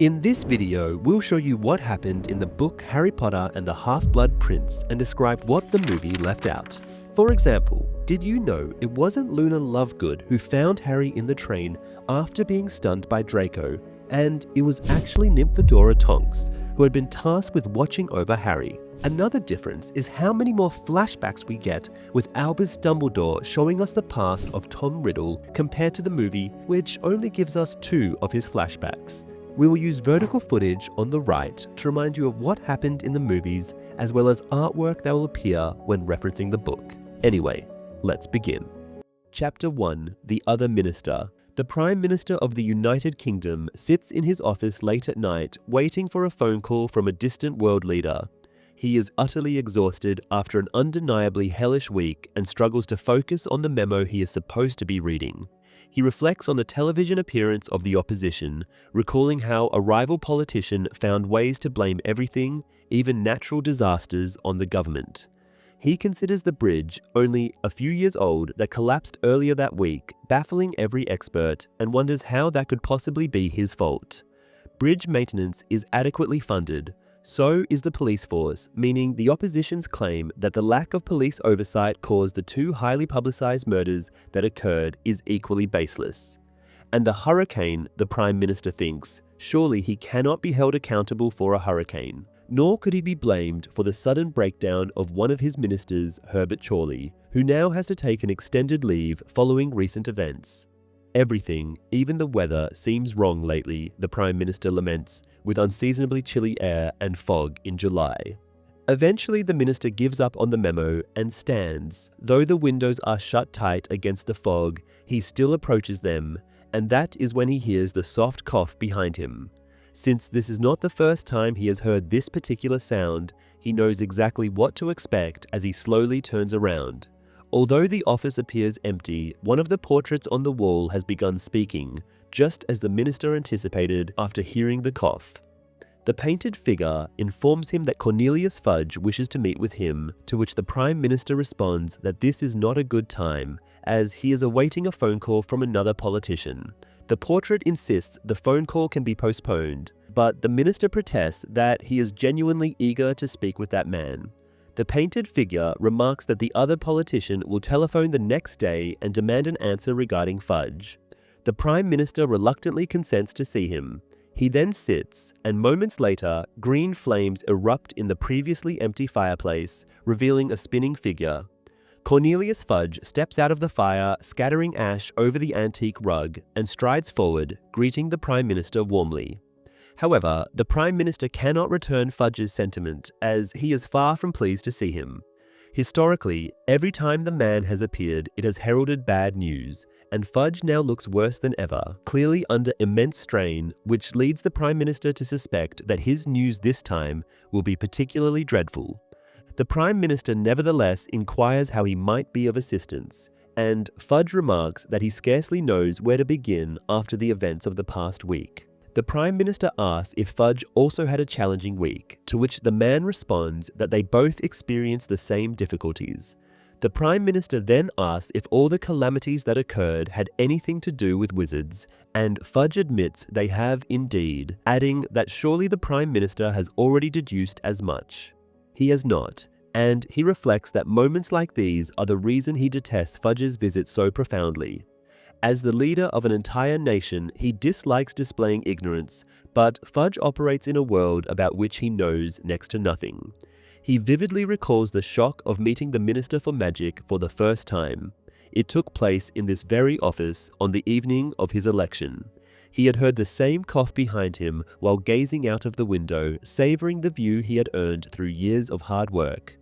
In this video, we'll show you what happened in the book Harry Potter and the Half-Blood Prince and describe what the movie left out. For example, did you know it wasn't Luna Lovegood who found Harry in the train after being stunned by Draco, and it was actually Nymphadora Tonks who had been tasked with watching over Harry? Another difference is how many more flashbacks we get, with Albus Dumbledore showing us the past of Tom Riddle compared to the movie, which only gives us 2 of his flashbacks. We will use vertical footage on the right to remind you of what happened in the movies, as well as artwork that will appear when referencing the book. Anyway, let's begin. Chapter 1: The Other Minister. The Prime Minister of the United Kingdom sits in his office late at night, waiting for a phone call from a distant world leader. He is utterly exhausted after an undeniably hellish week and struggles to focus on the memo he is supposed to be reading. He reflects on the television appearance of the opposition, recalling how a rival politician found ways to blame everything, even natural disasters, on the government. He considers the bridge, only a few years old, that collapsed earlier that week, baffling every expert, and wonders how that could possibly be his fault. Bridge maintenance is adequately funded. So is the police force, meaning the opposition's claim that the lack of police oversight caused the 2 highly publicized murders that occurred is equally baseless. And the hurricane, the Prime Minister thinks, surely he cannot be held accountable for a hurricane. Nor could he be blamed for the sudden breakdown of one of his ministers, Herbert Chorley, who now has to take an extended leave following recent events. Everything, even the weather, seems wrong lately, the Prime Minister laments, with unseasonably chilly air and fog in July. Eventually, the minister gives up on the memo and stands. Though the windows are shut tight against the fog, he still approaches them, and that is when he hears the soft cough behind him. Since this is not the first time he has heard this particular sound, he knows exactly what to expect as he slowly turns around. Although the office appears empty, one of the portraits on the wall has begun speaking, just as the minister anticipated after hearing the cough. The painted figure informs him that Cornelius Fudge wishes to meet with him, to which the Prime Minister responds that this is not a good time, as he is awaiting a phone call from another politician. The portrait insists the phone call can be postponed, but the minister protests that he is genuinely eager to speak with that man. The painted figure remarks that the other politician will telephone the next day and demand an answer regarding Fudge. The Prime Minister reluctantly consents to see him. He then sits, and moments later, green flames erupt in the previously empty fireplace, revealing a spinning figure. Cornelius Fudge steps out of the fire, scattering ash over the antique rug, and strides forward, greeting the Prime Minister warmly. However, the Prime Minister cannot return Fudge's sentiment, as he is far from pleased to see him. Historically, every time the man has appeared, it has heralded bad news, and Fudge now looks worse than ever, clearly under immense strain, which leads the Prime Minister to suspect that his news this time will be particularly dreadful. The Prime Minister nevertheless inquires how he might be of assistance, and Fudge remarks that he scarcely knows where to begin after the events of the past week. The Prime Minister asks if Fudge also had a challenging week, to which the man responds that they both experienced the same difficulties. The Prime Minister then asks if all the calamities that occurred had anything to do with wizards, and Fudge admits they have indeed, adding that surely the Prime Minister has already deduced as much. He has not, and he reflects that moments like these are the reason he detests Fudge's visit so profoundly. As the leader of an entire nation, he dislikes displaying ignorance, but Fudge operates in a world about which he knows next to nothing. He vividly recalls the shock of meeting the Minister for Magic for the first time. It took place in this very office on the evening of his election. He had heard the same cough behind him while gazing out of the window, savoring the view he had earned through years of hard work.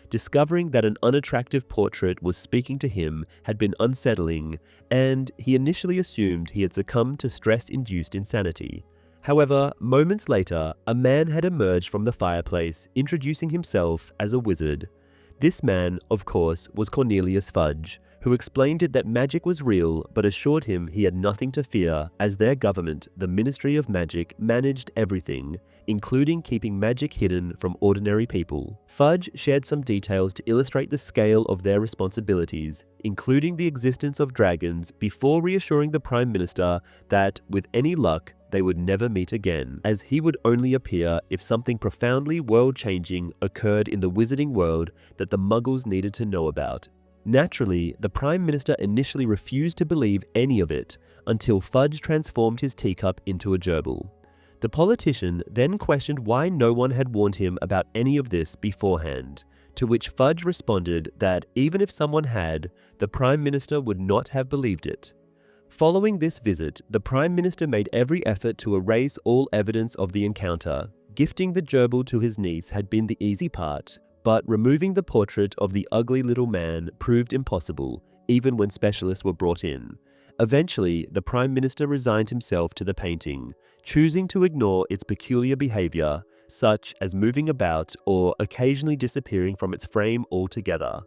Discovering that an unattractive portrait was speaking to him had been unsettling, and he initially assumed he had succumbed to stress-induced insanity. However, moments later, a man had emerged from the fireplace, introducing himself as a wizard. This man, of course, was Cornelius Fudge, who explained that magic was real but assured him he had nothing to fear as their government, the Ministry of Magic, managed everything, including keeping magic hidden from ordinary people. Fudge shared some details to illustrate the scale of their responsibilities, including the existence of dragons, before reassuring the Prime Minister that, with any luck, they would never meet again, as he would only appear if something profoundly world-changing occurred in the wizarding world that the Muggles needed to know about. Naturally, the Prime Minister initially refused to believe any of it, until Fudge transformed his teacup into a gerbil. The politician then questioned why no one had warned him about any of this beforehand, to which Fudge responded that even if someone had, the Prime Minister would not have believed it. Following this visit, the Prime Minister made every effort to erase all evidence of the encounter. Gifting the gerbil to his niece had been the easy part, but removing the portrait of the ugly little man proved impossible, even when specialists were brought in. Eventually, the Prime Minister resigned himself to the painting, choosing to ignore its peculiar behavior, such as moving about or occasionally disappearing from its frame altogether.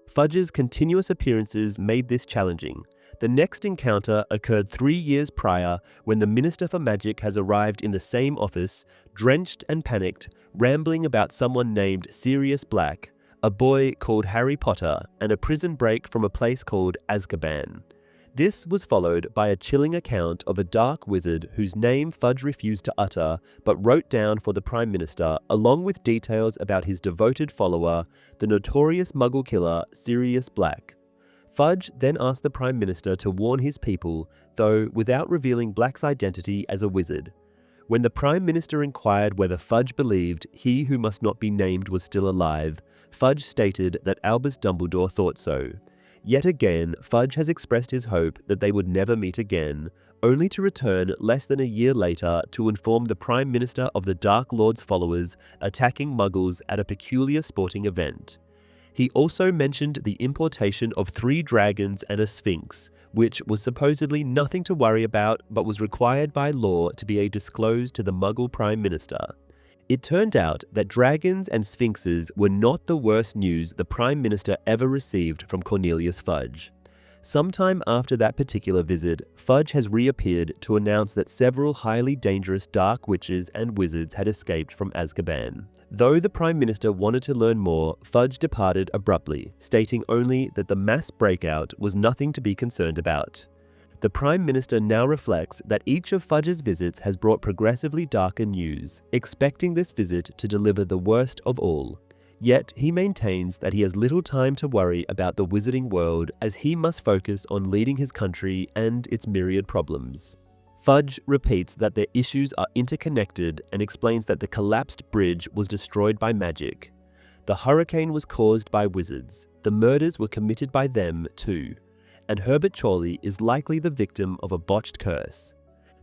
Fudge's continuous appearances made this challenging. The next encounter occurred 3 years prior, when the Minister for Magic has arrived in the same office, drenched and panicked, rambling about someone named Sirius Black, a boy called Harry Potter, and a prison break from a place called Azkaban. This was followed by a chilling account of a dark wizard whose name Fudge refused to utter but wrote down for the Prime Minister, along with details about his devoted follower, the notorious Muggle killer Sirius Black. Fudge then asked the Prime Minister to warn his people, though without revealing Black's identity as a wizard. When the Prime Minister inquired whether Fudge believed he who must not be named was still alive, Fudge stated that Albus Dumbledore thought so. Yet again, Fudge has expressed his hope that they would never meet again, only to return less than a year later to inform the Prime Minister of the Dark Lord's followers attacking Muggles at a peculiar sporting event. He also mentioned the importation of 3 dragons and a sphinx, which was supposedly nothing to worry about but was required by law to be disclosed to the Muggle Prime Minister. It turned out that dragons and sphinxes were not the worst news the Prime Minister ever received from Cornelius Fudge. Sometime after that particular visit, Fudge has reappeared to announce that several highly dangerous dark witches and wizards had escaped from Azkaban. Though the Prime Minister wanted to learn more, Fudge departed abruptly, stating only that the mass breakout was nothing to be concerned about. The Prime Minister now reflects that each of Fudge's visits has brought progressively darker news, expecting this visit to deliver the worst of all. Yet he maintains that he has little time to worry about the wizarding world, as he must focus on leading his country and its myriad problems. Fudge repeats that their issues are interconnected and explains that the collapsed bridge was destroyed by magic. The hurricane was caused by wizards. The murders were committed by them too. And Herbert Chorley is likely the victim of a botched curse.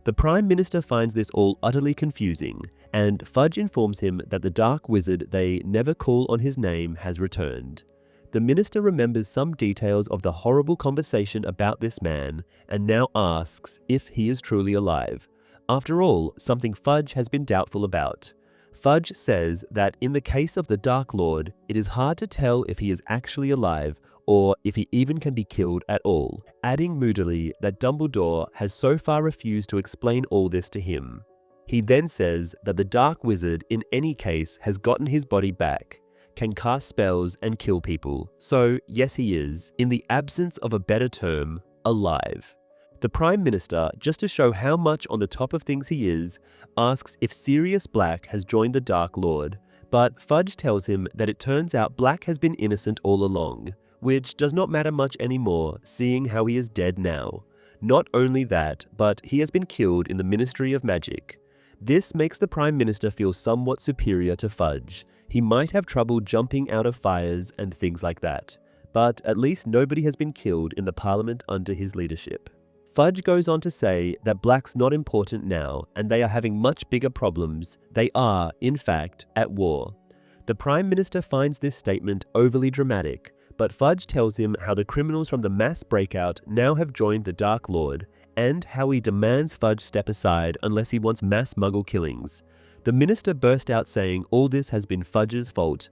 The Prime Minister finds this all utterly confusing, and Fudge informs him that the dark wizard they never call on his name has returned. The Minister remembers some details of the horrible conversation about this man, and now asks if he is truly alive. After all, something Fudge has been doubtful about. Fudge says that in the case of the Dark Lord, it is hard to tell if he is actually alive, or if he even can be killed at all, adding moodily that Dumbledore has so far refused to explain all this to him. He then says that the Dark Wizard in any case has gotten his body back, can cast spells and kill people, so yes he is, in the absence of a better term, alive. The Prime Minister, just to show how much on the top of things he is, asks if Sirius Black has joined the Dark Lord, but Fudge tells him that it turns out Black has been innocent all along, which does not matter much anymore, seeing how he is dead now. Not only that, but he has been killed in the Ministry of Magic. This makes the Prime Minister feel somewhat superior to Fudge. He might have trouble jumping out of fires and things like that, but at least nobody has been killed in the Parliament under his leadership. Fudge goes on to say that Black's not important now, and they are having much bigger problems. They are, in fact, at war. The Prime Minister finds this statement overly dramatic, but Fudge tells him how the criminals from the mass breakout now have joined the Dark Lord, and how he demands Fudge step aside unless he wants mass Muggle killings. The minister burst out saying all this has been Fudge's fault,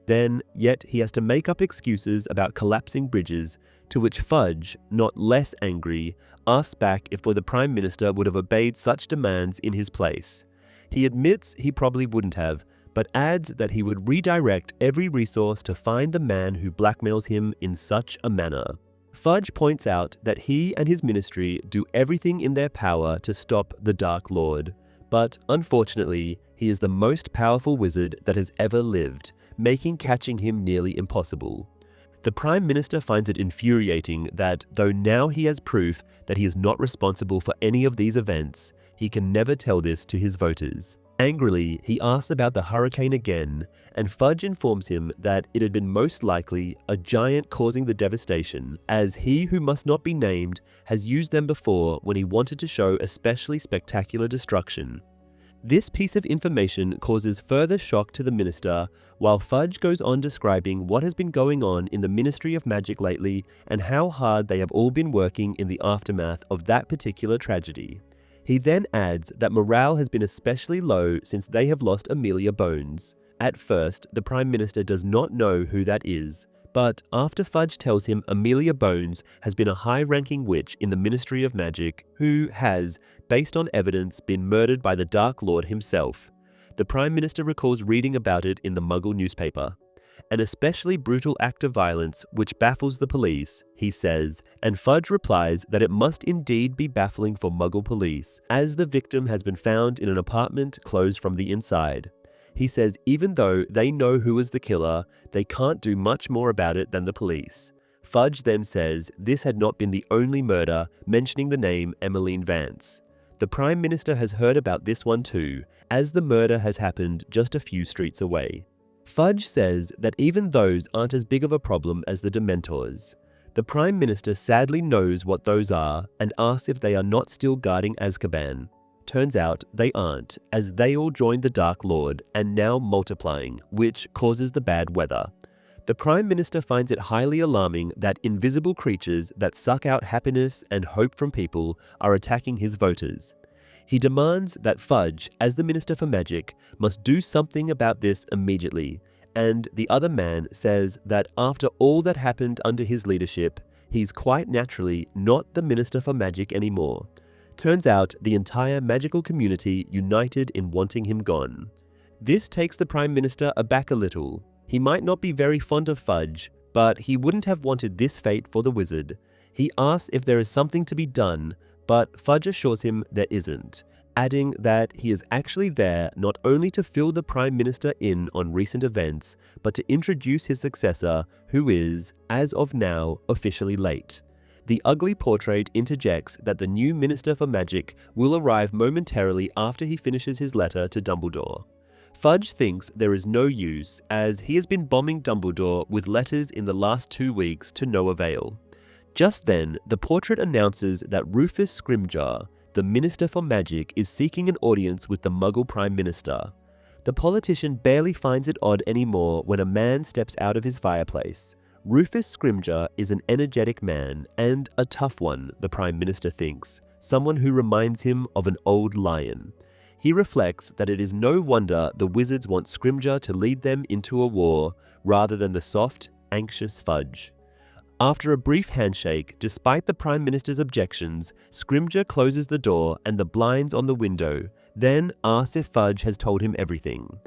yet he has to make up excuses about collapsing bridges, to which Fudge, not less angry, asks back if the Prime Minister would have obeyed such demands in his place. He admits he probably wouldn't have, but adds that he would redirect every resource to find the man who blackmails him in such a manner. Fudge points out that he and his ministry do everything in their power to stop the Dark Lord, but unfortunately, he is the most powerful wizard that has ever lived, making catching him nearly impossible. The Prime Minister finds it infuriating that, though now he has proof that he is not responsible for any of these events, he can never tell this to his voters. Angrily, he asks about the hurricane again, and Fudge informs him that it had been most likely a giant causing the devastation, as he who must not be named has used them before when he wanted to show especially spectacular destruction. This piece of information causes further shock to the minister, while Fudge goes on describing what has been going on in the Ministry of Magic lately and how hard they have all been working in the aftermath of that particular tragedy. He then adds that morale has been especially low since they have lost Amelia Bones. At first, the Prime Minister does not know who that is, but after Fudge tells him Amelia Bones has been a high-ranking witch in the Ministry of Magic who has, based on evidence, been murdered by the Dark Lord himself. The Prime Minister recalls reading about it in the Muggle newspaper. An especially brutal act of violence which baffles the police, he says, and Fudge replies that it must indeed be baffling for Muggle police, as the victim has been found in an apartment closed from the inside. He says even though they know who is the killer, they can't do much more about it than the police. Fudge then says this had not been the only murder, mentioning the name Emmeline Vance. The Prime Minister has heard about this one too, as the murder has happened just a few streets away. Fudge says that even those aren't as big of a problem as the Dementors. The Prime Minister sadly knows what those are and asks if they are not still guarding Azkaban. Turns out they aren't, as they all joined the Dark Lord and now multiplying, which causes the bad weather. The Prime Minister finds it highly alarming that invisible creatures that suck out happiness and hope from people are attacking his voters. He demands that Fudge, as the Minister for Magic, must do something about this immediately, and the other man says that after all that happened under his leadership, he's quite naturally not the Minister for Magic anymore. Turns out the entire magical community united in wanting him gone. This takes the Prime Minister aback a little. He might not be very fond of Fudge, but he wouldn't have wanted this fate for the wizard. He asks if there is something to be done, but Fudge assures him there isn't, adding that he is actually there not only to fill the Prime Minister in on recent events, but to introduce his successor, who is, as of now, officially late. The ugly portrait interjects that the new Minister for Magic will arrive momentarily after he finishes his letter to Dumbledore. Fudge thinks there is no use, as he has been bombing Dumbledore with letters in the last 2 weeks to no avail. Just then, the portrait announces that Rufus Scrimgeour, the Minister for Magic, is seeking an audience with the Muggle Prime Minister. The politician barely finds it odd anymore when a man steps out of his fireplace. Rufus Scrimgeour is an energetic man, and a tough one, the Prime Minister thinks, someone who reminds him of an old lion. He reflects that it is no wonder the wizards want Scrimgeour to lead them into a war, rather than the soft, anxious Fudge. After a brief handshake, despite the Prime Minister's objections, Scrimgeour closes the door and the blinds on the window, then asks if Fudge has told him everything.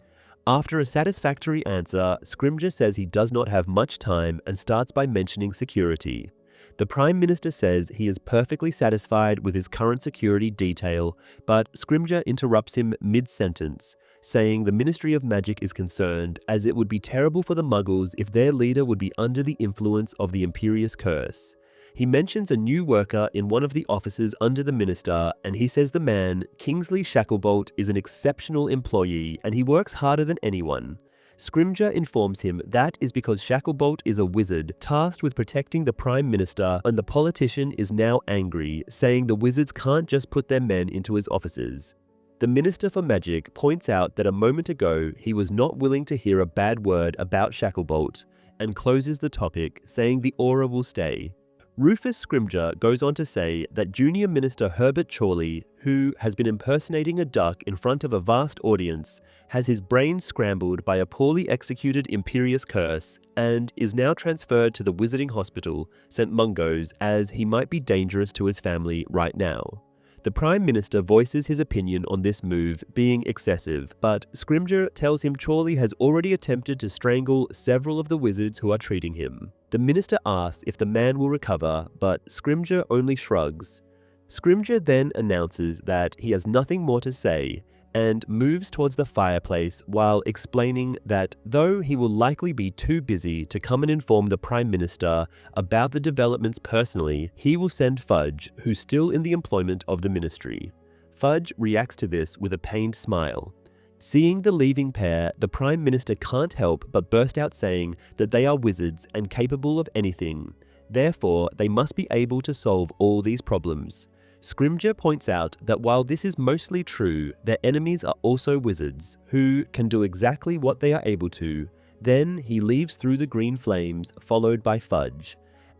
After a satisfactory answer, Scrimgeour says he does not have much time and starts by mentioning security. The Prime Minister says he is perfectly satisfied with his current security detail, but Scrimgeour interrupts him mid-sentence, saying the Ministry of Magic is concerned, as it would be terrible for the Muggles if their leader would be under the influence of the Imperious Curse. He mentions a new worker in one of the offices under the Minister, and he says the man, Kingsley Shacklebolt, is an exceptional employee and he works harder than anyone. Scrimgeour informs him that is because Shacklebolt is a wizard tasked with protecting the Prime Minister, and the politician is now angry, saying the wizards can't just put their men into his offices. The Minister for Magic points out that a moment ago he was not willing to hear a bad word about Shacklebolt, and closes the topic, saying the aura will stay. Rufus Scrimgeour goes on to say that Junior Minister Herbert Chorley, who has been impersonating a duck in front of a vast audience, has his brain scrambled by a poorly executed Imperious curse and is now transferred to the Wizarding Hospital, St. Mungo's, as he might be dangerous to his family right now. The Prime Minister voices his opinion on this move being excessive, but Scrimgeour tells him Chorley has already attempted to strangle several of the wizards who are treating him. The Minister asks if the man will recover, but Scrimgeour only shrugs. Scrimgeour then announces that he has nothing more to say, and moves towards the fireplace while explaining that though he will likely be too busy to come and inform the Prime Minister about the developments personally, he will send Fudge, who's still in the employment of the Ministry. Fudge reacts to this with a pained smile. Seeing the leaving pair, the Prime Minister can't help but burst out saying that they are wizards and capable of anything. Therefore, they must be able to solve all these problems. Scrimgeour points out that while this is mostly true, their enemies are also wizards, who can do exactly what they are able to. Then he leaves through the green flames, followed by Fudge.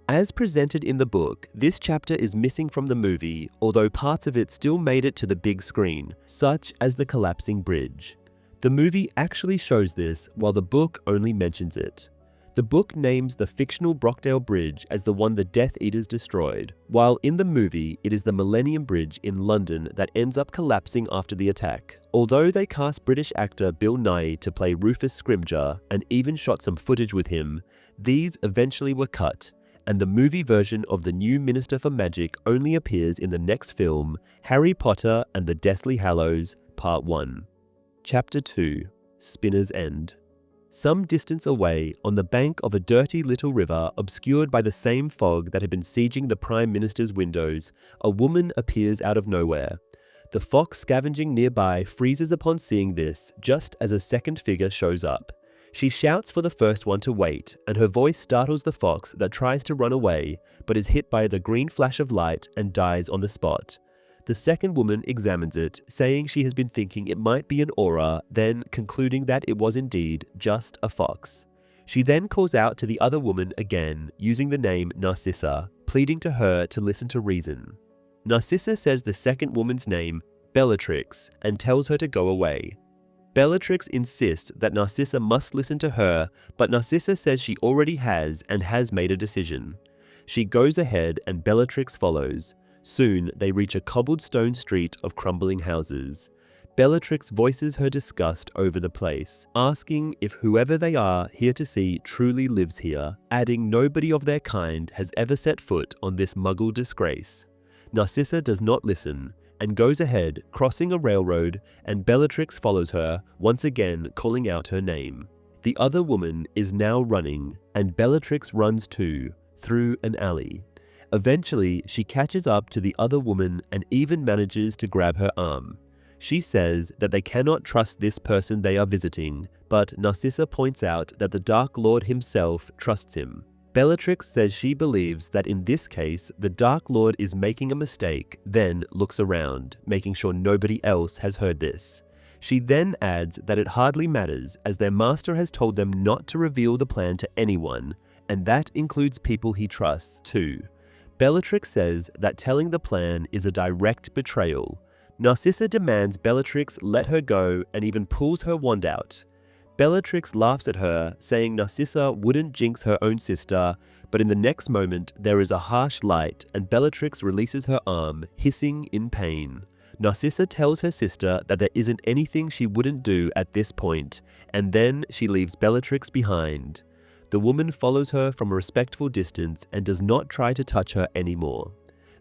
As presented in the book, this chapter is missing from the movie, although parts of it still made it to the big screen, such as the collapsing bridge. The movie actually shows this, while the book only mentions it. The book names the fictional Brockdale Bridge as the one the Death Eaters destroyed, while in the movie it is the Millennium Bridge in London that ends up collapsing after the attack. Although they cast British actor Bill Nighy to play Rufus Scrimgeour and even shot some footage with him, these eventually were cut, and the movie version of the new Minister for Magic only appears in the next film, Harry Potter and the Deathly Hallows, Part 1. Chapter 2, Spinner's End. Some distance away, on the bank of a dirty little river obscured by the same fog that had been sieging the Prime Minister's windows, a woman appears out of nowhere. The fox scavenging nearby freezes upon seeing this, just as a second figure shows up. She shouts for the first one to wait, and her voice startles the fox that tries to run away, but is hit by the green flash of light and dies on the spot. The second woman examines it, saying she has been thinking it might be an aura, then concluding that it was indeed just a fox. She then calls out to the other woman again, using the name Narcissa, pleading to her to listen to reason. Narcissa says the second woman's name, Bellatrix, and tells her to go away. Bellatrix insists that Narcissa must listen to her, but Narcissa says she already has and has made a decision. She goes ahead and Bellatrix follows. Soon, they reach a cobbled stone street of crumbling houses. Bellatrix voices her disgust over the place, asking if whoever they are here to see truly lives here, adding nobody of their kind has ever set foot on this muggle disgrace. Narcissa does not listen, and goes ahead, crossing a railroad, and Bellatrix follows her, once again calling out her name. The other woman is now running, and Bellatrix runs too, through an alley. Eventually, she catches up to the other woman and even manages to grab her arm. She says that they cannot trust this person they are visiting, but Narcissa points out that the Dark Lord himself trusts him. Bellatrix says she believes that in this case, the Dark Lord is making a mistake, then looks around, making sure nobody else has heard this. She then adds that it hardly matters, as their master has told them not to reveal the plan to anyone, and that includes people he trusts too. Bellatrix says that telling the plan is a direct betrayal. Narcissa demands Bellatrix let her go and even pulls her wand out. Bellatrix laughs at her, saying Narcissa wouldn't jinx her own sister, but in the next moment there is a harsh light and Bellatrix releases her arm, hissing in pain. Narcissa tells her sister that there isn't anything she wouldn't do at this point, and then she leaves Bellatrix behind. The woman follows her from a respectful distance and does not try to touch her anymore.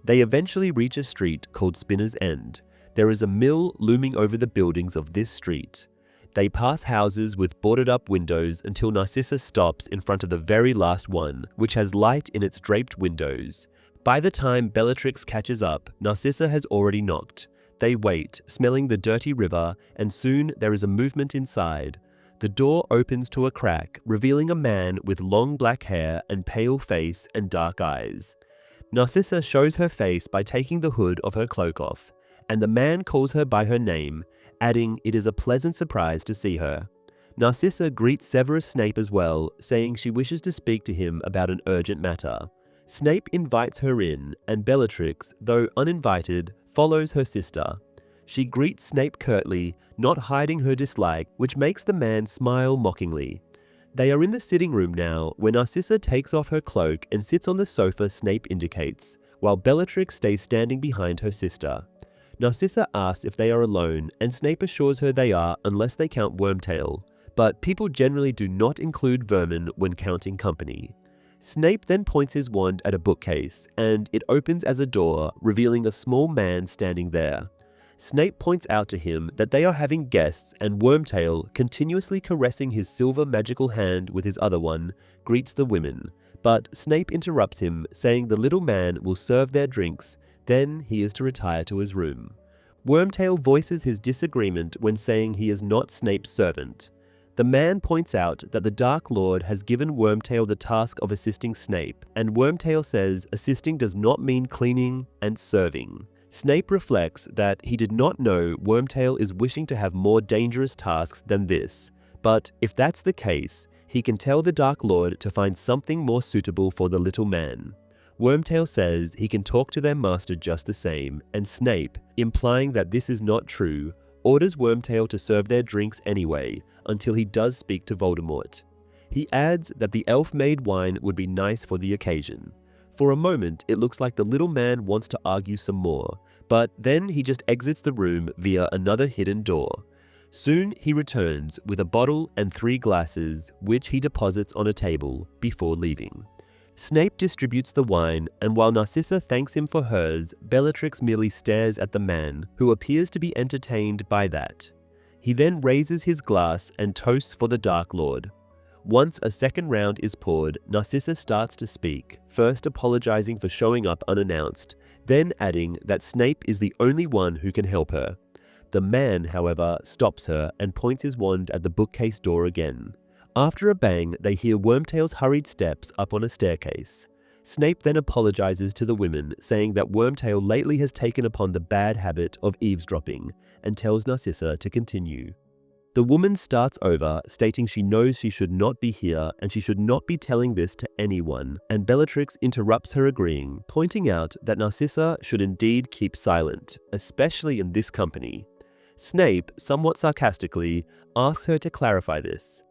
They eventually reach a street called Spinner's End. There is a mill looming over the buildings of this street. They pass houses with boarded-up windows until Narcissa stops in front of the very last one, which has light in its draped windows. By the time Bellatrix catches up, Narcissa has already knocked. They wait, smelling the dirty river, and soon there is a movement inside. The door opens to a crack, revealing a man with long black hair and pale face and dark eyes. Narcissa shows her face by taking the hood of her cloak off, and the man calls her by her name, adding it is a pleasant surprise to see her. Narcissa greets Severus Snape as well, saying she wishes to speak to him about an urgent matter. Snape invites her in, and Bellatrix, though uninvited, follows her sister. She greets Snape curtly, not hiding her dislike, which makes the man smile mockingly. They are in the sitting room now, where Narcissa takes off her cloak and sits on the sofa Snape indicates, while Bellatrix stays standing behind her sister. Narcissa asks if they are alone, and Snape assures her they are unless they count Wormtail, but people generally do not include vermin when counting company. Snape then points his wand at a bookcase, and it opens as a door, revealing a small man standing there. Snape points out to him that they are having guests, and Wormtail, continuously caressing his silver magical hand with his other one, greets the women. But Snape interrupts him, saying the little man will serve their drinks, then he is to retire to his room. Wormtail voices his disagreement when saying he is not Snape's servant. The man points out that the Dark Lord has given Wormtail the task of assisting Snape, and Wormtail says assisting does not mean cleaning and serving. Snape reflects that he did not know Wormtail is wishing to have more dangerous tasks than this, but if that's the case, he can tell the Dark Lord to find something more suitable for the little man. Wormtail says he can talk to their master just the same, and Snape, implying that this is not true, orders Wormtail to serve their drinks anyway, until he does speak to Voldemort. He adds that the elf-made wine would be nice for the occasion. For a moment, it looks like the little man wants to argue some more, but then he just exits the room via another hidden door. Soon he returns with a bottle and 3 glasses, which he deposits on a table before leaving. Snape distributes the wine, and while Narcissa thanks him for hers, Bellatrix merely stares at the man, who appears to be entertained by that. He then raises his glass and toasts for the Dark Lord. Once a second round is poured, Narcissa starts to speak, first apologizing for showing up unannounced, then adding that Snape is the only one who can help her. The man, however, stops her and points his wand at the bookcase door again. After a bang, they hear Wormtail's hurried steps up on a staircase. Snape then apologizes to the women, saying that Wormtail lately has taken upon the bad habit of eavesdropping, and tells Narcissa to continue. The woman starts over, stating she knows she should not be here and she should not be telling this to anyone, and Bellatrix interrupts her agreeing, pointing out that Narcissa should indeed keep silent, especially in this company. Snape, somewhat sarcastically, asks her to clarify this.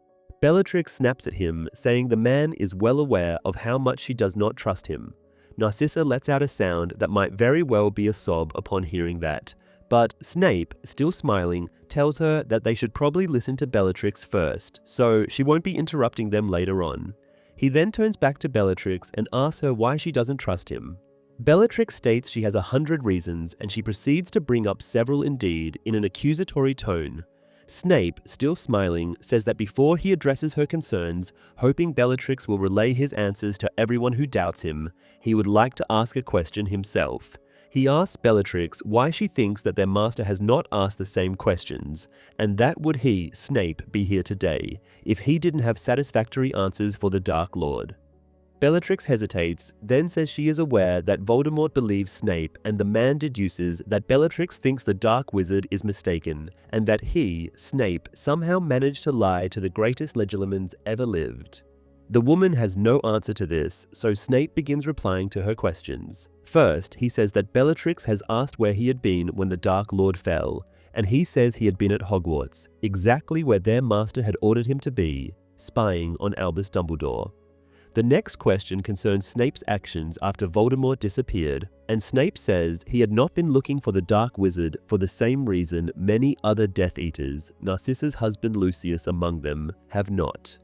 Bellatrix snaps at him, saying the man is well aware of how much she does not trust him. Narcissa lets out a sound that might very well be a sob upon hearing that, but Snape, still smiling, tells her that they should probably listen to Bellatrix first, so she won't be interrupting them later on. He then turns back to Bellatrix and asks her why she doesn't trust him. Bellatrix states she has 100 reasons, and she proceeds to bring up several indeed in an accusatory tone. Snape, still smiling, says that before he addresses her concerns, hoping Bellatrix will relay his answers to everyone who doubts him, he would like to ask a question himself. He asks Bellatrix why she thinks that their master has not asked the same questions, and that would he, Snape, be here today, if he didn't have satisfactory answers for the Dark Lord. Bellatrix hesitates, then says she is aware that Voldemort believes Snape, and the man deduces that Bellatrix thinks the Dark Wizard is mistaken, and that he, Snape, somehow managed to lie to the greatest Legilimens ever lived. The woman has no answer to this, so Snape begins replying to her questions. First, he says that Bellatrix has asked where he had been when the Dark Lord fell, and he says he had been at Hogwarts, exactly where their master had ordered him to be, spying on Albus Dumbledore. The next question concerns Snape's actions after Voldemort disappeared, and Snape says he had not been looking for the Dark Wizard for the same reason many other Death Eaters, Narcissa's husband Lucius among them, have not.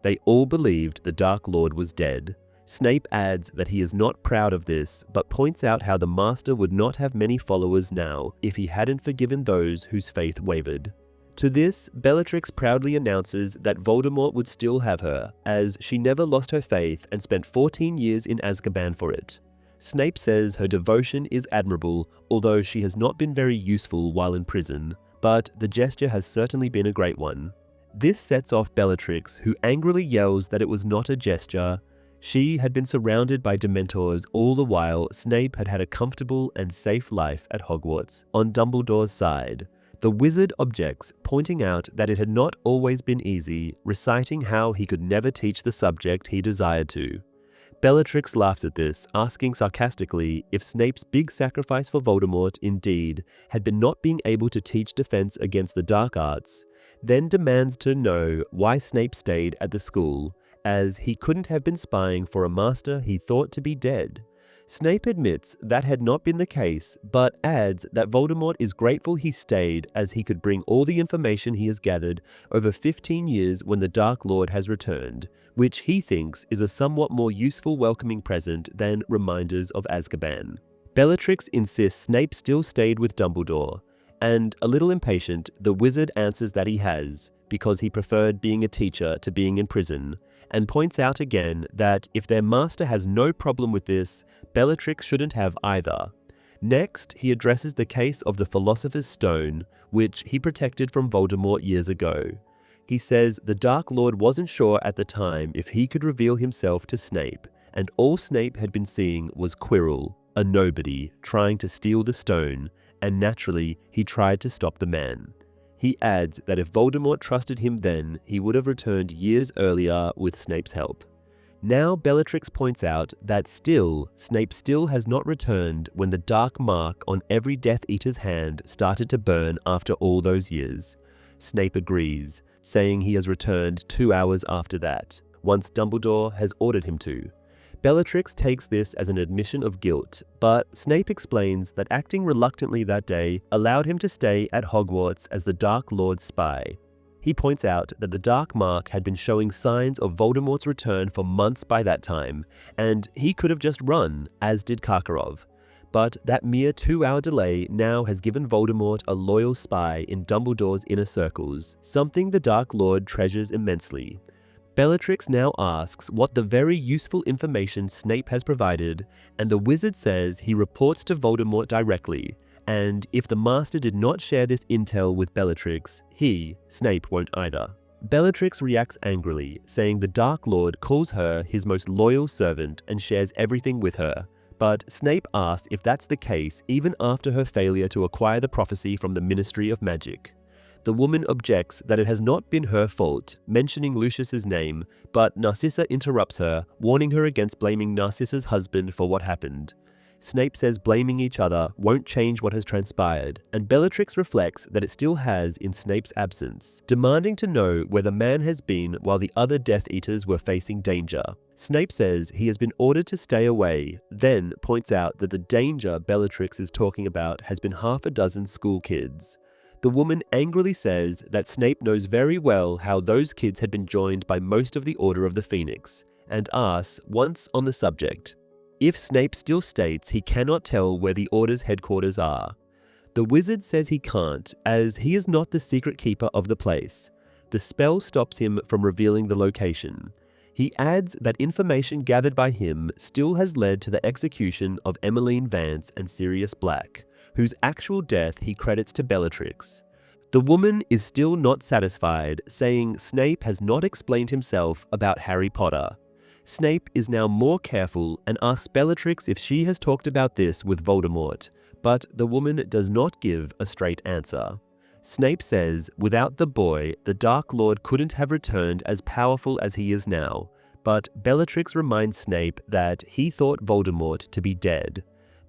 They all believed the Dark Lord was dead. Snape adds that he is not proud of this, but points out how the Master would not have many followers now if he hadn't forgiven those whose faith wavered. To this, Bellatrix proudly announces that Voldemort would still have her, as she never lost her faith and spent 14 years in Azkaban for it. Snape says her devotion is admirable, although she has not been very useful while in prison, but the gesture has certainly been a great one. This sets off Bellatrix, who angrily yells that it was not a gesture. She had been surrounded by Dementors all the while Snape had had a comfortable and safe life at Hogwarts, on Dumbledore's side. The wizard objects, pointing out that it had not always been easy, reciting how he could never teach the subject he desired to. Bellatrix laughs at this, asking sarcastically if Snape's big sacrifice for Voldemort indeed had been not being able to teach defense against the dark arts, then demands to know why Snape stayed at the school, as he couldn't have been spying for a master he thought to be dead. Snape admits that had not been the case, but adds that Voldemort is grateful he stayed as he could bring all the information he has gathered over 15 years when the Dark Lord has returned, which he thinks is a somewhat more useful welcoming present than reminders of Azkaban. Bellatrix insists Snape still stayed with Dumbledore, and, a little impatient, the wizard answers that he has, because he preferred being a teacher to being in prison, and points out again that if their master has no problem with this, Bellatrix shouldn't have either. Next, he addresses the case of the Philosopher's Stone, which he protected from Voldemort years ago. He says the Dark Lord wasn't sure at the time if he could reveal himself to Snape, and all Snape had been seeing was Quirrell, a nobody, trying to steal the stone, and naturally, he tried to stop the man. He adds that if Voldemort trusted him then, he would have returned years earlier with Snape's help. Now Bellatrix points out that Snape still has not returned when the dark mark on every Death Eater's hand started to burn after all those years. Snape agrees, saying he has returned 2 hours after that, once Dumbledore has ordered him to. Bellatrix takes this as an admission of guilt, but Snape explains that acting reluctantly that day allowed him to stay at Hogwarts as the Dark Lord's spy. He points out that the Dark Mark had been showing signs of Voldemort's return for months by that time, and he could have just run, as did Karkaroff. But that mere 2-hour delay now has given Voldemort a loyal spy in Dumbledore's inner circles, something the Dark Lord treasures immensely. Bellatrix now asks what the very useful information Snape has provided, and the wizard says he reports to Voldemort directly, and if the master did not share this intel with Bellatrix, Snape, won't either. Bellatrix reacts angrily, saying the Dark Lord calls her his most loyal servant and shares everything with her. But Snape asks if that's the case even after her failure to acquire the prophecy from the Ministry of Magic. The woman objects that it has not been her fault, mentioning Lucius's name, but Narcissa interrupts her, warning her against blaming Narcissa's husband for what happened. Snape says blaming each other won't change what has transpired, and Bellatrix reflects that it still has in Snape's absence, demanding to know where the man has been while the other Death Eaters were facing danger. Snape says he has been ordered to stay away, then points out that the danger Bellatrix is talking about has been half a dozen school kids. The woman angrily says that Snape knows very well how those kids had been joined by most of the Order of the Phoenix, and asks, once on the subject, if Snape still states he cannot tell where the Order's headquarters are. The wizard says he can't, as he is not the secret keeper of the place. The spell stops him from revealing the location. He adds that information gathered by him still has led to the execution of Emmeline Vance and Sirius Black, whose actual death he credits to Bellatrix. The woman is still not satisfied, saying Snape has not explained himself about Harry Potter. Snape is now more careful and asks Bellatrix if she has talked about this with Voldemort, but the woman does not give a straight answer. Snape says without the boy, the Dark Lord couldn't have returned as powerful as he is now, but Bellatrix reminds Snape that he thought Voldemort to be dead.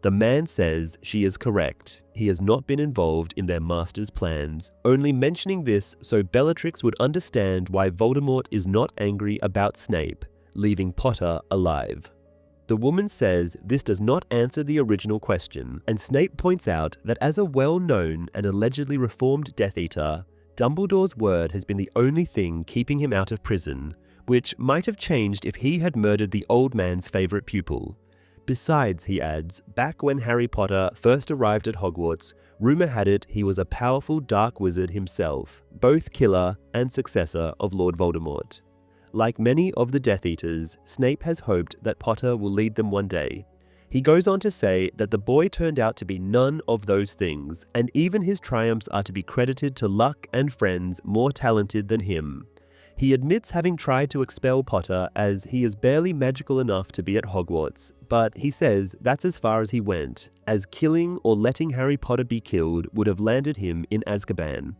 The man says she is correct. He has not been involved in their master's plans, only mentioning this so Bellatrix would understand why Voldemort is not angry about Snape, leaving Potter alive. The woman says this does not answer the original question, and Snape points out that as a well-known and allegedly reformed Death Eater, Dumbledore's word has been the only thing keeping him out of prison, which might have changed if he had murdered the old man's favorite pupil. Besides, he adds, back when Harry Potter first arrived at Hogwarts, rumor had it he was a powerful dark wizard himself, both killer and successor of Lord Voldemort. Like many of the Death Eaters, Snape has hoped that Potter will lead them one day. He goes on to say that the boy turned out to be none of those things, and even his triumphs are to be credited to luck and friends more talented than him. He admits having tried to expel Potter as he is barely magical enough to be at Hogwarts, but he says that's as far as he went, as killing or letting Harry Potter be killed would have landed him in Azkaban.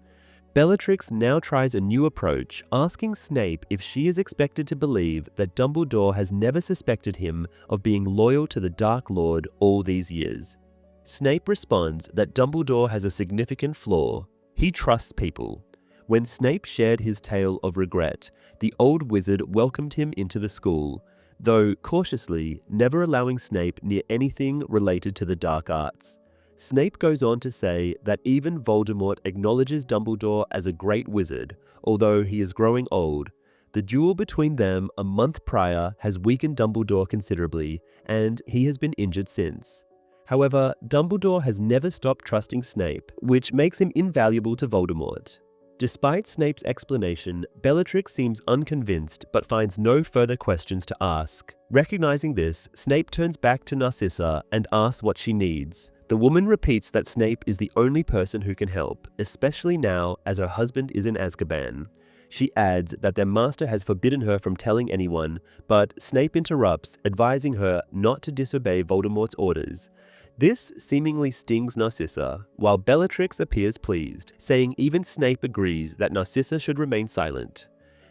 Bellatrix now tries a new approach, asking Snape if she is expected to believe that Dumbledore has never suspected him of being loyal to the Dark Lord all these years. Snape responds that Dumbledore has a significant flaw. He trusts people. When Snape shared his tale of regret, the old wizard welcomed him into the school, though cautiously, never allowing Snape near anything related to the dark arts. Snape goes on to say that even Voldemort acknowledges Dumbledore as a great wizard, although he is growing old. The duel between them a month prior has weakened Dumbledore considerably, and he has been injured since. However, Dumbledore has never stopped trusting Snape, which makes him invaluable to Voldemort. Despite Snape's explanation, Bellatrix seems unconvinced but finds no further questions to ask. Recognizing this, Snape turns back to Narcissa and asks what she needs. The woman repeats that Snape is the only person who can help, especially now as her husband is in Azkaban. She adds that their master has forbidden her from telling anyone, but Snape interrupts, advising her not to disobey Voldemort's orders. This seemingly stings Narcissa, while Bellatrix appears pleased, saying even Snape agrees that Narcissa should remain silent.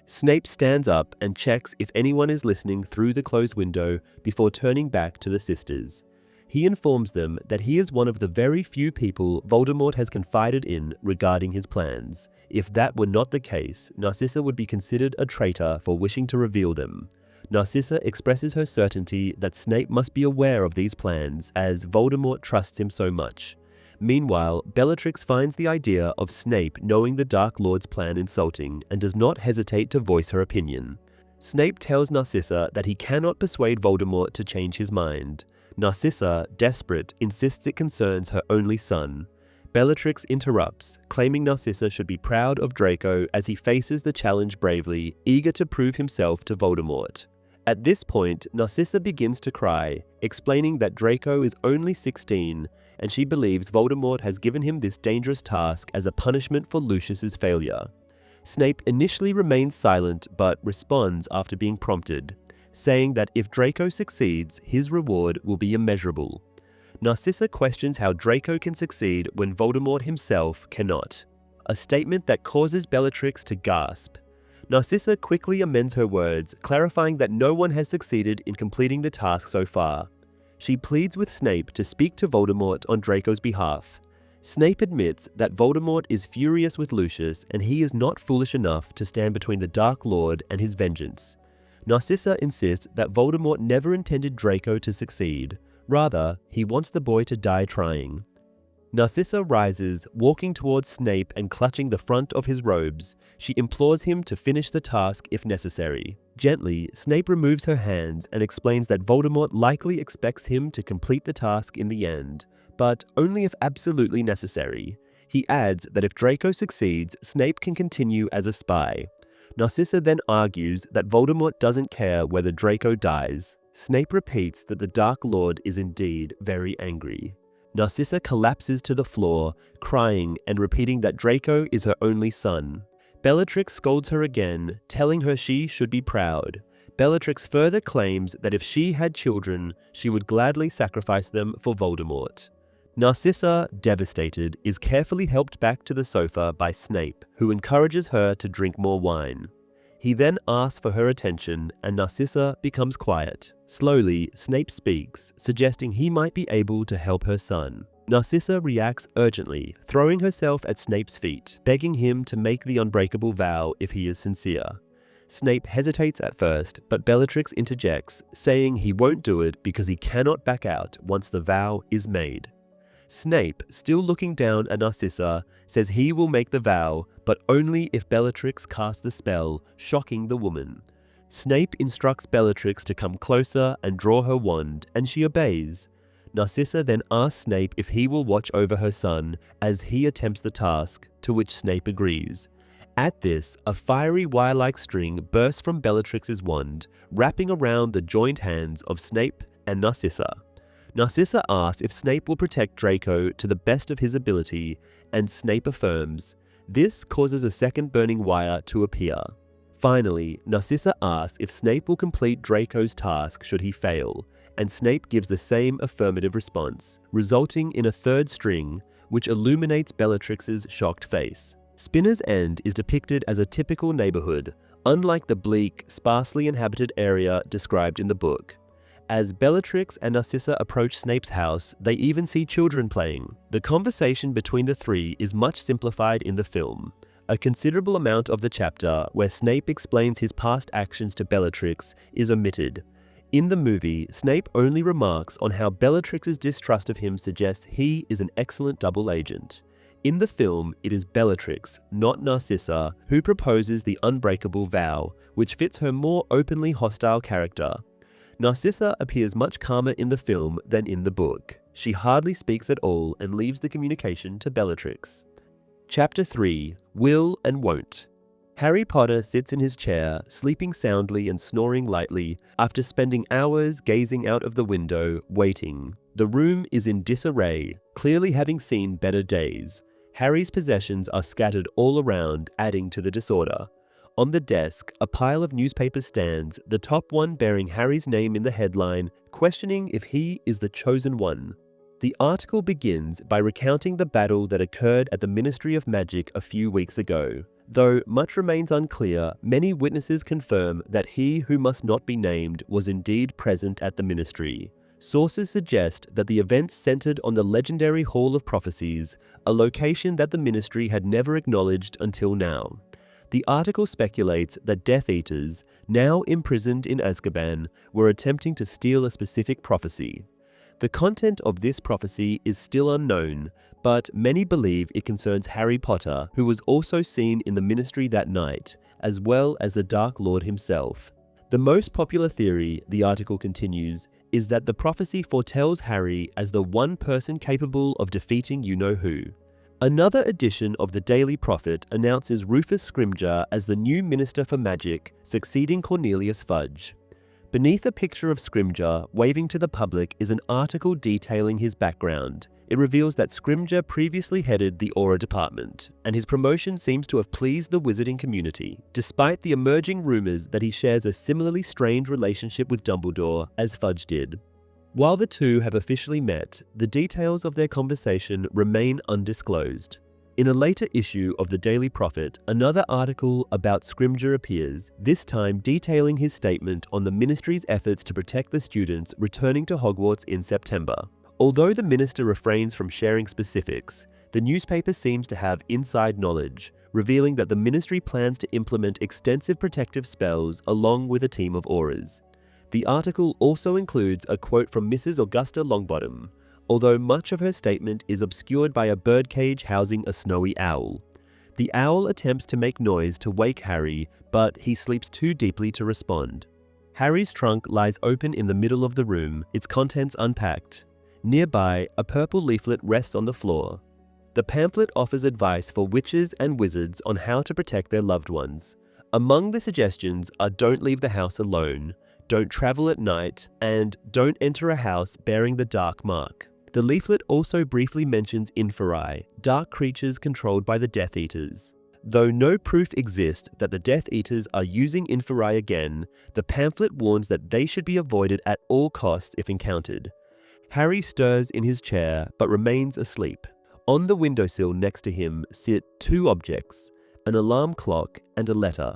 Snape stands up and checks if anyone is listening through the closed window before turning back to the sisters. He informs them that he is one of the very few people Voldemort has confided in regarding his plans. If that were not the case, Narcissa would be considered a traitor for wishing to reveal them. Narcissa expresses her certainty that Snape must be aware of these plans as Voldemort trusts him so much. Meanwhile, Bellatrix finds the idea of Snape knowing the Dark Lord's plan insulting and does not hesitate to voice her opinion. Snape tells Narcissa that he cannot persuade Voldemort to change his mind. Narcissa, desperate, insists it concerns her only son. Bellatrix interrupts, claiming Narcissa should be proud of Draco as he faces the challenge bravely, eager to prove himself to Voldemort. At this point, Narcissa begins to cry, explaining that Draco is only 16, and she believes Voldemort has given him this dangerous task as a punishment for Lucius's failure. Snape initially remains silent but responds after being prompted, saying that if Draco succeeds, his reward will be immeasurable. Narcissa questions how Draco can succeed when Voldemort himself cannot, a statement that causes Bellatrix to gasp. Narcissa quickly amends her words, clarifying that no one has succeeded in completing the task so far. She pleads with Snape to speak to Voldemort on Draco's behalf. Snape admits that Voldemort is furious with Lucius and he is not foolish enough to stand between the Dark Lord and his vengeance. Narcissa insists that Voldemort never intended Draco to succeed. Rather, he wants the boy to die trying. Narcissa rises, walking towards Snape and clutching the front of his robes. She implores him to finish the task if necessary. Gently, Snape removes her hands and explains that Voldemort likely expects him to complete the task in the end, but only if absolutely necessary. He adds that if Draco succeeds, Snape can continue as a spy. Narcissa then argues that Voldemort doesn't care whether Draco dies. Snape repeats that the Dark Lord is indeed very angry. Narcissa collapses to the floor, crying and repeating that Draco is her only son. Bellatrix scolds her again, telling her she should be proud. Bellatrix further claims that if she had children, she would gladly sacrifice them for Voldemort. Narcissa, devastated, is carefully helped back to the sofa by Snape, who encourages her to drink more wine. He then asks for her attention, and Narcissa becomes quiet. Slowly, Snape speaks, suggesting he might be able to help her son. Narcissa reacts urgently, throwing herself at Snape's feet, begging him to make the Unbreakable Vow if he is sincere. Snape hesitates at first, but Bellatrix interjects, saying he won't do it because he cannot back out once the vow is made. Snape, still looking down at Narcissa, says he will make the vow, but only if Bellatrix casts the spell, shocking the woman. Snape instructs Bellatrix to come closer and draw her wand, and she obeys. Narcissa then asks Snape if he will watch over her son as he attempts the task, to which Snape agrees. At this, a fiery wire-like string bursts from Bellatrix's wand, wrapping around the joined hands of Snape and Narcissa. Narcissa asks if Snape will protect Draco to the best of his ability, and Snape affirms. This causes a second burning wire to appear. Finally, Narcissa asks if Snape will complete Draco's task should he fail, and Snape gives the same affirmative response, resulting in a third string, which illuminates Bellatrix's shocked face. Spinner's End is depicted as a typical neighborhood, unlike the bleak, sparsely inhabited area described in the book. As Bellatrix and Narcissa approach Snape's house, they even see children playing. The conversation between the three is much simplified in the film. A considerable amount of the chapter, where Snape explains his past actions to Bellatrix, is omitted. In the movie, Snape only remarks on how Bellatrix's distrust of him suggests he is an excellent double agent. In the film, it is Bellatrix, not Narcissa, who proposes the Unbreakable Vow, which fits her more openly hostile character. Narcissa appears much calmer in the film than in the book. She hardly speaks at all and leaves the communication to Bellatrix. Chapter 3: Will and Won't. Harry Potter sits in his chair, sleeping soundly and snoring lightly, after spending hours gazing out of the window, waiting. The room is in disarray, clearly having seen better days. Harry's possessions are scattered all around, adding to the disorder. On the desk, a pile of newspapers stands, the top one bearing Harry's name in the headline, questioning if he is the chosen one. The article begins by recounting the battle that occurred at the Ministry of Magic a few weeks ago. Though much remains unclear, many witnesses confirm that he who must not be named was indeed present at the ministry. Sources suggest that the events centered on the legendary Hall of Prophecies, a location that the ministry had never acknowledged until now. The article speculates that Death Eaters, now imprisoned in Azkaban, were attempting to steal a specific prophecy. The content of this prophecy is still unknown, but many believe it concerns Harry Potter, who was also seen in the ministry that night, as well as the Dark Lord himself. The most popular theory, the article continues, is that the prophecy foretells Harry as the one person capable of defeating you-know-who. Another edition of the Daily Prophet announces Rufus Scrimgeour as the new Minister for Magic, succeeding Cornelius Fudge. Beneath a picture of Scrimgeour waving to the public is an article detailing his background. It reveals that Scrimgeour previously headed the Aura department, and his promotion seems to have pleased the wizarding community, despite the emerging rumors that he shares a similarly strained relationship with Dumbledore as Fudge did. While the two have officially met, the details of their conversation remain undisclosed. In a later issue of the Daily Prophet, another article about Scrimgeour appears, this time detailing his statement on the ministry's efforts to protect the students returning to Hogwarts in September. Although the minister refrains from sharing specifics, the newspaper seems to have inside knowledge, revealing that the ministry plans to implement extensive protective spells along with a team of Auras. The article also includes a quote from Mrs. Augusta Longbottom, although much of her statement is obscured by a birdcage housing a snowy owl. The owl attempts to make noise to wake Harry, but he sleeps too deeply to respond. Harry's trunk lies open in the middle of the room, its contents unpacked. Nearby, a purple leaflet rests on the floor. The pamphlet offers advice for witches and wizards on how to protect their loved ones. Among the suggestions are don't leave the house alone, don't travel at night, and don't enter a house bearing the Dark Mark. The leaflet also briefly mentions Inferi, dark creatures controlled by the Death Eaters. Though no proof exists that the Death Eaters are using Inferi again, the pamphlet warns that they should be avoided at all costs if encountered. Harry stirs in his chair but remains asleep. On the windowsill next to him sit two objects, an alarm clock and a letter.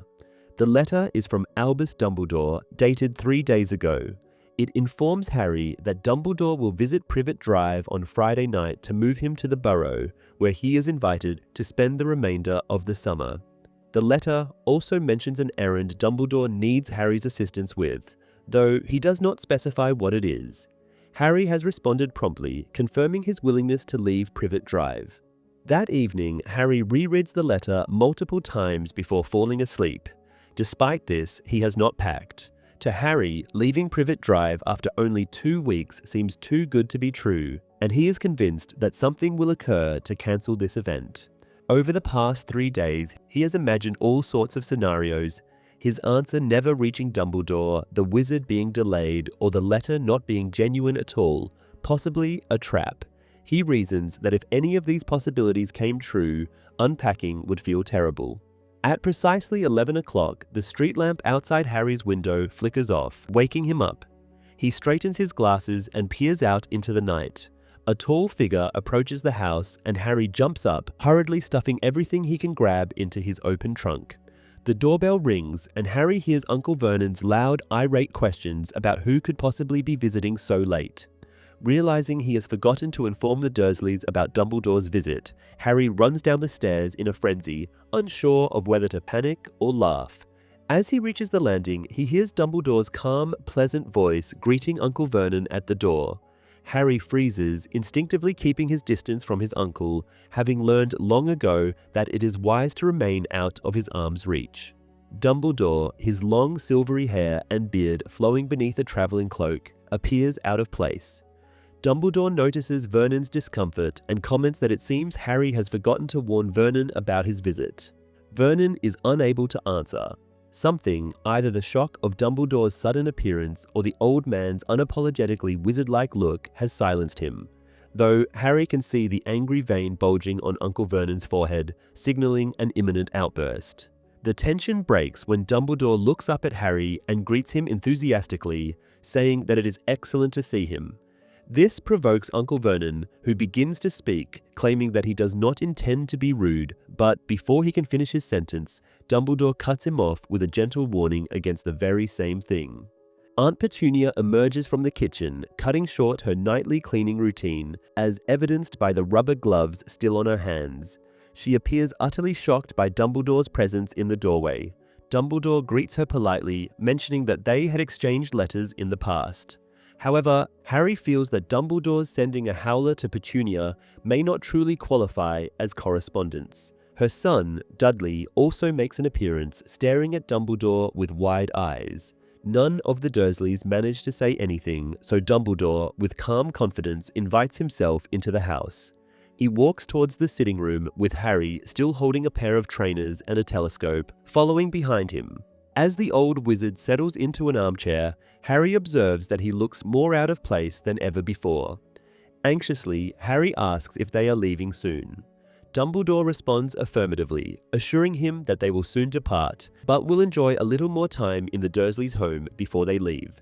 The letter is from Albus Dumbledore, dated 3 days ago. It informs Harry that Dumbledore will visit Privet Drive on Friday night to move him to the Burrow, where he is invited to spend the remainder of the summer. The letter also mentions an errand Dumbledore needs Harry's assistance with, though he does not specify what it is. Harry has responded promptly, confirming his willingness to leave Privet Drive. That evening, Harry rereads the letter multiple times before falling asleep. Despite this, he has not packed. To Harry, leaving Privet Drive after only 2 weeks seems too good to be true, and he is convinced that something will occur to cancel this event. Over the past 3 days, he has imagined all sorts of scenarios, his answer never reaching Dumbledore, the wizard being delayed, or the letter not being genuine at all, possibly a trap. He reasons that if any of these possibilities came true, unpacking would feel terrible. At precisely 11 o'clock, the street lamp outside Harry's window flickers off, waking him up. He straightens his glasses and peers out into the night. A tall figure approaches the house and Harry jumps up, hurriedly stuffing everything he can grab into his open trunk. The doorbell rings and Harry hears Uncle Vernon's loud, irate questions about who could possibly be visiting so late. Realizing he has forgotten to inform the Dursleys about Dumbledore's visit, Harry runs down the stairs in a frenzy, unsure of whether to panic or laugh. As he reaches the landing, he hears Dumbledore's calm, pleasant voice greeting Uncle Vernon at the door. Harry freezes, instinctively keeping his distance from his uncle, having learned long ago that it is wise to remain out of his arm's reach. Dumbledore, his long silvery hair and beard flowing beneath a traveling cloak, appears out of place. Dumbledore notices Vernon's discomfort and comments that it seems Harry has forgotten to warn Vernon about his visit. Vernon is unable to answer. Something, either the shock of Dumbledore's sudden appearance or the old man's unapologetically wizard-like look, has silenced him, though Harry can see the angry vein bulging on Uncle Vernon's forehead, signaling an imminent outburst. The tension breaks when Dumbledore looks up at Harry and greets him enthusiastically, saying that it is excellent to see him. This provokes Uncle Vernon, who begins to speak, claiming that he does not intend to be rude, but before he can finish his sentence, Dumbledore cuts him off with a gentle warning against the very same thing. Aunt Petunia emerges from the kitchen, cutting short her nightly cleaning routine, as evidenced by the rubber gloves still on her hands. She appears utterly shocked by Dumbledore's presence in the doorway. Dumbledore greets her politely, mentioning that they had exchanged letters in the past. However, Harry feels that Dumbledore's sending a howler to Petunia may not truly qualify as correspondence. Her son, Dudley, also makes an appearance, staring at Dumbledore with wide eyes. None of the Dursleys manage to say anything, so Dumbledore, with calm confidence, invites himself into the house. He walks towards the sitting room, with Harry still holding a pair of trainers and a telescope, following behind him. As the old wizard settles into an armchair, Harry observes that he looks more out of place than ever before. Anxiously, Harry asks if they are leaving soon. Dumbledore responds affirmatively, assuring him that they will soon depart, but will enjoy a little more time in the Dursleys' home before they leave.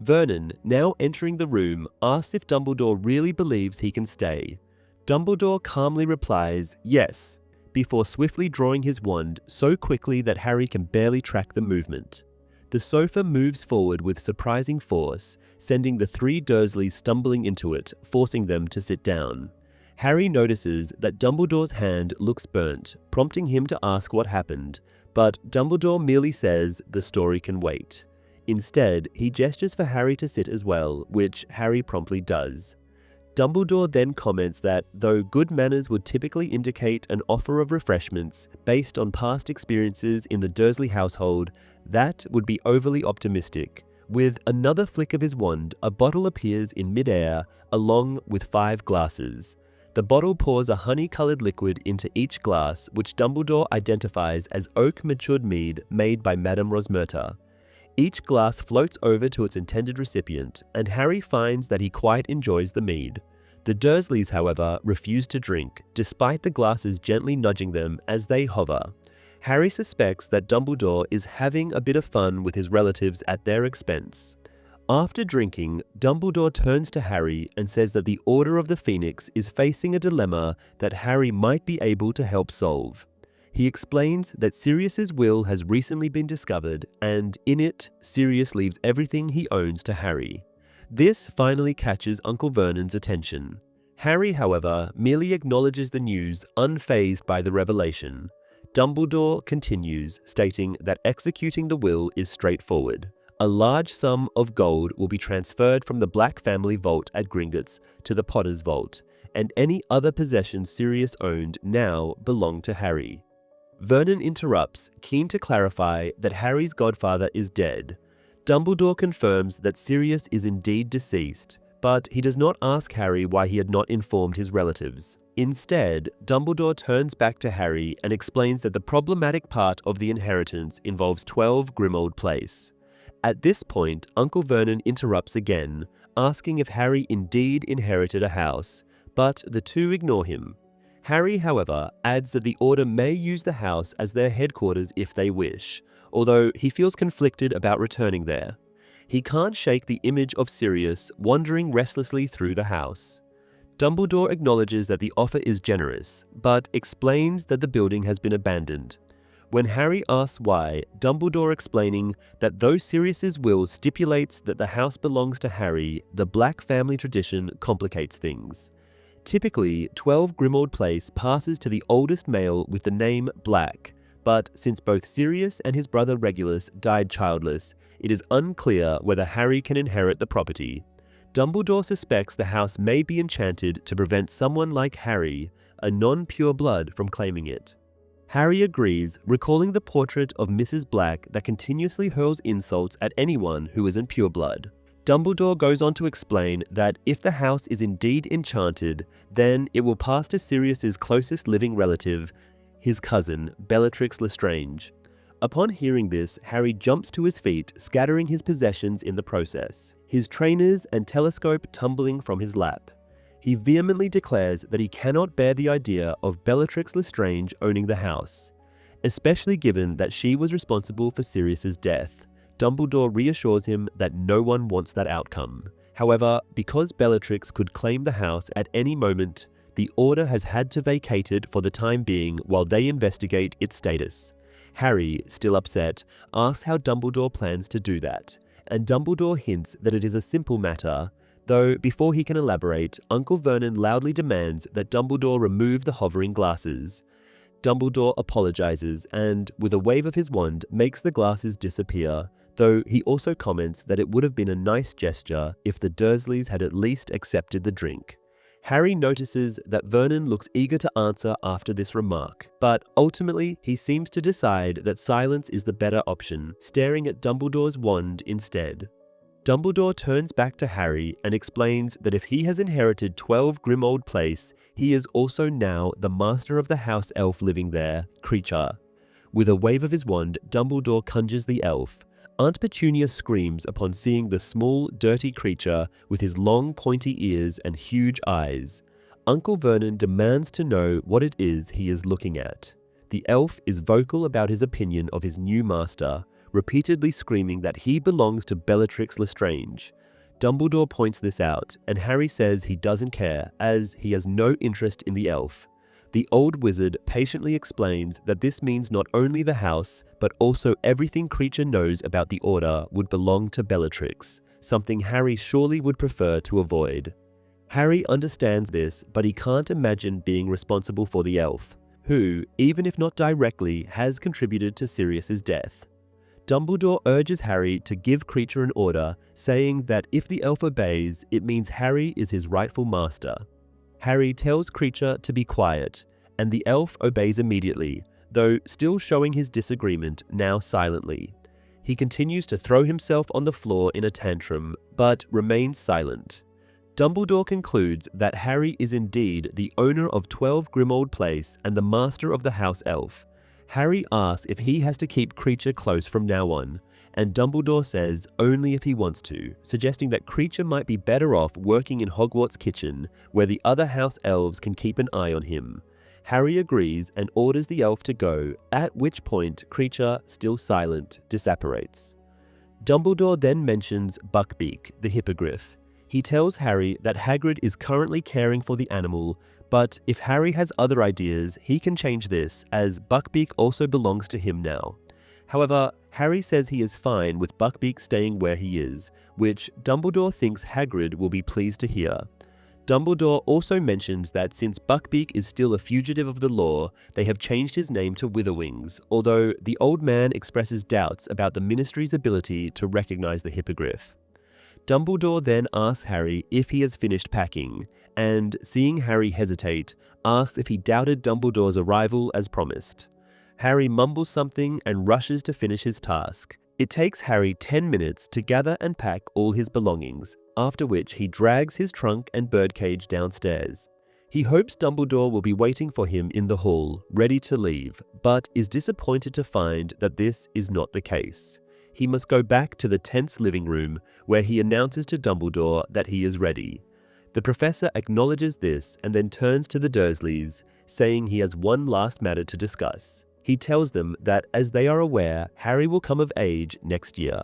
Vernon, now entering the room, asks if Dumbledore really believes he can stay. Dumbledore calmly replies, yes, before swiftly drawing his wand so quickly that Harry can barely track the movement. The sofa moves forward with surprising force, sending the three Dursleys stumbling into it, forcing them to sit down. Harry notices that Dumbledore's hand looks burnt, prompting him to ask what happened, but Dumbledore merely says the story can wait. Instead, he gestures for Harry to sit as well, which Harry promptly does. Dumbledore then comments that, though good manners would typically indicate an offer of refreshments based on past experiences in the Dursley household, that would be overly optimistic. With another flick of his wand, a bottle appears in mid-air, along with 5 glasses. The bottle pours a honey-colored liquid into each glass, which Dumbledore identifies as oak-matured mead made by Madame Rosmerta. Each glass floats over to its intended recipient, and Harry finds that he quite enjoys the mead. The Dursleys, however, refuse to drink, despite the glasses gently nudging them as they hover. Harry suspects that Dumbledore is having a bit of fun with his relatives at their expense. After drinking, Dumbledore turns to Harry and says that the Order of the Phoenix is facing a dilemma that Harry might be able to help solve. He explains that Sirius's will has recently been discovered, and in it, Sirius leaves everything he owns to Harry. This finally catches Uncle Vernon's attention. Harry, however, merely acknowledges the news, unfazed by the revelation. Dumbledore continues, stating that executing the will is straightforward. A large sum of gold will be transferred from the Black family vault at Gringotts to the Potter's vault, and any other possessions Sirius owned now belong to Harry. Vernon interrupts, keen to clarify that Harry's godfather is dead. Dumbledore confirms that Sirius is indeed deceased, but he does not ask Harry why he had not informed his relatives. Instead, Dumbledore turns back to Harry and explains that the problematic part of the inheritance involves 12 Grimmauld Place. At this point, Uncle Vernon interrupts again, asking if Harry indeed inherited a house, but the two ignore him. Harry, however, adds that the Order may use the house as their headquarters if they wish, although he feels conflicted about returning there. He can't shake the image of Sirius wandering restlessly through the house. Dumbledore acknowledges that the offer is generous, but explains that the building has been abandoned. When Harry asks why, Dumbledore explaining that though Sirius's will stipulates that the house belongs to Harry, the Black family tradition complicates things. Typically, 12 Grimmauld Place passes to the oldest male with the name Black, but since both Sirius and his brother Regulus died childless, it is unclear whether Harry can inherit the property. Dumbledore suspects the house may be enchanted to prevent someone like Harry, a non-pure blood, from claiming it. Harry agrees, recalling the portrait of Mrs. Black that continuously hurls insults at anyone who isn't pure blood. Dumbledore goes on to explain that if the house is indeed enchanted, then it will pass to Sirius's closest living relative, his cousin, Bellatrix Lestrange. Upon hearing this, Harry jumps to his feet, scattering his possessions in the process, his trainers and telescope tumbling from his lap. He vehemently declares that he cannot bear the idea of Bellatrix Lestrange owning the house, especially given that she was responsible for Sirius's death. Dumbledore reassures him that no one wants that outcome. However, because Bellatrix could claim the house at any moment, the Order has had to vacate it for the time being while they investigate its status. Harry, still upset, asks how Dumbledore plans to do that, and Dumbledore hints that it is a simple matter. Though, before he can elaborate, Uncle Vernon loudly demands that Dumbledore remove the hovering glasses. Dumbledore apologizes and, with a wave of his wand, makes the glasses disappear, though he also comments that it would have been a nice gesture if the Dursleys had at least accepted the drink. Harry notices that Vernon looks eager to answer after this remark, but ultimately he seems to decide that silence is the better option, staring at Dumbledore's wand instead. Dumbledore turns back to Harry and explains that if he has inherited 12 Grimmauld Place, he is also now the master of the house elf living there, Kreacher. With a wave of his wand, Dumbledore conjures the elf. Aunt Petunia screams upon seeing the small, dirty creature with his long, pointy ears and huge eyes. Uncle Vernon demands to know what it is he is looking at. The elf is vocal about his opinion of his new master, repeatedly screaming that he belongs to Bellatrix Lestrange. Dumbledore points this out, and Harry says he doesn't care, as he has no interest in the elf. The old wizard patiently explains that this means not only the house, but also everything Kreacher knows about the Order would belong to Bellatrix, something Harry surely would prefer to avoid. Harry understands this, but he can't imagine being responsible for the elf, who, even if not directly, has contributed to Sirius's death. Dumbledore urges Harry to give Kreacher an order, saying that if the elf obeys, it means Harry is his rightful master. Harry tells Kreacher to be quiet, and the elf obeys immediately, though still showing his disagreement, now silently. He continues to throw himself on the floor in a tantrum, but remains silent. Dumbledore concludes that Harry is indeed the owner of 12 Grimmauld Place and the master of the house elf. Harry asks if he has to keep Kreacher close from now on, and Dumbledore says only if he wants to, suggesting that Kreacher might be better off working in Hogwarts kitchen, where the other house elves can keep an eye on him. Harry agrees and orders the elf to go, at which point Kreacher, still silent, disapparates. Dumbledore then mentions Buckbeak, the hippogriff. He tells Harry that Hagrid is currently caring for the animal, but if Harry has other ideas, he can change this, as Buckbeak also belongs to him now. However, Harry says he is fine with Buckbeak staying where he is, which Dumbledore thinks Hagrid will be pleased to hear. Dumbledore also mentions that since Buckbeak is still a fugitive of the law, they have changed his name to Witherwings, although the old man expresses doubts about the Ministry's ability to recognize the hippogriff. Dumbledore then asks Harry if he has finished packing, and, seeing Harry hesitate, asks if he doubted Dumbledore's arrival as promised. Harry mumbles something and rushes to finish his task. It takes Harry 10 minutes to gather and pack all his belongings, after which he drags his trunk and birdcage downstairs. He hopes Dumbledore will be waiting for him in the hall, ready to leave, but is disappointed to find that this is not the case. He must go back to the tense living room, where he announces to Dumbledore that he is ready. The professor acknowledges this and then turns to the Dursleys, saying he has one last matter to discuss. He tells them that, as they are aware, Harry will come of age next year.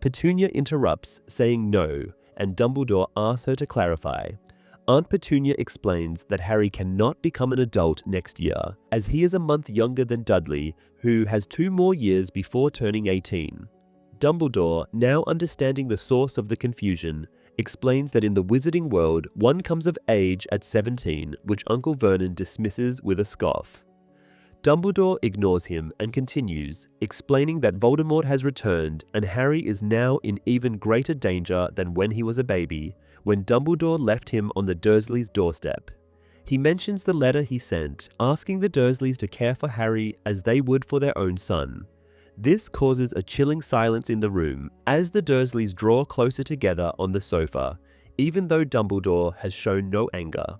Petunia interrupts, saying no, and Dumbledore asks her to clarify. Aunt Petunia explains that Harry cannot become an adult next year, as he is a month younger than Dudley, who has 2 more years before turning 18. Dumbledore, now understanding the source of the confusion, explains that in the wizarding world, one comes of age at 17, which Uncle Vernon dismisses with a scoff. Dumbledore ignores him and continues, explaining that Voldemort has returned and Harry is now in even greater danger than when he was a baby, when Dumbledore left him on the Dursleys' doorstep. He mentions the letter he sent, asking the Dursleys to care for Harry as they would for their own son. This causes a chilling silence in the room as the Dursleys draw closer together on the sofa, even though Dumbledore has shown no anger.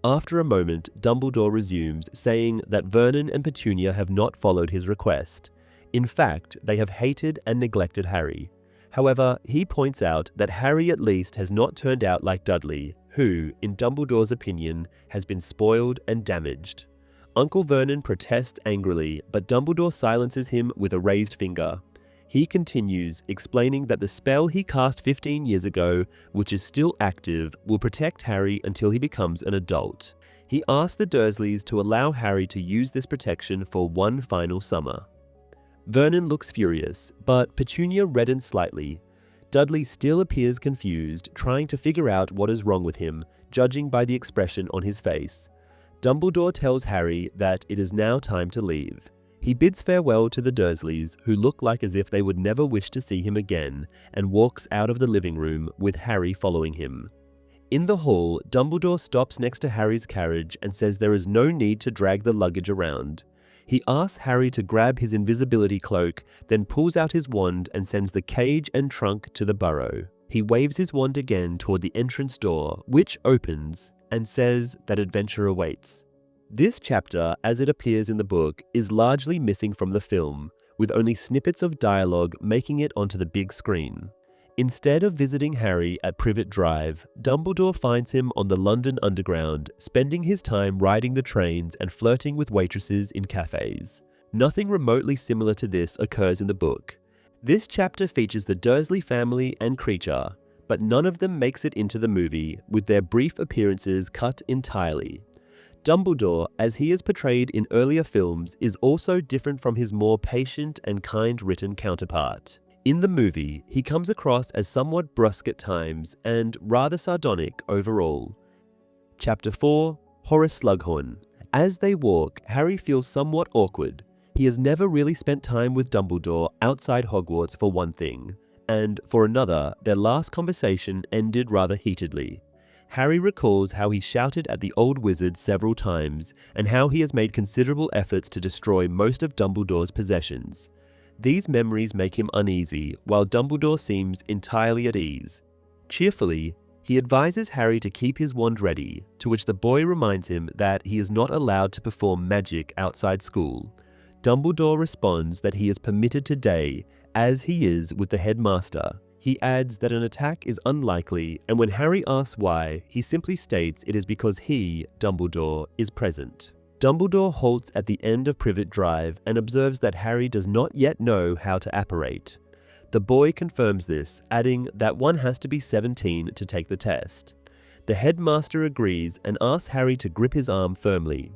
After a moment, Dumbledore resumes, saying that Vernon and Petunia have not followed his request. In fact, they have hated and neglected Harry. However, he points out that Harry at least has not turned out like Dudley, who, in Dumbledore's opinion, has been spoiled and damaged. Uncle Vernon protests angrily, but Dumbledore silences him with a raised finger. He continues, explaining that the spell he cast 15 years ago, which is still active, will protect Harry until he becomes an adult. He asks the Dursleys to allow Harry to use this protection for one final summer. Vernon looks furious, but Petunia reddens slightly. Dudley still appears confused, trying to figure out what is wrong with him, judging by the expression on his face. Dumbledore tells Harry that it is now time to leave. He bids farewell to the Dursleys, who look like as if they would never wish to see him again, and walks out of the living room, with Harry following him. In the hall, Dumbledore stops next to Harry's carriage and says there is no need to drag the luggage around. He asks Harry to grab his invisibility cloak, then pulls out his wand and sends the cage and trunk to the burrow. He waves his wand again toward the entrance door, which opens, and says that adventure awaits. This chapter, as it appears in the book, is largely missing from the film, with only snippets of dialogue making it onto the big screen. Instead of visiting Harry at Privet Drive, Dumbledore finds him on the London Underground, spending his time riding the trains and flirting with waitresses in cafes. Nothing remotely similar to this occurs in the book. This chapter features the Dursley family and Creature, but none of them makes it into the movie, with their brief appearances cut entirely. Dumbledore, as he is portrayed in earlier films, is also different from his more patient and kind-written counterpart. In the movie, he comes across as somewhat brusque at times and rather sardonic overall. Chapter 4, Horace Slughorn. As they walk, Harry feels somewhat awkward. He has never really spent time with Dumbledore outside Hogwarts for one thing, and for another, their last conversation ended rather heatedly. Harry recalls how he shouted at the old wizard several times, and how he has made considerable efforts to destroy most of Dumbledore's possessions. These memories make him uneasy, while Dumbledore seems entirely at ease. Cheerfully, he advises Harry to keep his wand ready, to which the boy reminds him that he is not allowed to perform magic outside school. Dumbledore responds that he is permitted today, as he is with the headmaster. He adds that an attack is unlikely, and when Harry asks why, he simply states it is because he, Dumbledore, is present. Dumbledore halts at the end of Privet Drive and observes that Harry does not yet know how to apparate. The boy confirms this, adding that one has to be 17 to take the test. The headmaster agrees and asks Harry to grip his arm firmly.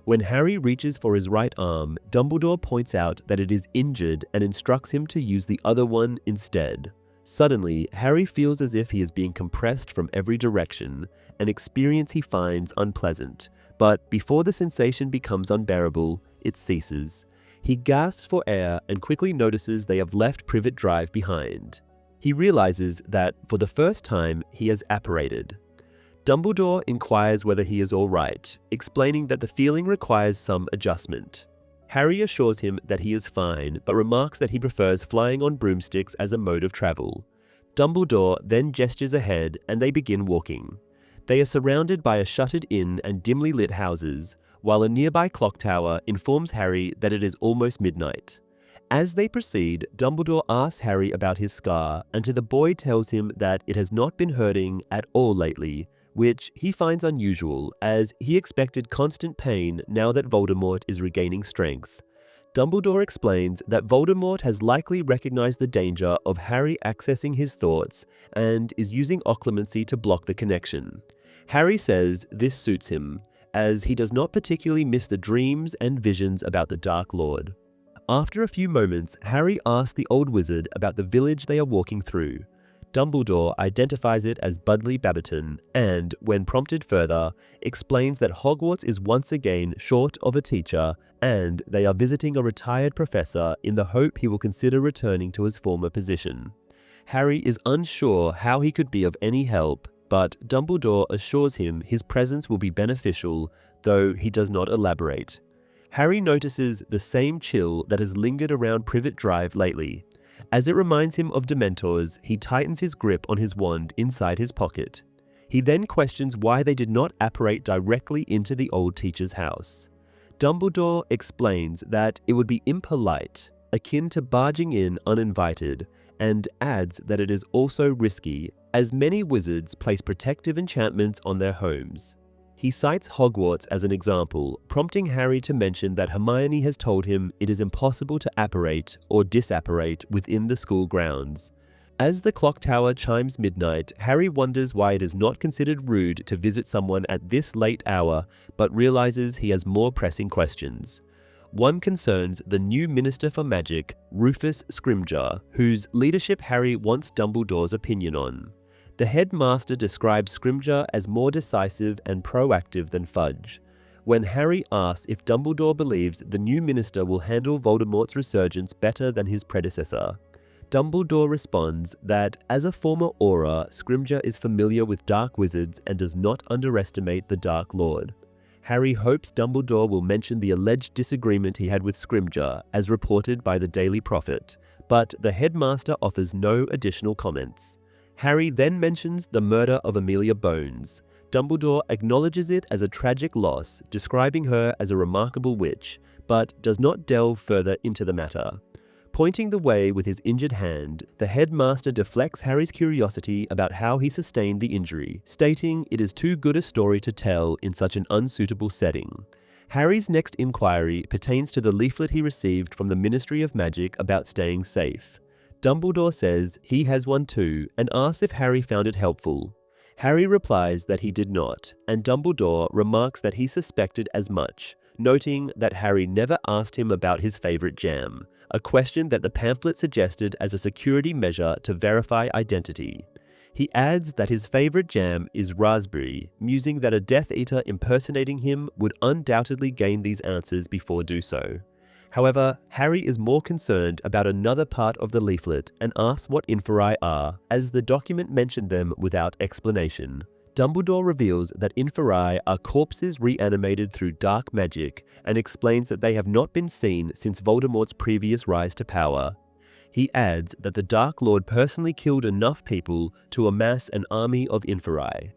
When Harry reaches for his right arm, Dumbledore points out that it is injured and instructs him to use the other one instead. Suddenly, Harry feels as if he is being compressed from every direction, an experience he finds unpleasant. But before the sensation becomes unbearable, it ceases. He gasps for air and quickly notices they have left Privet Drive behind. He realizes that, for the first time, he has apparated. Dumbledore inquires whether he is all right, explaining that the feeling requires some adjustment. Harry assures him that he is fine, but remarks that he prefers flying on broomsticks as a mode of travel. Dumbledore then gestures ahead and they begin walking. They are surrounded by a shuttered-in and dimly lit houses, while a nearby clock tower informs Harry that it is almost midnight. As they proceed, Dumbledore asks Harry about his scar, and the boy tells him that it has not been hurting at all lately, which he finds unusual, as he expected constant pain now that Voldemort is regaining strength. Dumbledore explains that Voldemort has likely recognized the danger of Harry accessing his thoughts and is using occlumency to block the connection. Harry says this suits him, as he does not particularly miss the dreams and visions about the Dark Lord. After a few moments, Harry asks the old wizard about the village they are walking through. Dumbledore identifies it as Budleigh Babbiton and, when prompted further, explains that Hogwarts is once again short of a teacher and they are visiting a retired professor in the hope he will consider returning to his former position. Harry is unsure how he could be of any help, but Dumbledore assures him his presence will be beneficial, though he does not elaborate. Harry notices the same chill that has lingered around Privet Drive lately. As it reminds him of Dementors, he tightens his grip on his wand inside his pocket. He then questions why they did not apparate directly into the old teacher's house. Dumbledore explains that it would be impolite, akin to barging in uninvited, and adds that it is also risky, as many wizards place protective enchantments on their homes. He cites Hogwarts as an example, prompting Harry to mention that Hermione has told him it is impossible to apparate or disapparate within the school grounds. As the clock tower chimes midnight, Harry wonders why it is not considered rude to visit someone at this late hour, but realizes he has more pressing questions. One concerns the new Minister for Magic, Rufus Scrimgeour, whose leadership Harry wants Dumbledore's opinion on. The headmaster describes Scrimgeour as more decisive and proactive than Fudge. When Harry asks if Dumbledore believes the new minister will handle Voldemort's resurgence better than his predecessor, Dumbledore responds that, as a former Auror, Scrimgeour is familiar with dark wizards and does not underestimate the Dark Lord. Harry hopes Dumbledore will mention the alleged disagreement he had with Scrimgeour, as reported by the Daily Prophet, but the headmaster offers no additional comments. Harry then mentions the murder of Amelia Bones. Dumbledore acknowledges it as a tragic loss, describing her as a remarkable witch, but does not delve further into the matter. Pointing the way with his injured hand, the headmaster deflects Harry's curiosity about how he sustained the injury, stating it is too good a story to tell in such an unsuitable setting. Harry's next inquiry pertains to the leaflet he received from the Ministry of Magic about staying safe. Dumbledore says he has one too and asks if Harry found it helpful. Harry replies that he did not, and Dumbledore remarks that he suspected as much, noting that Harry never asked him about his favorite jam, a question that the pamphlet suggested as a security measure to verify identity. He adds that his favorite jam is raspberry, musing that a Death Eater impersonating him would undoubtedly gain these answers before do so. However, Harry is more concerned about another part of the leaflet and asks what Inferi are, as the document mentioned them without explanation. Dumbledore reveals that Inferi are corpses reanimated through dark magic and explains that they have not been seen since Voldemort's previous rise to power. He adds that the Dark Lord personally killed enough people to amass an army of Inferi.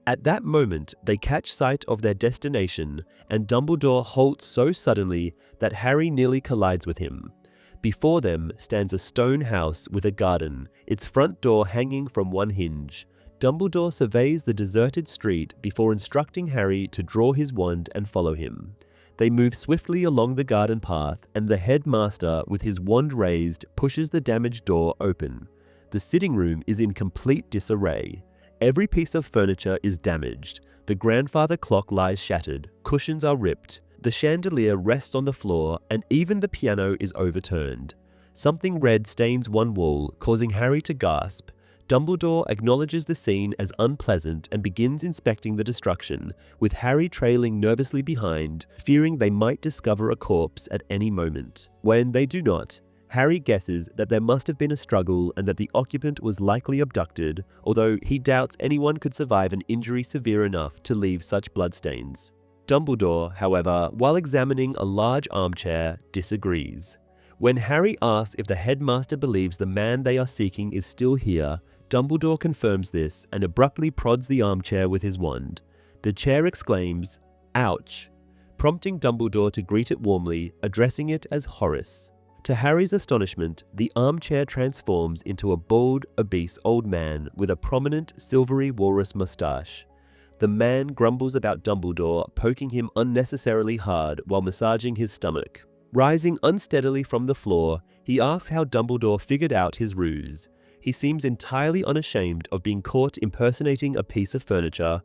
At that moment, they catch sight of their destination, and Dumbledore halts so suddenly that Harry nearly collides with him. Before them stands a stone house with a garden, its front door hanging from one hinge. Dumbledore surveys the deserted street before instructing Harry to draw his wand and follow him. They move swiftly along the garden path, and the headmaster, with his wand raised, pushes the damaged door open. The sitting room is in complete disarray. Every piece of furniture is damaged. The grandfather clock lies shattered, cushions are ripped, the chandelier rests on the floor, and even the piano is overturned. Something red stains one wall, causing Harry to gasp. Dumbledore acknowledges the scene as unpleasant and begins inspecting the destruction, with Harry trailing nervously behind, fearing they might discover a corpse at any moment. When they do not, Harry guesses that there must have been a struggle and that the occupant was likely abducted, although he doubts anyone could survive an injury severe enough to leave such bloodstains. Dumbledore, however, while examining a large armchair, disagrees. When Harry asks if the headmaster believes the man they are seeking is still here, Dumbledore confirms this and abruptly prods the armchair with his wand. The chair exclaims, "Ouch," prompting Dumbledore to greet it warmly, addressing it as Horace. To Harry's astonishment, the armchair transforms into a bald, obese old man with a prominent silvery walrus mustache. The man grumbles about Dumbledore poking him unnecessarily hard while massaging his stomach. Rising unsteadily from the floor, he asks how Dumbledore figured out his ruse. He seems entirely unashamed of being caught impersonating a piece of furniture.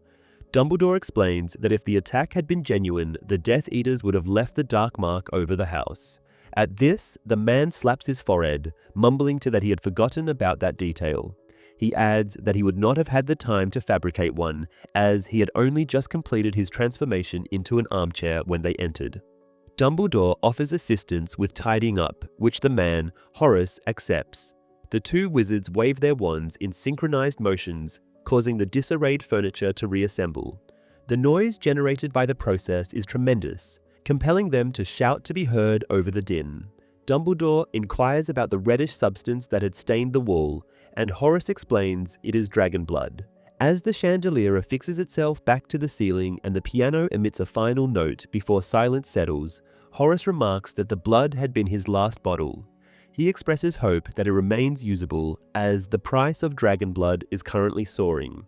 Dumbledore explains that if the attack had been genuine, the Death Eaters would have left the dark mark over the house. At this, the man slaps his forehead, mumbling that he had forgotten about that detail. He adds that he would not have had the time to fabricate one, as he had only just completed his transformation into an armchair when they entered. Dumbledore offers assistance with tidying up, which the man, Horace, accepts. The two wizards wave their wands in synchronized motions, causing the disarrayed furniture to reassemble. The noise generated by the process is tremendous, compelling them to shout to be heard over the din. Dumbledore inquires about the reddish substance that had stained the wall, and Horace explains it is dragon blood. As the chandelier affixes itself back to the ceiling and the piano emits a final note before silence settles, Horace remarks that the blood had been his last bottle. He expresses hope that it remains usable, as the price of dragon blood is currently soaring.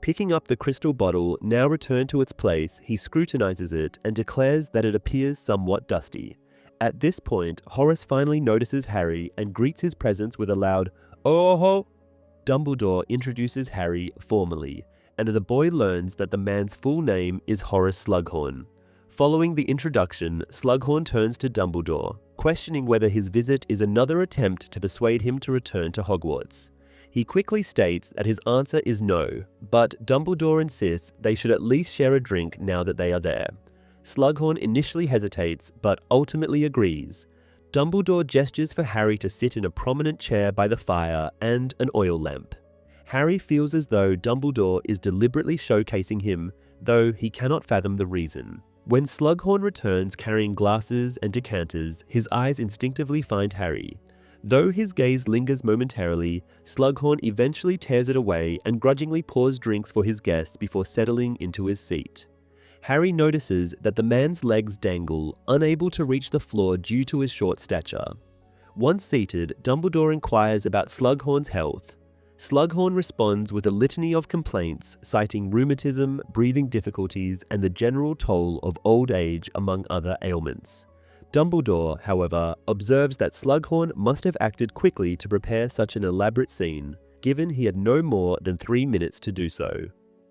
Picking up the crystal bottle, now returned to its place, he scrutinizes it and declares that it appears somewhat dusty. At this point, Horace finally notices Harry and greets his presence with a loud, "Oh-ho!" Dumbledore introduces Harry formally, and the boy learns that the man's full name is Horace Slughorn. Following the introduction, Slughorn turns to Dumbledore, questioning whether his visit is another attempt to persuade him to return to Hogwarts. He quickly states that his answer is no, but Dumbledore insists they should at least share a drink now that they are there. Slughorn initially hesitates, but ultimately agrees. Dumbledore gestures for Harry to sit in a prominent chair by the fire and an oil lamp. Harry feels as though Dumbledore is deliberately showcasing him, though he cannot fathom the reason. When Slughorn returns carrying glasses and decanters, his eyes instinctively find Harry. Though his gaze lingers momentarily, Slughorn eventually tears it away and grudgingly pours drinks for his guests before settling into his seat. Harry notices that the man's legs dangle, unable to reach the floor due to his short stature. Once seated, Dumbledore inquires about Slughorn's health. Slughorn responds with a litany of complaints, citing rheumatism, breathing difficulties, and the general toll of old age, among other ailments. Dumbledore, however, observes that Slughorn must have acted quickly to prepare such an elaborate scene, given he had no more than 3 minutes to do so.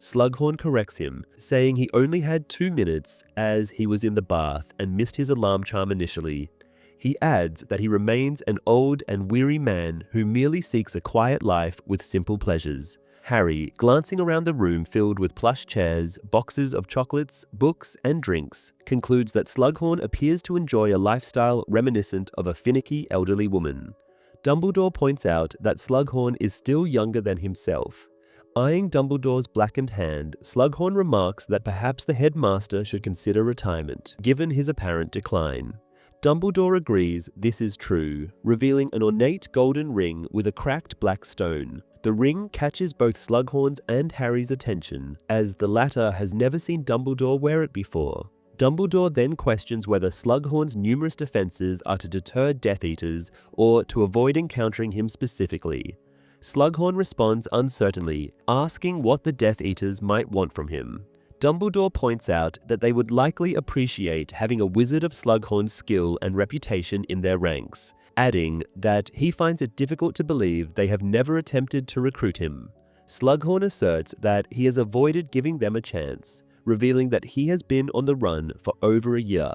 Slughorn corrects him, saying he only had 2 minutes as he was in the bath and missed his alarm charm initially. He adds that he remains an old and weary man who merely seeks a quiet life with simple pleasures. Harry, glancing around the room filled with plush chairs, boxes of chocolates, books, and drinks, concludes that Slughorn appears to enjoy a lifestyle reminiscent of a finicky elderly woman. Dumbledore points out that Slughorn is still younger than himself. Eyeing Dumbledore's blackened hand, Slughorn remarks that perhaps the headmaster should consider retirement, given his apparent decline. Dumbledore agrees this is true, revealing an ornate golden ring with a cracked black stone. The ring catches both Slughorn's and Harry's attention, as the latter has never seen Dumbledore wear it before. Dumbledore then questions whether Slughorn's numerous defenses are to deter Death Eaters or to avoid encountering him specifically. Slughorn responds uncertainly, asking what the Death Eaters might want from him. Dumbledore points out that they would likely appreciate having a wizard of Slughorn's skill and reputation in their ranks, adding that he finds it difficult to believe they have never attempted to recruit him. Slughorn asserts that he has avoided giving them a chance, revealing that he has been on the run for over a year.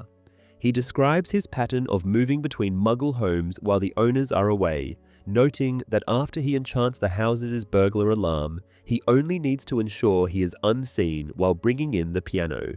He describes his pattern of moving between Muggle homes while the owners are away, noting that after he enchants the house's burglar alarm, he only needs to ensure he is unseen while bringing in the piano.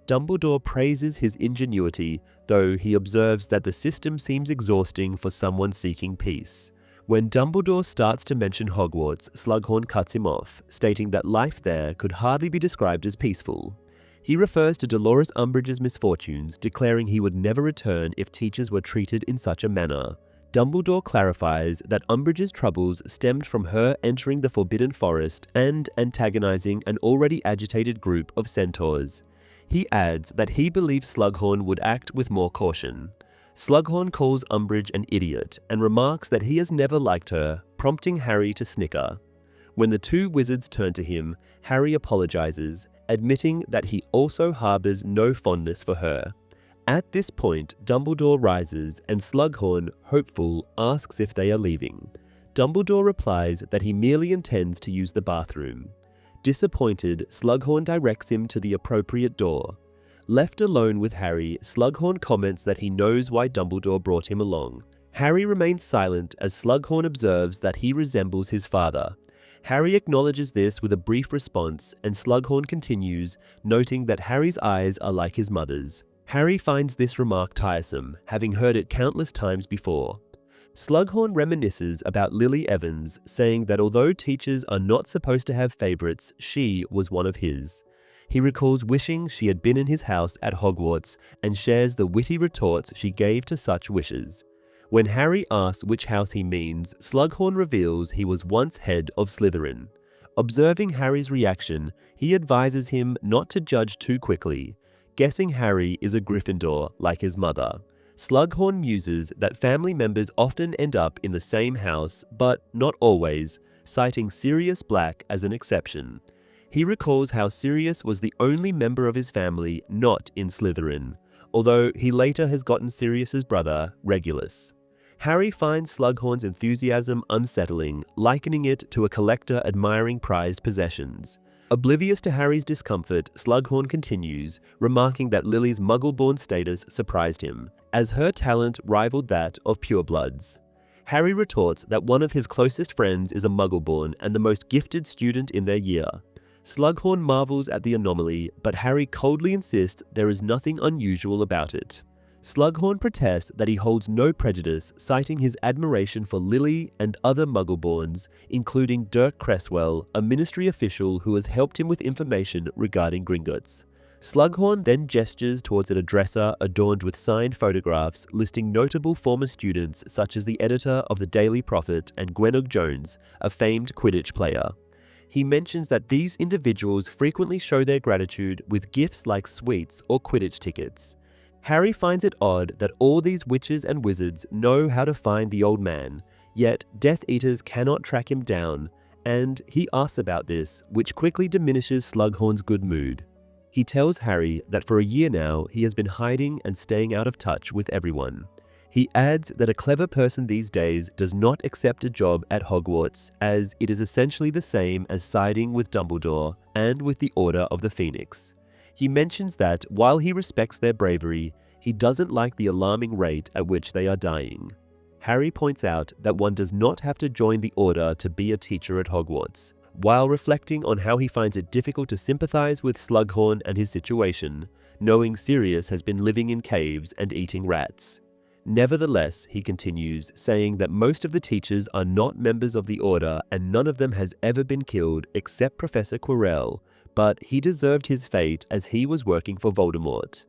Dumbledore praises his ingenuity, though he observes that the system seems exhausting for someone seeking peace. When Dumbledore starts to mention Hogwarts, Slughorn cuts him off, stating that life there could hardly be described as peaceful. He refers to Dolores Umbridge's misfortunes, declaring he would never return if teachers were treated in such a manner. Dumbledore clarifies that Umbridge's troubles stemmed from her entering the Forbidden Forest and antagonizing an already agitated group of centaurs. He adds that he believes Slughorn would act with more caution. Slughorn calls Umbridge an idiot and remarks that he has never liked her, prompting Harry to snicker. When the two wizards turn to him, Harry apologizes, admitting that he also harbors no fondness for her. At this point, Dumbledore rises and Slughorn, hopeful, asks if they are leaving. Dumbledore replies that he merely intends to use the bathroom. Disappointed, Slughorn directs him to the appropriate door. Left alone with Harry, Slughorn comments that he knows why Dumbledore brought him along. Harry remains silent as Slughorn observes that he resembles his father. Harry acknowledges this with a brief response, and Slughorn continues, noting that Harry's eyes are like his mother's. Harry finds this remark tiresome, having heard it countless times before. Slughorn reminisces about Lily Evans, saying that although teachers are not supposed to have favorites, she was one of his. He recalls wishing she had been in his house at Hogwarts and shares the witty retorts she gave to such wishes. When Harry asks which house he means, Slughorn reveals he was once head of Slytherin. Observing Harry's reaction, he advises him not to judge too quickly, guessing Harry is a Gryffindor like his mother. Slughorn muses that family members often end up in the same house, but not always, citing Sirius Black as an exception. He recalls how Sirius was the only member of his family not in Slytherin, although he later has gotten Sirius's brother, Regulus. Harry finds Slughorn's enthusiasm unsettling, likening it to a collector admiring prized possessions. Oblivious to Harry's discomfort, Slughorn continues, remarking that Lily's Muggle-born status surprised him, as her talent rivaled that of purebloods. Harry retorts that one of his closest friends is a Muggle-born and the most gifted student in their year. Slughorn marvels at the anomaly, but Harry coldly insists there is nothing unusual about it. Slughorn protests that he holds no prejudice, citing his admiration for Lily and other Muggle-borns, including Dirk Cresswell, a ministry official who has helped him with information regarding Gringotts. Slughorn then gestures towards an dresser adorned with signed photographs listing notable former students such as the editor of the Daily Prophet and Gwenog Jones, a famed Quidditch player. He mentions that these individuals frequently show their gratitude with gifts like sweets or Quidditch tickets. Harry finds it odd that all these witches and wizards know how to find the old man, yet Death Eaters cannot track him down, and he asks about this, which quickly diminishes Slughorn's good mood. He tells Harry that for a year now he has been hiding and staying out of touch with everyone. He adds that a clever person these days does not accept a job at Hogwarts, as it is essentially the same as siding with Dumbledore and with the Order of the Phoenix. He mentions that while he respects their bravery, he doesn't like the alarming rate at which they are dying. Harry points out that one does not have to join the Order to be a teacher at Hogwarts, while reflecting on how he finds it difficult to sympathize with Slughorn and his situation, knowing Sirius has been living in caves and eating rats. Nevertheless, he continues, saying that most of the teachers are not members of the Order and none of them has ever been killed except Professor Quirrell, but he deserved his fate as he was working for Voldemort.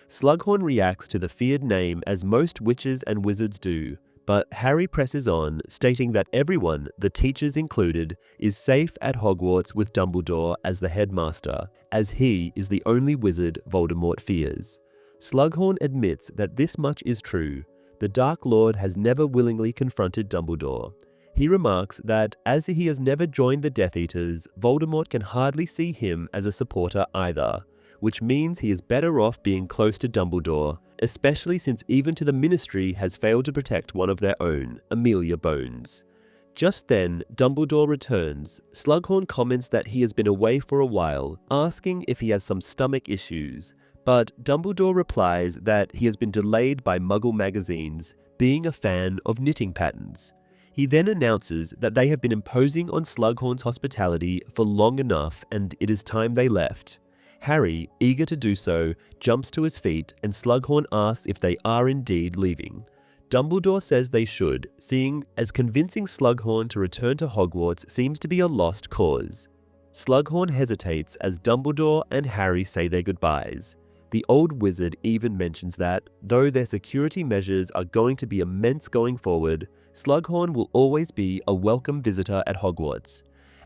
Slughorn reacts to the feared name as most witches and wizards do, but Harry presses on, stating that everyone, the teachers included, is safe at Hogwarts with Dumbledore as the headmaster, as he is the only wizard Voldemort fears. Slughorn admits that this much is true. The Dark Lord has never willingly confronted Dumbledore. He remarks that, as he has never joined the Death Eaters, Voldemort can hardly see him as a supporter either, which means he is better off being close to Dumbledore, especially since even to the Ministry has failed to protect one of their own, Amelia Bones. Just then, Dumbledore returns. Slughorn comments that he has been away for a while, asking if he has some stomach issues, but Dumbledore replies that he has been delayed by Muggle magazines, being a fan of knitting patterns. He then announces that they have been imposing on Slughorn's hospitality for long enough and it is time they left. Harry, eager to do so, jumps to his feet and Slughorn asks if they are indeed leaving. Dumbledore says they should, seeing as convincing Slughorn to return to Hogwarts seems to be a lost cause. Slughorn hesitates as Dumbledore and Harry say their goodbyes. The old wizard even mentions that, though their security measures are going to be immense going forward, Slughorn will always be a welcome visitor at Hogwarts.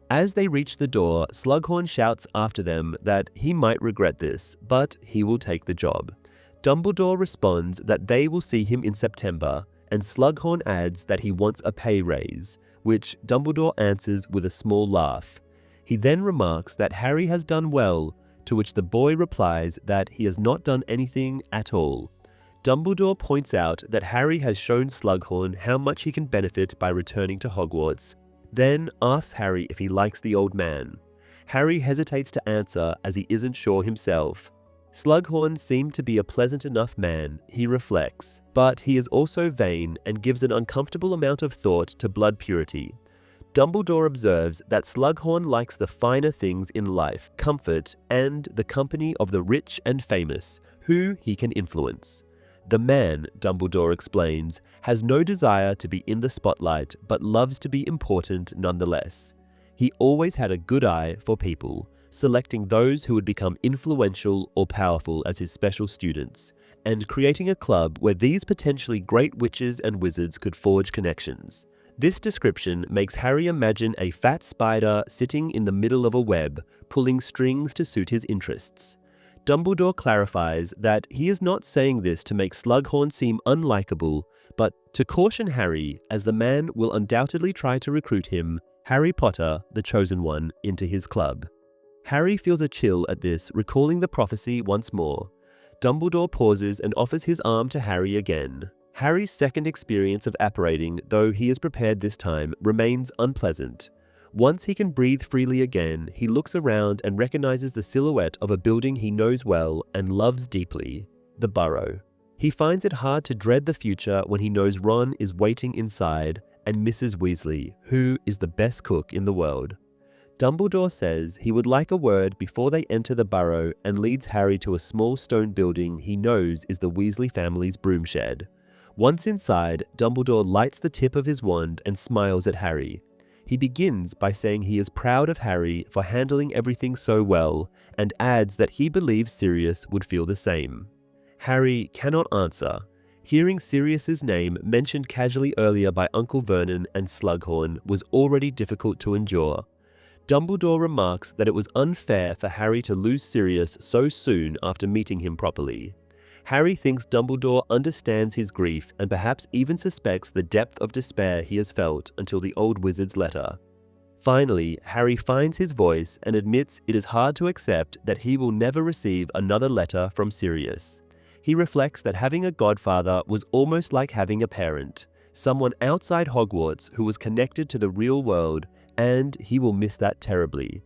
As they reach the door, Slughorn shouts after them that he might regret this, but he will take the job. Dumbledore responds that they will see him in September, and Slughorn adds that he wants a pay raise, which Dumbledore answers with a small laugh. He then remarks that Harry has done well, to which the boy replies that he has not done anything at all. Dumbledore points out that Harry has shown Slughorn how much he can benefit by returning to Hogwarts, then asks Harry if he likes the old man. Harry hesitates to answer as he isn't sure himself. Slughorn seemed to be a pleasant enough man, he reflects, but he is also vain and gives an uncomfortable amount of thought to blood purity. Dumbledore observes that Slughorn likes the finer things in life, comfort, and the company of the rich and famous, who he can influence. The man, Dumbledore explains, has no desire to be in the spotlight, but loves to be important nonetheless. He always had a good eye for people, selecting those who would become influential or powerful as his special students, and creating a club where these potentially great witches and wizards could forge connections. This description makes Harry imagine a fat spider sitting in the middle of a web, pulling strings to suit his interests. Dumbledore clarifies that he is not saying this to make Slughorn seem unlikable, but to caution Harry, as the man will undoubtedly try to recruit him, Harry Potter, the Chosen One, into his club. Harry feels a chill at this, recalling the prophecy once more. Dumbledore pauses and offers his arm to Harry again. Harry's second experience of apparating, though he is prepared this time, remains unpleasant. Once he can breathe freely again, he looks around and recognizes the silhouette of a building he knows well and loves deeply, the Burrow. He finds it hard to dread the future when he knows Ron is waiting inside, and Mrs. Weasley, who is the best cook in the world. Dumbledore says he would like a word before they enter the Burrow and leads Harry to a small stone building he knows is the Weasley family's broom shed. Once inside, Dumbledore lights the tip of his wand and smiles at Harry. He begins by saying he is proud of Harry for handling everything so well, and adds that he believes Sirius would feel the same. Harry cannot answer. Hearing Sirius's name mentioned casually earlier by Uncle Vernon and Slughorn was already difficult to endure. Dumbledore remarks that it was unfair for Harry to lose Sirius so soon after meeting him properly. Harry thinks Dumbledore understands his grief and perhaps even suspects the depth of despair he has felt until the old wizard's letter. Finally, Harry finds his voice and admits it is hard to accept that he will never receive another letter from Sirius. He reflects that having a godfather was almost like having a parent, someone outside Hogwarts who was connected to the real world, and he will miss that terribly.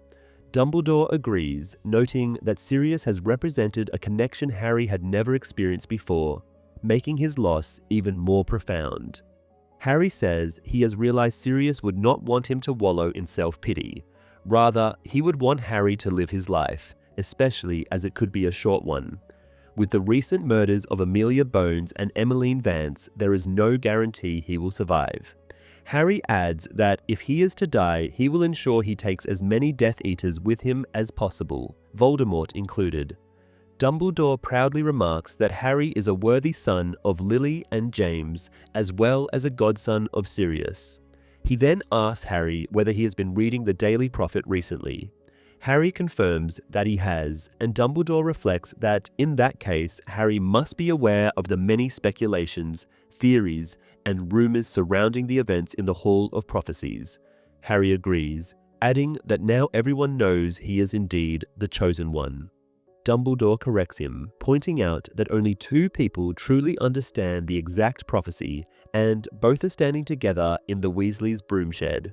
Dumbledore agrees, noting that Sirius has represented a connection Harry had never experienced before, making his loss even more profound. Harry says he has realized Sirius would not want him to wallow in self-pity. Rather, he would want Harry to live his life, especially as it could be a short one. With the recent murders of Amelia Bones and Emmeline Vance, there is no guarantee he will survive. Harry adds that if he is to die, he will ensure he takes as many Death Eaters with him as possible, Voldemort included. Dumbledore proudly remarks that Harry is a worthy son of Lily and James, as well as a godson of Sirius. He then asks Harry whether he has been reading the Daily Prophet recently. Harry confirms that he has, and Dumbledore reflects that, in that case, Harry must be aware of the many speculations, theories, and rumors surrounding the events in the Hall of Prophecies. Harry agrees, adding that now everyone knows he is indeed the Chosen One. Dumbledore corrects him, pointing out that only 2 people truly understand the exact prophecy, and both are standing together in the Weasleys' broom shed.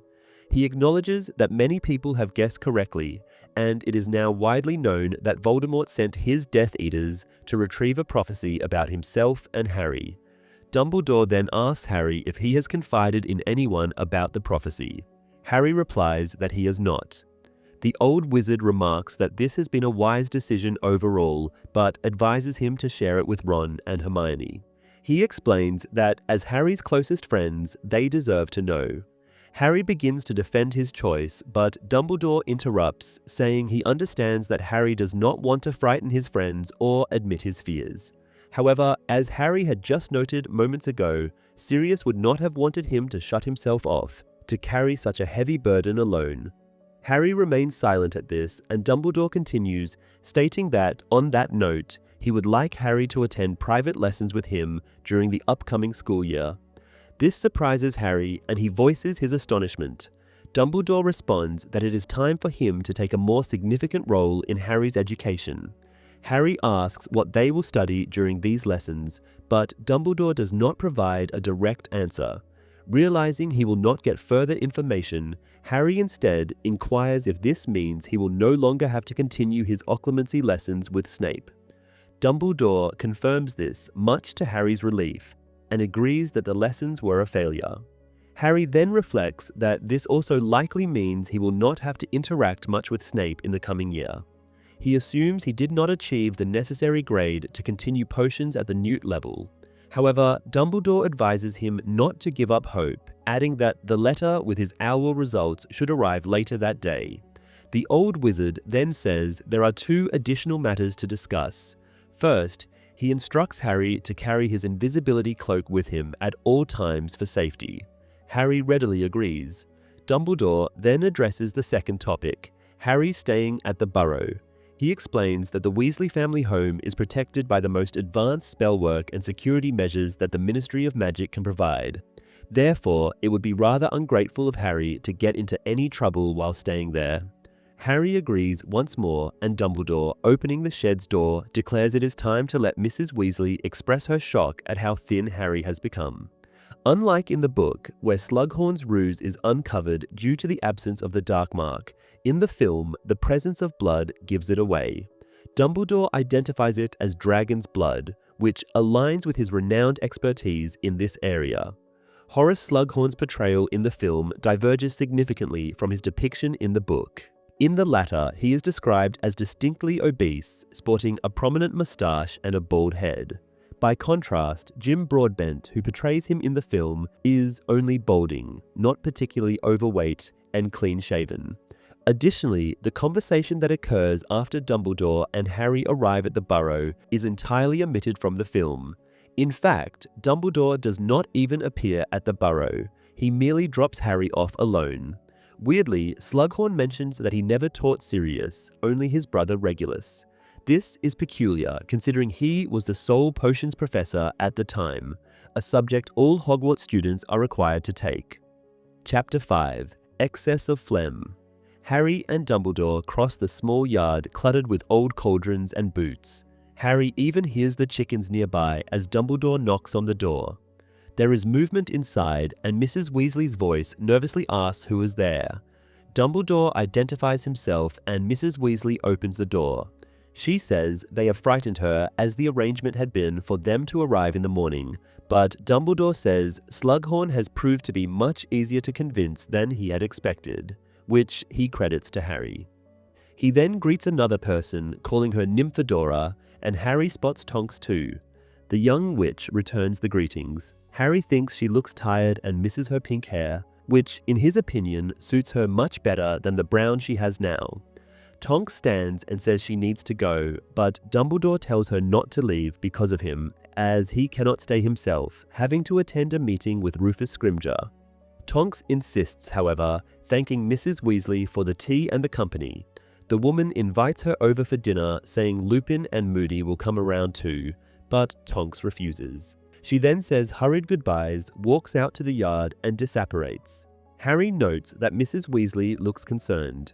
He acknowledges that many people have guessed correctly, and it is now widely known that Voldemort sent his Death Eaters to retrieve a prophecy about himself and Harry. Dumbledore then asks Harry if he has confided in anyone about the prophecy. Harry replies that he has not. The old wizard remarks that this has been a wise decision overall, but advises him to share it with Ron and Hermione. He explains that as Harry's closest friends, they deserve to know. Harry begins to defend his choice, but Dumbledore interrupts, saying he understands that Harry does not want to frighten his friends or admit his fears. However, as Harry had just noted moments ago, Sirius would not have wanted him to shut himself off, to carry such a heavy burden alone. Harry remains silent at this, and Dumbledore continues, stating that, on that note, he would like Harry to attend private lessons with him during the upcoming school year. This surprises Harry, and he voices his astonishment. Dumbledore responds that it is time for him to take a more significant role in Harry's education. Harry asks what they will study during these lessons, but Dumbledore does not provide a direct answer. Realizing he will not get further information, Harry instead inquires if this means he will no longer have to continue his occlumency lessons with Snape. Dumbledore confirms this, much to Harry's relief, and agrees that the lessons were a failure. Harry then reflects that this also likely means he will not have to interact much with Snape in the coming year. He assumes he did not achieve the necessary grade to continue potions at the Newt level. However, Dumbledore advises him not to give up hope, adding that the letter with his owl results should arrive later that day. The old wizard then says there are 2 additional matters to discuss. First, he instructs Harry to carry his invisibility cloak with him at all times for safety. Harry readily agrees. Dumbledore then addresses the second topic, Harry staying at the Burrow. He explains that the Weasley family home is protected by the most advanced spellwork and security measures that the Ministry of Magic can provide. Therefore, it would be rather ungrateful of Harry to get into any trouble while staying there. Harry agrees once more, and Dumbledore, opening the shed's door, declares it is time to let Mrs. Weasley express her shock at how thin Harry has become. Unlike in the book, where Slughorn's ruse is uncovered due to the absence of the Dark Mark, in the film, the presence of blood gives it away. Dumbledore identifies it as dragon's blood, which aligns with his renowned expertise in this area. Horace Slughorn's portrayal in the film diverges significantly from his depiction in the book. In the latter, he is described as distinctly obese, sporting a prominent moustache and a bald head. By contrast, Jim Broadbent, who portrays him in the film, is only balding, not particularly overweight, and clean-shaven. Additionally, the conversation that occurs after Dumbledore and Harry arrive at the Burrow is entirely omitted from the film. In fact, Dumbledore does not even appear at the Burrow. He merely drops Harry off alone. Weirdly, Slughorn mentions that he never taught Sirius, only his brother Regulus. This is peculiar, considering he was the sole potions professor at the time, a subject all Hogwarts students are required to take. Chapter 5: Excess of Phlegm. Harry and Dumbledore cross the small yard cluttered with old cauldrons and boots. Harry even hears the chickens nearby as Dumbledore knocks on the door. There is movement inside, and Mrs. Weasley's voice nervously asks who is there. Dumbledore identifies himself, and Mrs. Weasley opens the door. She says they have frightened her, as the arrangement had been for them to arrive in the morning, but Dumbledore says Slughorn has proved to be much easier to convince than he had expected, which he credits to Harry. He then greets another person, calling her Nymphadora, and Harry spots Tonks too. The young witch returns the greetings. Harry thinks she looks tired and misses her pink hair, which, in his opinion, suits her much better than the brown she has now. Tonks stands and says she needs to go, but Dumbledore tells her not to leave because of him, as he cannot stay himself, having to attend a meeting with Rufus Scrimgeour. Tonks insists, however, thanking Mrs. Weasley for the tea and the company. The woman invites her over for dinner, saying Lupin and Moody will come around too, but Tonks refuses. She then says hurried goodbyes, walks out to the yard, and disapparates. Harry notes that Mrs. Weasley looks concerned.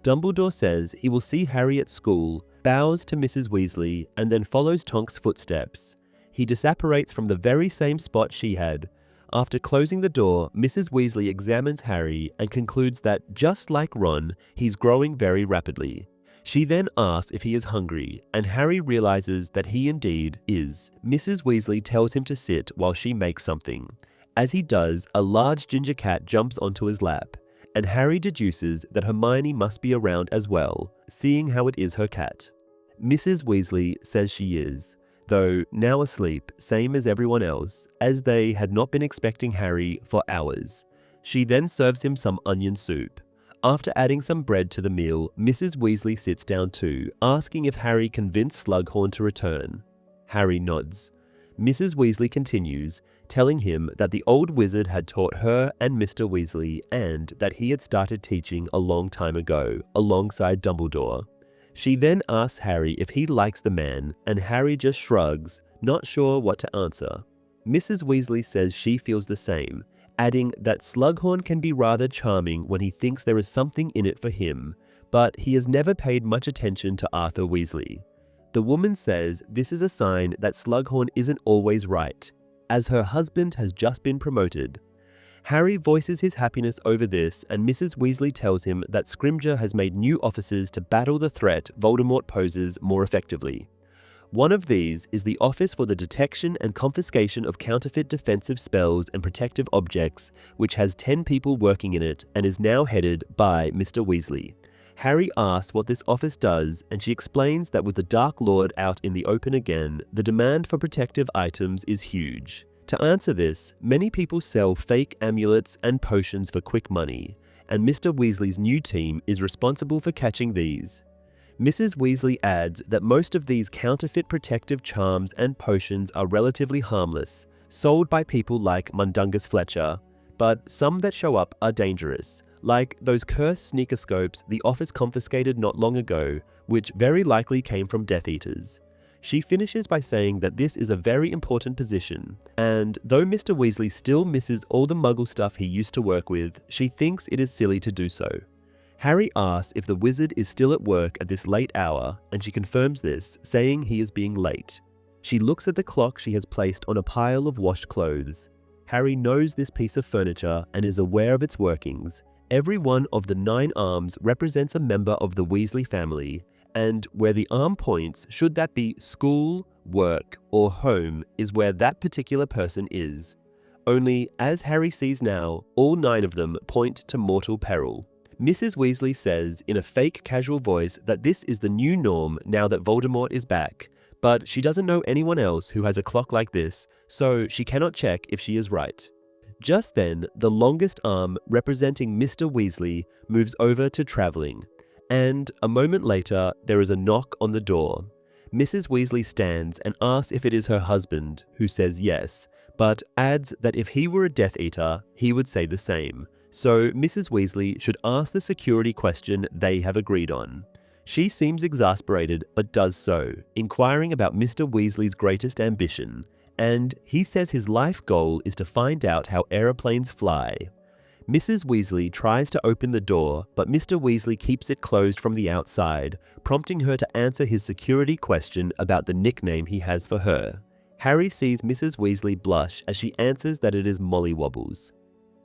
Dumbledore says he will see Harry at school, bows to Mrs. Weasley, and then follows Tonks' footsteps. He disapparates from the very same spot she had. After closing the door, Mrs. Weasley examines Harry and concludes that, just like Ron, he's growing very rapidly. She then asks if he is hungry, and Harry realizes that he indeed is. Mrs. Weasley tells him to sit while she makes something. As he does, a large ginger cat jumps onto his lap, and Harry deduces that Hermione must be around as well, seeing how it is her cat. Mrs. Weasley says she is, though now asleep, same as everyone else, as they had not been expecting Harry for hours. She then serves him some onion soup. After adding some bread to the meal, Mrs. Weasley sits down too, asking if Harry convinced Slughorn to return. Harry nods. Mrs. Weasley continues, telling him that the old wizard had taught her and Mr. Weasley, and that he had started teaching a long time ago, alongside Dumbledore. She then asks Harry if he likes the man, and Harry just shrugs, not sure what to answer. Mrs. Weasley says she feels the same, adding that Slughorn can be rather charming when he thinks there is something in it for him, but he has never paid much attention to Arthur Weasley. The woman says this is a sign that Slughorn isn't always right, as her husband has just been promoted. Harry voices his happiness over this, and Mrs. Weasley tells him that Scrimgeour has made new offices to battle the threat Voldemort poses more effectively. One of these is the Office for the Detection and Confiscation of Counterfeit Defensive Spells and Protective Objects, which has 10 people working in it and is now headed by Mr. Weasley. Harry asks what this office does, and she explains that with the Dark Lord out in the open again, the demand for protective items is huge. To answer this, many people sell fake amulets and potions for quick money, and Mr. Weasley's new team is responsible for catching these. Mrs. Weasley adds that most of these counterfeit protective charms and potions are relatively harmless, sold by people like Mundungus Fletcher, but some that show up are dangerous, like those cursed sneaker scopes the office confiscated not long ago, which very likely came from Death Eaters. She finishes by saying that this is a very important position, and though Mr. Weasley still misses all the Muggle stuff he used to work with, she thinks it is silly to do so. Harry asks if the wizard is still at work at this late hour, and she confirms this, saying he is being late. She looks at the clock she has placed on a pile of washed clothes. Harry knows this piece of furniture and is aware of its workings. Every one of the 9 arms represents a member of the Weasley family, and where the arm points, should that be school, work, or home, is where that particular person is. Only, as Harry sees now, all 9 of them point to mortal peril. Mrs. Weasley says in a fake casual voice that this is the new norm now that Voldemort is back, but she doesn't know anyone else who has a clock like this, so she cannot check if she is right. Just then, the longest arm representing Mr. Weasley moves over to traveling, and a moment later, there is a knock on the door. Mrs. Weasley stands and asks if it is her husband, who says yes, but adds that if he were a Death Eater, he would say the same. So Mrs. Weasley should ask the security question they have agreed on. She seems exasperated, but does so, inquiring about Mr. Weasley's greatest ambition, and he says his life goal is to find out how aeroplanes fly. Mrs. Weasley tries to open the door, but Mr. Weasley keeps it closed from the outside, prompting her to answer his security question about the nickname he has for her. Harry sees Mrs. Weasley blush as she answers that it is Mollywobbles.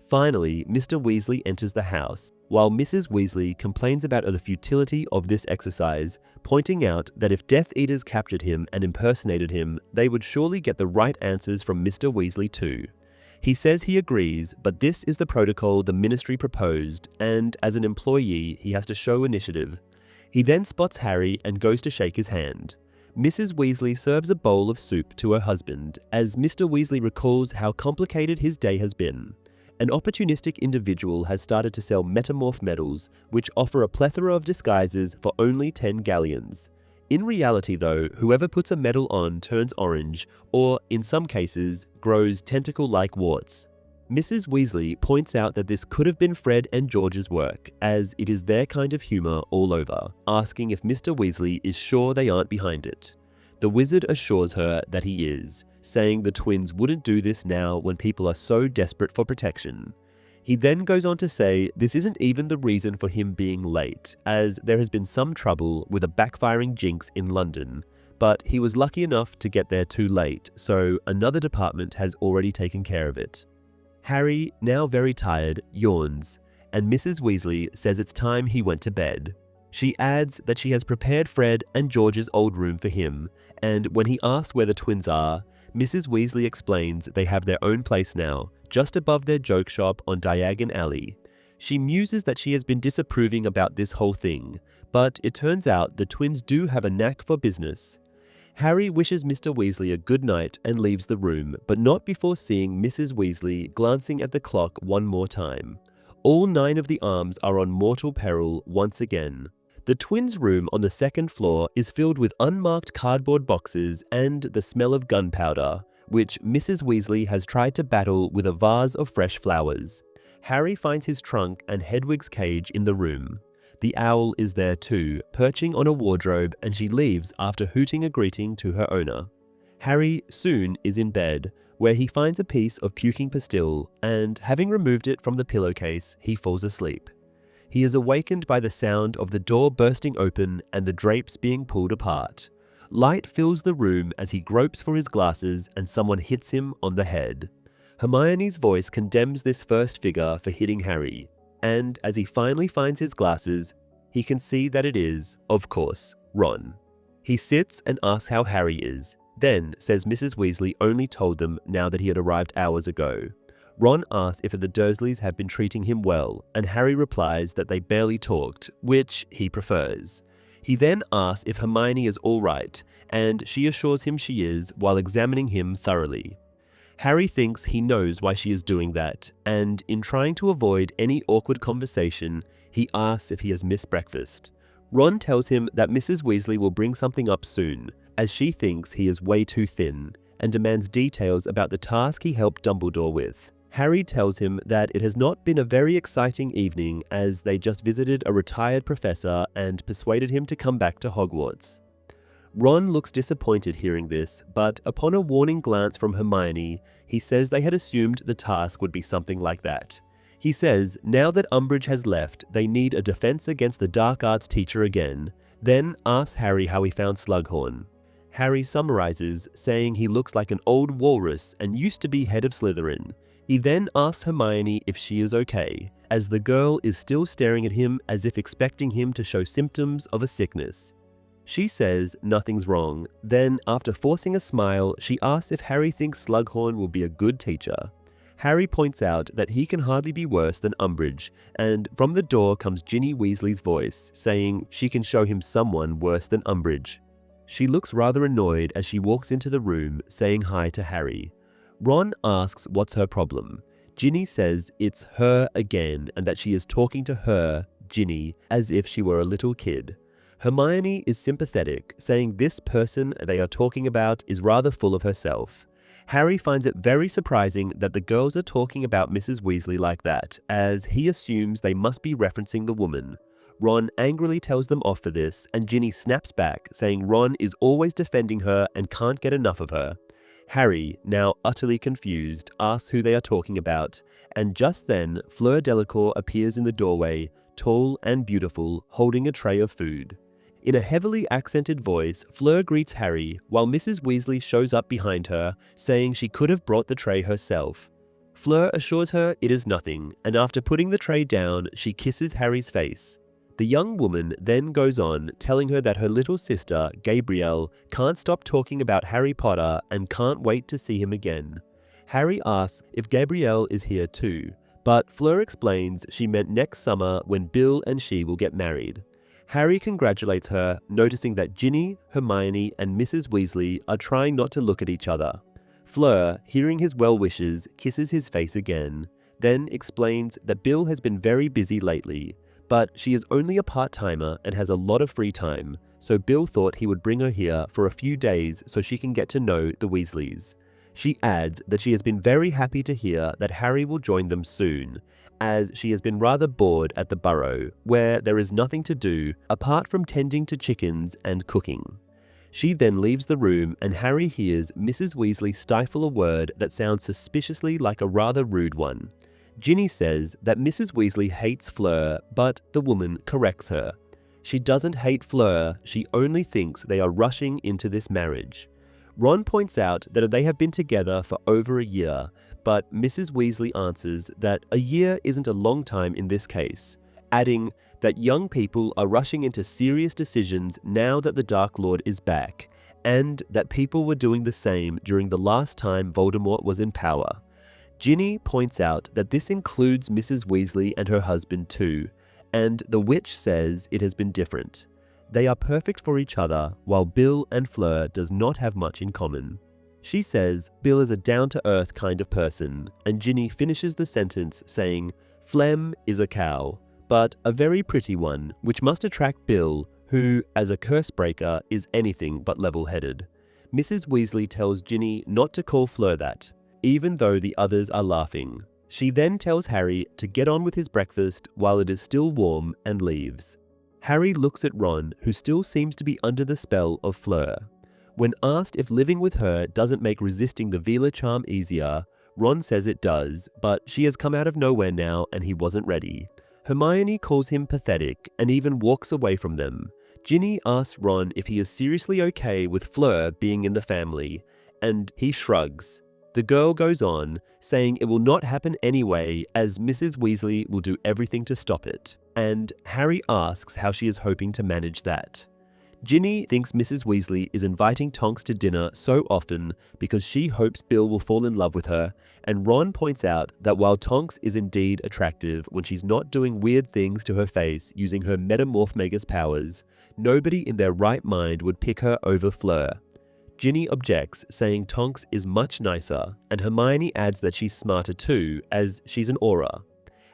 Finally, Mr. Weasley enters the house, while Mrs. Weasley complains about the futility of this exercise, pointing out that if Death Eaters captured him and impersonated him, they would surely get the right answers from Mr. Weasley too. He says he agrees, but this is the protocol the Ministry proposed, and as an employee, he has to show initiative. He then spots Harry and goes to shake his hand. Mrs. Weasley serves a bowl of soup to her husband, as Mr. Weasley recalls how complicated his day has been. An opportunistic individual has started to sell metamorph medals, which offer a plethora of disguises for only 10 galleons. In reality though, whoever puts a medal on turns orange, or in some cases, grows tentacle-like warts. Mrs. Weasley points out that this could have been Fred and George's work, as it is their kind of humor all over, asking if Mr. Weasley is sure they aren't behind it. The wizard assures her that he is, saying the twins wouldn't do this now when people are so desperate for protection. He then goes on to say this isn't even the reason for him being late, as there has been some trouble with a backfiring jinx in London, but he was lucky enough to get there too late, so another department has already taken care of it. Harry, now very tired, yawns, and Mrs. Weasley says it's time he went to bed. She adds that she has prepared Fred and George's old room for him, and when he asks where the twins are, Mrs. Weasley explains they have their own place now, just above their joke shop on Diagon Alley. She muses that she has been disapproving about this whole thing, but it turns out the twins do have a knack for business. Harry wishes Mr. Weasley a good night and leaves the room, but not before seeing Mrs. Weasley glancing at the clock one more time. All 9 of the arms are on mortal peril once again. The twins' room on the 2nd floor is filled with unmarked cardboard boxes and the smell of gunpowder, which Mrs. Weasley has tried to battle with a vase of fresh flowers. Harry finds his trunk and Hedwig's cage in the room. The owl is there too, perching on a wardrobe, and she leaves after hooting a greeting to her owner. Harry soon is in bed, where he finds a piece of puking pastille, and having removed it from the pillowcase, he falls asleep. He is awakened by the sound of the door bursting open and the drapes being pulled apart. Light fills the room as he gropes for his glasses and someone hits him on the head. Hermione's voice condemns this first figure for hitting Harry, and as he finally finds his glasses, he can see that it is, of course, Ron. He sits and asks how Harry is, then says Mrs. Weasley only told them now that he had arrived hours ago. Ron asks if the Dursleys have been treating him well, and Harry replies that they barely talked, which he prefers. He then asks if Hermione is all right, and she assures him she is while examining him thoroughly. Harry thinks he knows why she is doing that, and in trying to avoid any awkward conversation, he asks if he has missed breakfast. Ron tells him that Mrs. Weasley will bring something up soon, as she thinks he is way too thin, and demands details about the task he helped Dumbledore with. Harry tells him that it has not been a very exciting evening as they just visited a retired professor and persuaded him to come back to Hogwarts. Ron looks disappointed hearing this, but upon a warning glance from Hermione, he says they had assumed the task would be something like that. He says now that Umbridge has left, they need a defense against the dark arts teacher again, then asks Harry how he found Slughorn. Harry summarizes, saying he looks like an old walrus and used to be head of Slytherin. He then asks Hermione if she is okay, as the girl is still staring at him as if expecting him to show symptoms of a sickness. She says nothing's wrong, then after forcing a smile, she asks if Harry thinks Slughorn will be a good teacher. Harry points out that he can hardly be worse than Umbridge, and from the door comes Ginny Weasley's voice, saying she can show him someone worse than Umbridge. She looks rather annoyed as she walks into the room, saying hi to Harry. Ron asks what's her problem. Ginny says it's her again and that she is talking to her, Ginny, as if she were a little kid. Hermione is sympathetic, saying this person they are talking about is rather full of herself. Harry finds it very surprising that the girls are talking about Mrs. Weasley like that, as he assumes they must be referencing the woman. Ron angrily tells them off for this, and Ginny snaps back, saying Ron is always defending her and can't get enough of her. Harry, now utterly confused, asks who they are talking about, and just then Fleur Delacour appears in the doorway, tall and beautiful, holding a tray of food. In a heavily accented voice, Fleur greets Harry, while Mrs. Weasley shows up behind her, saying she could have brought the tray herself. Fleur assures her it is nothing, and after putting the tray down, she kisses Harry's face. The young woman then goes on, telling her that her little sister, Gabrielle, can't stop talking about Harry Potter and can't wait to see him again. Harry asks if Gabrielle is here too, but Fleur explains she meant next summer when Bill and she will get married. Harry congratulates her, noticing that Ginny, Hermione, and Mrs. Weasley are trying not to look at each other. Fleur, hearing his well wishes, kisses his face again, then explains that Bill has been very busy lately, but she is only a part-timer and has a lot of free time, so Bill thought he would bring her here for a few days so she can get to know the Weasleys. She adds that she has been very happy to hear that Harry will join them soon, as she has been rather bored at the burrow, where there is nothing to do apart from tending to chickens and cooking. She then leaves the room and Harry hears Mrs. Weasley stifle a word that sounds suspiciously like a rather rude one. Ginny says that Mrs. Weasley hates Fleur, but the woman corrects her. She doesn't hate Fleur, she only thinks they are rushing into this marriage. Ron points out that they have been together for over a year, but Mrs. Weasley answers that a year isn't a long time in this case, adding that young people are rushing into serious decisions now that the Dark Lord is back, and that people were doing the same during the last time Voldemort was in power. Ginny points out that this includes Mrs. Weasley and her husband too, and the witch says it has been different. They are perfect for each other, while Bill and Fleur does not have much in common. She says Bill is a down-to-earth kind of person, and Ginny finishes the sentence saying, Phlegm is a cow, but a very pretty one, which must attract Bill, who, as a curse breaker, is anything but level-headed. Mrs. Weasley tells Ginny not to call Fleur that, even though the others are laughing. She then tells Harry to get on with his breakfast while it is still warm and leaves. Harry looks at Ron, who still seems to be under the spell of Fleur. When asked if living with her doesn't make resisting the Veela charm easier, Ron says it does, but she has come out of nowhere now and he wasn't ready. Hermione calls him pathetic and even walks away from them. Ginny asks Ron if he is seriously okay with Fleur being in the family, and he shrugs. The girl goes on, saying it will not happen anyway as Mrs. Weasley will do everything to stop it, and Harry asks how she is hoping to manage that. Ginny thinks Mrs. Weasley is inviting Tonks to dinner so often because she hopes Bill will fall in love with her, and Ron points out that while Tonks is indeed attractive when she's not doing weird things to her face using her Metamorphmagus powers, nobody in their right mind would pick her over Fleur. Ginny objects, saying Tonks is much nicer, and Hermione adds that she's smarter too, as she's an aura.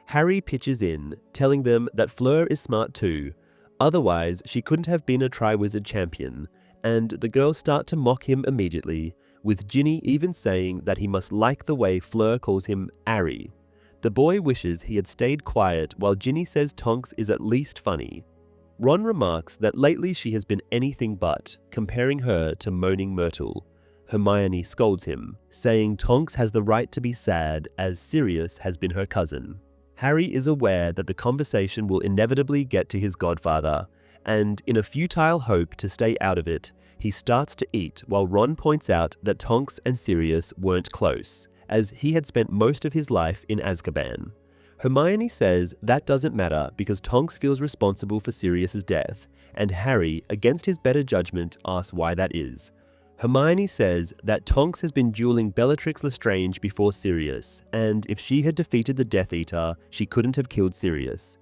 Harry pitches in, telling them that Fleur is smart too. Otherwise, she couldn't have been a Triwizard champion, and the girls start to mock him immediately, with Ginny even saying that he must like the way Fleur calls him Arry. The boy wishes he had stayed quiet while Ginny says Tonks is at least funny. Ron remarks that lately she has been anything but, comparing her to Moaning Myrtle. Hermione scolds him, saying Tonks has the right to be sad as Sirius has been her cousin. Harry is aware that the conversation will inevitably get to his godfather, and in a futile hope to stay out of it, he starts to eat while Ron points out that Tonks and Sirius weren't close, as he had spent most of his life in Azkaban. Hermione says that doesn't matter because Tonks feels responsible for Sirius's death, and Harry, against his better judgment, asks why that is. Hermione says that Tonks has been dueling Bellatrix Lestrange before Sirius, and if she had defeated the Death Eater, she couldn't have killed Sirius.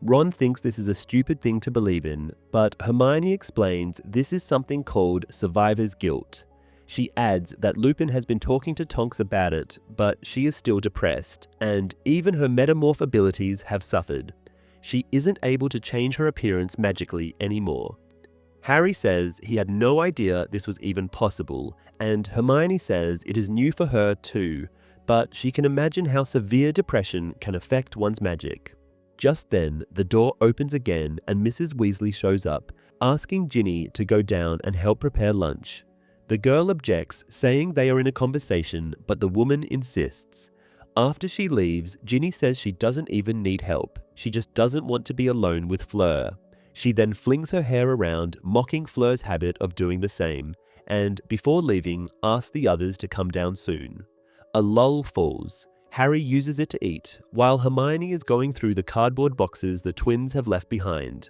Ron thinks this is a stupid thing to believe in, but Hermione explains this is something called survivor's guilt. She adds that Lupin has been talking to Tonks about it, but she is still depressed, and even her metamorph abilities have suffered. She isn't able to change her appearance magically anymore. Harry says he had no idea this was even possible, and Hermione says it is new for her too, but she can imagine how severe depression can affect one's magic. Just then, the door opens again and Mrs. Weasley shows up, asking Ginny to go down and help prepare lunch. The girl objects, saying they are in a conversation, but the woman insists. After she leaves, Ginny says she doesn't even need help, she just doesn't want to be alone with Fleur. She then flings her hair around, mocking Fleur's habit of doing the same, and before leaving, asks the others to come down soon. A lull falls. Harry uses it to eat, while Hermione is going through the cardboard boxes the twins have left behind.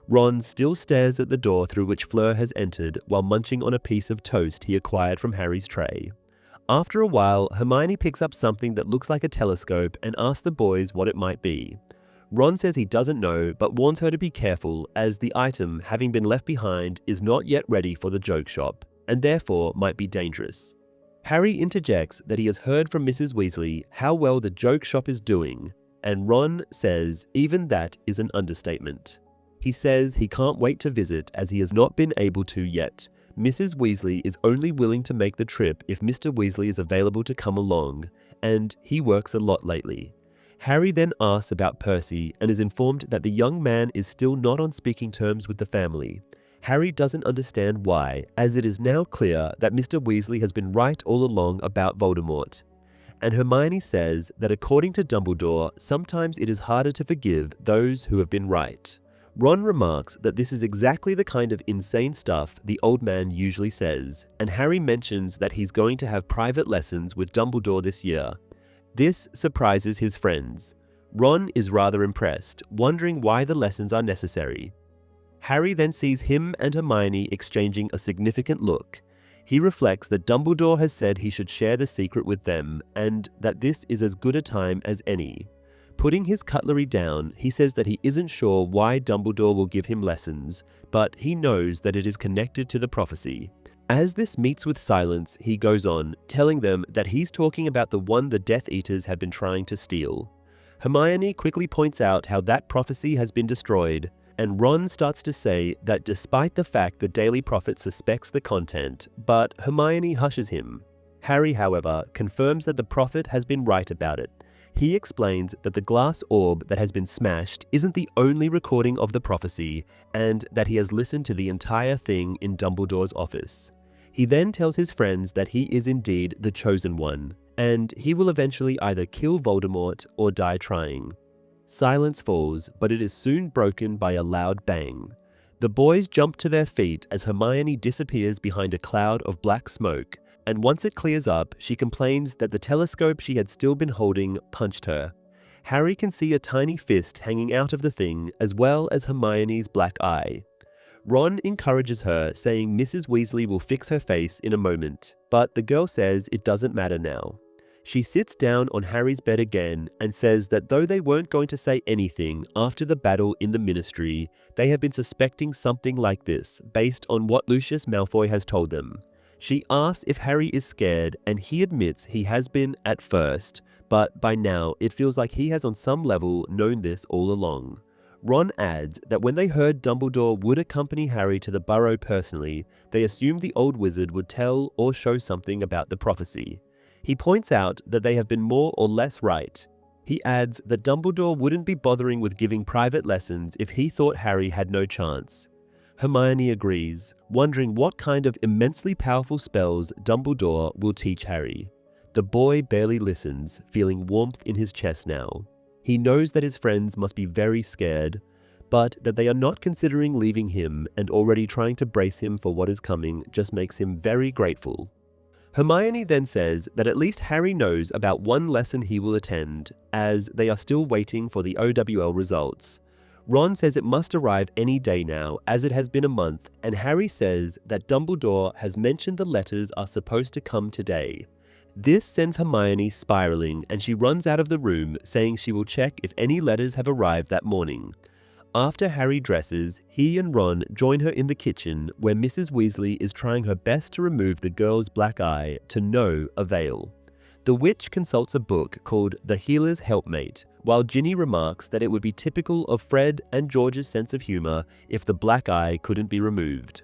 Ron still stares at the door through which Fleur has entered while munching on a piece of toast he acquired from Harry's tray. After a while, Hermione picks up something that looks like a telescope and asks the boys what it might be. Ron says he doesn't know, but warns her to be careful as the item, having been left behind, is not yet ready for the joke shop, and therefore might be dangerous. Harry interjects that he has heard from Mrs. Weasley how well the joke shop is doing, and Ron says even that is an understatement. He says he can't wait to visit as he has not been able to yet. Mrs. Weasley is only willing to make the trip if Mr. Weasley is available to come along, and he works a lot lately. Harry then asks about Percy and is informed that the young man is still not on speaking terms with the family. Harry doesn't understand why, as it is now clear that Mr. Weasley has been right all along about Voldemort. And Hermione says that according to Dumbledore, sometimes it is harder to forgive those who have been right. Ron remarks that this is exactly the kind of insane stuff the old man usually says, and Harry mentions that he's going to have private lessons with Dumbledore this year. This surprises his friends. Ron is rather impressed, wondering why the lessons are necessary. Harry then sees him and Hermione exchanging a significant look. He reflects that Dumbledore has said he should share the secret with them, and that this is as good a time as any. Putting his cutlery down, he says that he isn't sure why Dumbledore will give him lessons, but he knows that it is connected to the prophecy. As this meets with silence, he goes on, telling them that he's talking about the one the Death Eaters have been trying to steal. Hermione quickly points out how that prophecy has been destroyed, and Ron starts to say that despite the fact the Daily Prophet suspects the content, but Hermione hushes him. Harry, however, confirms that the Prophet has been right about it. He explains that the glass orb that has been smashed isn't the only recording of the prophecy, and that he has listened to the entire thing in Dumbledore's office. He then tells his friends that he is indeed the Chosen One, and he will eventually either kill Voldemort or die trying. Silence falls, but it is soon broken by a loud bang. The boys jump to their feet as Hermione disappears behind a cloud of black smoke, and once it clears up, she complains that the telescope she had still been holding punched her. Harry can see a tiny fist hanging out of the thing, as well as Hermione's black eye. Ron encourages her, saying Mrs. Weasley will fix her face in a moment, but the girl says it doesn't matter now. She sits down on Harry's bed again and says that though they weren't going to say anything after the battle in the Ministry, they have been suspecting something like this based on what Lucius Malfoy has told them. She asks if Harry is scared, and he admits he has been at first, but by now it feels like he has on some level known this all along. Ron adds that when they heard Dumbledore would accompany Harry to the Burrow personally, they assumed the old wizard would tell or show something about the prophecy. He points out that they have been more or less right. He adds that Dumbledore wouldn't be bothering with giving private lessons if he thought Harry had no chance. Hermione agrees, wondering what kind of immensely powerful spells Dumbledore will teach Harry. The boy barely listens, feeling warmth in his chest now. He knows that his friends must be very scared, but that they are not considering leaving him and already trying to brace him for what is coming just makes him very grateful. Hermione then says that at least Harry knows about one lesson he will attend, as they are still waiting for the OWL results. Ron says it must arrive any day now, as it has been a month, and Harry says that Dumbledore has mentioned the letters are supposed to come today. This sends Hermione spiraling, and she runs out of the room, saying she will check if any letters have arrived that morning. After Harry dresses, he and Ron join her in the kitchen, where Mrs. Weasley is trying her best to remove the girl's black eye, to no avail. The witch consults a book called The Healer's Helpmate, while Ginny remarks that it would be typical of Fred and George's sense of humor if the black eye couldn't be removed.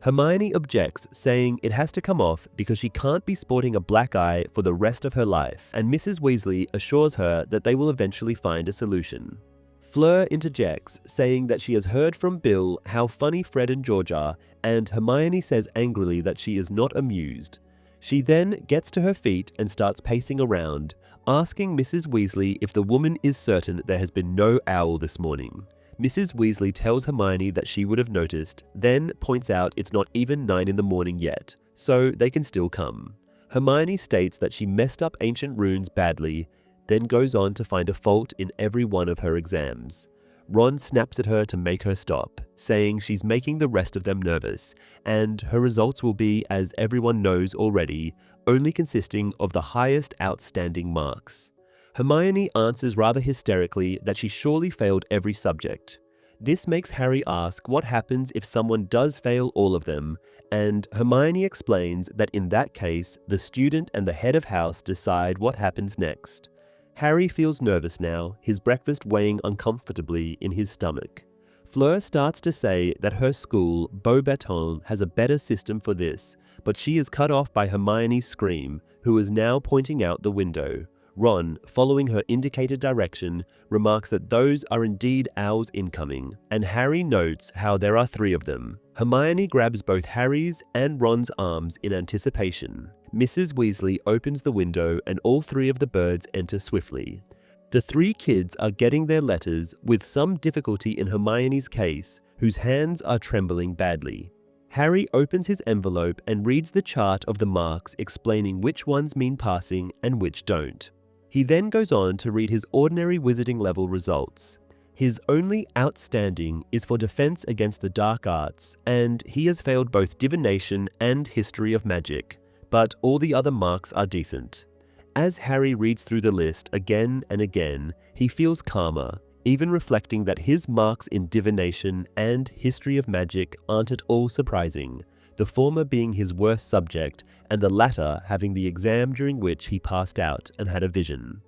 Hermione objects, saying it has to come off because she can't be sporting a black eye for the rest of her life, and Mrs. Weasley assures her that they will eventually find a solution. Fleur interjects, saying that she has heard from Bill how funny Fred and George are, and Hermione says angrily that she is not amused. She then gets to her feet and starts pacing around, asking Mrs. Weasley if the woman is certain there has been no owl this morning. Mrs. Weasley tells Hermione that she would have noticed, then points out it's not even 9 in the morning yet, so they can still come. Hermione states that she messed up ancient runes badly, then goes on to find a fault in every one of her exams. Ron snaps at her to make her stop, saying she's making the rest of them nervous, and her results will be, as everyone knows already, only consisting of the highest outstanding marks. Hermione answers rather hysterically that she surely failed every subject. This makes Harry ask what happens if someone does fail all of them, and Hermione explains that in that case, the student and the head of house decide what happens next. Harry feels nervous now, his breakfast weighing uncomfortably in his stomach. Fleur starts to say that her school, Beauxbatons, has a better system for this, but she is cut off by Hermione's scream, who is now pointing out the window. Ron, following her indicated direction, remarks that those are indeed owls incoming, and Harry notes how there are 3 of them. Hermione grabs both Harry's and Ron's arms in anticipation. Mrs. Weasley opens the window and all 3 of the birds enter swiftly. The 3 kids are getting their letters, with some difficulty in Hermione's case, whose hands are trembling badly. Harry opens his envelope and reads the chart of the marks explaining which ones mean passing and which don't. He then goes on to read his ordinary wizarding level results. His only outstanding is for defense against the dark arts, and he has failed both divination and history of magic, but all the other marks are decent. As Harry reads through the list again and again, he feels calmer, even reflecting that his marks in divination and history of magic aren't at all surprising, the former being his worst subject and the latter having the exam during which he passed out and had a vision.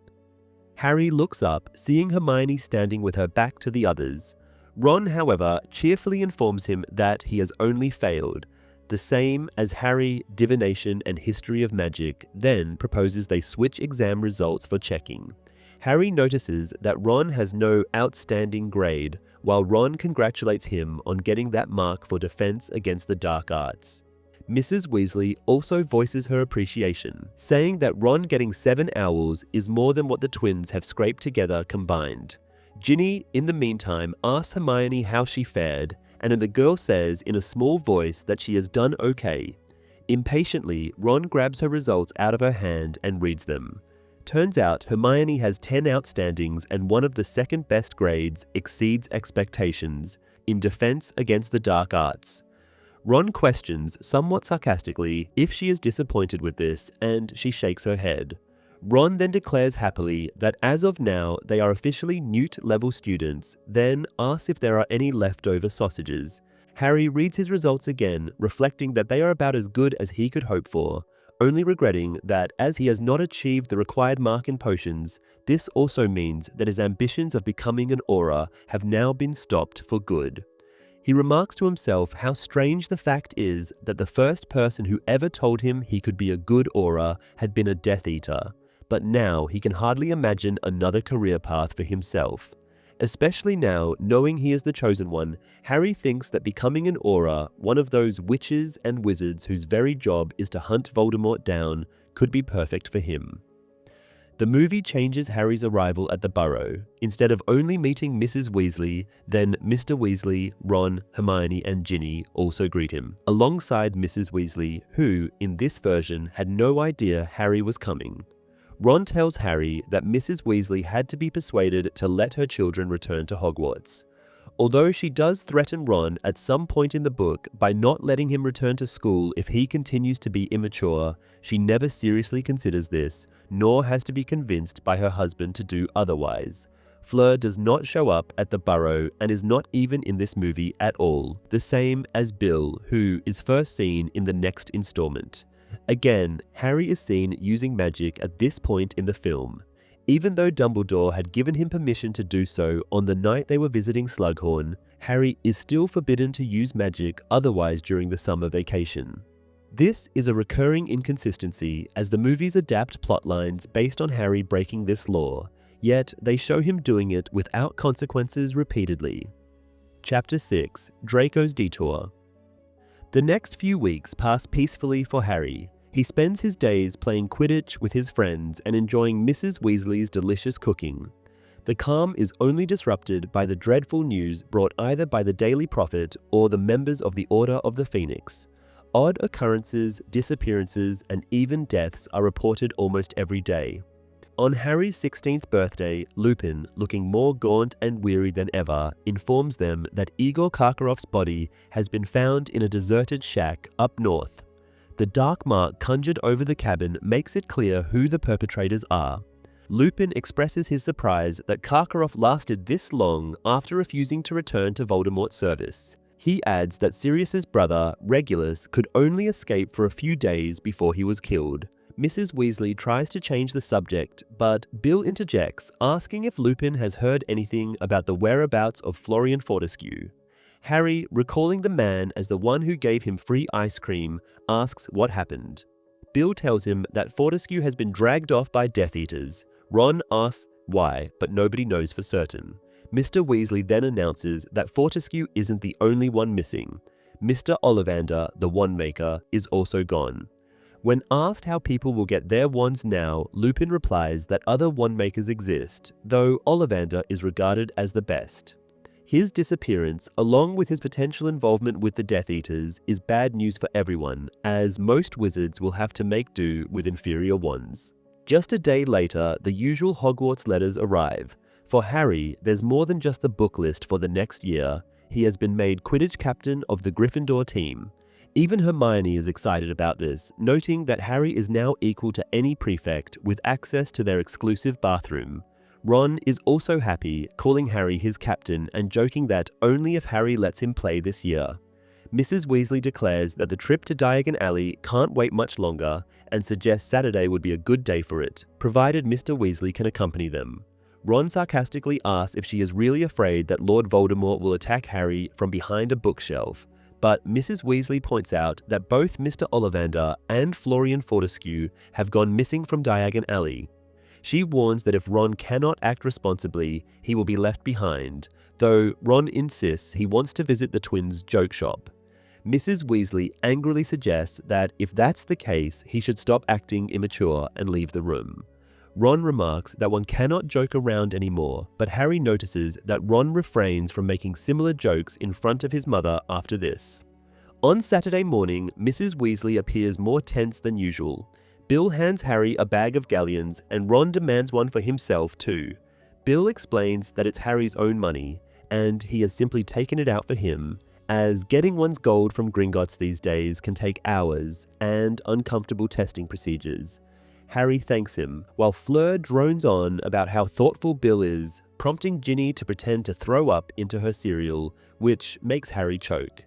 Harry looks up, seeing Hermione standing with her back to the others. Ron, however, cheerfully informs him that he has only failed, the same as Harry, divination and history of magic, then proposes they switch exam results for checking. Harry notices that Ron has no outstanding grade, while Ron congratulates him on getting that mark for defense against the dark arts. Mrs. Weasley also voices her appreciation, saying that Ron getting 7 owls is more than what the twins have scraped together combined. Ginny, in the meantime, asks Hermione how she fared, and the girl says in a small voice that she has done okay. Impatiently, Ron grabs her results out of her hand and reads them. Turns out Hermione has 10 outstandings and one of the second best grades exceeds expectations in defense against the dark arts. Ron questions, somewhat sarcastically, if she is disappointed with this, and she shakes her head. Ron then declares happily that as of now they are officially Newt-level students, then asks if there are any leftover sausages. Harry reads his results again, reflecting that they are about as good as he could hope for, only regretting that as he has not achieved the required mark in potions, this also means that his ambitions of becoming an Auror have now been stopped for good. He remarks to himself how strange the fact is that the first person who ever told him he could be a good Auror had been a Death Eater, but now he can hardly imagine another career path for himself. Especially now, knowing he is the chosen one, Harry thinks that becoming an Auror, one of those witches and wizards whose very job is to hunt Voldemort down, could be perfect for him. The movie changes Harry's arrival at the Burrow. Instead of only meeting Mrs. Weasley, then Mr. Weasley, Ron, Hermione, and Ginny also greet him, alongside Mrs. Weasley, who, in this version, had no idea Harry was coming. Ron tells Harry that Mrs. Weasley had to be persuaded to let her children return to Hogwarts. Although she does threaten Ron at some point in the book by not letting him return to school if he continues to be immature, she never seriously considers this, nor has to be convinced by her husband to do otherwise. Fleur does not show up at the Burrow and is not even in this movie at all, the same as Bill, who is first seen in the next installment. Again, Harry is seen using magic at this point in the film. Even though Dumbledore had given him permission to do so on the night they were visiting Slughorn, Harry is still forbidden to use magic otherwise during the summer vacation. This is a recurring inconsistency as the movies adapt plotlines based on Harry breaking this law, yet they show him doing it without consequences repeatedly. Chapter 6: Draco's Detour. The next few weeks pass peacefully for Harry. He spends his days playing Quidditch with his friends and enjoying Mrs. Weasley's delicious cooking. The calm is only disrupted by the dreadful news brought either by the Daily Prophet or the members of the Order of the Phoenix. Odd occurrences, disappearances, and even deaths are reported almost every day. On Harry's 16th birthday, Lupin, looking more gaunt and weary than ever, informs them that Igor Karkaroff's body has been found in a deserted shack up north. The dark mark conjured over the cabin makes it clear who the perpetrators are. Lupin expresses his surprise that Karkaroff lasted this long after refusing to return to Voldemort's service. He adds that Sirius's brother, Regulus, could only escape for a few days before he was killed. Mrs. Weasley tries to change the subject, but Bill interjects, asking if Lupin has heard anything about the whereabouts of Florian Fortescue. Harry, recalling the man as the one who gave him free ice cream, asks what happened. Bill tells him that Fortescue has been dragged off by Death Eaters. Ron asks why, but nobody knows for certain. Mr. Weasley then announces that Fortescue isn't the only one missing. Mr. Ollivander, the wand maker, is also gone. When asked how people will get their wands now, Lupin replies that other wand makers exist, though Ollivander is regarded as the best. His disappearance, along with his potential involvement with the Death Eaters, is bad news for everyone, as most wizards will have to make do with inferior wands. Just a day later, the usual Hogwarts letters arrive. For Harry, there's more than just the book list for the next year. He has been made Quidditch captain of the Gryffindor team. Even Hermione is excited about this, noting that Harry is now equal to any prefect with access to their exclusive bathroom. Ron is also happy, calling Harry his captain and joking that only if Harry lets him play this year. Mrs. Weasley declares that the trip to Diagon Alley can't wait much longer and suggests Saturday would be a good day for it, provided Mr. Weasley can accompany them. Ron sarcastically asks if she is really afraid that Lord Voldemort will attack Harry from behind a bookshelf. But Mrs. Weasley points out that both Mr. Ollivander and Florian Fortescue have gone missing from Diagon Alley. She warns that if Ron cannot act responsibly, he will be left behind, though Ron insists he wants to visit the twins' joke shop. Mrs. Weasley angrily suggests that if that's the case, he should stop acting immature and leave the room. Ron remarks that one cannot joke around anymore, but Harry notices that Ron refrains from making similar jokes in front of his mother after this. On Saturday morning, Mrs. Weasley appears more tense than usual. Bill hands Harry a bag of galleons, and Ron demands one for himself too. Bill explains that it's Harry's own money, and he has simply taken it out for him, as getting one's gold from Gringotts these days can take hours and uncomfortable testing procedures. Harry thanks him, while Fleur drones on about how thoughtful Bill is, prompting Ginny to pretend to throw up into her cereal, which makes Harry choke.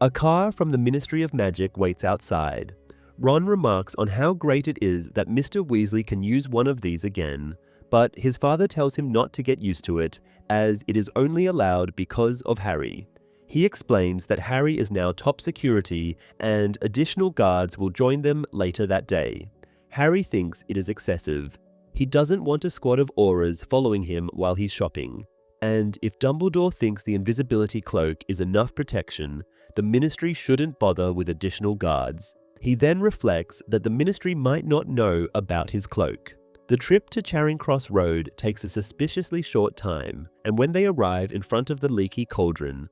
A car from the Ministry of Magic waits outside. Ron remarks on how great it is that Mr. Weasley can use one of these again, but his father tells him not to get used to it, as it is only allowed because of Harry. He explains that Harry is now top security and additional guards will join them later that day. Harry thinks it is excessive. He doesn't want a squad of auras following him while he's shopping. And if Dumbledore thinks the invisibility cloak is enough protection, the Ministry shouldn't bother with additional guards. He then reflects that the Ministry might not know about his cloak. The trip to Charing Cross Road takes a suspiciously short time, and when they arrive in front of the leaky cauldron,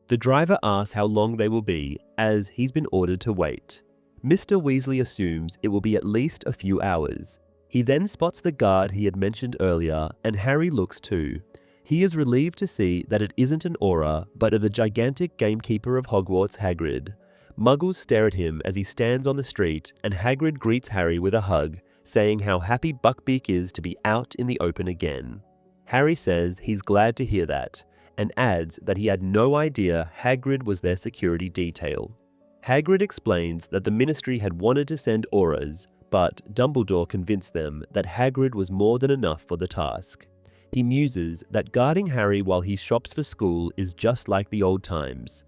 the driver asks how long they will be, as he's been ordered to wait. Mr. Weasley assumes it will be at least a few hours. He then spots the guard he had mentioned earlier, and Harry looks too. He is relieved to see that it isn't an aura, but the gigantic gamekeeper of Hogwarts, Hagrid. Muggles stare at him as he stands on the street, and Hagrid greets Harry with a hug, saying how happy Buckbeak is to be out in the open again. Harry says he's glad to hear that, and adds that he had no idea Hagrid was their security detail. Hagrid explains that the Ministry had wanted to send auras, but Dumbledore convinced them that Hagrid was more than enough for the task. He muses that guarding Harry while he shops for school is just like the old times.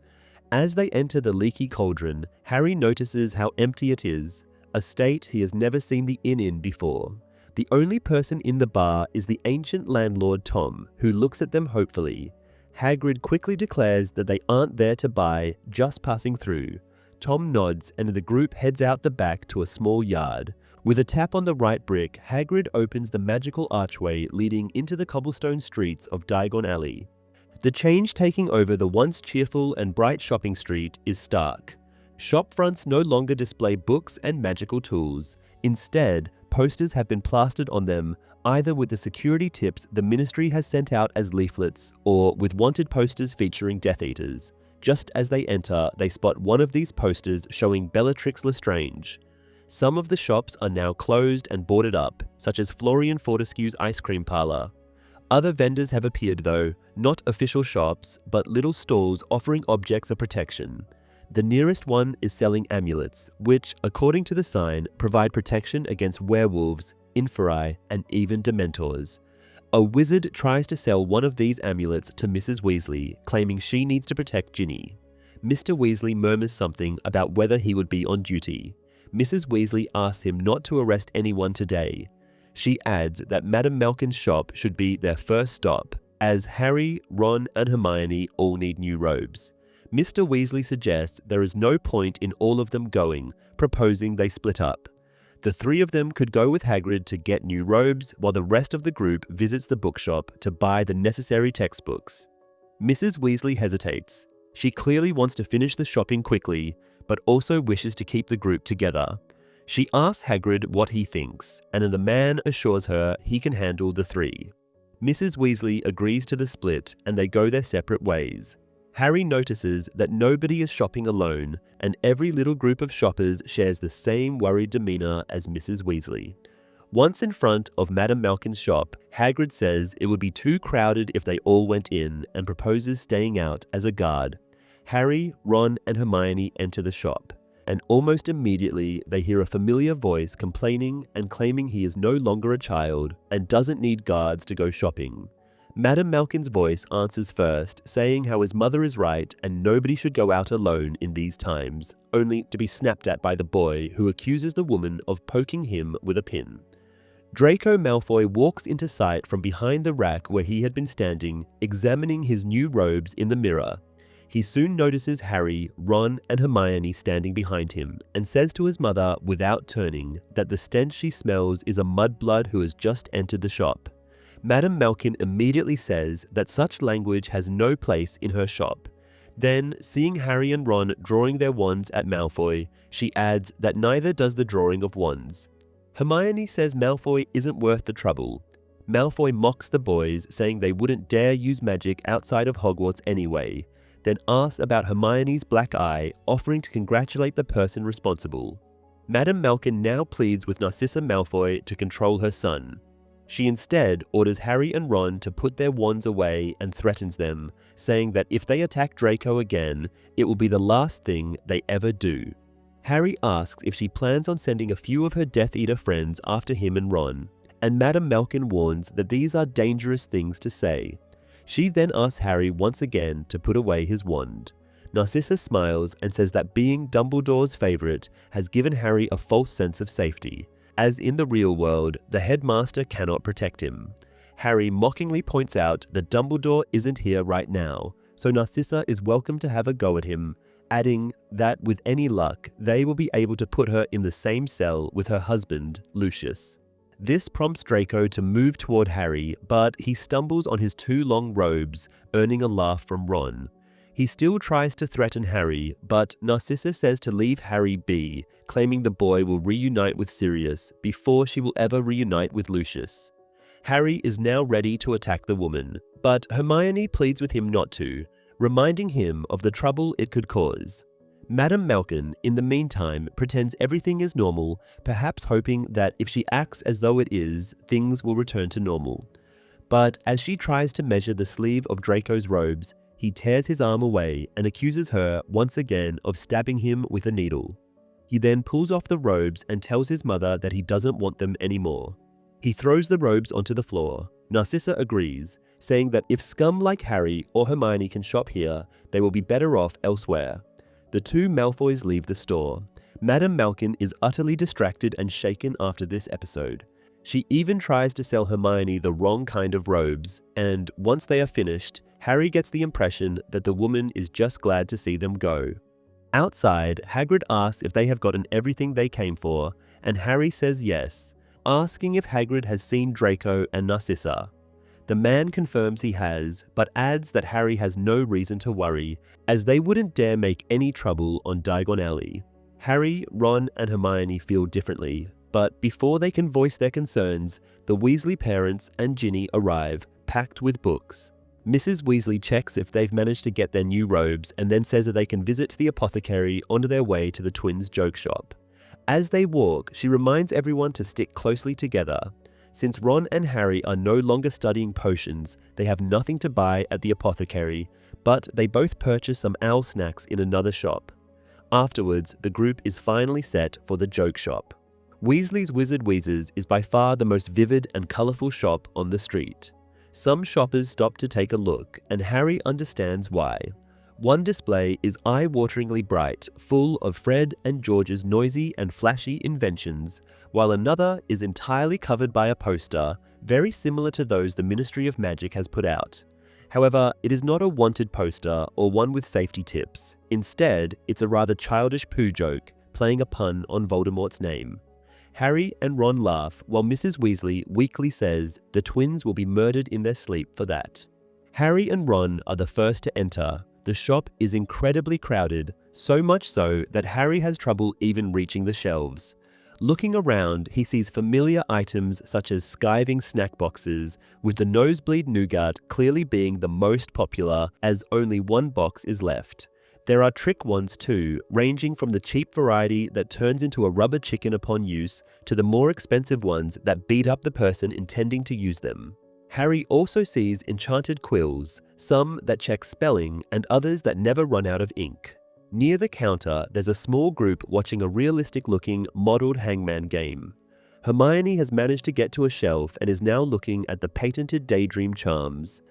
As they enter the leaky cauldron, Harry notices how empty it is, a state he has never seen the inn in before. The only person in the bar is the ancient landlord Tom, who looks at them hopefully. Hagrid quickly declares that they aren't there to buy, just passing through. Tom nods and the group heads out the back to a small yard. With a tap on the right brick, Hagrid opens the magical archway leading into the cobblestone streets of Diagon Alley. The change taking over the once cheerful and bright shopping street is stark. Shop fronts no longer display books and magical tools. Instead, posters have been plastered on them, either with the security tips the Ministry has sent out as leaflets, or with wanted posters featuring Death Eaters. Just as they enter, they spot one of these posters showing Bellatrix Lestrange. Some of the shops are now closed and boarded up, such as Florian Fortescue's ice cream parlor. Other vendors have appeared though, not official shops, but little stalls offering objects of protection. The nearest one is selling amulets, which, according to the sign, provide protection against werewolves, inferi, and even dementors. A wizard tries to sell one of these amulets to Mrs. Weasley, claiming she needs to protect Ginny. Mr. Weasley murmurs something about whether he would be on duty. Mrs. Weasley asks him not to arrest anyone today. She adds that Madame Malkin's shop should be their first stop, as Harry, Ron, and Hermione all need new robes. Mr. Weasley suggests there is no point in all of them going, proposing they split up. The three of them could go with Hagrid to get new robes, while the rest of the group visits the bookshop to buy the necessary textbooks. Mrs. Weasley hesitates. She clearly wants to finish the shopping quickly, but also wishes to keep the group together. She asks Hagrid what he thinks, and the man assures her he can handle the three. Mrs. Weasley agrees to the split, and they go their separate ways. Harry notices that nobody is shopping alone, and every little group of shoppers shares the same worried demeanor as Mrs. Weasley. Once in front of Madame Malkin's shop, Hagrid says it would be too crowded if they all went in, and proposes staying out as a guard. Harry, Ron, and Hermione enter the shop, and almost immediately they hear a familiar voice complaining and claiming he is no longer a child and doesn't need guards to go shopping. Madame Malkin's voice answers first, saying how his mother is right and nobody should go out alone in these times, only to be snapped at by the boy who accuses the woman of poking him with a pin. Draco Malfoy walks into sight from behind the rack where he had been standing, examining his new robes in the mirror. He soon notices Harry, Ron, and Hermione standing behind him, and says to his mother without turning that the stench she smells is a mudblood who has just entered the shop. Madame Malkin immediately says that such language has no place in her shop. Then, seeing Harry and Ron drawing their wands at Malfoy, she adds that neither does the drawing of wands. Hermione says Malfoy isn't worth the trouble. Malfoy mocks the boys, saying they wouldn't dare use magic outside of Hogwarts anyway, then asks about Hermione's black eye, offering to congratulate the person responsible. Madame Malkin now pleads with Narcissa Malfoy to control her son. She instead orders Harry and Ron to put their wands away and threatens them, saying that if they attack Draco again, it will be the last thing they ever do. Harry asks if she plans on sending a few of her Death Eater friends after him and Ron, and Madame Malkin warns that these are dangerous things to say. She then asks Harry once again to put away his wand. Narcissa smiles and says that being Dumbledore's favourite has given Harry a false sense of safety, as in the real world, the headmaster cannot protect him. Harry mockingly points out that Dumbledore isn't here right now, so Narcissa is welcome to have a go at him, adding that with any luck, they will be able to put her in the same cell with her husband, Lucius. This prompts Draco to move toward Harry, but he stumbles on his two long robes, earning a laugh from Ron. He still tries to threaten Harry, but Narcissa says to leave Harry be, claiming the boy will reunite with Sirius before she will ever reunite with Lucius. Harry is now ready to attack the woman, but Hermione pleads with him not to, reminding him of the trouble it could cause. Madame Malkin, in the meantime, pretends everything is normal, perhaps hoping that if she acts as though it is, things will return to normal. But as she tries to measure the sleeve of Draco's robes, he tears his arm away and accuses her once again of stabbing him with a needle. He then pulls off the robes and tells his mother that he doesn't want them anymore. He throws the robes onto the floor. Narcissa agrees, saying that if scum like Harry or Hermione can shop here, they will be better off elsewhere. The two Malfoys leave the store. Madame Malkin is utterly distracted and shaken after this episode. She even tries to sell Hermione the wrong kind of robes, and once they are finished, Harry gets the impression that the woman is just glad to see them go. Outside, Hagrid asks if they have gotten everything they came for, and Harry says yes, asking if Hagrid has seen Draco and Narcissa. The man confirms he has, but adds that Harry has no reason to worry, as they wouldn't dare make any trouble on Diagon Alley. Harry, Ron, and Hermione feel differently, but before they can voice their concerns, the Weasley parents and Ginny arrive, packed with books. Mrs. Weasley checks if they've managed to get their new robes and then says that they can visit the apothecary on their way to the twins' joke shop. As they walk, she reminds everyone to stick closely together. Since Ron and Harry are no longer studying potions, they have nothing to buy at the apothecary, but they both purchase some owl snacks in another shop. Afterwards, the group is finally set for the joke shop. Weasley's Wizard Wheezes is by far the most vivid and colourful shop on the street. Some shoppers stop to take a look, and Harry understands why. One display is eye-wateringly bright, full of Fred and George's noisy and flashy inventions, while another is entirely covered by a poster, very similar to those the Ministry of Magic has put out. However, it is not a wanted poster or one with safety tips. Instead, it's a rather childish poo joke, playing a pun on Voldemort's name. Harry and Ron laugh, while Mrs. Weasley weakly says the twins will be murdered in their sleep for that. Harry and Ron are the first to enter. The shop is incredibly crowded, so much so that Harry has trouble even reaching the shelves. Looking around, he sees familiar items such as skiving snack boxes, with the nosebleed nougat clearly being the most popular, as only one box is left. There are trick ones too, ranging from the cheap variety that turns into a rubber chicken upon use, to the more expensive ones that beat up the person intending to use them. Harry also sees enchanted quills, some that check spelling and others that never run out of ink. Near the counter, there's a small group watching a realistic-looking, modelled hangman game. Hermione has managed to get to a shelf and is now looking at the patented daydream charms.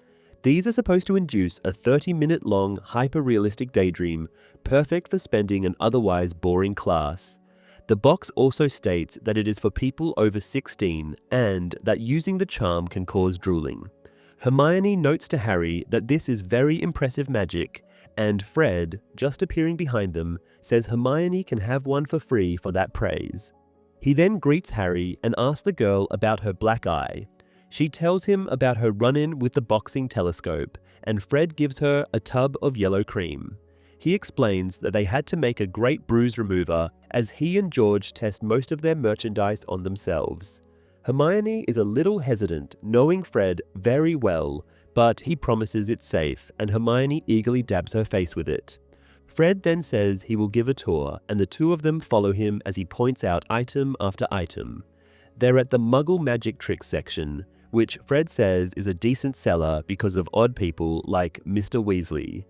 These are supposed to induce a 30-minute-long, hyper-realistic daydream, perfect for spending an otherwise boring class. The box also states that it is for people over 16 and that using the charm can cause drooling. Hermione notes to Harry that this is very impressive magic, and Fred, just appearing behind them, says Hermione can have one for free for that praise. He then greets Harry and asks the girl about her black eye. She tells him about her run-in with the boxing telescope, and Fred gives her a tub of yellow cream. He explains that they had to make a great bruise remover as he and George test most of their merchandise on themselves. Hermione is a little hesitant, knowing Fred very well, but he promises it's safe, and Hermione eagerly dabs her face with it. Fred then says he will give a tour, and the two of them follow him as he points out item after item. They're at the Muggle magic tricks section, which Fred says is a decent seller because of odd people like Mr. Weasley.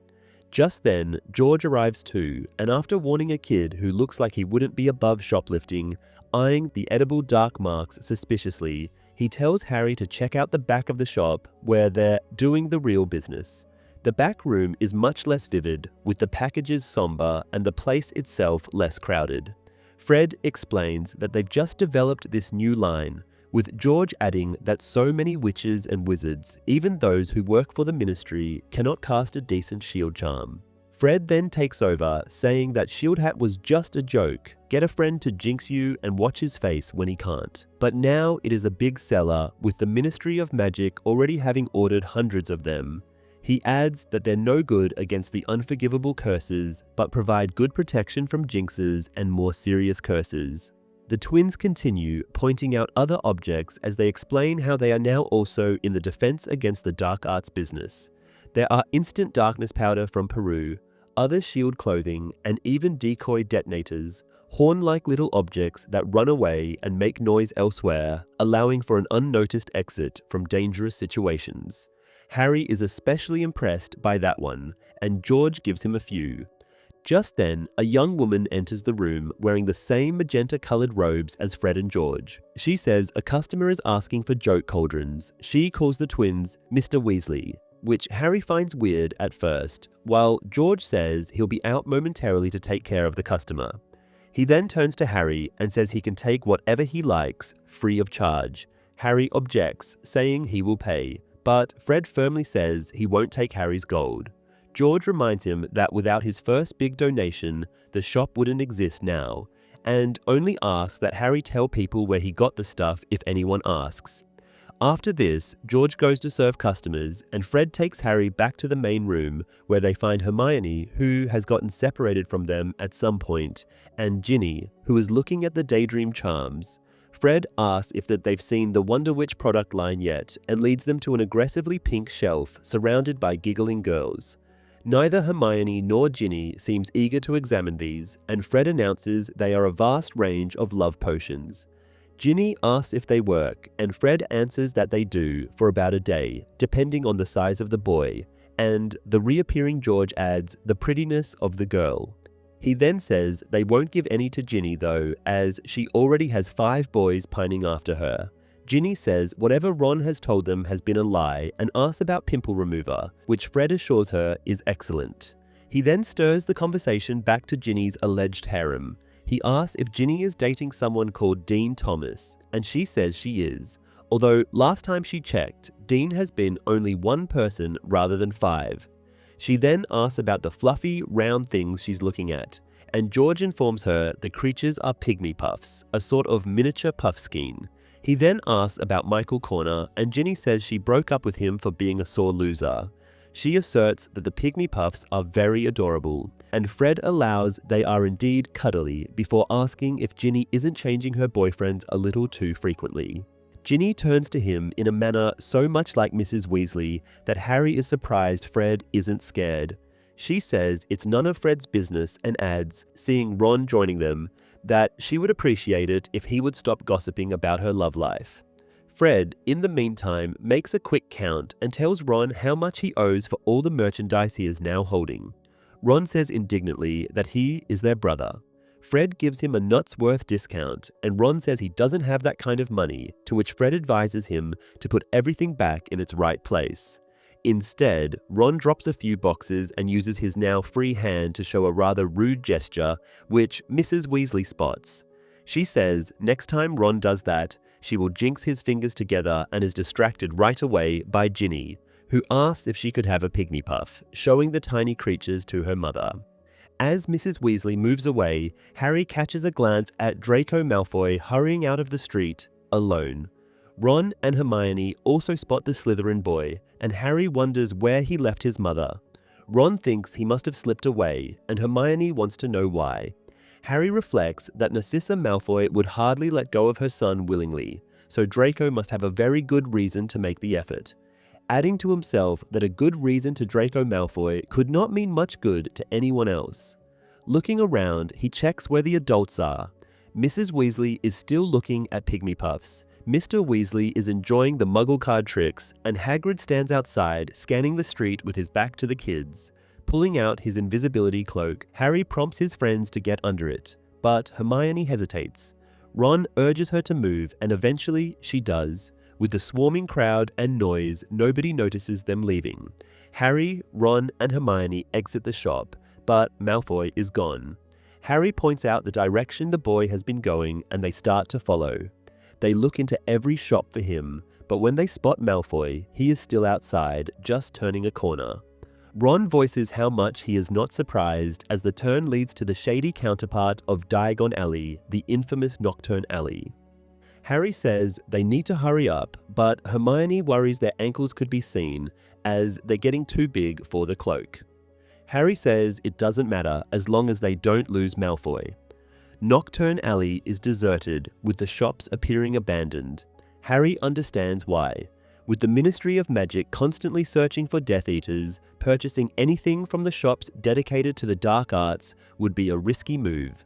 Just then, George arrives too, and after warning a kid who looks like he wouldn't be above shoplifting, eyeing the edible dark marks suspiciously, he tells Harry to check out the back of the shop where they're doing the real business. The back room is much less vivid, with the packages somber and the place itself less crowded. Fred explains that they've just developed this new line, with George adding that so many witches and wizards, even those who work for the ministry, cannot cast a decent shield charm. Fred then takes over, saying that Shield Hat was just a joke, get a friend to jinx you and watch his face when he can't. But now it is a big seller, with the Ministry of Magic already having ordered hundreds of them. He adds that they're no good against the unforgivable curses, but provide good protection from jinxes and more serious curses. The twins continue, pointing out other objects as they explain how they are now also in the defense against the dark arts business. There are instant darkness powder from Peru, other shield clothing, and even decoy detonators, horn-like little objects that run away and make noise elsewhere, allowing for an unnoticed exit from dangerous situations. Harry is especially impressed by that one, and George gives him a few. Just then, a young woman enters the room wearing the same magenta-colored robes as Fred and George. She says a customer is asking for joke cauldrons. She calls the twins Mr. Weasley, which Harry finds weird at first, while George says he'll be out momentarily to take care of the customer. He then turns to Harry and says he can take whatever he likes, free of charge. Harry objects, saying he will pay, but Fred firmly says he won't take Harry's gold. George reminds him that without his first big donation, the shop wouldn't exist now, and only asks that Harry tell people where he got the stuff if anyone asks. After this, George goes to serve customers, and Fred takes Harry back to the main room, where they find Hermione, who has gotten separated from them at some point, and Ginny, who is looking at the Daydream charms. Fred asks if they've seen the Wonder Witch product line yet, and leads them to an aggressively pink shelf surrounded by giggling girls. Neither Hermione nor Ginny seems eager to examine these, and Fred announces they are a vast range of love potions. Ginny asks if they work, and Fred answers that they do, for about a day, depending on the size of the boy, and the reappearing George adds the prettiness of the girl. He then says they won't give any to Ginny though, as she already has 5 boys pining after her. Ginny says whatever Ron has told them has been a lie, and asks about pimple remover, which Fred assures her is excellent. He then stirs the conversation back to Ginny's alleged harem. He asks if Ginny is dating someone called Dean Thomas, and she says she is, although last time she checked, Dean has been only 1 person rather than 5. She then asks about the fluffy, round things she's looking at, and George informs her the creatures are pygmy puffs, a sort of miniature puffskein. He then asks about Michael Corner, and Ginny says she broke up with him for being a sore loser. She asserts that the pygmy puffs are very adorable, and Fred allows they are indeed cuddly before asking if Ginny isn't changing her boyfriends a little too frequently. Ginny turns to him in a manner so much like Mrs. Weasley that Harry is surprised Fred isn't scared. She says it's none of Fred's business and adds, seeing Ron joining them, that she would appreciate it if he would stop gossiping about her love life. Fred, in the meantime, makes a quick count and tells Ron how much he owes for all the merchandise he is now holding. Ron says indignantly that he is their brother. Fred gives him a nut's worth discount, and Ron says he doesn't have that kind of money, to which Fred advises him to put everything back in its right place. Instead, Ron drops a few boxes and uses his now free hand to show a rather rude gesture, which Mrs. Weasley spots. She says next time Ron does that, she will jinx his fingers together and is distracted right away by Ginny, who asks if she could have a pygmy puff, showing the tiny creatures to her mother. As Mrs. Weasley moves away, Harry catches a glance at Draco Malfoy hurrying out of the street, alone. Ron and Hermione also spot the Slytherin boy, and Harry wonders where he left his mother. Ron thinks he must have slipped away, and Hermione wants to know why. Harry reflects that Narcissa Malfoy would hardly let go of her son willingly, so Draco must have a very good reason to make the effort. Adding to himself that a good reason to Draco Malfoy could not mean much good to anyone else. Looking around, he checks where the adults are. Mrs. Weasley is still looking at Pygmy Puffs. Mr. Weasley is enjoying the Muggle card tricks, and Hagrid stands outside, scanning the street with his back to the kids. Pulling out his invisibility cloak, Harry prompts his friends to get under it, but Hermione hesitates. Ron urges her to move, and eventually she does. With the swarming crowd and noise, nobody notices them leaving. Harry, Ron, and Hermione exit the shop, but Malfoy is gone. Harry points out the direction the boy has been going, and they start to follow. They look into every shop for him, but when they spot Malfoy, he is still outside, just turning a corner. Ron voices how much he is not surprised as the turn leads to the shady counterpart of Diagon Alley, the infamous Nocturne Alley. Harry says they need to hurry up, but Hermione worries their ankles could be seen as they're getting too big for the cloak. Harry says it doesn't matter as long as they don't lose Malfoy. Nocturne Alley is deserted, with the shops appearing abandoned. Harry understands why. With the Ministry of Magic constantly searching for Death Eaters, purchasing anything from the shops dedicated to the dark arts would be a risky move.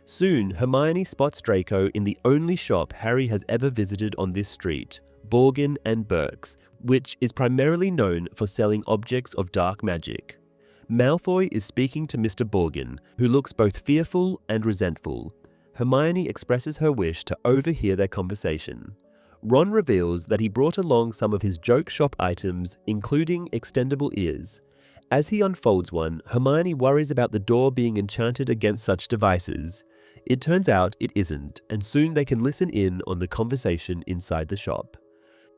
Soon, Hermione spots Draco in the only shop Harry has ever visited on this street, Borgin and Burke's, which is primarily known for selling objects of dark magic. Malfoy is speaking to Mr. Borgin, who looks both fearful and resentful. Hermione expresses her wish to overhear their conversation. Ron reveals that he brought along some of his joke shop items, including extendable ears. As he unfolds one, Hermione worries about the door being enchanted against such devices. It turns out it isn't, and soon they can listen in on the conversation inside the shop.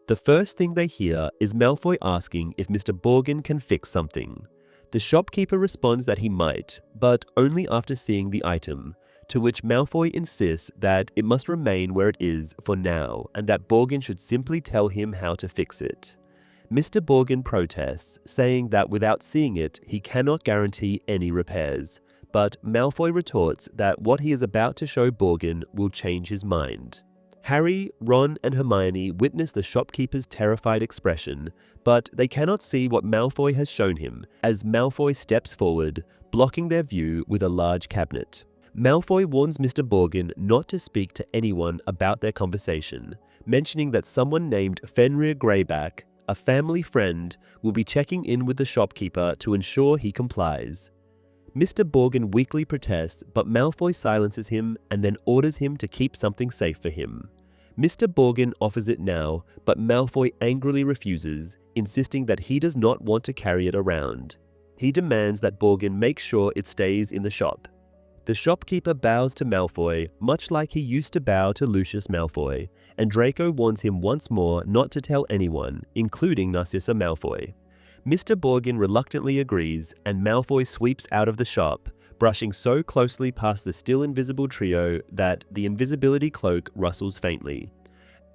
The first thing they hear is Malfoy asking if Mr. Borgin can fix something. The shopkeeper responds that he might, but only after seeing the item, to which Malfoy insists that it must remain where it is for now, and that Borgin should simply tell him how to fix it. Mr. Borgin protests, saying that without seeing it, he cannot guarantee any repairs, but Malfoy retorts that what he is about to show Borgin will change his mind. Harry, Ron, and Hermione witness the shopkeeper's terrified expression, but they cannot see what Malfoy has shown him, as Malfoy steps forward, blocking their view with a large cabinet. Malfoy warns Mr. Borgin not to speak to anyone about their conversation, mentioning that someone named Fenrir Greyback, a family friend, will be checking in with the shopkeeper to ensure he complies. Mr. Borgin weakly protests, but Malfoy silences him and then orders him to keep something safe for him. Mr. Borgin offers it now, but Malfoy angrily refuses, insisting that he does not want to carry it around. He demands that Borgin make sure it stays in the shop. The shopkeeper bows to Malfoy, much like he used to bow to Lucius Malfoy, and Draco warns him once more not to tell anyone, including Narcissa Malfoy. Mr. Borgin reluctantly agrees, and Malfoy sweeps out of the shop, brushing so closely past the still invisible trio that the invisibility cloak rustles faintly.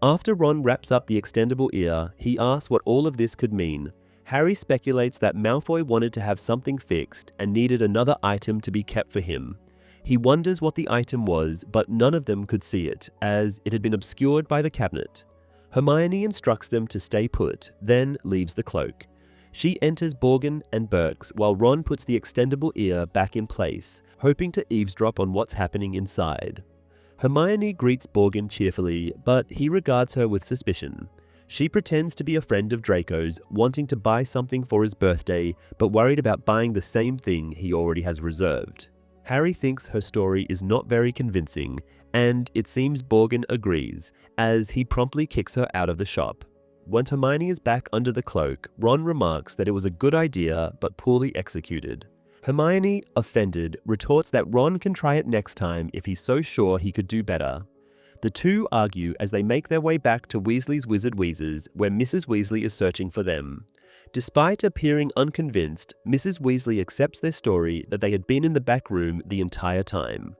After Ron wraps up the extendable ear, he asks what all of this could mean. Harry speculates that Malfoy wanted to have something fixed and needed another item to be kept for him. He wonders what the item was, but none of them could see it, as it had been obscured by the cabinet. Hermione instructs them to stay put, then leaves the cloak. She enters Borgin and Burke's while Ron puts the extendable ear back in place, hoping to eavesdrop on what's happening inside. Hermione greets Borgin cheerfully, but he regards her with suspicion. She pretends to be a friend of Draco's, wanting to buy something for his birthday, but worried about buying the same thing he already has reserved. Harry thinks her story is not very convincing, and it seems Borgin agrees, as he promptly kicks her out of the shop. When Hermione is back under the cloak, Ron remarks that it was a good idea, but poorly executed. Hermione, offended, retorts that Ron can try it next time if he's so sure he could do better. The two argue as they make their way back to Weasley's Wizard Wheezes, where Mrs. Weasley is searching for them. Despite appearing unconvinced, Mrs. Weasley accepts their story that they had been in the back room the entire time.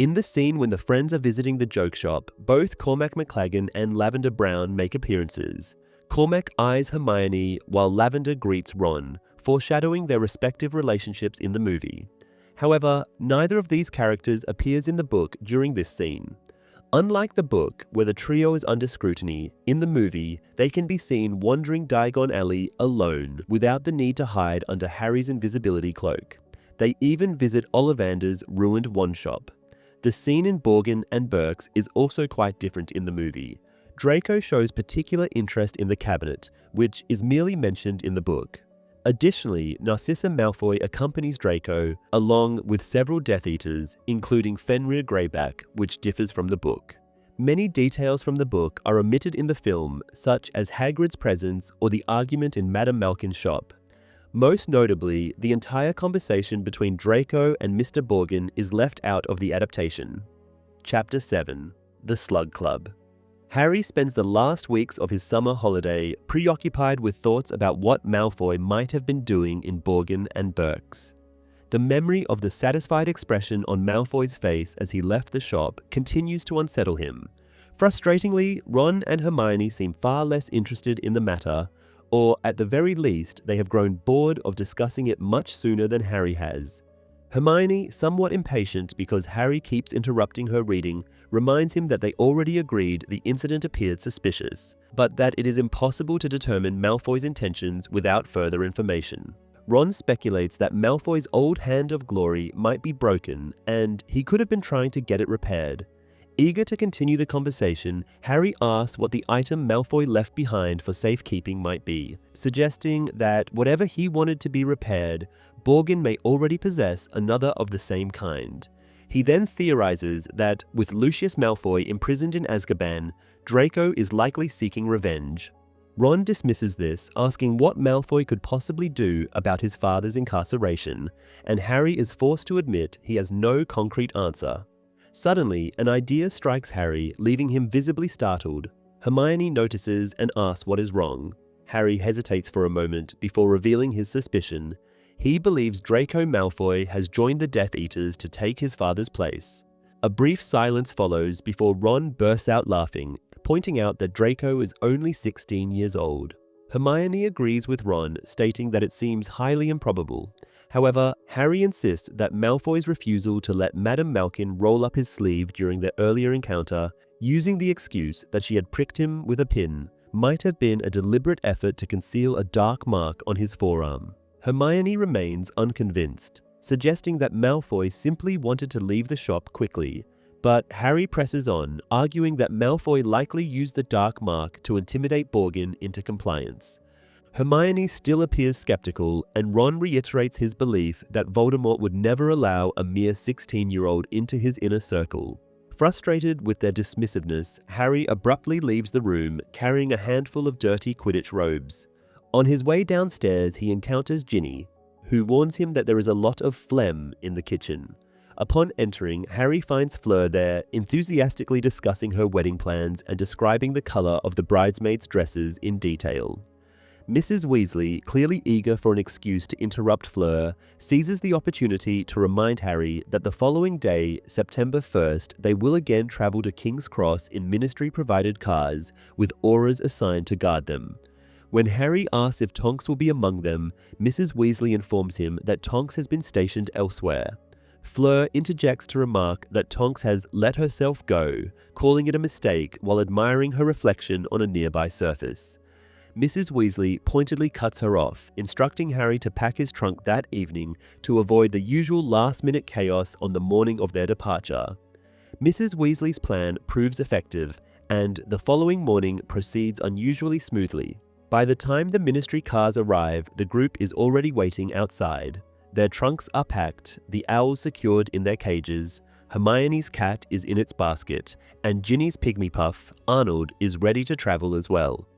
In the scene when the friends are visiting the joke shop, both Cormac McLaggen and Lavender Brown make appearances. Cormac eyes Hermione while Lavender greets Ron, foreshadowing their respective relationships in the movie. However, neither of these characters appears in the book during this scene. Unlike the book, where the trio is under scrutiny, in the movie, they can be seen wandering Diagon Alley alone, without the need to hide under Harry's invisibility cloak. They even visit Ollivander's ruined wand shop. The scene in Borgin and Burke's is also quite different in the movie. Draco shows particular interest in the cabinet, which is merely mentioned in the book. Additionally, Narcissa Malfoy accompanies Draco, along with several Death Eaters, including Fenrir Greyback, which differs from the book. Many details from the book are omitted in the film, such as Hagrid's presence or the argument in Madame Malkin's shop. Most notably, the entire conversation between Draco and Mr. Borgin is left out of the adaptation. Chapter 7: The Slug Club. Harry spends the last weeks of his summer holiday preoccupied with thoughts about what Malfoy might have been doing in Borgin and Burke's. The memory of the satisfied expression on Malfoy's face as he left the shop continues to unsettle him. Frustratingly, Ron and Hermione seem far less interested in the matter, or at the very least, they have grown bored of discussing it much sooner than Harry has. Hermione, somewhat impatient because Harry keeps interrupting her reading, reminds him that they already agreed the incident appeared suspicious, but that it is impossible to determine Malfoy's intentions without further information. Ron speculates that Malfoy's old hand of glory might be broken, and he could have been trying to get it repaired. Eager to continue the conversation, Harry asks what the item Malfoy left behind for safekeeping might be, suggesting that whatever he wanted to be repaired, Borgin may already possess another of the same kind. He then theorizes that, with Lucius Malfoy imprisoned in Azkaban, Draco is likely seeking revenge. Ron dismisses this, asking what Malfoy could possibly do about his father's incarceration, and Harry is forced to admit he has no concrete answer. Suddenly, an idea strikes Harry, leaving him visibly startled. Hermione notices and asks what is wrong. Harry hesitates for a moment before revealing his suspicion. He believes Draco Malfoy has joined the Death Eaters to take his father's place. A brief silence follows before Ron bursts out laughing, pointing out that Draco is only 16 years old. Hermione agrees with Ron, stating that it seems highly improbable. However, Harry insists that Malfoy's refusal to let Madame Malkin roll up his sleeve during their earlier encounter, using the excuse that she had pricked him with a pin, might have been a deliberate effort to conceal a dark mark on his forearm. Hermione remains unconvinced, suggesting that Malfoy simply wanted to leave the shop quickly, but Harry presses on, arguing that Malfoy likely used the dark mark to intimidate Borgin into compliance. Hermione still appears skeptical, and Ron reiterates his belief that Voldemort would never allow a mere 16-year-old into his inner circle. Frustrated with their dismissiveness, Harry abruptly leaves the room, carrying a handful of dirty Quidditch robes. On his way downstairs, he encounters Ginny, who warns him that there is a lot of phlegm in the kitchen. Upon entering, Harry finds Fleur there, enthusiastically discussing her wedding plans and describing the color of the bridesmaids' dresses in detail. Mrs. Weasley, clearly eager for an excuse to interrupt Fleur, seizes the opportunity to remind Harry that the following day, September 1st, they will again travel to King's Cross in ministry-provided cars, with auras assigned to guard them. When Harry asks if Tonks will be among them, Mrs. Weasley informs him that Tonks has been stationed elsewhere. Fleur interjects to remark that Tonks has let herself go, calling it a mistake while admiring her reflection on a nearby surface. Mrs. Weasley pointedly cuts her off, instructing Harry to pack his trunk that evening to avoid the usual last-minute chaos on the morning of their departure. Mrs. Weasley's plan proves effective, and the following morning proceeds unusually smoothly. By the time the ministry cars arrive, the group is already waiting outside. Their trunks are packed, the owls secured in their cages, Hermione's cat is in its basket, and Ginny's pygmy puff, Arnold, is ready to travel as well.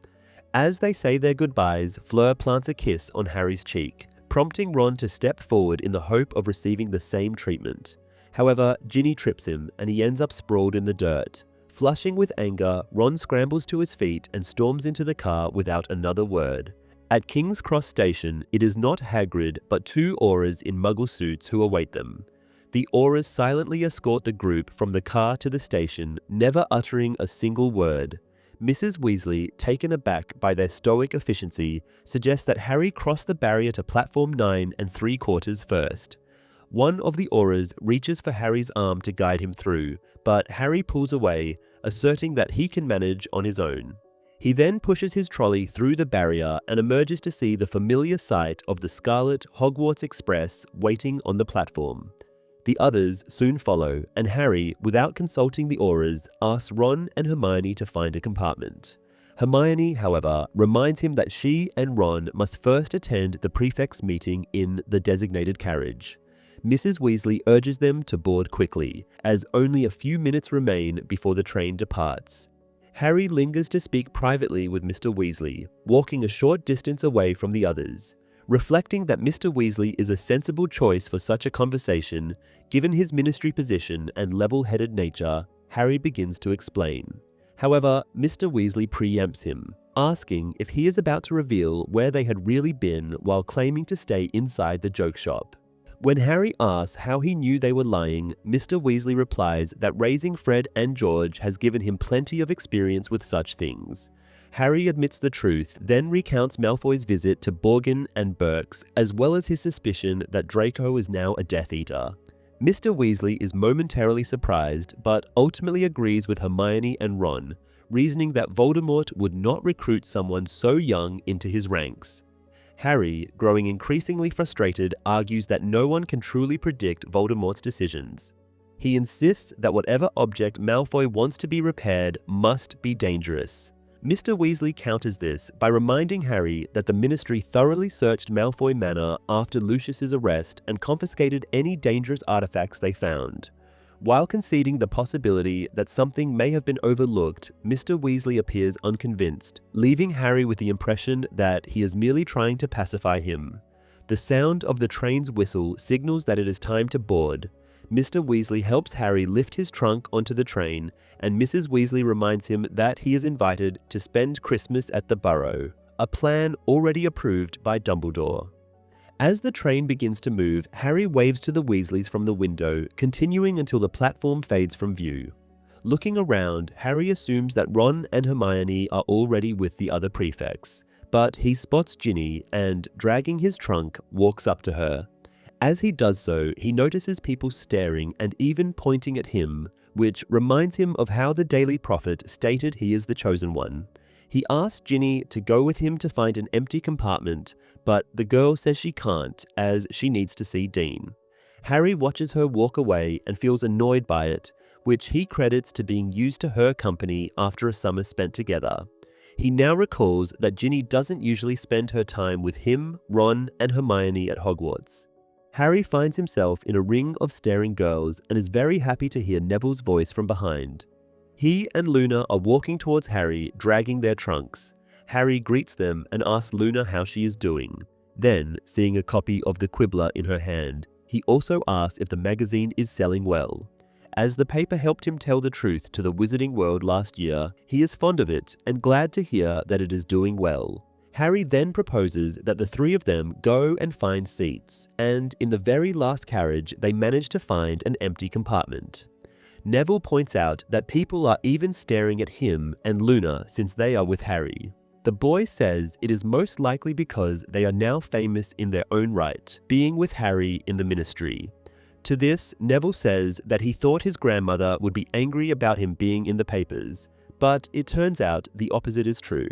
As they say their goodbyes, Fleur plants a kiss on Harry's cheek, prompting Ron to step forward in the hope of receiving the same treatment. However, Ginny trips him, and he ends up sprawled in the dirt. Flushing with anger, Ron scrambles to his feet and storms into the car without another word. At King's Cross Station, it is not Hagrid, but two auras in Muggle suits who await them. The Aurors silently escort the group from the car to the station, never uttering a single word. Mrs. Weasley, taken aback by their stoic efficiency, suggests that Harry cross the barrier to platform 9 3/4 first. One of the Aurors reaches for Harry's arm to guide him through, but Harry pulls away, asserting that he can manage on his own. He then pushes his trolley through the barrier and emerges to see the familiar sight of the Scarlet Hogwarts Express waiting on the platform. The others soon follow, and Harry, without consulting the Aurors, asks Ron and Hermione to find a compartment. Hermione, however, reminds him that she and Ron must first attend the prefects' meeting in the designated carriage. Mrs. Weasley urges them to board quickly, as only a few minutes remain before the train departs. Harry lingers to speak privately with Mr. Weasley, walking a short distance away from the others. Reflecting that Mr. Weasley is a sensible choice for such a conversation, given his ministry position and level-headed nature, Harry begins to explain. However, Mr. Weasley preempts him, asking if he is about to reveal where they had really been while claiming to stay inside the joke shop. When Harry asks how he knew they were lying, Mr. Weasley replies that raising Fred and George has given him plenty of experience with such things. Harry admits the truth, then recounts Malfoy's visit to Borgin and Burke's, as well as his suspicion that Draco is now a Death Eater. Mr. Weasley is momentarily surprised, but ultimately agrees with Hermione and Ron, reasoning that Voldemort would not recruit someone so young into his ranks. Harry, growing increasingly frustrated, argues that no one can truly predict Voldemort's decisions. He insists that whatever object Malfoy wants to be repaired must be dangerous. Mr. Weasley counters this by reminding Harry that the Ministry thoroughly searched Malfoy Manor after Lucius's arrest and confiscated any dangerous artifacts they found. While conceding the possibility that something may have been overlooked, Mr. Weasley appears unconvinced, leaving Harry with the impression that he is merely trying to pacify him. The sound of the train's whistle signals that it is time to board. Mr. Weasley helps Harry lift his trunk onto the train, and Mrs. Weasley reminds him that he is invited to spend Christmas at the Burrow, a plan already approved by Dumbledore. As the train begins to move, Harry waves to the Weasleys from the window, continuing until the platform fades from view. Looking around, Harry assumes that Ron and Hermione are already with the other prefects, but he spots Ginny and, dragging his trunk, walks up to her. As he does so, he notices people staring and even pointing at him, which reminds him of how the Daily Prophet stated he is the chosen one. He asks Ginny to go with him to find an empty compartment, but the girl says she can't, as she needs to see Dean. Harry watches her walk away and feels annoyed by it, which he credits to being used to her company after a summer spent together. He now recalls that Ginny doesn't usually spend her time with him, Ron, and Hermione at Hogwarts. Harry finds himself in a ring of staring girls and is very happy to hear Neville's voice from behind. He and Luna are walking towards Harry, dragging their trunks. Harry greets them and asks Luna how she is doing. Then, seeing a copy of the Quibbler in her hand, he also asks if the magazine is selling well. As the paper helped him tell the truth to the Wizarding World last year, he is fond of it and glad to hear that it is doing well. Harry then proposes that the three of them go and find seats, and in the very last carriage they manage to find an empty compartment. Neville points out that people are even staring at him and Luna since they are with Harry. The boy says it is most likely because they are now famous in their own right, being with Harry in the Ministry. To this, Neville says that he thought his grandmother would be angry about him being in the papers, but it turns out the opposite is true.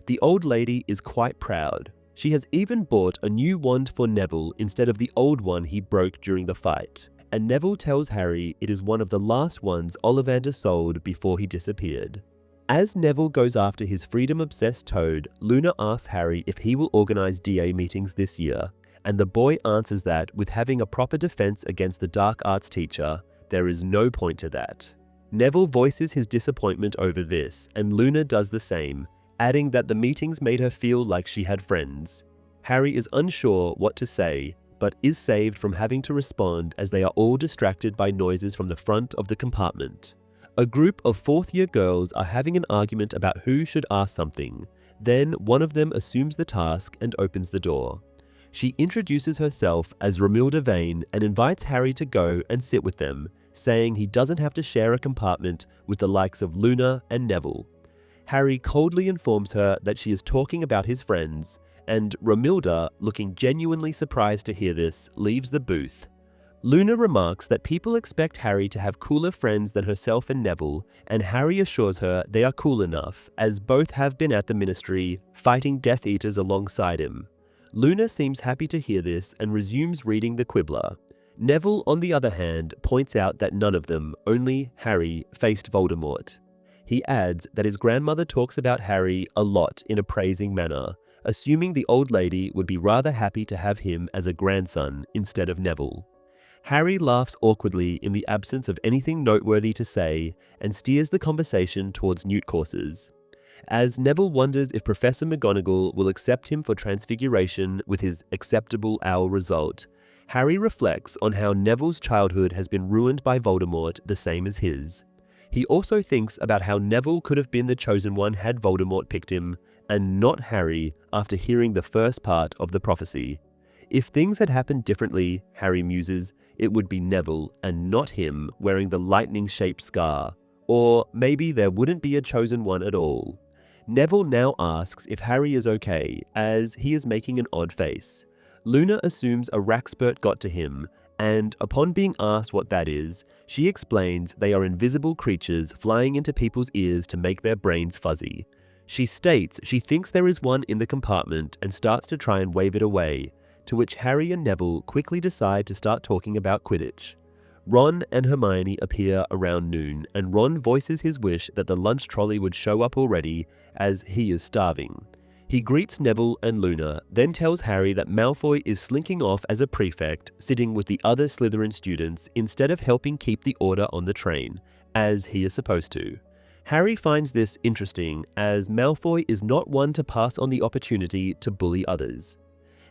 The old lady is quite proud. She has even bought a new wand for Neville instead of the old one he broke during the fight, and Neville tells Harry it is one of the last ones Ollivander sold before he disappeared. As Neville goes after his freedom-obsessed toad, Luna asks Harry if he will organize DA meetings this year, and the boy answers that with having a proper defense against the dark arts teacher, there is no point to that. Neville voices his disappointment over this, and Luna does the same, adding that the meetings made her feel like she had friends. Harry is unsure what to say, but is saved from having to respond as they are all distracted by noises from the front of the compartment. A group of fourth-year girls are having an argument about who should ask something. Then one of them assumes the task and opens the door. She introduces herself as Romilda Vane and invites Harry to go and sit with them, saying he doesn't have to share a compartment with the likes of Luna and Neville. Harry coldly informs her that she is talking about his friends, and Romilda, looking genuinely surprised to hear this, leaves the booth. Luna remarks that people expect Harry to have cooler friends than herself and Neville, and Harry assures her they are cool enough, as both have been at the Ministry, fighting Death Eaters alongside him. Luna seems happy to hear this and resumes reading the Quibbler. Neville, on the other hand, points out that none of them, only Harry, faced Voldemort. He adds that his grandmother talks about Harry a lot in a praising manner, assuming the old lady would be rather happy to have him as a grandson instead of Neville. Harry laughs awkwardly in the absence of anything noteworthy to say and steers the conversation towards Newt courses. As Neville wonders if Professor McGonagall will accept him for Transfiguration with his acceptable owl result, Harry reflects on how Neville's childhood has been ruined by Voldemort the same as his. He also thinks about how Neville could have been the chosen one had Voldemort picked him, and not Harry after hearing the first part of the prophecy. If things had happened differently, Harry muses, it would be Neville and not him wearing the lightning-shaped scar. Or maybe there wouldn't be a chosen one at all. Neville now asks if Harry is okay, as he is making an odd face. Luna assumes a Raxpert got to him, and upon being asked what that is, she explains they are invisible creatures flying into people's ears to make their brains fuzzy. She states she thinks there is one in the compartment and starts to try and wave it away, to which Harry and Neville quickly decide to start talking about Quidditch. Ron and Hermione appear around noon, and Ron voices his wish that the lunch trolley would show up already, as he is starving. He greets Neville and Luna, then tells Harry that Malfoy is slinking off as a prefect, sitting with the other Slytherin students instead of helping keep the order on the train, as he is supposed to. Harry finds this interesting, as Malfoy is not one to pass on the opportunity to bully others.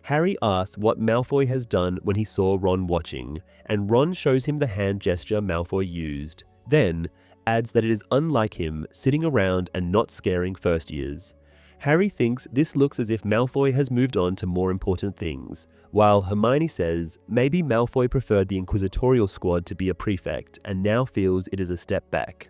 Harry asks what Malfoy has done when he saw Ron watching, and Ron shows him the hand gesture Malfoy used, then adds that it is unlike him, sitting around and not scaring first years. Harry thinks this looks as if Malfoy has moved on to more important things, while Hermione says maybe Malfoy preferred the Inquisitorial Squad to be a prefect and now feels it is a step back.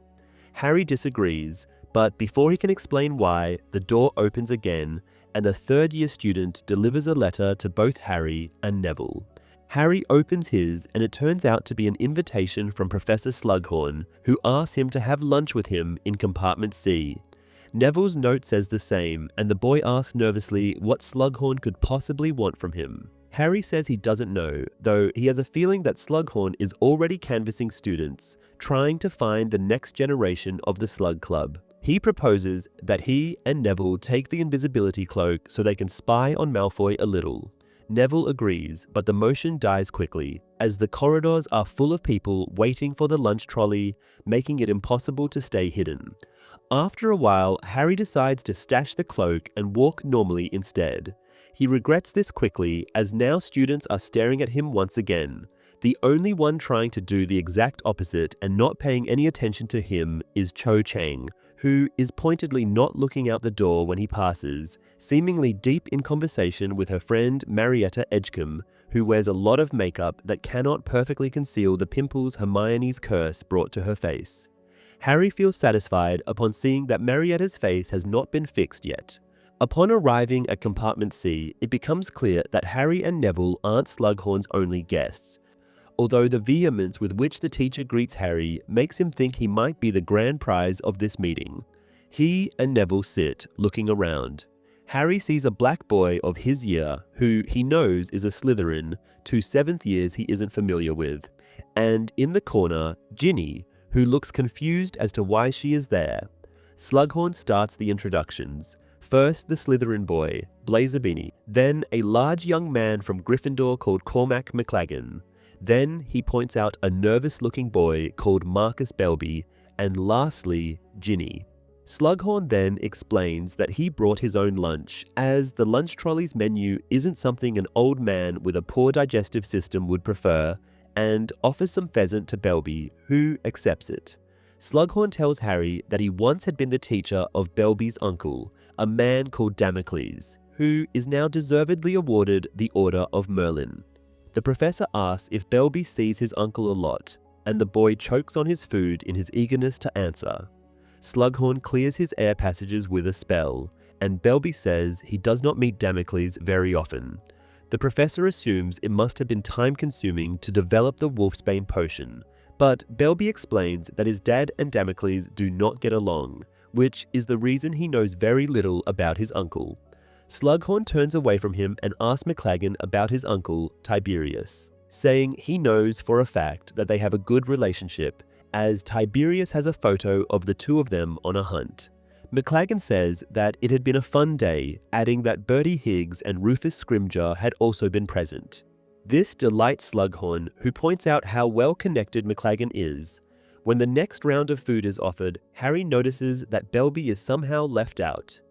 Harry disagrees, but before he can explain why, the door opens again, and a third-year student delivers a letter to both Harry and Neville. Harry opens his, and it turns out to be an invitation from Professor Slughorn, who asks him to have lunch with him in compartment C. Neville's note says the same, and the boy asks nervously what Slughorn could possibly want from him. Harry says he doesn't know, though he has a feeling that Slughorn is already canvassing students, trying to find the next generation of the Slug Club. He proposes that he and Neville take the invisibility cloak so they can spy on Malfoy a little. Neville agrees, but the motion dies quickly, as the corridors are full of people waiting for the lunch trolley, making it impossible to stay hidden. After a while, Harry decides to stash the cloak and walk normally instead. He regrets this quickly, as now students are staring at him once again. The only one trying to do the exact opposite and not paying any attention to him is Cho Chang, who is pointedly not looking out the door when he passes, seemingly deep in conversation with her friend Marietta Edgecombe, who wears a lot of makeup that cannot perfectly conceal the pimples Hermione's curse brought to her face. Harry feels satisfied upon seeing that Marietta's face has not been fixed yet. Upon arriving at compartment C, it becomes clear that Harry and Neville aren't Slughorn's only guests, although the vehemence with which the teacher greets Harry makes him think he might be the grand prize of this meeting. He and Neville sit, looking around. Harry sees a black boy of his year, who he knows is a Slytherin, to 7th years he isn't familiar with, and in the corner, Ginny, who looks confused as to why she is there. Slughorn starts the introductions. First the Slytherin boy, Blazabini, then a large young man from Gryffindor called Cormac McLaggen. Then he points out a nervous-looking boy called Marcus Belby, and lastly, Ginny. Slughorn then explains that he brought his own lunch, as the lunch trolley's menu isn't something an old man with a poor digestive system would prefer, and offers some pheasant to Belby, who accepts it. Slughorn tells Harry that he once had been the teacher of Belby's uncle, a man called Damocles, who is now deservedly awarded the Order of Merlin. The professor asks if Belby sees his uncle a lot, and the boy chokes on his food in his eagerness to answer. Slughorn clears his air passages with a spell, and Belby says he does not meet Damocles very often. The professor assumes it must have been time-consuming to develop the Wolfsbane potion, but Belby explains that his dad and Damocles do not get along, which is the reason he knows very little about his uncle. Slughorn turns away from him and asks McLaggen about his uncle, Tiberius, saying he knows for a fact that they have a good relationship, as Tiberius has a photo of the two of them on a hunt. McLaggen says that it had been a fun day, adding that Bertie Higgs and Rufus Scrimgeour had also been present. This delights Slughorn, who points out how well connected McLaggen is. When the next round of food is offered, Harry notices that Belby is somehow left out.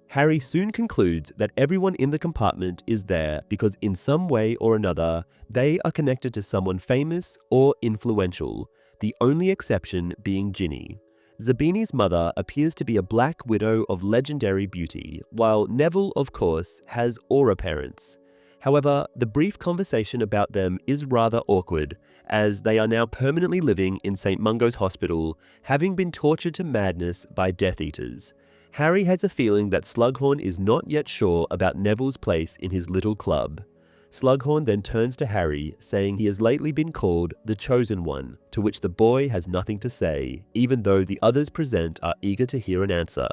Harry soon concludes that everyone in the compartment is there because in some way or another, they are connected to someone famous or influential, the only exception being Ginny. Zabini's mother appears to be a black widow of legendary beauty, while Neville, of course, has aura parents. However, the brief conversation about them is rather awkward, as they are now permanently living in St. Mungo's Hospital, having been tortured to madness by Death Eaters. Harry has a feeling that Slughorn is not yet sure about Neville's place in his little club. Slughorn then turns to Harry, saying he has lately been called the Chosen One, to which the boy has nothing to say, even though the others present are eager to hear an answer.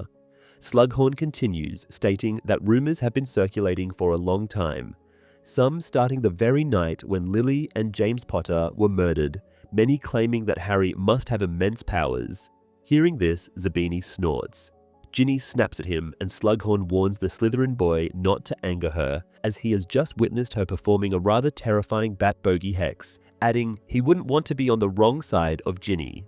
Slughorn continues, stating that rumors have been circulating for a long time, some starting the very night when Lily and James Potter were murdered, many claiming that Harry must have immense powers. Hearing this, Zabini snorts. Ginny snaps at him, and Slughorn warns the Slytherin boy not to anger her, as he has just witnessed her performing a rather terrifying bat bogey hex, adding he wouldn't want to be on the wrong side of Ginny.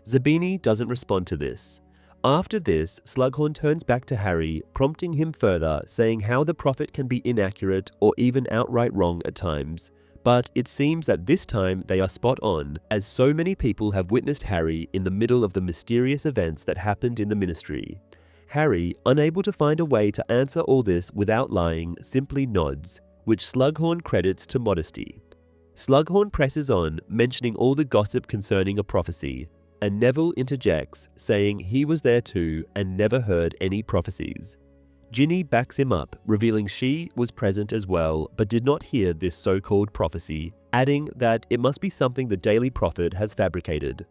Zabini doesn't respond to this. After this, Slughorn turns back to Harry, prompting him further, saying how the prophet can be inaccurate or even outright wrong at times. But it seems that this time they are spot on, as so many people have witnessed Harry in the middle of the mysterious events that happened in the Ministry. Harry, unable to find a way to answer all this without lying, simply nods, which Slughorn credits to modesty. Slughorn presses on, mentioning all the gossip concerning a prophecy, and Neville interjects, saying he was there too and never heard any prophecies. Ginny backs him up, revealing she was present as well but did not hear this so-called prophecy, adding that it must be something the Daily Prophet has fabricated.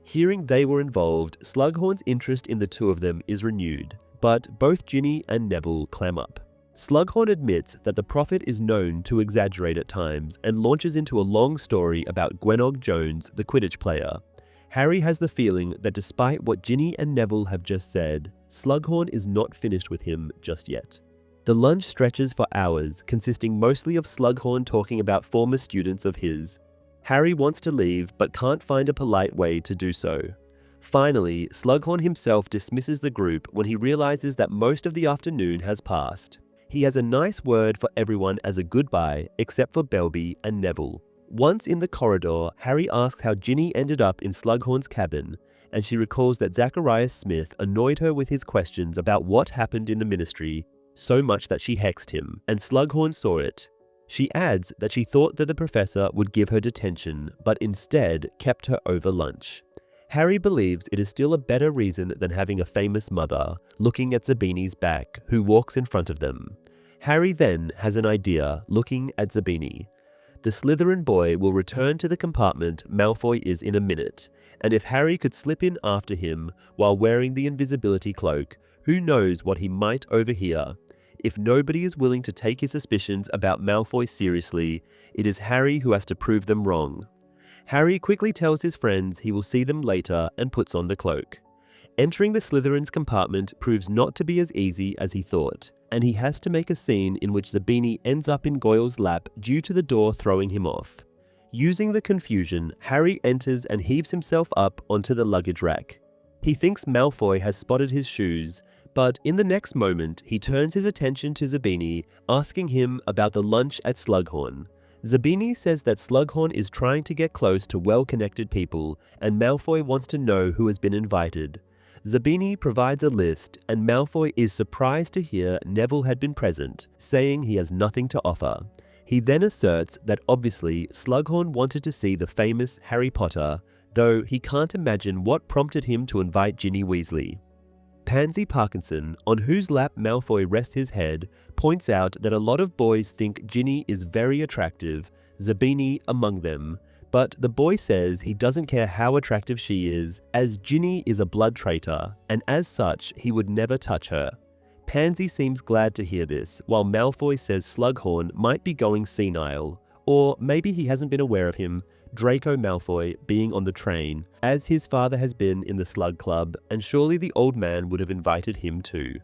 Hearing they were involved, Slughorn's interest in the two of them is renewed, but both Ginny and Neville clam up. Slughorn admits that the prophet is known to exaggerate at times and launches into a long story about Gwenog Jones, the Quidditch player. Harry has the feeling that despite what Ginny and Neville have just said, Slughorn is not finished with him just yet. The lunch stretches for hours, consisting mostly of Slughorn talking about former students of his. Harry wants to leave but can't find a polite way to do so. Finally, Slughorn himself dismisses the group when he realizes that most of the afternoon has passed. He has a nice word for everyone as a goodbye, except for Belby and Neville. Once in the corridor, Harry asks how Ginny ended up in Slughorn's cabin, and she recalls that Zacharias Smith annoyed her with his questions about what happened in the Ministry, so much that she hexed him, and Slughorn saw it. She adds that she thought that the professor would give her detention, but instead kept her over lunch. Harry believes it is still a better reason than having a famous mother, looking at Zabini's back, who walks in front of them. Harry then has an idea, looking at Zabini. The Slytherin boy will return to the compartment Malfoy is in a minute, and if Harry could slip in after him while wearing the invisibility cloak, who knows what he might overhear. If nobody is willing to take his suspicions about Malfoy seriously, it is Harry who has to prove them wrong. Harry quickly tells his friends he will see them later and puts on the cloak. Entering the Slytherin's compartment proves not to be as easy as he thought, and he has to make a scene in which Zabini ends up in Goyle's lap due to the door throwing him off. Using the confusion, Harry enters and heaves himself up onto the luggage rack. He thinks Malfoy has spotted his shoes, but in the next moment, he turns his attention to Zabini, asking him about the lunch at Slughorn. Zabini says that Slughorn is trying to get close to well-connected people, and Malfoy wants to know who has been invited. Zabini provides a list, and Malfoy is surprised to hear Neville had been present, saying he has nothing to offer. He then asserts that obviously Slughorn wanted to see the famous Harry Potter, though he can't imagine what prompted him to invite Ginny Weasley. Pansy Parkinson, on whose lap Malfoy rests his head, points out that a lot of boys think Ginny is very attractive, Zabini among them, but the boy says he doesn't care how attractive she is, as Ginny is a blood traitor, and as such he would never touch her. Pansy seems glad to hear this, while Malfoy says Slughorn might be going senile, or maybe he hasn't been aware of him, Draco Malfoy, being on the train, as his father has been in the Slug Club, and surely the old man would have invited him too.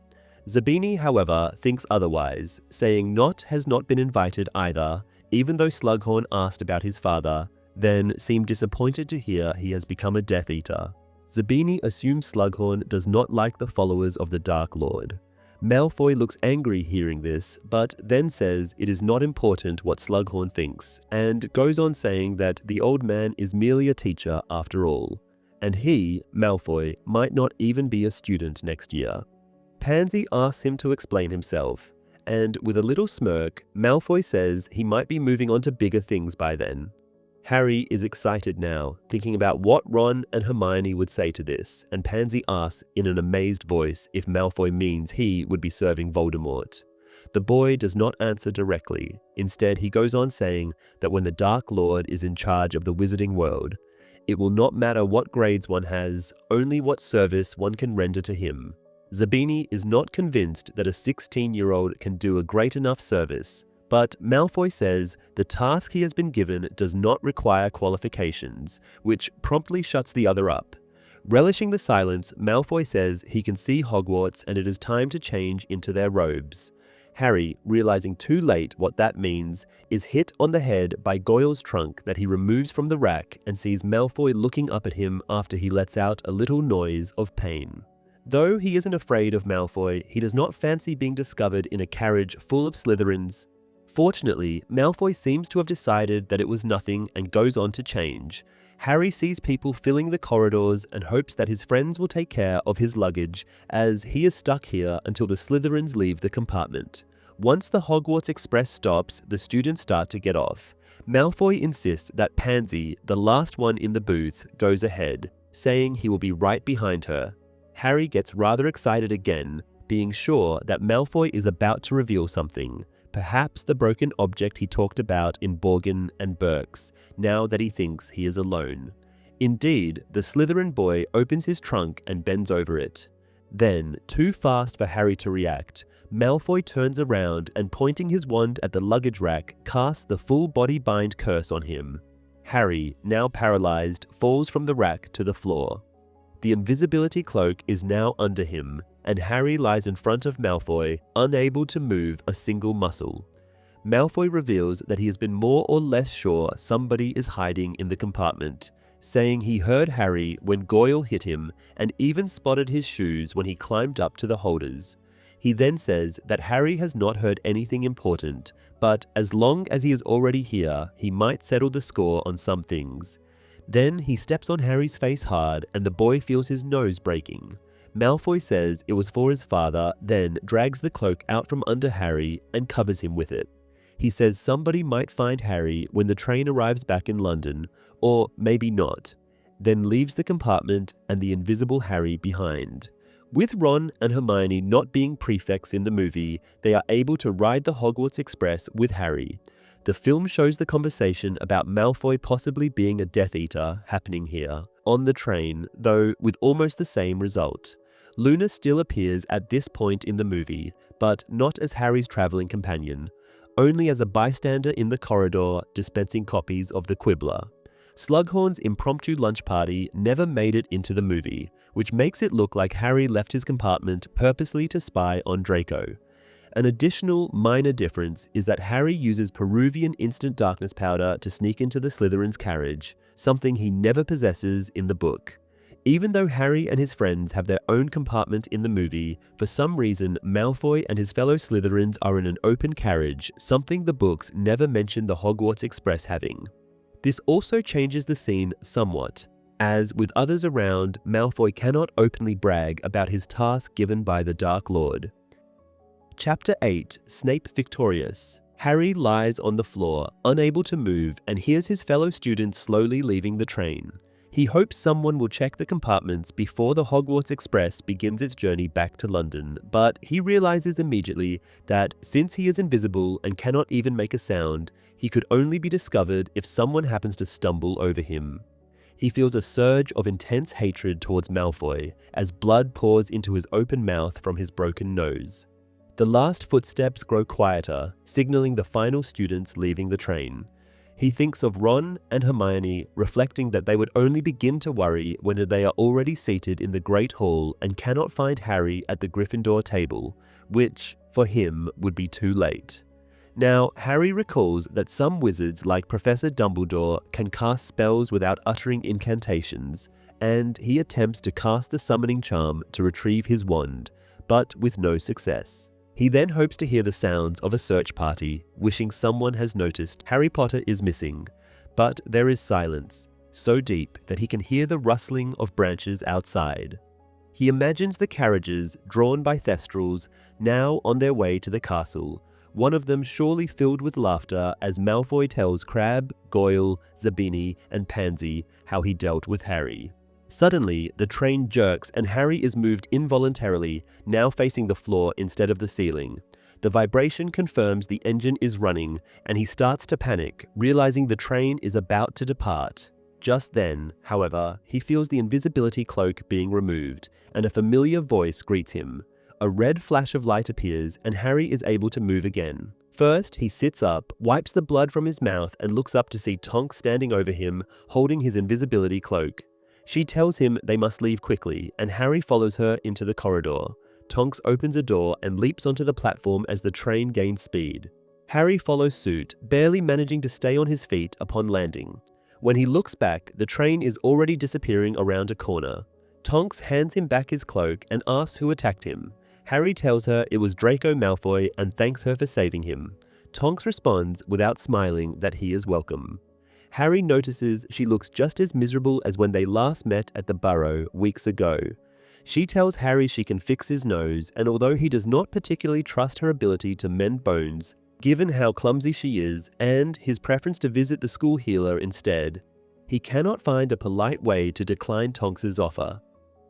Zabini, however, thinks otherwise, saying Nott has not been invited either, even though Slughorn asked about his father, then seemed disappointed to hear he has become a Death Eater. Zabini assumes Slughorn does not like the followers of the Dark Lord. Malfoy looks angry hearing this, but then says it is not important what Slughorn thinks, and goes on saying that the old man is merely a teacher after all, and he, Malfoy, might not even be a student next year. Pansy asks him to explain himself, and with a little smirk, Malfoy says he might be moving on to bigger things by then. Harry is excited now, thinking about what Ron and Hermione would say to this, and Pansy asks in an amazed voice if Malfoy means he would be serving Voldemort. The boy does not answer directly. Instead, he goes on saying that when the Dark Lord is in charge of the wizarding world, it will not matter what grades one has, only what service one can render to him. Zabini is not convinced that a 16-year-old can do a great enough service, but Malfoy says the task he has been given does not require qualifications, which promptly shuts the other up. Relishing the silence, Malfoy says he can see Hogwarts and it is time to change into their robes. Harry, realizing too late what that means, is hit on the head by Goyle's trunk that he removes from the rack and sees Malfoy looking up at him after he lets out a little noise of pain. Though he isn't afraid of Malfoy, he does not fancy being discovered in a carriage full of Slytherins. Fortunately, Malfoy seems to have decided that it was nothing and goes on to change. Harry sees people filling the corridors and hopes that his friends will take care of his luggage, as he is stuck here until the Slytherins leave the compartment. Once the Hogwarts Express stops, the students start to get off. Malfoy insists that Pansy, the last one in the booth, goes ahead, saying he will be right behind her. Harry gets rather excited again, being sure that Malfoy is about to reveal something. Perhaps the broken object he talked about in Borgin and Burke's, now that he thinks he is alone. Indeed, the Slytherin boy opens his trunk and bends over it. Then, too fast for Harry to react, Malfoy turns around and pointing his wand at the luggage rack, casts the full body bind curse on him. Harry, now paralyzed, falls from the rack to the floor. The invisibility cloak is now under him, and Harry lies in front of Malfoy, unable to move a single muscle. Malfoy reveals that he has been more or less sure somebody is hiding in the compartment, saying he heard Harry when Goyle hit him and even spotted his shoes when he climbed up to the holders. He then says that Harry has not heard anything important, but as long as he is already here, he might settle the score on some things. Then he steps on Harry's face hard and the boy feels his nose breaking. Malfoy says it was for his father, then drags the cloak out from under Harry and covers him with it. He says somebody might find Harry when the train arrives back in London, or maybe not, then leaves the compartment and the invisible Harry behind. With Ron and Hermione not being prefects in the movie, they are able to ride the Hogwarts Express with Harry. The film shows the conversation about Malfoy possibly being a Death Eater happening here, on the train, though with almost the same result. Luna still appears at this point in the movie, but not as Harry's traveling companion, only as a bystander in the corridor dispensing copies of the Quibbler. Slughorn's impromptu lunch party never made it into the movie, which makes it look like Harry left his compartment purposely to spy on Draco. An additional minor difference is that Harry uses Peruvian instant darkness powder to sneak into the Slytherin's carriage, something he never possesses in the book. Even though Harry and his friends have their own compartment in the movie, for some reason Malfoy and his fellow Slytherins are in an open carriage, something the books never mention the Hogwarts Express having. This also changes the scene somewhat. as with others around, Malfoy cannot openly brag about his task given by the Dark Lord. Chapter 8, Snape Victorious. Harry lies on the floor, unable to move, and hears his fellow students slowly leaving the train. He hopes someone will check the compartments before the Hogwarts Express begins its journey back to London, but he realizes immediately that since he is invisible and cannot even make a sound, he could only be discovered if someone happens to stumble over him. He feels a surge of intense hatred towards Malfoy as blood pours into his open mouth from his broken nose. The last footsteps grow quieter, signaling the final students leaving the train. He thinks of Ron and Hermione, reflecting that they would only begin to worry when they are already seated in the Great Hall and cannot find Harry at the Gryffindor table, which, for him, would be too late. Now, Harry recalls that some wizards like Professor Dumbledore can cast spells without uttering incantations, and he attempts to cast the summoning charm to retrieve his wand, but with no success. He then hopes to hear the sounds of a search party, wishing someone has noticed Harry Potter is missing. But there is silence, so deep that he can hear the rustling of branches outside. He imagines the carriages, drawn by Thestrals, now on their way to the castle, one of them surely filled with laughter as Malfoy tells Crabbe, Goyle, Zabini, and Pansy how he dealt with Harry. Suddenly, the train jerks and Harry is moved involuntarily, now facing the floor instead of the ceiling. The vibration confirms the engine is running, and he starts to panic, realizing the train is about to depart. Just then, however, he feels the invisibility cloak being removed, and a familiar voice greets him. A red flash of light appears, and Harry is able to move again. First, he sits up, wipes the blood from his mouth, and looks up to see Tonks standing over him, holding his invisibility cloak. She tells him they must leave quickly, and Harry follows her into the corridor. Tonks opens a door and leaps onto the platform as the train gains speed. Harry follows suit, barely managing to stay on his feet upon landing. When he looks back, the train is already disappearing around a corner. Tonks hands him back his cloak and asks who attacked him. Harry tells her it was Draco Malfoy and thanks her for saving him. Tonks responds without smiling that he is welcome. Harry notices she looks just as miserable as when they last met at the Burrow weeks ago. She tells Harry she can fix his nose, and although he does not particularly trust her ability to mend bones, given how clumsy she is and his preference to visit the school healer instead, he cannot find a polite way to decline Tonks's offer.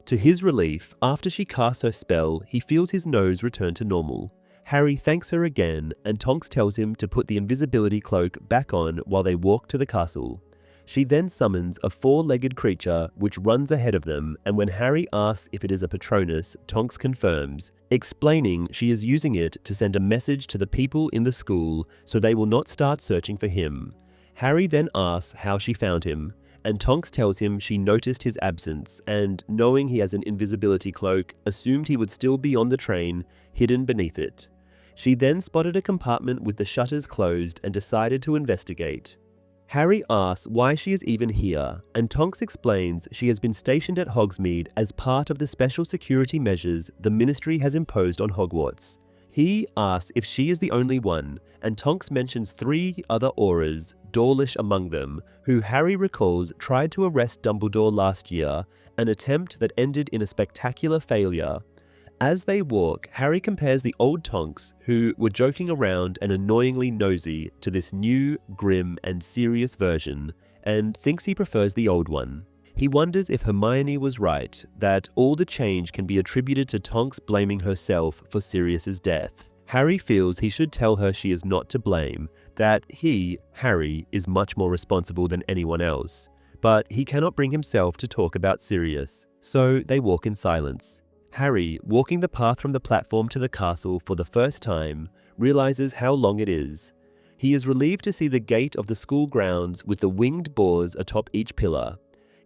To his relief, after she casts her spell, he feels his nose return to normal. Harry thanks her again, and Tonks tells him to put the invisibility cloak back on while they walk to the castle. She then summons a four-legged creature which runs ahead of them, and when Harry asks if it is a Patronus, Tonks confirms, explaining she is using it to send a message to the people in the school so they will not start searching for him. Harry then asks how she found him, and Tonks tells him she noticed his absence and, knowing he has an invisibility cloak, assumed he would still be on the train, hidden beneath it. She then spotted a compartment with the shutters closed and decided to investigate. Harry asks why she is even here, and Tonks explains she has been stationed at Hogsmeade as part of the special security measures the Ministry has imposed on Hogwarts. He asks if she is the only one, and Tonks mentions 3 other Aurors, Dawlish among them, who Harry recalls tried to arrest Dumbledore last year, an attempt that ended in a spectacular failure. As they walk, Harry compares the old Tonks, who were joking around and annoyingly nosy, to this new, grim, and serious version, and thinks he prefers the old one. He wonders if Hermione was right, that all the change can be attributed to Tonks blaming herself for Sirius's death. Harry feels he should tell her she is not to blame, that he, Harry, is much more responsible than anyone else. But he cannot bring himself to talk about Sirius, so they walk in silence. Harry, walking the path from the platform to the castle for the first time, realizes how long it is. He is relieved to see the gate of the school grounds with the winged boars atop each pillar.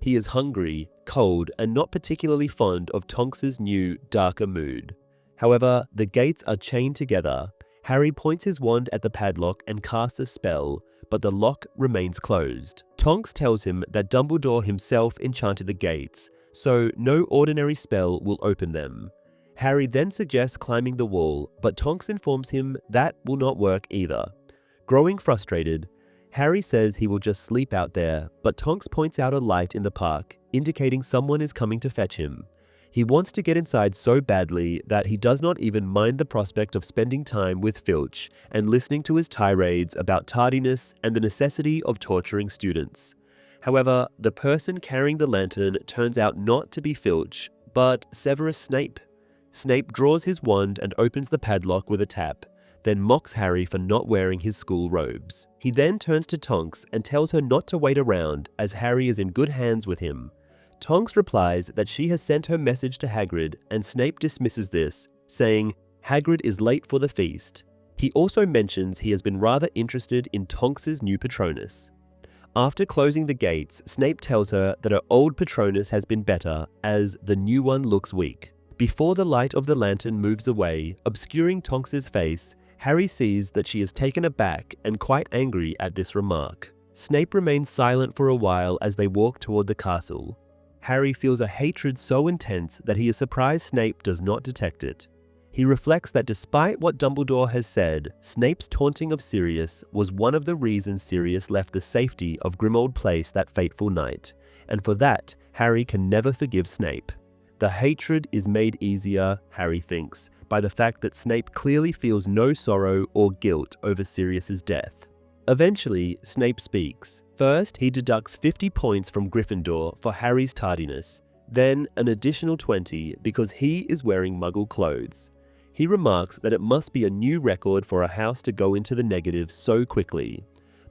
He is hungry, cold, and not particularly fond of Tonks's new, darker mood. However, the gates are chained together. Harry points his wand at the padlock and casts a spell, but the lock remains closed. Tonks tells him that Dumbledore himself enchanted the gates, so no ordinary spell will open them. Harry then suggests climbing the wall, but Tonks informs him that will not work either. Growing frustrated, Harry says he will just sleep out there, but Tonks points out a light in the park, indicating someone is coming to fetch him. He wants to get inside so badly that he does not even mind the prospect of spending time with Filch and listening to his tirades about tardiness and the necessity of torturing students. However, the person carrying the lantern turns out not to be Filch, but Severus Snape. Snape draws his wand and opens the padlock with a tap, then mocks Harry for not wearing his school robes. He then turns to Tonks and tells her not to wait around, as Harry is in good hands with him. Tonks replies that she has sent her message to Hagrid, and Snape dismisses this, saying, "Hagrid is late for the feast." He also mentions he has been rather interested in Tonks's new Patronus. After closing the gates, Snape tells her that her old Patronus has been better, as the new one looks weak. Before the light of the lantern moves away, obscuring Tonks's face, Harry sees that she is taken aback and quite angry at this remark. Snape remains silent for a while as they walk toward the castle. Harry feels a hatred so intense that he is surprised Snape does not detect it. He reflects that despite what Dumbledore has said, Snape's taunting of Sirius was one of the reasons Sirius left the safety of Grimmauld Place that fateful night, and for that, Harry can never forgive Snape. The hatred is made easier, Harry thinks, by the fact that Snape clearly feels no sorrow or guilt over Sirius's death. Eventually, Snape speaks. First, he deducts 50 points from Gryffindor for Harry's tardiness, then an additional 20 because he is wearing Muggle clothes. He remarks that it must be a new record for a house to go into the negative so quickly.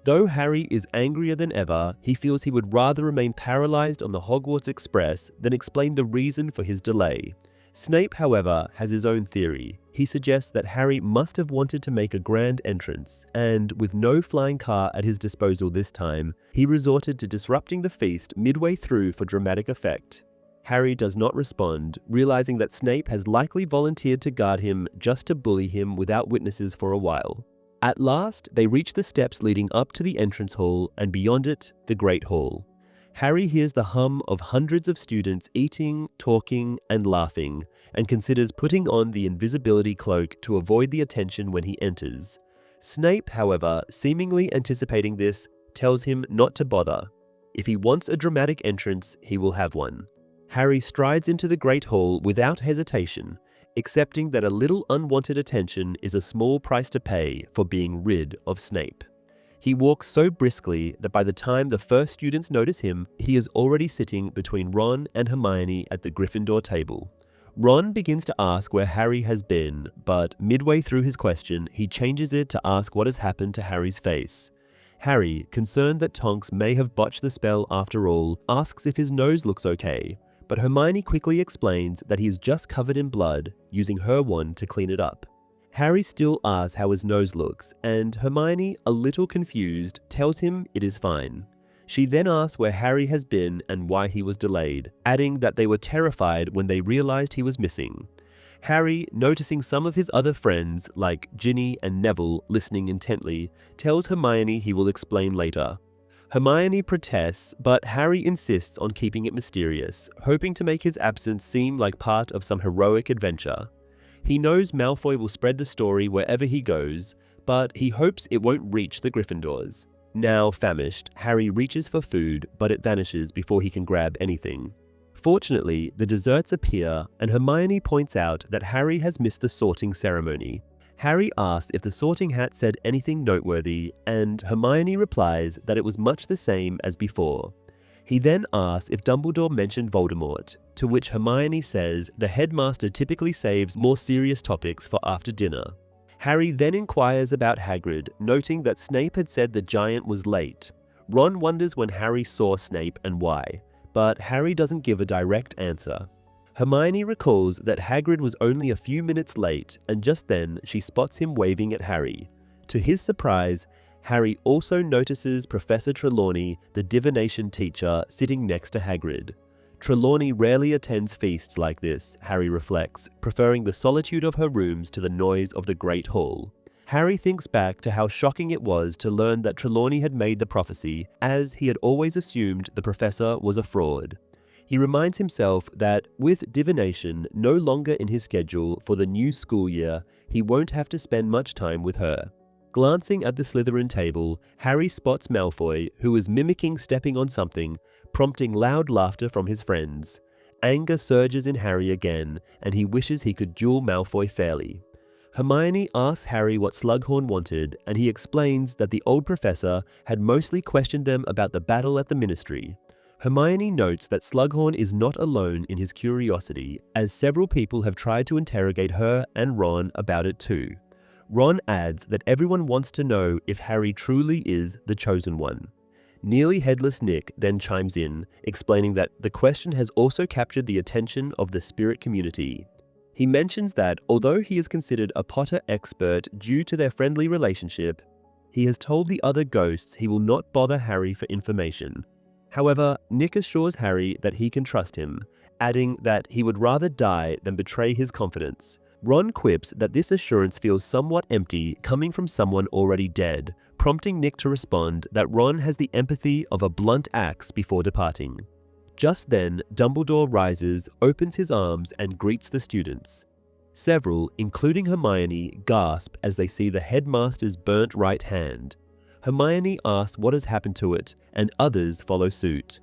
Though Harry is angrier than ever, he feels he would rather remain paralyzed on the Hogwarts Express than explain the reason for his delay. Snape, however, has his own theory. He suggests that Harry must have wanted to make a grand entrance, and with no flying car at his disposal this time, he resorted to disrupting the feast midway through for dramatic effect. Harry does not respond, realizing that Snape has likely volunteered to guard him just to bully him without witnesses for a while. At last, they reach the steps leading up to the entrance hall, and beyond it, the Great Hall. Harry hears the hum of hundreds of students eating, talking, and laughing, and considers putting on the invisibility cloak to avoid the attention when he enters. Snape, however, seemingly anticipating this, tells him not to bother. If he wants a dramatic entrance, he will have one. Harry strides into the Great Hall without hesitation, accepting that a little unwanted attention is a small price to pay for being rid of Snape. He walks so briskly that by the time the first students notice him, he is already sitting between Ron and Hermione at the Gryffindor table. Ron begins to ask where Harry has been, but midway through his question, he changes it to ask what has happened to Harry's face. Harry, concerned that Tonks may have botched the spell after all, asks if his nose looks okay, but Hermione quickly explains that he is just covered in blood, using her wand to clean it up. Harry still asks how his nose looks, and Hermione, a little confused, tells him it is fine. She then asks where Harry has been and why he was delayed, adding that they were terrified when they realized he was missing. Harry, noticing some of his other friends, like Ginny and Neville, listening intently, tells Hermione he will explain later. Hermione protests, but Harry insists on keeping it mysterious, hoping to make his absence seem like part of some heroic adventure. He knows Malfoy will spread the story wherever he goes, but he hopes it won't reach the Gryffindors. Now famished, Harry reaches for food, but it vanishes before he can grab anything. Fortunately, the desserts appear, and Hermione points out that Harry has missed the sorting ceremony. Harry asks if the sorting hat said anything noteworthy, and Hermione replies that it was much the same as before. He then asks if Dumbledore mentioned Voldemort, to which Hermione says the headmaster typically saves more serious topics for after dinner. Harry then inquires about Hagrid, noting that Snape had said the giant was late. Ron wonders when Harry saw Snape and why, but Harry doesn't give a direct answer. Hermione recalls that Hagrid was only a few minutes late, and just then she spots him waving at Harry. To his surprise, Harry also notices Professor Trelawney, the divination teacher, sitting next to Hagrid. Trelawney rarely attends feasts like this, Harry reflects, preferring the solitude of her rooms to the noise of the Great Hall. Harry thinks back to how shocking it was to learn that Trelawney had made the prophecy, as he had always assumed the professor was a fraud. He reminds himself that, with divination no longer in his schedule for the new school year, he won't have to spend much time with her. Glancing at the Slytherin table, Harry spots Malfoy, who is mimicking stepping on something, prompting loud laughter from his friends. Anger surges in Harry again, and he wishes he could duel Malfoy fairly. Hermione asks Harry what Slughorn wanted, and he explains that the old professor had mostly questioned them about the battle at the Ministry. Hermione notes that Slughorn is not alone in his curiosity, as several people have tried to interrogate her and Ron about it too. Ron adds that everyone wants to know if Harry truly is the Chosen One. Nearly Headless Nick then chimes in, explaining that the question has also captured the attention of the spirit community. He mentions that although he is considered a Potter expert due to their friendly relationship, he has told the other ghosts he will not bother Harry for information. However, Nick assures Harry that he can trust him, adding that he would rather die than betray his confidence. Ron quips that this assurance feels somewhat empty coming from someone already dead, prompting Nick to respond that Ron has the empathy of a blunt axe before departing. Just then, Dumbledore rises, opens his arms, and greets the students. Several, including Hermione, gasp as they see the headmaster's burnt right hand. Hermione asks what has happened to it, and others follow suit.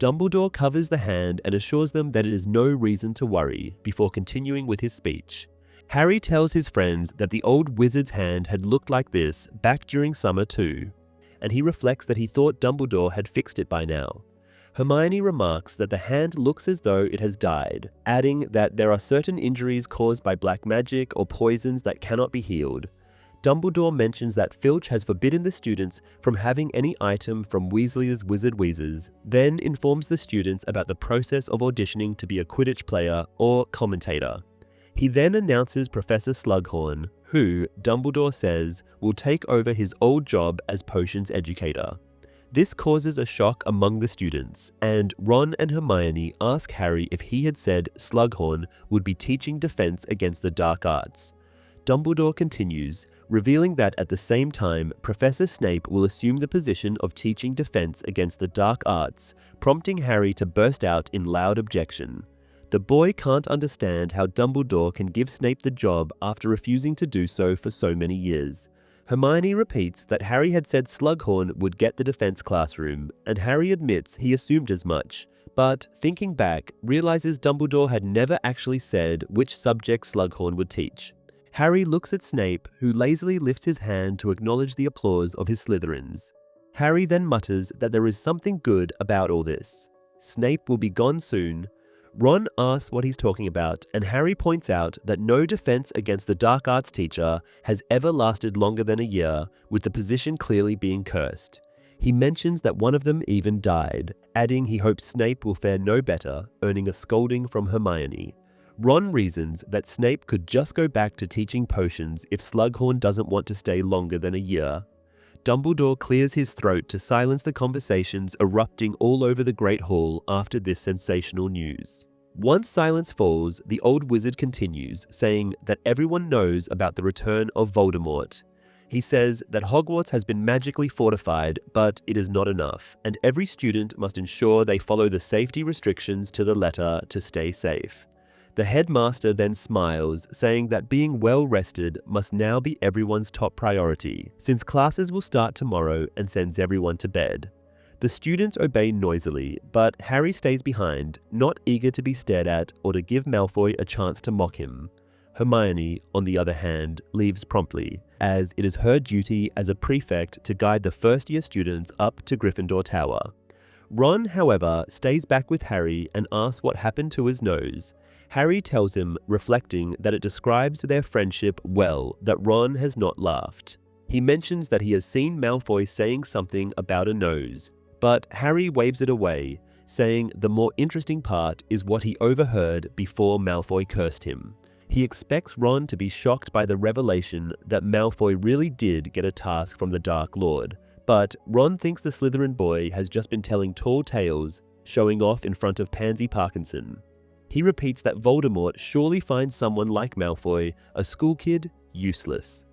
Dumbledore covers the hand and assures them that it is no reason to worry, before continuing with his speech. Harry tells his friends that the old wizard's hand had looked like this back during summer too, and he reflects that he thought Dumbledore had fixed it by now. Hermione remarks that the hand looks as though it has died, adding that there are certain injuries caused by black magic or poisons that cannot be healed. Dumbledore mentions that Filch has forbidden the students from having any item from Weasley's Wizard Wheezes, then informs the students about the process of auditioning to be a Quidditch player or commentator. He then announces Professor Slughorn, who, Dumbledore says, will take over his old job as potions educator. This causes a shock among the students, and Ron and Hermione ask Harry if he had said Slughorn would be teaching defense against the dark arts. Dumbledore continues, revealing that at the same time, Professor Snape will assume the position of teaching defense against the dark arts, prompting Harry to burst out in loud objection. The boy can't understand how Dumbledore can give Snape the job after refusing to do so for so many years. Hermione repeats that Harry had said Slughorn would get the defense classroom, and Harry admits he assumed as much, but thinking back, realizes Dumbledore had never actually said which subject Slughorn would teach. Harry looks at Snape, who lazily lifts his hand to acknowledge the applause of his Slytherins. Harry then mutters that there is something good about all this. Snape will be gone soon. Ron asks what he's talking about, and Harry points out that no defense against the dark arts teacher has ever lasted longer than a year, with the position clearly being cursed. He mentions that one of them even died, adding he hopes Snape will fare no better, earning a scolding from Hermione. Ron reasons that Snape could just go back to teaching potions if Slughorn doesn't want to stay longer than a year. Dumbledore clears his throat to silence the conversations erupting all over the Great Hall after this sensational news. Once silence falls, the old wizard continues, saying that everyone knows about the return of Voldemort. He says that Hogwarts has been magically fortified, but it is not enough, and every student must ensure they follow the safety restrictions to the letter to stay safe. The headmaster then smiles, saying that being well rested must now be everyone's top priority, since classes will start tomorrow, and sends everyone to bed. The students obey noisily, but Harry stays behind, not eager to be stared at or to give Malfoy a chance to mock him. Hermione, on the other hand, leaves promptly, as it is her duty as a prefect to guide the first-year students up to Gryffindor Tower. Ron, however, stays back with Harry and asks what happened to his nose. Harry tells him, reflecting that it describes their friendship well, that Ron has not laughed. He mentions that he has seen Malfoy saying something about a nose, but Harry waves it away, saying the more interesting part is what he overheard before Malfoy cursed him. He expects Ron to be shocked by the revelation that Malfoy really did get a task from the Dark Lord, but Ron thinks the Slytherin boy has just been telling tall tales, showing off in front of Pansy Parkinson. He repeats that Voldemort surely finds someone like Malfoy, a school kid, useless.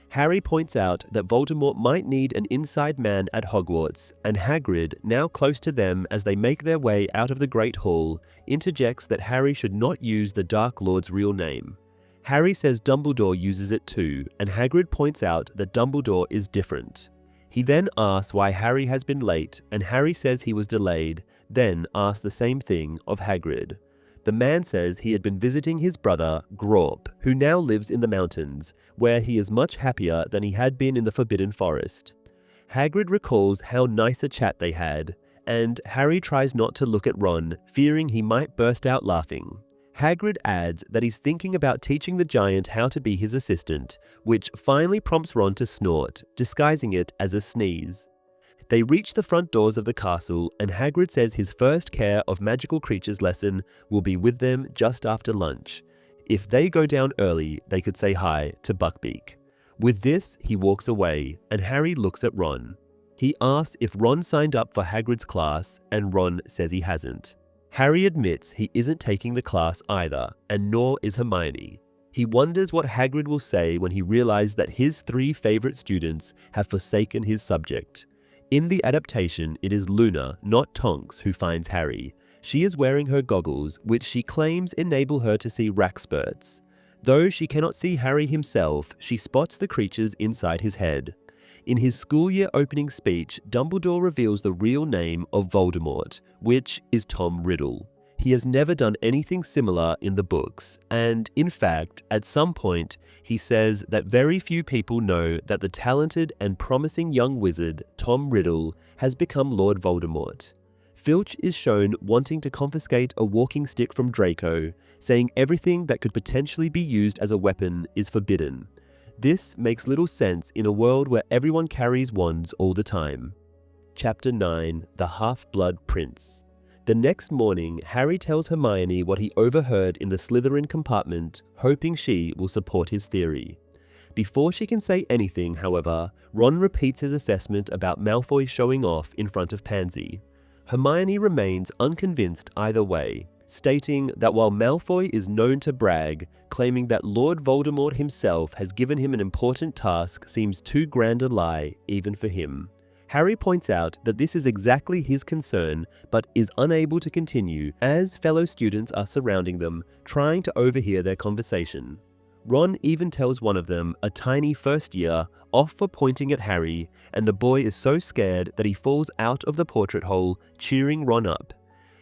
Harry points out that Voldemort might need an inside man at Hogwarts, and Hagrid, now close to them as they make their way out of the Great Hall, interjects that Harry should not use the Dark Lord's real name. Harry says Dumbledore uses it too, and Hagrid points out that Dumbledore is different. He then asks why Harry has been late, and Harry says he was delayed, then asks the same thing of Hagrid. The man says he had been visiting his brother, Grawp, who now lives in the mountains, where he is much happier than he had been in the Forbidden Forest. Hagrid recalls how nice a chat they had, and Harry tries not to look at Ron, fearing he might burst out laughing. Hagrid adds that he's thinking about teaching the giant how to be his assistant, which finally prompts Ron to snort, disguising it as a sneeze. They reach the front doors of the castle, and Hagrid says his first Care of Magical Creatures lesson will be with them just after lunch. If they go down early, they could say hi to Buckbeak. With this, he walks away, and Harry looks at Ron. He asks if Ron signed up for Hagrid's class, and Ron says he hasn't. Harry admits he isn't taking the class either, and nor is Hermione. He wonders what Hagrid will say when he realizes that his 3 favorite students have forsaken his subject. In the adaptation, it is Luna, not Tonks, who finds Harry. She is wearing her goggles, which she claims enable her to see Rackspurts. Though she cannot see Harry himself, she spots the creatures inside his head. In his school year opening speech, Dumbledore reveals the real name of Voldemort, which is Tom Riddle. He has never done anything similar in the books, and in fact, at some point, he says that very few people know that the talented and promising young wizard, Tom Riddle, has become Lord Voldemort. Filch is shown wanting to confiscate a walking stick from Draco, saying everything that could potentially be used as a weapon is forbidden. This makes little sense in a world where everyone carries wands all the time. Chapter 9: The Half-Blood Prince. The next morning, Harry tells Hermione what he overheard in the Slytherin compartment, hoping she will support his theory. Before she can say anything, however, Ron repeats his assessment about Malfoy showing off in front of Pansy. Hermione remains unconvinced either way, stating that while Malfoy is known to brag, claiming that Lord Voldemort himself has given him an important task seems too grand a lie, even for him. Harry points out that this is exactly his concern, but is unable to continue as fellow students are surrounding them, trying to overhear their conversation. Ron even tells one of them, a tiny first year, off for pointing at Harry, and the boy is so scared that he falls out of the portrait hole, cheering Ron up.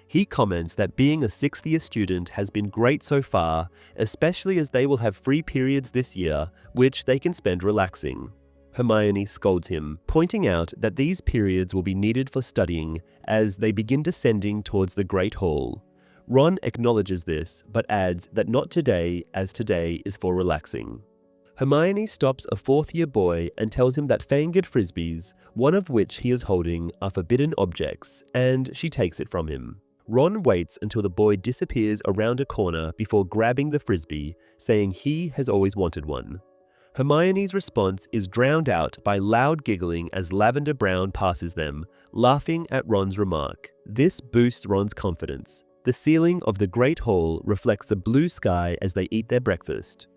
He comments that being a 6th year student has been great so far, especially as they will have free periods this year, which they can spend relaxing. Hermione scolds him, pointing out that these periods will be needed for studying as they begin descending towards the Great Hall. Ron acknowledges this, but adds that not today, as today is for relaxing. Hermione stops a 4th year boy and tells him that Fanged Frisbees, one of which he is holding, are forbidden objects, and she takes it from him. Ron waits until the boy disappears around a corner before grabbing the frisbee, saying he has always wanted one. Hermione's response is drowned out by loud giggling as Lavender Brown passes them, laughing at Ron's remark. This boosts Ron's confidence. The ceiling of the Great Hall reflects a blue sky as they eat their breakfast.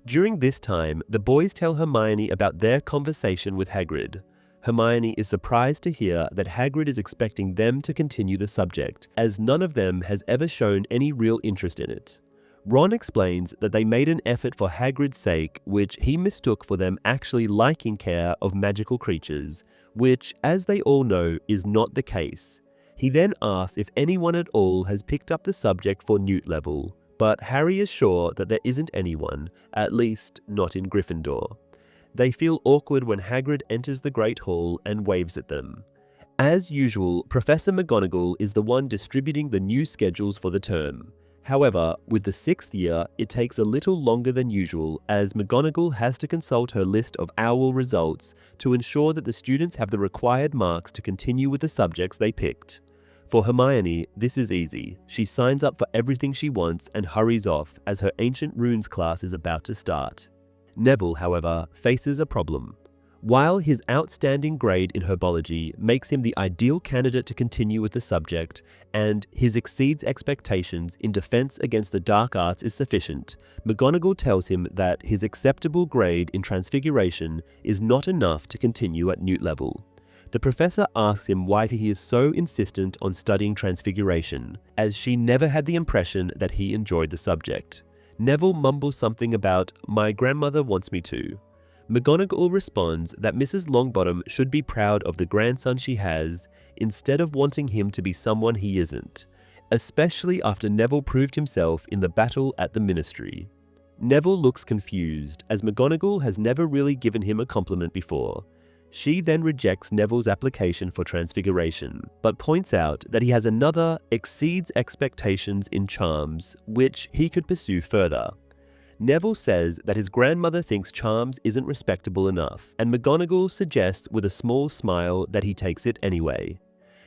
During this time, the boys tell Hermione about their conversation with Hagrid. Hermione is surprised to hear that Hagrid is expecting them to continue the subject, as none of them has ever shown any real interest in it. Ron explains that they made an effort for Hagrid's sake, which he mistook for them actually liking care of magical creatures, which, as they all know, is not the case. He then asks if anyone at all has picked up the subject for Newt level, but Harry is sure that there isn't anyone, at least not in Gryffindor. They feel awkward when Hagrid enters the Great Hall and waves at them. As usual, Professor McGonagall is the one distributing the new schedules for the term. However, with the 6th year, it takes a little longer than usual as McGonagall has to consult her list of OWL results to ensure that the students have the required marks to continue with the subjects they picked. For Hermione, this is easy. She signs up for everything she wants and hurries off as her Ancient Runes class is about to start. Neville, however, faces a problem. While his outstanding grade in herbology makes him the ideal candidate to continue with the subject, and his exceeds expectations in defense against the dark arts is sufficient, McGonagall tells him that his acceptable grade in Transfiguration is not enough to continue at Newt level. The professor asks him why he is so insistent on studying Transfiguration, as she never had the impression that he enjoyed the subject. Neville mumbles something about, "My grandmother wants me to." McGonagall responds that Mrs. Longbottom should be proud of the grandson she has, instead of wanting him to be someone he isn't, especially after Neville proved himself in the battle at the Ministry. Neville looks confused, as McGonagall has never really given him a compliment before. She then rejects Neville's application for transfiguration, but points out that he has another exceeds expectations in charms, which he could pursue further. Neville says that his grandmother thinks charms isn't respectable enough, and McGonagall suggests with a small smile that he takes it anyway.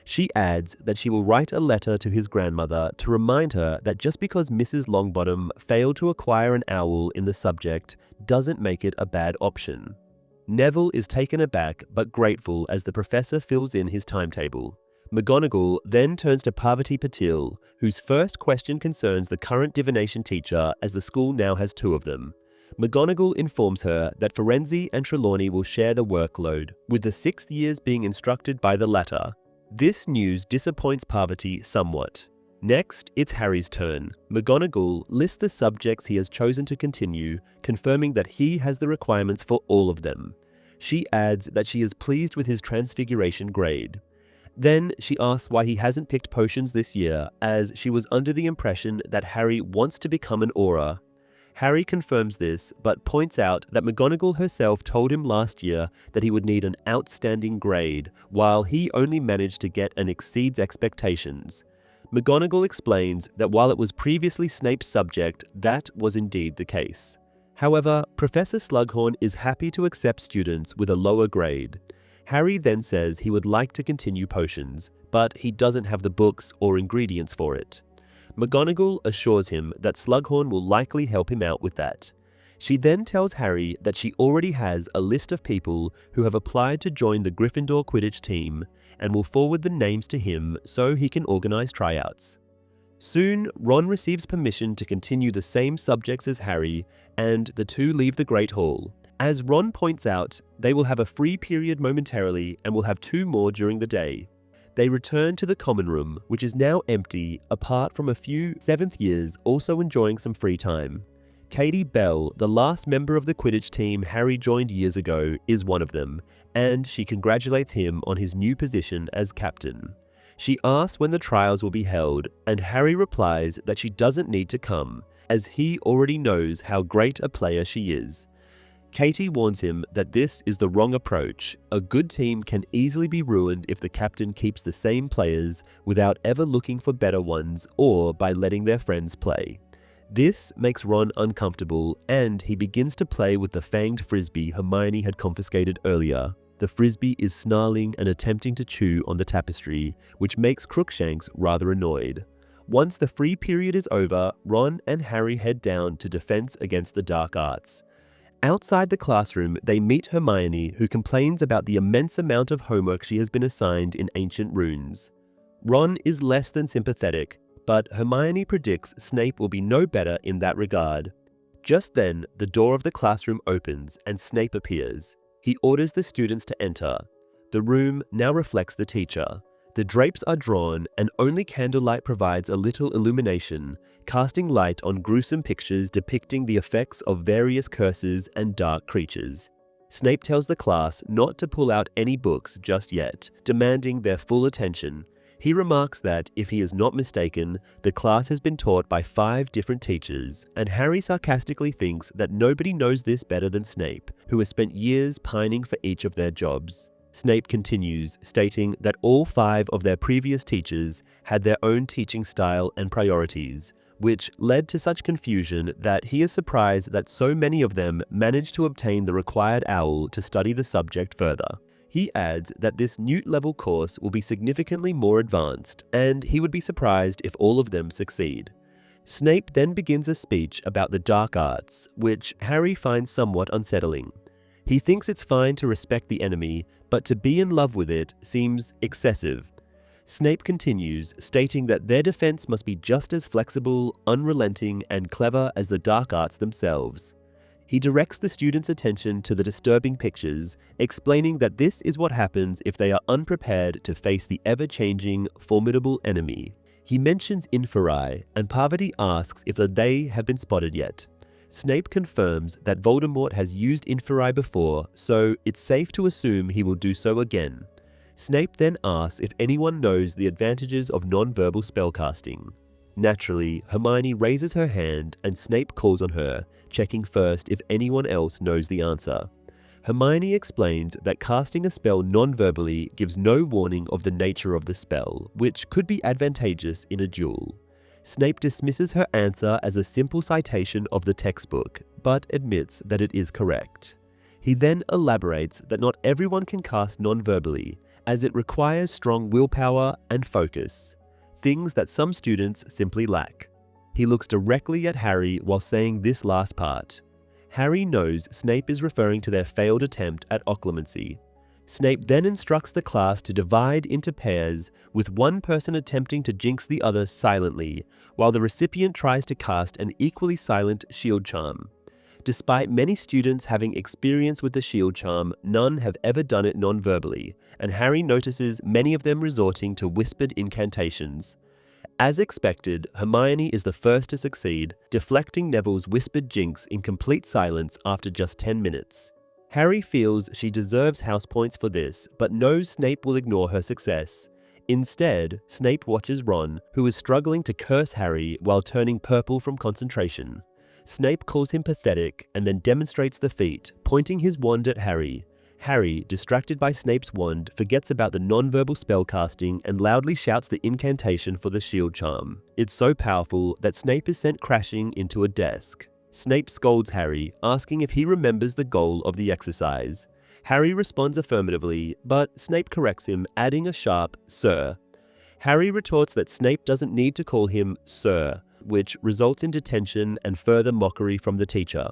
She adds that she will write a letter to his grandmother to remind her that just because Mrs. Longbottom failed to acquire an owl in the subject doesn't make it a bad option. Neville is taken aback but grateful as the professor fills in his timetable. McGonagall then turns to Parvati Patil, whose first question concerns the current divination teacher, as the school now has two of them. McGonagall informs her that Firenze and Trelawney will share the workload, with the 6th years being instructed by the latter. This news disappoints Parvati somewhat. Next, it's Harry's turn. McGonagall lists the subjects he has chosen to continue, confirming that he has the requirements for all of them. She adds that she is pleased with his transfiguration grade. Then she asks why he hasn't picked potions this year, as she was under the impression that Harry wants to become an Auror. Harry confirms this, but points out that McGonagall herself told him last year that he would need an outstanding grade, while he only managed to get an exceeds expectations. McGonagall explains that while it was previously Snape's subject, that was indeed the case. However, Professor Slughorn is happy to accept students with a lower grade. Harry then says he would like to continue potions, but he doesn't have the books or ingredients for it. McGonagall assures him that Slughorn will likely help him out with that. She then tells Harry that she already has a list of people who have applied to join the Gryffindor Quidditch team, and will forward the names to him so he can organize tryouts. Soon, Ron receives permission to continue the same subjects as Harry, and the two leave the Great Hall. As Ron points out, they will have a free period momentarily and will have 2 more during the day. They return to the common room, which is now empty, apart from a few 7th years also enjoying some free time. Katie Bell, the last member of the Quidditch team Harry joined years ago, is one of them, and she congratulates him on his new position as captain. She asks when the trials will be held, and Harry replies that she doesn't need to come, as he already knows how great a player she is. Katie warns him that this is the wrong approach. A good team can easily be ruined if the captain keeps the same players without ever looking for better ones or by letting their friends play. This makes Ron uncomfortable, and he begins to play with the fanged frisbee Hermione had confiscated earlier. The frisbee is snarling and attempting to chew on the tapestry, which makes Crookshanks rather annoyed. Once the free period is over, Ron and Harry head down to Defense Against the Dark Arts. Outside the classroom, they meet Hermione, who complains about the immense amount of homework she has been assigned in ancient runes. Ron is less than sympathetic, but Hermione predicts Snape will be no better in that regard. Just then, the door of the classroom opens and Snape appears. He orders the students to enter. The room now reflects the teacher. The drapes are drawn and only candlelight provides a little illumination, casting light on gruesome pictures depicting the effects of various curses and dark creatures. Snape tells the class not to pull out any books just yet, demanding their full attention. He remarks that, if he is not mistaken, the class has been taught by 5 different teachers, and Harry sarcastically thinks that nobody knows this better than Snape, who has spent years pining for each of their jobs. Snape continues, stating that all 5 of their previous teachers had their own teaching style and priorities, which led to such confusion that he is surprised that so many of them managed to obtain the required owl to study the subject further. He adds that this Newt-level course will be significantly more advanced, and he would be surprised if all of them succeed. Snape then begins a speech about the dark arts, which Harry finds somewhat unsettling. He thinks it's fine to respect the enemy, but to be in love with it seems excessive. Snape continues, stating that their defense must be just as flexible, unrelenting, and clever as the dark arts themselves. He directs the students' attention to the disturbing pictures, explaining that this is what happens if they are unprepared to face the ever-changing, formidable enemy. He mentions inferi, and Parvati asks if they have been spotted yet. Snape confirms that Voldemort has used inferi before, so it's safe to assume he will do so again. Snape then asks if anyone knows the advantages of non-verbal spellcasting. Naturally, Hermione raises her hand and Snape calls on her, checking first if anyone else knows the answer. Hermione explains that casting a spell non-verbally gives no warning of the nature of the spell, which could be advantageous in a duel. Snape dismisses her answer as a simple citation of the textbook, but admits that it is correct. He then elaborates that not everyone can cast non-verbally, as it requires strong willpower and focus, things that some students simply lack. He looks directly at Harry while saying this last part. Harry knows Snape is referring to their failed attempt at occlumency. Snape then instructs the class to divide into pairs, with one person attempting to jinx the other silently, while the recipient tries to cast an equally silent shield charm. Despite many students having experience with the shield charm, none have ever done it non-verbally, and Harry notices many of them resorting to whispered incantations. As expected, Hermione is the first to succeed, deflecting Neville's whispered jinx in complete silence after just 10 minutes. Harry feels she deserves house points for this, but knows Snape will ignore her success. Instead, Snape watches Ron, who is struggling to curse Harry while turning purple from concentration. Snape calls him pathetic and then demonstrates the feat, pointing his wand at Harry. Harry, distracted by Snape's wand, forgets about the non-verbal spellcasting and loudly shouts the incantation for the shield charm. It's so powerful that Snape is sent crashing into a desk. Snape scolds Harry, asking if he remembers the goal of the exercise. Harry responds affirmatively, but Snape corrects him, adding a sharp "Sir." Harry retorts that Snape doesn't need to call him "Sir," which results in detention and further mockery from the teacher.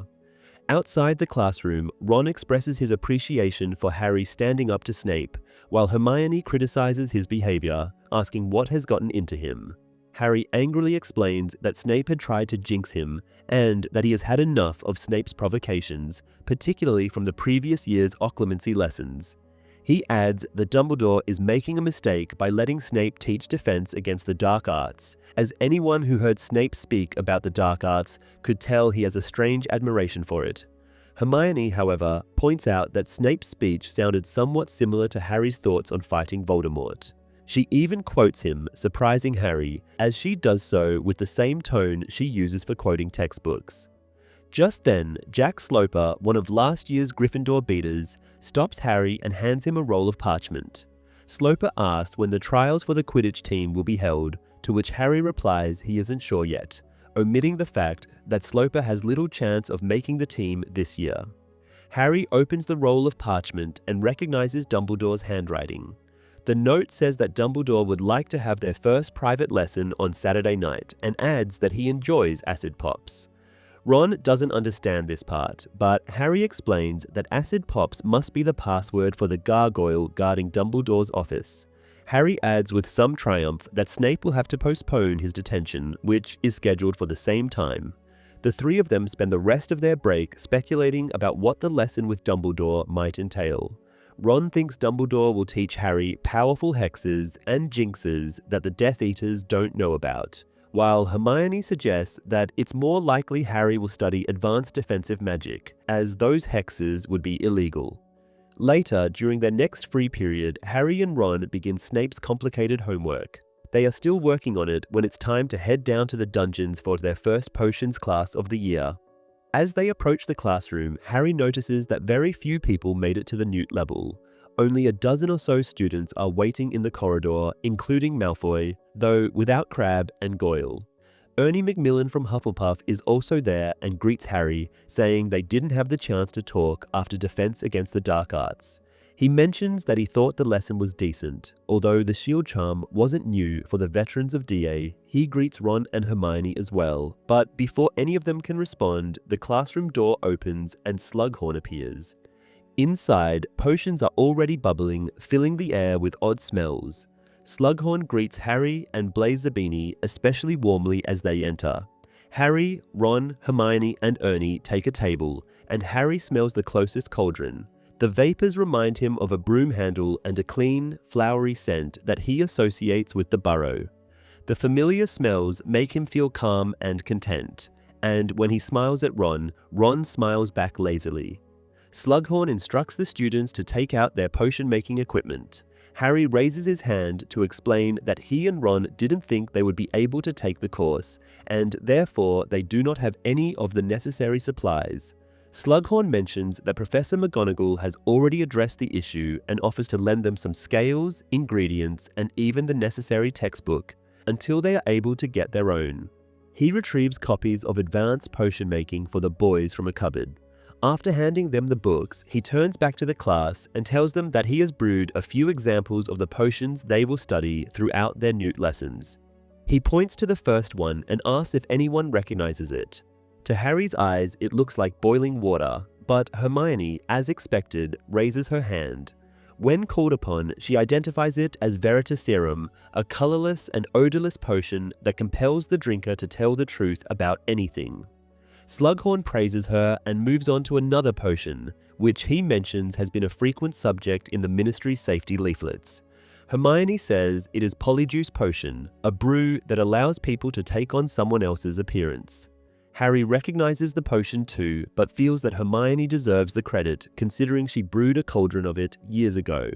Outside the classroom, Ron expresses his appreciation for Harry standing up to Snape, while Hermione criticizes his behavior, asking what has gotten into him. Harry angrily explains that Snape had tried to jinx him, and that he has had enough of Snape's provocations, particularly from the previous year's occlumency lessons. He adds that Dumbledore is making a mistake by letting Snape teach defense against the dark arts, as anyone who heard Snape speak about the dark arts could tell he has a strange admiration for it. Hermione, however, points out that Snape's speech sounded somewhat similar to Harry's thoughts on fighting Voldemort. She even quotes him, surprising Harry, as she does so with the same tone she uses for quoting textbooks. Just then, Jack Sloper, one of last year's Gryffindor beaters, stops Harry and hands him a roll of parchment. Sloper asks when the trials for the Quidditch team will be held, to which Harry replies he isn't sure yet, omitting the fact that Sloper has little chance of making the team this year. Harry opens the roll of parchment and recognizes Dumbledore's handwriting. The note says that Dumbledore would like to have their first private lesson on Saturday night and adds that he enjoys acid pops. Ron doesn't understand this part, but Harry explains that acid pops must be the password for the gargoyle guarding Dumbledore's office. Harry adds with some triumph that Snape will have to postpone his detention, which is scheduled for the same time. The three of them spend the rest of their break speculating about what the lesson with Dumbledore might entail. Ron thinks Dumbledore will teach Harry powerful hexes and jinxes that the Death Eaters don't know about, while Hermione suggests that it's more likely Harry will study advanced defensive magic, as those hexes would be illegal. Later, during their next free period, Harry and Ron begin Snape's complicated homework. They are still working on it when it's time to head down to the dungeons for their first potions class of the year. As they approach the classroom, Harry notices that very few people made it to the Newt level. Only a dozen or so students are waiting in the corridor, including Malfoy, though without Crabbe and Goyle. Ernie Macmillan from Hufflepuff is also there and greets Harry, saying they didn't have the chance to talk after Defense Against the Dark Arts. He mentions that he thought the lesson was decent. Although the shield charm wasn't new for the veterans of DA, he greets Ron and Hermione as well. But before any of them can respond, the classroom door opens and Slughorn appears. Inside, potions are already bubbling, filling the air with odd smells. Slughorn greets Harry and Blaise Zabini especially warmly as they enter. Harry, Ron, Hermione, and Ernie take a table, and Harry smells the closest cauldron. The vapors remind him of a broom handle and a clean, flowery scent that he associates with the burrow. The familiar smells make him feel calm and content, and when he smiles at Ron, Ron smiles back lazily. Slughorn instructs the students to take out their potion-making equipment. Harry raises his hand to explain that he and Ron didn't think they would be able to take the course, and therefore they do not have any of the necessary supplies. Slughorn mentions that Professor McGonagall has already addressed the issue and offers to lend them some scales, ingredients, and even the necessary textbook, until they are able to get their own. He retrieves copies of advanced potion making for the boys from a cupboard. After handing them the books, he turns back to the class and tells them that he has brewed a few examples of the potions they will study throughout their Newt lessons. He points to the first one and asks if anyone recognizes it. To Harry's eyes, it looks like boiling water, but Hermione, as expected, raises her hand. When called upon, she identifies it as Veritaserum, a colorless and odorless potion that compels the drinker to tell the truth about anything. Slughorn praises her and moves on to another potion, which he mentions has been a frequent subject in the Ministry's safety leaflets. Hermione says it is Polyjuice Potion, a brew that allows people to take on someone else's appearance. Harry recognizes the potion too, but feels that Hermione deserves the credit considering she brewed a cauldron of it years ago.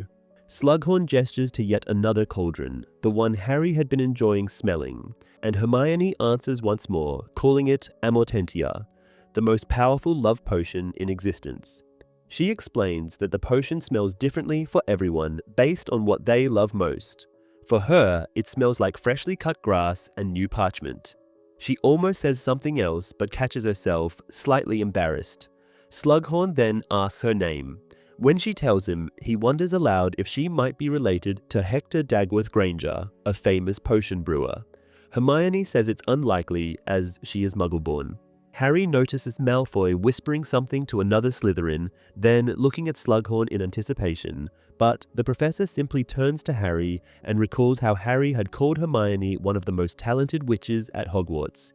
Slughorn gestures to yet another cauldron, the one Harry had been enjoying smelling, and Hermione answers once more, calling it Amortentia, the most powerful love potion in existence. She explains that the potion smells differently for everyone based on what they love most. For her, it smells like freshly cut grass and new parchment. She almost says something else but catches herself, slightly embarrassed. Slughorn then asks her name. When she tells him, he wonders aloud if she might be related to Hector Dagworth Granger, a famous potion brewer. Hermione says it's unlikely, as she is Muggle-born. Harry notices Malfoy whispering something to another Slytherin, then looking at Slughorn in anticipation, but the professor simply turns to Harry and recalls how Harry had called Hermione one of the most talented witches at Hogwarts.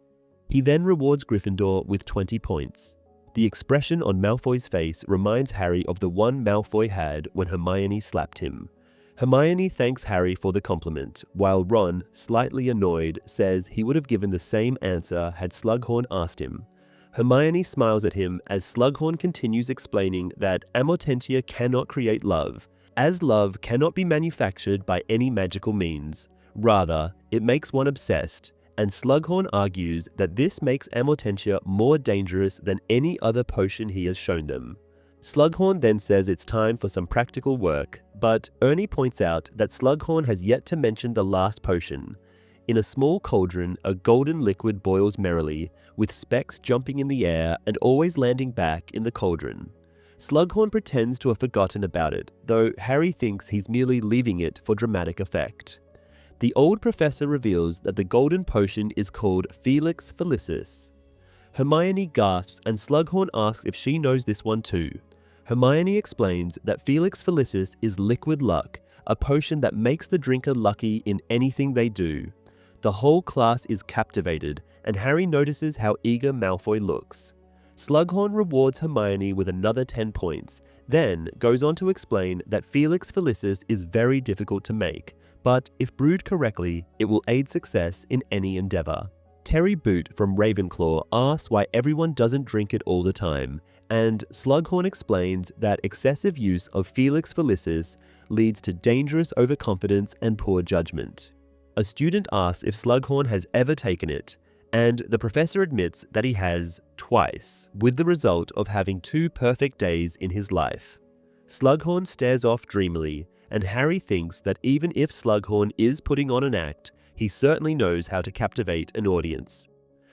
He then rewards Gryffindor with 20 points. The expression on Malfoy's face reminds Harry of the one Malfoy had when Hermione slapped him. Hermione thanks Harry for the compliment, while Ron, slightly annoyed, says he would have given the same answer had Slughorn asked him. Hermione smiles at him as Slughorn continues explaining that Amortentia cannot create love, as love cannot be manufactured by any magical means. Rather, it makes one obsessed, and Slughorn argues that this makes Amortentia more dangerous than any other potion he has shown them. Slughorn then says it's time for some practical work, but Ernie points out that Slughorn has yet to mention the last potion. In a small cauldron, a golden liquid boils merrily, with specks jumping in the air and always landing back in the cauldron. Slughorn pretends to have forgotten about it, though Harry thinks he's merely leaving it for dramatic effect. The old professor reveals that the golden potion is called Felix Felicis. Hermione gasps and Slughorn asks if she knows this one too. Hermione explains that Felix Felicis is liquid luck, a potion that makes the drinker lucky in anything they do. The whole class is captivated, and Harry notices how eager Malfoy looks. Slughorn rewards Hermione with another 10 points, then goes on to explain that Felix Felicis is very difficult to make, but if brewed correctly, it will aid success in any endeavor. Terry Boot from Ravenclaw asks why everyone doesn't drink it all the time, and Slughorn explains that excessive use of Felix Felicis leads to dangerous overconfidence and poor judgment. A student asks if Slughorn has ever taken it, and the professor admits that he has twice, with the result of having 2 perfect days in his life. Slughorn stares off dreamily, and Harry thinks that even if Slughorn is putting on an act, he certainly knows how to captivate an audience.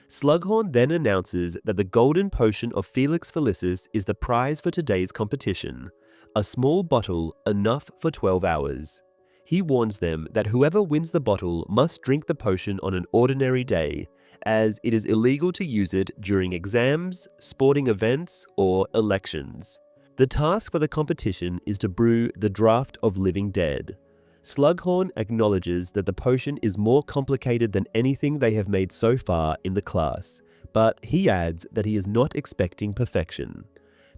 Slughorn then announces that the golden potion of Felix Felicis is the prize for today's competition, a small bottle enough for 12 hours. He warns them that whoever wins the bottle must drink the potion on an ordinary day, as it is illegal to use it during exams, sporting events, or elections. The task for the competition is to brew the Draught of Living Dead. Slughorn acknowledges that the potion is more complicated than anything they have made so far in the class, but he adds that he is not expecting perfection.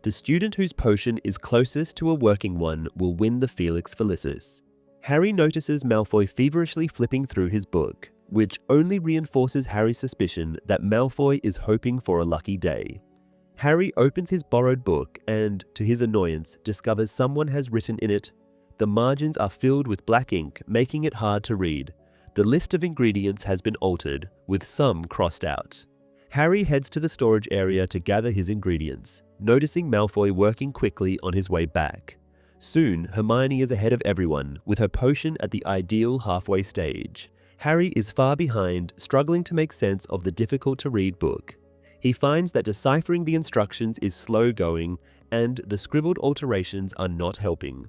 The student whose potion is closest to a working one will win the Felix Felicis. Harry notices Malfoy feverishly flipping through his book. which only reinforces Harry's suspicion that Malfoy is hoping for a lucky day. Harry opens his borrowed book and, to his annoyance, discovers someone has written in it, "The margins are filled with black ink, making it hard to read. The list of ingredients has been altered, with some crossed out." Harry heads to the storage area to gather his ingredients, noticing Malfoy working quickly on his way back. Soon, Hermione is ahead of everyone, with her potion at the ideal halfway stage. Harry is far behind, struggling to make sense of the difficult-to-read book. He finds that deciphering the instructions is slow going, and the scribbled alterations are not helping.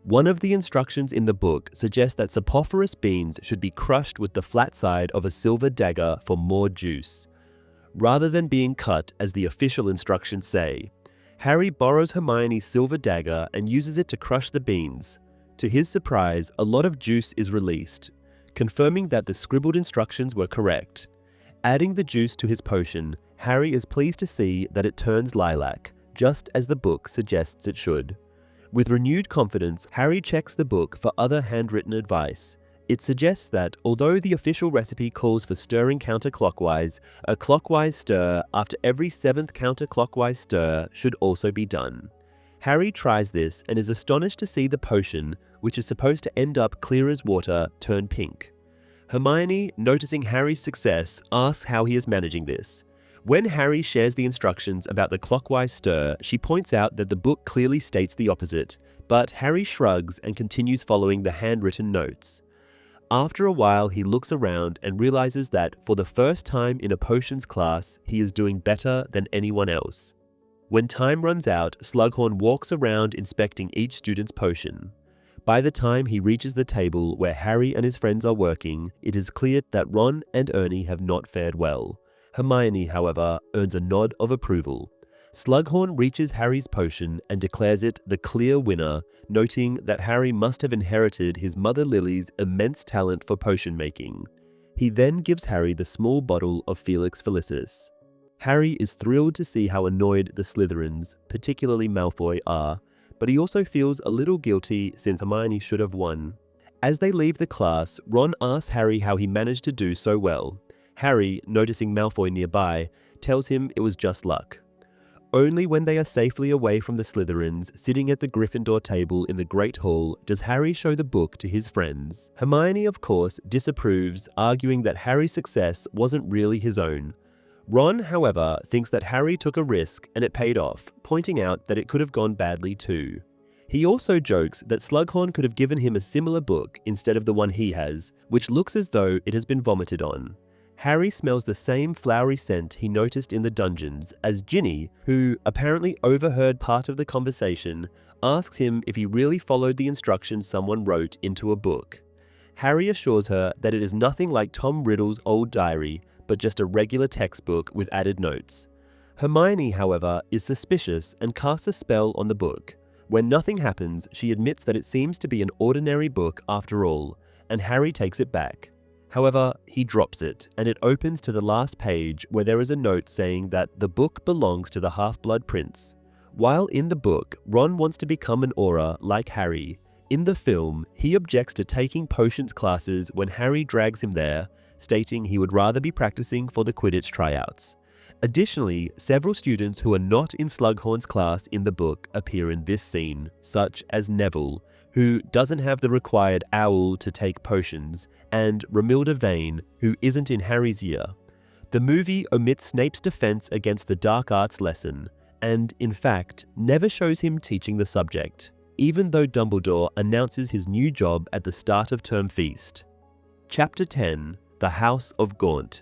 One of the instructions in the book suggests that saprophoros beans should be crushed with the flat side of a silver dagger for more juice, rather than being cut as the official instructions say. Harry borrows Hermione's silver dagger and uses it to crush the beans. To his surprise, a lot of juice is released, confirming that the scribbled instructions were correct. Adding the juice to his potion, Harry is pleased to see that it turns lilac, just as the book suggests it should. With renewed confidence, Harry checks the book for other handwritten advice. It suggests that, although the official recipe calls for stirring counterclockwise, a clockwise stir after every 7th counterclockwise stir should also be done. Harry tries this and is astonished to see the potion, which is supposed to end up clear as water, turn pink. Hermione, noticing Harry's success, asks how he is managing this. When Harry shares the instructions about the clockwise stir, she points out that the book clearly states the opposite, but Harry shrugs and continues following the handwritten notes. After a while, he looks around and realizes that, for the first time in a potions class, he is doing better than anyone else. When time runs out, Slughorn walks around inspecting each student's potion. By the time he reaches the table where Harry and his friends are working, it is clear that Ron and Ernie have not fared well. Hermione, however, earns a nod of approval. Slughorn reaches Harry's potion and declares it the clear winner, noting that Harry must have inherited his mother Lily's immense talent for potion making. He then gives Harry the small bottle of Felix Felicis. Harry is thrilled to see how annoyed the Slytherins, particularly Malfoy, are, but he also feels a little guilty since Hermione should have won. As they leave the class, Ron asks Harry how he managed to do so well. Harry, noticing Malfoy nearby, tells him it was just luck. Only when they are safely away from the Slytherins, sitting at the Gryffindor table in the Great Hall, does Harry show the book to his friends. Hermione, of course, disapproves, arguing that Harry's success wasn't really his own. Ron, however, thinks that Harry took a risk and it paid off, pointing out that it could have gone badly too. He also jokes that Slughorn could have given him a similar book instead of the one he has, which looks as though it has been vomited on. Harry smells the same flowery scent he noticed in the dungeons as Ginny, who apparently overheard part of the conversation, asks him if he really followed the instructions someone wrote into a book. Harry assures her that it is nothing like Tom Riddle's old diary, but just a regular textbook with added notes. Hermione, however, is suspicious and casts a spell on the book. When nothing happens, she admits that it seems to be an ordinary book after all, and Harry takes it back. However, he drops it, and it opens to the last page where there is a note saying that the book belongs to the Half-Blood Prince. While in the book, Ron wants to become an Auror like Harry. In the film, he objects to taking potions classes when Harry drags him there, stating he would rather be practicing for the Quidditch tryouts. Additionally, several students who are not in Slughorn's class in the book appear in this scene, such as Neville, who doesn't have the required owl to take potions, and Romilda Vane, who isn't in Harry's year. The movie omits Snape's defense against the dark arts lesson, and, in fact, never shows him teaching the subject, even though Dumbledore announces his new job at the start of Term Feast. Chapter 10: The House of Gaunt.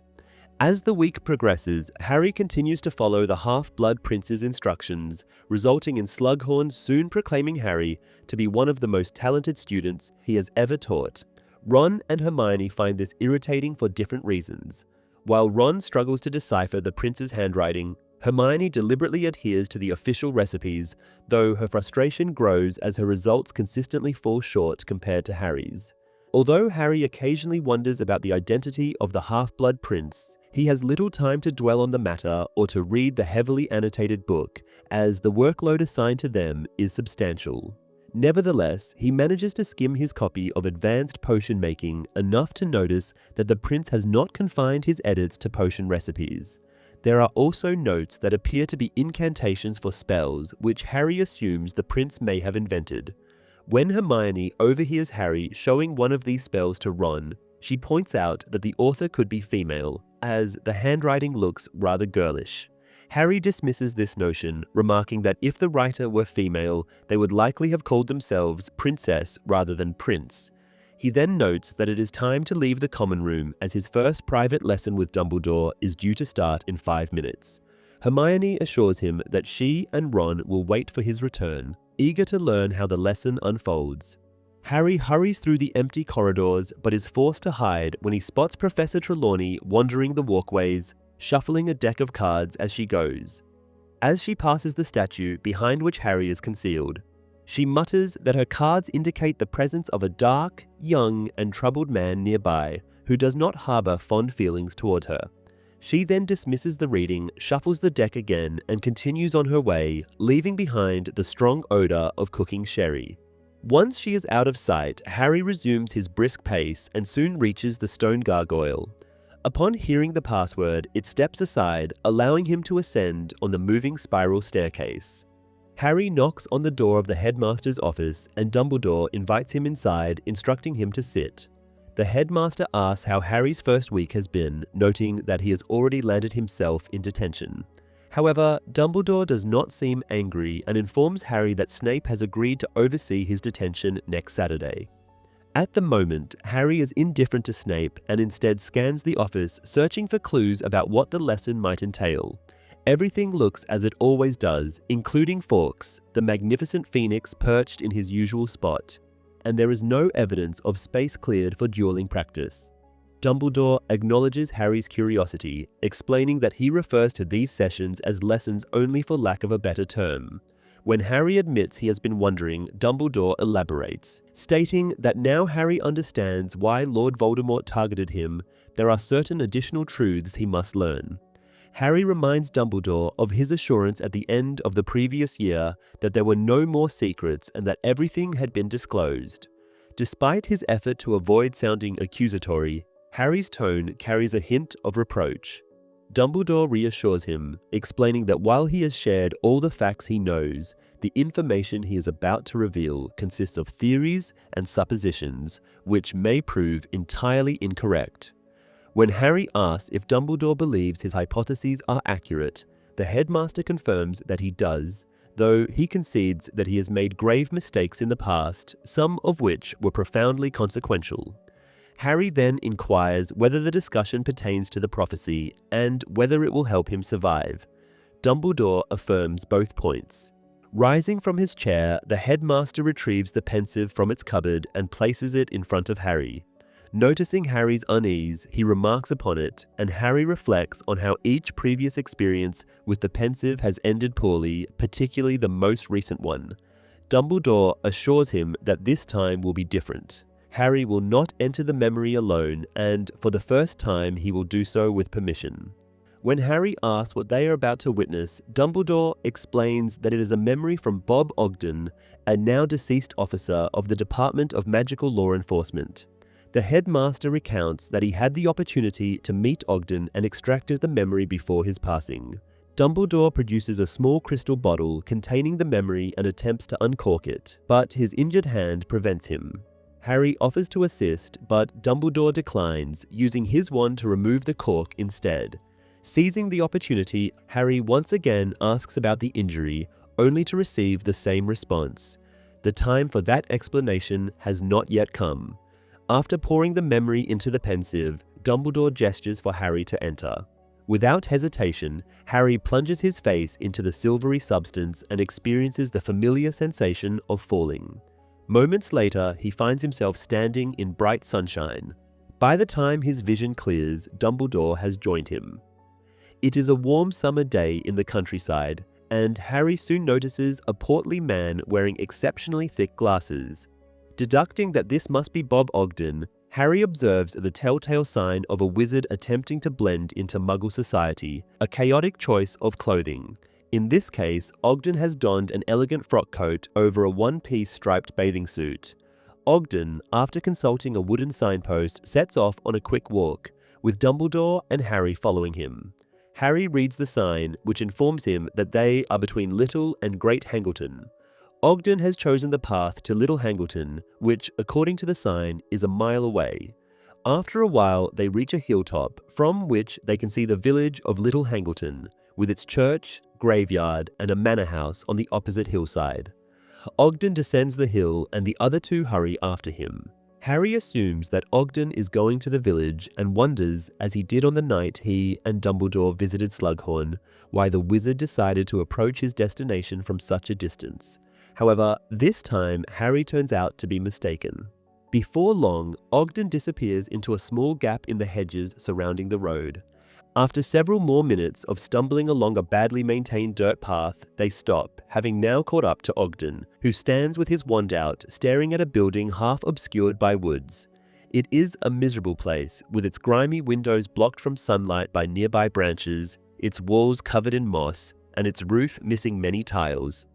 As the week progresses, Harry continues to follow the Half-Blood Prince's instructions, resulting in Slughorn soon proclaiming Harry to be one of the most talented students he has ever taught. Ron and Hermione find this irritating for different reasons. While Ron struggles to decipher the prince's handwriting, Hermione deliberately adheres to the official recipes, though her frustration grows as her results consistently fall short compared to Harry's. Although Harry occasionally wonders about the identity of the Half-Blood Prince, he has little time to dwell on the matter or to read the heavily annotated book, as the workload assigned to them is substantial. Nevertheless, he manages to skim his copy of Advanced Potion Making enough to notice that the prince has not confined his edits to potion recipes. There are also notes that appear to be incantations for spells, which Harry assumes the prince may have invented. When Hermione overhears Harry showing one of these spells to Ron, she points out that the author could be female, as the handwriting looks rather girlish. Harry dismisses this notion, remarking that if the writer were female, they would likely have called themselves Princess rather than Prince. He then notes that it is time to leave the common room as his first private lesson with Dumbledore is due to start in 5 minutes. Hermione assures him that she and Ron will wait for his return, eager to learn how the lesson unfolds. Harry hurries through the empty corridors but is forced to hide when he spots Professor Trelawney wandering the walkways, shuffling a deck of cards as she goes. As she passes the statue behind which Harry is concealed, she mutters that her cards indicate the presence of a dark, young, and troubled man nearby who does not harbor fond feelings toward her. She then dismisses the reading, shuffles the deck again, and continues on her way, leaving behind the strong odor of cooking sherry. Once she is out of sight, Harry resumes his brisk pace and soon reaches the stone gargoyle. Upon hearing the password, it steps aside, allowing him to ascend on the moving spiral staircase. Harry knocks on the door of the headmaster's office and Dumbledore invites him inside, instructing him to sit. The headmaster asks how Harry's first week has been, noting that he has already landed himself in detention. However, Dumbledore does not seem angry and informs Harry that Snape has agreed to oversee his detention next Saturday. At the moment, Harry is indifferent to Snape and instead scans the office, searching for clues about what the lesson might entail. Everything looks as it always does, including Fawkes, the magnificent phoenix perched in his usual spot, and there is no evidence of space cleared for dueling practice. Dumbledore acknowledges Harry's curiosity, explaining that he refers to these sessions as lessons only for lack of a better term. When Harry admits he has been wondering, Dumbledore elaborates, stating that now Harry understands why Lord Voldemort targeted him, there are certain additional truths he must learn. Harry reminds Dumbledore of his assurance at the end of the previous year that there were no more secrets and that everything had been disclosed. Despite his effort to avoid sounding accusatory, Harry's tone carries a hint of reproach. Dumbledore reassures him, explaining that while he has shared all the facts he knows, the information he is about to reveal consists of theories and suppositions, which may prove entirely incorrect. When Harry asks if Dumbledore believes his hypotheses are accurate, the headmaster confirms that he does, though he concedes that he has made grave mistakes in the past, some of which were profoundly consequential. Harry then inquires whether the discussion pertains to the prophecy and whether it will help him survive. Dumbledore affirms both points. Rising from his chair, the headmaster retrieves the pensive from its cupboard and places it in front of Harry. Noticing Harry's unease, he remarks upon it, and Harry reflects on how each previous experience with the pensive has ended poorly, particularly the most recent one. Dumbledore assures him that this time will be different. Harry will not enter the memory alone, and for the first time he will do so with permission. When Harry asks what they are about to witness, Dumbledore explains that it is a memory from Bob Ogden, a now deceased officer of the Department of Magical Law Enforcement. The headmaster recounts that he had the opportunity to meet Ogden and extracted the memory before his passing. Dumbledore produces a small crystal bottle containing the memory and attempts to uncork it, but his injured hand prevents him. Harry offers to assist, but Dumbledore declines, using his wand to remove the cork instead. Seizing the opportunity, Harry once again asks about the injury, only to receive the same response. The time for that explanation has not yet come. After pouring the memory into the pensive, Dumbledore gestures for Harry to enter. Without hesitation, Harry plunges his face into the silvery substance and experiences the familiar sensation of falling. Moments later, he finds himself standing in bright sunshine. By the time his vision clears, Dumbledore has joined him. It is a warm summer day in the countryside, and Harry soon notices a portly man wearing exceptionally thick glasses. Deducting that this must be Bob Ogden, Harry observes the telltale sign of a wizard attempting to blend into Muggle society, a chaotic choice of clothing. In this case, Ogden has donned an elegant frock coat over a one-piece striped bathing suit. Ogden, after consulting a wooden signpost, sets off on a quick walk, with Dumbledore and Harry following him. Harry reads the sign, which informs him that they are between Little and Great Hangleton. Ogden has chosen the path to Little Hangleton, which, according to the sign, is a mile away. After a while, they reach a hilltop, from which they can see the village of Little Hangleton, with its church, graveyard, and a manor house on the opposite hillside. Ogden descends the hill and the other two hurry after him. Harry assumes that Ogden is going to the village and wonders, as he did on the night he and Dumbledore visited Slughorn, why the wizard decided to approach his destination from such a distance. However, this time Harry turns out to be mistaken. Before long, Ogden disappears into a small gap in the hedges surrounding the road. After several more minutes of stumbling along a badly maintained dirt path, they stop, having now caught up to Ogden, who stands with his wand out, staring at a building half obscured by woods. It is a miserable place, with its grimy windows blocked from sunlight by nearby branches, its walls covered in moss, and its roof missing many tiles.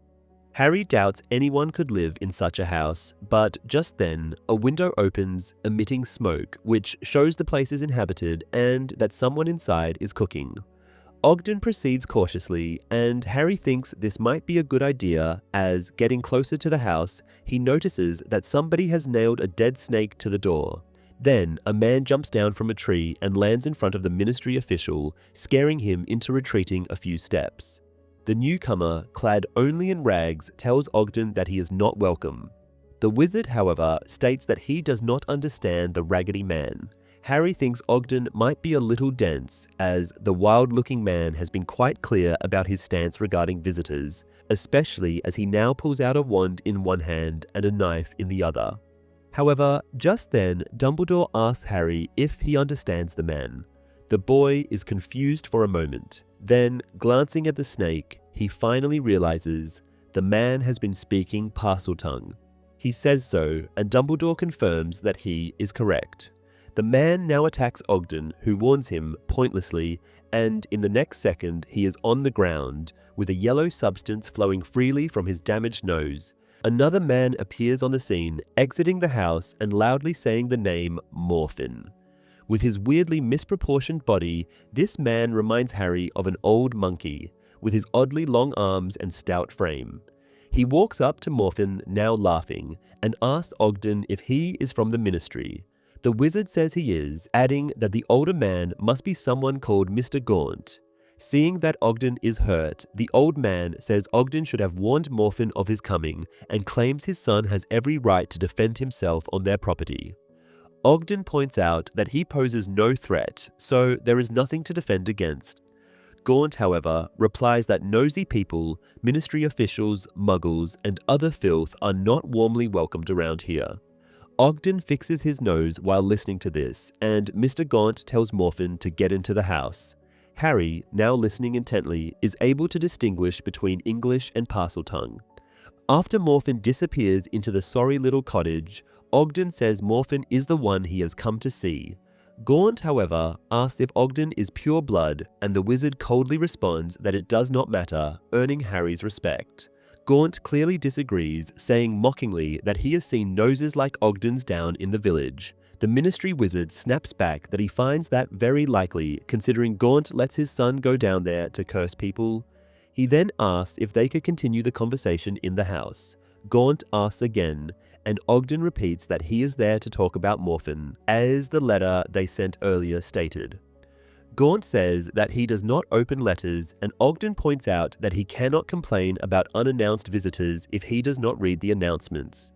Harry doubts anyone could live in such a house, but just then, a window opens, emitting smoke, which shows the place is inhabited and that someone inside is cooking. Ogden proceeds cautiously, and Harry thinks this might be a good idea as, getting closer to the house, he notices that somebody has nailed a dead snake to the door. Then, a man jumps down from a tree and lands in front of the ministry official, scaring him into retreating a few steps. The newcomer, clad only in rags, tells Ogden that he is not welcome. The wizard, however, states that he does not understand the raggedy man. Harry thinks Ogden might be a little dense, as the wild-looking man has been quite clear about his stance regarding visitors, especially as he now pulls out a wand in one hand and a knife in the other. However, just then, Dumbledore asks Harry if he understands the man. The boy is confused for a moment. Then, glancing at the snake, he finally realizes the man has been speaking Parseltongue. He says so, and Dumbledore confirms that he is correct. The man now attacks Ogden, who warns him pointlessly, and in the next second he is on the ground, with a yellow substance flowing freely from his damaged nose. Another man appears on the scene, exiting the house and loudly saying the name Morphin. With his weirdly misproportioned body, this man reminds Harry of an old monkey, with his oddly long arms and stout frame. He walks up to Morphin, now laughing, and asks Ogden if he is from the ministry. The wizard says he is, adding that the older man must be someone called Mr. Gaunt. Seeing that Ogden is hurt, the old man says Ogden should have warned Morphin of his coming, and claims his son has every right to defend himself on their property. Ogden points out that he poses no threat, so there is nothing to defend against. Gaunt, however, replies that nosy people, ministry officials, muggles, and other filth are not warmly welcomed around here. Ogden fixes his nose while listening to this, and Mr. Gaunt tells Morphin to get into the house. Harry, now listening intently, is able to distinguish between English and Parseltongue. After Morphin disappears into the sorry little cottage, Ogden says Morphin is the one he has come to see. Gaunt, however, asks if Ogden is pure blood, and the wizard coldly responds that it does not matter, earning Harry's respect. Gaunt clearly disagrees, saying mockingly that he has seen noses like Ogden's down in the village. The ministry wizard snaps back that he finds that very likely, considering Gaunt lets his son go down there to curse people. He then asks if they could continue the conversation in the house. Gaunt asks again, and Ogden repeats that he is there to talk about Morphin, as the letter they sent earlier stated. Gaunt says that he does not open letters, and Ogden points out that he cannot complain about unannounced visitors if he does not read the announcements.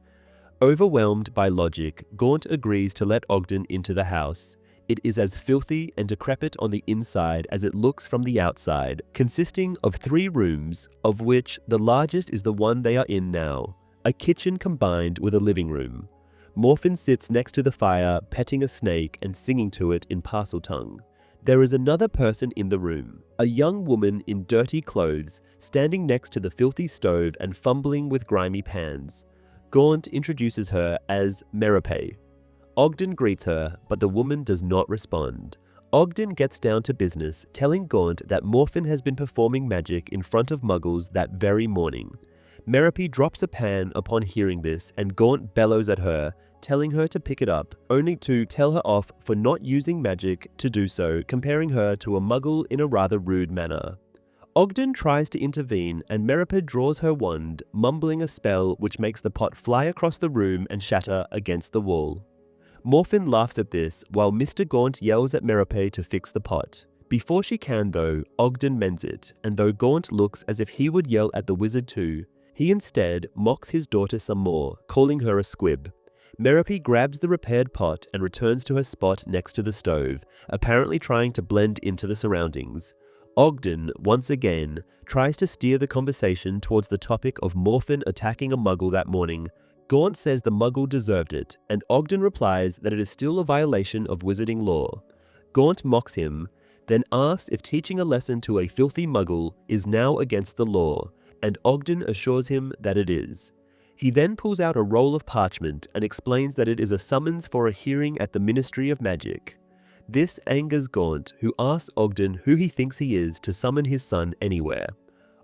Overwhelmed by logic, Gaunt agrees to let Ogden into the house. It is as filthy and decrepit on the inside as it looks from the outside, consisting of 3 rooms, of which the largest is the one they are in now, a kitchen combined with a living room. Morphin sits next to the fire, petting a snake and singing to it in Parseltongue. There is another person in the room, a young woman in dirty clothes, standing next to the filthy stove and fumbling with grimy pans. Gaunt introduces her as Merope. Ogden greets her, but the woman does not respond. Ogden gets down to business, telling Gaunt that Morphin has been performing magic in front of Muggles that very morning. Merope drops a pan upon hearing this, and Gaunt bellows at her, telling her to pick it up, only to tell her off for not using magic to do so, comparing her to a Muggle in a rather rude manner. Ogden tries to intervene, and Merope draws her wand, mumbling a spell which makes the pot fly across the room and shatter against the wall. Morphin laughs at this, while Mr. Gaunt yells at Merope to fix the pot. Before she can though, Ogden mends it, and though Gaunt looks as if he would yell at the wizard too, he instead mocks his daughter some more, calling her a squib. Merope grabs the repaired pot and returns to her spot next to the stove, apparently trying to blend into the surroundings. Ogden, once again, tries to steer the conversation towards the topic of Morphin attacking a Muggle that morning. Gaunt says the Muggle deserved it, and Ogden replies that it is still a violation of wizarding law. Gaunt mocks him, then asks if teaching a lesson to a filthy Muggle is now against the law, and Ogden assures him that it is. He then pulls out a roll of parchment and explains that it is a summons for a hearing at the Ministry of Magic. This angers Gaunt, who asks Ogden who he thinks he is to summon his son anywhere.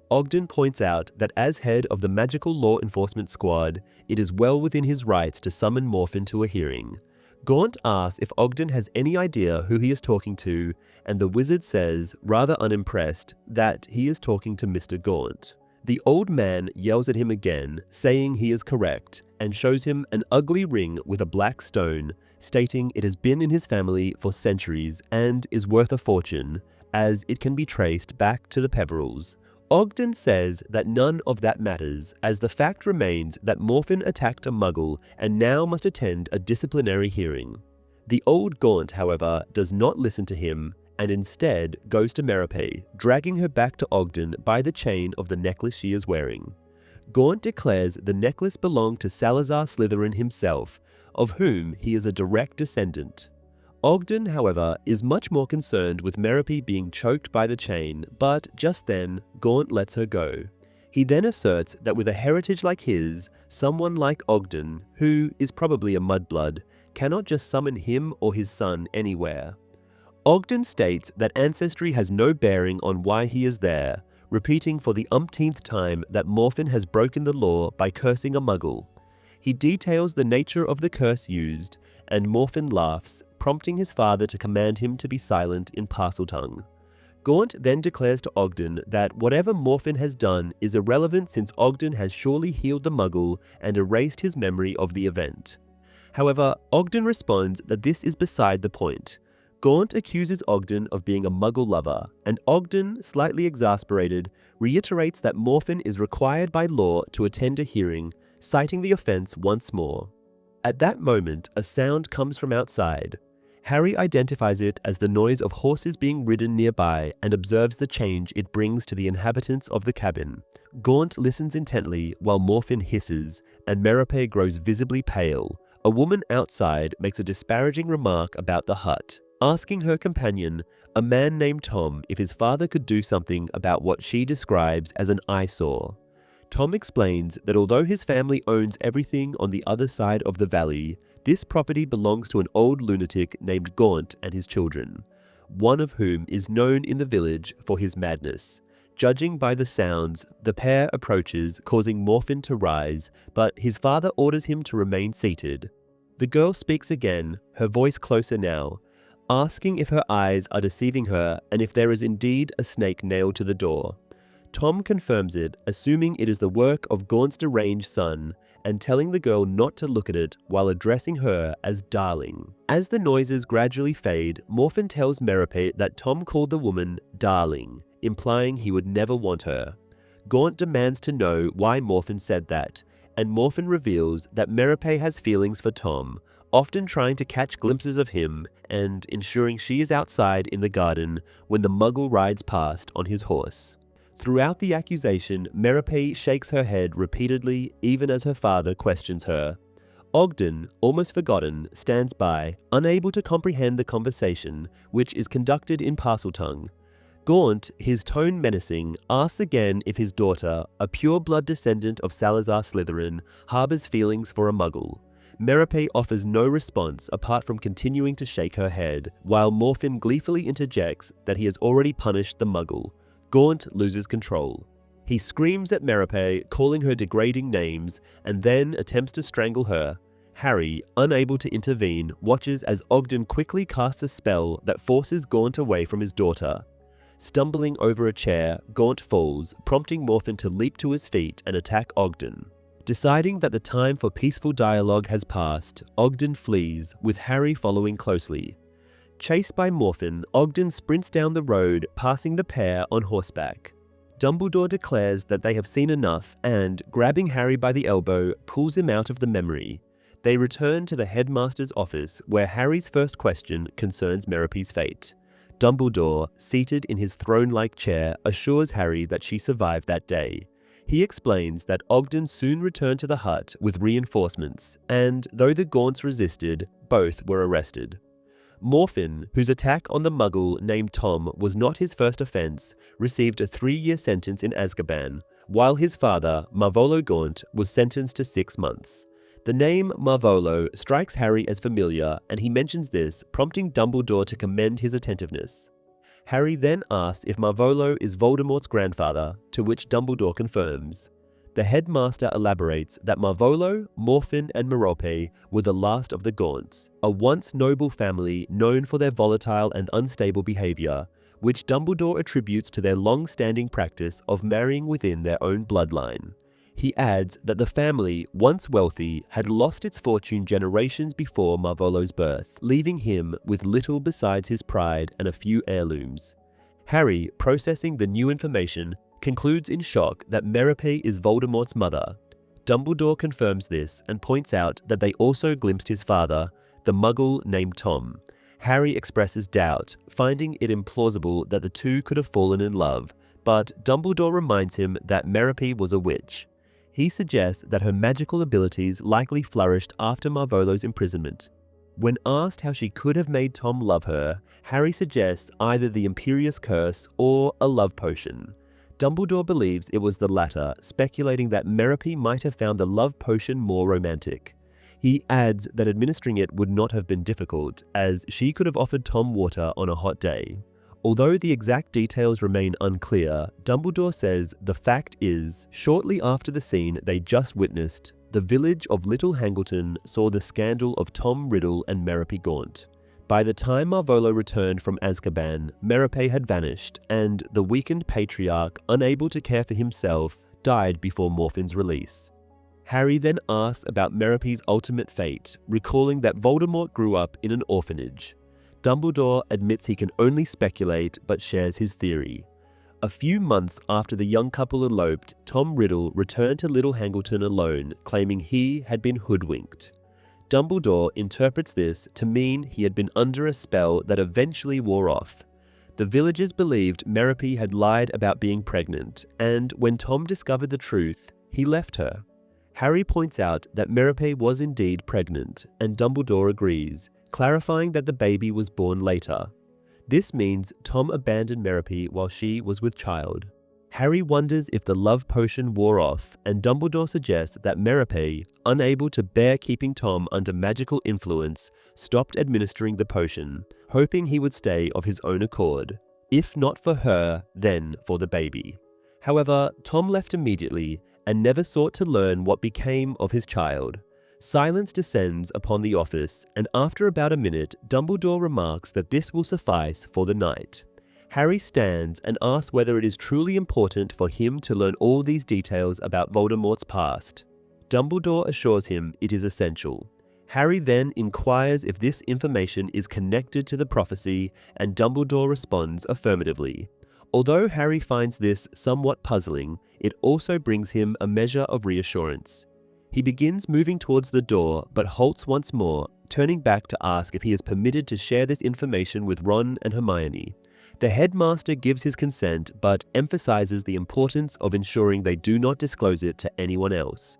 Ogden points out that as head of the Magical Law Enforcement Squad, it is well within his rights to summon Morphin to a hearing. Gaunt asks if Ogden has any idea who he is talking to, and the wizard says, rather unimpressed, that he is talking to Mr. Gaunt. The old man yells at him again, saying he is correct, and shows him an ugly ring with a black stone, stating it has been in his family for centuries and is worth a fortune, as it can be traced back to the Peverills. Ogden says that none of that matters, as the fact remains that Morphin attacked a Muggle and now must attend a disciplinary hearing. The old Gaunt, however, does not listen to him, and instead goes to Merope, dragging her back to Ogden by the chain of the necklace she is wearing. Gaunt declares the necklace belonged to Salazar Slytherin himself, of whom he is a direct descendant. Ogden, however, is much more concerned with Merope being choked by the chain, but just then, Gaunt lets her go. He then asserts that with a heritage like his, someone like Ogden, who is probably a mudblood, cannot just summon him or his son anywhere. Ogden states that ancestry has no bearing on why he is there, repeating for the umpteenth time that Morphin has broken the law by cursing a Muggle. He details the nature of the curse used, and Morphin laughs, prompting his father to command him to be silent in Parseltongue. Gaunt then declares to Ogden that whatever Morphin has done is irrelevant since Ogden has surely healed the Muggle and erased his memory of the event. However, Ogden responds that this is beside the point. Gaunt accuses Ogden of being a Muggle lover, and Ogden, slightly exasperated, reiterates that Morphin is required by law to attend a hearing, citing the offense once more. At that moment, a sound comes from outside. Harry identifies it as the noise of horses being ridden nearby and observes the change it brings to the inhabitants of the cabin. Gaunt listens intently while Morphin hisses, and Merope grows visibly pale. A woman outside makes a disparaging remark about the hut, asking her companion, a man named Tom, if his father could do something about what she describes as an eyesore. Tom explains that although his family owns everything on the other side of the valley, this property belongs to an old lunatic named Gaunt and his children, one of whom is known in the village for his madness. Judging by the sounds, the pair approaches, causing Morphin to rise, but his father orders him to remain seated. The girl speaks again, her voice closer now, asking if her eyes are deceiving her and if there is indeed a snake nailed to the door. Tom confirms it, assuming it is the work of Gaunt's deranged son, and telling the girl not to look at it while addressing her as darling. As the noises gradually fade, Morphin tells Merope that Tom called the woman darling, implying he would never want her. Gaunt demands to know why Morphin said that, and Morphin reveals that Merope has feelings for Tom, often trying to catch glimpses of him and ensuring she is outside in the garden when the Muggle rides past on his horse. Throughout the accusation, Merope shakes her head repeatedly, even as her father questions her. Ogden, almost forgotten, stands by, unable to comprehend the conversation, which is conducted in Parseltongue. Gaunt, his tone menacing, asks again if his daughter, a pure-blood descendant of Salazar Slytherin, harbors feelings for a Muggle. Merope offers no response apart from continuing to shake her head, while Morphin gleefully interjects that he has already punished the Muggle. Gaunt loses control. He screams at Merope, calling her degrading names, and then attempts to strangle her. Harry, unable to intervene, watches as Ogden quickly casts a spell that forces Gaunt away from his daughter. Stumbling over a chair, Gaunt falls, prompting Morphin to leap to his feet and attack Ogden. Deciding that the time for peaceful dialogue has passed, Ogden flees, with Harry following closely. Chased by Morphin, Ogden sprints down the road, passing the pair on horseback. Dumbledore declares that they have seen enough and, grabbing Harry by the elbow, pulls him out of the memory. They return to the headmaster's office, where Harry's first question concerns Merope's fate. Dumbledore, seated in his throne-like chair, assures Harry that she survived that day. He explains that Ogden soon returned to the hut with reinforcements, and though the Gaunts resisted, both were arrested. Morphin, whose attack on the Muggle named Tom was not his first offense, received a 3-year sentence in Azkaban, while his father, Marvolo Gaunt, was sentenced to 6 months. The name Marvolo strikes Harry as familiar, and he mentions this, prompting Dumbledore to commend his attentiveness. Harry then asks if Marvolo is Voldemort's grandfather, to which Dumbledore confirms. The headmaster elaborates that Marvolo, Morphin, and Merope were the last of the Gaunts, a once noble family known for their volatile and unstable behavior, which Dumbledore attributes to their long-standing practice of marrying within their own bloodline. He adds that the family, once wealthy, had lost its fortune generations before Marvolo's birth, leaving him with little besides his pride and a few heirlooms. Harry, processing the new information, concludes in shock that Merope is Voldemort's mother. Dumbledore confirms this and points out that they also glimpsed his father, the Muggle named Tom. Harry expresses doubt, finding it implausible that the two could have fallen in love, but Dumbledore reminds him that Merope was a witch. He suggests that her magical abilities likely flourished after Marvolo's imprisonment. When asked how she could have made Tom love her, Harry suggests either the Imperious Curse or a love potion. Dumbledore believes it was the latter, speculating that Merope might have found the love potion more romantic. He adds that administering it would not have been difficult, as she could have offered Tom water on a hot day. Although the exact details remain unclear, Dumbledore says the fact is, shortly after the scene they just witnessed, the village of Little Hangleton saw the scandal of Tom Riddle and Merope Gaunt. By the time Marvolo returned from Azkaban, Merope had vanished, and the weakened patriarch, unable to care for himself, died before Morphin's release. Harry then asks about Merope's ultimate fate, recalling that Voldemort grew up in an orphanage. Dumbledore admits he can only speculate, but shares his theory. A few months after the young couple eloped, Tom Riddle returned to Little Hangleton alone, claiming he had been hoodwinked. Dumbledore interprets this to mean he had been under a spell that eventually wore off. The villagers believed Merope had lied about being pregnant, and when Tom discovered the truth, he left her. Harry points out that Merope was indeed pregnant, and Dumbledore agrees, clarifying that the baby was born later. This means Tom abandoned Merope while she was with child. Harry wonders if the love potion wore off, and Dumbledore suggests that Merope, unable to bear keeping Tom under magical influence, stopped administering the potion, hoping he would stay of his own accord. If not for her, then for the baby. However, Tom left immediately and never sought to learn what became of his child. Silence descends upon the office, and after about a minute, Dumbledore remarks that this will suffice for the night. Harry stands and asks whether it is truly important for him to learn all these details about Voldemort's past. Dumbledore assures him it is essential. Harry then inquires if this information is connected to the prophecy, and Dumbledore responds affirmatively. Although Harry finds this somewhat puzzling, it also brings him a measure of reassurance. He begins moving towards the door, but halts once more, turning back to ask if he is permitted to share this information with Ron and Hermione. The headmaster gives his consent, but emphasizes the importance of ensuring they do not disclose it to anyone else.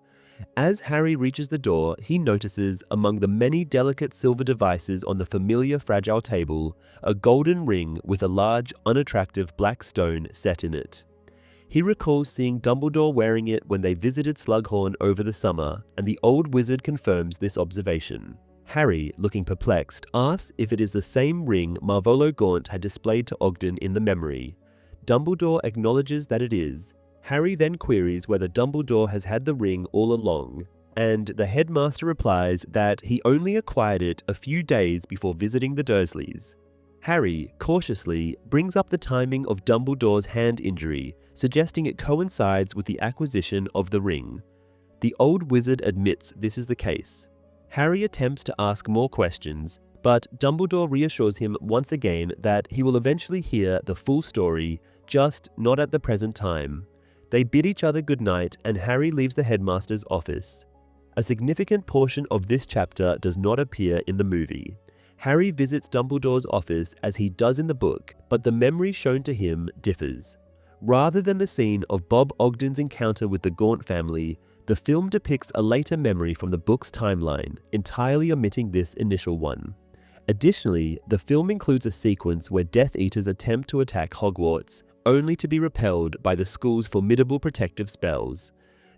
As Harry reaches the door, he notices, among the many delicate silver devices on the familiar fragile table, a golden ring with a large, unattractive black stone set in it. He recalls seeing Dumbledore wearing it when they visited Slughorn over the summer, and the old wizard confirms this observation. Harry, looking perplexed, asks if it is the same ring Marvolo Gaunt had displayed to Ogden in the memory. Dumbledore acknowledges that it is. Harry then queries whether Dumbledore has had the ring all along, and the headmaster replies that he only acquired it a few days before visiting the Dursleys. Harry, cautiously, brings up the timing of Dumbledore's hand injury, suggesting it coincides with the acquisition of the ring. The old wizard admits this is the case. Harry attempts to ask more questions, but Dumbledore reassures him once again that he will eventually hear the full story, just not at the present time. They bid each other goodnight and Harry leaves the headmaster's office. A significant portion of this chapter does not appear in the movie. Harry visits Dumbledore's office as he does in the book, but the memory shown to him differs. Rather than the scene of Bob Ogden's encounter with the Gaunt family, the film depicts a later memory from the book's timeline, entirely omitting this initial one. Additionally, the film includes a sequence where Death Eaters attempt to attack Hogwarts, only to be repelled by the school's formidable protective spells.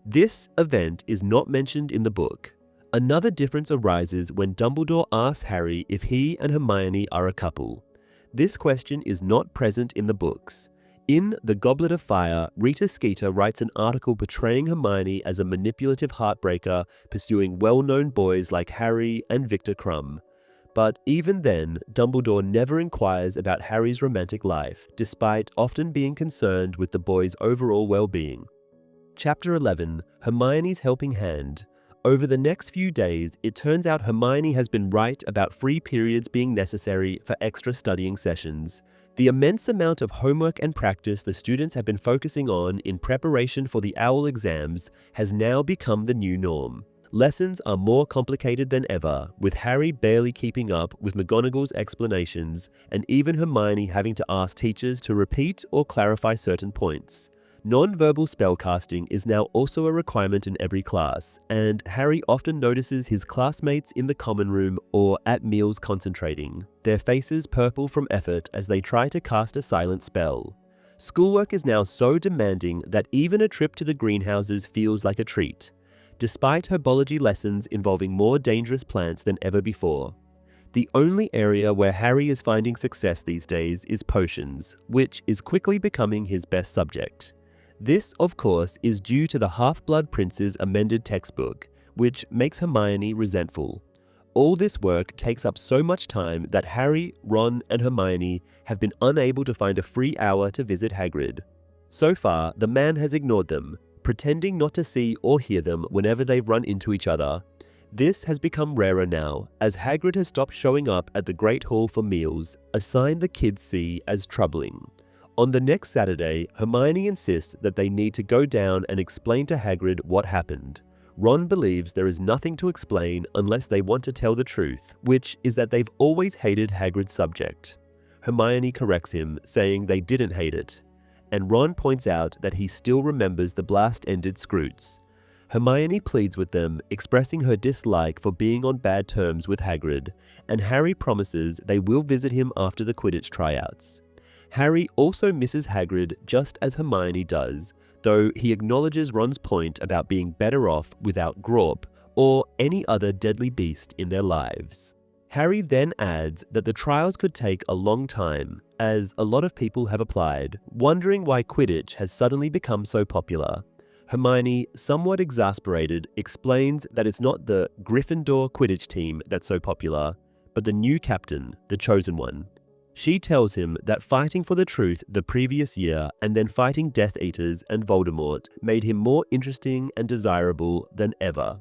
This event is not mentioned in the book. Another difference arises when Dumbledore asks Harry if he and Hermione are a couple. This question is not present in the books. In The Goblet of Fire, Rita Skeeter writes an article portraying Hermione as a manipulative heartbreaker pursuing well-known boys like Harry and Victor Crumb. But even then, Dumbledore never inquires about Harry's romantic life, despite often being concerned with the boy's overall well-being. Chapter 11, Hermione's Helping Hand. Over the next few days, it turns out Hermione has been right about free periods being necessary for extra studying sessions. The immense amount of homework and practice the students have been focusing on in preparation for the OWL exams has now become the new norm. Lessons are more complicated than ever, with Harry barely keeping up with McGonagall's explanations, and even Hermione having to ask teachers to repeat or clarify certain points. Non-verbal spellcasting is now also a requirement in every class, and Harry often notices his classmates in the common room or at meals concentrating, their faces purple from effort as they try to cast a silent spell. Schoolwork is now so demanding that even a trip to the greenhouses feels like a treat, despite herbology lessons involving more dangerous plants than ever before. The only area where Harry is finding success these days is potions, which is quickly becoming his best subject. This, of course, is due to the Half-Blood Prince's amended textbook, which makes Hermione resentful. All this work takes up so much time that Harry, Ron, and Hermione have been unable to find a free hour to visit Hagrid. So far, the man has ignored them, pretending not to see or hear them whenever they've run into each other. This has become rarer now, as Hagrid has stopped showing up at the Great Hall for meals, a sign the kids see as troubling. On the next Saturday, Hermione insists that they need to go down and explain to Hagrid what happened. Ron believes there is nothing to explain unless they want to tell the truth, which is that they've always hated Hagrid's subject. Hermione corrects him, saying they didn't hate it, and Ron points out that he still remembers the blast-ended Scroots. Hermione pleads with them, expressing her dislike for being on bad terms with Hagrid, and Harry promises they will visit him after the Quidditch tryouts. Harry also misses Hagrid just as Hermione does, though he acknowledges Ron's point about being better off without Grawp or any other deadly beast in their lives. Harry then adds that the trials could take a long time, as a lot of people have applied, wondering why Quidditch has suddenly become so popular. Hermione, somewhat exasperated, explains that it's not the Gryffindor Quidditch team that's so popular, but the new captain, the chosen one. She tells him that fighting for the truth the previous year and then fighting Death Eaters and Voldemort made him more interesting and desirable than ever.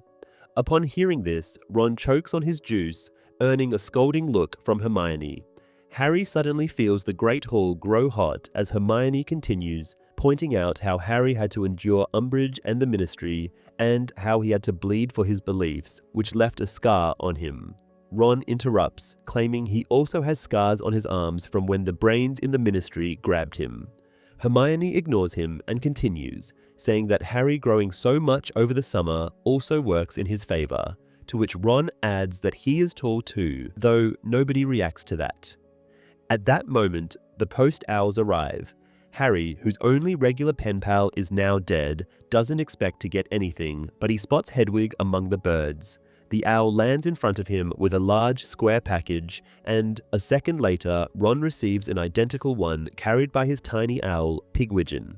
Upon hearing this, Ron chokes on his juice, earning a scolding look from Hermione. Harry suddenly feels the Great Hall grow hot as Hermione continues, pointing out how Harry had to endure Umbridge and the Ministry, and how he had to bleed for his beliefs, which left a scar on him. Ron interrupts, claiming he also has scars on his arms from when the brains in the Ministry grabbed him. Hermione ignores him and continues, saying that Harry growing so much over the summer also works in his favor, to which Ron adds that he is tall too, though nobody reacts to that. At that moment, the post owls arrive. Harry, whose only regular pen pal is now dead, doesn't expect to get anything, but he spots Hedwig among the birds. The owl lands in front of him with a large square package, and a second later, Ron receives an identical one carried by his tiny owl, Pigwidgeon.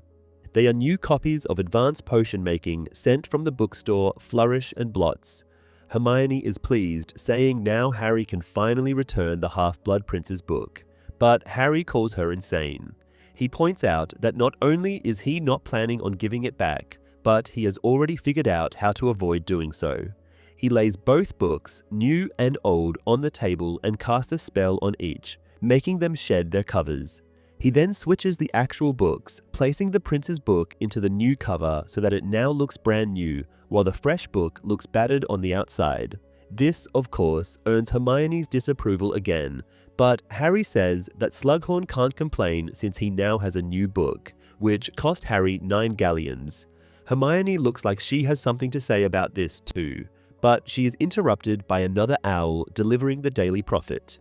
They are new copies of advanced potion making sent from the bookstore Flourish and Blots. Hermione is pleased, saying now Harry can finally return the Half-Blood Prince's book. But Harry calls her insane. He points out that not only is he not planning on giving it back, but he has already figured out how to avoid doing so. He lays both books, new and old, on the table and casts a spell on each, making them shed their covers. He then switches the actual books, placing the prince's book into the new cover so that it now looks brand new, while the fresh book looks battered on the outside. This, of course, earns Hermione's disapproval again, but Harry says that Slughorn can't complain since he now has a new book, which cost Harry 9 galleons. Hermione looks like she has something to say about this too, but she is interrupted by another owl delivering the Daily Prophet.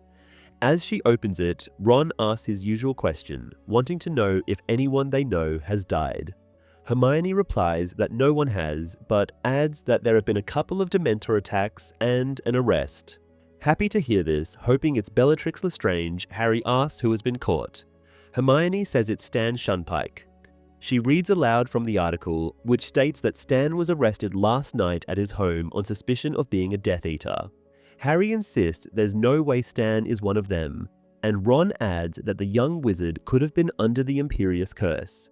As she opens it, Ron asks his usual question, wanting to know if anyone they know has died. Hermione replies that no one has, but adds that there have been a couple of Dementor attacks and an arrest. Happy to hear this, hoping it's Bellatrix Lestrange, Harry asks who has been caught. Hermione says it's Stan Shunpike. She reads aloud from the article, which states that Stan was arrested last night at his home on suspicion of being a Death Eater. Harry insists there's no way Stan is one of them, and Ron adds that the young wizard could have been under the Imperious Curse.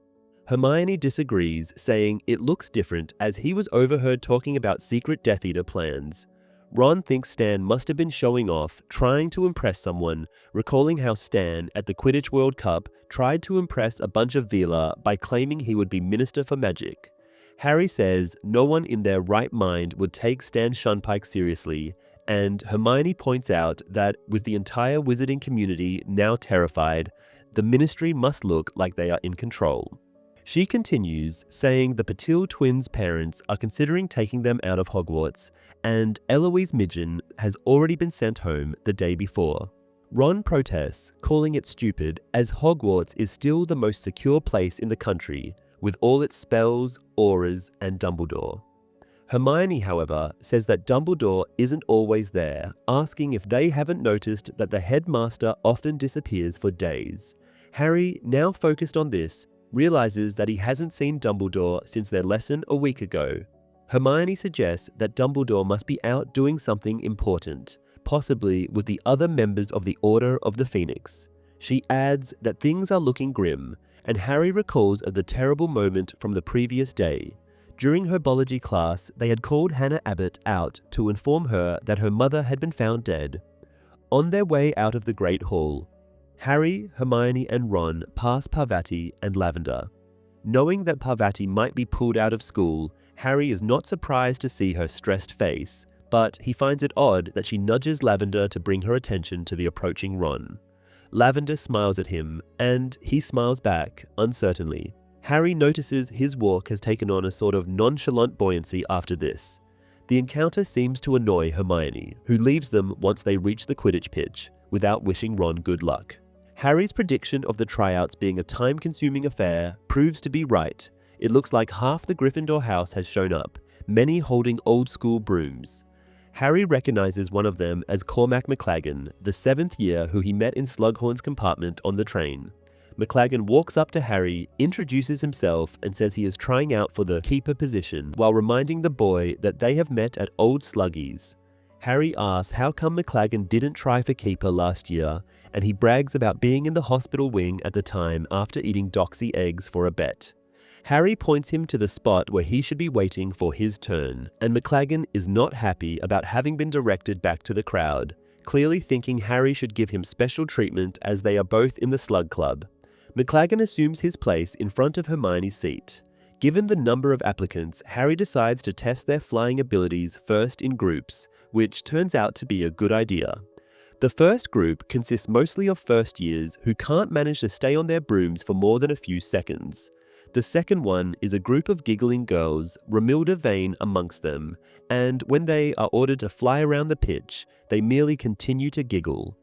Hermione disagrees, saying it looks different as he was overheard talking about secret Death Eater plans. Ron thinks Stan must have been showing off, trying to impress someone, recalling how Stan, at the Quidditch World Cup, tried to impress a bunch of Vila by claiming he would be Minister for Magic. Harry says no one in their right mind would take Stan Shunpike seriously, and Hermione points out that with the entire wizarding community now terrified, the Ministry must look like they are in control. She continues, saying the Patil twins' parents are considering taking them out of Hogwarts, and Eloise Midgen has already been sent home the day before. Ron protests, calling it stupid, as Hogwarts is still the most secure place in the country, with all its spells, auras, and Dumbledore. Hermione, however, says that Dumbledore isn't always there, asking if they haven't noticed that the headmaster often disappears for days. Harry, now focused on this, realizes that he hasn't seen Dumbledore since their lesson a week ago. Hermione suggests that Dumbledore must be out doing something important, possibly with the other members of the Order of the Phoenix. She adds that things are looking grim, and Harry recalls the terrible moment from the previous day. During herbology class, they had called Hannah Abbott out to inform her that her mother had been found dead. On their way out of the Great Hall, Harry, Hermione, and Ron pass Parvati and Lavender. Knowing that Parvati might be pulled out of school, Harry is not surprised to see her stressed face, but he finds it odd that she nudges Lavender to bring her attention to the approaching Ron. Lavender smiles at him, and he smiles back, uncertainly. Harry notices his walk has taken on a sort of nonchalant buoyancy after this. The encounter seems to annoy Hermione, who leaves them once they reach the Quidditch pitch, without wishing Ron good luck. Harry's prediction of the tryouts being a time-consuming affair proves to be right. It looks like half the Gryffindor house has shown up, many holding old-school brooms. Harry recognizes one of them as Cormac McLaggen, the 7th year who he met in Slughorn's compartment on the train. McLaggen walks up to Harry, introduces himself, and says he is trying out for the keeper position, while reminding the boy that they have met at Old Sluggies. Harry asks how come McLaggen didn't try for keeper last year, and he brags about being in the hospital wing at the time after eating doxy eggs for a bet. Harry points him to the spot where he should be waiting for his turn, and McLaggen is not happy about having been directed back to the crowd, clearly thinking Harry should give him special treatment as they are both in the Slug Club. McLaggen assumes his place in front of Hermione's seat. Given the number of applicants, Harry decides to test their flying abilities first in groups, which turns out to be a good idea. The first group consists mostly of first years who can't manage to stay on their brooms for more than a few seconds. The second one is a group of giggling girls, Romilda Vane amongst them, and when they are ordered to fly around the pitch, they merely continue to giggle.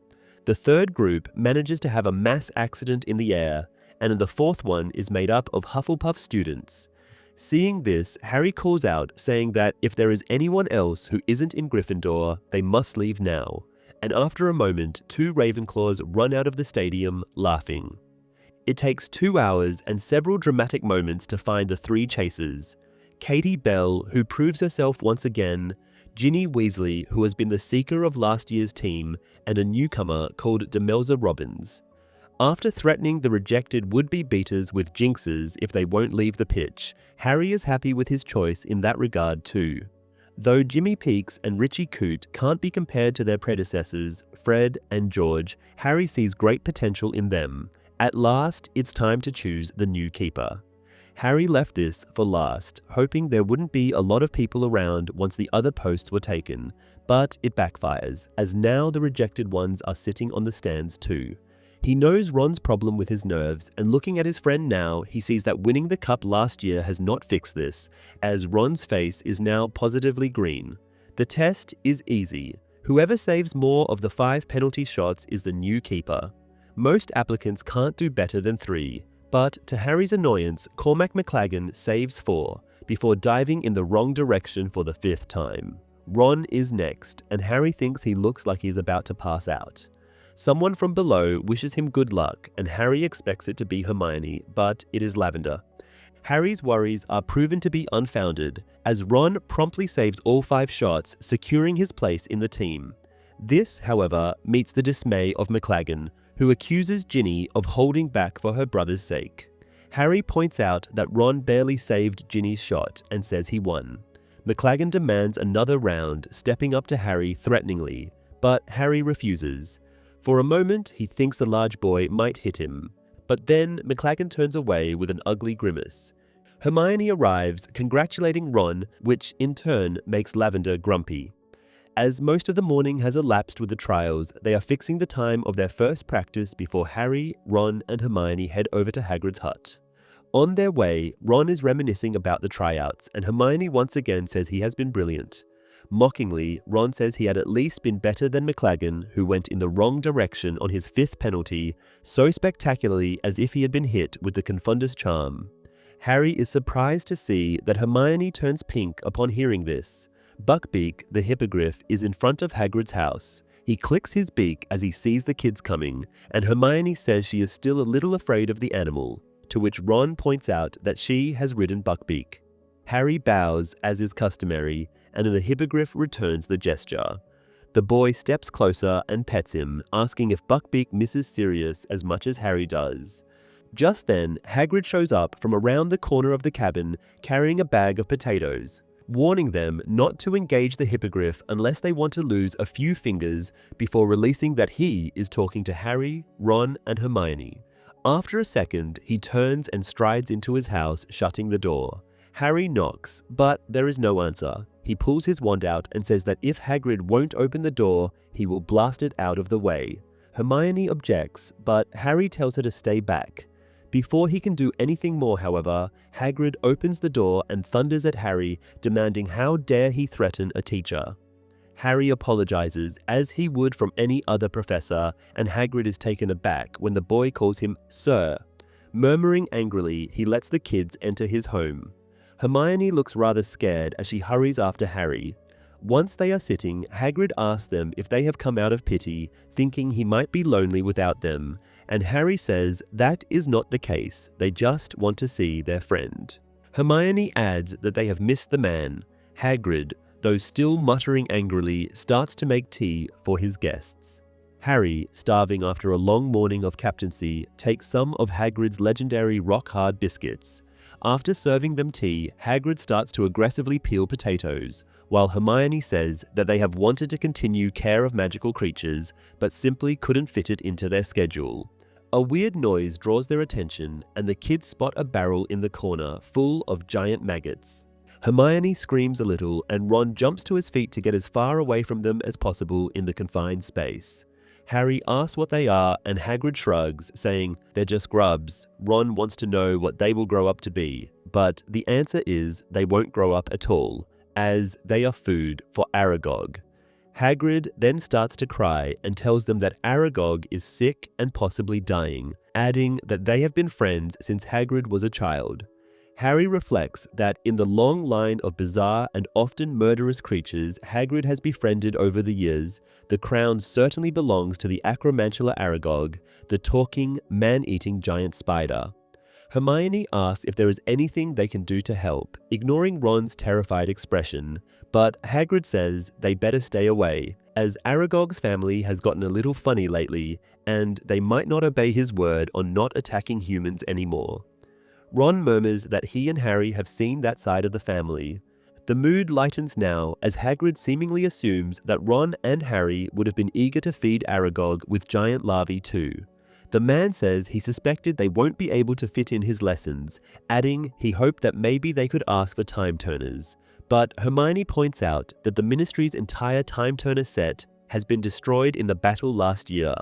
The third group manages to have a mass accident in the air, and the fourth one is made up of Hufflepuff students. Seeing this, Harry calls out, saying that if there is anyone else who isn't in Gryffindor, they must leave now. And after a moment, 2 Ravenclaws run out of the stadium, laughing. It takes 2 hours and several dramatic moments to find the 3 chasers. Katie Bell, who proves herself once again, Ginny Weasley, who has been the seeker of last year's team, and a newcomer called Demelza Robbins. After threatening the rejected would-be beaters with jinxes if they won't leave the pitch, Harry is happy with his choice in that regard too. Though Jimmy Peakes and Richie Coote can't be compared to their predecessors, Fred and George, Harry sees great potential in them. At last, it's time to choose the new keeper. Harry left this for last, hoping there wouldn't be a lot of people around once the other posts were taken, but it backfires, as now the rejected ones are sitting on the stands too. He knows Ron's problem with his nerves, and looking at his friend now, he sees that winning the cup last year has not fixed this, as Ron's face is now positively green. The test is easy. Whoever saves more of the 5 penalty shots is the new keeper. Most applicants can't do better than 3, but to Harry's annoyance, Cormac McLaggen saves 4, before diving in the wrong direction for the 5th time. Ron is next, and Harry thinks he looks like he's about to pass out. Someone from below wishes him good luck, and Harry expects it to be Hermione, but it is Lavender. Harry's worries are proven to be unfounded, as Ron promptly saves all 5 shots, securing his place in the team. This, however, meets the dismay of McLaggen, who accuses Ginny of holding back for her brother's sake. Harry points out that Ron barely saved Ginny's shot and says he won. McLaggen demands another round, stepping up to Harry threateningly, but Harry refuses. For a moment, he thinks the large boy might hit him, but then McLaggen turns away with an ugly grimace. Hermione arrives, congratulating Ron, which in turn makes Lavender grumpy. As most of the morning has elapsed with the trials, they are fixing the time of their first practice before Harry, Ron, and Hermione head over to Hagrid's hut. On their way, Ron is reminiscing about the tryouts, and Hermione once again says he has been brilliant. Mockingly, Ron says he had at least been better than McLaggen, who went in the wrong direction on his 5th penalty, so spectacularly as if he had been hit with the Confundus charm. Harry is surprised to see that Hermione turns pink upon hearing this. Buckbeak, the hippogriff, is in front of Hagrid's house. He clicks his beak as he sees the kids coming, and Hermione says she is still a little afraid of the animal, to which Ron points out that she has ridden Buckbeak. Harry bows, as is customary, and the hippogriff returns the gesture. The boy steps closer and pets him, asking if Buckbeak misses Sirius as much as Harry does. Just then, Hagrid shows up from around the corner of the cabin, carrying a bag of potatoes, warning them not to engage the hippogriff unless they want to lose a few fingers before releasing that he is talking to Harry, Ron, and Hermione. After a second, he turns and strides into his house, shutting the door. Harry knocks, but there is no answer. He pulls his wand out and says that if Hagrid won't open the door, he will blast it out of the way. Hermione objects, but Harry tells her to stay back. Before he can do anything more, however, Hagrid opens the door and thunders at Harry, demanding how dare he threaten a teacher. Harry apologizes, as he would from any other professor, and Hagrid is taken aback when the boy calls him Sir. Murmuring angrily, he lets the kids enter his home. Hermione looks rather scared as she hurries after Harry. Once they are sitting, Hagrid asks them if they have come out of pity, thinking he might be lonely without them, and Harry says that is not the case, they just want to see their friend. Hermione adds that they have missed the man. Hagrid, though still muttering angrily, starts to make tea for his guests. Harry, starving after a long morning of captaincy, takes some of Hagrid's legendary rock-hard biscuits. After serving them tea, Hagrid starts to aggressively peel potatoes, while Hermione says that they have wanted to continue care of magical creatures, but simply couldn't fit it into their schedule. A weird noise draws their attention, and the kids spot a barrel in the corner full of giant maggots. Hermione screams a little, and Ron jumps to his feet to get as far away from them as possible in the confined space. Harry asks what they are, and Hagrid shrugs, saying they're just grubs. Ron wants to know what they will grow up to be, but the answer is they won't grow up at all, as they are food for Aragog. Hagrid then starts to cry and tells them that Aragog is sick and possibly dying, adding that they have been friends since Hagrid was a child. Harry reflects that in the long line of bizarre and often murderous creatures Hagrid has befriended over the years, the crown certainly belongs to the Acromantula Aragog, the talking, man-eating giant spider. Hermione asks if there is anything they can do to help, ignoring Ron's terrified expression, but Hagrid says they better stay away, as Aragog's family has gotten a little funny lately, and they might not obey his word on not attacking humans anymore. Ron murmurs that he and Harry have seen that side of the family. The mood lightens now as Hagrid seemingly assumes that Ron and Harry would have been eager to feed Aragog with giant larvae too. The man says he suspected they won't be able to fit in his lessons, adding he hoped that maybe they could ask for time turners. But Hermione points out that the Ministry's entire time turner set has been destroyed in the battle last year.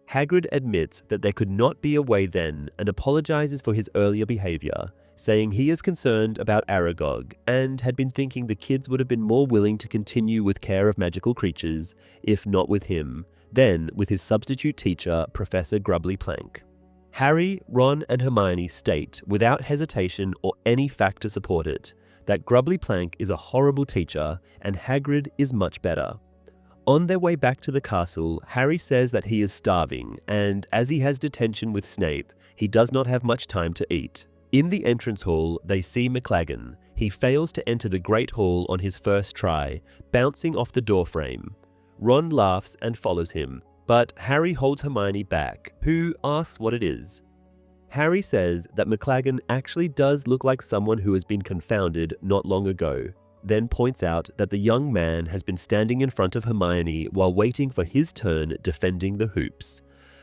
Hagrid admits that there could not be a way then and apologizes for his earlier behavior, saying he is concerned about Aragog and had been thinking the kids would have been more willing to continue with care of magical creatures, if not with him, than with his substitute teacher, Professor Grubbly Plank. Harry, Ron, and Hermione state, without hesitation or any fact to support it, that Grubbly Plank is a horrible teacher and Hagrid is much better. On their way back to the castle, Harry says that he is starving, and as he has detention with Snape, he does not have much time to eat. In the entrance hall, they see McLaggen. He fails to enter the Great Hall on his first try, bouncing off the doorframe. Ron laughs and follows him, but Harry holds Hermione back, who asks what it is. Harry says that McLaggen actually does look like someone who has been confounded not long ago, then points out that the young man has been standing in front of Hermione while waiting for his turn defending the hoops.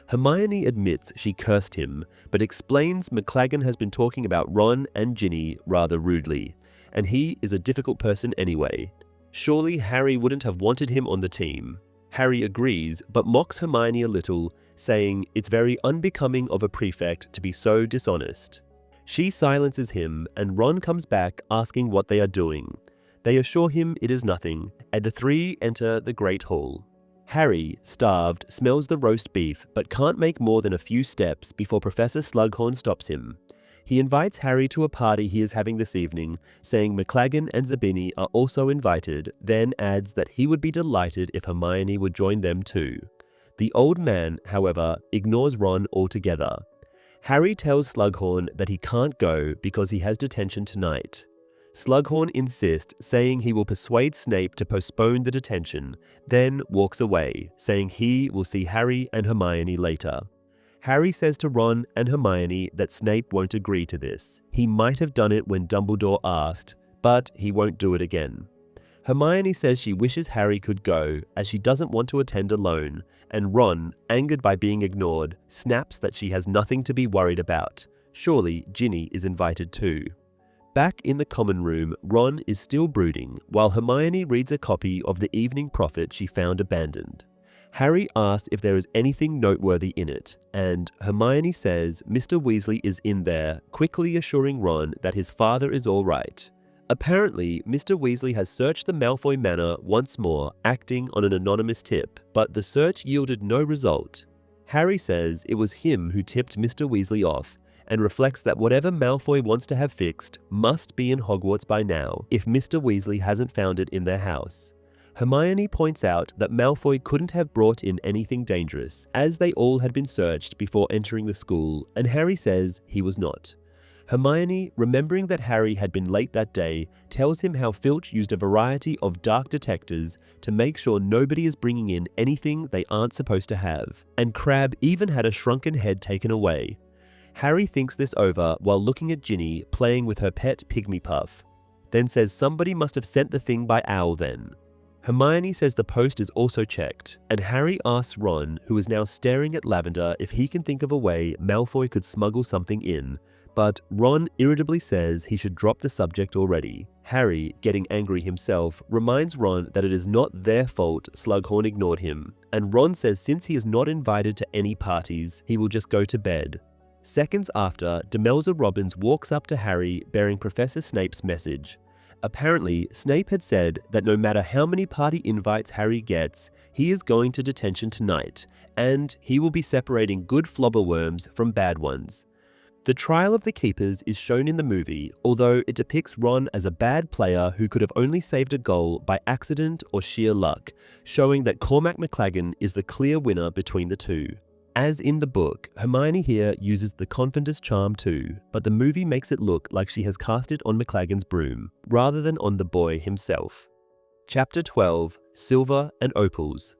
Hermione admits she cursed him, but explains McLaggen has been talking about Ron and Ginny rather rudely, and he is a difficult person anyway. Surely Harry wouldn't have wanted him on the team. Harry agrees, but mocks Hermione a little, saying it's very unbecoming of a prefect to be so dishonest. She silences him, and Ron comes back asking what they are doing. They assure him it is nothing, and the three enter the Great Hall. Harry, starved, smells the roast beef, but can't make more than a few steps before Professor Slughorn stops him. He invites Harry to a party he is having this evening, saying McLaggen and Zabini are also invited, then adds that he would be delighted if Hermione would join them too. The old man, however, ignores Ron altogether. Harry tells Slughorn that he can't go because he has detention tonight. Slughorn insists, saying he will persuade Snape to postpone the detention, then walks away, saying he will see Harry and Hermione later. Harry says to Ron and Hermione that Snape won't agree to this. He might have done it when Dumbledore asked, but he won't do it again. Hermione says she wishes Harry could go, as she doesn't want to attend alone, and Ron, angered by being ignored, snaps that she has nothing to be worried about. Surely Ginny is invited too. Back in the common room, Ron is still brooding, while Hermione reads a copy of the Evening Prophet she found abandoned. Harry asks if there is anything noteworthy in it, and Hermione says Mr. Weasley is in there, quickly assuring Ron that his father is all right. Apparently, Mr. Weasley has searched the Malfoy Manor once more, acting on an anonymous tip, but the search yielded no result. Harry says it was him who tipped Mr. Weasley off, and reflects that whatever Malfoy wants to have fixed must be in Hogwarts by now, if Mr. Weasley hasn't found it in their house. Hermione points out that Malfoy couldn't have brought in anything dangerous, as they all had been searched before entering the school, and Harry says he was not. Hermione, remembering that Harry had been late that day, tells him how Filch used a variety of dark detectors to make sure nobody is bringing in anything they aren't supposed to have, and Crabbe even had a shrunken head taken away. Harry thinks this over while looking at Ginny playing with her pet pygmy puff, then says somebody must have sent the thing by owl then. Hermione says the post is also checked, and Harry asks Ron, who is now staring at Lavender, if he can think of a way Malfoy could smuggle something in, but Ron irritably says he should drop the subject already. Harry, getting angry himself, reminds Ron that it is not their fault Slughorn ignored him, and Ron says since he is not invited to any parties, he will just go to bed. Seconds after, Demelza Robbins walks up to Harry bearing Professor Snape's message. Apparently, Snape had said that no matter how many party invites Harry gets, he is going to detention tonight, and he will be separating good flobberworms from bad ones. The trial of the Keepers is shown in the movie, although it depicts Ron as a bad player who could have only saved a goal by accident or sheer luck, showing that Cormac McLaggen is the clear winner between the two. As in the book, Hermione here uses the Confidence Charm too, but the movie makes it look like she has cast it on McLaggen's broom, rather than on the boy himself. Chapter 12, Silver and Opals.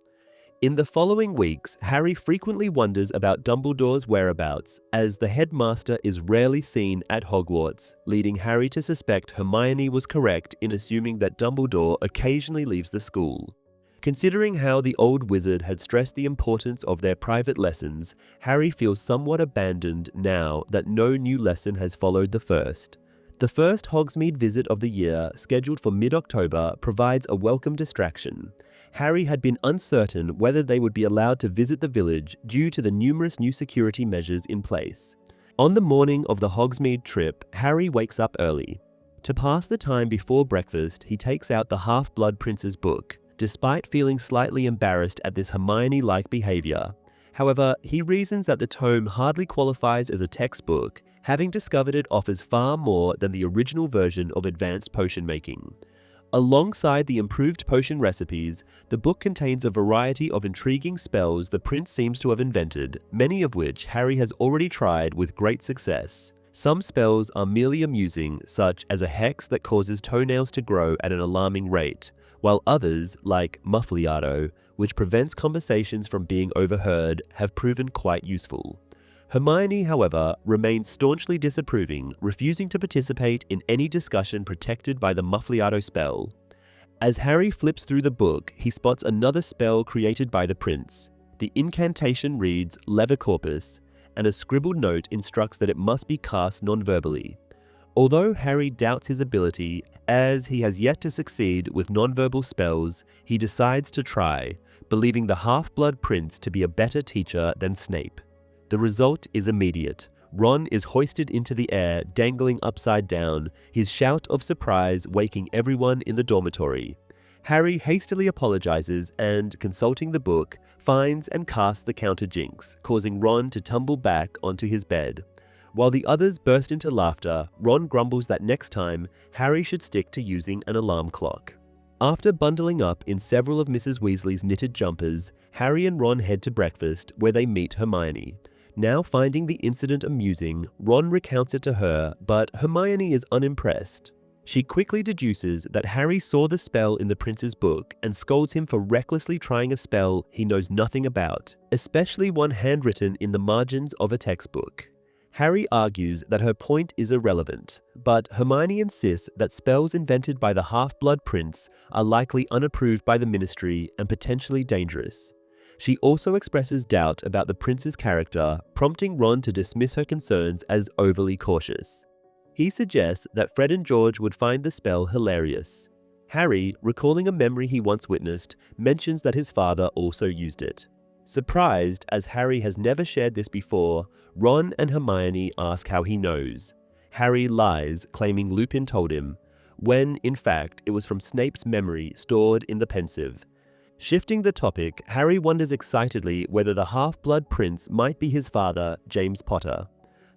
In the following weeks, Harry frequently wonders about Dumbledore's whereabouts, as the headmaster is rarely seen at Hogwarts, leading Harry to suspect Hermione was correct in assuming that Dumbledore occasionally leaves the school. Considering how the old wizard had stressed the importance of their private lessons, Harry feels somewhat abandoned now that no new lesson has followed the first. The first Hogsmeade visit of the year, scheduled for mid-October, provides a welcome distraction. Harry had been uncertain whether they would be allowed to visit the village due to the numerous new security measures in place. On the morning of the Hogsmeade trip, Harry wakes up early. To pass the time before breakfast, he takes out the Half-Blood Prince's book, despite feeling slightly embarrassed at this Hermione-like behavior. However, he reasons that the tome hardly qualifies as a textbook, having discovered it offers far more than the original version of advanced potion making. Alongside the improved potion recipes, the book contains a variety of intriguing spells the prince seems to have invented, many of which Harry has already tried with great success. Some spells are merely amusing, such as a hex that causes toenails to grow at an alarming rate, while others, like Muffliato, which prevents conversations from being overheard, have proven quite useful. Hermione, however, remains staunchly disapproving, refusing to participate in any discussion protected by the Muffliato spell. As Harry flips through the book, he spots another spell created by the prince. The incantation reads Levicorpus, and a scribbled note instructs that it must be cast non-verbally. Although Harry doubts his ability, as he has yet to succeed with non-verbal spells, he decides to try, believing the Half-Blood Prince to be a better teacher than Snape. The result is immediate. Ron is hoisted into the air, dangling upside down, his shout of surprise waking everyone in the dormitory. Harry hastily apologizes and, consulting the book, finds and casts the counter-jinx, causing Ron to tumble back onto his bed. While the others burst into laughter, Ron grumbles that next time, Harry should stick to using an alarm clock. After bundling up in several of Mrs. Weasley's knitted jumpers, Harry and Ron head to breakfast, where they meet Hermione. Now finding the incident amusing, Ron recounts it to her, but Hermione is unimpressed. She quickly deduces that Harry saw the spell in the prince's book and scolds him for recklessly trying a spell he knows nothing about, especially one handwritten in the margins of a textbook. Harry argues that her point is irrelevant, but Hermione insists that spells invented by the Half-Blood Prince are likely unapproved by the Ministry and potentially dangerous. She also expresses doubt about the prince's character, prompting Ron to dismiss her concerns as overly cautious. He suggests that Fred and George would find the spell hilarious. Harry, recalling a memory he once witnessed, mentions that his father also used it. Surprised, as Harry has never shared this before, Ron and Hermione ask how he knows. Harry lies, claiming Lupin told him, when, in fact, it was from Snape's memory stored in the pensieve. Shifting the topic, Harry wonders excitedly whether the Half-Blood Prince might be his father, James Potter.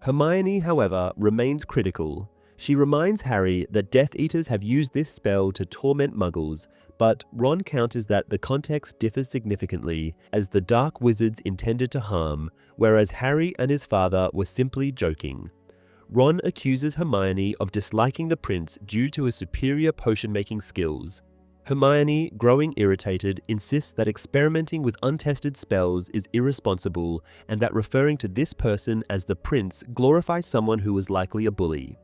Hermione, however, remains critical. She reminds Harry that Death Eaters have used this spell to torment Muggles, but Ron counters that the context differs significantly, as the Dark Wizards intended to harm, whereas Harry and his father were simply joking. Ron accuses Hermione of disliking the prince due to his superior potion-making skills. Hermione, growing irritated, insists that experimenting with untested spells is irresponsible and that referring to this person as the prince glorifies someone who was likely a bully.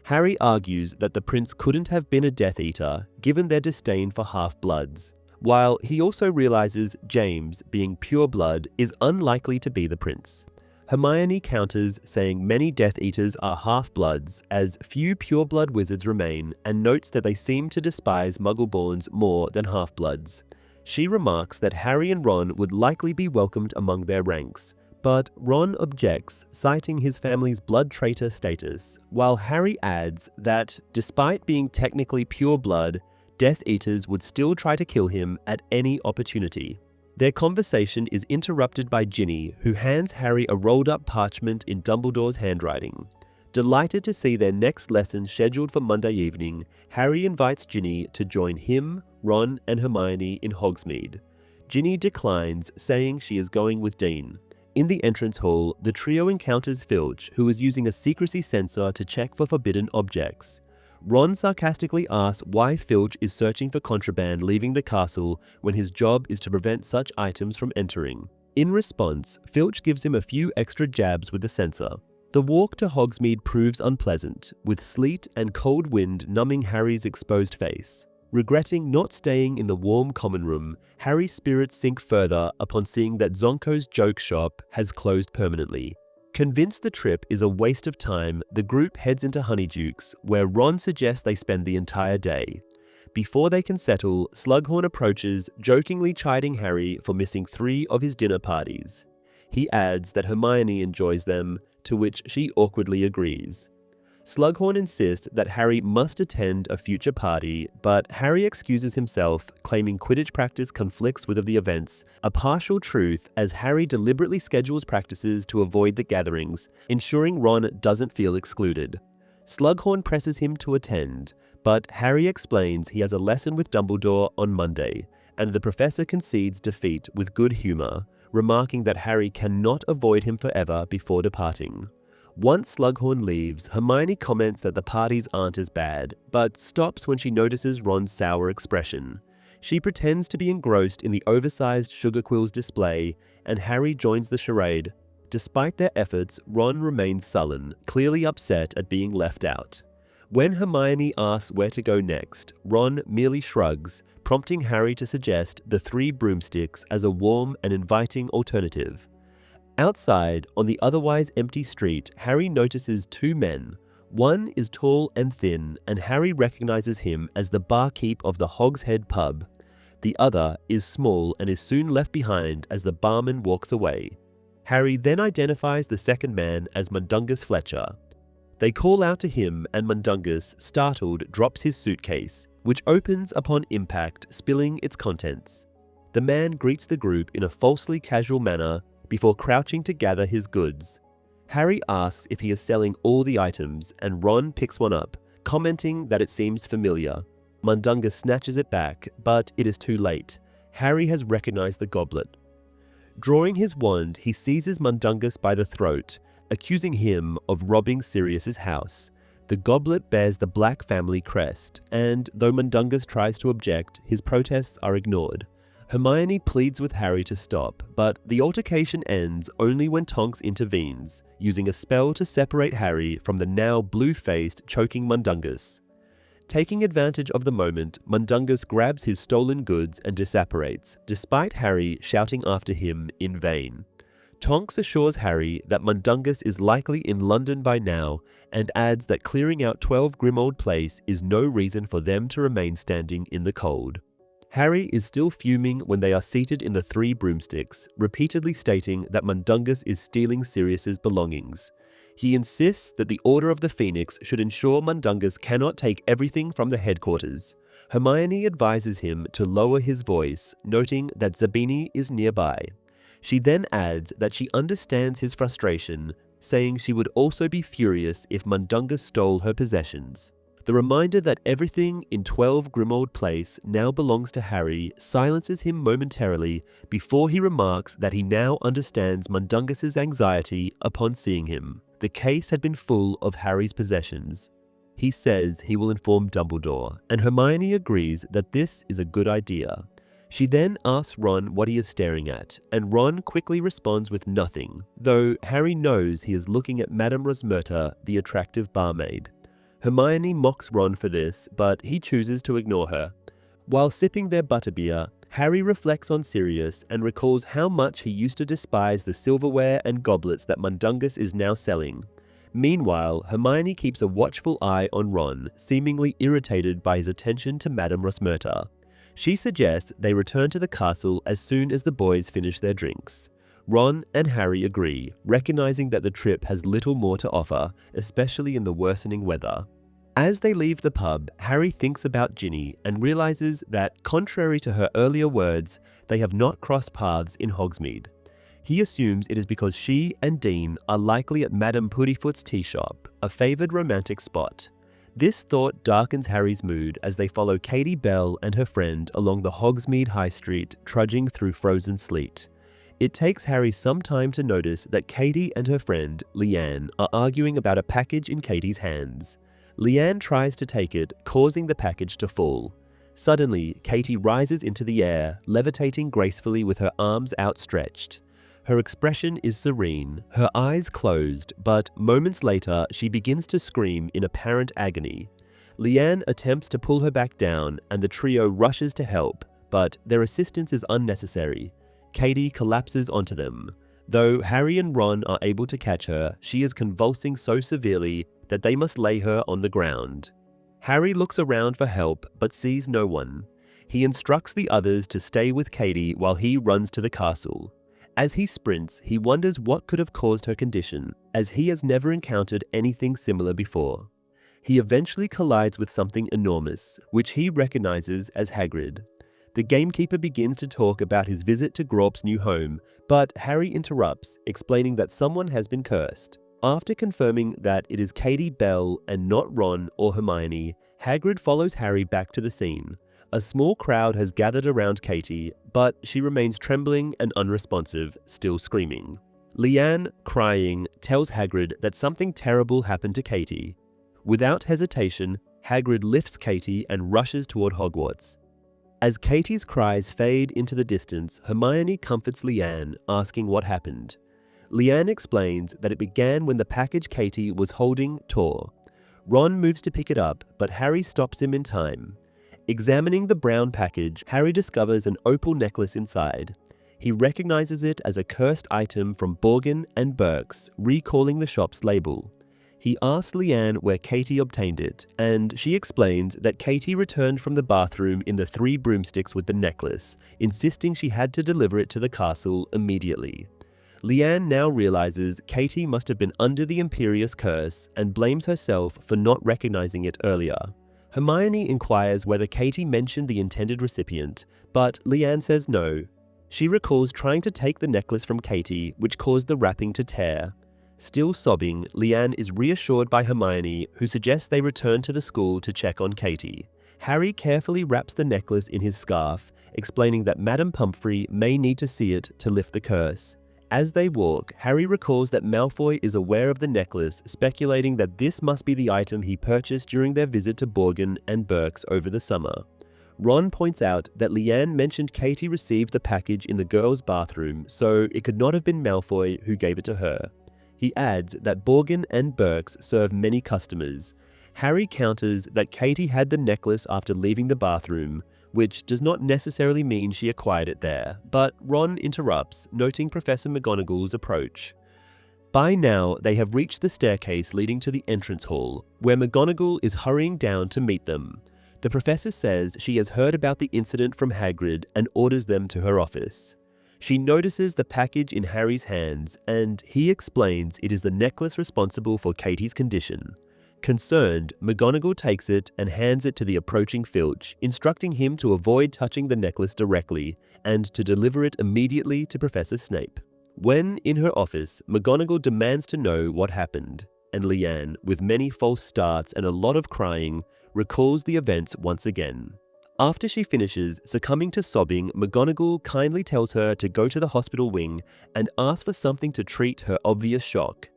Harry argues that the prince couldn't have been a Death Eater, given their disdain for half-bloods, while he also realizes James, being pure blood, is unlikely to be the prince. Hermione counters, saying many Death Eaters are half-bloods, as few pure-blood wizards remain, and notes that they seem to despise Muggle-borns more than half-bloods. She remarks that Harry and Ron would likely be welcomed among their ranks, but Ron objects, citing his family's blood traitor status, while Harry adds that, despite being technically pure blood, Death Eaters would still try to kill him at any opportunity. Their conversation is interrupted by Ginny, who hands Harry a rolled-up parchment in Dumbledore's handwriting. Delighted to see their next lesson scheduled for Monday evening, Harry invites Ginny to join him, Ron, and Hermione in Hogsmeade. Ginny declines, saying she is going with Dean. In the entrance hall, the trio encounters Filch, who is using a secrecy sensor to check for forbidden objects. Ron sarcastically asks why Filch is searching for contraband leaving the castle when his job is to prevent such items from entering. In response, Filch gives him a few extra jabs with the sensor. The walk to Hogsmeade proves unpleasant, with sleet and cold wind numbing Harry's exposed face. Regretting not staying in the warm common room, Harry's spirits sink further upon seeing that Zonko's joke shop has closed permanently. Convinced the trip is a waste of time, the group heads into Honeydukes, where Ron suggests they spend the entire day. Before they can settle, Slughorn approaches, jokingly chiding Harry for missing 3 of his dinner parties. He adds that Hermione enjoys them, to which she awkwardly agrees. Slughorn insists that Harry must attend a future party, but Harry excuses himself, claiming Quidditch practice conflicts with the events, a partial truth as Harry deliberately schedules practices to avoid the gatherings, ensuring Ron doesn't feel excluded. Slughorn presses him to attend, but Harry explains he has a lesson with Dumbledore on Monday, and the professor concedes defeat with good humor, remarking that Harry cannot avoid him forever before departing. Once Slughorn leaves, Hermione comments that the parties aren't as bad, but stops when she notices Ron's sour expression. She pretends to be engrossed in the oversized Sugar Quills display, and Harry joins the charade. Despite their efforts, Ron remains sullen, clearly upset at being left out. When Hermione asks where to go next, Ron merely shrugs, prompting Harry to suggest the 3 broomsticks as a warm and inviting alternative. Outside, on the otherwise empty street, Harry notices 2 men. One is tall and thin, and Harry recognizes him as the barkeep of the Hog's Head pub. The other is small and is soon left behind as the barman walks away. Harry then identifies the second man as Mundungus Fletcher. They call out to him, and Mundungus, startled, drops his suitcase, which opens upon impact, spilling its contents. The man greets the group in a falsely casual manner before crouching to gather his goods. Harry asks if he is selling all the items, and Ron picks one up, commenting that it seems familiar. Mundungus snatches it back, but it is too late. Harry has recognized the goblet. Drawing his wand, he seizes Mundungus by the throat, accusing him of robbing Sirius's house. The goblet bears the Black family crest, and though Mundungus tries to object, his protests are ignored. Hermione pleads with Harry to stop, but the altercation ends only when Tonks intervenes, using a spell to separate Harry from the now blue-faced, choking Mundungus. Taking advantage of the moment, Mundungus grabs his stolen goods and disapparates, despite Harry shouting after him in vain. Tonks assures Harry that Mundungus is likely in London by now, and adds that clearing out 12 Grimmauld Place is no reason for them to remain standing in the cold. Harry is still fuming when they are seated in the 3 broomsticks, repeatedly stating that Mundungus is stealing Sirius's belongings. He insists that the Order of the Phoenix should ensure Mundungus cannot take everything from the headquarters. Hermione advises him to lower his voice, noting that Zabini is nearby. She then adds that she understands his frustration, saying she would also be furious if Mundungus stole her possessions. The reminder that everything in 12 Grimmauld Place now belongs to Harry silences him momentarily before he remarks that he now understands Mundungus's anxiety upon seeing him. The case had been full of Harry's possessions. He says he will inform Dumbledore, and Hermione agrees that this is a good idea. She then asks Ron what he is staring at, and Ron quickly responds with nothing, though Harry knows he is looking at Madame Rosmerta, the attractive barmaid. Hermione mocks Ron for this, but he chooses to ignore her. While sipping their butterbeer, Harry reflects on Sirius and recalls how much he used to despise the silverware and goblets that Mundungus is now selling. Meanwhile, Hermione keeps a watchful eye on Ron, seemingly irritated by his attention to Madame Rosmerta. She suggests they return to the castle as soon as the boys finish their drinks. Ron and Harry agree, recognizing that the trip has little more to offer, especially in the worsening weather. As they leave the pub, Harry thinks about Ginny and realizes that, contrary to her earlier words, they have not crossed paths in Hogsmeade. He assumes it is because she and Dean are likely at Madame Puddifoot's tea shop, a favored romantic spot. This thought darkens Harry's mood as they follow Katie Bell and her friend along the Hogsmeade High Street, trudging through frozen sleet. It takes Harry some time to notice that Katie and her friend, Leanne, are arguing about a package in Katie's hands. Leanne tries to take it, causing the package to fall. Suddenly, Katie rises into the air, levitating gracefully with her arms outstretched. Her expression is serene, her eyes closed, but moments later she begins to scream in apparent agony. Leanne attempts to pull her back down and the trio rushes to help, but their assistance is unnecessary. Katie collapses onto them. Though Harry and Ron are able to catch her, she is convulsing so severely that they must lay her on the ground. Harry looks around for help but sees no one. He instructs the others to stay with Katie while he runs to the castle. As he sprints, he wonders what could have caused her condition, as he has never encountered anything similar before. He eventually collides with something enormous, which he recognizes as Hagrid. The gamekeeper begins to talk about his visit to Grawp's new home, but Harry interrupts, explaining that someone has been cursed. After confirming that it is Katie Bell and not Ron or Hermione, Hagrid follows Harry back to the scene. A small crowd has gathered around Katie, but she remains trembling and unresponsive, still screaming. Leanne, crying, tells Hagrid that something terrible happened to Katie. Without hesitation, Hagrid lifts Katie and rushes toward Hogwarts. As Katie's cries fade into the distance, Hermione comforts Leanne, asking what happened. Leanne explains that it began when the package Katie was holding tore. Ron moves to pick it up, but Harry stops him in time. Examining the brown package, Harry discovers an opal necklace inside. He recognizes it as a cursed item from Borgin and Burke's, recalling the shop's label. He asks Leanne where Katie obtained it, and she explains that Katie returned from the bathroom in the 3 broomsticks with the necklace, insisting she had to deliver it to the castle immediately. Leanne now realizes Katie must have been under the Imperious curse and blames herself for not recognizing it earlier. Hermione inquires whether Katie mentioned the intended recipient, but Leanne says no. She recalls trying to take the necklace from Katie, which caused the wrapping to tear. Still sobbing, Leanne is reassured by Hermione, who suggests they return to the school to check on Katie. Harry carefully wraps the necklace in his scarf, explaining that Madame Pomfrey may need to see it to lift the curse. As they walk, Harry recalls that Malfoy is aware of the necklace, speculating that this must be the item he purchased during their visit to Borgin and Burke's over the summer. Ron points out that Leanne mentioned Katie received the package in the girls' bathroom, so it could not have been Malfoy who gave it to her. He adds that Borgin and Burke's serve many customers. Harry counters that Katie had the necklace after leaving the bathroom, which does not necessarily mean she acquired it there, but Ron interrupts, noting Professor McGonagall's approach. By now, they have reached the staircase leading to the entrance hall, where McGonagall is hurrying down to meet them. The professor says she has heard about the incident from Hagrid and orders them to her office. She notices the package in Harry's hands, and he explains it is the necklace responsible for Katie's condition. Concerned, McGonagall takes it and hands it to the approaching Filch, instructing him to avoid touching the necklace directly and to deliver it immediately to Professor Snape. When in her office, McGonagall demands to know what happened, and Leanne, with many false starts and a lot of crying, recalls the events once again. After she finishes succumbing to sobbing, McGonagall kindly tells her to go to the hospital wing and ask for something to treat her obvious shock.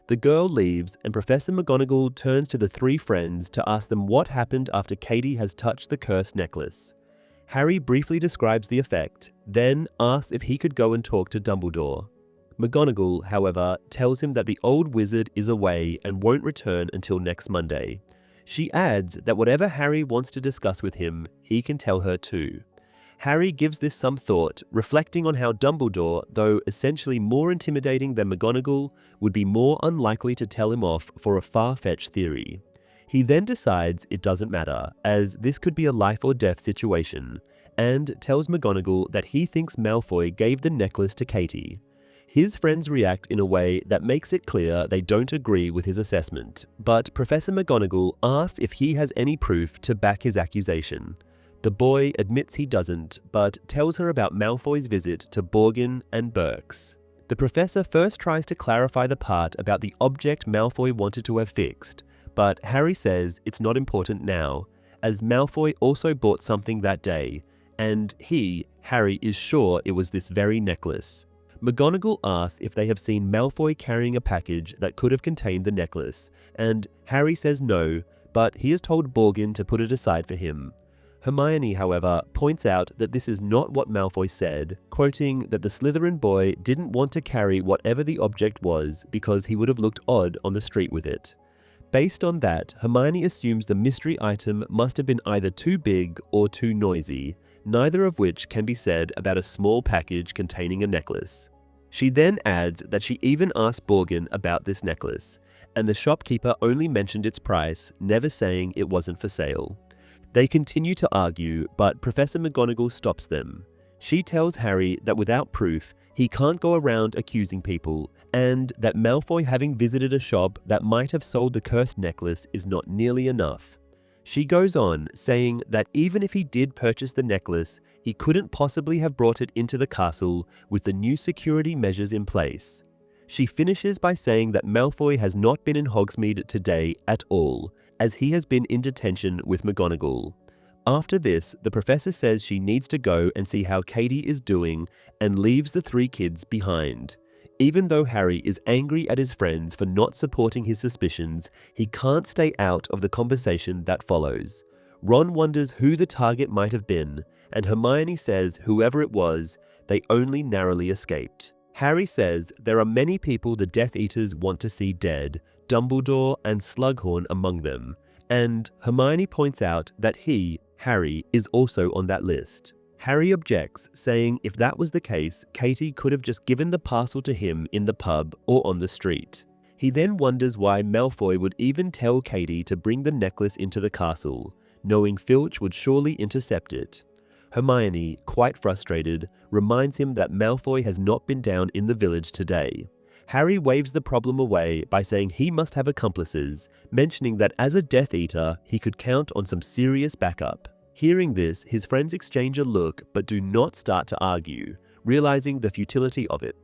The girl leaves, and Professor McGonagall turns to the 3 friends to ask them what happened after Katie has touched the cursed necklace. Harry briefly describes the effect, then asks if he could go and talk to Dumbledore. McGonagall, however, tells him that the old wizard is away and won't return until next Monday. She adds that whatever Harry wants to discuss with him, he can tell her too. Harry gives this some thought, reflecting on how Dumbledore, though essentially more intimidating than McGonagall, would be more unlikely to tell him off for a far-fetched theory. He then decides it doesn't matter, as this could be a life or death situation, and tells McGonagall that he thinks Malfoy gave the necklace to Katie. His friends react in a way that makes it clear they don't agree with his assessment, but Professor McGonagall asks if he has any proof to back his accusation. The boy admits he doesn't, but tells her about Malfoy's visit to Borgin and Burke's. The professor first tries to clarify the part about the object Malfoy wanted to have fixed, but Harry says it's not important now, as Malfoy also bought something that day, and Harry, is sure it was this very necklace. McGonagall asks if they have seen Malfoy carrying a package that could have contained the necklace, and Harry says no, but he has told Borgin to put it aside for him. Hermione, however, points out that this is not what Malfoy said, quoting that the Slytherin boy didn't want to carry whatever the object was because he would have looked odd on the street with it. Based on that, Hermione assumes the mystery item must have been either too big or too noisy, neither of which can be said about a small package containing a necklace. She then adds that she even asked Borgin about this necklace, and the shopkeeper only mentioned its price, never saying it wasn't for sale. They continue to argue, but Professor McGonagall stops them. She tells Harry that without proof, he can't go around accusing people, and that Malfoy having visited a shop that might have sold the cursed necklace is not nearly enough. She goes on, saying that even if he did purchase the necklace, he couldn't possibly have brought it into the castle with the new security measures in place. She finishes by saying that Malfoy has not been in Hogsmeade today at all, as he has been in detention with McGonagall. After this, the professor says she needs to go and see how Katie is doing and leaves the three kids behind. Even though Harry is angry at his friends for not supporting his suspicions, he can't stay out of the conversation that follows. Ron wonders who the target might have been, and Hermione says whoever it was, they only narrowly escaped. Harry says there are many people the Death Eaters want to see dead, Dumbledore and Slughorn among them, and Hermione points out that Harry, is also on that list. Harry objects, saying if that was the case, Katie could have just given the parcel to him in the pub or on the street. He then wonders why Malfoy would even tell Katie to bring the necklace into the castle, knowing Filch would surely intercept it. Hermione, quite frustrated, reminds him that Malfoy has not been down in the village today. Harry waves the problem away by saying he must have accomplices, mentioning that as a Death Eater, he could count on some serious backup. Hearing this, his friends exchange a look but do not start to argue, realizing the futility of it.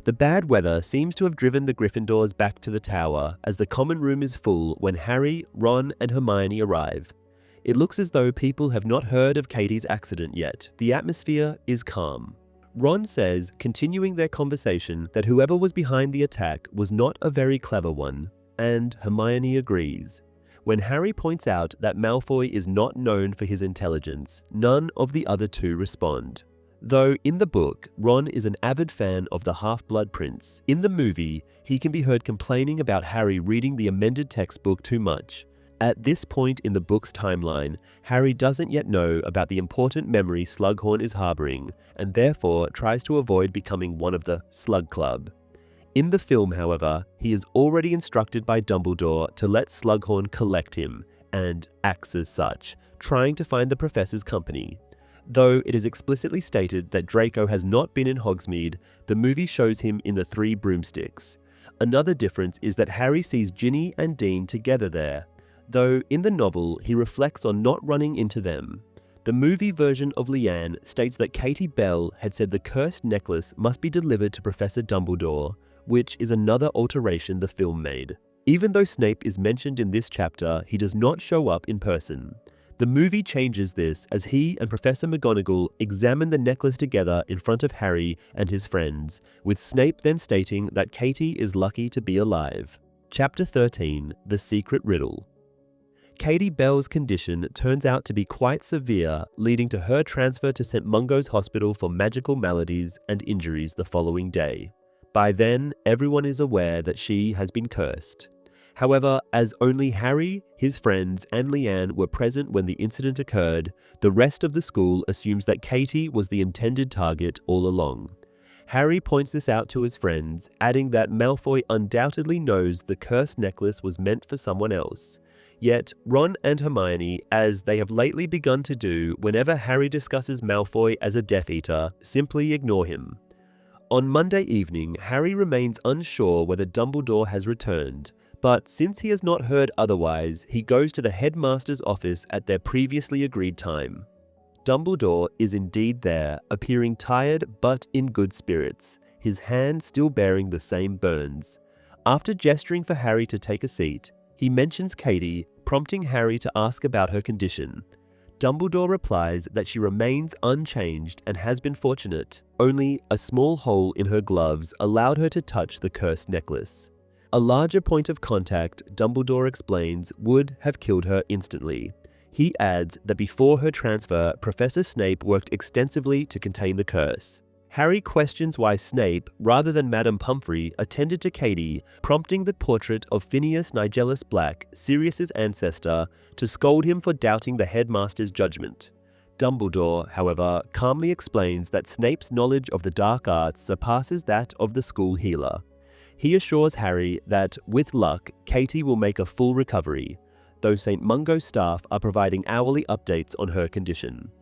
The bad weather seems to have driven the Gryffindors back to the tower, as the common room is full when Harry, Ron, and Hermione arrive. It looks as though people have not heard of Katie's accident yet. The atmosphere is calm. Ron says, continuing their conversation, that whoever was behind the attack was not a very clever one, and Hermione agrees. When Harry points out that Malfoy is not known for his intelligence, none of the other two respond. Though in the book, Ron is an avid fan of the Half-Blood Prince, in the movie, he can be heard complaining about Harry reading the amended textbook too much. At this point in the book's timeline, Harry doesn't yet know about the important memory Slughorn is harboring, and therefore tries to avoid becoming one of the Slug Club. In the film, however, he is already instructed by Dumbledore to let Slughorn collect him, and acts as such, trying to find the professor's company. Though it is explicitly stated that Draco has not been in Hogsmeade, the movie shows him in the Three Broomsticks. Another difference is that Harry sees Ginny and Dean together there, though in the novel he reflects on not running into them. The movie version of Leanne states that Katie Bell had said the cursed necklace must be delivered to Professor Dumbledore, which is another alteration the film made. Even though Snape is mentioned in this chapter, he does not show up in person. The movie changes this as he and Professor McGonagall examine the necklace together in front of Harry and his friends, with Snape then stating that Katie is lucky to be alive. Chapter 13, The Secret Riddle. Katie Bell's condition turns out to be quite severe, leading to her transfer to St. Mungo's Hospital for Magical Maladies and Injuries the following day. By then, everyone is aware that she has been cursed. However, as only Harry, his friends, and Leanne were present when the incident occurred, the rest of the school assumes that Katie was the intended target all along. Harry points this out to his friends, adding that Malfoy undoubtedly knows the cursed necklace was meant for someone else. Yet, Ron and Hermione, as they have lately begun to do whenever Harry discusses Malfoy as a Death Eater, simply ignore him. On Monday evening, Harry remains unsure whether Dumbledore has returned, but since he has not heard otherwise, he goes to the headmaster's office at their previously agreed time. Dumbledore is indeed there, appearing tired but in good spirits, his hand still bearing the same burns. After gesturing for Harry to take a seat, he mentions Katie, prompting Harry to ask about her condition. Dumbledore replies that she remains unchanged and has been fortunate. Only a small hole in her gloves allowed her to touch the cursed necklace. A larger point of contact, Dumbledore explains, would have killed her instantly. He adds that before her transfer, Professor Snape worked extensively to contain the curse. Harry questions why Snape, rather than Madame Pomfrey, attended to Katie, prompting the portrait of Phineas Nigellus Black, Sirius's ancestor, to scold him for doubting the headmaster's judgment. Dumbledore, however, calmly explains that Snape's knowledge of the dark arts surpasses that of the school healer. He assures Harry that, with luck, Katie will make a full recovery, though St. Mungo's staff are providing hourly updates on her condition.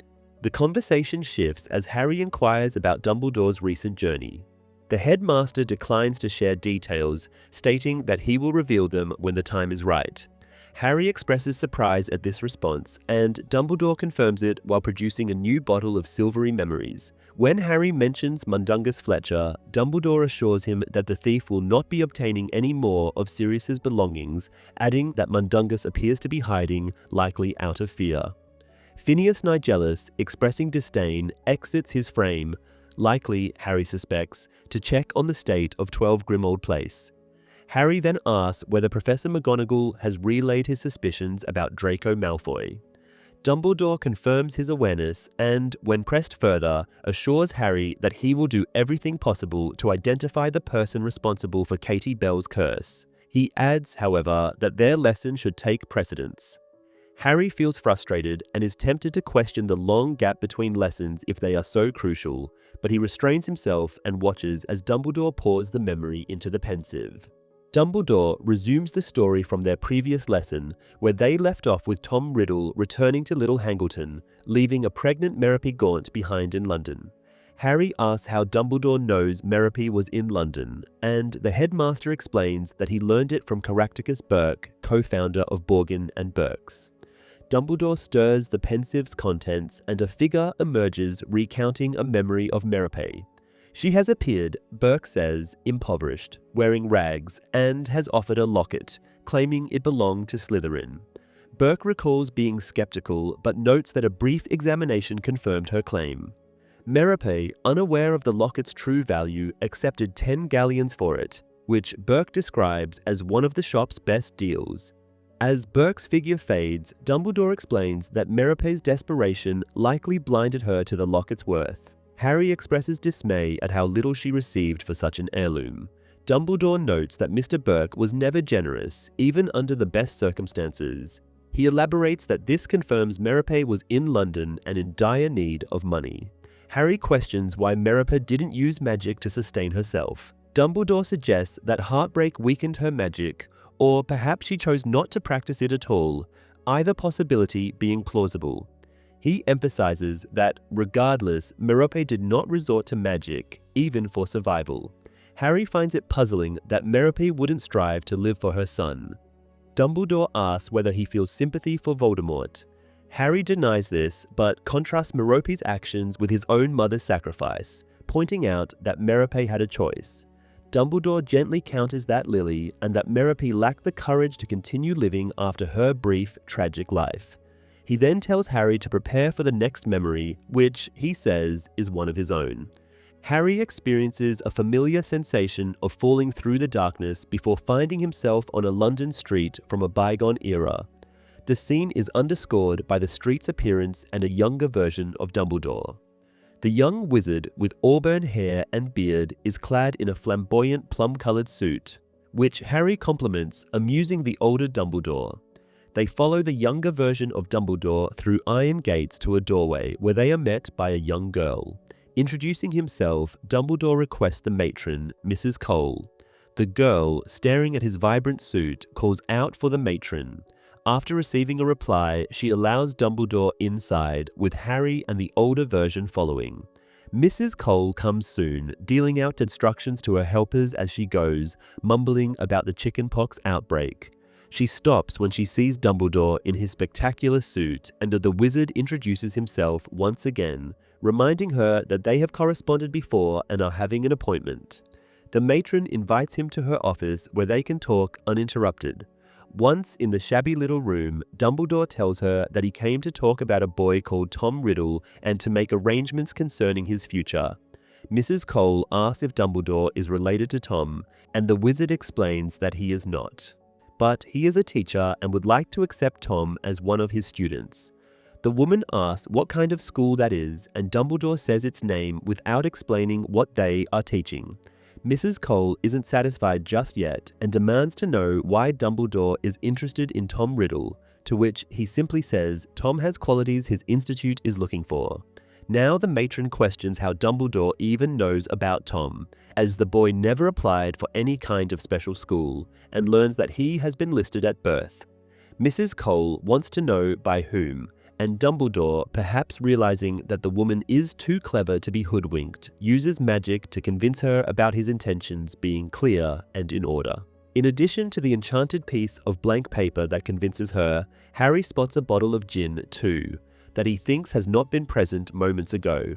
The conversation shifts as Harry inquires about Dumbledore's recent journey. The headmaster declines to share details, stating that he will reveal them when the time is right. Harry expresses surprise at this response, and Dumbledore confirms it while producing a new bottle of silvery memories. When Harry mentions Mundungus Fletcher, Dumbledore assures him that the thief will not be obtaining any more of Sirius's belongings, adding that Mundungus appears to be hiding, likely out of fear. Phineas Nigellus, expressing disdain, exits his frame, likely, Harry suspects, to check on the state of 12 Grimmauld Place. Harry then asks whether Professor McGonagall has relayed his suspicions about Draco Malfoy. Dumbledore confirms his awareness and, when pressed further, assures Harry that he will do everything possible to identify the person responsible for Katie Bell's curse. He adds, however, that their lesson should take precedence. Harry feels frustrated and is tempted to question the long gap between lessons if they are so crucial, but he restrains himself and watches as Dumbledore pours the memory into the pensieve. Dumbledore resumes the story from their previous lesson, where they left off with Tom Riddle returning to Little Hangleton, leaving a pregnant Merope Gaunt behind in London. Harry asks how Dumbledore knows Merope was in London, and the headmaster explains that he learned it from Caractacus Burke, co-founder of Borgin and Burke's. Dumbledore stirs the pensieve's contents and a figure emerges recounting a memory of Merope. She has appeared, Burke says, impoverished, wearing rags, and has offered a locket, claiming it belonged to Slytherin. Burke recalls being skeptical, but notes that a brief examination confirmed her claim. Merope, unaware of the locket's true value, accepted 10 galleons for it, which Burke describes as one of the shop's best deals. As Burke's figure fades, Dumbledore explains that Merope's desperation likely blinded her to the locket's worth. Harry expresses dismay at how little she received for such an heirloom. Dumbledore notes that Mr. Burke was never generous, even under the best circumstances. He elaborates that this confirms Merope was in London and in dire need of money. Harry questions why Merope didn't use magic to sustain herself. Dumbledore suggests that heartbreak weakened her magic, or perhaps she chose not to practice it at all, either possibility being plausible. He emphasizes that, regardless, Merope did not resort to magic, even for survival. Harry finds it puzzling that Merope wouldn't strive to live for her son. Dumbledore asks whether he feels sympathy for Voldemort. Harry denies this, but contrasts Merope's actions with his own mother's sacrifice, pointing out that Merope had a choice. Dumbledore gently counters that Lily and that Merope lacked the courage to continue living after her brief, tragic life. He then tells Harry to prepare for the next memory, which, he says, is one of his own. Harry experiences a familiar sensation of falling through the darkness before finding himself on a London street from a bygone era. The scene is underscored by the street's appearance and a younger version of Dumbledore. The young wizard with auburn hair and beard is clad in a flamboyant plum-colored suit, which Harry compliments, amusing the older Dumbledore. They follow the younger version of Dumbledore through iron gates to a doorway where they are met by a young girl. Introducing himself, Dumbledore requests the matron, Mrs. Cole. The girl, staring at his vibrant suit, calls out for the matron. After receiving a reply, she allows Dumbledore inside, with Harry and the older version following. Mrs. Cole comes soon, dealing out instructions to her helpers as she goes, mumbling about the chickenpox outbreak. She stops when she sees Dumbledore in his spectacular suit, and the wizard introduces himself once again, reminding her that they have corresponded before and are having an appointment. The matron invites him to her office where they can talk uninterrupted. Once in the shabby little room, Dumbledore tells her that he came to talk about a boy called Tom Riddle and to make arrangements concerning his future. Mrs. Cole asks if Dumbledore is related to Tom, and the wizard explains that he is not. But he is a teacher and would like to accept Tom as one of his students. The woman asks what kind of school that is, and Dumbledore says its name without explaining what they are teaching. Mrs. Cole isn't satisfied just yet and demands to know why Dumbledore is interested in Tom Riddle, to which he simply says Tom has qualities his institute is looking for. Now the matron questions how Dumbledore even knows about Tom, as the boy never applied for any kind of special school, and learns that he has been listed at birth. Mrs. Cole wants to know by whom, and Dumbledore, perhaps realizing that the woman is too clever to be hoodwinked, uses magic to convince her about his intentions being clear and in order. In addition to the enchanted piece of blank paper that convinces her, Harry spots a bottle of gin too, that he thinks has not been present moments ago.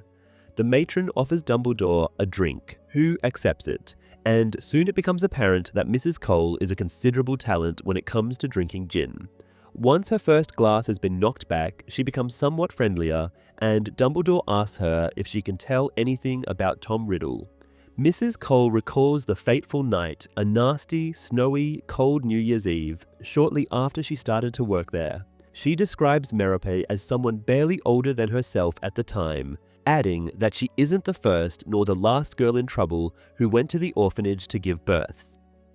The matron offers Dumbledore a drink, who accepts it, and soon it becomes apparent that Mrs. Cole is a considerable talent when it comes to drinking gin. Once her first glass has been knocked back, she becomes somewhat friendlier, and Dumbledore asks her if she can tell anything about Tom Riddle. Mrs. Cole recalls the fateful night, a nasty, snowy, cold New Year's Eve, shortly after she started to work there. She describes Merope as someone barely older than herself at the time, adding that she isn't the first nor the last girl in trouble who went to the orphanage to give birth.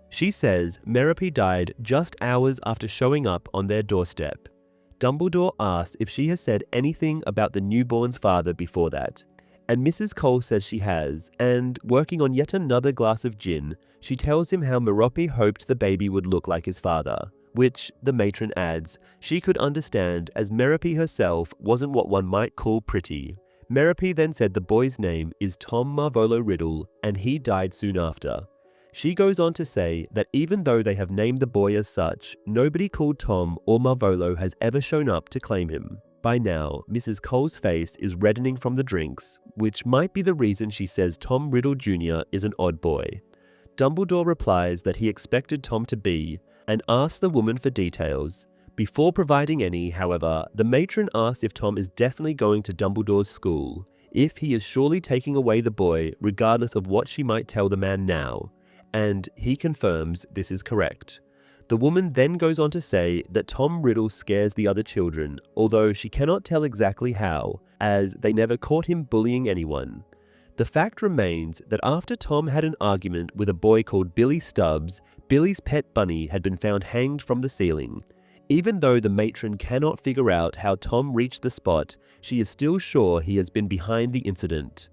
She says Merope died just hours after showing up on their doorstep. Dumbledore asks if she has said anything about the newborn's father before that, and Mrs. Cole says she has, and working on yet another glass of gin, she tells him how Merope hoped the baby would look like his father, which, the matron adds, she could understand as Merope herself wasn't what one might call pretty. Merope then said the boy's name is Tom Marvolo Riddle, and he died soon after. She goes on to say that even though they have named the boy as such, nobody called Tom or Marvolo has ever shown up to claim him. By now, Mrs. Cole's face is reddening from the drinks, which might be the reason she says Tom Riddle Jr. is an odd boy. Dumbledore replies that he expected Tom to be, and asks the woman for details. Before providing any, however, the matron asks if Tom is definitely going to Dumbledore's school, if he is surely taking away the boy regardless of what she might tell the man now, and he confirms this is correct. The woman then goes on to say that Tom Riddle scares the other children, although she cannot tell exactly how, as they never caught him bullying anyone. The fact remains that after Tom had an argument with a boy called Billy Stubbs, Billy's pet bunny had been found hanged from the ceiling. Even though the matron cannot figure out how Tom reached the spot, she is still sure he has been behind the incident.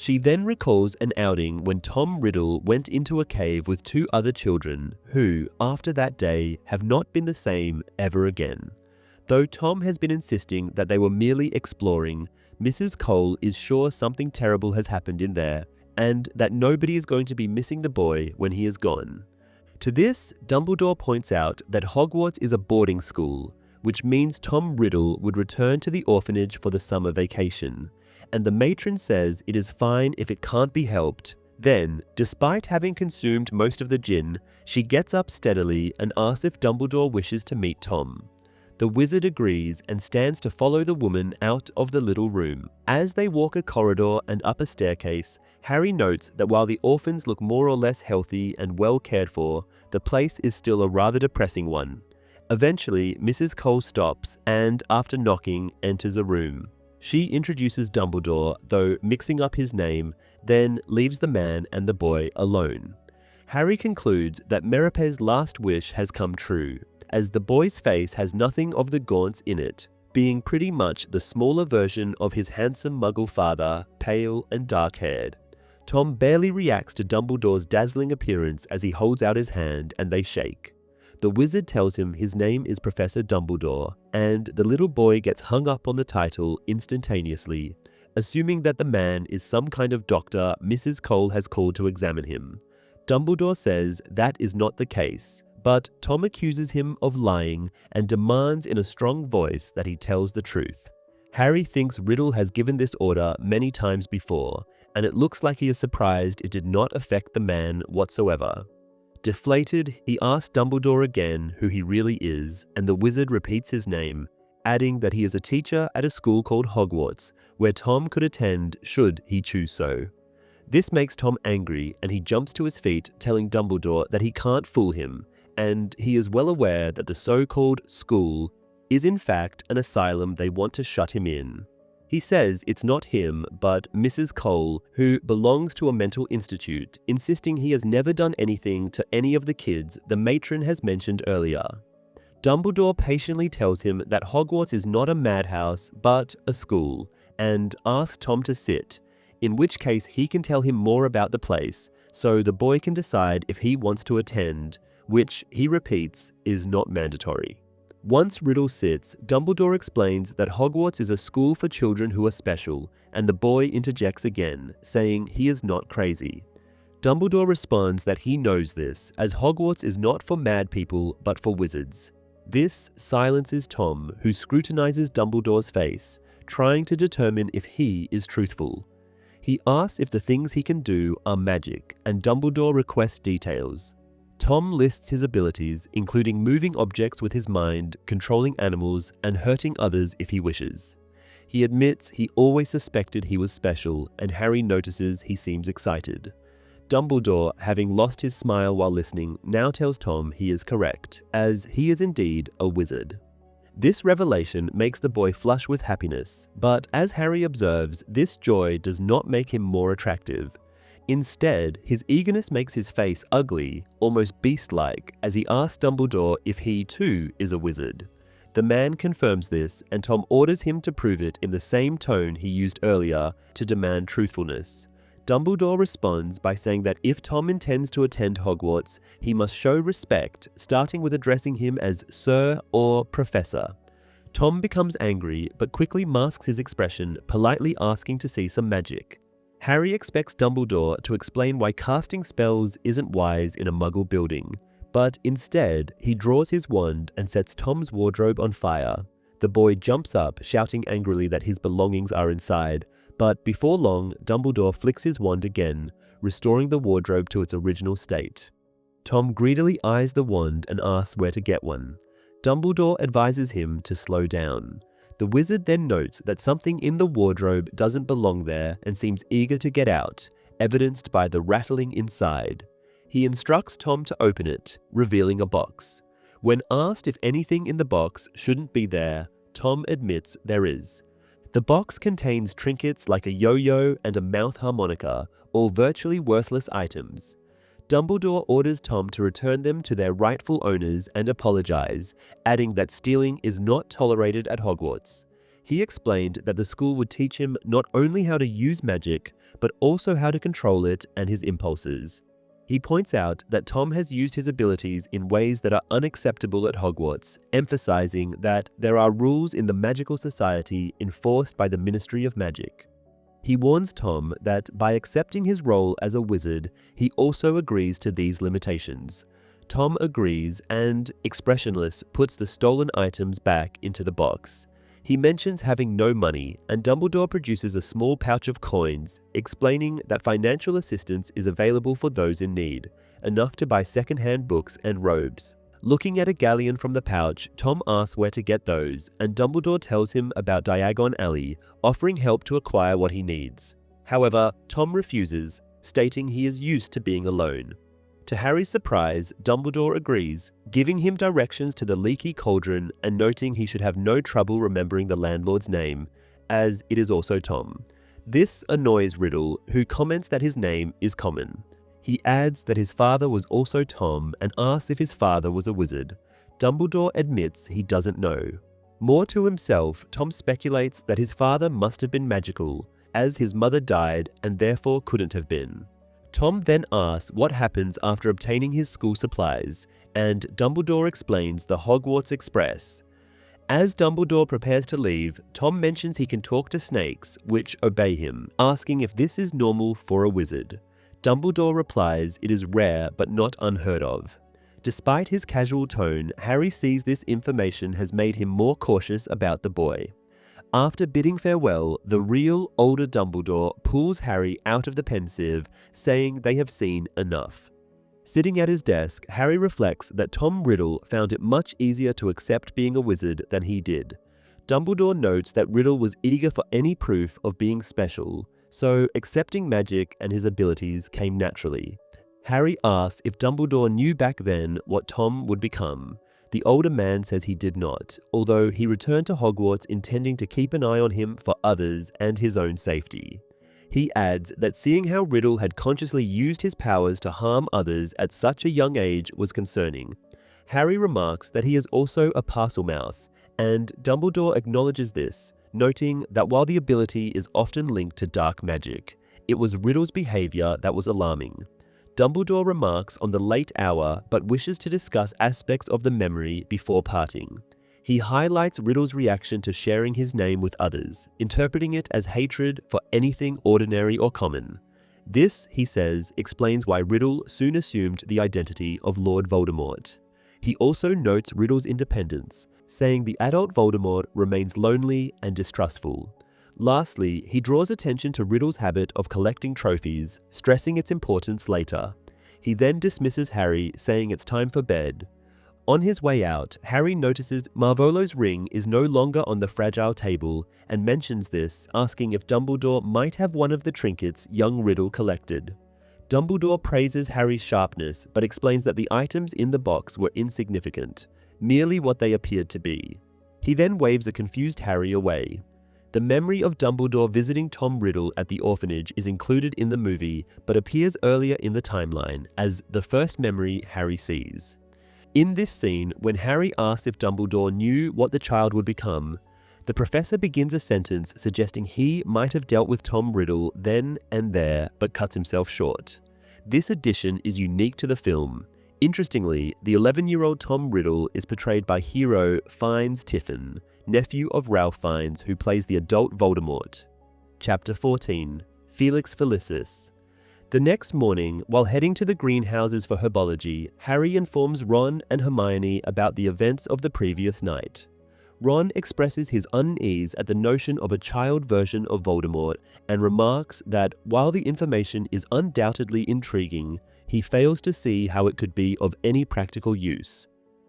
She then recalls an outing when Tom Riddle went into a cave with two other children who, after that day, have not been the same ever again. Though Tom has been insisting that they were merely exploring, Mrs. Cole is sure something terrible has happened in there, and that nobody is going to be missing the boy when he is gone. To this, Dumbledore points out that Hogwarts is a boarding school, which means Tom Riddle would return to the orphanage for the summer vacation, and the matron says it is fine if it can't be helped. Then, despite having consumed most of the gin, she gets up steadily and asks if Dumbledore wishes to meet Tom. The wizard agrees and stands to follow the woman out of the little room. As they walk a corridor and up a staircase, Harry notes that while the orphans look more or less healthy and well cared for, the place is still a rather depressing one. Eventually, Mrs. Cole stops and, after knocking, enters a room. She introduces Dumbledore, though mixing up his name, then leaves the man and the boy alone. Harry concludes that Merope's last wish has come true, as the boy's face has nothing of the Gaunts in it, being pretty much the smaller version of his handsome muggle father, pale and dark-haired. Tom barely reacts to Dumbledore's dazzling appearance as he holds out his hand and they shake. The wizard tells him his name is Professor Dumbledore, and the little boy gets hung up on the title instantaneously, assuming that the man is some kind of doctor Mrs. Cole has called to examine him. Dumbledore says that is not the case, but Tom accuses him of lying and demands in a strong voice that he tells the truth. Harry thinks Riddle has given this order many times before, and it looks like he is surprised it did not affect the man whatsoever. Deflated, he asks Dumbledore again who he really is, and the wizard repeats his name, adding that he is a teacher at a school called Hogwarts, where Tom could attend should he choose so. This makes Tom angry, and he jumps to his feet, telling Dumbledore that he can't fool him, and he is well aware that the so-called school is in fact an asylum they want to shut him in. He says it's not him, but Mrs. Cole, who belongs to a mental institute, insisting he has never done anything to any of the kids the matron has mentioned earlier. Dumbledore patiently tells him that Hogwarts is not a madhouse, but a school, and asks Tom to sit, in which case he can tell him more about the place, so the boy can decide if he wants to attend, which, he repeats, is not mandatory. Once Riddle sits, Dumbledore explains that Hogwarts is a school for children who are special, and the boy interjects again, saying he is not crazy. Dumbledore responds that he knows this, as Hogwarts is not for mad people but for wizards. This silences Tom, who scrutinizes Dumbledore's face, trying to determine if he is truthful. He asks if the things he can do are magic, and Dumbledore requests details. Tom lists his abilities, including moving objects with his mind, controlling animals, and hurting others if he wishes. He admits he always suspected he was special, and Harry notices he seems excited. Dumbledore, having lost his smile while listening, now tells Tom he is correct, as he is indeed a wizard. This revelation makes the boy flush with happiness, but as Harry observes, this joy does not make him more attractive. Instead, his eagerness makes his face ugly, almost beast-like, as he asks Dumbledore if he too is a wizard. The man confirms this, and Tom orders him to prove it in the same tone he used earlier to demand truthfulness. Dumbledore responds by saying that if Tom intends to attend Hogwarts, he must show respect, starting with addressing him as Sir or Professor. Tom becomes angry, but quickly masks his expression, politely asking to see some magic. Harry expects Dumbledore to explain why casting spells isn't wise in a Muggle building, but instead, he draws his wand and sets Tom's wardrobe on fire. The boy jumps up, shouting angrily that his belongings are inside, but before long, Dumbledore flicks his wand again, restoring the wardrobe to its original state. Tom greedily eyes the wand and asks where to get one. Dumbledore advises him to slow down. The wizard then notes that something in the wardrobe doesn't belong there and seems eager to get out, evidenced by the rattling inside. He instructs Tom to open it, revealing a box. When asked if anything in the box shouldn't be there, Tom admits there is. The box contains trinkets like a yo-yo and a mouth harmonica, all virtually worthless items. Dumbledore orders Tom to return them to their rightful owners and apologize, adding that stealing is not tolerated at Hogwarts. He explained that the school would teach him not only how to use magic, but also how to control it and his impulses. He points out that Tom has used his abilities in ways that are unacceptable at Hogwarts, emphasizing that there are rules in the magical society enforced by the Ministry of Magic. He warns Tom that by accepting his role as a wizard, he also agrees to these limitations. Tom agrees and, expressionless, puts the stolen items back into the box. He mentions having no money, and Dumbledore produces a small pouch of coins, explaining that financial assistance is available for those in need, enough to buy second-hand books and robes. Looking at a galleon from the pouch, Tom asks where to get those, and Dumbledore tells him about Diagon Alley, offering help to acquire what he needs. However, Tom refuses, stating he is used to being alone. To Harry's surprise, Dumbledore agrees, giving him directions to the leaky cauldron and noting he should have no trouble remembering the landlord's name, as it is also Tom. This annoys Riddle, who comments that his name is common. He adds that his father was also Tom and asks if his father was a wizard. Dumbledore admits he doesn't know. More to himself, Tom speculates that his father must have been magical, as his mother died and therefore couldn't have been. Tom then asks what happens after obtaining his school supplies, and Dumbledore explains the Hogwarts Express. As Dumbledore prepares to leave, Tom mentions he can talk to snakes, which obey him, asking if this is normal for a wizard. Dumbledore replies it is rare but not unheard of. Despite his casual tone, Harry sees this information has made him more cautious about the boy. After bidding farewell, the real, older Dumbledore pulls Harry out of the pensieve, saying they have seen enough. Sitting at his desk, Harry reflects that Tom Riddle found it much easier to accept being a wizard than he did. Dumbledore notes that Riddle was eager for any proof of being special, so accepting magic and his abilities came naturally. Harry asks if Dumbledore knew back then what Tom would become. The older man says he did not, although he returned to Hogwarts intending to keep an eye on him for others and his own safety. He adds that seeing how Riddle had consciously used his powers to harm others at such a young age was concerning. Harry remarks that he is also a Parselmouth, and Dumbledore acknowledges this, noting that while the ability is often linked to dark magic, it was Riddle's behavior that was alarming. Dumbledore remarks on the late hour but wishes to discuss aspects of the memory before parting. He highlights Riddle's reaction to sharing his name with others, interpreting it as hatred for anything ordinary or common. This, he says, explains why Riddle soon assumed the identity of Lord Voldemort. He also notes Riddle's independence, saying the adult Voldemort remains lonely and distrustful. Lastly, he draws attention to Riddle's habit of collecting trophies, stressing its importance later. He then dismisses Harry, saying it's time for bed. On his way out, Harry notices Marvolo's ring is no longer on the fragile table and mentions this, asking if Dumbledore might have one of the trinkets young Riddle collected. Dumbledore praises Harry's sharpness but explains that the items in the box were insignificant, merely what they appeared to be. He then waves a confused Harry away. The memory of Dumbledore visiting Tom Riddle at the orphanage is included in the movie but appears earlier in the timeline as the first memory Harry sees. In this scene, when Harry asks if Dumbledore knew what the child would become, the professor begins a sentence suggesting he might have dealt with Tom Riddle then and there, but cuts himself short. This addition is unique to the film. Interestingly, the 11-year-old Tom Riddle is portrayed by hero Fiennes Tiffin, nephew of Ralph Fiennes, who plays the adult Voldemort. Chapter 14. Felix Felicis. The next morning, while heading to the greenhouses for herbology, Harry informs Ron and Hermione about the events of the previous night. Ron expresses his unease at the notion of a child version of Voldemort and remarks that while the information is undoubtedly intriguing, he fails to see how it could be of any practical use.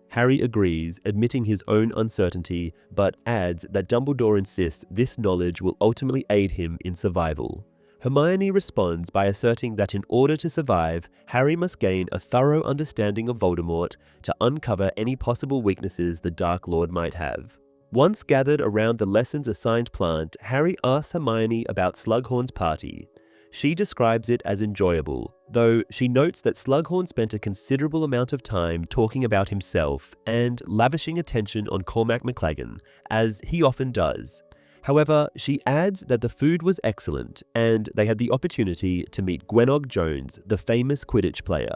Harry agrees, admitting his own uncertainty, but adds that Dumbledore insists this knowledge will ultimately aid him in survival. Hermione responds by asserting that in order to survive, Harry must gain a thorough understanding of Voldemort to uncover any possible weaknesses the Dark Lord might have. Once gathered around the lessons assigned plant, Harry asks Hermione about Slughorn's party. She describes it as enjoyable, though she notes that Slughorn spent a considerable amount of time talking about himself and lavishing attention on Cormac McLaggen, as he often does. However, she adds that the food was excellent and they had the opportunity to meet Gwenog Jones, the famous Quidditch player.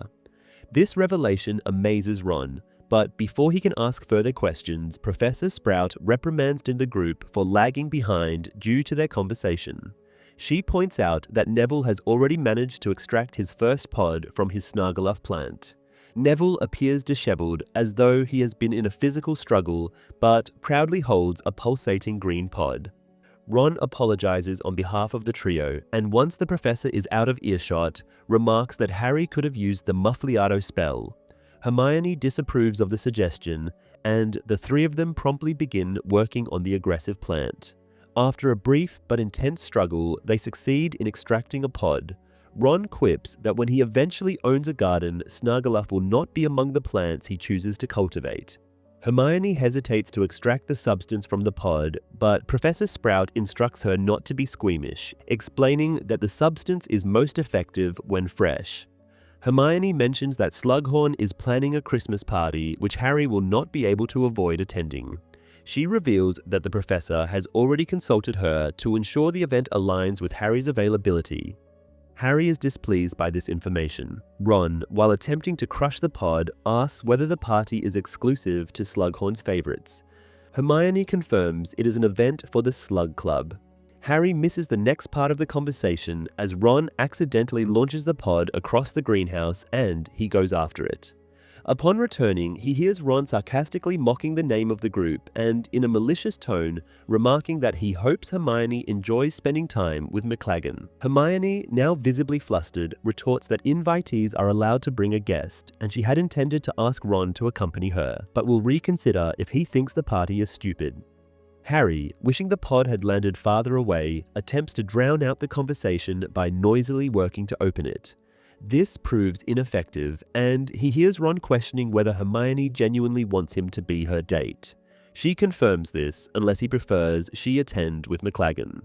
This revelation amazes Ron, but before he can ask further questions, Professor Sprout reprimands the group for lagging behind due to their conversation. She points out that Neville has already managed to extract his first pod from his Snargaluff plant. Neville appears disheveled, as though he has been in a physical struggle, but proudly holds a pulsating green pod. Ron apologizes on behalf of the trio, and once the professor is out of earshot, remarks that Harry could have used the Muffliato spell. Hermione disapproves of the suggestion, and the three of them promptly begin working on the aggressive plant. After a brief but intense struggle, they succeed in extracting a pod. Ron quips that when he eventually owns a garden, Snargaluff will not be among the plants he chooses to cultivate. Hermione hesitates to extract the substance from the pod, but Professor Sprout instructs her not to be squeamish, explaining that the substance is most effective when fresh. Hermione mentions that Slughorn is planning a Christmas party, which Harry will not be able to avoid attending. She reveals that the professor has already consulted her to ensure the event aligns with Harry's availability. Harry is displeased by this information. Ron, while attempting to crush the pod, asks whether the party is exclusive to Slughorn's favorites. Hermione confirms it is an event for the Slug Club. Harry misses the next part of the conversation as Ron accidentally launches the pod across the greenhouse and he goes after it. Upon returning, he hears Ron sarcastically mocking the name of the group and, in a malicious tone, remarking that he hopes Hermione enjoys spending time with McLaggen. Hermione, now visibly flustered, retorts that invitees are allowed to bring a guest, and she had intended to ask Ron to accompany her, but will reconsider if he thinks the party is stupid. Harry, wishing the pod had landed farther away, attempts to drown out the conversation by noisily working to open it. This proves ineffective, and he hears Ron questioning whether Hermione genuinely wants him to be her date. She confirms this, unless he prefers she attend with McLaggen.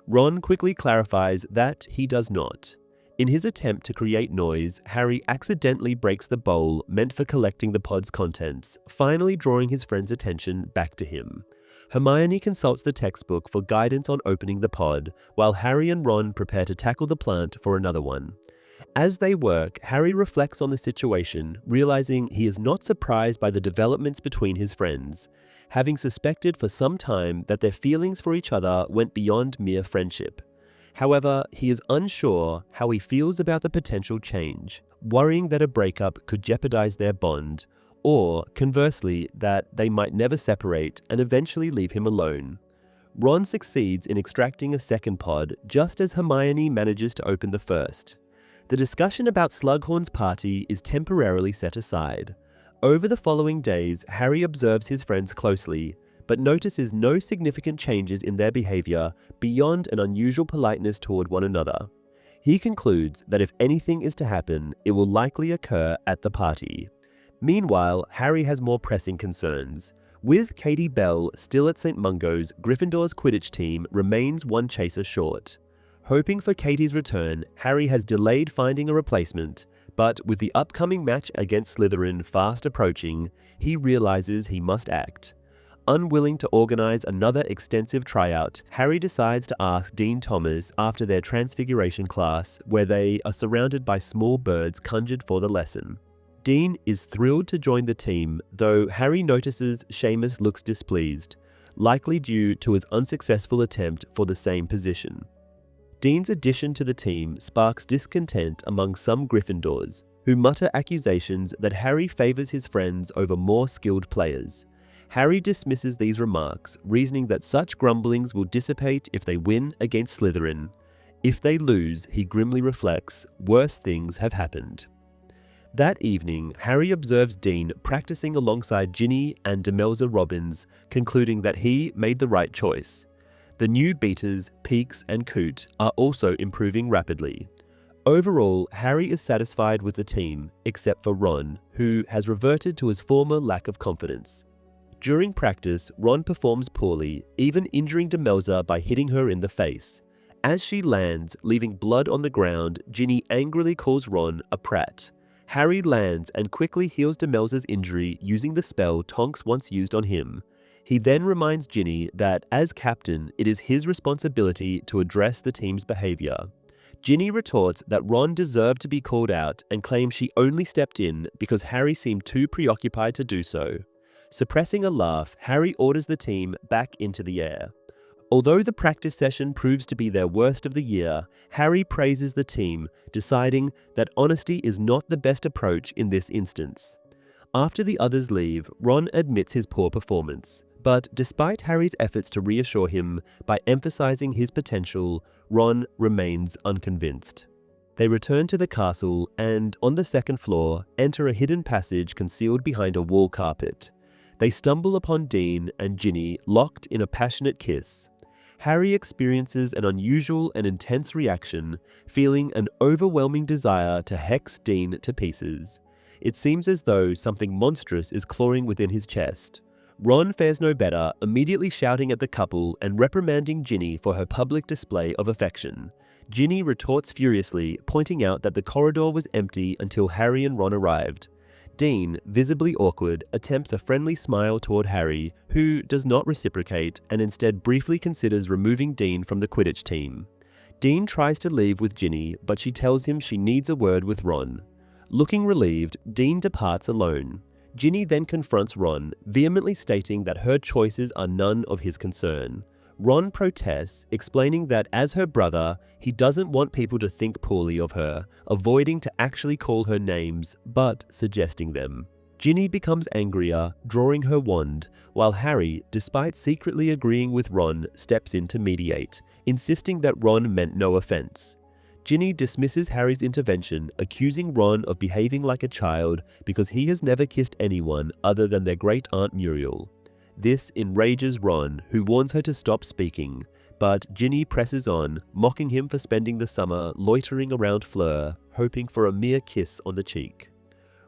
Ron quickly clarifies that he does not. In his attempt to create noise, Harry accidentally breaks the bowl meant for collecting the pod's contents, finally drawing his friend's attention back to him. Hermione consults the textbook for guidance on opening the pod, while Harry and Ron prepare to tackle the plant for another one. As they work, Harry reflects on the situation, realizing he is not surprised by the developments between his friends, having suspected for some time that their feelings for each other went beyond mere friendship. However, he is unsure how he feels about the potential change, worrying that a breakup could jeopardize their bond, or, conversely, that they might never separate and eventually leave him alone. Ron succeeds in extracting a second pod just as Hermione manages to open the first. The discussion about Slughorn's party is temporarily set aside. Over the following days, Harry observes his friends closely, but notices no significant changes in their behavior beyond an unusual politeness toward one another. He concludes that if anything is to happen, it will likely occur at the party. Meanwhile, Harry has more pressing concerns. With Katie Bell still at St. Mungo's, Gryffindor's Quidditch team remains one chaser short. Hoping for Katie's return, Harry has delayed finding a replacement, but with the upcoming match against Slytherin fast approaching, he realizes he must act. Unwilling to organize another extensive tryout, Harry decides to ask Dean Thomas after their Transfiguration class, where they are surrounded by small birds conjured for the lesson. Dean is thrilled to join the team, though Harry notices Seamus looks displeased, likely due to his unsuccessful attempt for the same position. Dean's addition to the team sparks discontent among some Gryffindors, who mutter accusations that Harry favors his friends over more skilled players. Harry dismisses these remarks, reasoning that such grumblings will dissipate if they win against Slytherin. If they lose, he grimly reflects, worse things have happened. That evening, Harry observes Dean practicing alongside Ginny and Demelza Robbins, concluding that he made the right choice. The new beaters, Peaks and Coot, are also improving rapidly. Overall, Harry is satisfied with the team, except for Ron, who has reverted to his former lack of confidence. During practice, Ron performs poorly, even injuring Demelza by hitting her in the face. As she lands, leaving blood on the ground, Ginny angrily calls Ron a prat. Harry lands and quickly heals Demelza's injury using the spell Tonks once used on him. He then reminds Ginny that, as captain, it is his responsibility to address the team's behavior. Ginny retorts that Ron deserved to be called out and claims she only stepped in because Harry seemed too preoccupied to do so. Suppressing a laugh, Harry orders the team back into the air. Although the practice session proves to be their worst of the year, Harry praises the team, deciding that honesty is not the best approach in this instance. After the others leave, Ron admits his poor performance. But despite Harry's efforts to reassure him by emphasizing his potential, Ron remains unconvinced. They return to the castle and, on the second floor, enter a hidden passage concealed behind a wall carpet. They stumble upon Dean and Ginny locked in a passionate kiss. Harry experiences an unusual and intense reaction, feeling an overwhelming desire to hex Dean to pieces. It seems as though something monstrous is clawing within his chest. Ron fares no better, immediately shouting at the couple and reprimanding Ginny for her public display of affection. Ginny retorts furiously, pointing out that the corridor was empty until Harry and Ron arrived. Dean, visibly awkward, attempts a friendly smile toward Harry, who does not reciprocate and instead briefly considers removing Dean from the Quidditch team. Dean tries to leave with Ginny, but she tells him she needs a word with Ron. Looking relieved, Dean departs alone. Ginny then confronts Ron, vehemently stating that her choices are none of his concern. Ron protests, explaining that as her brother, he doesn't want people to think poorly of her, avoiding to actually call her names, but suggesting them. Ginny becomes angrier, drawing her wand, while Harry, despite secretly agreeing with Ron, steps in to mediate, insisting that Ron meant no offense. Ginny dismisses Harry's intervention, accusing Ron of behaving like a child because he has never kissed anyone other than their great aunt Muriel. This enrages Ron, who warns her to stop speaking, but Ginny presses on, mocking him for spending the summer loitering around Fleur, hoping for a mere kiss on the cheek.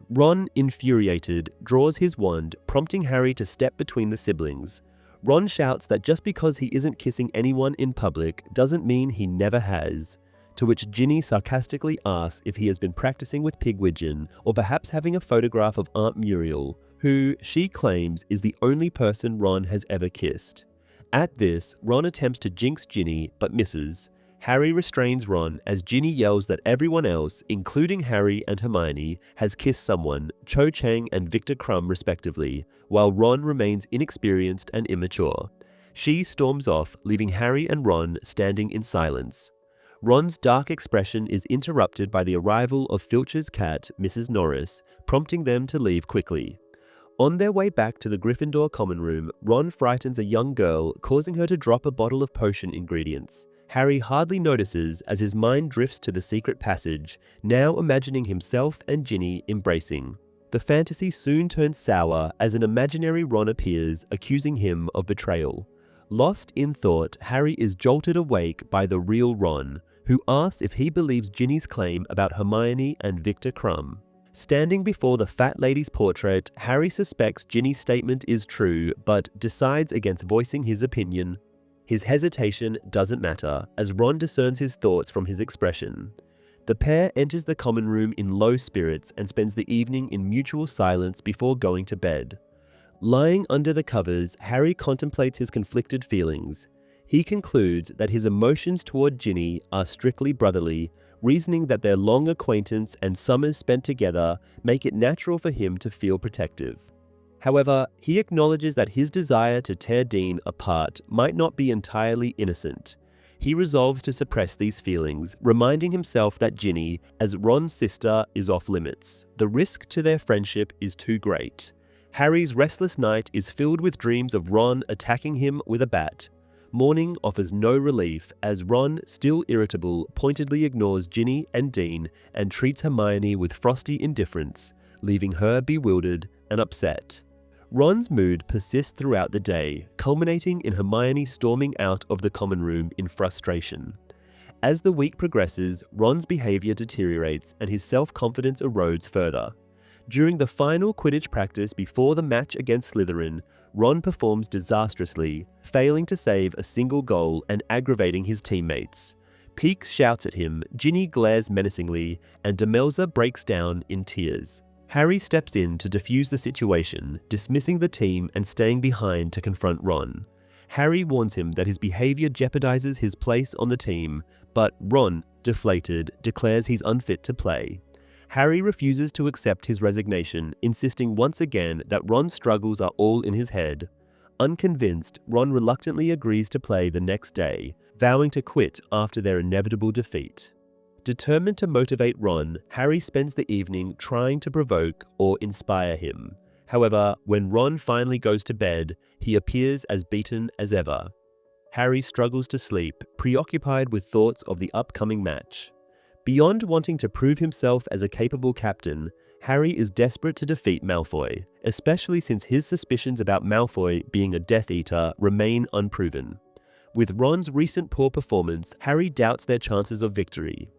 Ron, infuriated, draws his wand, prompting Harry to step between the siblings. Ron shouts that just because he isn't kissing anyone in public doesn't mean he never has, to which Ginny sarcastically asks if he has been practicing with Pigwidgeon or perhaps having a photograph of Aunt Muriel, who she claims is the only person Ron has ever kissed. At this, Ron attempts to jinx Ginny but misses. Harry restrains Ron as Ginny yells that everyone else, including Harry and Hermione, has kissed someone, Cho Chang and Victor Crumb respectively, while Ron remains inexperienced and immature. She storms off, leaving Harry and Ron standing in silence. Ron's dark expression is interrupted by the arrival of Filch's cat, Mrs. Norris, prompting them to leave quickly. On their way back to the Gryffindor common room, Ron frightens a young girl, causing her to drop a bottle of potion ingredients. Harry hardly notices as his mind drifts to the secret passage, now imagining himself and Ginny embracing. The fantasy soon turns sour as an imaginary Ron appears, accusing him of betrayal. Lost in thought, Harry is jolted awake by the real Ron, who asks if he believes Ginny's claim about Hermione and Victor Crumb. Standing before the fat lady's portrait, Harry suspects Ginny's statement is true, but decides against voicing his opinion. His hesitation doesn't matter, as Ron discerns his thoughts from his expression. The pair enters the common room in low spirits and spends the evening in mutual silence before going to bed. Lying under the covers, Harry contemplates his conflicted feelings. He concludes that his emotions toward Ginny are strictly brotherly, reasoning that their long acquaintance and summers spent together make it natural for him to feel protective. However, he acknowledges that his desire to tear Dean apart might not be entirely innocent. He resolves to suppress these feelings, reminding himself that Ginny, as Ron's sister, is off limits. The risk to their friendship is too great. Harry's restless night is filled with dreams of Ron attacking him with a bat. Morning offers no relief as Ron, still irritable, pointedly ignores Ginny and Dean and treats Hermione with frosty indifference, leaving her bewildered and upset. Ron's mood persists throughout the day, culminating in Hermione storming out of the common room in frustration. As the week progresses, Ron's behavior deteriorates and his self-confidence erodes further. During the final Quidditch practice before the match against Slytherin, Ron performs disastrously, failing to save a single goal and aggravating his teammates. Peakes shouts at him, Ginny glares menacingly, and Demelza breaks down in tears. Harry steps in to defuse the situation, dismissing the team and staying behind to confront Ron. Harry warns him that his behavior jeopardizes his place on the team, but Ron, deflated, declares he's unfit to play. Harry refuses to accept his resignation, insisting once again that Ron's struggles are all in his head. Unconvinced, Ron reluctantly agrees to play the next day, vowing to quit after their inevitable defeat. Determined to motivate Ron, Harry spends the evening trying to provoke or inspire him. However, when Ron finally goes to bed, he appears as beaten as ever. Harry struggles to sleep, preoccupied with thoughts of the upcoming match. Beyond wanting to prove himself as a capable captain, Harry is desperate to defeat Malfoy, especially since his suspicions about Malfoy being a Death Eater remain unproven. With Ron's recent poor performance, Harry doubts their chances of victory.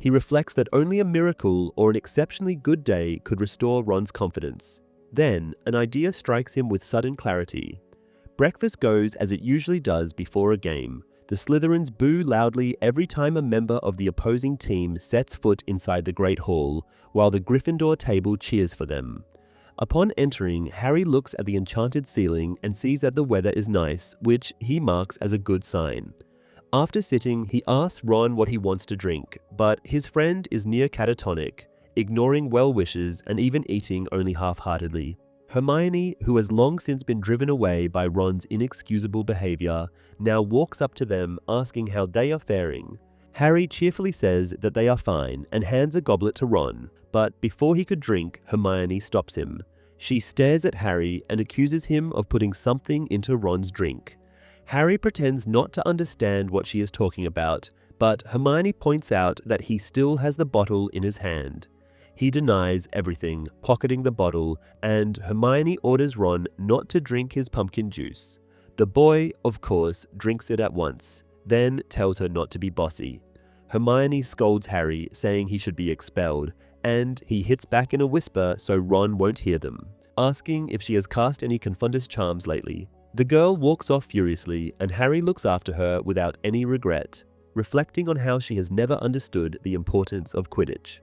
He reflects that only a miracle or an exceptionally good day could restore Ron's confidence. Then, an idea strikes him with sudden clarity. Breakfast goes as it usually does before a game. The Slytherins boo loudly every time a member of the opposing team sets foot inside the Great Hall, while the Gryffindor table cheers for them. Upon entering, Harry looks at the enchanted ceiling and sees that the weather is nice, which he marks as a good sign. After sitting, he asks Ron what he wants to drink, but his friend is near catatonic, ignoring well wishes and even eating only half-heartedly. Hermione, who has long since been driven away by Ron's inexcusable behavior, now walks up to them asking how they are faring. Harry cheerfully says that they are fine and hands a goblet to Ron, but before he could drink, Hermione stops him. She stares at Harry and accuses him of putting something into Ron's drink. Harry pretends not to understand what she is talking about, but Hermione points out that he still has the bottle in his hand. He denies everything, pocketing the bottle, and Hermione orders Ron not to drink his pumpkin juice. The boy, of course, drinks it at once, then tells her not to be bossy. Hermione scolds Harry, saying he should be expelled, and he hits back in a whisper so Ron won't hear them, asking if she has cast any Confundus charms lately. The girl walks off furiously, and Harry looks after her without any regret, reflecting on how she has never understood the importance of Quidditch.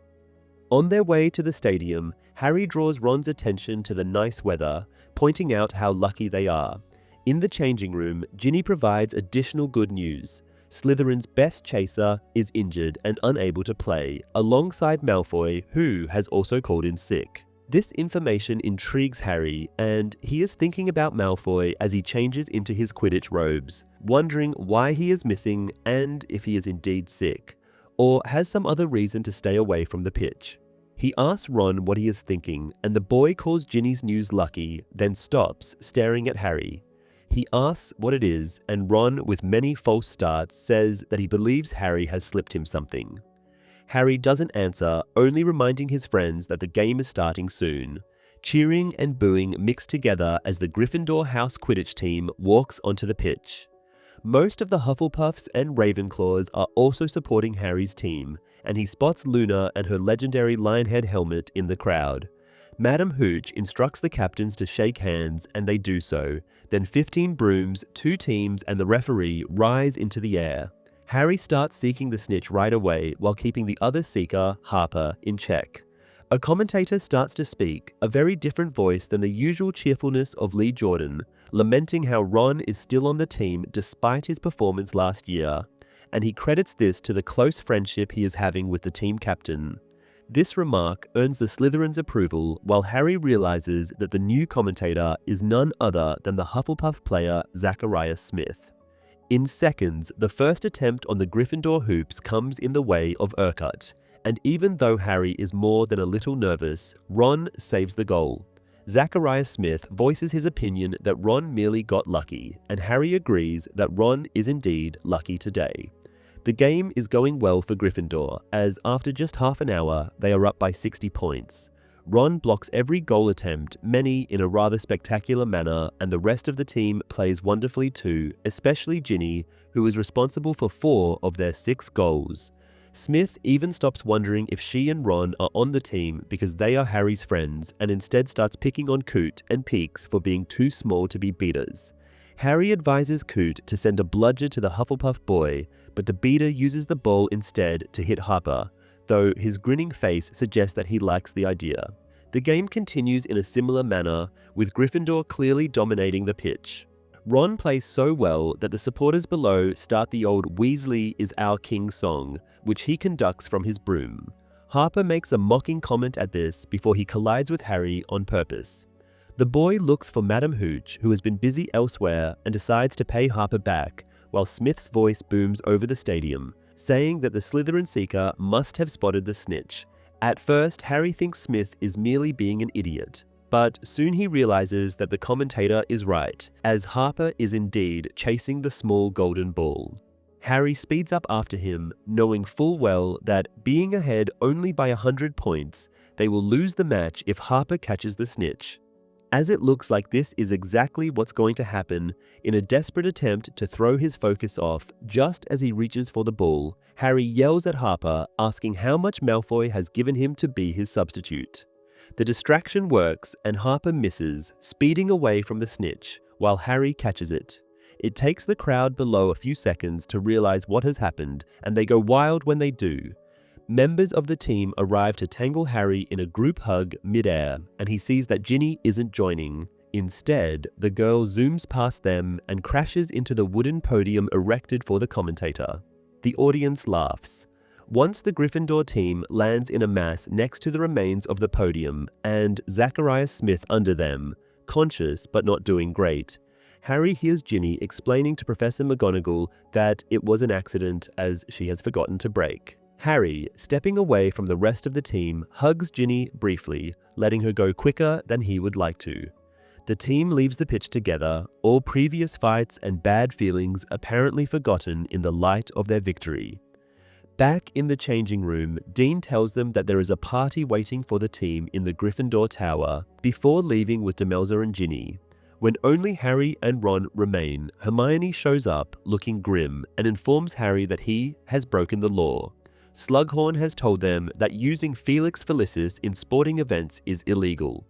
On their way to the stadium, Harry draws Ron's attention to the nice weather, pointing out how lucky they are. In the changing room, Ginny provides additional good news. Slytherin's best chaser is injured and unable to play, alongside Malfoy, who has also called in sick. This information intrigues Harry, and he is thinking about Malfoy as he changes into his Quidditch robes, wondering why he is missing and if he is indeed sick, or has some other reason to stay away from the pitch. He asks Ron what he is thinking, and the boy calls Ginny's news lucky, then stops, staring at Harry. He asks what it is, and Ron, with many false starts, says that he believes Harry has slipped him something. Harry doesn't answer, only reminding his friends that the game is starting soon. Cheering and booing mix together as the Gryffindor House Quidditch team walks onto the pitch. Most of the Hufflepuffs and Ravenclaws are also supporting Harry's team, and he spots Luna and her legendary Lionhead helmet in the crowd. Madam Hooch instructs the captains to shake hands, and they do so. Then 15 brooms, 2 teams, and the referee rise into the air. Harry starts seeking the snitch right away while keeping the other seeker, Harper, in check. A commentator starts to speak, a very different voice than the usual cheerfulness of Lee Jordan, lamenting how Ron is still on the team despite his performance last year, and he credits this to the close friendship he is having with the team captain. This remark earns the Slytherin's approval, while Harry realizes that the new commentator is none other than the Hufflepuff player Zacharias Smith. In seconds, the first attempt on the Gryffindor hoops comes in the way of Urquhart, and even though Harry is more than a little nervous, Ron saves the goal. Zacharias Smith voices his opinion that Ron merely got lucky, and Harry agrees that Ron is indeed lucky today. The game is going well for Gryffindor, as after just half an hour, they are up by 60 points. Ron blocks every goal attempt, many in a rather spectacular manner, and the rest of the team plays wonderfully too, especially Ginny, who is responsible for 4 of their 6 goals. Smith even stops wondering if she and Ron are on the team because they are Harry's friends, and instead starts picking on Coot and Peeks for being too small to be beaters. Harry advises Coot to send a bludger to the Hufflepuff boy, but the beater uses the ball instead to hit Harper, though his grinning face suggests that he likes the idea. The game continues in a similar manner, with Gryffindor clearly dominating the pitch. Ron plays so well that the supporters below start the old "Weasley is our king" song, which he conducts from his broom. Harper makes a mocking comment at this before he collides with Harry on purpose. The boy looks for Madam Hooch, who has been busy elsewhere, and decides to pay Harper back, while Smith's voice booms over the stadium, saying that the Slytherin Seeker must have spotted the snitch. At first, Harry thinks Smith is merely being an idiot, but soon he realizes that the commentator is right, as Harper is indeed chasing the small golden ball. Harry speeds up after him, knowing full well that, being ahead only by 100 points, they will lose the match if Harper catches the snitch. As it looks like this is exactly what's going to happen, in a desperate attempt to throw his focus off, just as he reaches for the ball, Harry yells at Harper, asking how much Malfoy has given him to be his substitute. The distraction works, and Harper misses, speeding away from the snitch, while Harry catches it. It takes the crowd below a few seconds to realize what has happened, and they go wild when they do. Members of the team arrive to tangle Harry in a group hug mid-air, and he sees that Ginny isn't joining. Instead, the girl zooms past them and crashes into the wooden podium erected for the commentator. The audience laughs. Once the Gryffindor team lands in a mass next to the remains of the podium and Zacharias Smith under them, conscious but not doing great, Harry hears Ginny explaining to Professor McGonagall that it was an accident as she has forgotten to brake. Harry, stepping away from the rest of the team, hugs Ginny briefly, letting her go quicker than he would like to. The team leaves the pitch together, all previous fights and bad feelings apparently forgotten in the light of their victory. Back in the changing room, Dean tells them that there is a party waiting for the team in the Gryffindor Tower before leaving with Demelza and Ginny. When only Harry and Ron remain, Hermione shows up looking grim and informs Harry that he has broken the law. Slughorn has told them that using Felix Felicis in sporting events is illegal.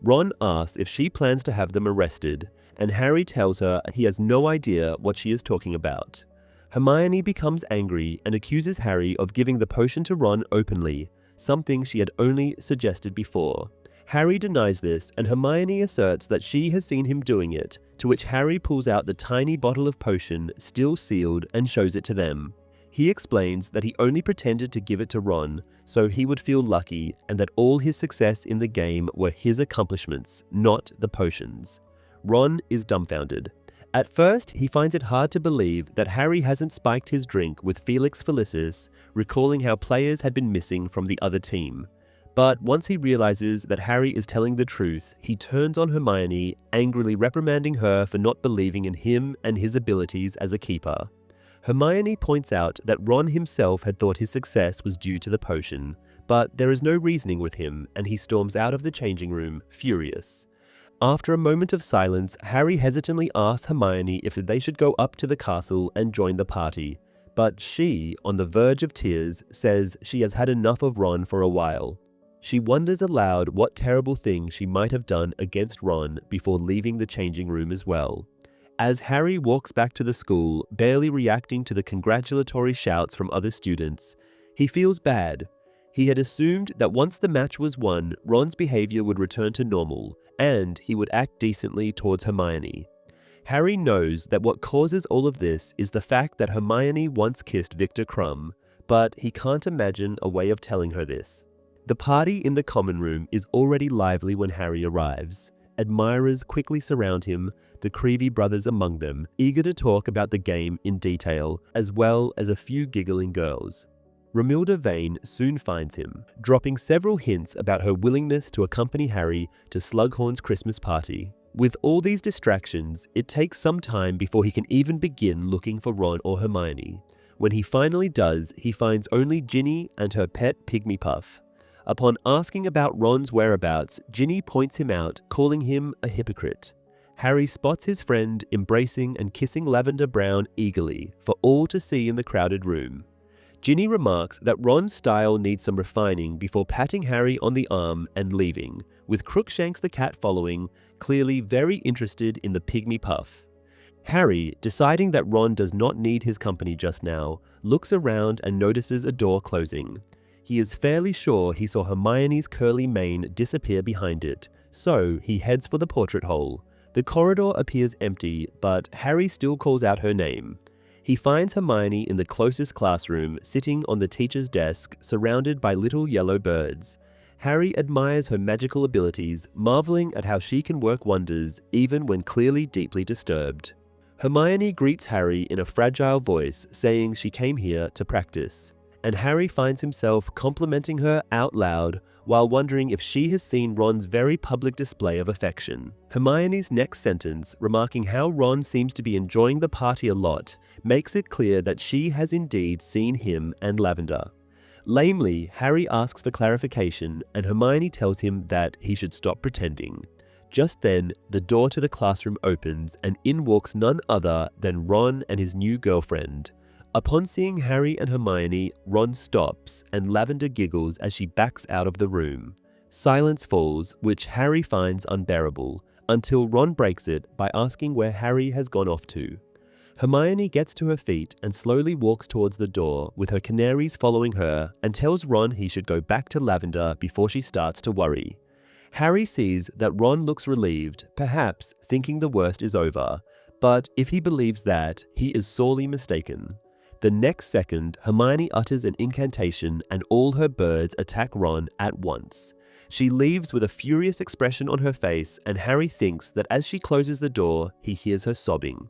Ron asks if she plans to have them arrested, and Harry tells her he has no idea what she is talking about. Hermione becomes angry and accuses Harry of giving the potion to Ron openly, something she had only suggested before. Harry denies this, and Hermione asserts that she has seen him doing it, to which Harry pulls out the tiny bottle of potion, still sealed, and shows it to them. He explains that he only pretended to give it to Ron so he would feel lucky, and that all his success in the game were his accomplishments, not the potions. Ron is dumbfounded. At first, he finds it hard to believe that Harry hasn't spiked his drink with Felix Felicis, recalling how players had been missing from the other team. But once he realizes that Harry is telling the truth, he turns on Hermione, angrily reprimanding her for not believing in him and his abilities as a keeper. Hermione points out that Ron himself had thought his success was due to the potion, but there is no reasoning with him, and he storms out of the changing room, furious. After a moment of silence, Harry hesitantly asks Hermione if they should go up to the castle and join the party, but she, on the verge of tears, says she has had enough of Ron for a while. She wonders aloud what terrible thing she might have done against Ron before leaving the changing room as well. As Harry walks back to the school, barely reacting to the congratulatory shouts from other students, he feels bad. He had assumed that once the match was won, Ron's behavior would return to normal, and he would act decently towards Hermione. Harry knows that what causes all of this is the fact that Hermione once kissed Victor Crumb, but he can't imagine a way of telling her this. The party in the common room is already lively when Harry arrives. Admirers quickly surround him, the Creevy brothers among them, eager to talk about the game in detail, as well as a few giggling girls. Romilda Vane soon finds him, dropping several hints about her willingness to accompany Harry to Slughorn's Christmas party. With all these distractions, it takes some time before he can even begin looking for Ron or Hermione. When he finally does, he finds only Ginny and her pet Pygmy Puff. Upon asking about Ron's whereabouts, Ginny points him out, calling him a hypocrite. Harry spots his friend embracing and kissing Lavender Brown eagerly, for all to see in the crowded room. Ginny remarks that Ron's style needs some refining before patting Harry on the arm and leaving, with Crookshanks the cat following, clearly very interested in the Pygmy Puff. Harry, deciding that Ron does not need his company just now, looks around and notices a door closing. He is fairly sure he saw Hermione's curly mane disappear behind it, so he heads for the portrait hole. The corridor appears empty, but Harry still calls out her name. He finds Hermione in the closest classroom, sitting on the teacher's desk, surrounded by little yellow birds. Harry admires her magical abilities, marveling at how she can work wonders, even when clearly deeply disturbed. Hermione greets Harry in a fragile voice, saying she came here to practice. And Harry finds himself complimenting her out loud while wondering if she has seen Ron's very public display of affection. Hermione's next sentence, remarking how Ron seems to be enjoying the party a lot, makes it clear that she has indeed seen him and Lavender. Lamely, Harry asks for clarification, and Hermione tells him that he should stop pretending. Just then, the door to the classroom opens, and in walks none other than Ron and his new girlfriend. Upon seeing Harry and Hermione, Ron stops, and Lavender giggles as she backs out of the room. Silence falls, which Harry finds unbearable, until Ron breaks it by asking where Harry has gone off to. Hermione gets to her feet and slowly walks towards the door, with her canaries following her, and tells Ron he should go back to Lavender before she starts to worry. Harry sees that Ron looks relieved, perhaps thinking the worst is over, but if he believes that, he is sorely mistaken. The next second, Hermione utters an incantation and all her birds attack Ron at once. She leaves with a furious expression on her face, and Harry thinks that as she closes the door, he hears her sobbing.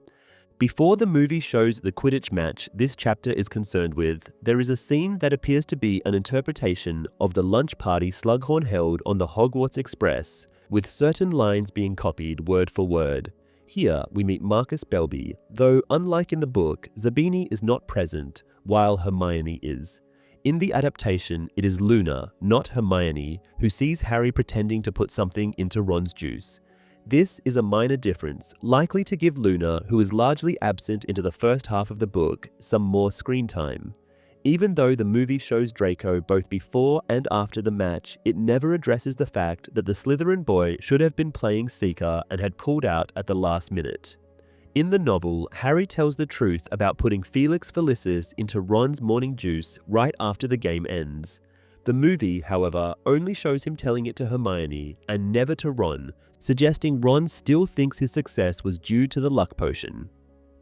Before the movie shows the Quidditch match this chapter is concerned with, there is a scene that appears to be an interpretation of the lunch party Slughorn held on the Hogwarts Express, with certain lines being copied word for word. Here we meet Marcus Belby, though unlike in the book, Zabini is not present, while Hermione is. In the adaptation, it is Luna, not Hermione, who sees Harry pretending to put something into Ron's juice. This is a minor difference, likely to give Luna, who is largely absent into the first half of the book, some more screen time. Even though the movie shows Draco both before and after the match, it never addresses the fact that the Slytherin boy should have been playing Seeker and had pulled out at the last minute. In the novel, Harry tells the truth about putting Felix Felicis into Ron's morning juice right after the game ends. The movie, however, only shows him telling it to Hermione and never to Ron, suggesting Ron still thinks his success was due to the luck potion.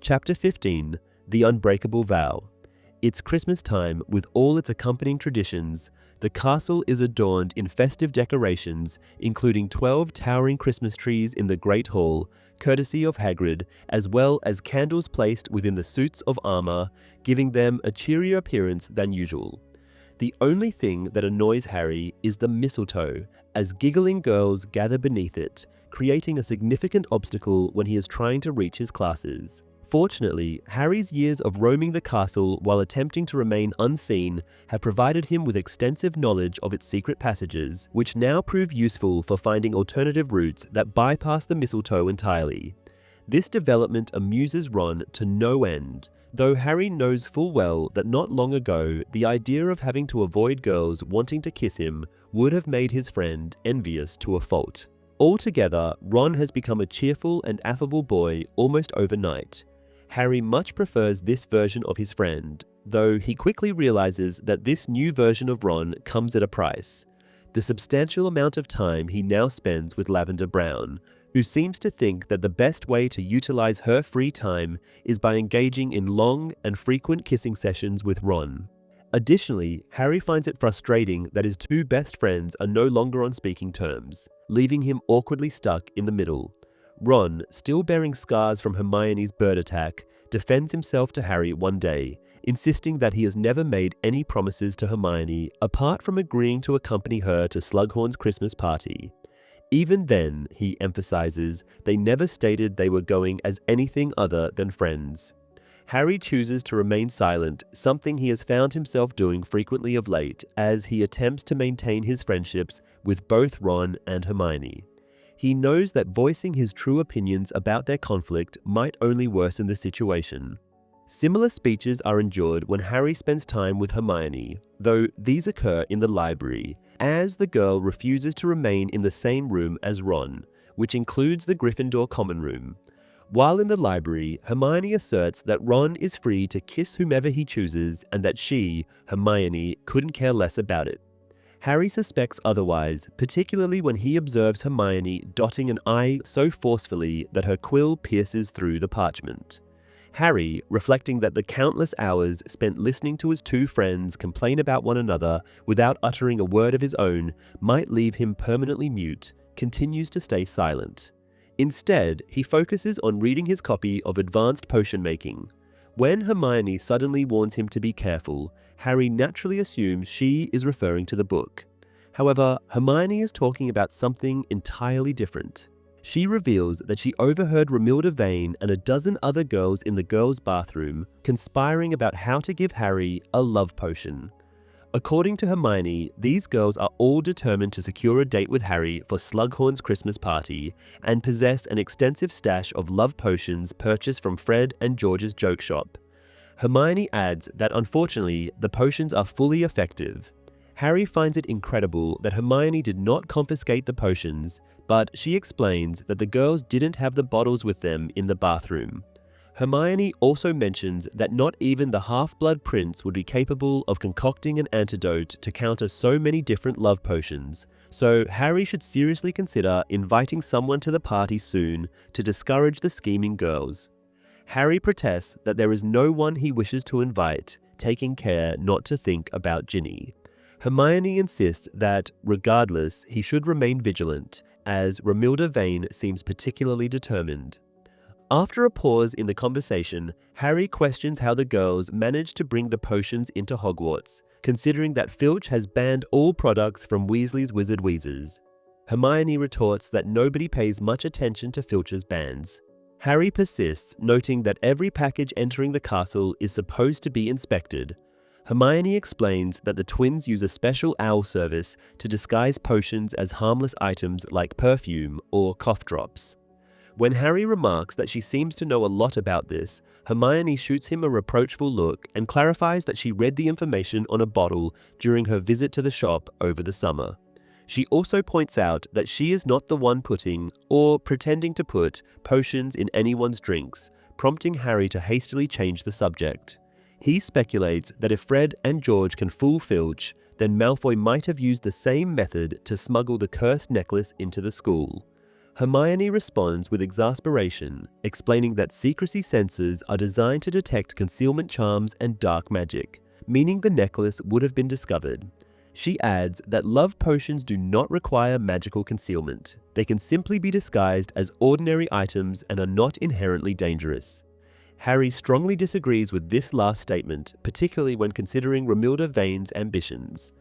Chapter 15, The Unbreakable Vow. It's Christmas time with all its accompanying traditions. The castle is adorned in festive decorations, including 12 towering Christmas trees in the Great Hall, courtesy of Hagrid, as well as candles placed within the suits of armor, giving them a cheerier appearance than usual. The only thing that annoys Harry is the mistletoe, as giggling girls gather beneath it, creating a significant obstacle when he is trying to reach his classes. Fortunately, Harry's years of roaming the castle while attempting to remain unseen have provided him with extensive knowledge of its secret passages, which now prove useful for finding alternative routes that bypass the mistletoe entirely. This development amuses Ron to no end, though Harry knows full well that not long ago, the idea of having to avoid girls wanting to kiss him would have made his friend envious to a fault. Altogether, Ron has become a cheerful and affable boy almost overnight. Harry much prefers this version of his friend, though he quickly realizes that this new version of Ron comes at a price. The substantial amount of time he now spends with Lavender Brown, who seems to think that the best way to utilize her free time is by engaging in long and frequent kissing sessions with Ron. Additionally, Harry finds it frustrating that his two best friends are no longer on speaking terms, leaving him awkwardly stuck in the middle. Ron, still bearing scars from Hermione's bird attack, defends himself to Harry one day, insisting that he has never made any promises to Hermione apart from agreeing to accompany her to Slughorn's Christmas party. Even then, he emphasizes, they never stated they were going as anything other than friends. Harry chooses to remain silent, something he has found himself doing frequently of late as he attempts to maintain his friendships with both Ron and Hermione. He knows that voicing his true opinions about their conflict might only worsen the situation. Similar speeches are endured when Harry spends time with Hermione, though these occur in the library, as the girl refuses to remain in the same room as Ron, which includes the Gryffindor common room. While in the library, Hermione asserts that Ron is free to kiss whomever he chooses and that she, Hermione, couldn't care less about it. Harry suspects otherwise, particularly when he observes Hermione dotting an I so forcefully that her quill pierces through the parchment. Harry, reflecting that the countless hours spent listening to his two friends complain about one another without uttering a word of his own might leave him permanently mute, continues to stay silent. Instead, he focuses on reading his copy of Advanced Potion Making. When Hermione suddenly warns him to be careful, Harry naturally assumes she is referring to the book. However, Hermione is talking about something entirely different. She reveals that she overheard Romilda Vane and a dozen other girls in the girls' bathroom conspiring about how to give Harry a love potion. According to Hermione, these girls are all determined to secure a date with Harry for Slughorn's Christmas party and possess an extensive stash of love potions purchased from Fred and George's joke shop. Hermione adds that unfortunately, the potions are fully effective. Harry finds it incredible that Hermione did not confiscate the potions, but she explains that the girls didn't have the bottles with them in the bathroom. Hermione also mentions that not even the Half-Blood Prince would be capable of concocting an antidote to counter so many different love potions, so Harry should seriously consider inviting someone to the party soon to discourage the scheming girls. Harry protests that there is no one he wishes to invite, taking care not to think about Ginny. Hermione insists that, regardless, he should remain vigilant, as Romilda Vane seems particularly determined. After a pause in the conversation, Harry questions how the girls managed to bring the potions into Hogwarts, considering that Filch has banned all products from Weasley's Wizard Wheezes. Hermione retorts that nobody pays much attention to Filch's bans. Harry persists, noting that every package entering the castle is supposed to be inspected. Hermione explains that the twins use a special owl service to disguise potions as harmless items like perfume or cough drops. When Harry remarks that she seems to know a lot about this, Hermione shoots him a reproachful look and clarifies that she read the information on a bottle during her visit to the shop over the summer. She also points out that she is not the one putting, or pretending to put, potions in anyone's drinks, prompting Harry to hastily change the subject. He speculates that if Fred and George can fool Filch, then Malfoy might have used the same method to smuggle the cursed necklace into the school. Hermione responds with exasperation, explaining that secrecy sensors are designed to detect concealment charms and dark magic, meaning the necklace would have been discovered. She adds that love potions do not require magical concealment. They can simply be disguised as ordinary items and are not inherently dangerous. Harry strongly disagrees with this last statement, particularly when considering Romilda Vane's ambitions.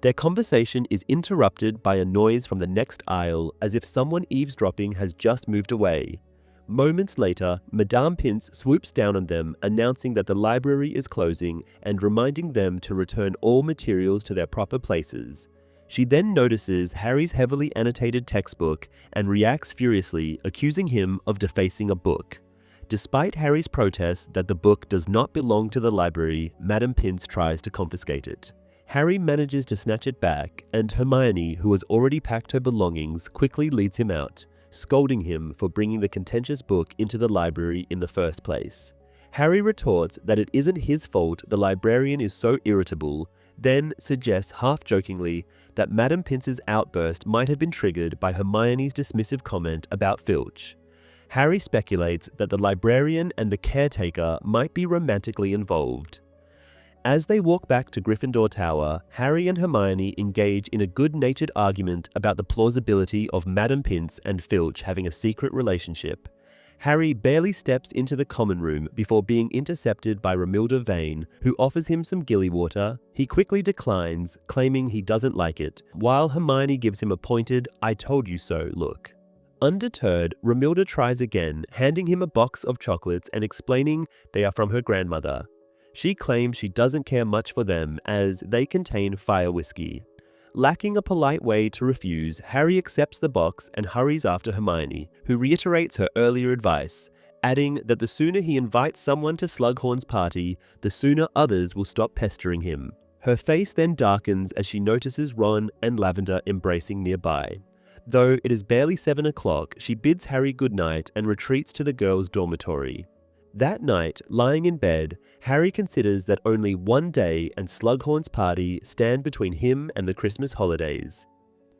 Their conversation is interrupted by a noise from the next aisle, as if someone eavesdropping has just moved away. Moments later, Madame Pince swoops down on them, announcing that the library is closing and reminding them to return all materials to their proper places. She then notices Harry's heavily annotated textbook and reacts furiously, accusing him of defacing a book. Despite Harry's protest that the book does not belong to the library, Madame Pince tries to confiscate it. Harry manages to snatch it back, and Hermione, who has already packed her belongings, quickly leads him out, scolding him for bringing the contentious book into the library in the first place. Harry retorts that it isn't his fault the librarian is so irritable, then suggests half-jokingly that Madame Pince's outburst might have been triggered by Hermione's dismissive comment about Filch. Harry speculates that the librarian and the caretaker might be romantically involved. As they walk back to Gryffindor Tower, Harry and Hermione engage in a good-natured argument about the plausibility of Madame Pince and Filch having a secret relationship. Harry barely steps into the common room before being intercepted by Romilda Vane, who offers him some gilly water. He quickly declines, claiming he doesn't like it, while Hermione gives him a pointed, "I told you so" look. Undeterred, Romilda tries again, handing him a box of chocolates and explaining they are from her grandmother. She claims she doesn't care much for them as they contain fire whiskey. Lacking a polite way to refuse, Harry accepts the box and hurries after Hermione, who reiterates her earlier advice, adding that the sooner he invites someone to Slughorn's party, the sooner others will stop pestering him. Her face then darkens as she notices Ron and Lavender embracing nearby. Though it is barely 7 o'clock, she bids Harry goodnight and retreats to the girls' dormitory. That night, lying in bed, Harry considers that only one day and Slughorn's party stand between him and the Christmas holidays.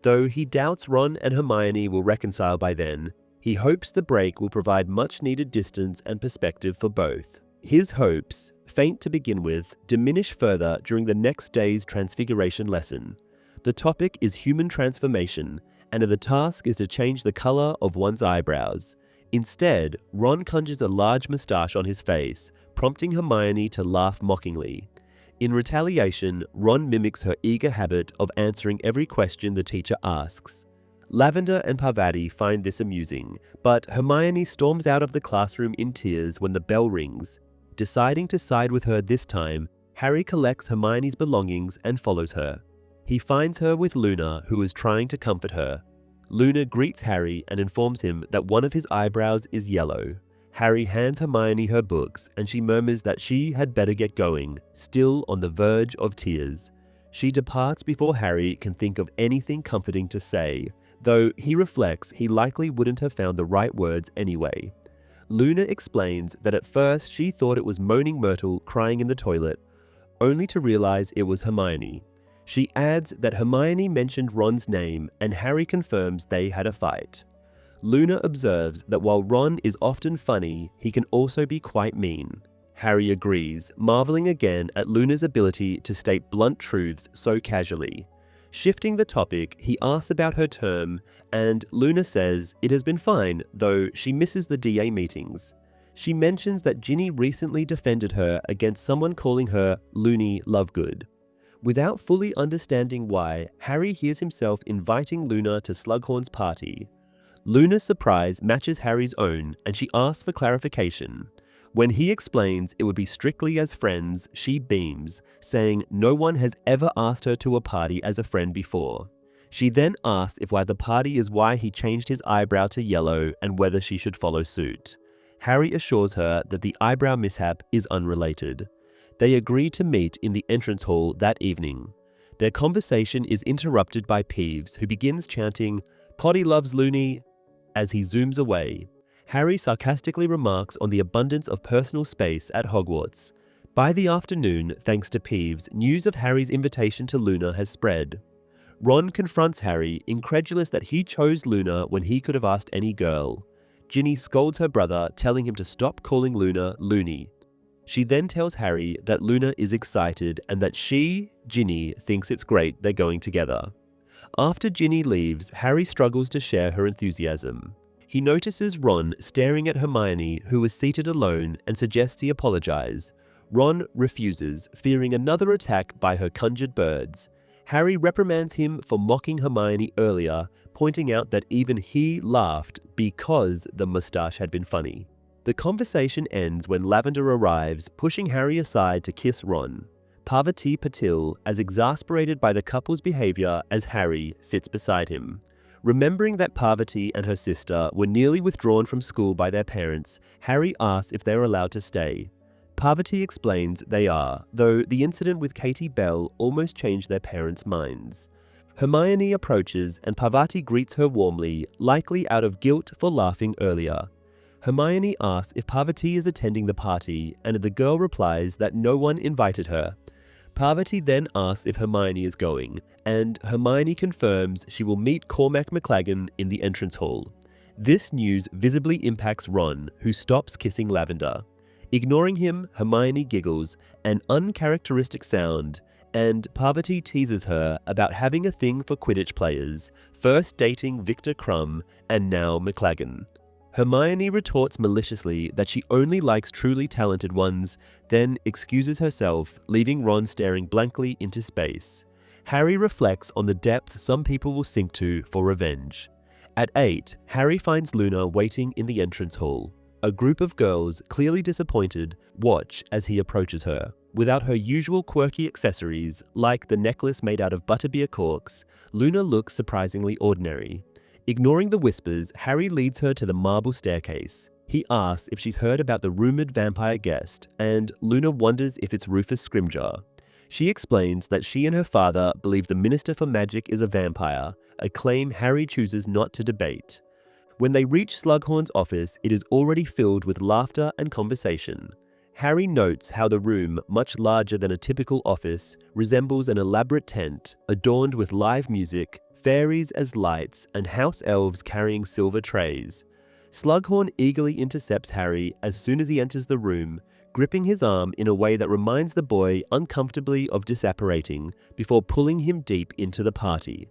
Though he doubts Ron and Hermione will reconcile by then, he hopes the break will provide much-needed distance and perspective for both. His hopes, faint to begin with, diminish further during the next day's Transfiguration lesson. The topic is human transformation, and the task is to change the color of one's eyebrows. Instead, Ron conjures a large moustache on his face, prompting Hermione to laugh mockingly. In retaliation, Ron mimics her eager habit of answering every question the teacher asks. Lavender and Parvati find this amusing, but Hermione storms out of the classroom in tears when the bell rings. Deciding to side with her this time, Harry collects Hermione's belongings and follows her. He finds her with Luna, who is trying to comfort her. Luna greets Harry and informs him that one of his eyebrows is yellow. Harry hands Hermione her books and she murmurs that she had better get going, still on the verge of tears. She departs before Harry can think of anything comforting to say, though he reflects he likely wouldn't have found the right words anyway. Luna explains that at first she thought it was Moaning Myrtle crying in the toilet, only to realize it was Hermione. She adds that Hermione mentioned Ron's name and Harry confirms they had a fight. Luna observes that while Ron is often funny, he can also be quite mean. Harry agrees, marveling again at Luna's ability to state blunt truths so casually. Shifting the topic, he asks about her term, and Luna says it has been fine, though she misses the DA meetings. She mentions that Ginny recently defended her against someone calling her Loony Lovegood. Without fully understanding why, Harry hears himself inviting Luna to Slughorn's party. Luna's surprise matches Harry's own, and she asks for clarification. When he explains it would be strictly as friends, she beams, saying no one has ever asked her to a party as a friend before. She then asks if why the party is why he changed his eyebrow to yellow and whether she should follow suit. Harry assures her that the eyebrow mishap is unrelated. They agree to meet in the entrance hall that evening. Their conversation is interrupted by Peeves, who begins chanting, "Potty loves Loony," as he zooms away. Harry sarcastically remarks on the abundance of personal space at Hogwarts. By the afternoon, thanks to Peeves, news of Harry's invitation to Luna has spread. Ron confronts Harry, incredulous that he chose Luna when he could have asked any girl. Ginny scolds her brother, telling him to stop calling Luna Loony. She then tells Harry that Luna is excited and that she, Ginny, thinks it's great they're going together. After Ginny leaves, Harry struggles to share her enthusiasm. He notices Ron staring at Hermione, who is seated alone, and suggests he apologize. Ron refuses, fearing another attack by her conjured birds. Harry reprimands him for mocking Hermione earlier, pointing out that even he laughed because the mustache had been funny. The conversation ends when Lavender arrives, pushing Harry aside to kiss Ron. Parvati Patil, as exasperated by the couple's behavior as Harry, sits beside him. Remembering that Parvati and her sister were nearly withdrawn from school by their parents, Harry asks if they are allowed to stay. Parvati explains they are, though the incident with Katie Bell almost changed their parents' minds. Hermione approaches and Parvati greets her warmly, likely out of guilt for laughing earlier. Hermione asks if Parvati is attending the party, and the girl replies that no one invited her. Parvati then asks if Hermione is going, and Hermione confirms she will meet Cormac McLaggen in the entrance hall. This news visibly impacts Ron, who stops kissing Lavender. Ignoring him, Hermione giggles, an uncharacteristic sound, and Parvati teases her about having a thing for Quidditch players, first dating Victor Crumb and now McLaggen. Hermione retorts maliciously that she only likes truly talented ones, then excuses herself, leaving Ron staring blankly into space. Harry reflects on the depths some people will sink to for revenge. At 8, Harry finds Luna waiting in the entrance hall. A group of girls, clearly disappointed, watch as he approaches her. Without her usual quirky accessories, like the necklace made out of butterbeer corks, Luna looks surprisingly ordinary. Ignoring the whispers, Harry leads her to the marble staircase. He asks if she's heard about the rumored vampire guest, and Luna wonders if it's Rufus Scrimgeour. She explains that she and her father believe the Minister for Magic is a vampire, a claim Harry chooses not to debate. When they reach Slughorn's office, it is already filled with laughter and conversation. Harry notes how the room, much larger than a typical office, resembles an elaborate tent, adorned with live music, fairies as lights, and house elves carrying silver trays. Slughorn eagerly intercepts Harry as soon as he enters the room, gripping his arm in a way that reminds the boy uncomfortably of disapparating, before pulling him deep into the party.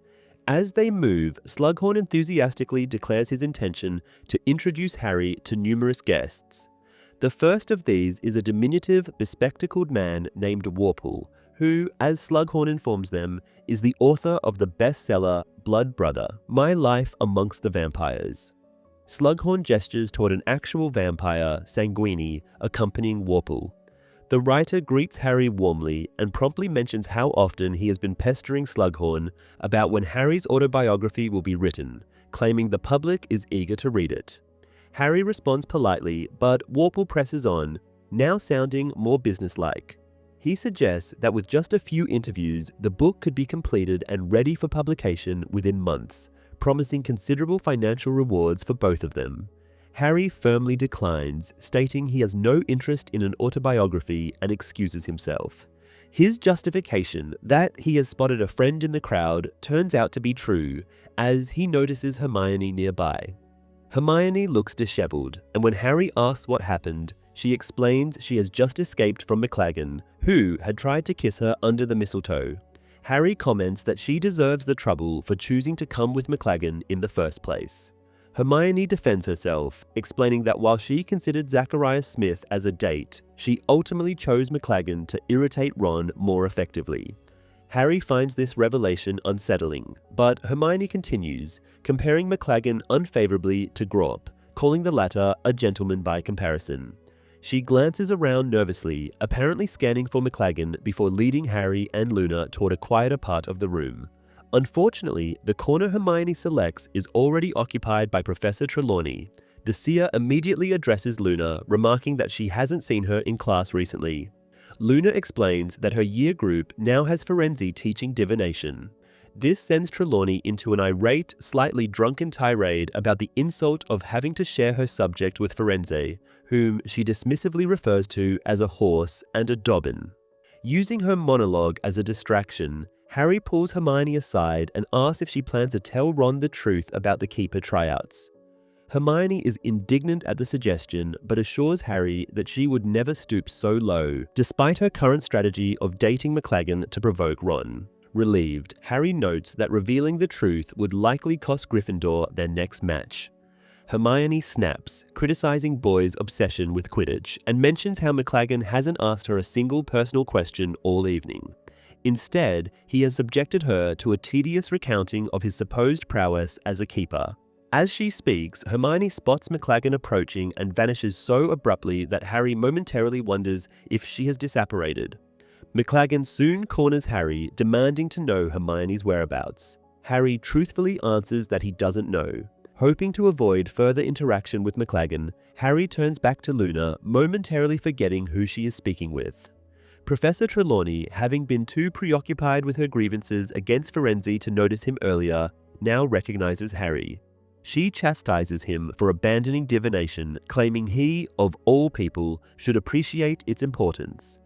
As they move, Slughorn enthusiastically declares his intention to introduce Harry to numerous guests. The first of these is a diminutive, bespectacled man named Warple, who, as Slughorn informs them, is the author of the bestseller Blood Brother, My Life Amongst the Vampires. Slughorn gestures toward an actual vampire, Sanguini, accompanying Warple. The writer greets Harry warmly and promptly mentions how often he has been pestering Slughorn about when Harry's autobiography will be written, claiming the public is eager to read it. Harry responds politely, but Warple presses on, now sounding more businesslike. He suggests that with just a few interviews, the book could be completed and ready for publication within months, promising considerable financial rewards for both of them. Harry firmly declines, stating he has no interest in an autobiography and excuses himself. His justification, that he has spotted a friend in the crowd, turns out to be true, as he notices Hermione nearby. Hermione looks disheveled, and when Harry asks what happened, she explains she has just escaped from McLaggen, who had tried to kiss her under the mistletoe. Harry comments that she deserves the trouble for choosing to come with McLaggen in the first place. Hermione defends herself, explaining that while she considered Zacharias Smith as a date, she ultimately chose McLaggen to irritate Ron more effectively. Harry finds this revelation unsettling, but Hermione continues, comparing McLaggen unfavorably to Grawp, calling the latter a gentleman by comparison. She glances around nervously, apparently scanning for McLaggen before leading Harry and Luna toward a quieter part of the room. Unfortunately, the corner Hermione selects is already occupied by Professor Trelawney. The Seer immediately addresses Luna, remarking that she hasn't seen her in class recently. Luna explains that her year group now has Firenze teaching divination. This sends Trelawney into an irate, slightly drunken tirade about the insult of having to share her subject with Firenze, whom she dismissively refers to as a horse and a dobbin. Using her monologue as a distraction, Harry pulls Hermione aside and asks if she plans to tell Ron the truth about the Keeper tryouts. Hermione is indignant at the suggestion, but assures Harry that she would never stoop so low, despite her current strategy of dating McLaggen to provoke Ron. Relieved, Harry notes that revealing the truth would likely cost Gryffindor their next match. Hermione snaps, criticizing Boy's obsession with Quidditch, and mentions how McLaggen hasn't asked her a single personal question all evening. Instead, he has subjected her to a tedious recounting of his supposed prowess as a keeper. As she speaks, Hermione spots McLaggen approaching and vanishes so abruptly that Harry momentarily wonders if she has disapparated. McLaggen soon corners Harry, demanding to know Hermione's whereabouts. Harry truthfully answers that he doesn't know. Hoping to avoid further interaction with McLaggen, Harry turns back to Luna, momentarily forgetting who she is speaking with. Professor Trelawney, having been too preoccupied with her grievances against Firenze to notice him earlier, now recognizes Harry. She chastises him for abandoning divination, claiming he, of all people, should appreciate its importance.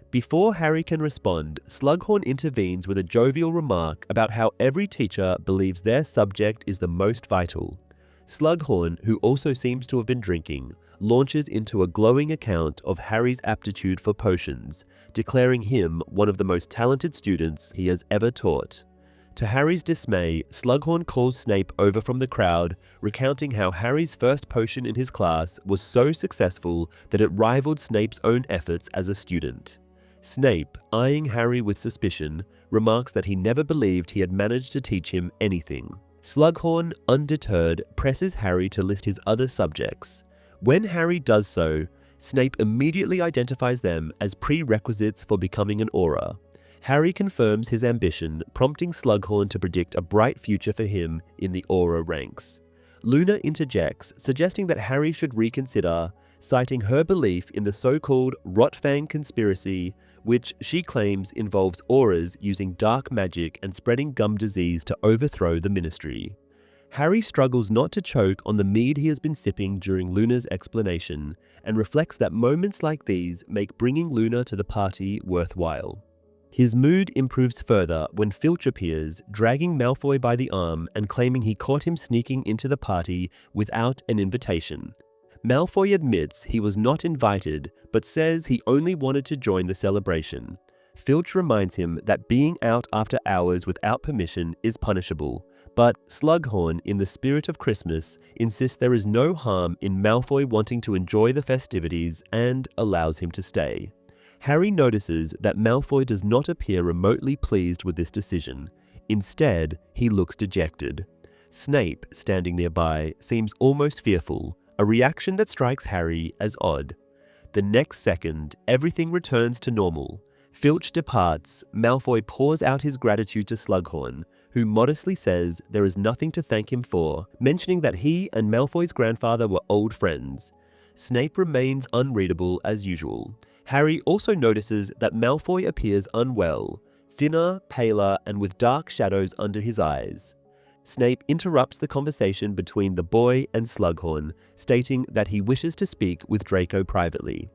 Before Harry can respond, Slughorn intervenes with a jovial remark about how every teacher believes their subject is the most vital. Slughorn, who also seems to have been drinking, launches into a glowing account of Harry's aptitude for potions, declaring him one of the most talented students he has ever taught. To Harry's dismay, Slughorn calls Snape over from the crowd, recounting how Harry's first potion in his class was so successful that it rivaled Snape's own efforts as a student. Snape, eyeing Harry with suspicion, remarks that he never believed he had managed to teach him anything. Slughorn, undeterred, presses Harry to list his other subjects. When Harry does so, Snape immediately identifies them as prerequisites for becoming an Auror. Harry confirms his ambition, prompting Slughorn to predict a bright future for him in the Auror ranks. Luna interjects, suggesting that Harry should reconsider, citing her belief in the so-called Rotfang conspiracy, which she claims involves Aurors using dark magic and spreading gum disease to overthrow the Ministry. Harry struggles not to choke on the mead he has been sipping during Luna's explanation, and reflects that moments like these make bringing Luna to the party worthwhile. His mood improves further when Filch appears, dragging Malfoy by the arm and claiming he caught him sneaking into the party without an invitation. Malfoy admits he was not invited, but says he only wanted to join the celebration. Filch reminds him that being out after hours without permission is punishable, but Slughorn, in the spirit of Christmas, insists there is no harm in Malfoy wanting to enjoy the festivities and allows him to stay. Harry notices that Malfoy does not appear remotely pleased with this decision. Instead, he looks dejected. Snape, standing nearby, seems almost fearful, a reaction that strikes Harry as odd. The next second, everything returns to normal. Filch departs, Malfoy pours out his gratitude to Slughorn, who modestly says there is nothing to thank him for, mentioning that he and Malfoy's grandfather were old friends. Snape remains unreadable as usual. Harry also notices that Malfoy appears unwell, thinner, paler, and with dark shadows under his eyes. Snape interrupts the conversation between the boy and Slughorn, stating that he wishes to speak with Draco privately.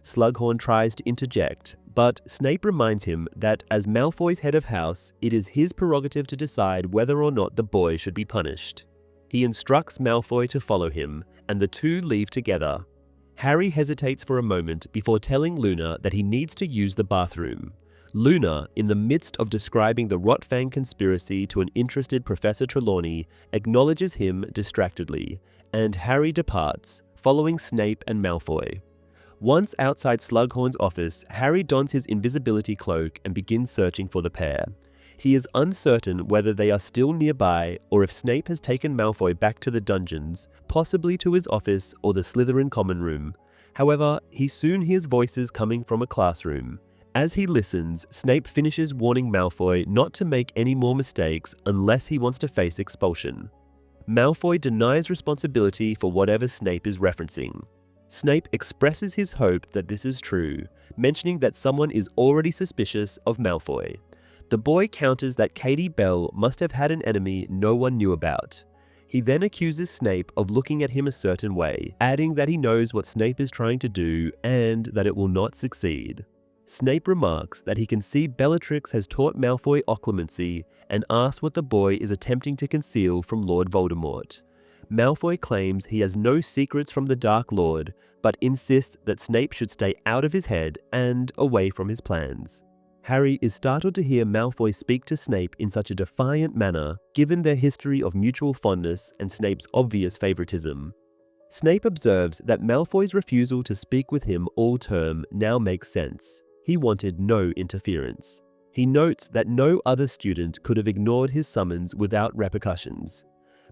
Slughorn tries to interject, but Snape reminds him that as Malfoy's head of house, it is his prerogative to decide whether or not the boy should be punished. He instructs Malfoy to follow him, and the two leave together. Harry hesitates for a moment before telling Luna that he needs to use the bathroom. Luna, in the midst of describing the Rotfang conspiracy to an interested Professor Trelawney, acknowledges him distractedly, and Harry departs, following Snape and Malfoy. Once outside Slughorn's office, Harry dons his invisibility cloak and begins searching for the pair. He is uncertain whether they are still nearby or if Snape has taken Malfoy back to the dungeons, possibly to his office or the Slytherin common room. However, he soon hears voices coming from a classroom. As he listens, Snape finishes warning Malfoy not to make any more mistakes unless he wants to face expulsion. Malfoy denies responsibility for whatever Snape is referencing. Snape expresses his hope that this is true, mentioning that someone is already suspicious of Malfoy. The boy counters that Katie Bell must have had an enemy no one knew about. He then accuses Snape of looking at him a certain way, adding that he knows what Snape is trying to do and that it will not succeed. Snape remarks that he can see Bellatrix has taught Malfoy occlumency and asks what the boy is attempting to conceal from Lord Voldemort. Malfoy claims he has no secrets from the Dark Lord, but insists that Snape should stay out of his head and away from his plans. Harry is startled to hear Malfoy speak to Snape in such a defiant manner, given their history of mutual fondness and Snape's obvious favoritism. Snape observes that Malfoy's refusal to speak with him all term now makes sense. He wanted no interference. He notes that no other student could have ignored his summons without repercussions.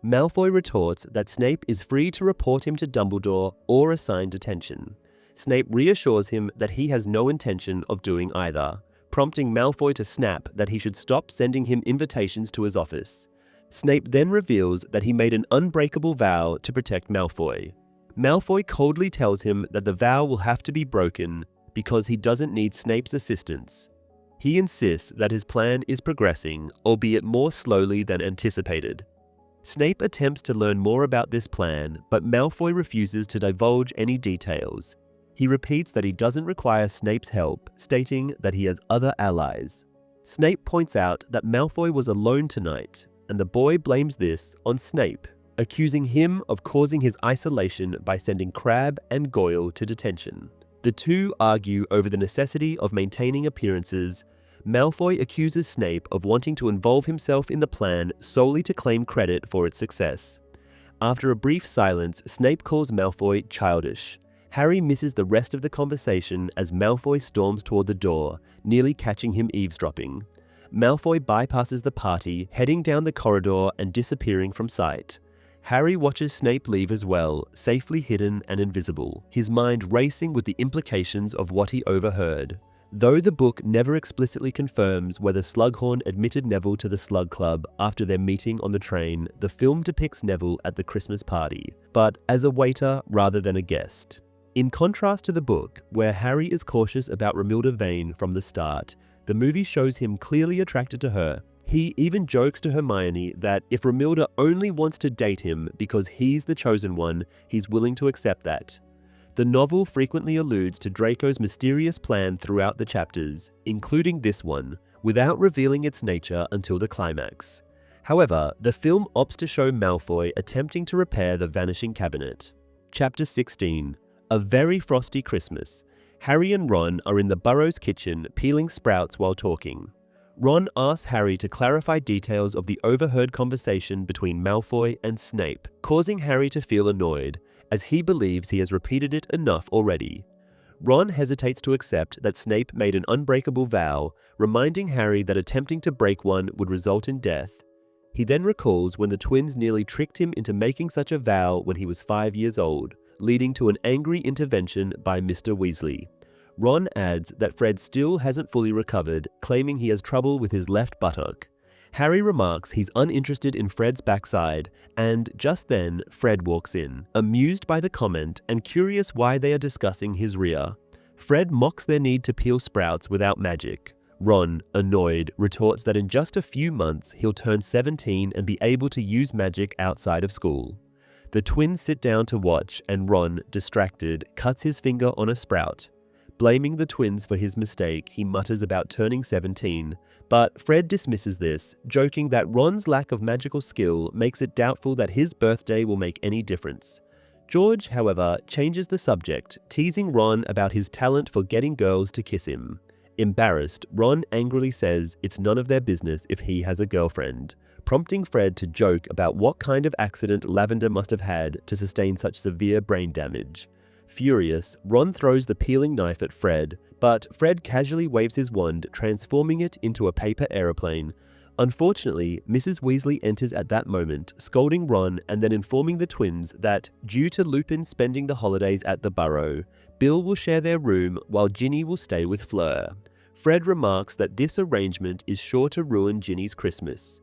Malfoy retorts that Snape is free to report him to Dumbledore or assign detention. Snape reassures him that he has no intention of doing either, prompting Malfoy to snap that he should stop sending him invitations to his office. Snape then reveals that he made an unbreakable vow to protect Malfoy. Malfoy coldly tells him that the vow will have to be broken because he doesn't need Snape's assistance. He insists that his plan is progressing, albeit more slowly than anticipated. Snape attempts to learn more about this plan, but Malfoy refuses to divulge any details. He repeats that he doesn't require Snape's help, stating that he has other allies. Snape points out that Malfoy was alone tonight, and the boy blames this on Snape, accusing him of causing his isolation by sending Crabbe and Goyle to detention. The two argue over the necessity of maintaining appearances. Malfoy accuses Snape of wanting to involve himself in the plan solely to claim credit for its success. After a brief silence, Snape calls Malfoy childish. Harry misses the rest of the conversation as Malfoy storms toward the door, nearly catching him eavesdropping. Malfoy bypasses the party, heading down the corridor and disappearing from sight. Harry watches Snape leave as well, safely hidden and invisible, his mind racing with the implications of what he overheard. Though the book never explicitly confirms whether Slughorn admitted Neville to the Slug Club after their meeting on the train, the film depicts Neville at the Christmas party, but as a waiter rather than a guest. In contrast to the book, where Harry is cautious about Romilda Vane from the start, the movie shows him clearly attracted to her. He even jokes to Hermione that if Romilda only wants to date him because he's the chosen one, he's willing to accept that. The novel frequently alludes to Draco's mysterious plan throughout the chapters, including this one, without revealing its nature until the climax. However, the film opts to show Malfoy attempting to repair the vanishing cabinet. Chapter 16. A Very Frosty Christmas. Harry and Ron are in the Burrows' kitchen peeling sprouts while talking. Ron asks Harry to clarify details of the overheard conversation between Malfoy and Snape, causing Harry to feel annoyed, as he believes he has repeated it enough already. Ron hesitates to accept that Snape made an unbreakable vow, reminding Harry that attempting to break one would result in death. He then recalls when the twins nearly tricked him into making such a vow when he was 5 years old, leading to an angry intervention by Mr. Weasley. Ron adds that Fred still hasn't fully recovered, claiming he has trouble with his left buttock. Harry remarks he's uninterested in Fred's backside, and just then, Fred walks in, amused by the comment and curious why they are discussing his rear. Fred mocks their need to peel sprouts without magic. Ron, annoyed, retorts that in just a few months he'll turn 17 and be able to use magic outside of school. The twins sit down to watch, and Ron, distracted, cuts his finger on a sprout. Blaming the twins for his mistake, he mutters about turning 17, but Fred dismisses this, joking that Ron's lack of magical skill makes it doubtful that his birthday will make any difference. George, however, changes the subject, teasing Ron about his talent for getting girls to kiss him. Embarrassed, Ron angrily says it's none of their business if he has a girlfriend, prompting Fred to joke about what kind of accident Lavender must have had to sustain such severe brain damage. Furious, Ron throws the peeling knife at Fred, but Fred casually waves his wand, transforming it into a paper aeroplane. Unfortunately, Mrs. Weasley enters at that moment, scolding Ron and then informing the twins that, due to Lupin spending the holidays at the Burrow, Bill will share their room while Ginny will stay with Fleur. Fred remarks that this arrangement is sure to ruin Ginny's Christmas.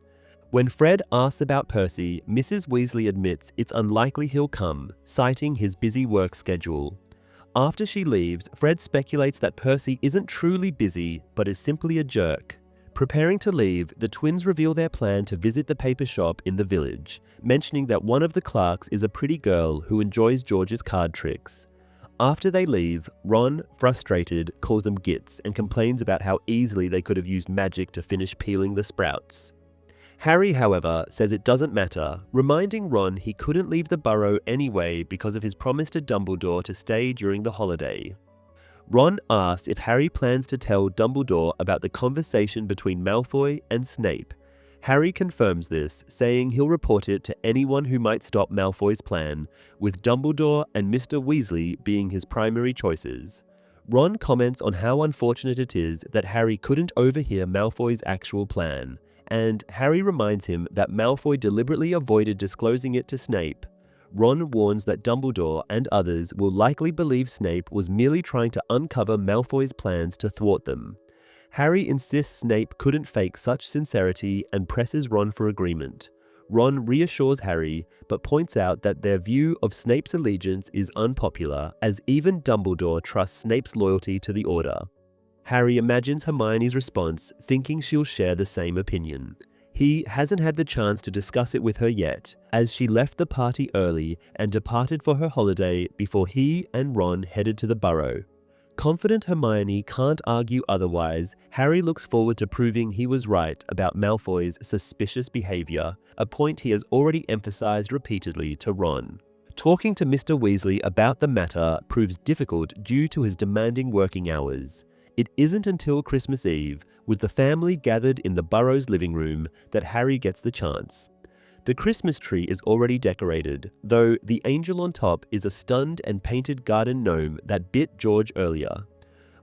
When Fred asks about Percy, Mrs. Weasley admits it's unlikely he'll come, citing his busy work schedule. After she leaves, Fred speculates that Percy isn't truly busy, but is simply a jerk. Preparing to leave, the twins reveal their plan to visit the paper shop in the village, mentioning that one of the clerks is a pretty girl who enjoys George's card tricks. After they leave, Ron, frustrated, calls them gits and complains about how easily they could have used magic to finish peeling the sprouts. Harry, however, says it doesn't matter, reminding Ron he couldn't leave the Burrow anyway because of his promise to Dumbledore to stay during the holiday. Ron asks if Harry plans to tell Dumbledore about the conversation between Malfoy and Snape. Harry confirms this, saying he'll report it to anyone who might stop Malfoy's plan, with Dumbledore and Mr. Weasley being his primary choices. Ron comments on how unfortunate it is that Harry couldn't overhear Malfoy's actual plan, and Harry reminds him that Malfoy deliberately avoided disclosing it to Snape. Ron warns that Dumbledore and others will likely believe Snape was merely trying to uncover Malfoy's plans to thwart them. Harry insists Snape couldn't fake such sincerity and presses Ron for agreement. Ron reassures Harry, but points out that their view of Snape's allegiance is unpopular, as even Dumbledore trusts Snape's loyalty to the Order. Harry imagines Hermione's response, thinking she'll share the same opinion. He hasn't had the chance to discuss it with her yet, as she left the party early and departed for her holiday before he and Ron headed to the Burrow. Confident Hermione can't argue otherwise, Harry looks forward to proving he was right about Malfoy's suspicious behavior, a point he has already emphasized repeatedly to Ron. Talking to Mr. Weasley about the matter proves difficult due to his demanding working hours. It isn't until Christmas Eve, with the family gathered in the Burrow's living room, that Harry gets the chance. The Christmas tree is already decorated, though the angel on top is a stunned and painted garden gnome that bit George earlier.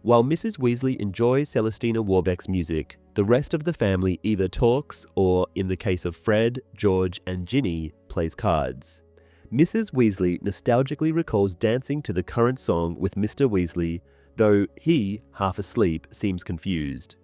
While Mrs. Weasley enjoys Celestina Warbeck's music, the rest of the family either talks or, in the case of Fred, George, and Ginny, plays cards. Mrs. Weasley nostalgically recalls dancing to the current song with Mr. Weasley, though he, half asleep, seems confused.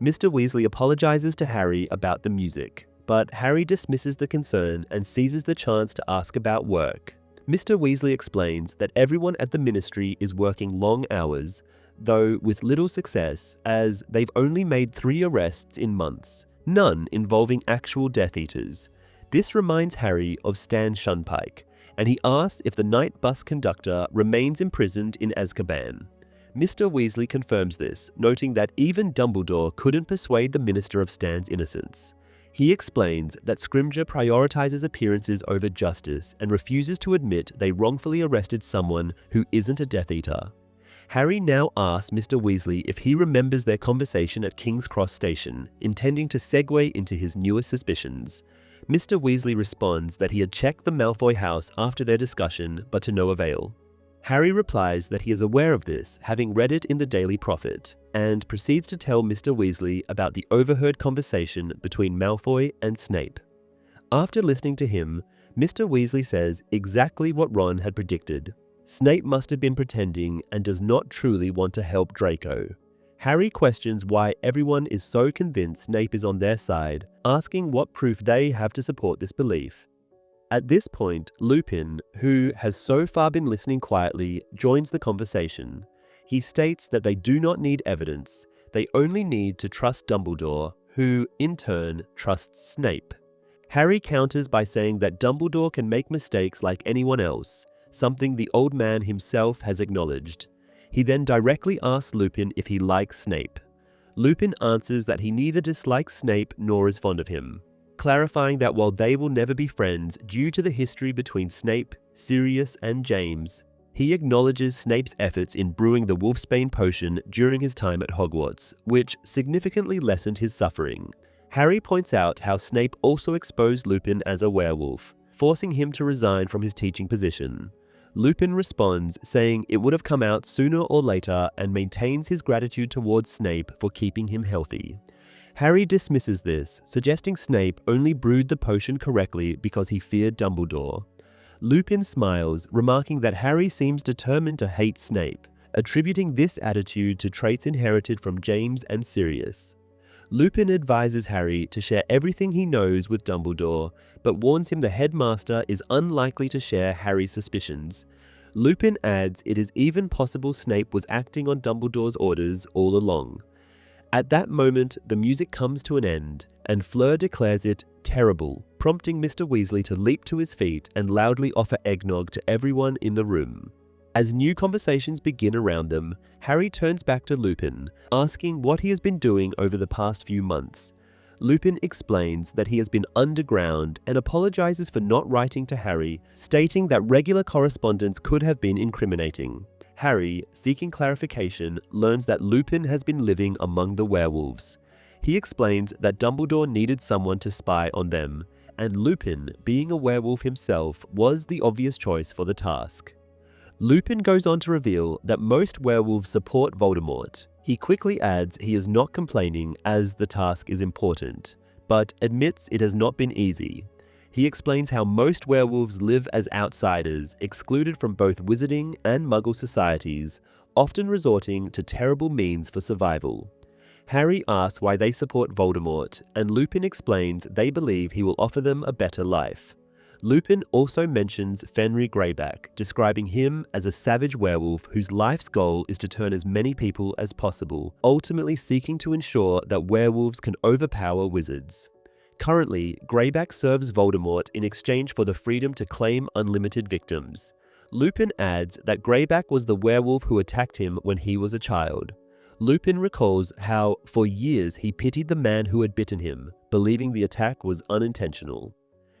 Mr. Weasley apologizes to Harry about the music, but Harry dismisses the concern and seizes the chance to ask about work. Mr. Weasley explains that everyone at the Ministry is working long hours, though with little success, as they've only made 3 arrests in months, none involving actual Death Eaters. This reminds Harry of Stan Shunpike, and he asks if the night bus conductor remains imprisoned in Azkaban. Mr. Weasley confirms this, noting that even Dumbledore couldn't persuade the Minister of Stan's innocence. He explains that Scrimgeour prioritizes appearances over justice and refuses to admit they wrongfully arrested someone who isn't a Death Eater. Harry now asks Mr. Weasley if he remembers their conversation at King's Cross Station, intending to segue into his newest suspicions. Mr. Weasley responds that he had checked the Malfoy house after their discussion, but to no avail. Harry replies that he is aware of this, having read it in the Daily Prophet, and proceeds to tell Mr. Weasley about the overheard conversation between Malfoy and Snape. After listening to him, Mr. Weasley says exactly what Ron had predicted. Snape must have been pretending and does not truly want to help Draco. Harry questions why everyone is so convinced Snape is on their side, asking what proof they have to support this belief. At this point, Lupin, who has so far been listening quietly, joins the conversation. He states that they do not need evidence, they only need to trust Dumbledore, who, in turn, trusts Snape. Harry counters by saying that Dumbledore can make mistakes like anyone else, something the old man himself has acknowledged. He then directly asks Lupin if he likes Snape. Lupin answers that he neither dislikes Snape nor is fond of him, clarifying that while they will never be friends due to the history between Snape, Sirius, and James, he acknowledges Snape's efforts in brewing the Wolfsbane potion during his time at Hogwarts, which significantly lessened his suffering. Harry points out how Snape also exposed Lupin as a werewolf, forcing him to resign from his teaching position. Lupin responds, saying it would have come out sooner or later, and maintains his gratitude towards Snape for keeping him healthy. Harry dismisses this, suggesting Snape only brewed the potion correctly because he feared Dumbledore. Lupin smiles, remarking that Harry seems determined to hate Snape, attributing this attitude to traits inherited from James and Sirius. Lupin advises Harry to share everything he knows with Dumbledore, but warns him the headmaster is unlikely to share Harry's suspicions. Lupin adds it is even possible Snape was acting on Dumbledore's orders all along. At that moment, the music comes to an end, and Fleur declares it terrible, prompting Mr. Weasley to leap to his feet and loudly offer eggnog to everyone in the room. As new conversations begin around them, Harry turns back to Lupin, asking what he has been doing over the past few months. Lupin explains that he has been underground and apologizes for not writing to Harry, stating that regular correspondence could have been incriminating. Harry, seeking clarification, learns that Lupin has been living among the werewolves. He explains that Dumbledore needed someone to spy on them, and Lupin, being a werewolf himself, was the obvious choice for the task. Lupin goes on to reveal that most werewolves support Voldemort. He quickly adds he is not complaining as the task is important, but admits it has not been easy. He explains how most werewolves live as outsiders, excluded from both wizarding and muggle societies, often resorting to terrible means for survival. Harry asks why they support Voldemort, and Lupin explains they believe he will offer them a better life. Lupin also mentions Fenrir Greyback, describing him as a savage werewolf whose life's goal is to turn as many people as possible, ultimately seeking to ensure that werewolves can overpower wizards. Currently, Greyback serves Voldemort in exchange for the freedom to claim unlimited victims. Lupin adds that Greyback was the werewolf who attacked him when he was a child. Lupin recalls how, for years, he pitied the man who had bitten him, believing the attack was unintentional.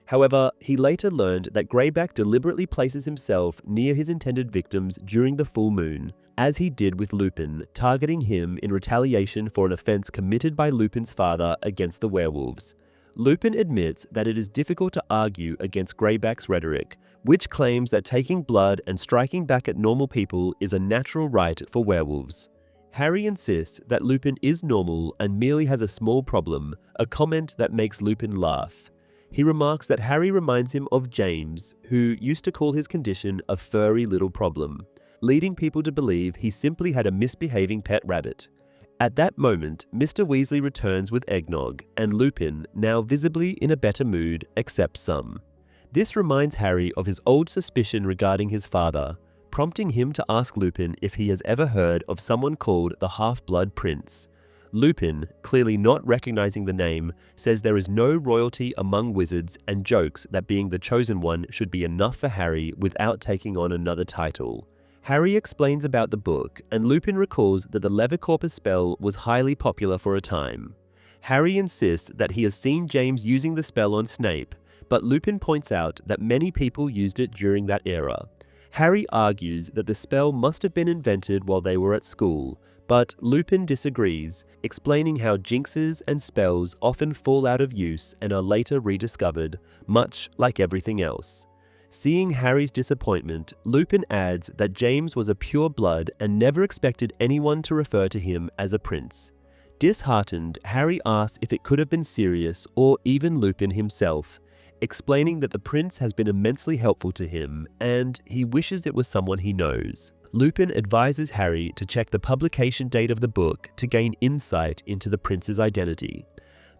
However, he later learned that Greyback deliberately places himself near his intended victims during the full moon, as he did with Lupin, targeting him in retaliation for an offense committed by Lupin's father against the werewolves. Lupin admits that it is difficult to argue against Greyback's rhetoric, which claims that taking blood and striking back at normal people is a natural right for werewolves. Harry insists that Lupin is normal and merely has a small problem, a comment that makes Lupin laugh. He remarks that Harry reminds him of James, who used to call his condition a furry little problem, leading people to believe he simply had a misbehaving pet rabbit. At that moment, Mr. Weasley returns with eggnog, and Lupin, now visibly in a better mood, accepts some. This reminds Harry of his old suspicion regarding his father, prompting him to ask Lupin if he has ever heard of someone called the Half-Blood Prince. Lupin, clearly not recognizing the name, says there is no royalty among wizards and jokes that being the chosen one should be enough for Harry without taking on another title. Harry explains about the book, and Lupin recalls that the Levicorpus spell was highly popular for a time. Harry insists that he has seen James using the spell on Snape, but Lupin points out that many people used it during that era. Harry argues that the spell must have been invented while they were at school, but Lupin disagrees, explaining how jinxes and spells often fall out of use and are later rediscovered, much like everything else. Seeing Harry's disappointment, Lupin adds that James was a pure blood and never expected anyone to refer to him as a prince. Disheartened, Harry asks if it could have been Sirius or even Lupin himself, explaining that the prince has been immensely helpful to him and he wishes it was someone he knows. Lupin advises Harry to check the publication date of the book to gain insight into the prince's identity.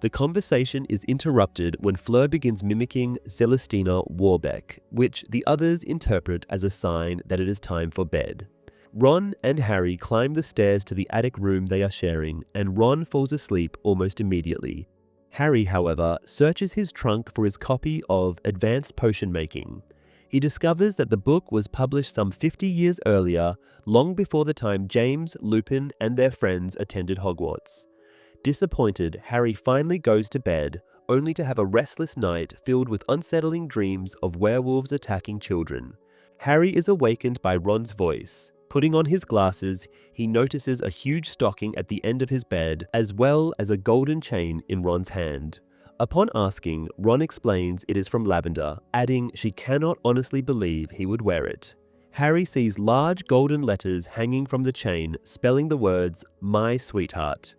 The conversation is interrupted when Fleur begins mimicking Celestina Warbeck, which the others interpret as a sign that it is time for bed. Ron and Harry climb the stairs to the attic room they are sharing, and Ron falls asleep almost immediately. Harry, however, searches his trunk for his copy of Advanced Potion Making. He discovers that the book was published some 50 years earlier, long before the time James, Lupin, and their friends attended Hogwarts. Disappointed, Harry finally goes to bed, only to have a restless night filled with unsettling dreams of werewolves attacking children. Harry is awakened by Ron's voice. Putting on his glasses, he notices a huge stocking at the end of his bed, as well as a golden chain in Ron's hand. Upon asking, Ron explains it is from Lavender, adding she cannot honestly believe he would wear it. Harry sees large golden letters hanging from the chain, spelling the words, "My sweetheart."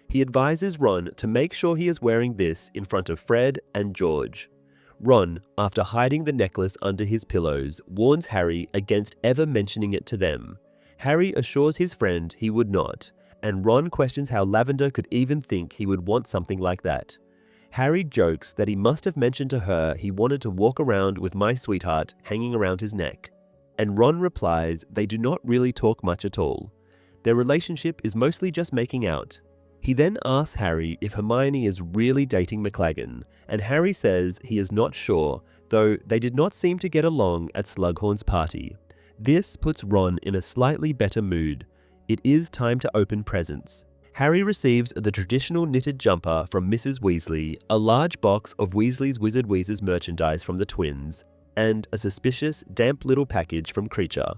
He advises Ron to make sure he is wearing this in front of Fred and George. Ron, after hiding the necklace under his pillows, warns Harry against ever mentioning it to them. Harry assures his friend he would not, and Ron questions how Lavender could even think he would want something like that. Harry jokes that he must have mentioned to her he wanted to walk around with "My sweetheart" hanging around his neck. And Ron replies they do not really talk much at all. Their relationship is mostly just making out. He then asks Harry if Hermione is really dating McLaggen, and Harry says he is not sure, though they did not seem to get along at Slughorn's party. This puts Ron in a slightly better mood. It is time to open presents. Harry receives the traditional knitted jumper from Mrs. Weasley, a large box of Weasley's Wizard Wheezes merchandise from the twins, and a suspicious, damp little package from Creature.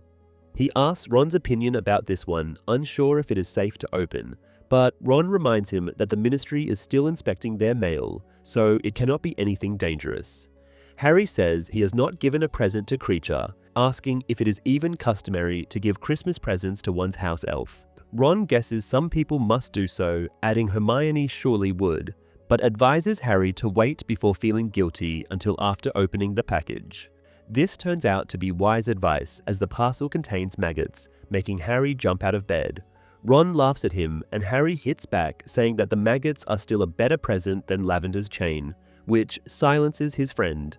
He asks Ron's opinion about this one, unsure if it is safe to open, but Ron reminds him that the Ministry is still inspecting their mail, so it cannot be anything dangerous. Harry says he has not given a present to Creature, asking if it is even customary to give Christmas presents to one's house elf. Ron guesses some people must do so, adding Hermione surely would, but advises Harry to wait before feeling guilty until after opening the package. This turns out to be wise advice, as the parcel contains maggots, making Harry jump out of bed. Ron laughs at him, and Harry hits back, saying that the maggots are still a better present than Lavender's chain, which silences his friend.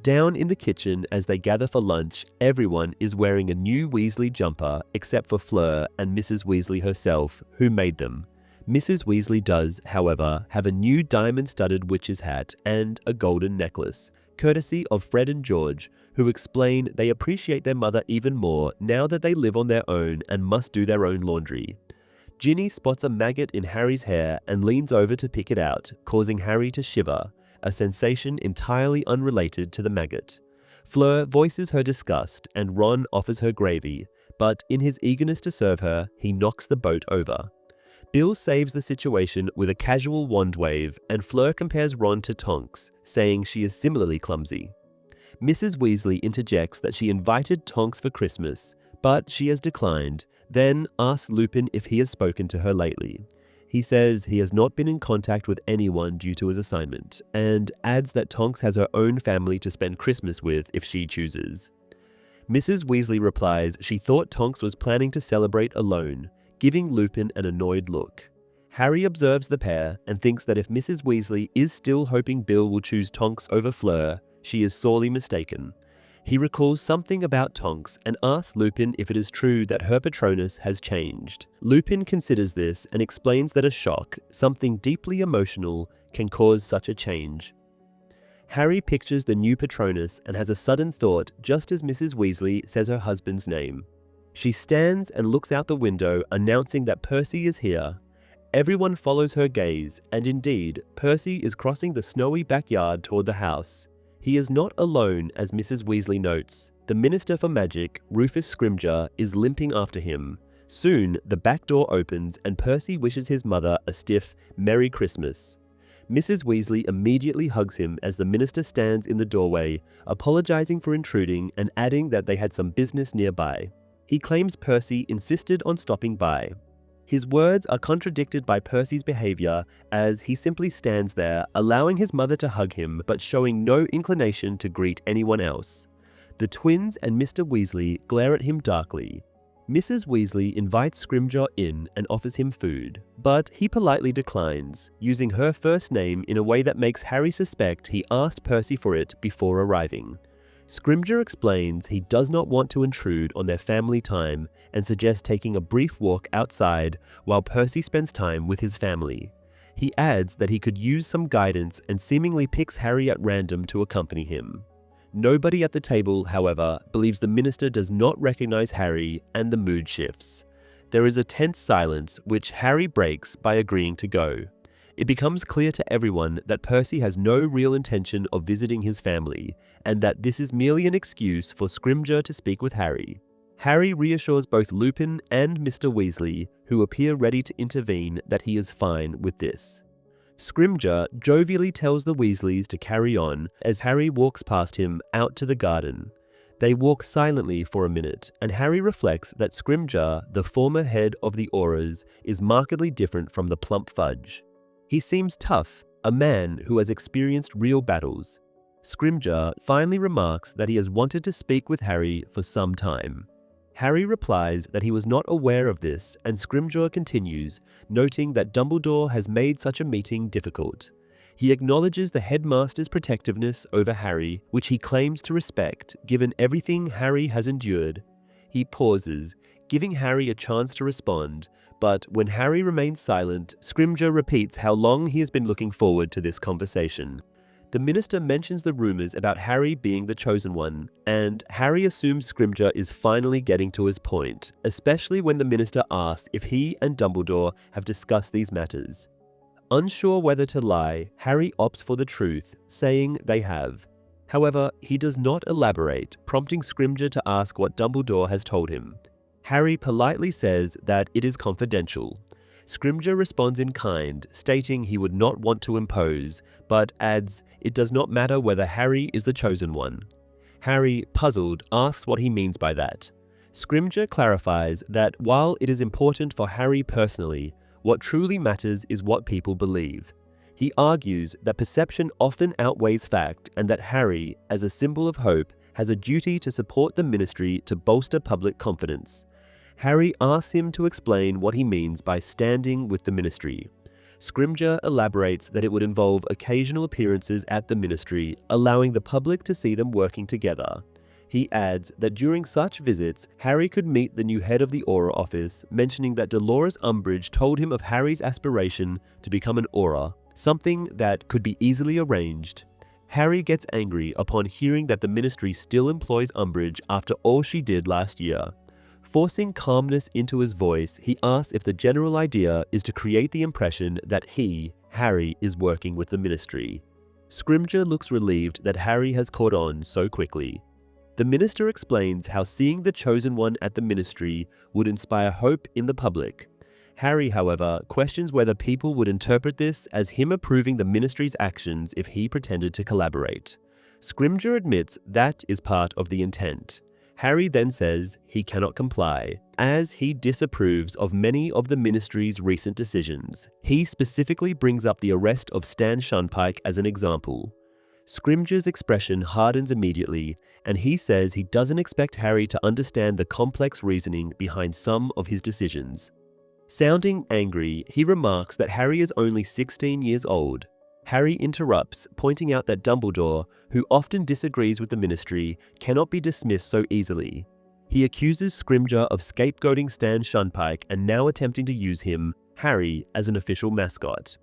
Down in the kitchen as they gather for lunch, everyone is wearing a new Weasley jumper except for Fleur and Mrs. Weasley herself, who made them. Mrs. Weasley does, however, have a new diamond-studded witch's hat and a golden necklace, courtesy of Fred and George, who explain they appreciate their mother even more now that they live on their own and must do their own laundry. Ginny spots a maggot in Harry's hair and leans over to pick it out, causing Harry to shiver, a sensation entirely unrelated to the maggot. Fleur voices her disgust and Ron offers her gravy, but in his eagerness to serve her, he knocks the boat over. Bill saves the situation with a casual wand wave, and Fleur compares Ron to Tonks, saying she is similarly clumsy. Mrs. Weasley interjects that she invited Tonks for Christmas, but she has declined, then asks Lupin if he has spoken to her lately. He says he has not been in contact with anyone due to his assignment, and adds that Tonks has her own family to spend Christmas with if she chooses. Mrs. Weasley replies she thought Tonks was planning to celebrate alone, giving Lupin an annoyed look. Harry observes the pair and thinks that if Mrs. Weasley is still hoping Bill will choose Tonks over Fleur, she is sorely mistaken. He recalls something about Tonks and asks Lupin if it is true that her Patronus has changed. Lupin considers this and explains that a shock, something deeply emotional, can cause such a change. Harry pictures the new Patronus and has a sudden thought just as Mrs. Weasley says her husband's name. She stands and looks out the window, announcing that Percy is here. Everyone follows her gaze, and indeed, Percy is crossing the snowy backyard toward the house. He is not alone, as Mrs. Weasley notes. The Minister for Magic, Rufus Scrimgeour, is limping after him. Soon, the back door opens and Percy wishes his mother a stiff Merry Christmas. Mrs. Weasley immediately hugs him as the minister stands in the doorway, apologizing for intruding and adding that they had some business nearby. He claims Percy insisted on stopping by. His words are contradicted by Percy's behavior, as he simply stands there, allowing his mother to hug him but showing no inclination to greet anyone else. The twins and Mr. Weasley glare at him darkly. Mrs. Weasley invites Scrimgeour in and offers him food, but he politely declines, using her first name in a way that makes Harry suspect he asked Percy for it before arriving. Scrimgeour explains he does not want to intrude on their family time and suggests taking a brief walk outside while Percy spends time with his family. He adds that he could use some guidance and seemingly picks Harry at random to accompany him. Nobody at the table, however, believes the minister does not recognize Harry, and the mood shifts. There is a tense silence, which Harry breaks by agreeing to go. It becomes clear to everyone that Percy has no real intention of visiting his family, and that this is merely an excuse for Scrimgeour to speak with Harry. Harry reassures both Lupin and Mr. Weasley, who appear ready to intervene, that he is fine with this. Scrimgeour jovially tells the Weasleys to carry on as Harry walks past him out to the garden. They walk silently for a minute, and Harry reflects that Scrimgeour, the former head of the Aurors, is markedly different from the plump fudge. He seems tough, a man who has experienced real battles. Scrimgeour finally remarks that he has wanted to speak with Harry for some time. Harry replies that he was not aware of this, and Scrimgeour continues, noting that Dumbledore has made such a meeting difficult. He acknowledges the headmaster's protectiveness over Harry, which he claims to respect, given everything Harry has endured. He pauses, giving Harry a chance to respond, but when Harry remains silent, Scrimgeour repeats how long he has been looking forward to this conversation. The minister mentions the rumors about Harry being the chosen one, and Harry assumes Scrimgeour is finally getting to his point, especially when the minister asks if he and Dumbledore have discussed these matters. Unsure whether to lie, Harry opts for the truth, saying they have. However, he does not elaborate, prompting Scrimgeour to ask what Dumbledore has told him. Harry politely says that it is confidential. Scrimgeour responds in kind, stating he would not want to impose, but adds it does not matter whether Harry is the chosen one. Harry, puzzled, asks what he means by that. Scrimgeour clarifies that while it is important for Harry personally, what truly matters is what people believe. He argues that perception often outweighs fact, and that Harry, as a symbol of hope, has a duty to support the ministry to bolster public confidence. Harry asks him to explain what he means by standing with the ministry. Scrimgeour elaborates that it would involve occasional appearances at the ministry, allowing the public to see them working together. He adds that during such visits, Harry could meet the new head of the Auror office, mentioning that Dolores Umbridge told him of Harry's aspiration to become an Auror, something that could be easily arranged. Harry gets angry upon hearing that the ministry still employs Umbridge after all she did last year. Forcing calmness into his voice, he asks if the general idea is to create the impression that he, Harry, is working with the ministry. Scrimgeour looks relieved that Harry has caught on so quickly. The minister explains how seeing the chosen one at the ministry would inspire hope in the public. Harry, however, questions whether people would interpret this as him approving the ministry's actions if he pretended to collaborate. Scrimgeour admits that is part of the intent. Harry then says he cannot comply, as he disapproves of many of the ministry's recent decisions. He specifically brings up the arrest of Stan Shunpike as an example. Scrimgeour's expression hardens immediately, and he says he doesn't expect Harry to understand the complex reasoning behind some of his decisions. Sounding angry, he remarks that Harry is only 16 years old. Harry interrupts, pointing out that Dumbledore, who often disagrees with the ministry, cannot be dismissed so easily. He accuses Scrimgeour of scapegoating Stan Shunpike and now attempting to use him, Harry, as an official mascot.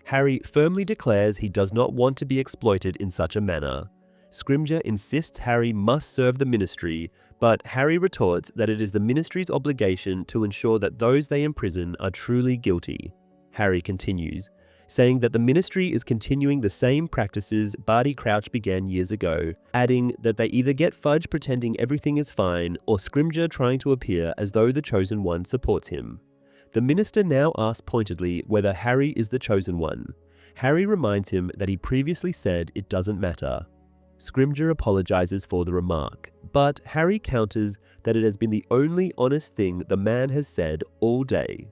Harry firmly declares he does not want to be exploited in such a manner. Scrimgeour insists Harry must serve the ministry, but Harry retorts that it is the ministry's obligation to ensure that those they imprison are truly guilty. Harry continues, saying that the ministry is continuing the same practices Barty Crouch began years ago, adding that they either get Fudge pretending everything is fine or Scrimgeour trying to appear as though the chosen one supports him. The minister now asks pointedly whether Harry is the chosen one. Harry reminds him that he previously said it doesn't matter. Scrimgeour apologizes for the remark, but Harry counters that it has been the only honest thing the man has said all day.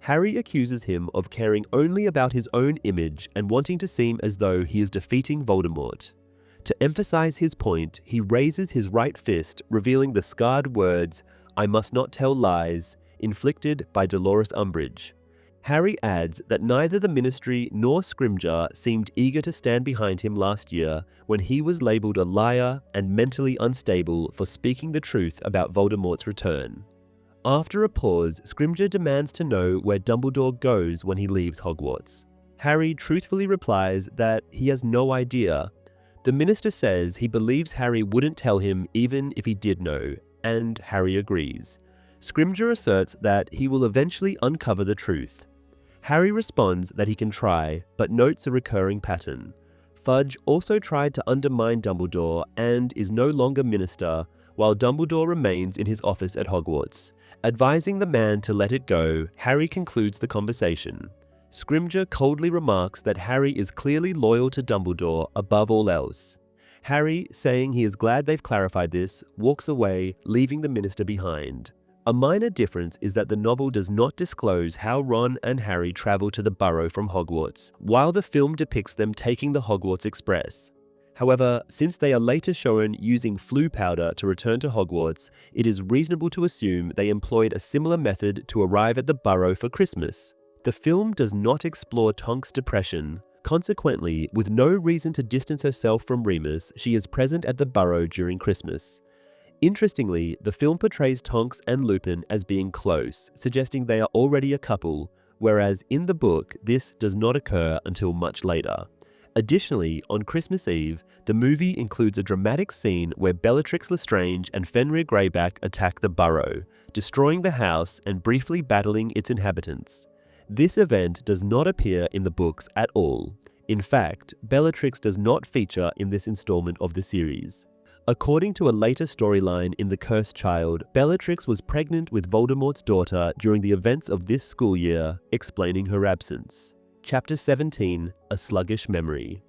Harry accuses him of caring only about his own image and wanting to seem as though he is defeating Voldemort. To emphasize his point, he raises his right fist, revealing the scarred words, "I must not tell lies," inflicted by Dolores Umbridge. Harry adds that neither the ministry nor Scrimgeour seemed eager to stand behind him last year when he was labeled a liar and mentally unstable for speaking the truth about Voldemort's return. After a pause, Scrimgeour demands to know where Dumbledore goes when he leaves Hogwarts. Harry truthfully replies that he has no idea, The minister says he believes Harry wouldn't tell him even if he did know, and Harry agrees. Scrimgeour asserts that he will eventually uncover the truth. Harry responds that he can try, but notes a recurring pattern. Fudge also tried to undermine Dumbledore and is no longer minister, while Dumbledore remains in his office at Hogwarts. Advising the man to let it go, Harry concludes the conversation. Scrimgeour coldly remarks that Harry is clearly loyal to Dumbledore above all else. Harry, saying he is glad they've clarified this, walks away, leaving the minister behind. A minor difference is that the novel does not disclose how Ron and Harry travel to the Burrow from Hogwarts, while the film depicts them taking the Hogwarts Express. However, since they are later shown using Floo powder to return to Hogwarts, it is reasonable to assume they employed a similar method to arrive at the Burrow for Christmas. The film does not explore Tonk's depression. Consequently, with no reason to distance herself from Remus, she is present at the Burrow during Christmas. Interestingly, the film portrays Tonks and Lupin as being close, suggesting they are already a couple, whereas in the book, this does not occur until much later. Additionally, on Christmas Eve, the movie includes a dramatic scene where Bellatrix Lestrange and Fenrir Greyback attack the Burrow, destroying the house and briefly battling its inhabitants. This event does not appear in the books at all. In fact, Bellatrix does not feature in this installment of the series. According to a later storyline in The Cursed Child, Bellatrix was pregnant with Voldemort's daughter during the events of this school year, explaining her absence. Chapter 17, A Sluggish Memory.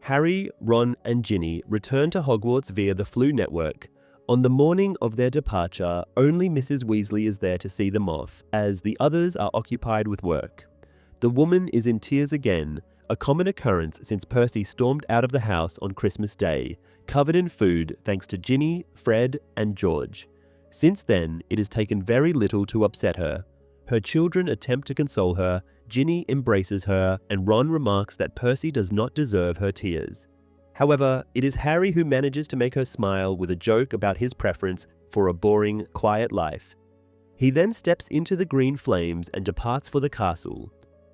Harry, Ron, and Ginny return to Hogwarts via the Floo network. On the morning of their departure, only Mrs. Weasley is there to see them off, as the others are occupied with work. The woman is in tears again, a common occurrence since Percy stormed out of the house on Christmas Day, covered in food thanks to Ginny, Fred, and George. Since then, it has taken very little to upset her. Her children attempt to console her, Ginny embraces her, and Ron remarks that Percy does not deserve her tears. However, it is Harry who manages to make her smile with a joke about his preference for a boring, quiet life. He then steps into the green flames and departs for the castle.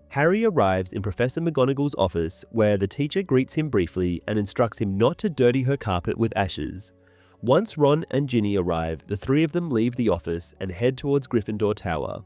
Harry arrives in Professor McGonagall's office, where the teacher greets him briefly and instructs him not to dirty her carpet with ashes. Once Ron and Ginny arrive, the three of them leave the office and head towards Gryffindor Tower.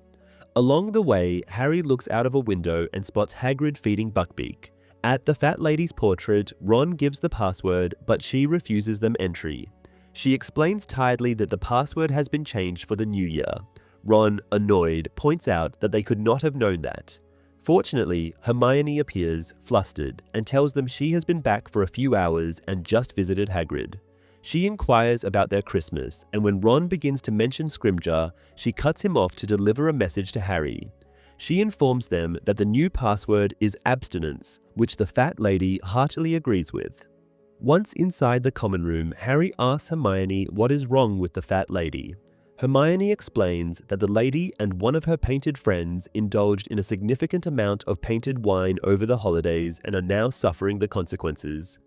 Along the way, Harry looks out of a window and spots Hagrid feeding Buckbeak. At the fat lady's portrait, Ron gives the password, but she refuses them entry. She explains tiredly that the password has been changed for the new year. Ron, annoyed, points out that they could not have known that. Fortunately, Hermione appears, flustered, and tells them she has been back for a few hours and just visited Hagrid. She inquires about their Christmas, and when Ron begins to mention Scrimgeour, she cuts him off to deliver a message to Harry. She informs them that the new password is abstinence, which the fat lady heartily agrees with. Once inside the common room, Harry asks Hermione what is wrong with the fat lady. Hermione explains that the lady and one of her painted friends indulged in a significant amount of painted wine over the holidays and are now suffering the consequences.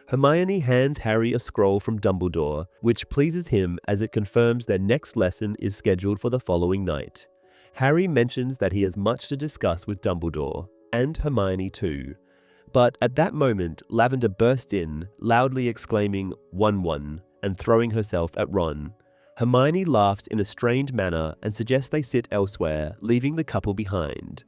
Hermione hands Harry a scroll from Dumbledore, which pleases him as it confirms their next lesson is scheduled for the following night. Harry mentions that he has much to discuss with Dumbledore, and Hermione too. But at that moment, Lavender bursts in, loudly exclaiming, "1-1," and throwing herself at Ron. Hermione laughs in a strained manner and suggests they sit elsewhere, leaving the couple behind.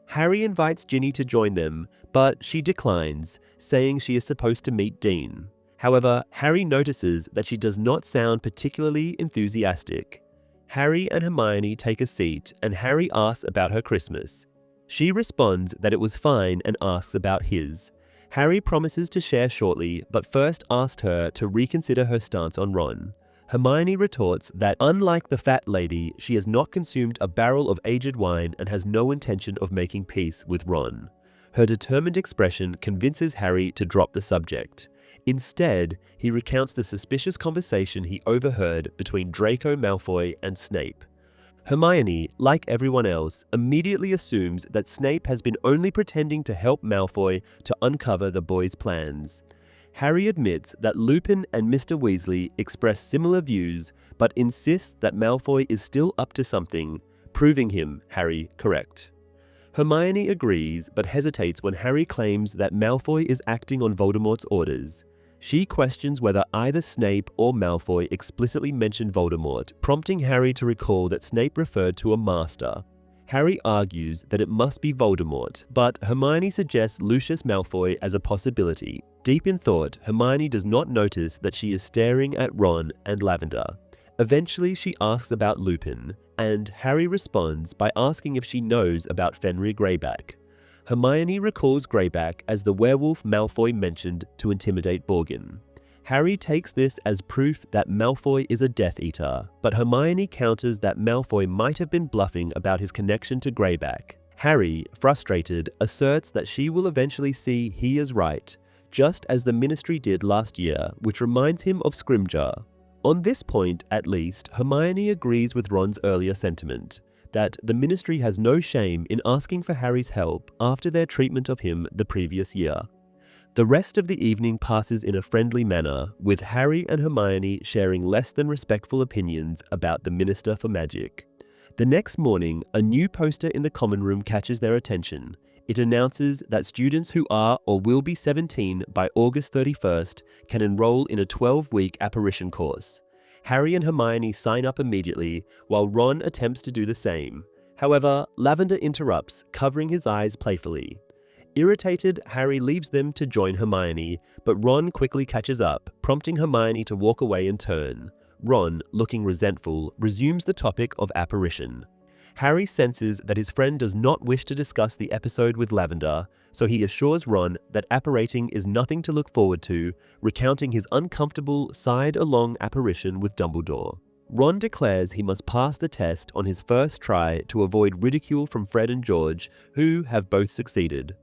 Harry invites Ginny to join them, but she declines, saying she is supposed to meet Dean. However, Harry notices that she does not sound particularly enthusiastic. Harry and Hermione take a seat, and Harry asks about her Christmas. She responds that it was fine and asks about his. Harry promises to share shortly, but first asks her to reconsider her stance on Ron. Hermione retorts that unlike the fat lady, she has not consumed a barrel of aged wine and has no intention of making peace with Ron. Her determined expression convinces Harry to drop the subject. Instead, he recounts the suspicious conversation he overheard between Draco Malfoy and Snape. Hermione, like everyone else, immediately assumes that Snape has been only pretending to help Malfoy to uncover the boy's plans. Harry admits that Lupin and Mr. Weasley express similar views, but insists that Malfoy is still up to something, proving him, Harry, correct. Hermione agrees, but hesitates when Harry claims that Malfoy is acting on Voldemort's orders. She questions whether either Snape or Malfoy explicitly mentioned Voldemort, prompting Harry to recall that Snape referred to a master. Harry argues that it must be Voldemort, but Hermione suggests Lucius Malfoy as a possibility. Deep in thought, Hermione does not notice that she is staring at Ron and Lavender. Eventually, she asks about Lupin, and Harry responds by asking if she knows about Fenrir Greyback. Hermione recalls Greyback as the werewolf Malfoy mentioned to intimidate Borgin. Harry takes this as proof that Malfoy is a Death Eater, but Hermione counters that Malfoy might have been bluffing about his connection to Greyback. Harry, frustrated, asserts that she will eventually see he is right, just as the Ministry did last year, which reminds him of Scrimgeour. On this point, at least, Hermione agrees with Ron's earlier sentiment, that the Ministry has no shame in asking for Harry's help after their treatment of him the previous year. The rest of the evening passes in a friendly manner, with Harry and Hermione sharing less than respectful opinions about the Minister for Magic. The next morning, a new poster in the common room catches their attention. It announces that students who are or will be 17 by August 31st can enroll in a 12-week apparition course. Harry and Hermione sign up immediately, while Ron attempts to do the same. However, Lavender interrupts, covering his eyes playfully. Irritated, Harry leaves them to join Hermione, but Ron quickly catches up, prompting Hermione to walk away in turn. Ron, looking resentful, resumes the topic of apparition. Harry senses that his friend does not wish to discuss the episode with Lavender, so he assures Ron that apparating is nothing to look forward to, recounting his uncomfortable side-along apparition with Dumbledore. Ron declares he must pass the test on his first try to avoid ridicule from Fred and George, who have both succeeded.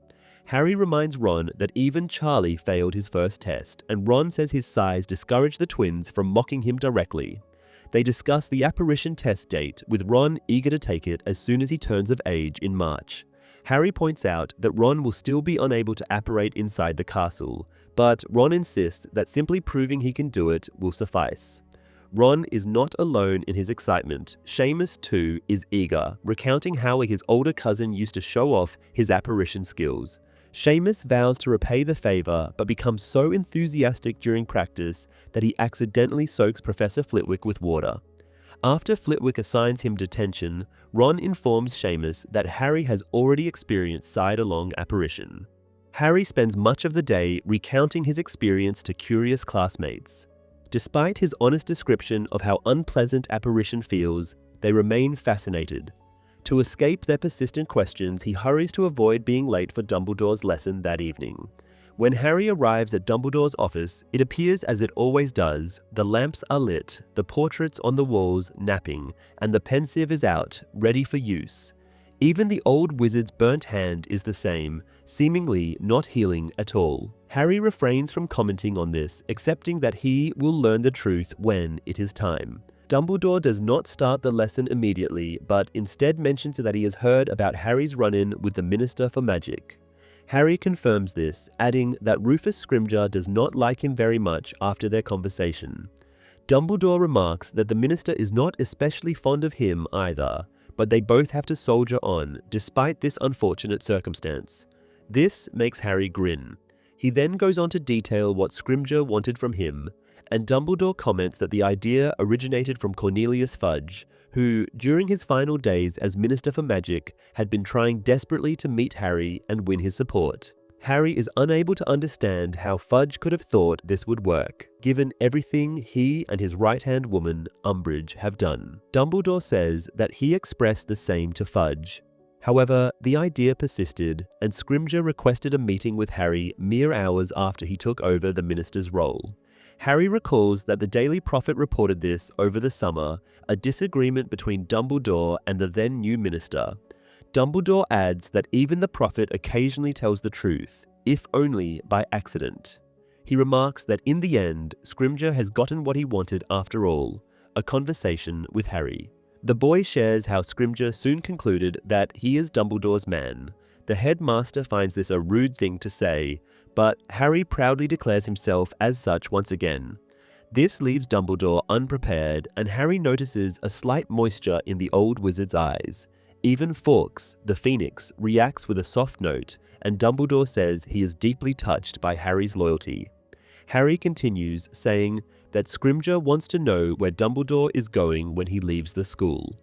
Harry reminds Ron that even Charlie failed his first test, and Ron says his size discouraged the twins from mocking him directly. They discuss the apparition test date, with Ron eager to take it as soon as he turns of age in March. Harry points out that Ron will still be unable to apparate inside the castle, but Ron insists that simply proving he can do it will suffice. Ron is not alone in his excitement. Seamus, too, is eager, recounting how his older cousin used to show off his apparition skills. Seamus vows to repay the favor, but becomes so enthusiastic during practice that he accidentally soaks Professor Flitwick with water. After Flitwick assigns him detention, Ron informs Seamus that Harry has already experienced side-along apparition. Harry spends much of the day recounting his experience to curious classmates. Despite his honest description of how unpleasant apparition feels, they remain fascinated. To escape their persistent questions, he hurries to avoid being late for Dumbledore's lesson that evening. When Harry arrives at Dumbledore's office, it appears as it always does. The lamps are lit, the portraits on the walls napping, and the pensieve is out, ready for use. Even the old wizard's burnt hand is the same, seemingly not healing at all. Harry refrains from commenting on this, accepting that he will learn the truth when it is time. Dumbledore does not start the lesson immediately, but instead mentions that he has heard about Harry's run-in with the Minister for Magic. Harry confirms this, adding that Rufus Scrimgeour does not like him very much after their conversation. Dumbledore remarks that the Minister is not especially fond of him either, but they both have to soldier on, despite this unfortunate circumstance. This makes Harry grin. He then goes on to detail what Scrimgeour wanted from him, and Dumbledore comments that the idea originated from Cornelius Fudge, who, during his final days as Minister for Magic, had been trying desperately to meet Harry and win his support. Harry is unable to understand how Fudge could have thought this would work, given everything he and his right-hand woman, Umbridge, have done. Dumbledore says that he expressed the same to Fudge. However, the idea persisted, and Scrimgeour requested a meeting with Harry mere hours after he took over the minister's role. Harry recalls that the Daily Prophet reported this over the summer, a disagreement between Dumbledore and the then new minister. Dumbledore adds that even the Prophet occasionally tells the truth, if only by accident. He remarks that in the end, Scrimgeour has gotten what he wanted after all, a conversation with Harry. The boy shares how Scrimgeour soon concluded that he is Dumbledore's man. The headmaster finds this a rude thing to say, but Harry proudly declares himself as such once again. This leaves Dumbledore unprepared, and Harry notices a slight moisture in the old wizard's eyes. Even Fawkes, the Phoenix, reacts with a soft note, and Dumbledore says he is deeply touched by Harry's loyalty. Harry continues, saying that Scrimgeour wants to know where Dumbledore is going when he leaves the school.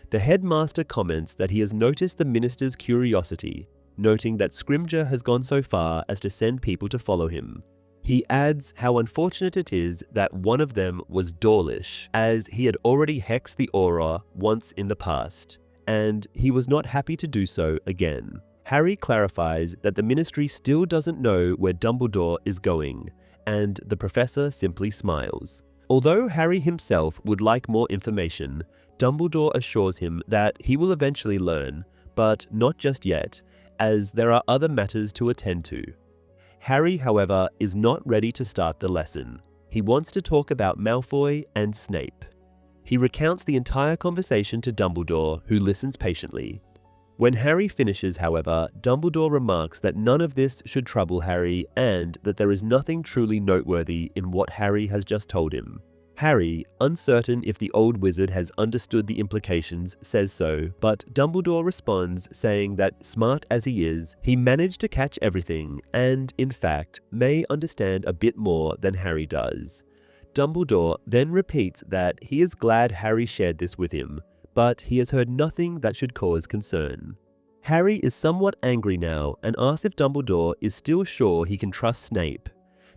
The headmaster comments that he has noticed the minister's curiosity, noting that Scrimgeour has gone so far as to send people to follow him. He adds how unfortunate it is that one of them was Dawlish, as he had already hexed the aura once in the past, and he was not happy to do so again. Harry clarifies that the ministry still doesn't know where Dumbledore is going, and the professor simply smiles. Although Harry himself would like more information, Dumbledore assures him that he will eventually learn, but not just yet, as there are other matters to attend to. Harry, however, is not ready to start the lesson. He wants to talk about Malfoy and Snape. He recounts the entire conversation to Dumbledore, who listens patiently. When Harry finishes, however, Dumbledore remarks that none of this should trouble Harry and that there is nothing truly noteworthy in what Harry has just told him. Harry, uncertain if the old wizard has understood the implications, says so, but Dumbledore responds saying that, smart as he is, he managed to catch everything and, in fact, may understand a bit more than Harry does. Dumbledore then repeats that he is glad Harry shared this with him, but he has heard nothing that should cause concern. Harry is somewhat angry now and asks if Dumbledore is still sure he can trust Snape.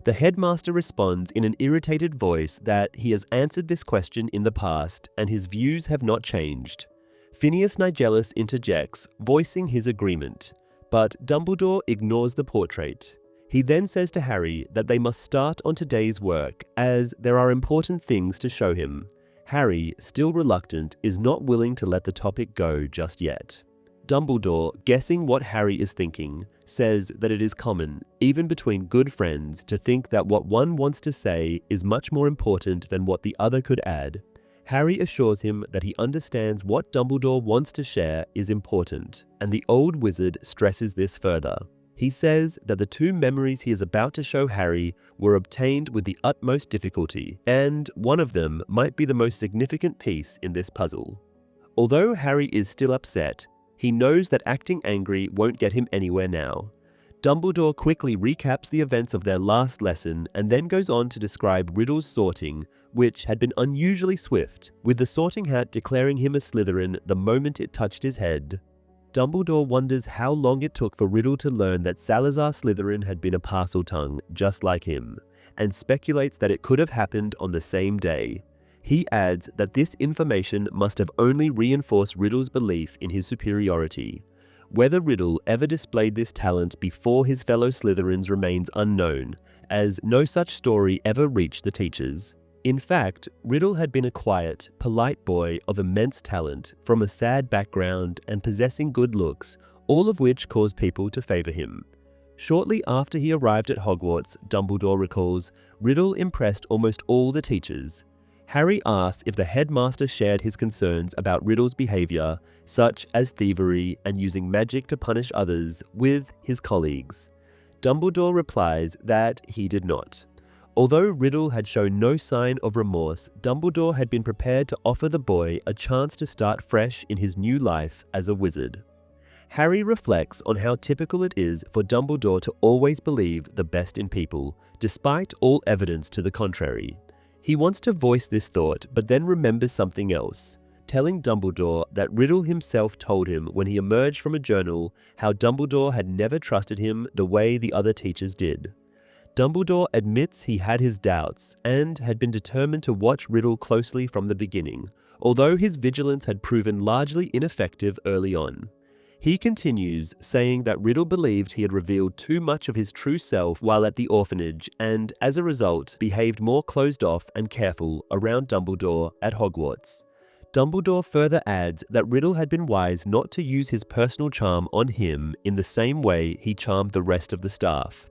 The headmaster responds in an irritated voice that he has answered this question in the past and his views have not changed. Phineas Nigellus interjects, voicing his agreement, but Dumbledore ignores the portrait. He then says to Harry that they must start on today's work, as there are important things to show him. Harry, still reluctant, is not willing to let the topic go just yet. Dumbledore, guessing what Harry is thinking, says that it is common, even between good friends, to think that what one wants to say is much more important than what the other could add. Harry assures him that he understands what Dumbledore wants to share is important, and the old wizard stresses this further. He says that the two memories he is about to show Harry were obtained with the utmost difficulty, and one of them might be the most significant piece in this puzzle. Although Harry is still upset, he knows that acting angry won't get him anywhere now. Dumbledore quickly recaps the events of their last lesson and then goes on to describe Riddle's sorting, which had been unusually swift, with the sorting hat declaring him a Slytherin the moment it touched his head. Dumbledore wonders how long it took for Riddle to learn that Salazar Slytherin had been a Parseltongue, just like him, and speculates that it could have happened on the same day. He adds that this information must have only reinforced Riddle's belief in his superiority. Whether Riddle ever displayed this talent before his fellow Slytherins remains unknown, as no such story ever reached the teachers. In fact, Riddle had been a quiet, polite boy of immense talent, from a sad background and possessing good looks, all of which caused people to favor him. Shortly after he arrived at Hogwarts, Dumbledore recalls, Riddle impressed almost all the teachers. Harry asks if the headmaster shared his concerns about Riddle's behavior, such as thievery and using magic to punish others, with his colleagues. Dumbledore replies that he did not. Although Riddle had shown no sign of remorse, Dumbledore had been prepared to offer the boy a chance to start fresh in his new life as a wizard. Harry reflects on how typical it is for Dumbledore to always believe the best in people, despite all evidence to the contrary. He wants to voice this thought, but then remembers something else, telling Dumbledore that Riddle himself told him when he emerged from a journal how Dumbledore had never trusted him the way the other teachers did. Dumbledore admits he had his doubts and had been determined to watch Riddle closely from the beginning, although his vigilance had proven largely ineffective early on. He continues, saying that Riddle believed he had revealed too much of his true self while at the orphanage and, as a result, behaved more closed off and careful around Dumbledore at Hogwarts. Dumbledore further adds that Riddle had been wise not to use his personal charm on him in the same way he charmed the rest of the staff.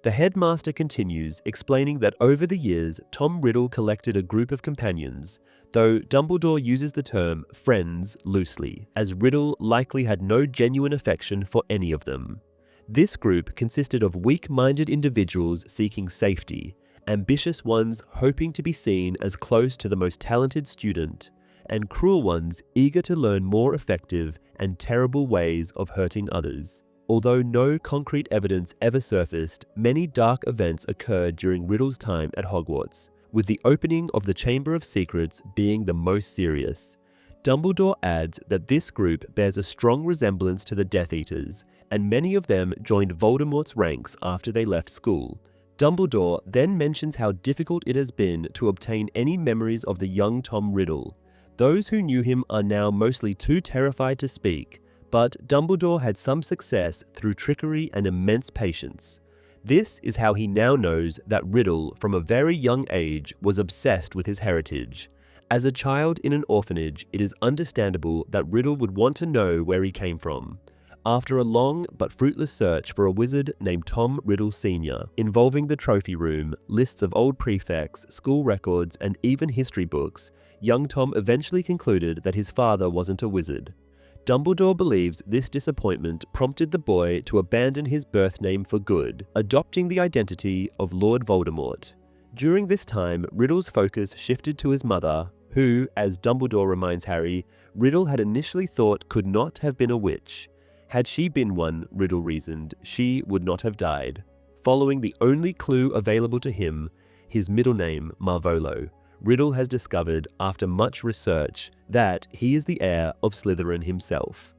The headmaster continues, explaining that over the years, Tom Riddle collected a group of companions, though Dumbledore uses the term friends loosely, as Riddle likely had no genuine affection for any of them. This group consisted of weak-minded individuals seeking safety, ambitious ones hoping to be seen as close to the most talented student, and cruel ones eager to learn more effective and terrible ways of hurting others. Although no concrete evidence ever surfaced, many dark events occurred during Riddle's time at Hogwarts, with the opening of the Chamber of Secrets being the most serious. Dumbledore adds that this group bears a strong resemblance to the Death Eaters, and many of them joined Voldemort's ranks after they left school. Dumbledore then mentions how difficult it has been to obtain any memories of the young Tom Riddle. Those who knew him are now mostly too terrified to speak, but Dumbledore had some success through trickery and immense patience. This is how he now knows that Riddle, from a very young age, was obsessed with his heritage. As a child in an orphanage, it is understandable that Riddle would want to know where he came from. After a long but fruitless search for a wizard named Tom Riddle Sr., involving the trophy room, lists of old prefects, school records, and even history books, young Tom eventually concluded that his father wasn't a wizard. Dumbledore believes this disappointment prompted the boy to abandon his birth name for good, adopting the identity of Lord Voldemort. During this time, Riddle's focus shifted to his mother, who, as Dumbledore reminds Harry, Riddle had initially thought could not have been a witch. Had she been one, Riddle reasoned, she would not have died. Following the only clue available to him, his middle name, Marvolo, Riddle has discovered, after much research, that he is the heir of Slytherin himself.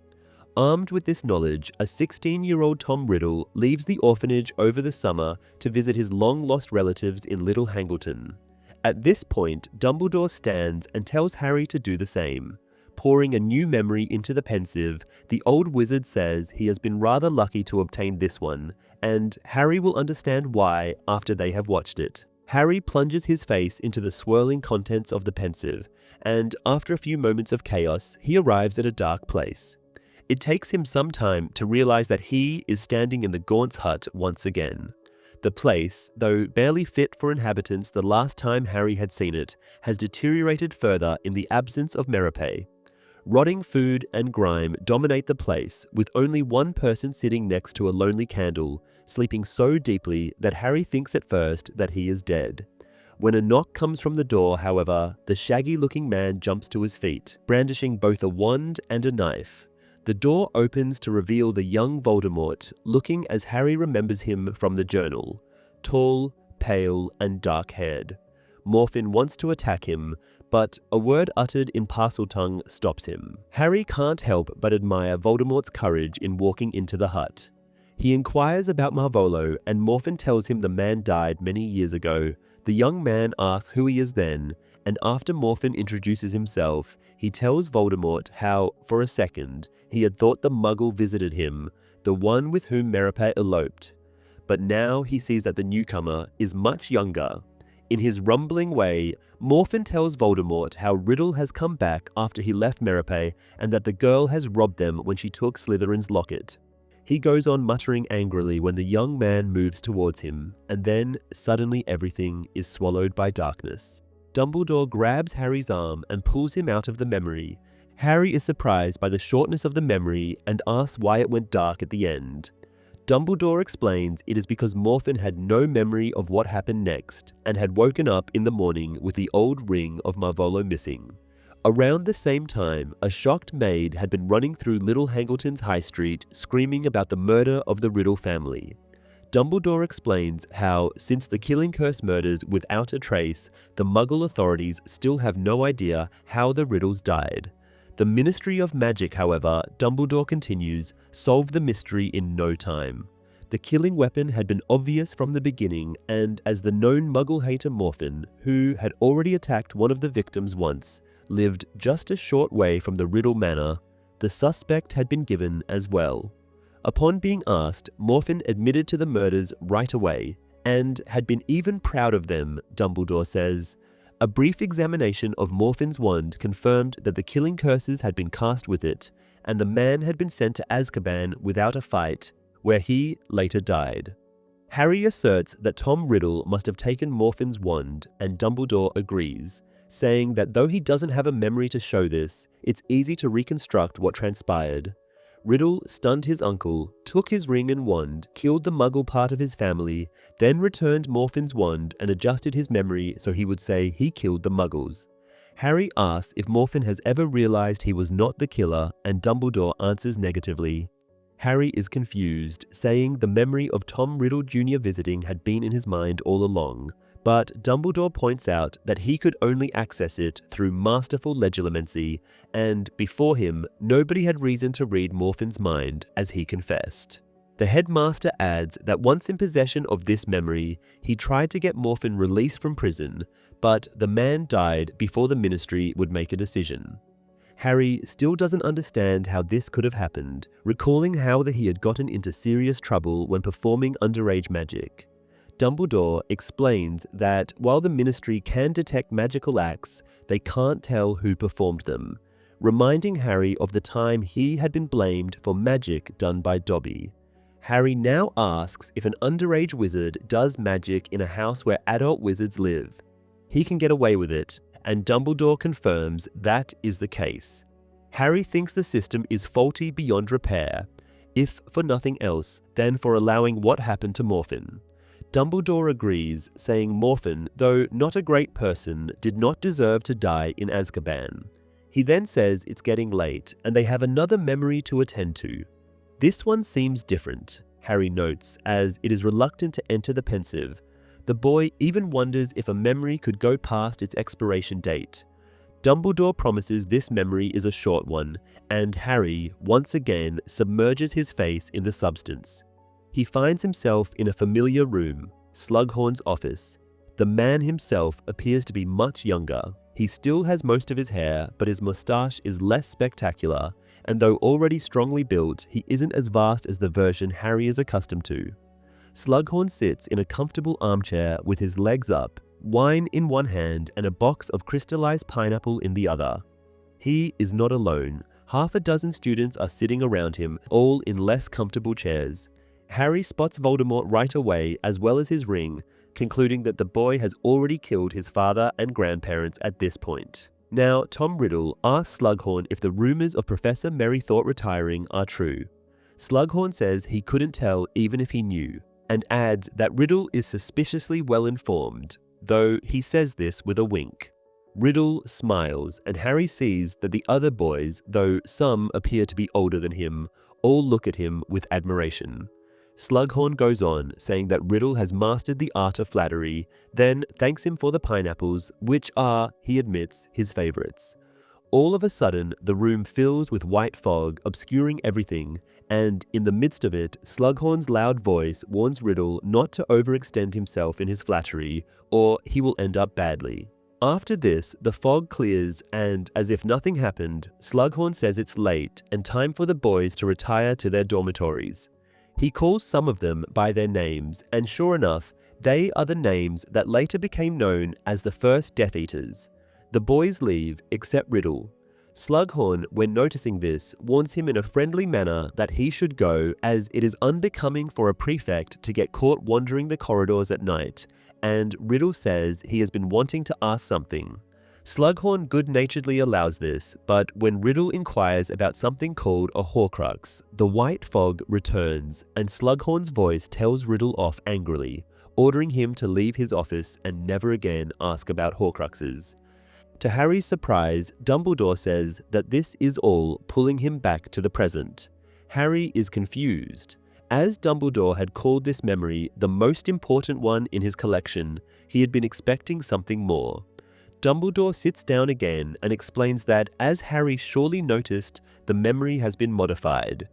Armed with this knowledge, a 16-year-old Tom Riddle leaves the orphanage over the summer to visit his long-lost relatives in Little Hangleton. At this point, Dumbledore stands and tells Harry to do the same. Pouring a new memory into the pensieve, the old wizard says he has been rather lucky to obtain this one, and Harry will understand why after they have watched it. Harry plunges his face into the swirling contents of the pensieve, and after a few moments of chaos, he arrives at a dark place. It takes him some time to realize that he is standing in the Gaunt's hut once again. The place, though barely fit for inhabitants the last time Harry had seen it, has deteriorated further in the absence of Merope. Rotting food and grime dominate the place, with only one person sitting next to a lonely candle, sleeping so deeply that Harry thinks at first that he is dead. When a knock comes from the door, however, the shaggy-looking man jumps to his feet, brandishing both a wand and a knife. The door opens to reveal the young Voldemort, looking as Harry remembers him from the journal. Tall, pale, and dark-haired. Morphin wants to attack him, but a word uttered in Parseltongue stops him. Harry can't help but admire Voldemort's courage in walking into the hut. He inquires about Marvolo, and Morphin tells him the man died many years ago. The young man asks who he is then, and after Morphin introduces himself, he tells Voldemort how, for a second, he had thought the Muggle visited him, the one with whom Merope eloped. But now he sees that the newcomer is much younger. In his rumbling way, Morphin tells Voldemort how Riddle has come back after he left Merope and that the girl has robbed them when she took Slytherin's locket. He goes on muttering angrily when the young man moves towards him, and then suddenly everything is swallowed by darkness. Dumbledore grabs Harry's arm and pulls him out of the memory. Harry is surprised by the shortness of the memory and asks why it went dark at the end. Dumbledore explains it is because Morphin had no memory of what happened next and had woken up in the morning with the old ring of Marvolo missing. Around the same time, a shocked maid had been running through Little Hangleton's high street screaming about the murder of the Riddle family. Dumbledore explains how, since the Killing Curse murders without a trace, the Muggle authorities still have no idea how the Riddles died. The Ministry of Magic, however, Dumbledore continues, solved the mystery in no time. The killing weapon had been obvious from the beginning, and as the known Muggle hater Morphin, who had already attacked one of the victims once, lived just a short way from the Riddle Manor, the suspect had been given as well. Upon being asked, Morphin admitted to the murders right away, and had been even proud of them, Dumbledore says. A brief examination of Morphin's wand confirmed that the killing curses had been cast with it, and the man had been sent to Azkaban without a fight, where he later died. Harry asserts that Tom Riddle must have taken Morphin's wand, and Dumbledore agrees, saying that though he doesn't have a memory to show this, it's easy to reconstruct what transpired. Riddle stunned his uncle, took his ring and wand, killed the Muggle part of his family, then returned Morphin's wand and adjusted his memory so he would say he killed the Muggles. Harry asks if Morphin has ever realized he was not the killer, and Dumbledore answers negatively. Harry is confused, saying the memory of Tom Riddle Jr. visiting had been in his mind all along, but Dumbledore points out that he could only access it through masterful legilimency, and before him, nobody had reason to read Morphin's mind, as he confessed. The headmaster adds that once in possession of this memory, he tried to get Morphin released from prison, but the man died before the ministry would make a decision. Harry still doesn't understand how this could have happened, recalling how he had gotten into serious trouble when performing underage magic. Dumbledore explains that while the ministry can detect magical acts, they can't tell who performed them, reminding Harry of the time he had been blamed for magic done by Dobby. Harry now asks if an underage wizard does magic in a house where adult wizards live. He can get away with it, and Dumbledore confirms that is the case. Harry thinks the system is faulty beyond repair, if for nothing else than for allowing what happened to Morphin. Dumbledore agrees, saying Morphin, though not a great person, did not deserve to die in Azkaban. He then says it's getting late, and they have another memory to attend to. This one seems different, Harry notes, as it is reluctant to enter the pensive. The boy even wonders if a memory could go past its expiration date. Dumbledore promises this memory is a short one, and Harry, once again, submerges his face in the substance. He finds himself in a familiar room, Slughorn's office. The man himself appears to be much younger. He still has most of his hair, but his moustache is less spectacular, and though already strongly built, he isn't as vast as the version Harry is accustomed to. Slughorn sits in a comfortable armchair with his legs up, wine in one hand and a box of crystallized pineapple in the other. He is not alone. Half a dozen students are sitting around him, all in less comfortable chairs. Harry spots Voldemort right away, as well as his ring, concluding that the boy has already killed his father and grandparents at this point. Now, Tom Riddle asks Slughorn if the rumors of Professor Merrythought retiring are true. Slughorn says he couldn't tell even if he knew, and adds that Riddle is suspiciously well informed, though he says this with a wink. Riddle smiles, and Harry sees that the other boys, though some appear to be older than him, all look at him with admiration. Slughorn goes on, saying that Riddle has mastered the art of flattery, then thanks him for the pineapples, which are, he admits, his favorites. All of a sudden, the room fills with white fog, obscuring everything, and in the midst of it, Slughorn's loud voice warns Riddle not to overextend himself in his flattery, or he will end up badly. After this, the fog clears, and as if nothing happened, Slughorn says it's late and time for the boys to retire to their dormitories. He calls some of them by their names, and sure enough, they are the names that later became known as the First Death Eaters. The boys leave, except Riddle. Slughorn, when noticing this, warns him in a friendly manner that he should go, as it is unbecoming for a prefect to get caught wandering the corridors at night, and Riddle says he has been wanting to ask something. Slughorn good-naturedly allows this, but when Riddle inquires about something called a Horcrux, the white fog returns, and Slughorn's voice tells Riddle off angrily, ordering him to leave his office and never again ask about Horcruxes. To Harry's surprise, Dumbledore says that this is all pulling him back to the present. Harry is confused. As Dumbledore had called this memory the most important one in his collection, he had been expecting something more. Dumbledore sits down again and explains that, as Harry surely noticed, the memory has been modified.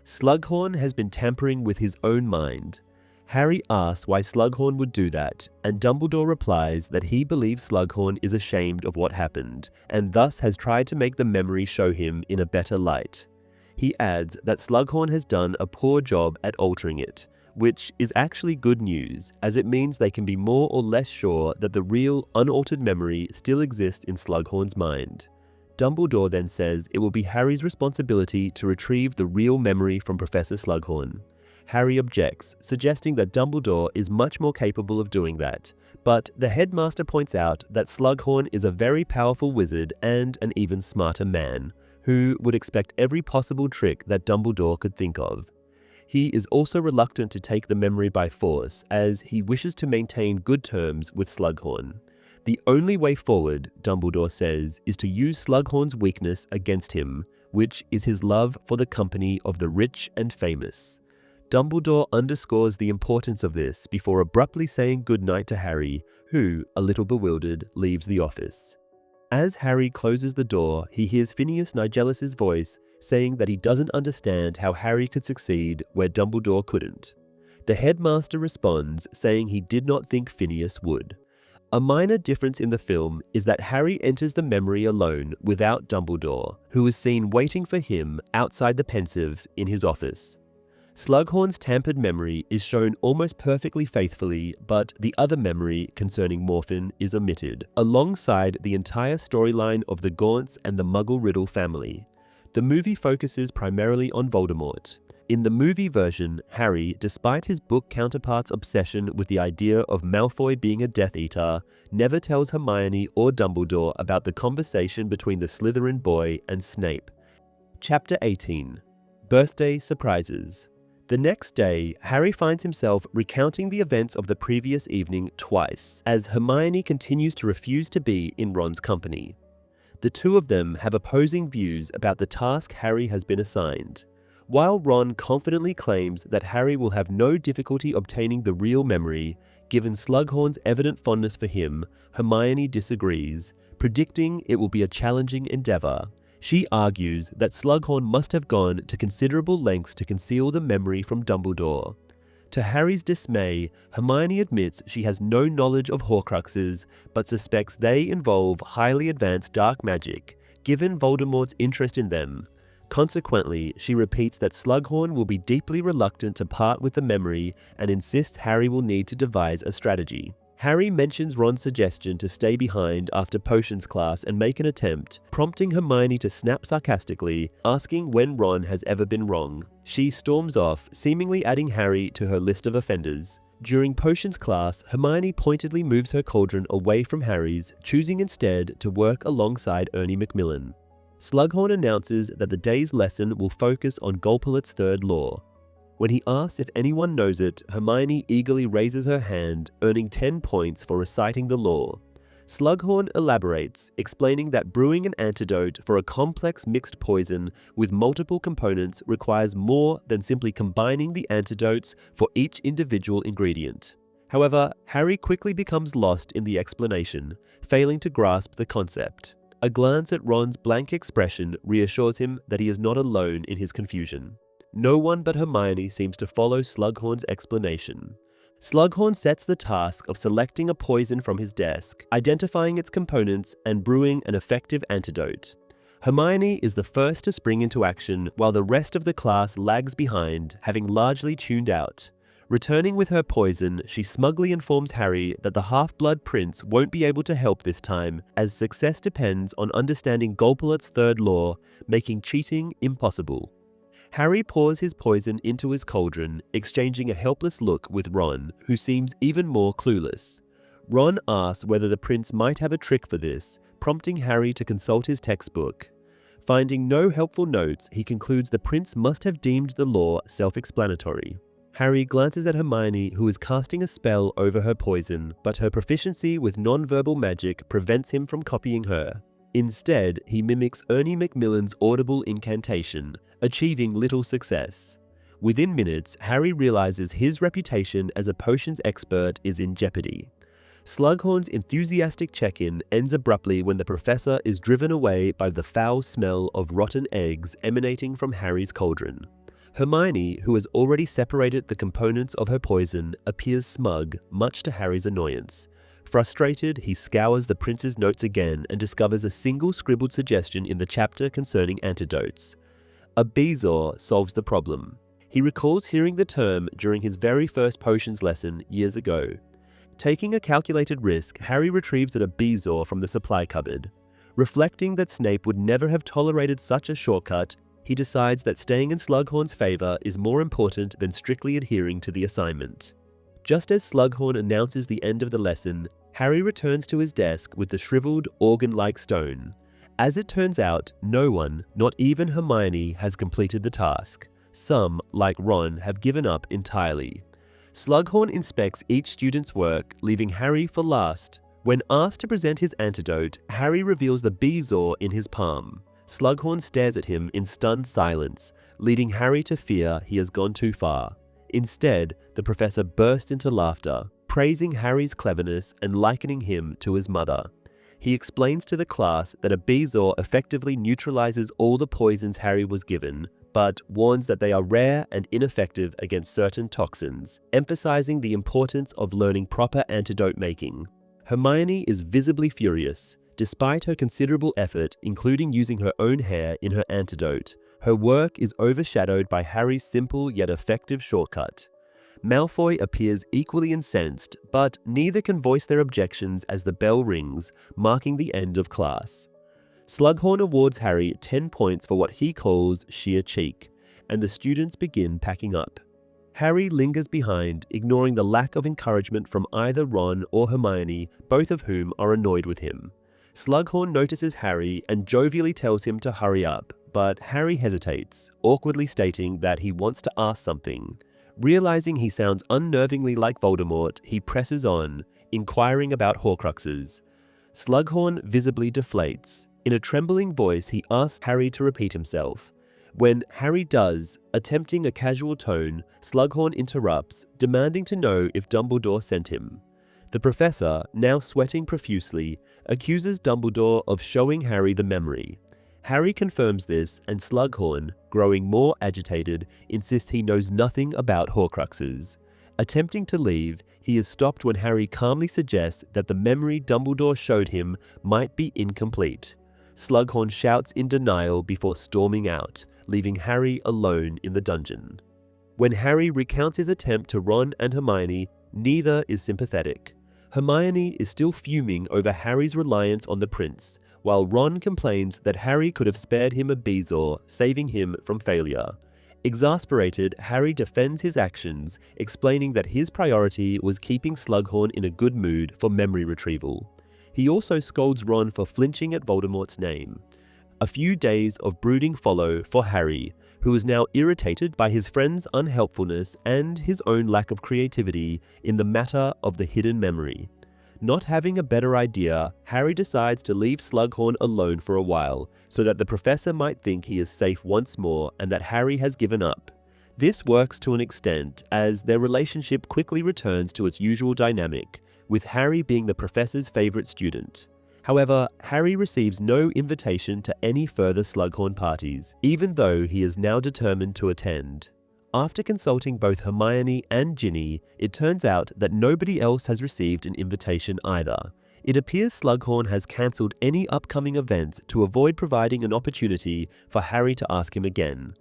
Slughorn has been tampering with his own mind. Harry asks why Slughorn would do that, and Dumbledore replies that he believes Slughorn is ashamed of what happened, and thus has tried to make the memory show him in a better light. He adds that Slughorn has done a poor job at altering it, which is actually good news, as it means they can be more or less sure that the real, unaltered memory still exists in Slughorn's mind. Dumbledore then says it will be Harry's responsibility to retrieve the real memory from Professor Slughorn. Harry objects, suggesting that Dumbledore is much more capable of doing that, but the headmaster points out that Slughorn is a very powerful wizard and an even smarter man, who would expect every possible trick that Dumbledore could think of. He is also reluctant to take the memory by force, as he wishes to maintain good terms with Slughorn. The only way forward, Dumbledore says, is to use Slughorn's weakness against him, which is his love for the company of the rich and famous. Dumbledore underscores the importance of this before abruptly saying goodnight to Harry, who, a little bewildered, leaves the office. As Harry closes the door, he hears Phineas Nigellus's voice saying that he doesn't understand how Harry could succeed where Dumbledore couldn't. The headmaster responds, saying he did not think Phineas would. A minor difference in the film is that Harry enters the memory alone without Dumbledore, who is seen waiting for him outside the pensive in his office. Slughorn's tampered memory is shown almost perfectly faithfully, but the other memory concerning Morphin is omitted, alongside the entire storyline of the Gaunts and the Muggle-Riddle family. The movie focuses primarily on Voldemort. In the movie version, Harry, despite his book counterpart's obsession with the idea of Malfoy being a Death Eater, never tells Hermione or Dumbledore about the conversation between the Slytherin boy and Snape. Chapter 18. Birthday Surprises. The next day, Harry finds himself recounting the events of the previous evening twice, as Hermione continues to refuse to be in Ron's company. The two of them have opposing views about the task Harry has been assigned. While Ron confidently claims that Harry will have no difficulty obtaining the real memory, given Slughorn's evident fondness for him, Hermione disagrees, predicting it will be a challenging endeavor. She argues that Slughorn must have gone to considerable lengths to conceal the memory from Dumbledore. To Harry's dismay, Hermione admits she has no knowledge of Horcruxes, but suspects they involve highly advanced dark magic, given Voldemort's interest in them. Consequently, she repeats that Slughorn will be deeply reluctant to part with the memory and insists Harry will need to devise a strategy. Harry mentions Ron's suggestion to stay behind after potions class and make an attempt, prompting Hermione to snap sarcastically, asking when Ron has ever been wrong. She storms off, seemingly adding Harry to her list of offenders. During potions class, Hermione pointedly moves her cauldron away from Harry's, choosing instead to work alongside Ernie Macmillan. Slughorn announces that the day's lesson will focus on Gulpilot's third law. When he asks if anyone knows it, Hermione eagerly raises her hand, earning 10 points for reciting the law. Slughorn elaborates, explaining that brewing an antidote for a complex mixed poison with multiple components requires more than simply combining the antidotes for each individual ingredient. However, Harry quickly becomes lost in the explanation, failing to grasp the concept. A glance at Ron's blank expression reassures him that he is not alone in his confusion. No one but Hermione seems to follow Slughorn's explanation. Slughorn sets the task of selecting a poison from his desk, identifying its components, and brewing an effective antidote. Hermione is the first to spring into action, while the rest of the class lags behind, having largely tuned out. Returning with her poison, she smugly informs Harry that the Half-Blood Prince won't be able to help this time, as success depends on understanding Gulpilot's third law, making cheating impossible. Harry pours his poison into his cauldron, exchanging a helpless look with Ron, who seems even more clueless. Ron asks whether the prince might have a trick for this, prompting Harry to consult his textbook. Finding no helpful notes, he concludes the prince must have deemed the law self-explanatory. Harry glances at Hermione, who is casting a spell over her poison, but her proficiency with non-verbal magic prevents him from copying her. Instead, he mimics Ernie Macmillan's audible incantation, achieving little success. Within minutes, Harry realizes his reputation as a potions expert is in jeopardy. Slughorn's enthusiastic check-in ends abruptly when the professor is driven away by the foul smell of rotten eggs emanating from Harry's cauldron. Hermione, who has already separated the components of her poison, appears smug, much to Harry's annoyance. Frustrated, he scours the prince's notes again and discovers a single scribbled suggestion in the chapter concerning antidotes. A bezoar solves the problem. He recalls hearing the term during his very first potions lesson years ago. Taking a calculated risk, Harry retrieves a bezoar from the supply cupboard. Reflecting that Snape would never have tolerated such a shortcut, he decides that staying in Slughorn's favor is more important than strictly adhering to the assignment. Just as Slughorn announces the end of the lesson, Harry returns to his desk with the shriveled, organ-like stone. As it turns out, no one, not even Hermione, has completed the task. Some, like Ron, have given up entirely. Slughorn inspects each student's work, leaving Harry for last. When asked to present his antidote, Harry reveals the bezoar in his palm. Slughorn stares at him in stunned silence, leading Harry to fear he has gone too far. Instead, the professor bursts into laughter, praising Harry's cleverness and likening him to his mother. He explains to the class that a bezoar effectively neutralizes all the poisons Harry was given, but warns that they are rare and ineffective against certain toxins, emphasizing the importance of learning proper antidote making. Hermione is visibly furious. Despite her considerable effort, including using her own hair in her antidote, her work is overshadowed by Harry's simple yet effective shortcut. Malfoy appears equally incensed, but neither can voice their objections as the bell rings, marking the end of class. Slughorn awards Harry 10 points for what he calls sheer cheek, and the students begin packing up. Harry lingers behind, ignoring the lack of encouragement from either Ron or Hermione, both of whom are annoyed with him. Slughorn notices Harry and jovially tells him to hurry up, but Harry hesitates, awkwardly stating that he wants to ask something. Realizing he sounds unnervingly like Voldemort, he presses on, inquiring about Horcruxes. Slughorn visibly deflates. In a trembling voice, he asks Harry to repeat himself. When Harry does, attempting a casual tone, Slughorn interrupts, demanding to know if Dumbledore sent him. The professor, now sweating profusely, accuses Dumbledore of showing Harry the memory. Harry confirms this, and Slughorn, growing more agitated, insists he knows nothing about Horcruxes. Attempting to leave, he is stopped when Harry calmly suggests that the memory Dumbledore showed him might be incomplete. Slughorn shouts in denial before storming out, leaving Harry alone in the dungeon. When Harry recounts his attempt to Ron and Hermione, neither is sympathetic. Hermione is still fuming over Harry's reliance on the prince, while Ron complains that Harry could have spared him a bezoar, saving him from failure. Exasperated, Harry defends his actions, explaining that his priority was keeping Slughorn in a good mood for memory retrieval. He also scolds Ron for flinching at Voldemort's name. A few days of brooding follow for Harry, who is now irritated by his friend's unhelpfulness and his own lack of creativity in the matter of the hidden memory. Not having a better idea, Harry decides to leave Slughorn alone for a while, so that the professor might think he is safe once more and that Harry has given up. This works to an extent, as their relationship quickly returns to its usual dynamic, with Harry being the professor's favorite student. However, Harry receives no invitation to any further Slughorn parties, even though he is now determined to attend. After consulting both Hermione and Ginny, it turns out that nobody else has received an invitation either. It appears Slughorn has cancelled any upcoming events to avoid providing an opportunity for Harry to ask him again.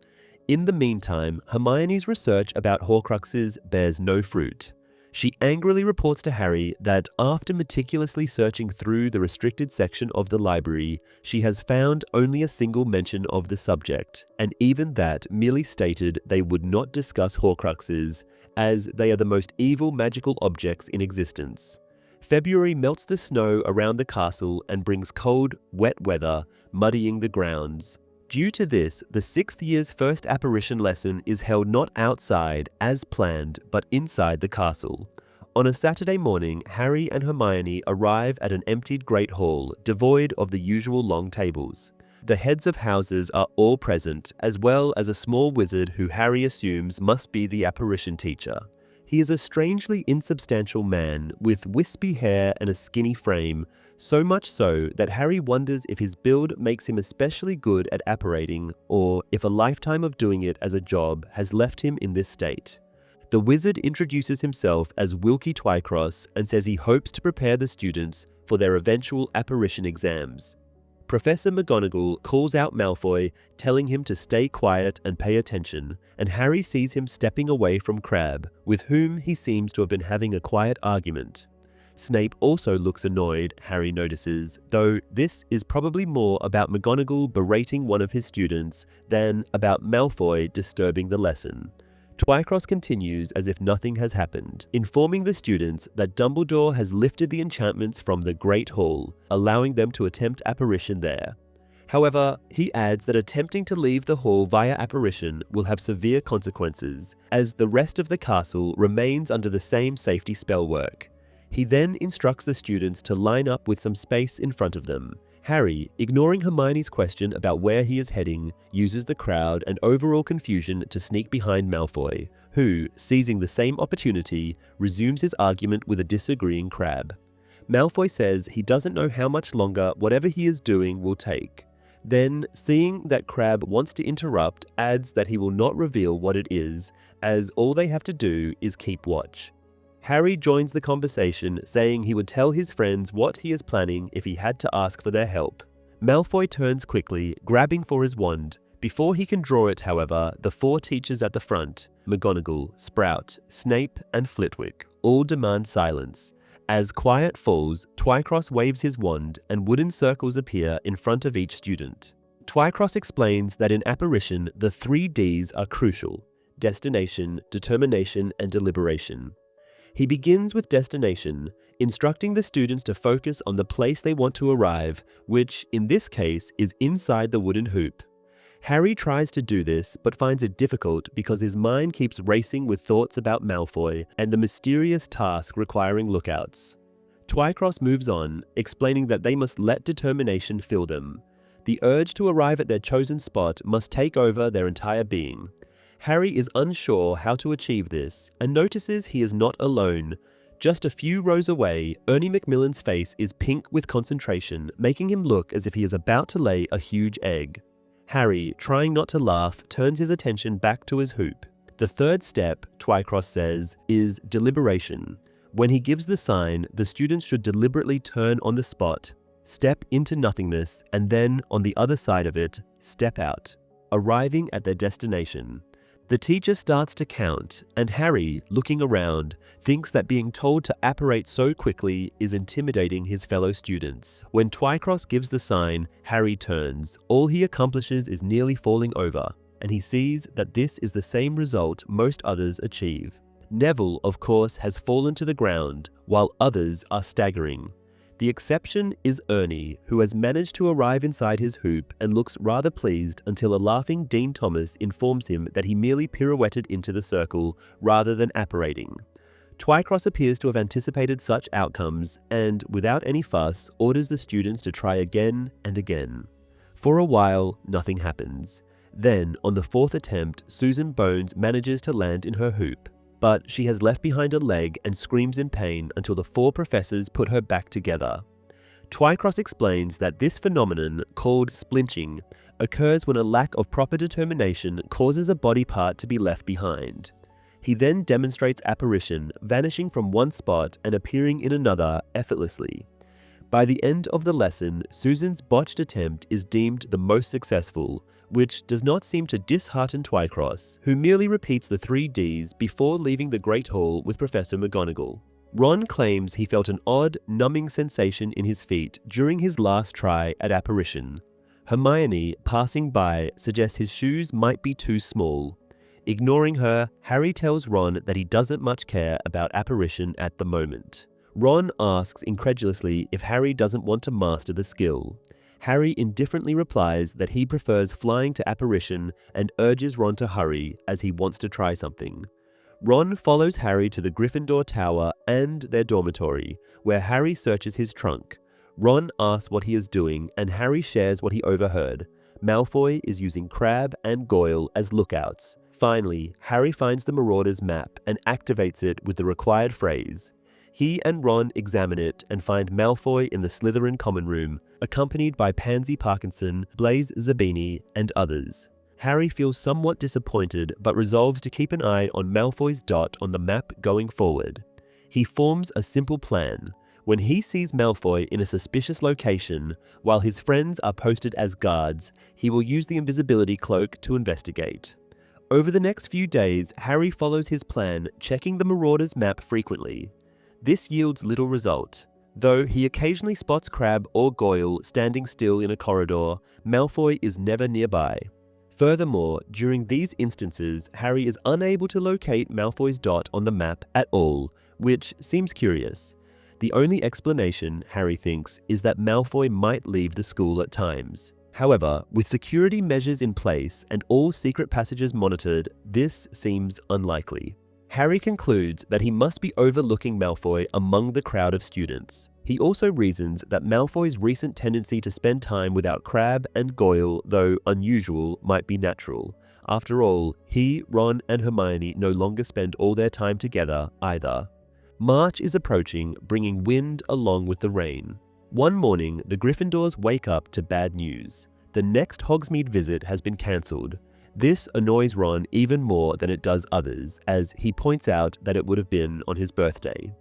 In the meantime, Hermione's research about Horcruxes bears no fruit. She angrily reports to Harry that after meticulously searching through the restricted section of the library, she has found only a single mention of the subject, and even that merely stated they would not discuss Horcruxes, as they are the most evil magical objects in existence. February melts the snow around the castle and brings cold, wet weather, muddying the grounds. Due to this, the 6th year's first apparition lesson is held not outside, as planned, but inside the castle. On a Saturday morning, Harry and Hermione arrive at an emptied Great Hall, devoid of the usual long tables. The heads of houses are all present, as well as a small wizard who Harry assumes must be the apparition teacher. He is a strangely insubstantial man, with wispy hair and a skinny frame, so much so that Harry wonders if his build makes him especially good at apparating, or if a lifetime of doing it as a job has left him in this state. The wizard introduces himself as Wilkie Twycross and says he hopes to prepare the students for their eventual apparition exams. Professor McGonagall calls out Malfoy, telling him to stay quiet and pay attention, and Harry sees him stepping away from Crabbe, with whom he seems to have been having a quiet argument. Snape also looks annoyed, Harry notices, though this is probably more about McGonagall berating one of his students than about Malfoy disturbing the lesson. Twycross continues as if nothing has happened, informing the students that Dumbledore has lifted the enchantments from the Great Hall, allowing them to attempt apparition there. However, he adds that attempting to leave the hall via apparition will have severe consequences, as the rest of the castle remains under the same safety spellwork. He then instructs the students to line up with some space in front of them, Harry, ignoring Hermione's question about where he is heading, uses the crowd and overall confusion to sneak behind Malfoy, who, seizing the same opportunity, resumes his argument with a disagreeing Crabbe. Malfoy says he doesn't know how much longer whatever he is doing will take. Then, seeing that Crabbe wants to interrupt, adds that he will not reveal what it is, as all they have to do is keep watch. Harry joins the conversation, saying he would tell his friends what he is planning if he had to ask for their help. Malfoy turns quickly, grabbing for his wand. Before he can draw it, however, the 4 teachers at the front, McGonagall, Sprout, Snape, and Flitwick, all demand silence. As quiet falls, Twycross waves his wand and wooden circles appear in front of each student. Twycross explains that in apparition, the 3 Ds are crucial: destination, determination, and deliberation. He begins with destination, instructing the students to focus on the place they want to arrive, which, in this case, is inside the wooden hoop. Harry tries to do this, but finds it difficult because his mind keeps racing with thoughts about Malfoy and the mysterious task requiring lookouts. Twycross moves on, explaining that they must let determination fill them. The urge to arrive at their chosen spot must take over their entire being. Harry is unsure how to achieve this and notices he is not alone. Just a few rows away, Ernie Macmillan's face is pink with concentration, making him look as if he is about to lay a huge egg. Harry, trying not to laugh, turns his attention back to his hoop. The 3rd step, Twycross says, is deliberation. When he gives the sign, the students should deliberately turn on the spot, step into nothingness, and then, on the other side of it, step out, arriving at their destination. The teacher starts to count, and Harry, looking around, thinks that being told to apparate so quickly is intimidating his fellow students. When Twycross gives the sign, Harry turns. All he accomplishes is nearly falling over, and he sees that this is the same result most others achieve. Neville, of course, has fallen to the ground, while others are staggering. The exception is Ernie, who has managed to arrive inside his hoop and looks rather pleased until a laughing Dean Thomas informs him that he merely pirouetted into the circle rather than apparating. Twycross appears to have anticipated such outcomes and, without any fuss, orders the students to try again and again. For a while, nothing happens. Then, on the 4th attempt, Susan Bones manages to land in her hoop. But she has left behind a leg and screams in pain until the 4 professors put her back together. Twycross explains that this phenomenon, called splinching, occurs when a lack of proper determination causes a body part to be left behind. He then demonstrates apparition, vanishing from one spot and appearing in another effortlessly. By the end of the lesson, Susan's botched attempt is deemed the most successful, which does not seem to dishearten Twycross, who merely repeats the 3 Ds before leaving the Great Hall with Professor McGonagall. Ron claims he felt an odd, numbing sensation in his feet during his last try at apparition. Hermione, passing by, suggests his shoes might be too small. Ignoring her, Harry tells Ron that he doesn't much care about apparition at the moment. Ron asks incredulously if Harry doesn't want to master the skill. Harry indifferently replies that he prefers flying to apparition and urges Ron to hurry as he wants to try something. Ron follows Harry to the Gryffindor Tower and their dormitory, where Harry searches his trunk. Ron asks what he is doing, and Harry shares what he overheard. Malfoy is using Crabbe and Goyle as lookouts. Finally, Harry finds the Marauder's map and activates it with the required phrase. He and Ron examine it and find Malfoy in the Slytherin common room, accompanied by Pansy Parkinson, Blaise Zabini, and others. Harry feels somewhat disappointed but resolves to keep an eye on Malfoy's dot on the map going forward. He forms a simple plan. When he sees Malfoy in a suspicious location, while his friends are posted as guards, he will use the invisibility cloak to investigate. Over the next few days, Harry follows his plan, checking the Marauder's map frequently. This yields little result. Though he occasionally spots Crabbe or Goyle standing still in a corridor, Malfoy is never nearby. Furthermore, during these instances, Harry is unable to locate Malfoy's dot on the map at all, which seems curious. The only explanation, Harry thinks, is that Malfoy might leave the school at times. However, with security measures in place and all secret passages monitored, this seems unlikely. Harry concludes that he must be overlooking Malfoy among the crowd of students. He also reasons that Malfoy's recent tendency to spend time without Crabbe and Goyle, though unusual, might be natural. After all, he, Ron, and Hermione no longer spend all their time together either. March is approaching, bringing wind along with the rain. One morning, the Gryffindors wake up to bad news. The next Hogsmeade visit has been cancelled. This annoys Ron even more than it does others, as he points out that it would have been on his birthday.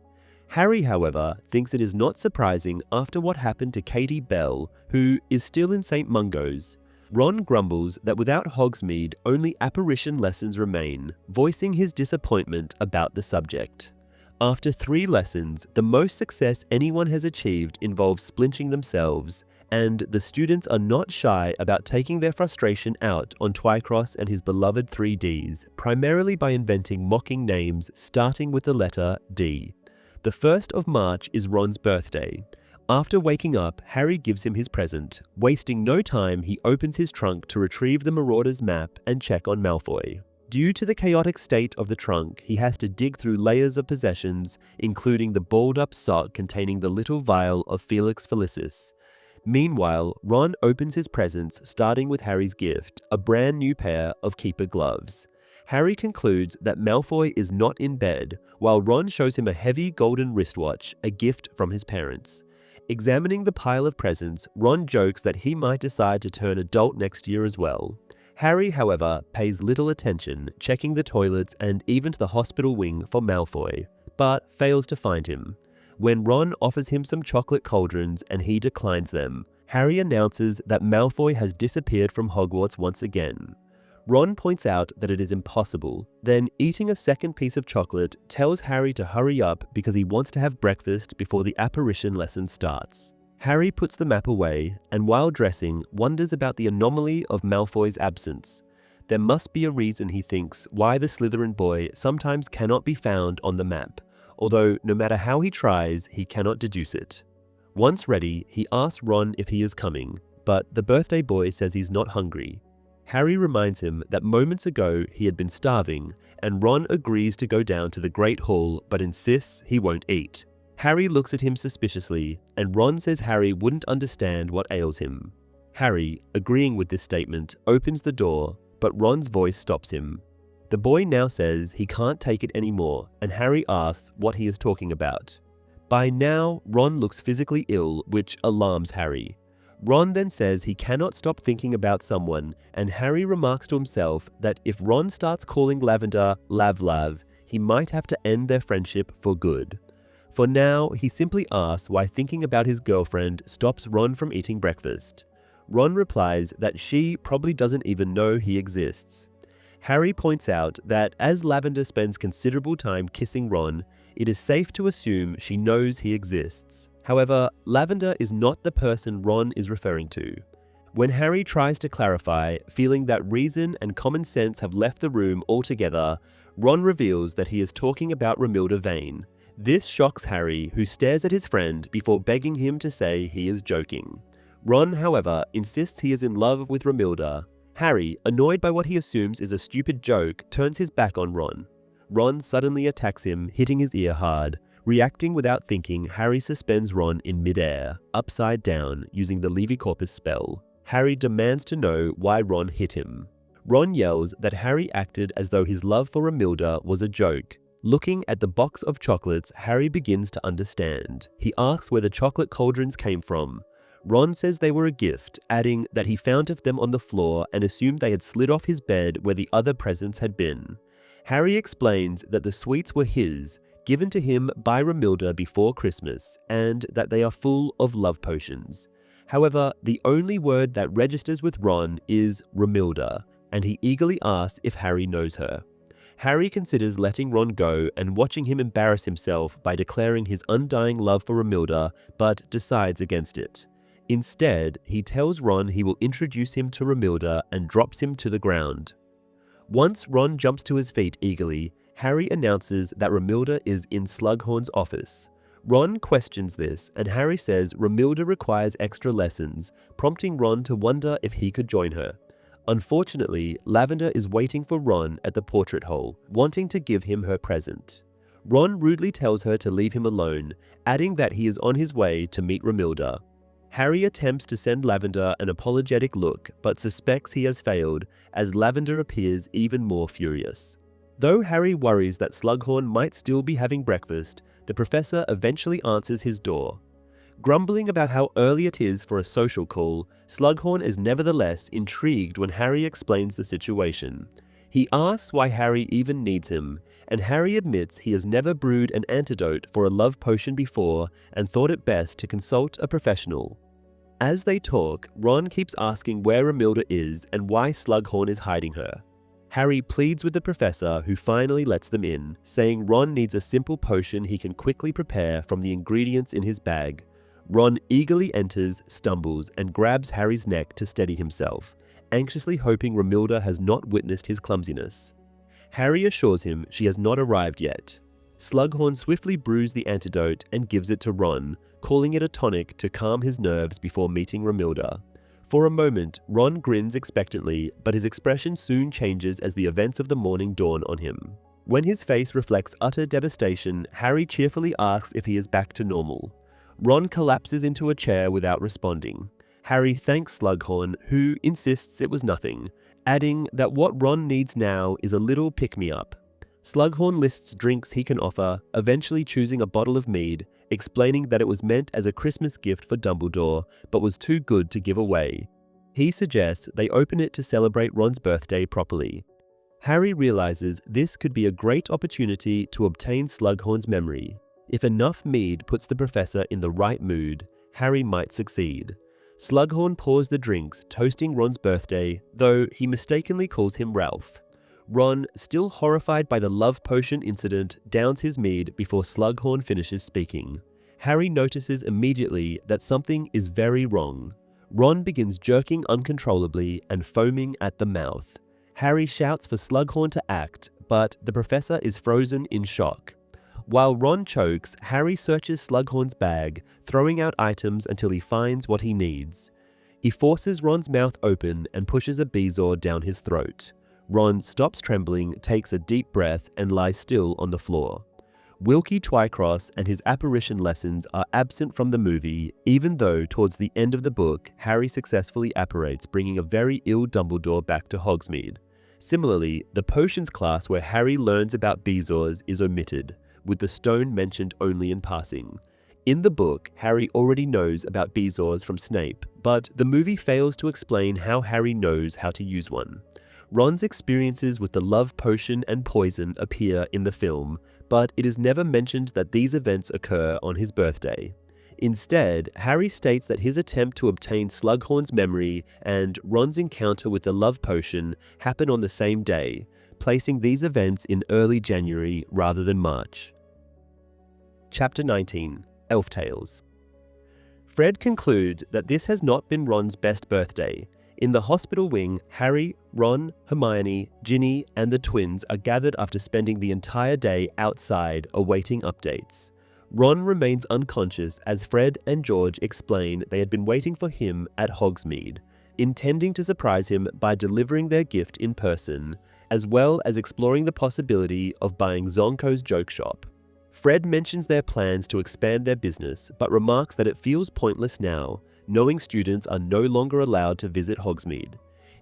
Harry, however, thinks it is not surprising after what happened to Katie Bell, who is still in St. Mungo's. Ron grumbles that without Hogsmeade, only apparition lessons remain, voicing his disappointment about the subject. After 3 lessons, the most success anyone has achieved involves splinching themselves, and the students are not shy about taking their frustration out on Twycross and his beloved 3Ds, primarily by inventing mocking names starting with the letter D. The 1st of March is Ron's birthday. After waking up, Harry gives him his present. Wasting no time, he opens his trunk to retrieve the Marauder's map and check on Malfoy. Due to the chaotic state of the trunk, he has to dig through layers of possessions, including the balled-up sock containing the little vial of Felix Felicis. Meanwhile, Ron opens his presents, starting with Harry's gift, a brand new pair of Keeper gloves. Harry concludes that Malfoy is not in bed, while Ron shows him a heavy golden wristwatch, a gift from his parents. Examining the pile of presents, Ron jokes that he might decide to turn adult next year as well. Harry, however, pays little attention, checking the toilets and even to the hospital wing for Malfoy, but fails to find him. When Ron offers him some chocolate cauldrons and he declines them, Harry announces that Malfoy has disappeared from Hogwarts once again. Ron points out that it is impossible, then eating a second piece of chocolate tells Harry to hurry up because he wants to have breakfast before the apparition lesson starts. Harry puts the map away and while dressing wonders about the anomaly of Malfoy's absence. There must be a reason, he thinks, why the Slytherin boy sometimes cannot be found on the map, although no matter how he tries, he cannot deduce it. Once ready, he asks Ron if he is coming, but the birthday boy says he's not hungry. Harry reminds him that moments ago he had been starving, and Ron agrees to go down to the Great Hall but insists he won't eat. Harry looks at him suspiciously, and Ron says Harry wouldn't understand what ails him. Harry, agreeing with this statement, opens the door, but Ron's voice stops him. The boy now says he can't take it anymore, and Harry asks what he is talking about. By now, Ron looks physically ill, which alarms Harry. Ron then says he cannot stop thinking about someone, and Harry remarks to himself that if Ron starts calling Lavender Lav-Lav, he might have to end their friendship for good. For now, he simply asks why thinking about his girlfriend stops Ron from eating breakfast. Ron replies that she probably doesn't even know he exists. Harry points out that as Lavender spends considerable time kissing Ron, it is safe to assume she knows he exists. However, Lavender is not the person Ron is referring to. When Harry tries to clarify, feeling that reason and common sense have left the room altogether, Ron reveals that he is talking about Romilda Vane. This shocks Harry, who stares at his friend before begging him to say he is joking. Ron, however, insists he is in love with Romilda. Harry, annoyed by what he assumes is a stupid joke, turns his back on Ron. Ron suddenly attacks him, hitting his ear hard. Reacting without thinking, Harry suspends Ron in midair, upside down, using the Levicorpus spell. Harry demands to know why Ron hit him. Ron yells that Harry acted as though his love for Romilda was a joke. Looking at the box of chocolates, Harry begins to understand. He asks where the chocolate cauldrons came from. Ron says they were a gift, adding that he found them on the floor and assumed they had slid off his bed where the other presents had been. Harry explains that the sweets were his, given to him by Romilda before Christmas, and that they are full of love potions. However, the only word that registers with Ron is Romilda, and he eagerly asks if Harry knows her. Harry considers letting Ron go and watching him embarrass himself by declaring his undying love for Romilda, but decides against it. Instead, he tells Ron he will introduce him to Romilda and drops him to the ground. Once Ron jumps to his feet eagerly, Harry announces that Romilda is in Slughorn's office. Ron questions this, and Harry says Romilda requires extra lessons, prompting Ron to wonder if he could join her. Unfortunately, Lavender is waiting for Ron at the portrait hole, wanting to give him her present. Ron rudely tells her to leave him alone, adding that he is on his way to meet Romilda. Harry attempts to send Lavender an apologetic look, but suspects he has failed, as Lavender appears even more furious. Though Harry worries that Slughorn might still be having breakfast, the professor eventually answers his door. Grumbling about how early it is for a social call, Slughorn is nevertheless intrigued when Harry explains the situation. He asks why Harry even needs him, and Harry admits he has never brewed an antidote for a love potion before and thought it best to consult a professional. As they talk, Ron keeps asking where Romilda is and why Slughorn is hiding her. Harry pleads with the professor, who finally lets them in, saying Ron needs a simple potion he can quickly prepare from the ingredients in his bag. Ron eagerly enters, stumbles, and grabs Harry's neck to steady himself, anxiously hoping Romilda has not witnessed his clumsiness. Harry assures him she has not arrived yet. Slughorn swiftly brews the antidote and gives it to Ron, calling it a tonic to calm his nerves before meeting Romilda. For a moment, Ron grins expectantly, but his expression soon changes as the events of the morning dawn on him. When his face reflects utter devastation, Harry cheerfully asks if he is back to normal. Ron collapses into a chair without responding. Harry thanks Slughorn, who insists it was nothing, adding that what Ron needs now is a little pick-me-up. Slughorn lists drinks he can offer, eventually choosing a bottle of mead, explaining that it was meant as a Christmas gift for Dumbledore, but was too good to give away. He suggests they open it to celebrate Ron's birthday properly. Harry realizes this could be a great opportunity to obtain Slughorn's memory. If enough mead puts the professor in the right mood, Harry might succeed. Slughorn pours the drinks, toasting Ron's birthday, though he mistakenly calls him Ralph. Ron, still horrified by the love potion incident, downs his mead before Slughorn finishes speaking. Harry notices immediately that something is very wrong. Ron begins jerking uncontrollably and foaming at the mouth. Harry shouts for Slughorn to act, but the professor is frozen in shock. While Ron chokes, Harry searches Slughorn's bag, throwing out items until he finds what he needs. He forces Ron's mouth open and pushes a bezoar down his throat. Ron stops trembling, takes a deep breath, and lies still on the floor. Wilkie Twycross and his apparition lessons are absent from the movie, even though towards the end of the book, Harry successfully apparates, bringing a very ill Dumbledore back to Hogsmeade. Similarly, the potions class where Harry learns about bezoars is omitted, with the stone mentioned only in passing. In the book, Harry already knows about bezoars from Snape, but the movie fails to explain how Harry knows how to use one. Ron's experiences with the love potion and poison appear in the film, but it is never mentioned that these events occur on his birthday. Instead, Harry states that his attempt to obtain Slughorn's memory and Ron's encounter with the love potion happen on the same day, placing these events in early January rather than March. Chapter 19. Elf Tales. Fred concludes that this has not been Ron's best birthday. In the hospital wing, Harry, Ron, Hermione, Ginny, and the twins are gathered after spending the entire day outside awaiting updates. Ron remains unconscious as Fred and George explain they had been waiting for him at Hogsmeade, intending to surprise him by delivering their gift in person, as well as exploring the possibility of buying Zonko's joke shop. Fred mentions their plans to expand their business, but remarks that it feels pointless now, knowing students are no longer allowed to visit Hogsmeade.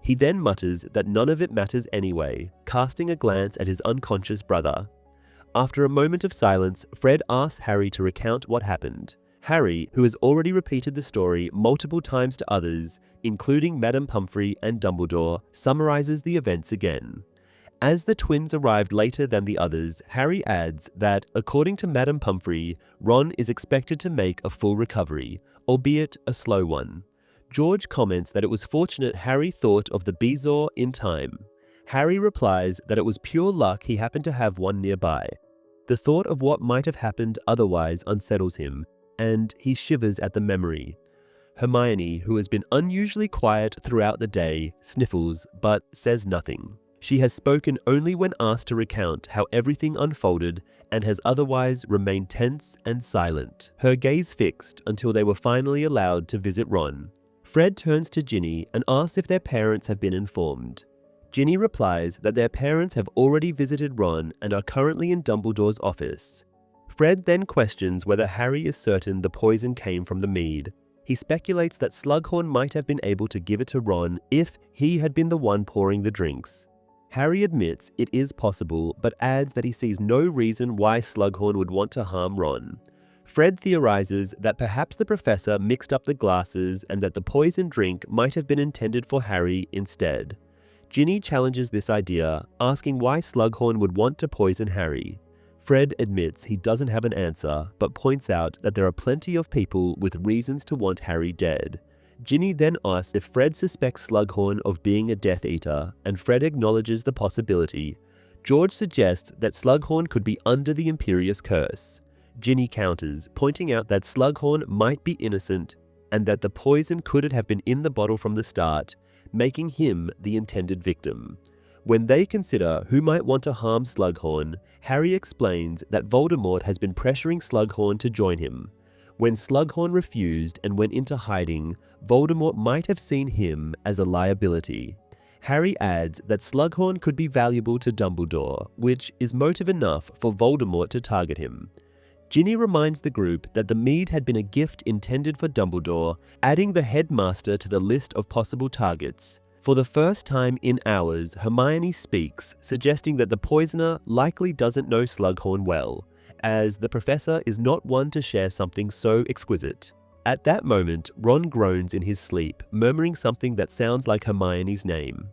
He then mutters that none of it matters anyway, casting a glance at his unconscious brother. After a moment of silence, Fred asks Harry to recount what happened. Harry, who has already repeated the story multiple times to others, including Madame Pomfrey and Dumbledore, summarizes the events again. As the twins arrived later than the others, Harry adds that, according to Madame Pomfrey, Ron is expected to make a full recovery, albeit a slow one. George comments that it was fortunate Harry thought of the bezoar in time. Harry replies that it was pure luck he happened to have one nearby. The thought of what might have happened otherwise unsettles him, and he shivers at the memory. Hermione, who has been unusually quiet throughout the day, sniffles but says nothing. She has spoken only when asked to recount how everything unfolded and has otherwise remained tense and silent, her gaze fixed until they were finally allowed to visit Ron. Fred turns to Ginny and asks if their parents have been informed. Ginny replies that their parents have already visited Ron and are currently in Dumbledore's office. Fred then questions whether Harry is certain the poison came from the mead. He speculates that Slughorn might have been able to give it to Ron if he had been the one pouring the drinks. Harry admits it is possible, but adds that he sees no reason why Slughorn would want to harm Ron. Fred theorizes that perhaps the professor mixed up the glasses and that the poison drink might have been intended for Harry instead. Ginny challenges this idea, asking why Slughorn would want to poison Harry. Fred admits he doesn't have an answer, but points out that there are plenty of people with reasons to want Harry dead. Ginny then asks if Fred suspects Slughorn of being a Death Eater, and Fred acknowledges the possibility. George suggests that Slughorn could be under the Imperious Curse. Ginny counters, pointing out that Slughorn might be innocent, and that the poison could have been in the bottle from the start, making him the intended victim. When they consider who might want to harm Slughorn, Harry explains that Voldemort has been pressuring Slughorn to join him. When Slughorn refused and went into hiding, Voldemort might have seen him as a liability. Harry adds that Slughorn could be valuable to Dumbledore, which is motive enough for Voldemort to target him. Ginny reminds the group that the mead had been a gift intended for Dumbledore, adding the headmaster to the list of possible targets. For the first time in hours, Hermione speaks, suggesting that the poisoner likely doesn't know Slughorn well, as the professor is not one to share something so exquisite. At that moment, Ron groans in his sleep, murmuring something that sounds like Hermione's name.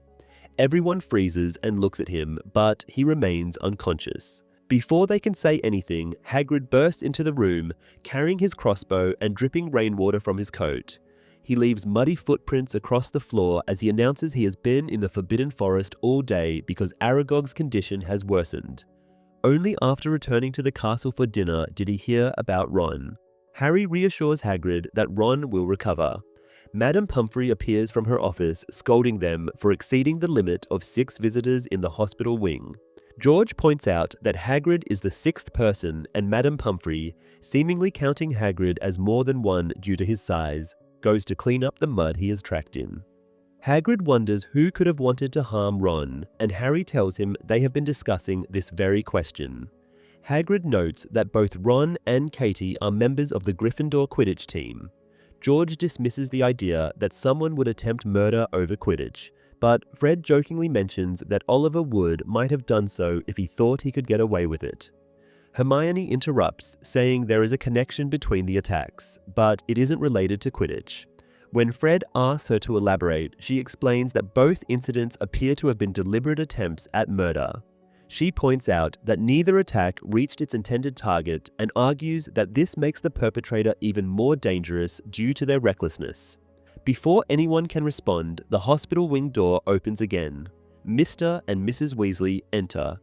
Everyone freezes and looks at him, but he remains unconscious. Before they can say anything, Hagrid bursts into the room, carrying his crossbow and dripping rainwater from his coat. He leaves muddy footprints across the floor as he announces he has been in the Forbidden Forest all day because Aragog's condition has worsened. Only after returning to the castle for dinner did he hear about Ron. Harry reassures Hagrid that Ron will recover. Madame Pomfrey appears from her office, scolding them for exceeding the limit of 6 visitors in the hospital wing. George points out that Hagrid is the 6th person, and Madame Pomfrey, seemingly counting Hagrid as more than one due to his size, goes to clean up the mud he has tracked in. Hagrid wonders who could have wanted to harm Ron, and Harry tells him they have been discussing this very question. Hagrid notes that both Ron and Katie are members of the Gryffindor Quidditch team. George dismisses the idea that someone would attempt murder over Quidditch, but Fred jokingly mentions that Oliver Wood might have done so if he thought he could get away with it. Hermione interrupts, saying there is a connection between the attacks, but it isn't related to Quidditch. When Fred asks her to elaborate, she explains that both incidents appear to have been deliberate attempts at murder. She points out that neither attack reached its intended target and argues that this makes the perpetrator even more dangerous due to their recklessness. Before anyone can respond, the hospital wing door opens again. Mr. and Mrs. Weasley enter.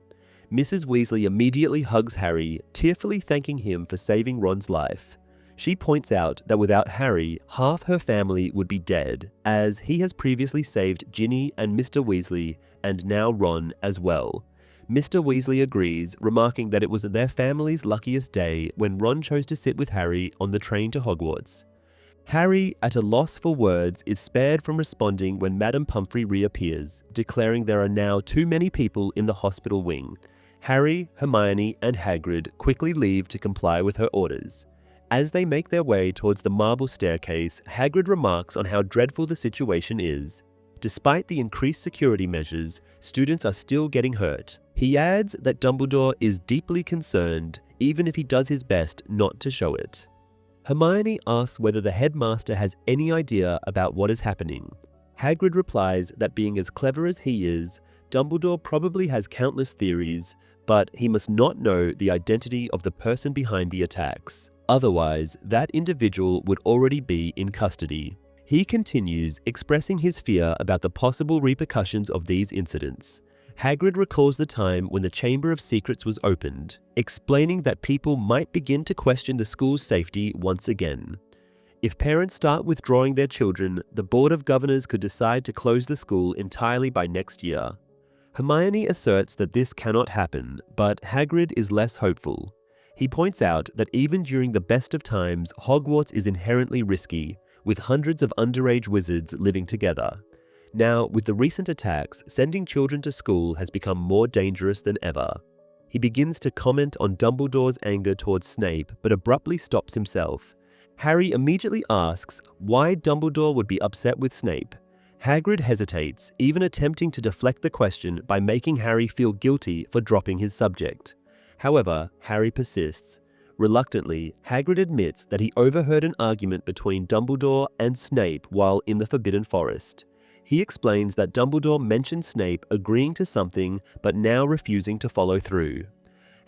Mrs. Weasley immediately hugs Harry, tearfully thanking him for saving Ron's life. She points out that without Harry, half her family would be dead, as he has previously saved Ginny and Mr. Weasley, and now Ron as well. Mr. Weasley agrees, remarking that it was their family's luckiest day when Ron chose to sit with Harry on the train to Hogwarts. Harry, at a loss for words, is spared from responding when Madame Pomfrey reappears, declaring there are now too many people in the hospital wing. Harry, Hermione, and Hagrid quickly leave to comply with her orders. As they make their way towards the marble staircase, Hagrid remarks on how dreadful the situation is. Despite the increased security measures, students are still getting hurt. He adds that Dumbledore is deeply concerned, even if he does his best not to show it. Hermione asks whether the headmaster has any idea about what is happening. Hagrid replies that being as clever as he is, Dumbledore probably has countless theories, but he must not know the identity of the person behind the attacks. Otherwise, that individual would already be in custody. He continues, expressing his fear about the possible repercussions of these incidents. Hagrid recalls the time when the Chamber of Secrets was opened, explaining that people might begin to question the school's safety once again. If parents start withdrawing their children, the Board of Governors could decide to close the school entirely by next year. Hermione asserts that this cannot happen, but Hagrid is less hopeful. He points out that even during the best of times, Hogwarts is inherently risky, with hundreds of underage wizards living together. Now, with the recent attacks, sending children to school has become more dangerous than ever. He begins to comment on Dumbledore's anger towards Snape, but abruptly stops himself. Harry immediately asks why Dumbledore would be upset with Snape. Hagrid hesitates, even attempting to deflect the question by making Harry feel guilty for dropping his subject. However, Harry persists. Reluctantly, Hagrid admits that he overheard an argument between Dumbledore and Snape while in the Forbidden Forest. He explains that Dumbledore mentioned Snape agreeing to something but now refusing to follow through.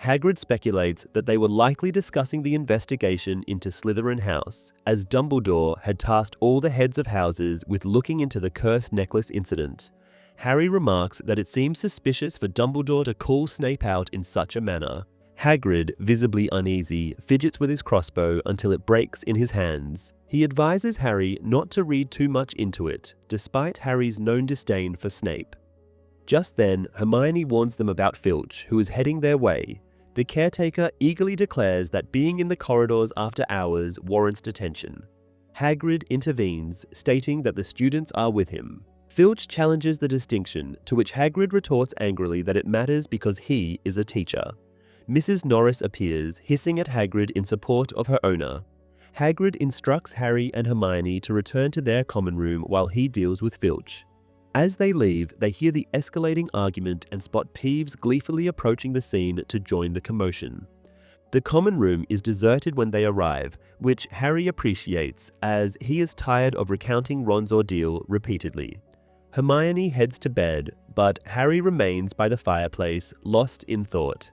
Hagrid speculates that they were likely discussing the investigation into Slytherin House, as Dumbledore had tasked all the heads of houses with looking into the cursed necklace incident. Harry remarks that it seems suspicious for Dumbledore to call Snape out in such a manner. Hagrid, visibly uneasy, fidgets with his crossbow until it breaks in his hands. He advises Harry not to read too much into it, despite Harry's known disdain for Snape. Just then, Hermione warns them about Filch, who is heading their way. The caretaker eagerly declares that being in the corridors after hours warrants detention. Hagrid intervenes, stating that the students are with him. Filch challenges the distinction, to which Hagrid retorts angrily that it matters because he is a teacher. Mrs. Norris appears, hissing at Hagrid in support of her owner. Hagrid instructs Harry and Hermione to return to their common room while he deals with Filch. As they leave, they hear the escalating argument and spot Peeves gleefully approaching the scene to join the commotion. The common room is deserted when they arrive, which Harry appreciates as he is tired of recounting Ron's ordeal repeatedly. Hermione heads to bed, but Harry remains by the fireplace, lost in thought.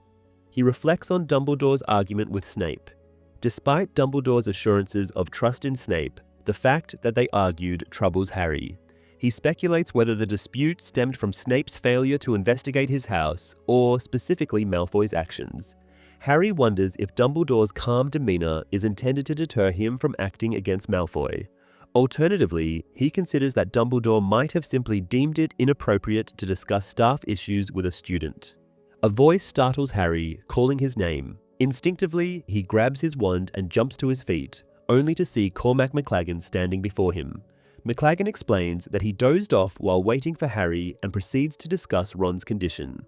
He reflects on Dumbledore's argument with Snape. Despite Dumbledore's assurances of trust in Snape, the fact that they argued troubles Harry. He speculates whether the dispute stemmed from Snape's failure to investigate his house, or specifically Malfoy's actions. Harry wonders if Dumbledore's calm demeanor is intended to deter him from acting against Malfoy. Alternatively, he considers that Dumbledore might have simply deemed it inappropriate to discuss staff issues with a student. A voice startles Harry, calling his name. Instinctively, he grabs his wand and jumps to his feet, only to see Cormac McLaggen standing before him. McLaggen explains that he dozed off while waiting for Harry and proceeds to discuss Ron's condition.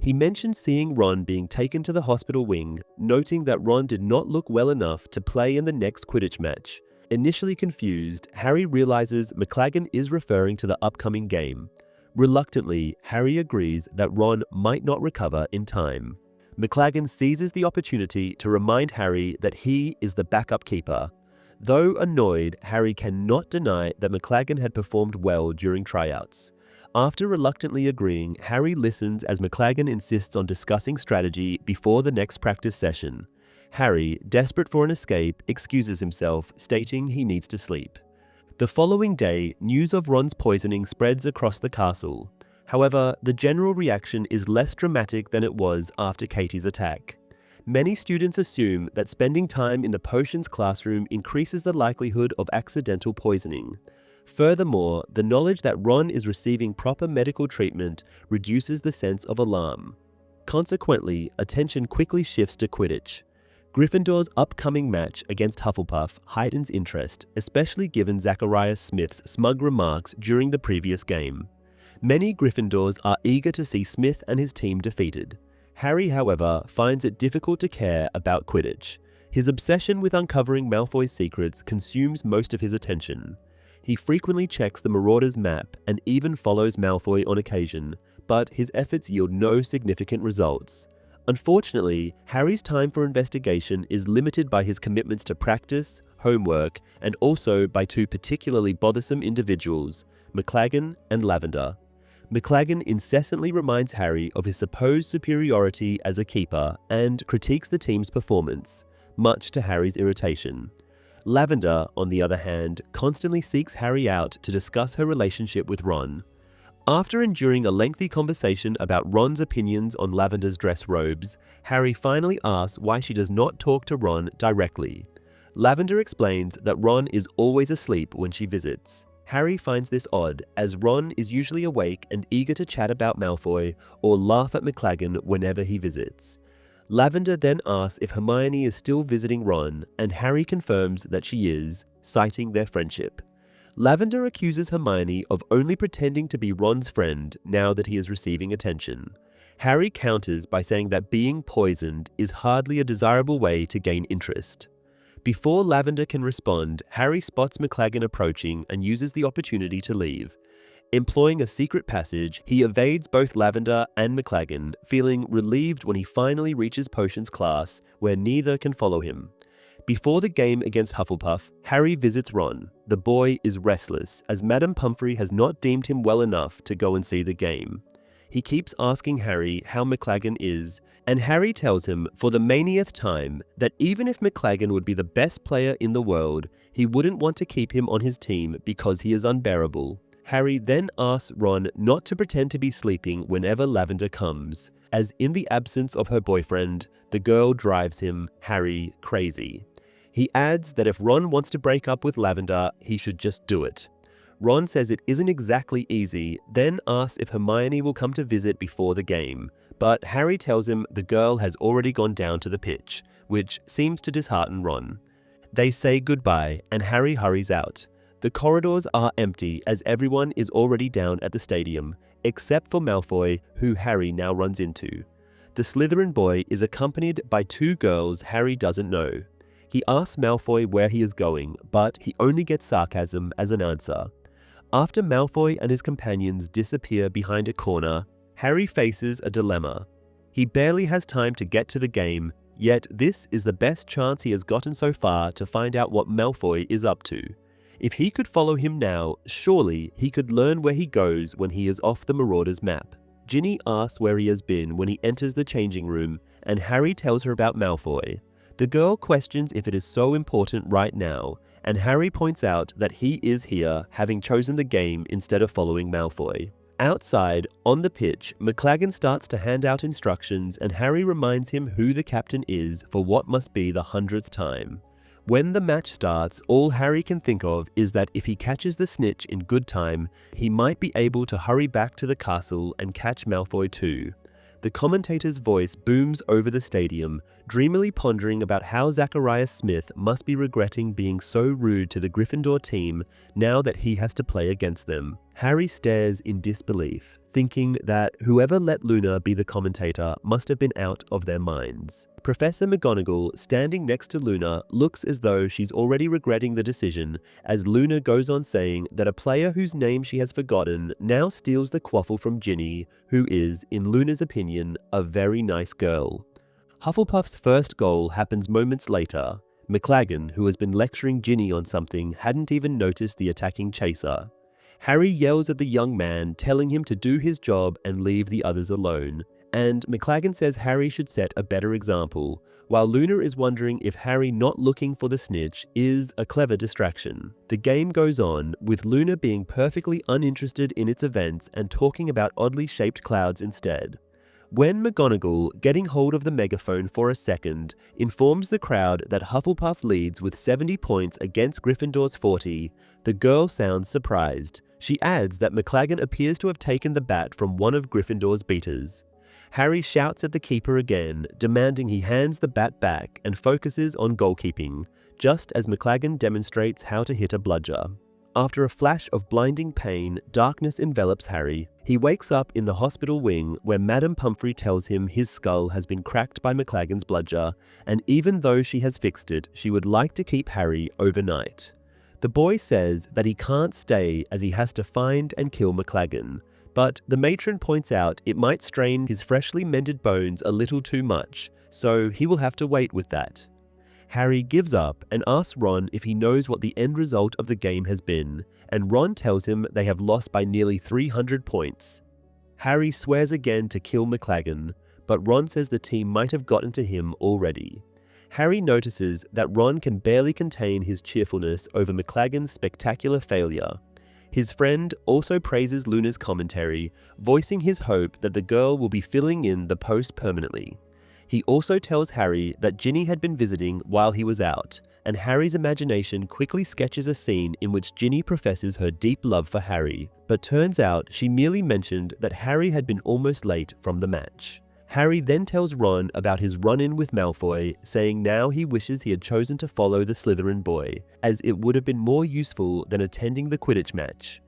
He mentions seeing Ron being taken to the hospital wing, noting that Ron did not look well enough to play in the next Quidditch match. Initially confused, Harry realizes McLaggen is referring to the upcoming game. Reluctantly, Harry agrees that Ron might not recover in time. McLaggen seizes the opportunity to remind Harry that he is the backup keeper. Though annoyed, Harry cannot deny that McLaggen had performed well during tryouts. After reluctantly agreeing, Harry listens as McLaggen insists on discussing strategy before the next practice session. Harry, desperate for an escape, excuses himself, stating he needs to sleep. The following day, news of Ron's poisoning spreads across the castle. However, the general reaction is less dramatic than it was after Katie's attack. Many students assume that spending time in the potions classroom increases the likelihood of accidental poisoning. Furthermore, the knowledge that Ron is receiving proper medical treatment reduces the sense of alarm. Consequently, attention quickly shifts to Quidditch. Gryffindor's upcoming match against Hufflepuff heightens interest, especially given Zacharias Smith's smug remarks during the previous game. Many Gryffindors are eager to see Smith and his team defeated. Harry, however, finds it difficult to care about Quidditch. His obsession with uncovering Malfoy's secrets consumes most of his attention. He frequently checks the Marauders' map and even follows Malfoy on occasion, but his efforts yield no significant results. Unfortunately, Harry's time for investigation is limited by his commitments to practice, homework, and also by two particularly bothersome individuals, McLaggen and Lavender. McLaggen incessantly reminds Harry of his supposed superiority as a keeper and critiques the team's performance, much to Harry's irritation. Lavender, on the other hand, constantly seeks Harry out to discuss her relationship with Ron. After enduring a lengthy conversation about Ron's opinions on Lavender's dress robes, Harry finally asks why she does not talk to Ron directly. Lavender explains that Ron is always asleep when she visits. Harry finds this odd, as Ron is usually awake and eager to chat about Malfoy or laugh at McLaggen whenever he visits. Lavender then asks if Hermione is still visiting Ron, and Harry confirms that she is, citing their friendship. Lavender accuses Hermione of only pretending to be Ron's friend now that he is receiving attention. Harry counters by saying that being poisoned is hardly a desirable way to gain interest. Before Lavender can respond, Harry spots McLaggen approaching and uses the opportunity to leave. Employing a secret passage, he evades both Lavender and McLaggen, feeling relieved when he finally reaches Potions class, where neither can follow him. Before the game against Hufflepuff, Harry visits Ron. The boy is restless, as Madame Pomfrey has not deemed him well enough to go and see the game. He keeps asking Harry how McLaggen is, and Harry tells him for the maniath time that even if McLaggen would be the best player in the world, he wouldn't want to keep him on his team because he is unbearable. Harry then asks Ron not to pretend to be sleeping whenever Lavender comes, as in the absence of her boyfriend, the girl drives him, Harry, crazy. He adds that if Ron wants to break up with Lavender, he should just do it. Ron says it isn't exactly easy, then asks if Hermione will come to visit before the game, but Harry tells him the girl has already gone down to the pitch, which seems to dishearten Ron. They say goodbye, and Harry hurries out. The corridors are empty as everyone is already down at the stadium, except for Malfoy, who Harry now runs into. The Slytherin boy is accompanied by two girls Harry doesn't know. He asks Malfoy where he is going, but he only gets sarcasm as an answer. After Malfoy and his companions disappear behind a corner, Harry faces a dilemma. He barely has time to get to the game, yet this is the best chance he has gotten so far to find out what Malfoy is up to. If he could follow him now, surely he could learn where he goes when he is off the Marauders map. Ginny asks where he has been when he enters the changing room, and Harry tells her about Malfoy. The girl questions if it is so important right now, and Harry points out that he is here, having chosen the game instead of following Malfoy. Outside, on the pitch, McLaggen starts to hand out instructions, and Harry reminds him who the captain is for what must be the 100th time. When the match starts, all Harry can think of is that if he catches the snitch in good time, he might be able to hurry back to the castle and catch Malfoy too. The commentator's voice booms over the stadium, dreamily pondering about how Zacharias Smith must be regretting being so rude to the Gryffindor team now that he has to play against them. Harry stares in disbelief, thinking that whoever let Luna be the commentator must have been out of their minds. Professor McGonagall, standing next to Luna, looks as though she's already regretting the decision, as Luna goes on saying that a player whose name she has forgotten now steals the quaffle from Ginny, who is, in Luna's opinion, a very nice girl. Hufflepuff's first goal happens moments later. McLaggen, who has been lecturing Ginny on something, hadn't even noticed the attacking chaser. Harry yells at the young man, telling him to do his job and leave the others alone. And McLaggen says Harry should set a better example, while Luna is wondering if Harry not looking for the snitch is a clever distraction. The game goes on, with Luna being perfectly uninterested in its events and talking about oddly shaped clouds instead. When McGonagall, getting hold of the megaphone for a second, informs the crowd that Hufflepuff leads with 70 points against Gryffindor's 40, the girl sounds surprised. She adds that McLaggen appears to have taken the bat from one of Gryffindor's beaters. Harry shouts at the keeper again, demanding he hands the bat back and focuses on goalkeeping, just as McLaggen demonstrates how to hit a bludger. After a flash of blinding pain, darkness envelops Harry. He wakes up in the hospital wing where Madame Pomfrey tells him his skull has been cracked by McLaggen's bludger, and even though she has fixed it, she would like to keep Harry overnight. The boy says that he can't stay as he has to find and kill McLaggen, but the matron points out it might strain his freshly mended bones a little too much, so he will have to wait with that. Harry gives up and asks Ron if he knows what the end result of the game has been, and Ron tells him they have lost by nearly 300 points. Harry swears again to kill McLaggen, but Ron says the team might have gotten to him already. Harry notices that Ron can barely contain his cheerfulness over McLaggen's spectacular failure. His friend also praises Luna's commentary, voicing his hope that the girl will be filling in the post permanently. He also tells Harry that Ginny had been visiting while he was out, and Harry's imagination quickly sketches a scene in which Ginny professes her deep love for Harry, but turns out she merely mentioned that Harry had been almost late from the match. Harry then tells Ron about his run-in with Malfoy, saying now he wishes he had chosen to follow the Slytherin boy, as it would have been more useful than attending the Quidditch match.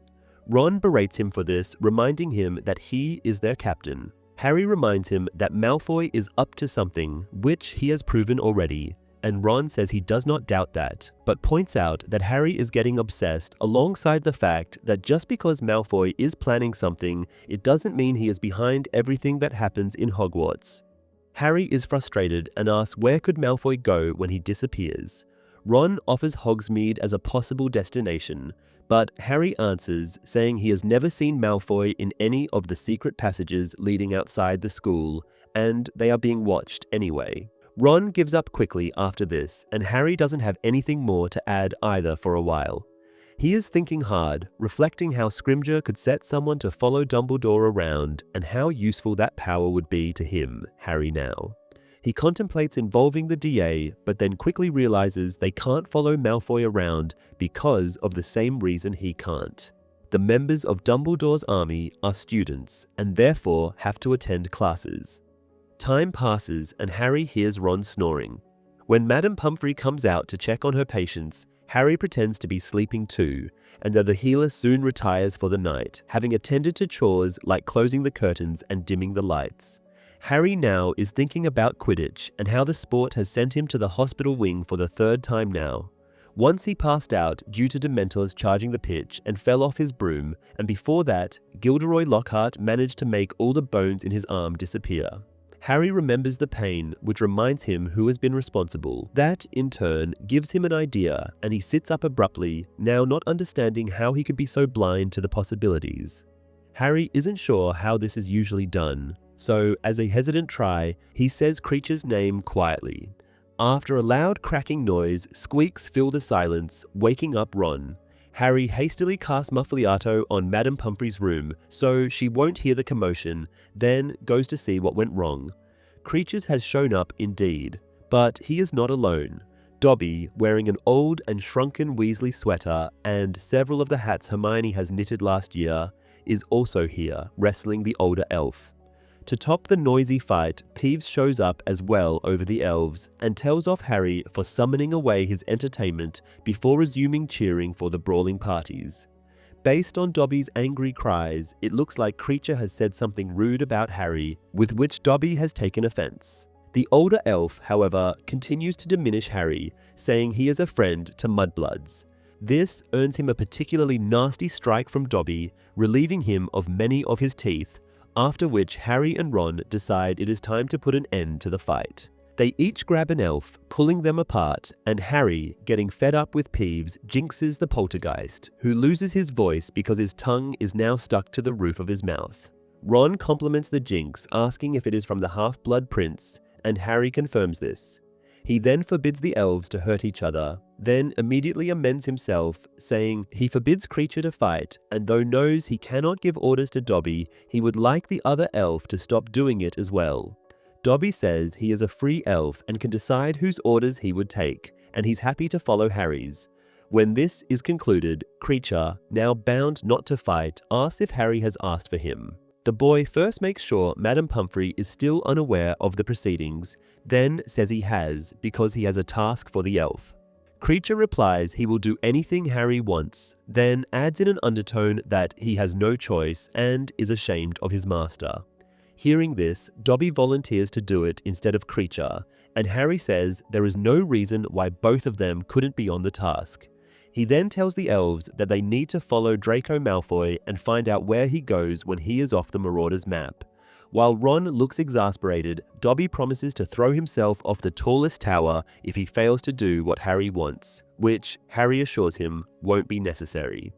Ron berates him for this, reminding him that he is their captain. Harry reminds him that Malfoy is up to something, which he has proven already, and Ron says he does not doubt that, but points out that Harry is getting obsessed alongside the fact that just because Malfoy is planning something, it doesn't mean he is behind everything that happens in Hogwarts. Harry is frustrated and asks where could Malfoy go when he disappears. Ron offers Hogsmeade as a possible destination, but Harry answers saying he has never seen Malfoy in any of the secret passages leading outside the school, and they are being watched anyway. Ron gives up quickly after this, and Harry doesn't have anything more to add either for a while. He is thinking hard, reflecting how Scrimgeour could set someone to follow Dumbledore around and how useful that power would be to him, Harry now. He contemplates involving the DA, but then quickly realizes they can't follow Malfoy around because of the same reason he can't. The members of Dumbledore's army are students and therefore have to attend classes. Time passes and Harry hears Ron snoring. When Madame Pomfrey comes out to check on her patients, Harry pretends to be sleeping too, and the healer soon retires for the night, having attended to chores like closing the curtains and dimming the lights. Harry now is thinking about Quidditch and how the sport has sent him to the hospital wing for the third time now. Once he passed out due to Dementors charging the pitch and fell off his broom, and before that, Gilderoy Lockhart managed to make all the bones in his arm disappear. Harry remembers the pain, which reminds him who has been responsible. That, in turn, gives him an idea, and he sits up abruptly, now not understanding how he could be so blind to the possibilities. Harry isn't sure how this is usually done, so, as a hesitant try, he says Kreacher's name quietly. After a loud cracking noise, squeaks fill the silence, waking up Ron. Harry hastily casts Muffliato on Madame Pomfrey's room so she won't hear the commotion, then goes to see what went wrong. Kreacher's has shown up indeed, but he is not alone. Dobby, wearing an old and shrunken Weasley sweater and several of the hats Hermione has knitted last year, is also here, wrestling the older elf. To top the noisy fight, Peeves shows up as well over the elves and tells off Harry for summoning away his entertainment before resuming cheering for the brawling parties. Based on Dobby's angry cries, it looks like Kreacher has said something rude about Harry, with which Dobby has taken offense. The older elf, however, continues to diminish Harry, saying he is a friend to mudbloods. This earns him a particularly nasty strike from Dobby, relieving him of many of his teeth, after which Harry and Ron decide it is time to put an end to the fight. They each grab an elf, pulling them apart, and Harry, getting fed up with Peeves, jinxes the poltergeist, who loses his voice because his tongue is now stuck to the roof of his mouth. Ron compliments the jinx, asking if it is from the Half-Blood Prince, and Harry confirms this. He then forbids the elves to hurt each other, then immediately amends himself, saying he forbids Kreacher to fight, and though knows he cannot give orders to Dobby, he would like the other elf to stop doing it as well. Dobby says he is a free elf and can decide whose orders he would take, and he's happy to follow Harry's. When this is concluded, Kreacher, now bound not to fight, asks if Harry has asked for him. The boy first makes sure Madame Pomfrey is still unaware of the proceedings, then says he has, because he has a task for the elf. Kreacher replies he will do anything Harry wants, then adds in an undertone that he has no choice and is ashamed of his master. Hearing this, Dobby volunteers to do it instead of Kreacher, and Harry says there is no reason why both of them couldn't be on the task. He then tells the elves that they need to follow Draco Malfoy and find out where he goes when he is off the Marauders map. While Ron looks exasperated, Dobby promises to throw himself off the tallest tower if he fails to do what Harry wants, which Harry assures him won't be necessary.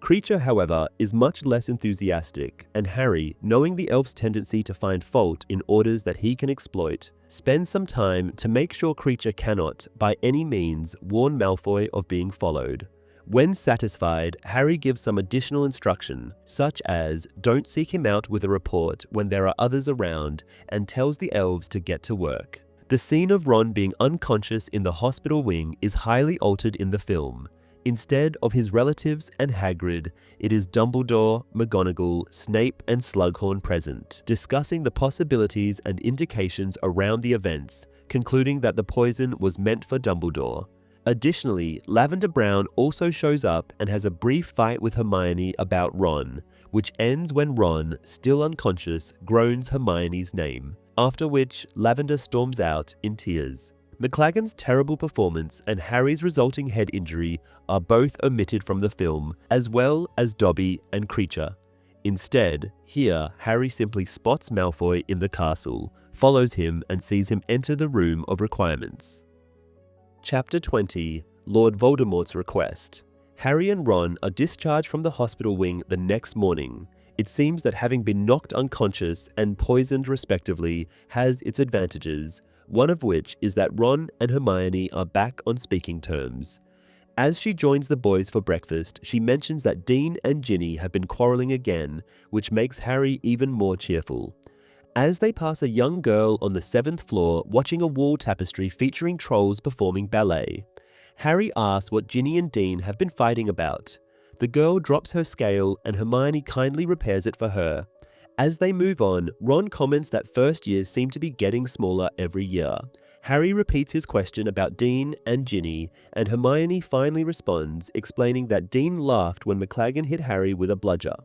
Kreacher, however, is much less enthusiastic, and Harry, knowing the elf's tendency to find fault in orders that he can exploit, spends some time to make sure Kreacher cannot, by any means, warn Malfoy of being followed. When satisfied, Harry gives some additional instruction, such as don't seek him out with a report when there are others around, and tells the elves to get to work. The scene of Ron being unconscious in the hospital wing is highly altered in the film. Instead of his relatives and Hagrid, it is Dumbledore, McGonagall, Snape and Slughorn present, discussing the possibilities and indications around the events, concluding that the poison was meant for Dumbledore. Additionally, Lavender Brown also shows up and has a brief fight with Hermione about Ron, which ends when Ron, still unconscious, groans Hermione's name, after which Lavender storms out in tears. McLagan's terrible performance and Harry's resulting head injury are both omitted from the film, as well as Dobby and Kreacher. Instead, here, Harry simply spots Malfoy in the castle, follows him and sees him enter the room of requirements. Chapter 20, Lord Voldemort's Request. Harry and Ron are discharged from the hospital wing the next morning. It seems that having been knocked unconscious and poisoned respectively has its advantages, one of which is that Ron and Hermione are back on speaking terms. As she joins the boys for breakfast, she mentions that Dean and Ginny have been quarreling again, which makes Harry even more cheerful. As they pass a young girl on the 7th floor watching a wall tapestry featuring trolls performing ballet, Harry asks what Ginny and Dean have been fighting about. The girl drops her scale and Hermione kindly repairs it for her. As they move on, Ron comments that first years seem to be getting smaller every year. Harry repeats his question about Dean and Ginny, and Hermione finally responds, explaining that Dean laughed when McLagan hit Harry with a bludger.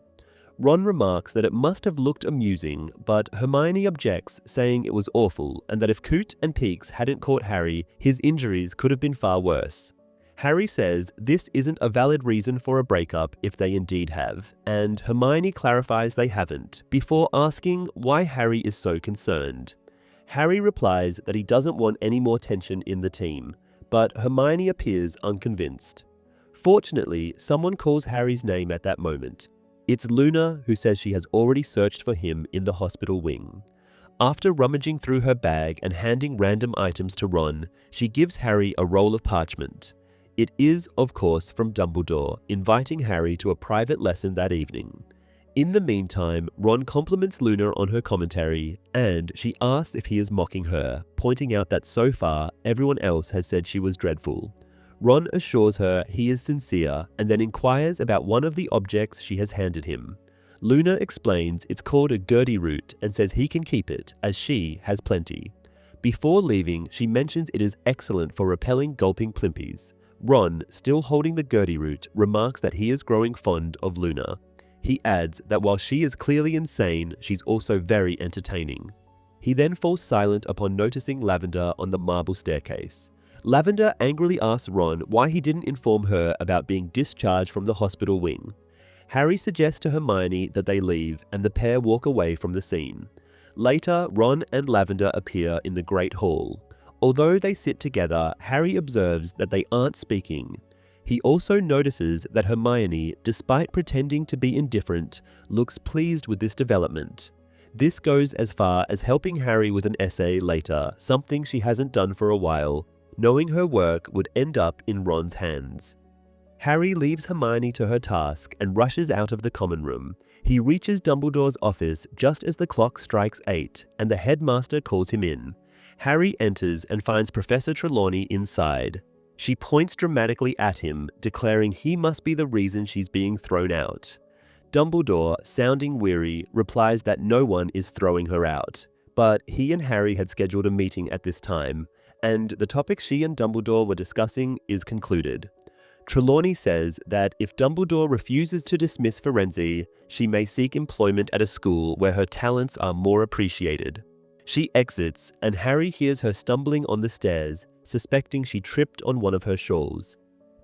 Ron remarks that it must have looked amusing, but Hermione objects, saying it was awful, and that if Coot and Peakes hadn't caught Harry, his injuries could have been far worse. Harry says this isn't a valid reason for a breakup if they indeed have, and Hermione clarifies they haven't, before asking why Harry is so concerned. Harry replies that he doesn't want any more tension in the team, but Hermione appears unconvinced. Fortunately, someone calls Harry's name at that moment. It's Luna, who says she has already searched for him in the hospital wing. After rummaging through her bag and handing random items to Ron, she gives Harry a roll of parchment. It is, of course, from Dumbledore, inviting Harry to a private lesson that evening. In the meantime, Ron compliments Luna on her commentary, and she asks if he is mocking her, pointing out that so far, everyone else has said she was dreadful. Ron assures her he is sincere, and then inquires about one of the objects she has handed him. Luna explains it's called a Gertie root and says he can keep it, as she has plenty. Before leaving, she mentions it is excellent for repelling gulping plimpies. Ron, still holding the Gertie root, remarks that he is growing fond of Luna. He adds that while she is clearly insane, she's also very entertaining. He then falls silent upon noticing Lavender on the marble staircase. Lavender angrily asks Ron why he didn't inform her about being discharged from the hospital wing. Harry suggests to Hermione that they leave, and the pair walk away from the scene. Later, Ron and Lavender appear in the Great Hall. Although they sit together, Harry observes that they aren't speaking. He also notices that Hermione, despite pretending to be indifferent, looks pleased with this development. This goes as far as helping Harry with an essay later, something she hasn't done for a while, knowing her work would end up in Ron's hands. Harry leaves Hermione to her task and rushes out of the common room. He reaches Dumbledore's office just as the clock strikes 8, and the headmaster calls him in. Harry enters and finds Professor Trelawney inside. She points dramatically at him, declaring he must be the reason she's being thrown out. Dumbledore, sounding weary, replies that no one is throwing her out, but he and Harry had scheduled a meeting at this time, and the topic she and Dumbledore were discussing is concluded. Trelawney says that if Dumbledore refuses to dismiss Firenze, she may seek employment at a school where her talents are more appreciated. She exits, and Harry hears her stumbling on the stairs, suspecting she tripped on one of her shawls.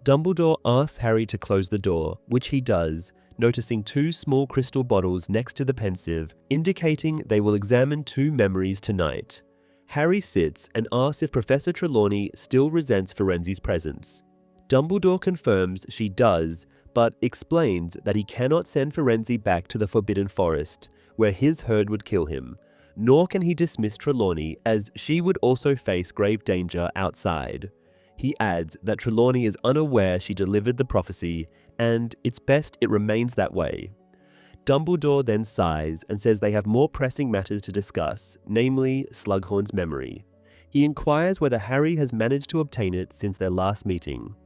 Dumbledore asks Harry to close the door, which he does, noticing 2 small crystal bottles next to the pensive, indicating they will examine 2 memories tonight. Harry sits and asks if Professor Trelawney still resents Firenze's presence. Dumbledore confirms she does, but explains that he cannot send Firenze back to the Forbidden Forest, where his herd would kill him. Nor can he dismiss Trelawney, as she would also face grave danger outside. He adds that Trelawney is unaware she delivered the prophecy, and it's best it remains that way. Dumbledore then sighs and says they have more pressing matters to discuss, namely Slughorn's memory. He inquires whether Harry has managed to obtain it since their last meeting.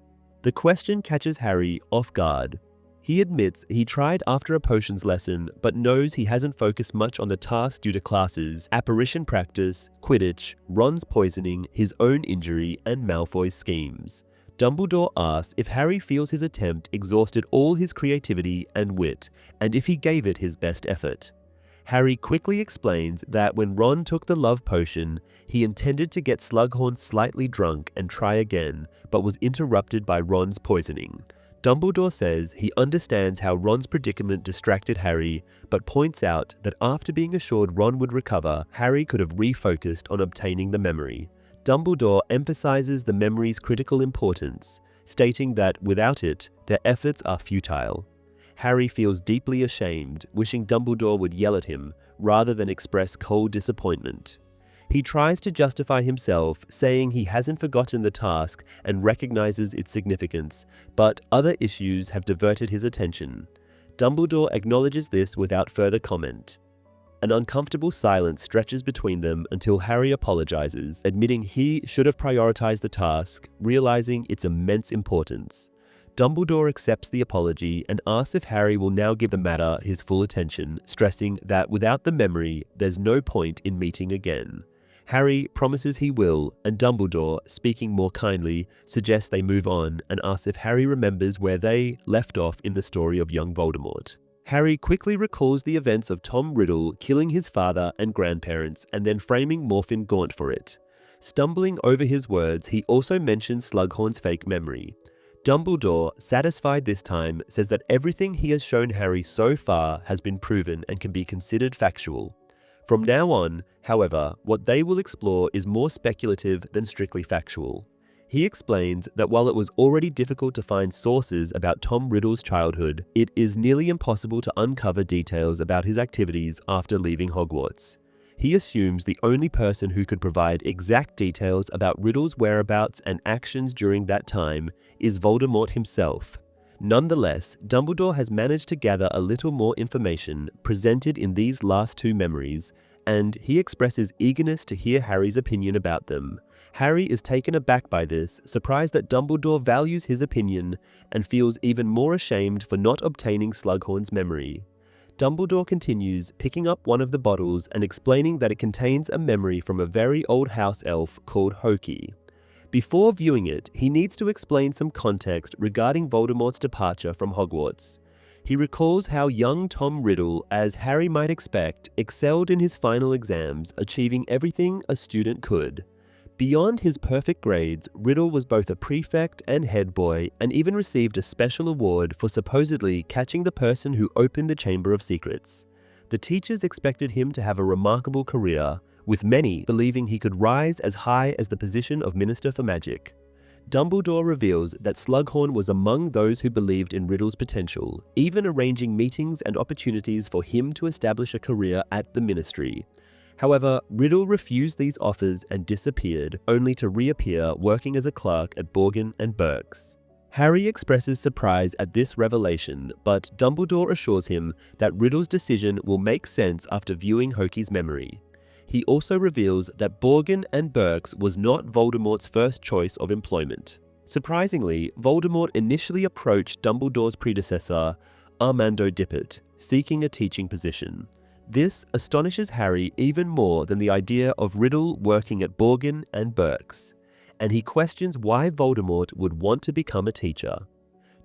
The question catches Harry off guard. He admits he tried after a potions lesson, but knows he hasn't focused much on the task due to classes, apparition practice, Quidditch, Ron's poisoning, his own injury, and Malfoy's schemes. Dumbledore asks if Harry feels his attempt exhausted all his creativity and wit, and if he gave it his best effort. Harry quickly explains that when Ron took the love potion, he intended to get Slughorn slightly drunk and try again, but was interrupted by Ron's poisoning. Dumbledore says he understands how Ron's predicament distracted Harry, but points out that after being assured Ron would recover, Harry could have refocused on obtaining the memory. Dumbledore emphasizes the memory's critical importance, stating that without it, their efforts are futile. Harry feels deeply ashamed, wishing Dumbledore would yell at him, rather than express cold disappointment. He tries to justify himself, saying he hasn't forgotten the task and recognizes its significance, but other issues have diverted his attention. Dumbledore acknowledges this without further comment. An uncomfortable silence stretches between them until Harry apologizes, admitting he should have prioritized the task, realizing its immense importance. Dumbledore accepts the apology and asks if Harry will now give the matter his full attention, stressing that without the memory, there's no point in meeting again. Harry promises he will, and Dumbledore, speaking more kindly, suggests they move on and asks if Harry remembers where they left off in the story of young Voldemort. Harry quickly recalls the events of Tom Riddle killing his father and grandparents and then framing Morphin Gaunt for it. Stumbling over his words, he also mentions Slughorn's fake memory. Dumbledore, satisfied this time, says that everything he has shown Harry so far has been proven and can be considered factual. From now on, however, what they will explore is more speculative than strictly factual. He explains that while it was already difficult to find sources about Tom Riddle's childhood, it is nearly impossible to uncover details about his activities after leaving Hogwarts. He assumes the only person who could provide exact details about Riddle's whereabouts and actions during that time is Voldemort himself. Nonetheless, Dumbledore has managed to gather a little more information presented in these last two memories, and he expresses eagerness to hear Harry's opinion about them. Harry is taken aback by this, surprised that Dumbledore values his opinion, and feels even more ashamed for not obtaining Slughorn's memory. Dumbledore continues, picking up one of the bottles and explaining that it contains a memory from a very old house elf called Hoki. Before viewing it, he needs to explain some context regarding Voldemort's departure from Hogwarts. He recalls how young Tom Riddle, as Harry might expect, excelled in his final exams, achieving everything a student could. Beyond his perfect grades, Riddle was both a prefect and head boy, and even received a special award for supposedly catching the person who opened the Chamber of Secrets. The teachers expected him to have a remarkable career, with many believing he could rise as high as the position of Minister for Magic. Dumbledore reveals that Slughorn was among those who believed in Riddle's potential, even arranging meetings and opportunities for him to establish a career at the Ministry. However, Riddle refused these offers and disappeared, only to reappear working as a clerk at Borgin and Burke's. Harry expresses surprise at this revelation, but Dumbledore assures him that Riddle's decision will make sense after viewing Hoki's memory. He also reveals that Borgin and Burke's was not Voldemort's first choice of employment. Surprisingly, Voldemort initially approached Dumbledore's predecessor, Armando Dippet, seeking a teaching position. This astonishes Harry even more than the idea of Riddle working at Borgin and Burke's, and he questions why Voldemort would want to become a teacher.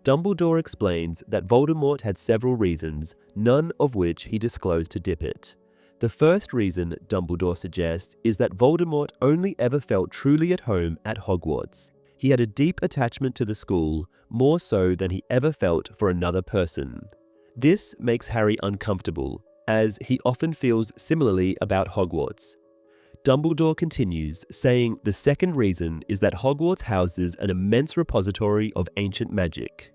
Dumbledore explains that Voldemort had several reasons, none of which he disclosed to Dippet. The first reason, Dumbledore suggests, is that Voldemort only ever felt truly at home at Hogwarts. He had a deep attachment to the school, more so than he ever felt for another person. This makes Harry uncomfortable, as he often feels similarly about Hogwarts. Dumbledore continues, saying the second reason is that Hogwarts houses an immense repository of ancient magic.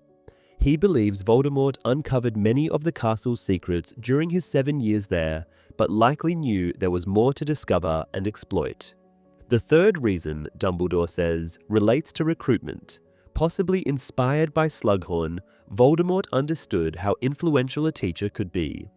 He believes Voldemort uncovered many of the castle's secrets during his 7 years there, but likely knew there was more to discover and exploit. The third reason, Dumbledore says, relates to recruitment. Possibly inspired by Slughorn, Voldemort understood how influential a teacher could be.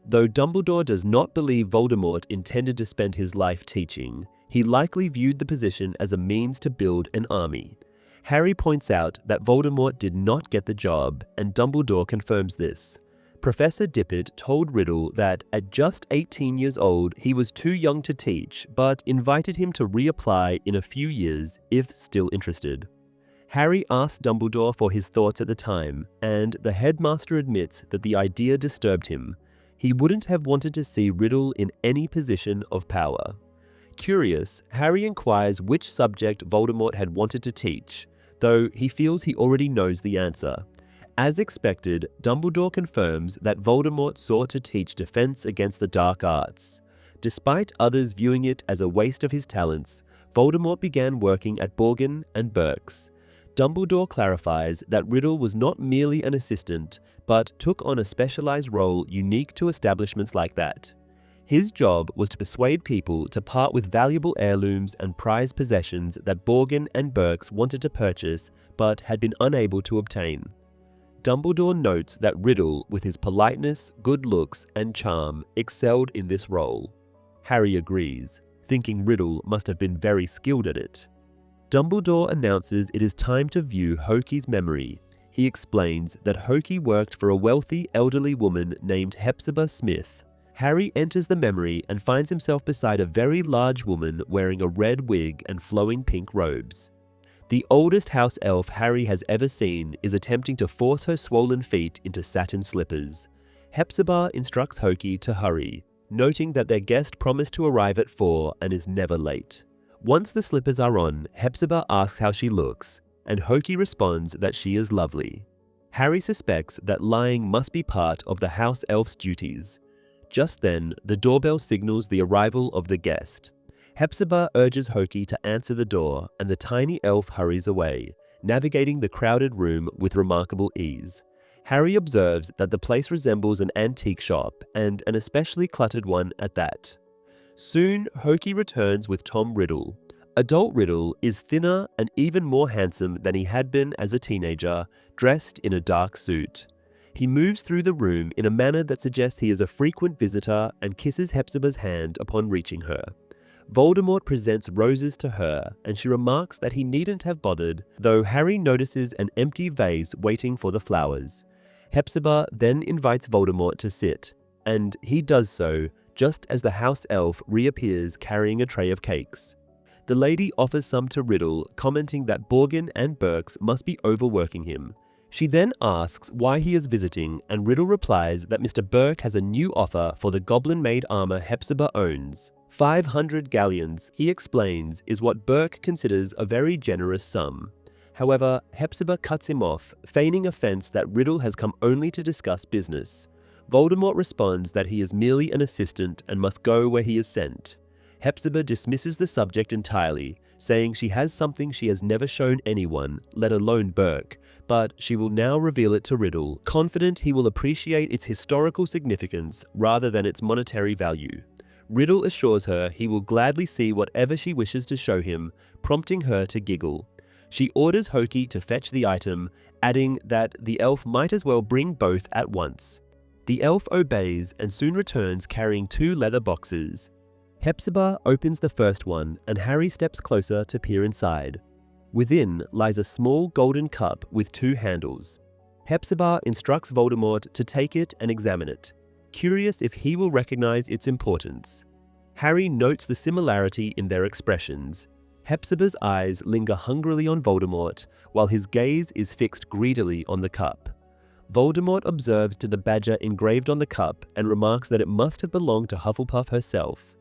Though Dumbledore does not believe Voldemort intended to spend his life teaching, he likely viewed the position as a means to build an army. Harry points out that Voldemort did not get the job, and Dumbledore confirms this. Professor Dippet told Riddle that at just 18 years old, he was too young to teach, but invited him to reapply in a few years if still interested. Harry asked Dumbledore for his thoughts at the time, and the headmaster admits that the idea disturbed him. He wouldn't have wanted to see Riddle in any position of power. Curious, Harry inquires which subject Voldemort had wanted to teach, though he feels he already knows the answer. As expected, Dumbledore confirms that Voldemort sought to teach defense against the dark arts. Despite others viewing it as a waste of his talents, Voldemort began working at Borgin and Burke's. Dumbledore clarifies that Riddle was not merely an assistant, but took on a specialized role unique to establishments like that. His job was to persuade people to part with valuable heirlooms and prized possessions that Borgin and Burke's wanted to purchase but had been unable to obtain. Dumbledore notes that Riddle, with his politeness, good looks, and charm, excelled in this role. Harry agrees, thinking Riddle must have been very skilled at it. Dumbledore announces it is time to view Hokey's memory. He explains that Hokey worked for a wealthy elderly woman named Hepzibah Smith. Harry enters the memory and finds himself beside a very large woman wearing a red wig and flowing pink robes. The oldest house elf Harry has ever seen is attempting to force her swollen feet into satin slippers. Hepzibah instructs Hokey to hurry, noting that their guest promised to arrive at 4 and is never late. Once the slippers are on, Hepzibah asks how she looks, and Hokey responds that she is lovely. Harry suspects that lying must be part of the house elf's duties. Just then, the doorbell signals the arrival of the guest. Hepzibah urges Hokey to answer the door, and the tiny elf hurries away, navigating the crowded room with remarkable ease. Harry observes that the place resembles an antique shop, and an especially cluttered one at that. Soon, Hokey returns with Tom Riddle. Adult Riddle is thinner and even more handsome than he had been as a teenager, dressed in a dark suit. He moves through the room in a manner that suggests he is a frequent visitor and kisses Hepzibah's hand upon reaching her. Voldemort presents roses to her, and she remarks that he needn't have bothered, though Harry notices an empty vase waiting for the flowers. Hepzibah then invites Voldemort to sit, and he does so just as the house elf reappears carrying a tray of cakes. The lady offers some to Riddle, commenting that Borgin and Burke's must be overworking him. She then asks why he is visiting, and Riddle replies that Mr. Burke has a new offer for the goblin-made armor Hepzibah owns. 500 galleons, he explains, is what Burke considers a very generous sum. However, Hepzibah cuts him off, feigning offense that Riddle has come only to discuss business. Voldemort responds that he is merely an assistant and must go where he is sent. Hepzibah dismisses the subject entirely, saying she has something she has never shown anyone, let alone Burke, but she will now reveal it to Riddle, confident he will appreciate its historical significance rather than its monetary value. Riddle assures her he will gladly see whatever she wishes to show him, prompting her to giggle. She orders Hokey to fetch the item, adding that the elf might as well bring both at once. The elf obeys and soon returns carrying 2 leather boxes. Hepzibah opens the first one, and Harry steps closer to peer inside. Within lies a small golden cup with 2 handles. Hepzibah instructs Voldemort to take it and examine it, curious if he will recognize its importance. Harry notes the similarity in their expressions. Hepzibah's eyes linger hungrily on Voldemort, while his gaze is fixed greedily on the cup. Voldemort observes to the badger engraved on the cup and remarks that it must have belonged to Hufflepuff herself.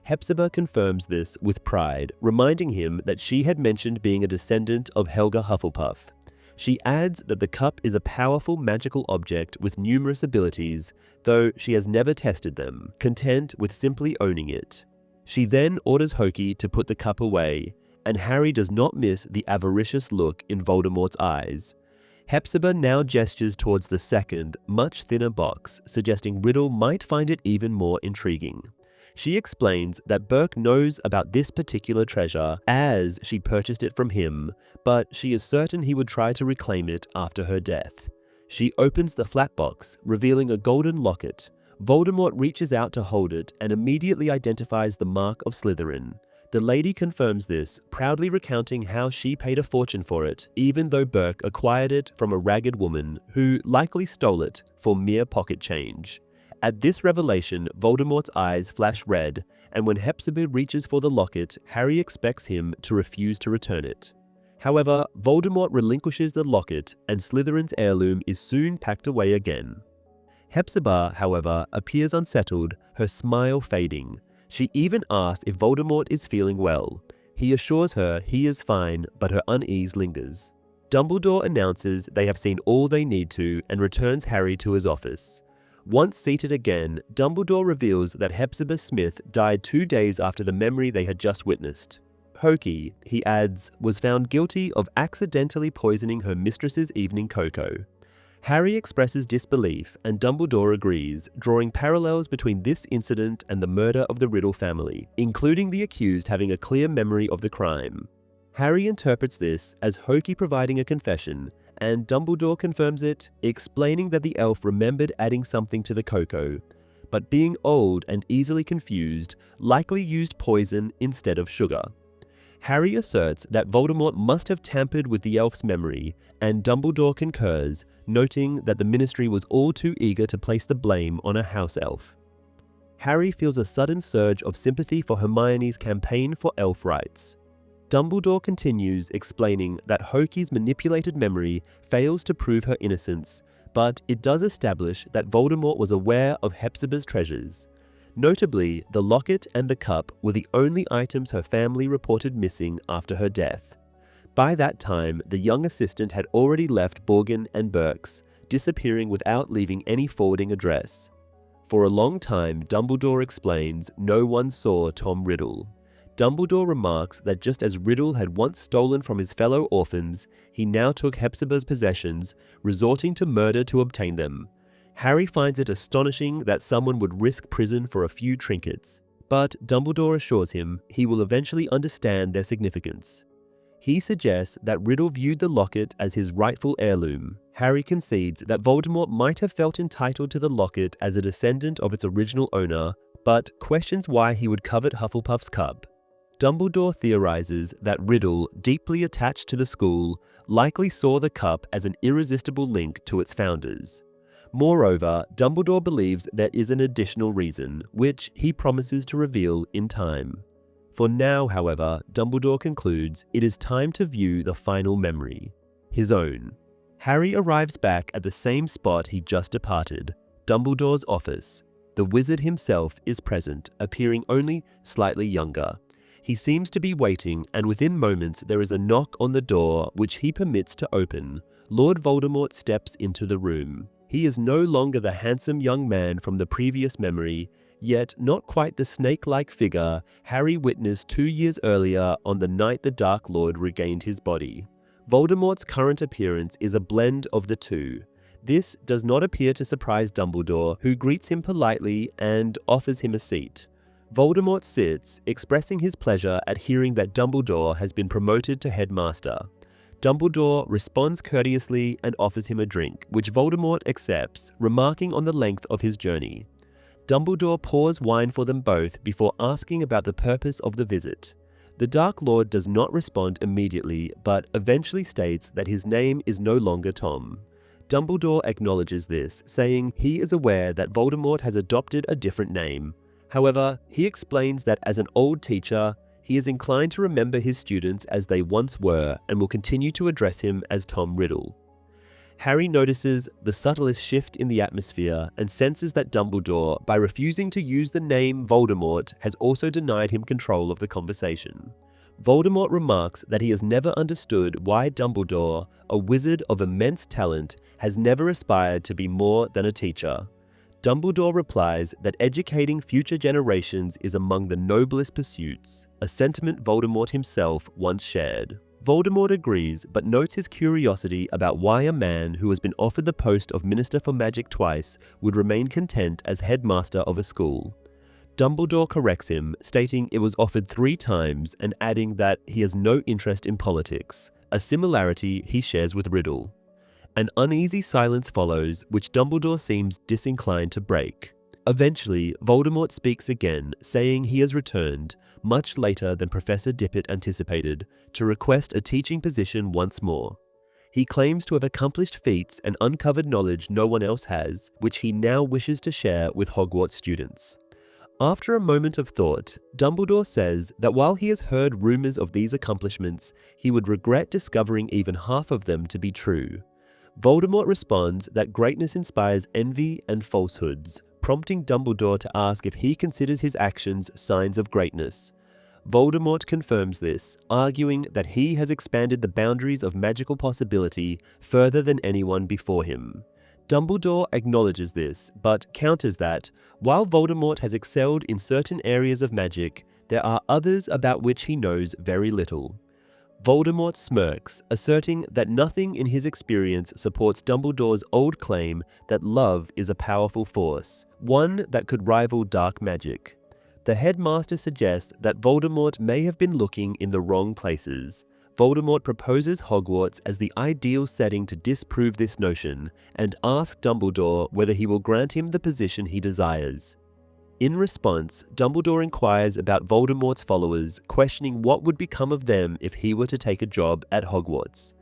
Hepzibah confirms this with pride, reminding him that she had mentioned being a descendant of Helga Hufflepuff. She adds that the cup is a powerful magical object with numerous abilities, though she has never tested them, content with simply owning it. She then orders Hokey to put the cup away, and Harry does not miss the avaricious look in Voldemort's eyes. Hepzibah now gestures towards the second, much thinner box, suggesting Riddle might find it even more intriguing. She explains that Burke knows about this particular treasure as she purchased it from him, but she is certain he would try to reclaim it after her death. She opens the flat box, revealing a golden locket. Voldemort reaches out to hold it and immediately identifies the mark of Slytherin. The lady confirms this, proudly recounting how she paid a fortune for it, even though Burke acquired it from a ragged woman who likely stole it for mere pocket change. At this revelation, Voldemort's eyes flash red, and when Hepzibah reaches for the locket, Harry expects him to refuse to return it. However, Voldemort relinquishes the locket, and Slytherin's heirloom is soon packed away again. Hepzibah, however, appears unsettled, her smile fading. She even asks if Voldemort is feeling well. He assures her he is fine, but her unease lingers. Dumbledore announces they have seen all they need to and returns Harry to his office. Once seated again, Dumbledore reveals that Hepzibah Smith died 2 days after the memory they had just witnessed. Pokey, he adds, was found guilty of accidentally poisoning her mistress's evening cocoa. Harry expresses disbelief, and Dumbledore agrees, drawing parallels between this incident and the murder of the Riddle family, including the accused having a clear memory of the crime. Harry interprets this as Hokey providing a confession, and Dumbledore confirms it, explaining that the elf remembered adding something to the cocoa, but being old and easily confused, likely used poison instead of sugar. Harry asserts that Voldemort must have tampered with the elf's memory, and Dumbledore concurs, noting that the Ministry was all too eager to place the blame on a house elf. Harry feels a sudden surge of sympathy for Hermione's campaign for elf rights. Dumbledore continues, explaining that Hokey's manipulated memory fails to prove her innocence, but it does establish that Voldemort was aware of Hepzibah's treasures. Notably, the locket and the cup were the only items her family reported missing after her death. By that time, the young assistant had already left Borgin and Burke's, disappearing without leaving any forwarding address. For a long time, Dumbledore explains no one saw Tom Riddle. Dumbledore remarks that just as Riddle had once stolen from his fellow orphans, he now took Hepzibah's possessions, resorting to murder to obtain them. Harry finds it astonishing that someone would risk prison for a few trinkets, but Dumbledore assures him he will eventually understand their significance. He suggests that Riddle viewed the locket as his rightful heirloom. Harry concedes that Voldemort might have felt entitled to the locket as a descendant of its original owner, but questions why he would covet Hufflepuff's cup. Dumbledore theorizes that Riddle, deeply attached to the school, likely saw the cup as an irresistible link to its founders. Moreover, Dumbledore believes there is an additional reason, which he promises to reveal in time. For now, however, Dumbledore concludes it is time to view the final memory, his own. Harry arrives back at the same spot he just departed, Dumbledore's office. The wizard himself is present, appearing only slightly younger. He seems to be waiting, and within moments there is a knock on the door which he permits to open. Lord Voldemort steps into the room. He is no longer the handsome young man from the previous memory, yet not quite the snake-like figure Harry witnessed 2 years earlier on the night the Dark Lord regained his body. Voldemort's current appearance is a blend of the two. This does not appear to surprise Dumbledore, who greets him politely and offers him a seat. Voldemort sits, expressing his pleasure at hearing that Dumbledore has been promoted to headmaster. Dumbledore responds courteously and offers him a drink, which Voldemort accepts, remarking on the length of his journey. Dumbledore pours wine for them both before asking about the purpose of the visit. The Dark Lord does not respond immediately, but eventually states that his name is no longer Tom. Dumbledore acknowledges this, saying he is aware that Voldemort has adopted a different name. However, he explains that as an old teacher, he is inclined to remember his students as they once were and will continue to address him as Tom Riddle. Harry notices the subtlest shift in the atmosphere and senses that Dumbledore, by refusing to use the name Voldemort, has also denied him control of the conversation. Voldemort remarks that he has never understood why Dumbledore, a wizard of immense talent, has never aspired to be more than a teacher. Dumbledore replies that educating future generations is among the noblest pursuits, a sentiment Voldemort himself once shared. Voldemort agrees, but notes his curiosity about why a man who has been offered the post of Minister for Magic twice would remain content as headmaster of a school. Dumbledore corrects him, stating it was offered 3 times and adding that he has no interest in politics, a similarity he shares with Riddle. An uneasy silence follows, which Dumbledore seems disinclined to break. Eventually, Voldemort speaks again, saying he has returned, much later than Professor Dippet anticipated, to request a teaching position once more. He claims to have accomplished feats and uncovered knowledge no one else has, which he now wishes to share with Hogwarts students. After a moment of thought, Dumbledore says that while he has heard rumors of these accomplishments, he would regret discovering even half of them to be true. Voldemort responds that greatness inspires envy and falsehoods, prompting Dumbledore to ask if he considers his actions signs of greatness. Voldemort confirms this, arguing that he has expanded the boundaries of magical possibility further than anyone before him. Dumbledore acknowledges this, but counters that, while Voldemort has excelled in certain areas of magic, there are others about which he knows very little. Voldemort smirks, asserting that nothing in his experience supports Dumbledore's old claim that love is a powerful force, one that could rival dark magic. The headmaster suggests that Voldemort may have been looking in the wrong places. Voldemort proposes Hogwarts as the ideal setting to disprove this notion, and asks Dumbledore whether he will grant him the position he desires. In response, Dumbledore inquires about Voldemort's followers, questioning what would become of them if he were to take a job at Hogwarts.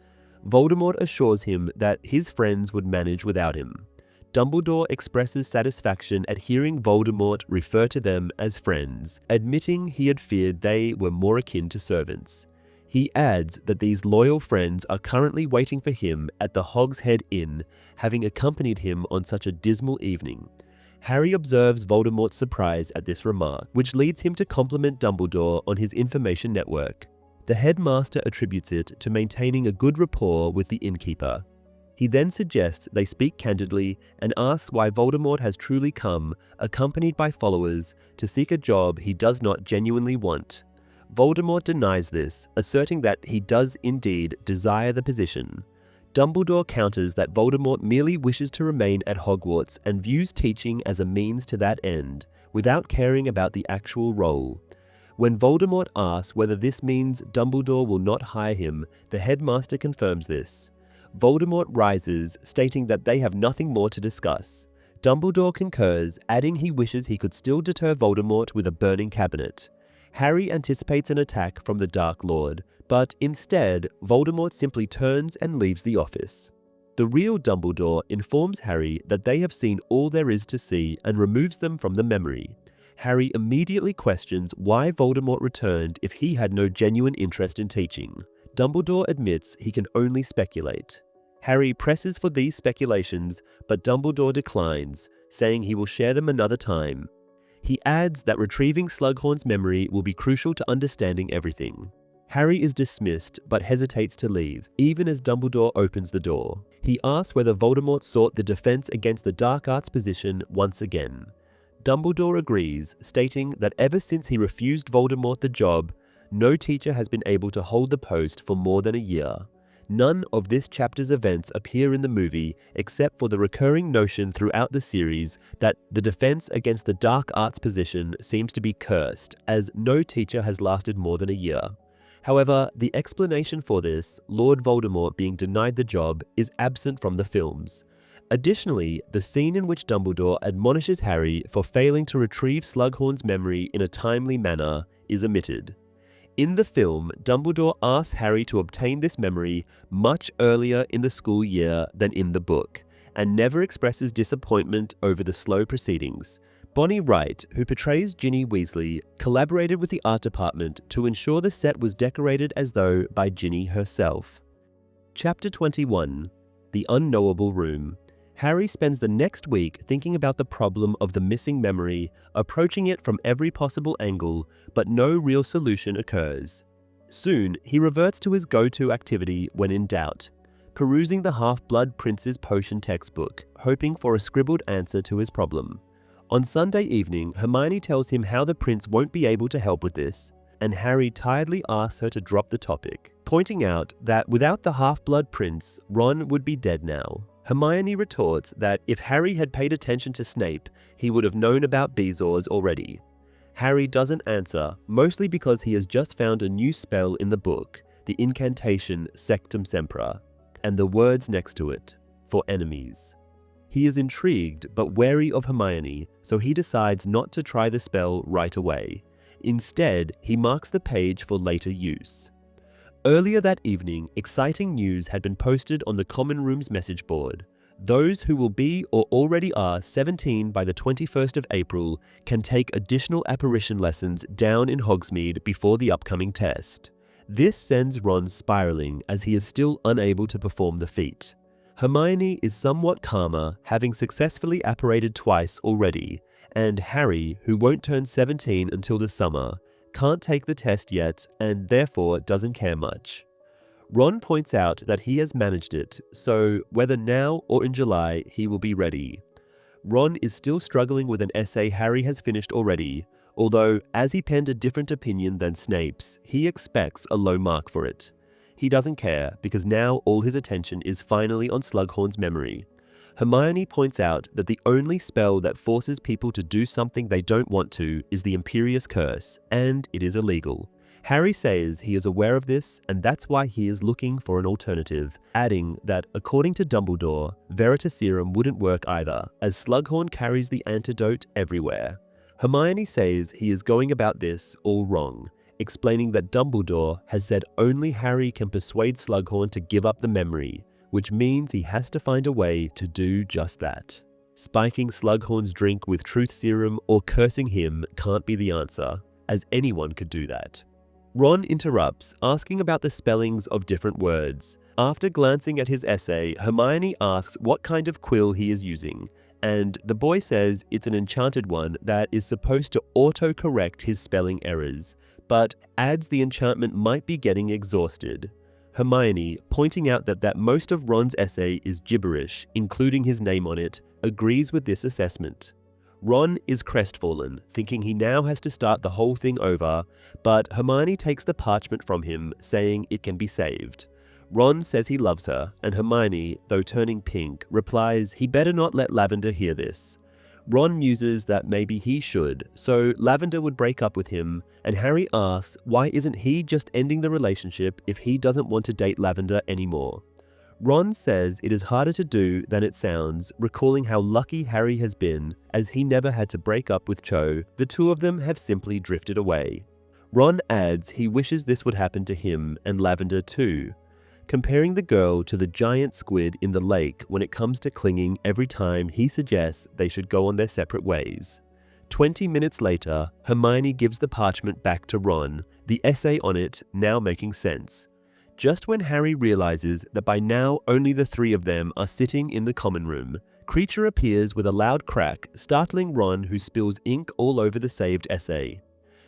Voldemort assures him that his friends would manage without him. Dumbledore expresses satisfaction at hearing Voldemort refer to them as friends, admitting he had feared they were more akin to servants. He adds that these loyal friends are currently waiting for him at the Hogshead Inn, having accompanied him on such a dismal evening. Harry observes Voldemort's surprise at this remark, which leads him to compliment Dumbledore on his information network. The headmaster attributes it to maintaining a good rapport with the innkeeper. He then suggests they speak candidly and asks why Voldemort has truly come, accompanied by followers, to seek a job he does not genuinely want. Voldemort denies this, asserting that he does indeed desire the position. Dumbledore counters that Voldemort merely wishes to remain at Hogwarts and views teaching as a means to that end, without caring about the actual role. When Voldemort asks whether this means Dumbledore will not hire him, the headmaster confirms this. Voldemort rises, stating that they have nothing more to discuss. Dumbledore concurs, adding he wishes he could still deter Voldemort with a burning cabinet. Harry anticipates an attack from the Dark Lord, but instead, Voldemort simply turns and leaves the office. The real Dumbledore informs Harry that they have seen all there is to see and removes them from the memory. Harry immediately questions why Voldemort returned if he had no genuine interest in teaching. Dumbledore admits he can only speculate. Harry presses for these speculations, but Dumbledore declines, saying he will share them another time. He adds that retrieving Slughorn's memory will be crucial to understanding everything. Harry is dismissed, but hesitates to leave, even as Dumbledore opens the door. He asks whether Voldemort sought the defense against the dark arts position once again. Dumbledore agrees, stating that ever since he refused Voldemort the job, no teacher has been able to hold the post for more than a year. None of this chapter's events appear in the movie, except for the recurring notion throughout the series that the defense against the dark arts position seems to be cursed, as no teacher has lasted more than a year. However, the explanation for this, Lord Voldemort being denied the job, is absent from the films. Additionally, the scene in which Dumbledore admonishes Harry for failing to retrieve Slughorn's memory in a timely manner is omitted. In the film, Dumbledore asks Harry to obtain this memory much earlier in the school year than in the book, and never expresses disappointment over the slow proceedings. Bonnie Wright, who portrays Ginny Weasley, collaborated with the art department to ensure the set was decorated as though by Ginny herself. Chapter 21: The Unknowable Room. Harry spends the next week thinking about the problem of the missing memory, approaching it from every possible angle, but no real solution occurs. Soon, he reverts to his go-to activity when in doubt, perusing the Half-Blood Prince's potion textbook, hoping for a scribbled answer to his problem. On Sunday evening, Hermione tells him how the prince won't be able to help with this, and Harry tiredly asks her to drop the topic, pointing out that without the Half-Blood Prince, Ron would be dead now. Hermione retorts that if Harry had paid attention to Snape, he would have known about Bezoars already. Harry doesn't answer, mostly because he has just found a new spell in the book, the incantation Sectumsempra, and the words next to it, for enemies. He is intrigued but wary of Hermione, so he decides not to try the spell right away. Instead, he marks the page for later use. Earlier that evening, exciting news had been posted on the Common Room's message board. Those who will be or already are 17 by the 21st of April can take additional apparition lessons down in Hogsmeade before the upcoming test. This sends Ron spiraling as he is still unable to perform the feat. Hermione is somewhat calmer, having successfully apparated twice already, and Harry, who won't turn 17 until the summer, can't take the test yet and therefore doesn't care much. Ron points out that he has managed it, so whether now or in July, he will be ready. Ron is still struggling with an essay Harry has finished already, although as he penned a different opinion than Snape's, he expects a low mark for it. He doesn't care, because now all his attention is finally on Slughorn's memory. Hermione points out that the only spell that forces people to do something they don't want to is the Imperious Curse, and it is illegal. Harry says he is aware of this, and that's why he is looking for an alternative, adding that according to Dumbledore, Veritaserum wouldn't work either, as Slughorn carries the antidote everywhere. Hermione says he is going about this all wrong, explaining that Dumbledore has said only Harry can persuade Slughorn to give up the memory, which means he has to find a way to do just that. Spiking Slughorn's drink with truth serum or cursing him can't be the answer, as anyone could do that. Ron interrupts, asking about the spellings of different words. After glancing at his essay, Hermione asks what kind of quill he is using, and the boy says it's an enchanted one that is supposed to auto-correct his spelling errors, but adds the enchantment might be getting exhausted. Hermione, pointing out that most of Ron's essay is gibberish, including his name on it, agrees with this assessment. Ron is crestfallen, thinking he now has to start the whole thing over, but Hermione takes the parchment from him, saying it can be saved. Ron says he loves her, and Hermione, though turning pink, replies he better not let Lavender hear this. Ron muses that maybe he should, so Lavender would break up with him, and Harry asks why isn't he just ending the relationship if he doesn't want to date Lavender anymore. Ron says it is harder to do than it sounds, recalling how lucky Harry has been, as he never had to break up with Cho. The two of them have simply drifted away. Ron adds he wishes this would happen to him and Lavender too, comparing the girl to the giant squid in the lake when it comes to clinging every time he suggests they should go on their separate ways. 20 minutes later, Hermione gives the parchment back to Ron, the essay on it now making sense. Just when Harry realizes that by now only the three of them are sitting in the common room, Kreacher appears with a loud crack, startling Ron, who spills ink all over the saved essay.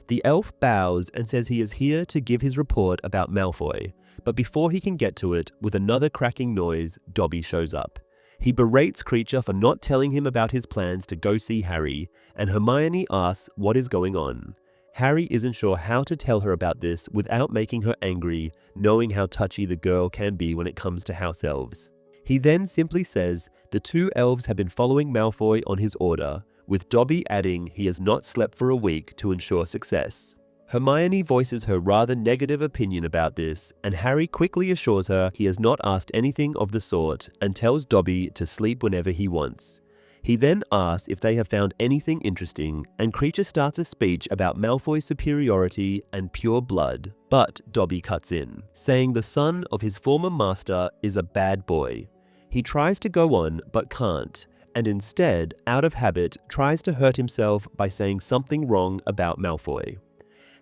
The elf bows and says he is here to give his report about Malfoy, but before he can get to it, with another cracking noise, Dobby shows up. He berates Kreacher for not telling him about his plans to go see Harry, and Hermione asks what is going on. Harry isn't sure how to tell her about this without making her angry, knowing how touchy the girl can be when it comes to house elves. He then simply says the two elves have been following Malfoy on his order, with Dobby adding he has not slept for a week to ensure success. Hermione voices her rather negative opinion about this, and Harry quickly assures her he has not asked anything of the sort and tells Dobby to sleep whenever he wants. He then asks if they have found anything interesting, and Kreacher starts a speech about Malfoy's superiority and pure blood, but Dobby cuts in, saying the son of his former master is a bad boy. He tries to go on but can't, and instead, out of habit, tries to hurt himself by saying something wrong about Malfoy.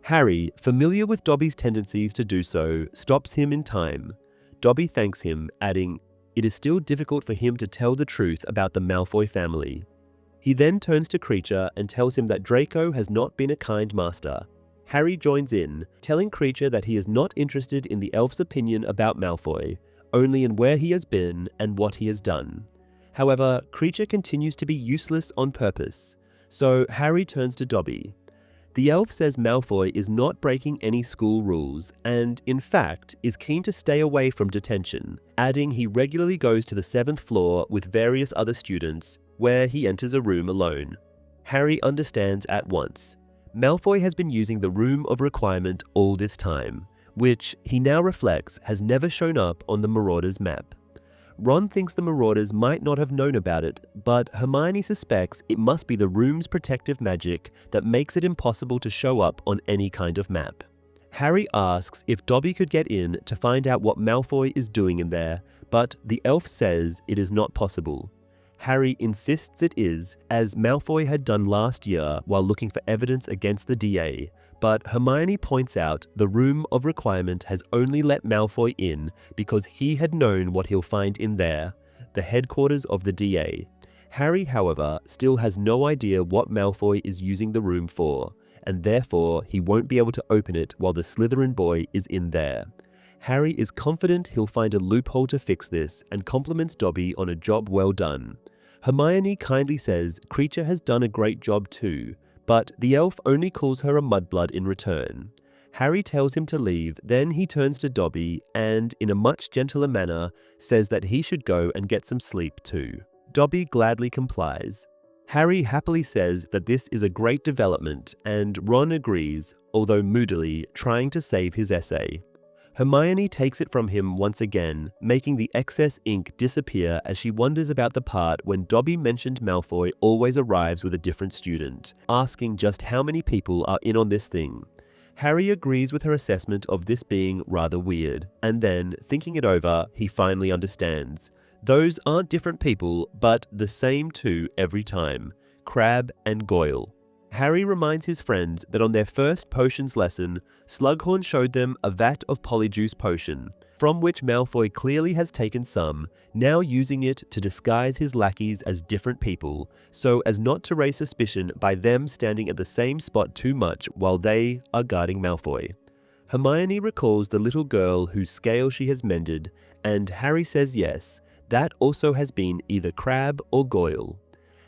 Harry, familiar with Dobby's tendencies to do so, stops him in time. Dobby thanks him, adding, it is still difficult for him to tell the truth about the Malfoy family. He then turns to Kreacher and tells him that Draco has not been a kind master. Harry joins in, telling Kreacher that he is not interested in the elf's opinion about Malfoy, only in where he has been and what he has done. However, Kreacher continues to be useless on purpose, so Harry turns to Dobby. The elf says Malfoy is not breaking any school rules and, in fact, is keen to stay away from detention, adding he regularly goes to the 7th floor with various other students, where he enters a room alone. Harry understands at once. Malfoy has been using the Room of Requirement all this time, which, he now reflects, has never shown up on the Marauders map. Ron thinks the Marauders might not have known about it, but Hermione suspects it must be the room's protective magic that makes it impossible to show up on any kind of map. Harry asks if Dobby could get in to find out what Malfoy is doing in there, but the elf says it is not possible. Harry insists it is, as Malfoy had done last year while looking for evidence against the DA, but Hermione points out the Room of Requirement has only let Malfoy in because he had known what he'll find in there, the headquarters of the DA. Harry, however, still has no idea what Malfoy is using the room for, and therefore he won't be able to open it while the Slytherin boy is in there. Harry is confident he'll find a loophole to fix this and compliments Dobby on a job well done. Hermione kindly says Kreacher has done a great job too, but the elf only calls her a mudblood in return. Harry tells him to leave, then he turns to Dobby and, in a much gentler manner, says that he should go and get some sleep too. Dobby gladly complies. Harry happily says that this is a great development, and Ron agrees, although moodily, trying to save his essay. Hermione takes it from him once again, making the excess ink disappear as she wonders about the part when Dobby mentioned Malfoy always arrives with a different student, asking just how many people are in on this thing. Harry agrees with her assessment of this being rather weird, and then, thinking it over, he finally understands. Those aren't different people, but the same two every time, Crabbe and Goyle. Harry reminds his friends that on their first potions lesson, Slughorn showed them a vat of Polyjuice potion, from which Malfoy clearly has taken some, now using it to disguise his lackeys as different people, so as not to raise suspicion by them standing at the same spot too much while they are guarding Malfoy. Hermione recalls the little girl whose scale she has mended, and Harry says yes, that also has been either Crabbe or Goyle.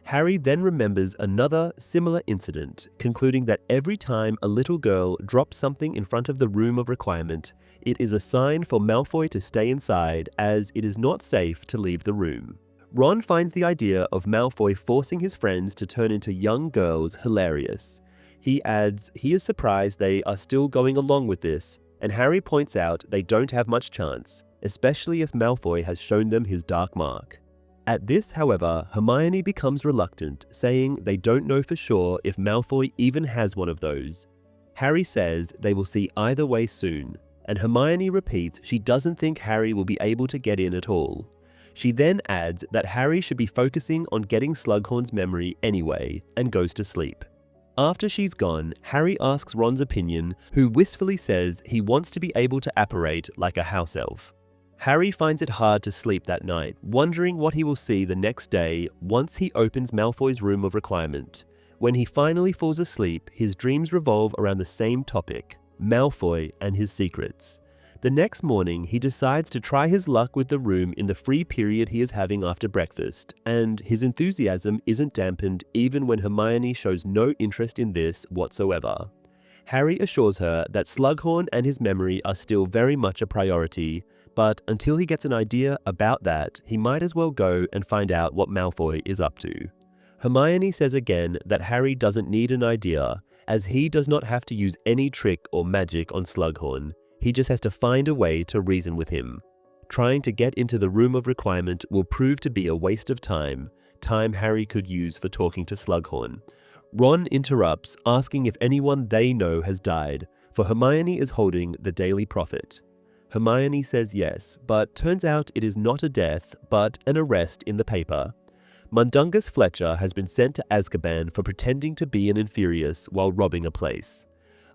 Harry then remembers another similar incident, concluding that every time a little girl drops something in front of the Room of Requirement, it is a sign for Malfoy to stay inside, as it is not safe to leave the room. Ron finds the idea of Malfoy forcing his friends to turn into young girls hilarious. He adds he is surprised they are still going along with this, and Harry points out they don't have much chance, especially if Malfoy has shown them his dark mark. At this, however, Hermione becomes reluctant, saying they don't know for sure if Malfoy even has one of those. Harry says they will see either way soon, and Hermione repeats she doesn't think Harry will be able to get in at all. She then adds that Harry should be focusing on getting Slughorn's memory anyway, and goes to sleep. After she's gone, Harry asks Ron's opinion, who wistfully says he wants to be able to apparate like a house elf. Harry finds it hard to sleep that night, wondering what he will see the next day once he opens Malfoy's Room of Requirement. When he finally falls asleep, his dreams revolve around the same topic, Malfoy and his secrets. The next morning, he decides to try his luck with the room in the free period he is having after breakfast, and his enthusiasm isn't dampened even when Hermione shows no interest in this whatsoever. Harry assures her that Slughorn and his memory are still very much a priority, but until he gets an idea about that, he might as well go and find out what Malfoy is up to. Hermione says again that Harry doesn't need an idea, as he does not have to use any trick or magic on Slughorn. He just has to find a way to reason with him. Trying to get into the Room of Requirement will prove to be a waste of time Harry could use for talking to Slughorn. Ron interrupts, asking if anyone they know has died, for Hermione is holding the Daily Prophet. Hermione says yes, but turns out it is not a death, but an arrest in the paper. Mundungus Fletcher has been sent to Azkaban for pretending to be an Inferius while robbing a place.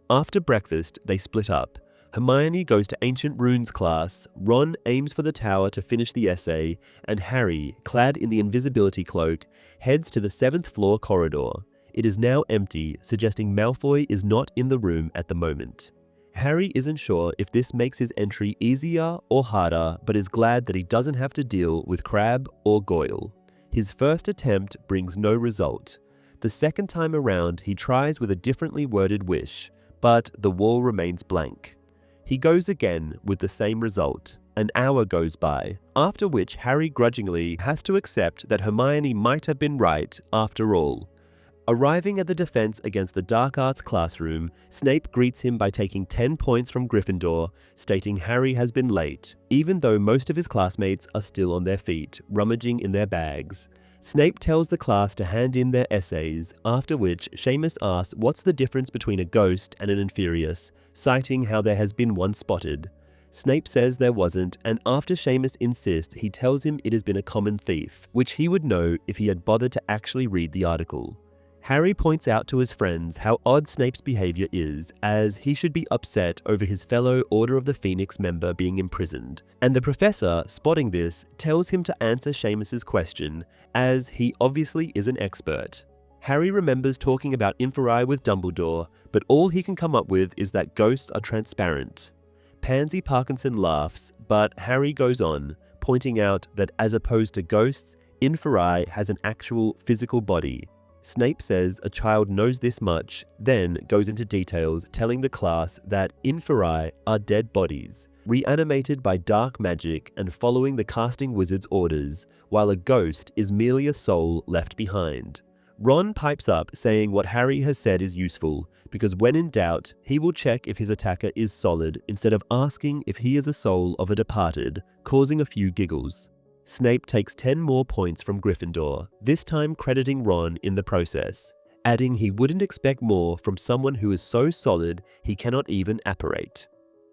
After breakfast, they split up. Hermione goes to Ancient Runes class, Ron aims for the tower to finish the essay, and Harry, clad in the invisibility cloak, heads to the 7th floor corridor. It is now empty, suggesting Malfoy is not in the room at the moment. Harry isn't sure if this makes his entry easier or harder, but is glad that he doesn't have to deal with Crabbe or Goyle. His first attempt brings no result. The second time around, he tries with a differently worded wish, but the wall remains blank. He goes again with the same result. An hour goes by, after which Harry grudgingly has to accept that Hermione might have been right after all. Arriving at the defense against the dark arts classroom, Snape greets him by taking 10 points from Gryffindor, stating Harry has been late, even though most of his classmates are still on their feet, rummaging in their bags. Snape tells the class to hand in their essays, after which Seamus asks what's the difference between a ghost and an Inferius, citing how there has been one spotted. Snape says there wasn't, and after Seamus insists, he tells him it has been a common thief, which he would know if he had bothered to actually read the article. Harry points out to his friends how odd Snape's behavior is, as he should be upset over his fellow Order of the Phoenix member being imprisoned, and the professor, spotting this, tells him to answer Seamus's question, as he obviously is an expert. Harry remembers talking about Inferi with Dumbledore, but all he can come up with is that ghosts are transparent. Pansy Parkinson laughs, but Harry goes on, pointing out that as opposed to ghosts, Inferi has an actual physical body. Snape says a child knows this much, then goes into details telling the class that Inferi are dead bodies, reanimated by dark magic and following the casting wizard's orders, while a ghost is merely a soul left behind. Ron pipes up saying what Harry has said is useful, because when in doubt, he will check if his attacker is solid instead of asking if he is a soul of a departed, causing a few giggles. Snape takes 10 more points from Gryffindor, this time crediting Ron in the process, adding he wouldn't expect more from someone who is so solid he cannot even apparate.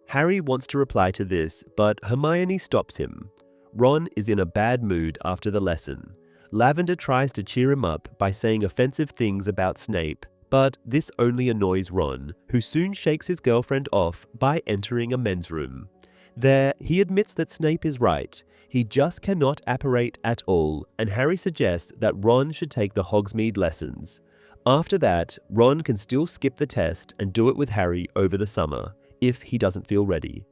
Harry wants to reply to this, but Hermione stops him. Ron is in a bad mood after the lesson. Lavender tries to cheer him up by saying offensive things about Snape, but this only annoys Ron, who soon shakes his girlfriend off by entering a men's room. There, he admits that Snape is right. He just cannot apparate at all, and Harry suggests that Ron should take the Hogsmeade lessons. After that, Ron can still skip the test and do it with Harry over the summer, if he doesn't feel ready.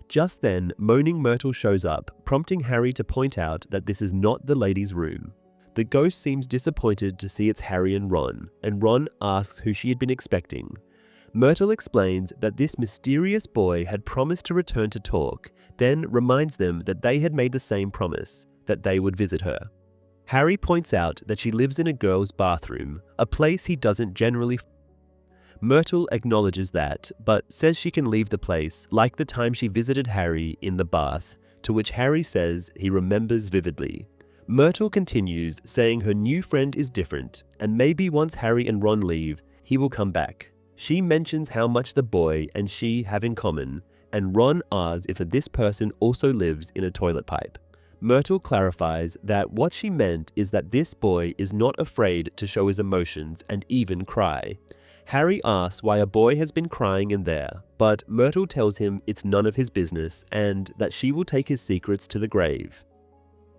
Just then, Moaning Myrtle shows up, prompting Harry to point out that this is not the ladies' room. The ghost seems disappointed to see it's Harry and Ron asks who she had been expecting. Myrtle explains that this mysterious boy had promised to return to talk, then reminds them that they had made the same promise, that they would visit her. Harry points out that she lives in a girl's bathroom, a place he doesn't generally. Myrtle acknowledges that, but says she can leave the place, like the time she visited Harry in the bath, to which Harry says he remembers vividly. Myrtle continues, saying her new friend is different, and maybe once Harry and Ron leave, he will come back. She mentions how much the boy and she have in common, and Ron asks if this person also lives in a toilet pipe. Myrtle clarifies that what she meant is that this boy is not afraid to show his emotions and even cry. Harry asks why a boy has been crying in there, but Myrtle tells him it's none of his business and that she will take his secrets to the grave.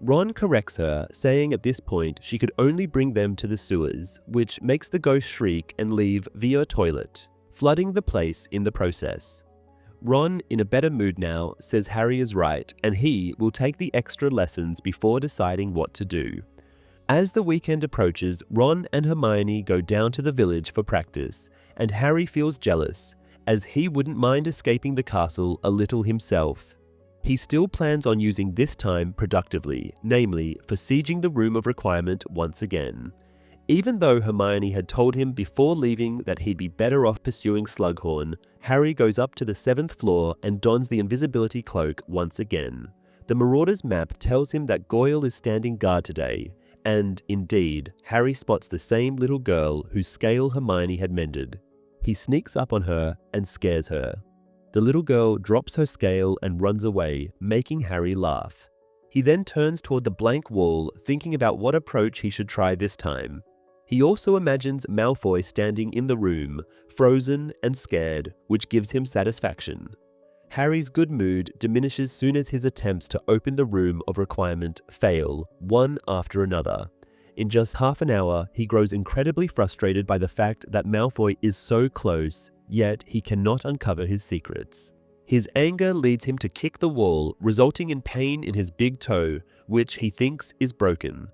Ron corrects her, saying at this point she could only bring them to the sewers, which makes the ghost shriek and leave via toilet, flooding the place in the process. Ron, in a better mood now, says Harry is right and he will take the extra lessons before deciding what to do. As the weekend approaches, Ron and Hermione go down to the village for practice, and Harry feels jealous, as he wouldn't mind escaping the castle a little himself. He still plans on using this time productively, namely for sieging the Room of Requirement once again. Even though Hermione had told him before leaving that he'd be better off pursuing Slughorn, Harry goes up to the 7th floor and dons the invisibility cloak once again. The Marauder's map tells him that Goyle is standing guard today, and indeed, Harry spots the same little girl whose scale Hermione had mended. He sneaks up on her and scares her. The little girl drops her scale and runs away, making Harry laugh. He then turns toward the blank wall, thinking about what approach he should try this time. He also imagines Malfoy standing in the room, frozen and scared, which gives him satisfaction. Harry's good mood diminishes soon as his attempts to open the Room of Requirement fail, one after another. In just half an hour, he grows incredibly frustrated by the fact that Malfoy is so close, yet he cannot uncover his secrets. His anger leads him to kick the wall, resulting in pain in his big toe, which he thinks is broken.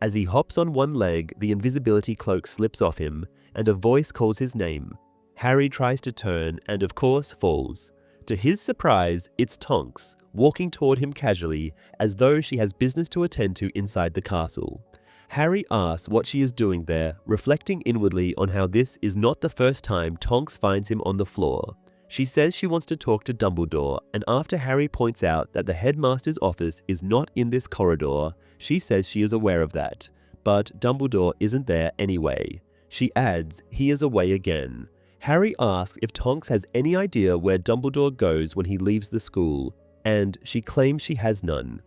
As he hops on one leg, the invisibility cloak slips off him, and a voice calls his name. Harry tries to turn and of course falls. To his surprise, it's Tonks, walking toward him casually, as though she has business to attend to inside the castle. Harry asks what she is doing there, reflecting inwardly on how this is not the first time Tonks finds him on the floor. She says she wants to talk to Dumbledore, and after Harry points out that the headmaster's office is not in this corridor, she says she is aware of that. But Dumbledore isn't there anyway. She adds, he is away again. Harry asks if Tonks has any idea where Dumbledore goes when he leaves the school, and she claims she has none.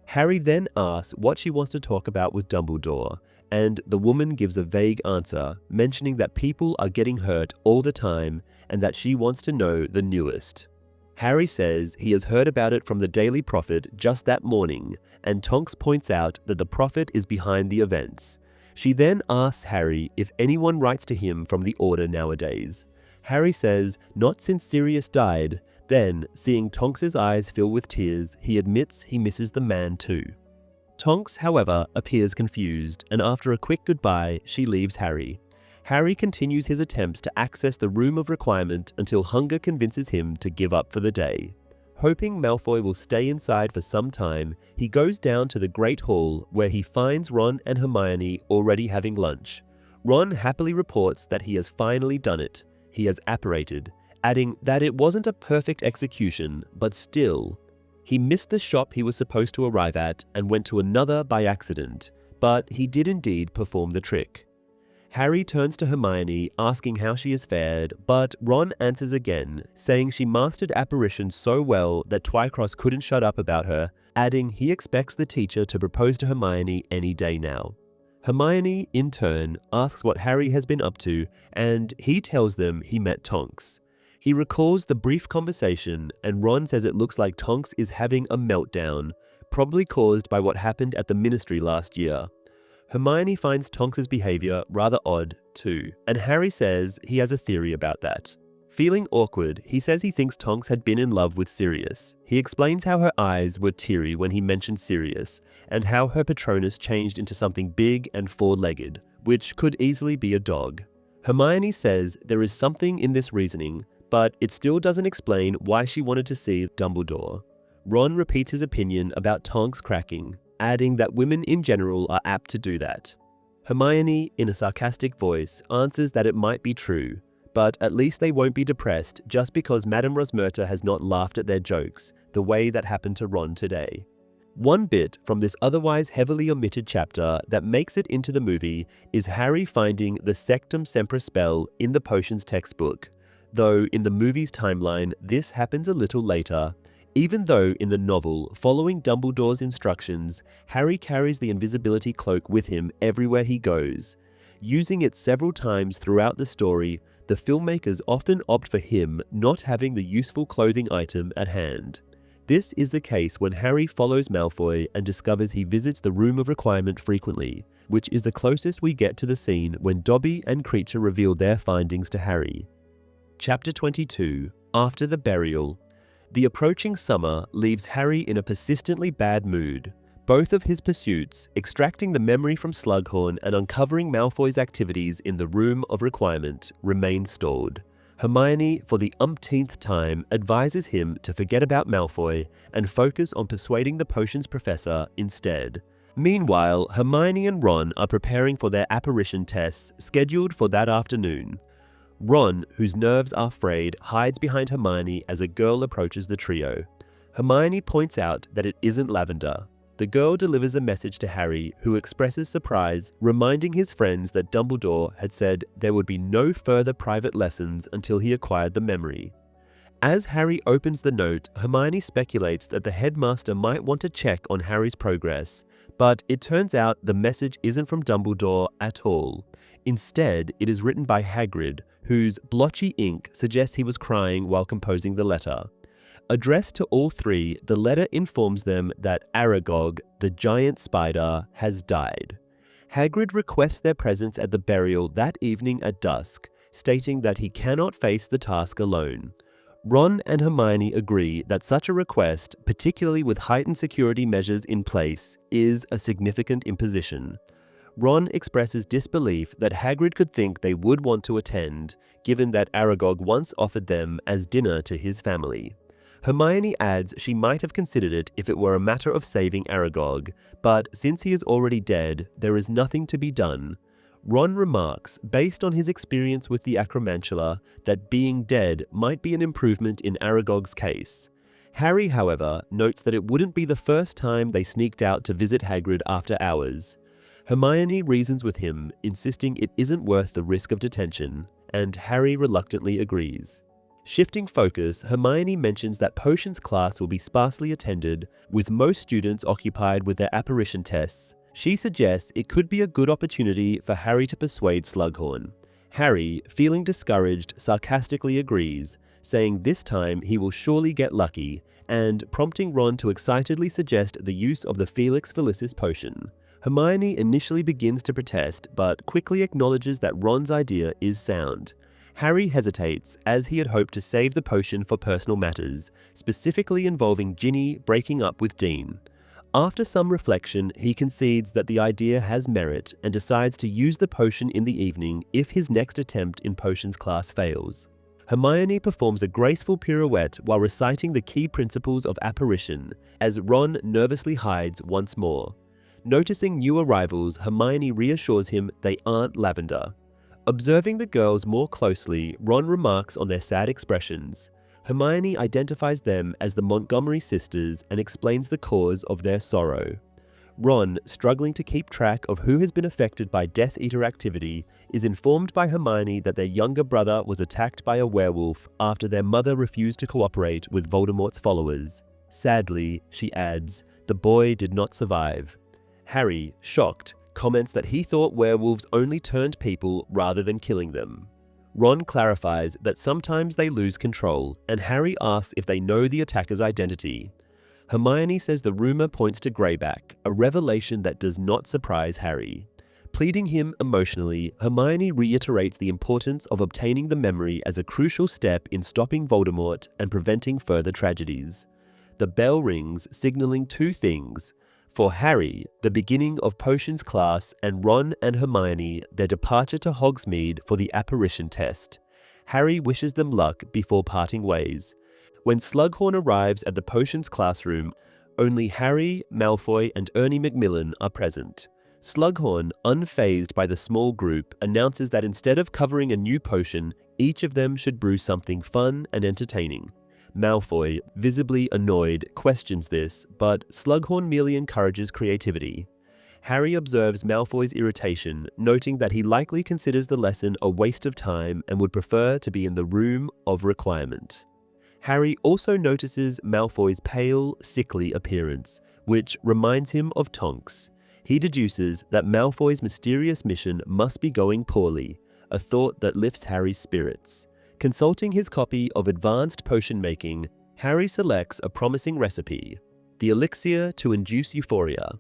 Harry then asks what she wants to talk about with Dumbledore, and the woman gives a vague answer, mentioning that people are getting hurt all the time and that she wants to know the newest. Harry says he has heard about it from the Daily Prophet just that morning, and Tonks points out that the Prophet is behind the events. She then asks Harry if anyone writes to him from the Order nowadays. Harry says not since Sirius died. Then, seeing Tonks's eyes fill with tears, he admits he misses the man too. Tonks, however, appears confused, and after a quick goodbye, she leaves Harry. Harry continues his attempts to access the Room of Requirement until hunger convinces him to give up for the day. Hoping Malfoy will stay inside for some time, he goes down to the Great Hall where he finds Ron and Hermione already having lunch. Ron happily reports that he has finally done it. He has apparated, adding that it wasn't a perfect execution, but still. He missed the shop he was supposed to arrive at and went to another by accident, but he did indeed perform the trick. Harry turns to Hermione asking how she has fared, but Ron answers again, saying she mastered apparition so well that Twycross couldn't shut up about her, adding he expects the teacher to propose to Hermione any day now. Hermione, in turn, asks what Harry has been up to, and he tells them he met Tonks. He recalls the brief conversation, and Ron says it looks like Tonks is having a meltdown, probably caused by what happened at the Ministry last year. Hermione finds Tonks's behavior rather odd too, and Harry says he has a theory about that. Feeling awkward, he says he thinks Tonks had been in love with Sirius. He explains how her eyes were teary when he mentioned Sirius, and how her Patronus changed into something big and four-legged, which could easily be a dog. Hermione says there is something in this reasoning, but it still doesn't explain why she wanted to see Dumbledore. Ron repeats his opinion about Tonks cracking, adding that women in general are apt to do that. Hermione, in a sarcastic voice, answers that it might be true, but at least they won't be depressed just because Madame Rosmerta has not laughed at their jokes, the way that happened to Ron today. One bit from this otherwise heavily omitted chapter that makes it into the movie is Harry finding the Sectumsempra spell in the potions textbook, though in the movie's timeline this happens a little later. Even though in the novel, following Dumbledore's instructions, Harry carries the invisibility cloak with him everywhere he goes. Using it several times throughout the story, the filmmakers often opt for him not having the useful clothing item at hand. This is the case when Harry follows Malfoy and discovers he visits the Room of Requirement frequently, which is the closest we get to the scene when Dobby and Kreacher reveal their findings to Harry. Chapter 22, After the Burial. The approaching summer leaves Harry in a persistently bad mood. Both of his pursuits, extracting the memory from Slughorn and uncovering Malfoy's activities in the Room of Requirement, remain stalled. Hermione, for the umpteenth time, advises him to forget about Malfoy and focus on persuading the potions professor instead. Meanwhile, Hermione and Ron are preparing for their apparition tests scheduled for that afternoon. Ron, whose nerves are frayed, hides behind Hermione as a girl approaches the trio. Hermione points out that it isn't Lavender. The girl delivers a message to Harry, who expresses surprise, reminding his friends that Dumbledore had said there would be no further private lessons until he acquired the memory. As Harry opens the note, Hermione speculates that the headmaster might want to check on Harry's progress, but it turns out the message isn't from Dumbledore at all. Instead, it is written by Hagrid, whose blotchy ink suggests he was crying while composing the letter. Addressed to all three, the letter informs them that Aragog, the giant spider, has died. Hagrid requests their presence at the burial that evening at dusk, stating that he cannot face the task alone. Ron and Hermione agree that such a request, particularly with heightened security measures in place, is a significant imposition. Ron expresses disbelief that Hagrid could think they would want to attend, given that Aragog once offered them as dinner to his family. Hermione adds she might have considered it if it were a matter of saving Aragog, but since he is already dead, there is nothing to be done. Ron remarks, based on his experience with the Acromantula, that being dead might be an improvement in Aragog's case. Harry, however, notes that it wouldn't be the first time they sneaked out to visit Hagrid after hours. Hermione reasons with him, insisting it isn't worth the risk of detention, and Harry reluctantly agrees. Shifting focus, Hermione mentions that potions class will be sparsely attended, with most students occupied with their apparition tests. She suggests it could be a good opportunity for Harry to persuade Slughorn. Harry, feeling discouraged, sarcastically agrees, saying this time he will surely get lucky, and prompting Ron to excitedly suggest the use of the Felix Felicis potion. Hermione initially begins to protest, but quickly acknowledges that Ron's idea is sound. Harry hesitates, as he had hoped to save the potion for personal matters, specifically involving Ginny breaking up with Dean. After some reflection, he concedes that the idea has merit and decides to use the potion in the evening if his next attempt in potions class fails. Hermione performs a graceful pirouette while reciting the key principles of apparition, as Ron nervously hides once more. Noticing new arrivals, Hermione reassures him they aren't Lavender. Observing the girls more closely, Ron remarks on their sad expressions. Hermione identifies them as the Montgomery sisters and explains the cause of their sorrow. Ron, struggling to keep track of who has been affected by Death Eater activity, is informed by Hermione that their younger brother was attacked by a werewolf after their mother refused to cooperate with Voldemort's followers. Sadly, she adds, the boy did not survive. Harry, shocked, comments that he thought werewolves only turned people rather than killing them. Ron clarifies that sometimes they lose control, and Harry asks if they know the attacker's identity. Hermione says the rumor points to Greyback, a revelation that does not surprise Harry. Pleading him emotionally, Hermione reiterates the importance of obtaining the memory as a crucial step in stopping Voldemort and preventing further tragedies. The bell rings, signaling two things. For Harry, the beginning of potions class, and Ron and Hermione, their departure to Hogsmeade for the apparition test. Harry wishes them luck before parting ways. When Slughorn arrives at the potions classroom, only Harry, Malfoy, and Ernie Macmillan are present. Slughorn, unfazed by the small group, announces that instead of covering a new potion, each of them should brew something fun and entertaining. Malfoy, visibly annoyed, questions this, but Slughorn merely encourages creativity. Harry observes Malfoy's irritation, noting that he likely considers the lesson a waste of time and would prefer to be in the room of requirement. Harry also notices Malfoy's pale, sickly appearance, which reminds him of Tonks. He deduces that Malfoy's mysterious mission must be going poorly, a thought that lifts Harry's spirits. Consulting his copy of Advanced Potion Making, Harry selects a promising recipe, the elixir to induce euphoria.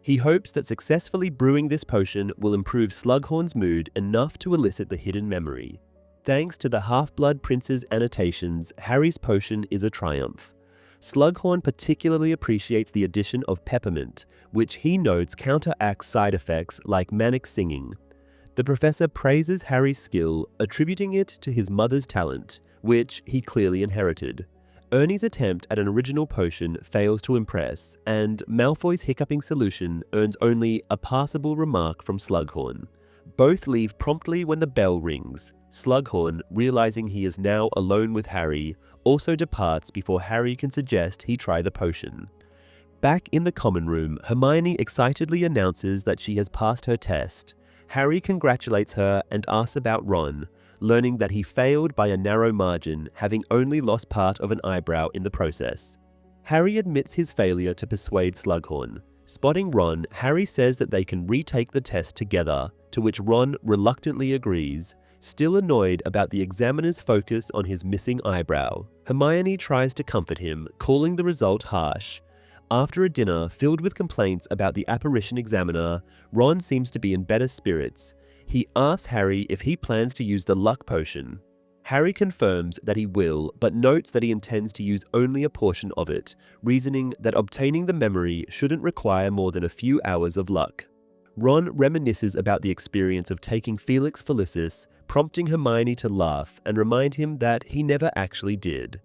He hopes that successfully brewing this potion will improve Slughorn's mood enough to elicit the hidden memory. Thanks to the Half-Blood Prince's annotations, Harry's potion is a triumph. Slughorn particularly appreciates the addition of peppermint, which he notes counteracts side effects like manic singing. The professor praises Harry's skill, attributing it to his mother's talent, which he clearly inherited. Ernie's attempt at an original potion fails to impress, and Malfoy's hiccuping solution earns only a passable remark from Slughorn. Both leave promptly when the bell rings. Slughorn, realizing he is now alone with Harry, also departs before Harry can suggest he try the potion. Back in the common room, Hermione excitedly announces that she has passed her test. Harry congratulates her and asks about Ron, learning that he failed by a narrow margin, having only lost part of an eyebrow in the process. Harry admits his failure to persuade Slughorn. Spotting Ron, Harry says that they can retake the test together, to which Ron reluctantly agrees, still annoyed about the examiner's focus on his missing eyebrow. Hermione tries to comfort him, calling the result harsh. After a dinner filled with complaints about the apparition examiner, Ron seems to be in better spirits. He asks Harry if he plans to use the luck potion. Harry confirms that he will, but notes that he intends to use only a portion of it, reasoning that obtaining the memory shouldn't require more than a few hours of luck. Ron reminisces about the experience of taking Felix Felicis, prompting Hermione to laugh and remind him that he never actually did.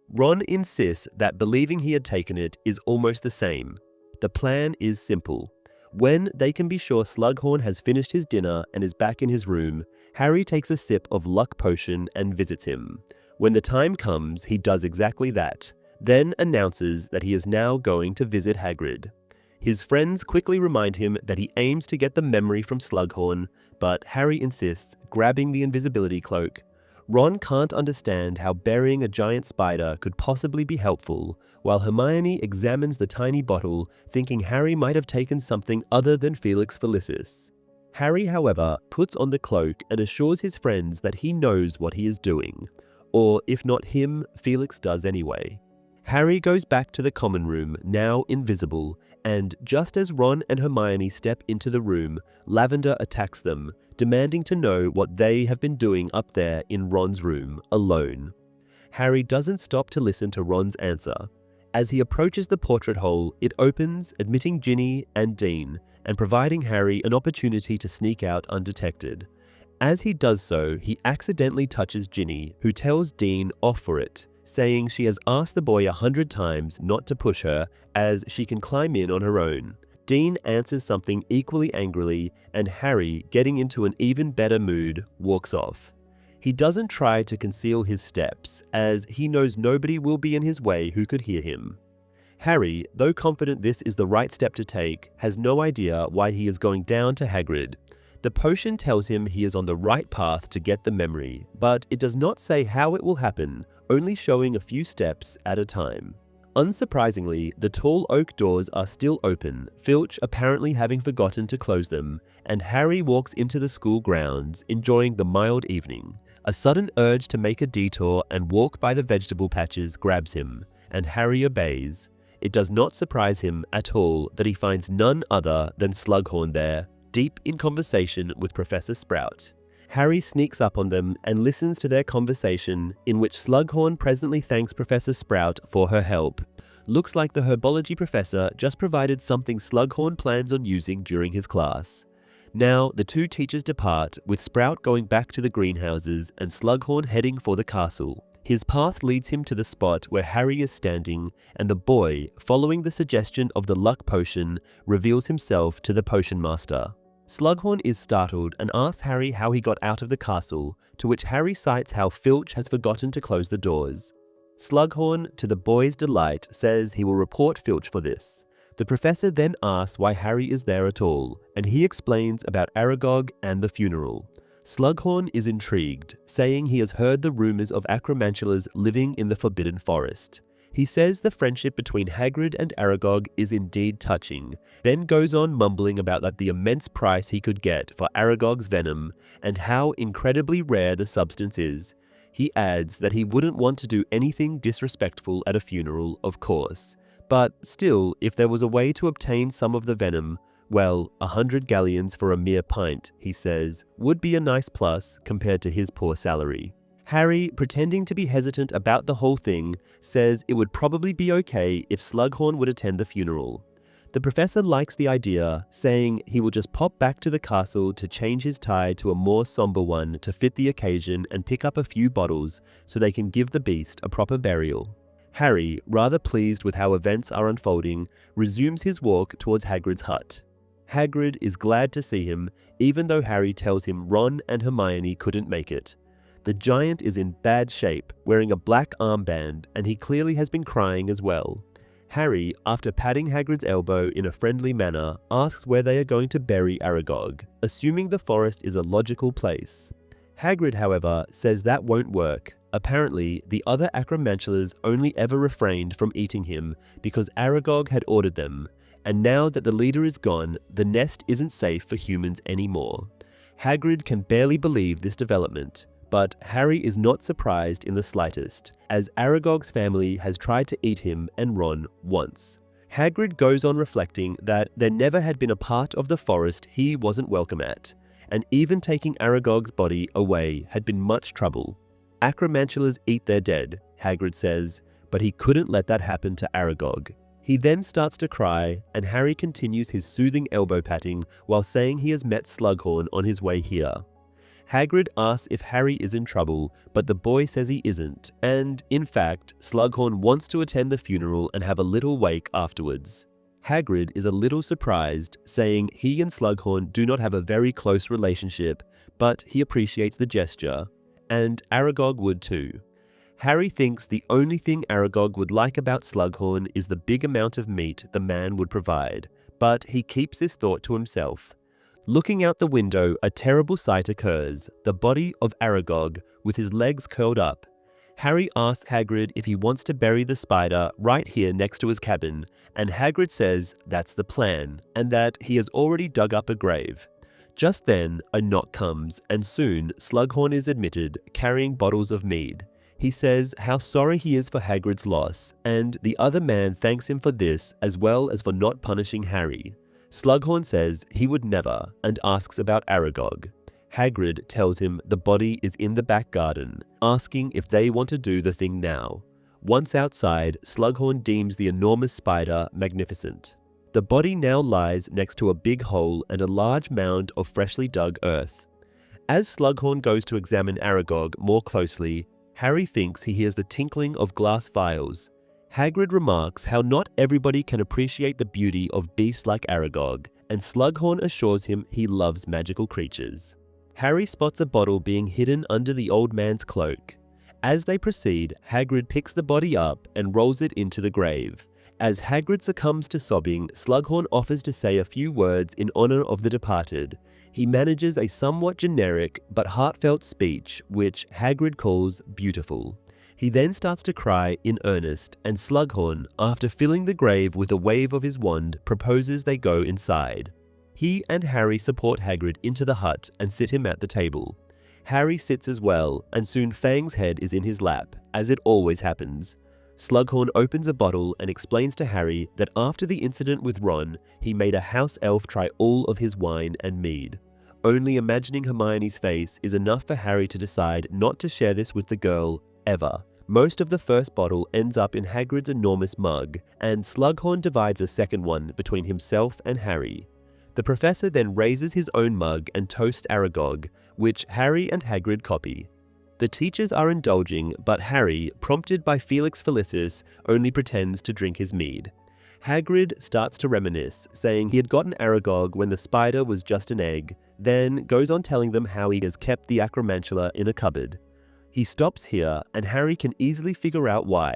Ron insists that believing he had taken it is almost the same. The plan is simple. When they can be sure Slughorn has finished his dinner and is back in his room, Harry takes a sip of luck potion and visits him. When the time comes, he does exactly that, then announces that he is now going to visit Hagrid. His friends quickly remind him that he aims to get the memory from Slughorn, but Harry insists, grabbing the invisibility cloak. Ron can't understand how burying a giant spider could possibly be helpful, while Hermione examines the tiny bottle, thinking Harry might have taken something other than Felix Felicis. Harry, however, puts on the cloak and assures his friends that he knows what he is doing. Or, if not him, Felix does anyway. Harry goes back to the common room, now invisible, and just as Ron and Hermione step into the room, Lavender attacks them, demanding to know what they have been doing up there in Ron's room, alone. Harry doesn't stop to listen to Ron's answer. As he approaches the portrait hole, it opens, admitting Ginny and Dean, and providing Harry an opportunity to sneak out undetected. As he does so, he accidentally touches Ginny, who tells Dean off for it, saying she has asked the boy 100 times not to push her, as she can climb in on her own. Dean answers something equally angrily, and Harry, getting into an even better mood, walks off. He doesn't try to conceal his steps, as he knows nobody will be in his way who could hear him. Harry, though confident this is the right step to take, has no idea why he is going down to Hagrid. The potion tells him he is on the right path to get the memory, but it does not say how it will happen, only showing a few steps at a time. Unsurprisingly, the tall oak doors are still open, Filch apparently having forgotten to close them, and Harry walks into the school grounds, enjoying the mild evening. A sudden urge to make a detour and walk by the vegetable patches grabs him, and Harry obeys. It does not surprise him at all that he finds none other than Slughorn there, deep in conversation with Professor Sprout. Harry sneaks up on them and listens to their conversation, in which Slughorn presently thanks Professor Sprout for her help. Looks like the herbology professor just provided something Slughorn plans on using during his class. Now, the two teachers depart, with Sprout going back to the greenhouses and Slughorn heading for the castle. His path leads him to the spot where Harry is standing, and the boy, following the suggestion of the luck potion, reveals himself to the potion master. Slughorn is startled and asks Harry how he got out of the castle, to which Harry cites how Filch has forgotten to close the doors. Slughorn, to the boy's delight, says he will report Filch for this. The professor then asks why Harry is there at all, and he explains about Aragog and the funeral. Slughorn is intrigued, saying he has heard the rumors of Acromantulas living in the Forbidden Forest. He says the friendship between Hagrid and Aragog is indeed touching, then goes on mumbling about the immense price he could get for Aragog's venom and how incredibly rare the substance is. He adds that he wouldn't want to do anything disrespectful at a funeral, of course, but still, if there was a way to obtain some of the venom, well, 100 galleons for a mere pint, he says, would be a nice plus compared to his poor salary. Harry, pretending to be hesitant about the whole thing, says it would probably be okay if Slughorn would attend the funeral. The professor likes the idea, saying he will just pop back to the castle to change his tie to a more somber one to fit the occasion and pick up a few bottles so they can give the beast a proper burial. Harry, rather pleased with how events are unfolding, resumes his walk towards Hagrid's hut. Hagrid is glad to see him, even though Harry tells him Ron and Hermione couldn't make it. The giant is in bad shape, wearing a black armband, and he clearly has been crying as well. Harry, after patting Hagrid's elbow in a friendly manner, asks where they are going to bury Aragog, assuming the forest is a logical place. Hagrid, however, says that won't work. Apparently, the other Acromantulas only ever refrained from eating him because Aragog had ordered them, and now that the leader is gone, the nest isn't safe for humans anymore. Hagrid can barely believe this development, but Harry is not surprised in the slightest, as Aragog's family has tried to eat him and Ron once. Hagrid goes on reflecting that there never had been a part of the forest he wasn't welcome at, and even taking Aragog's body away had been much trouble. Acromantulas eat their dead, Hagrid says, but he couldn't let that happen to Aragog. He then starts to cry, and Harry continues his soothing elbow patting while saying he has met Slughorn on his way here. Hagrid asks if Harry is in trouble, but the boy says he isn't, and, in fact, Slughorn wants to attend the funeral and have a little wake afterwards. Hagrid is a little surprised, saying he and Slughorn do not have a very close relationship, but he appreciates the gesture, and Aragog would too. Harry thinks the only thing Aragog would like about Slughorn is the big amount of meat the man would provide, but he keeps this thought to himself. Looking out the window, a terrible sight occurs, the body of Aragog with his legs curled up. Harry asks Hagrid if he wants to bury the spider right here next to his cabin, and Hagrid says that's the plan, and that he has already dug up a grave. Just then, a knock comes, and soon Slughorn is admitted, carrying bottles of mead. He says how sorry he is for Hagrid's loss, and the other man thanks him for this as well as for not punishing Harry. Slughorn says he would never, and asks about Aragog. Hagrid tells him the body is in the back garden, asking if they want to do the thing now. Once outside, Slughorn deems the enormous spider magnificent. The body now lies next to a big hole and a large mound of freshly dug earth. As Slughorn goes to examine Aragog more closely, Harry thinks he hears the tinkling of glass vials. Hagrid remarks how not everybody can appreciate the beauty of beasts like Aragog, and Slughorn assures him he loves magical creatures. Harry spots a bottle being hidden under the old man's cloak. As they proceed, Hagrid picks the body up and rolls it into the grave. As Hagrid succumbs to sobbing, Slughorn offers to say a few words in honor of the departed. He manages a somewhat generic but heartfelt speech, which Hagrid calls beautiful. He then starts to cry in earnest, and Slughorn, after filling the grave with a wave of his wand, proposes they go inside. He and Harry support Hagrid into the hut and sit him at the table. Harry sits as well, and soon Fang's head is in his lap, as it always happens. Slughorn opens a bottle and explains to Harry that after the incident with Ron, he made a house elf try all of his wine and mead. Only imagining Hermione's face is enough for Harry to decide not to share this with the girl, ever. Most of the first bottle ends up in Hagrid's enormous mug, and Slughorn divides a second one between himself and Harry. The professor then raises his own mug and toasts Aragog, which Harry and Hagrid copy. The teachers are indulging, but Harry, prompted by Felix Felicis, only pretends to drink his mead. Hagrid starts to reminisce, saying he had gotten Aragog when the spider was just an egg, then goes on telling them how he has kept the acromantula in a cupboard. He stops here, and Harry can easily figure out why.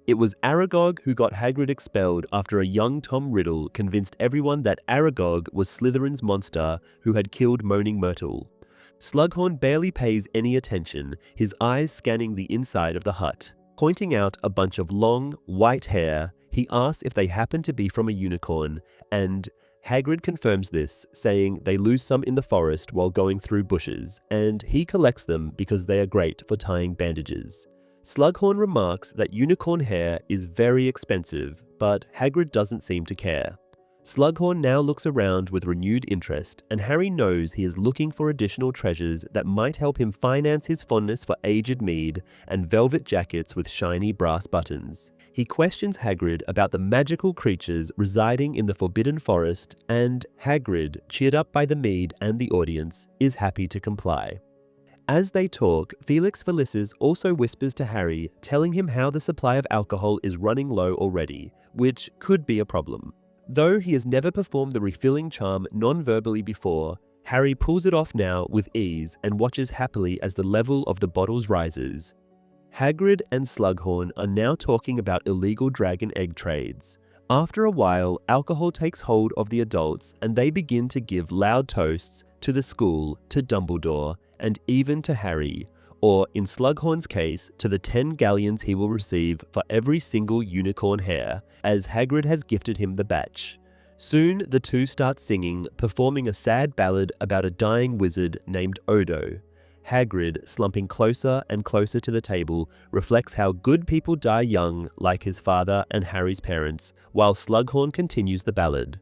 It was Aragog who got Hagrid expelled after a young Tom Riddle convinced everyone that Aragog was Slytherin's monster who had killed Moaning Myrtle. Slughorn barely pays any attention, his eyes scanning the inside of the hut. Pointing out a bunch of long, white hair, he asks if they happen to be from a unicorn, and Hagrid confirms this, saying they lose some in the forest while going through bushes, and he collects them because they are great for tying bandages. Slughorn remarks that unicorn hair is very expensive, but Hagrid doesn't seem to care. Slughorn now looks around with renewed interest, and Harry knows he is looking for additional treasures that might help him finance his fondness for aged mead and velvet jackets with shiny brass buttons. He questions Hagrid about the magical creatures residing in the Forbidden Forest, and Hagrid, cheered up by the mead and the audience, is happy to comply. As they talk, Felix Felicis also whispers to Harry, telling him how the supply of alcohol is running low already, which could be a problem. Though he has never performed the refilling charm non-verbally before, Harry pulls it off now with ease and watches happily as the level of the bottles rises. Hagrid and Slughorn are now talking about illegal dragon egg trades. After a while, alcohol takes hold of the adults and they begin to give loud toasts to the school, to Dumbledore, and even to Harry, or in Slughorn's case, to the 10 galleons he will receive for every single unicorn hair, as Hagrid has gifted him the batch. Soon the two start singing, performing a sad ballad about a dying wizard named Odo. Hagrid, slumping closer and closer to the table, reflects how good people die young, like his father and Harry's parents, while Slughorn continues the ballad.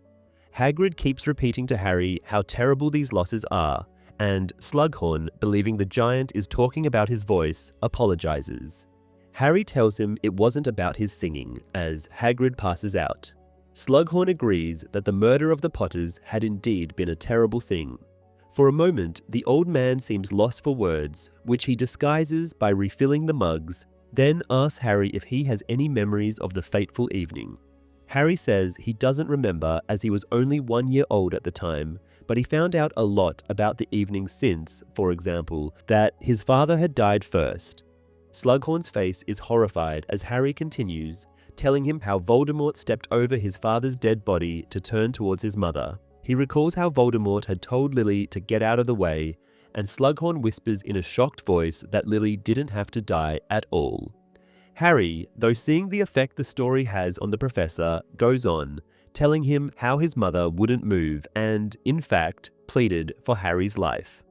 Hagrid keeps repeating to Harry how terrible these losses are, and Slughorn, believing the giant is talking about his voice, apologizes. Harry tells him it wasn't about his singing, as Hagrid passes out. Slughorn agrees that the murder of the Potters had indeed been a terrible thing. For a moment, the old man seems lost for words, which he disguises by refilling the mugs, then asks Harry if he has any memories of the fateful evening. Harry says he doesn't remember as he was only 1 year old at the time, but he found out a lot about the evening since, for example, that his father had died first. Slughorn's face is horrified as Harry continues, telling him how Voldemort stepped over his father's dead body to turn towards his mother. He recalls how Voldemort had told Lily to get out of the way, and Slughorn whispers in a shocked voice that Lily didn't have to die at all. Harry, though seeing the effect the story has on the professor, goes on, telling him how his mother wouldn't move and, in fact, pleaded for Harry's life.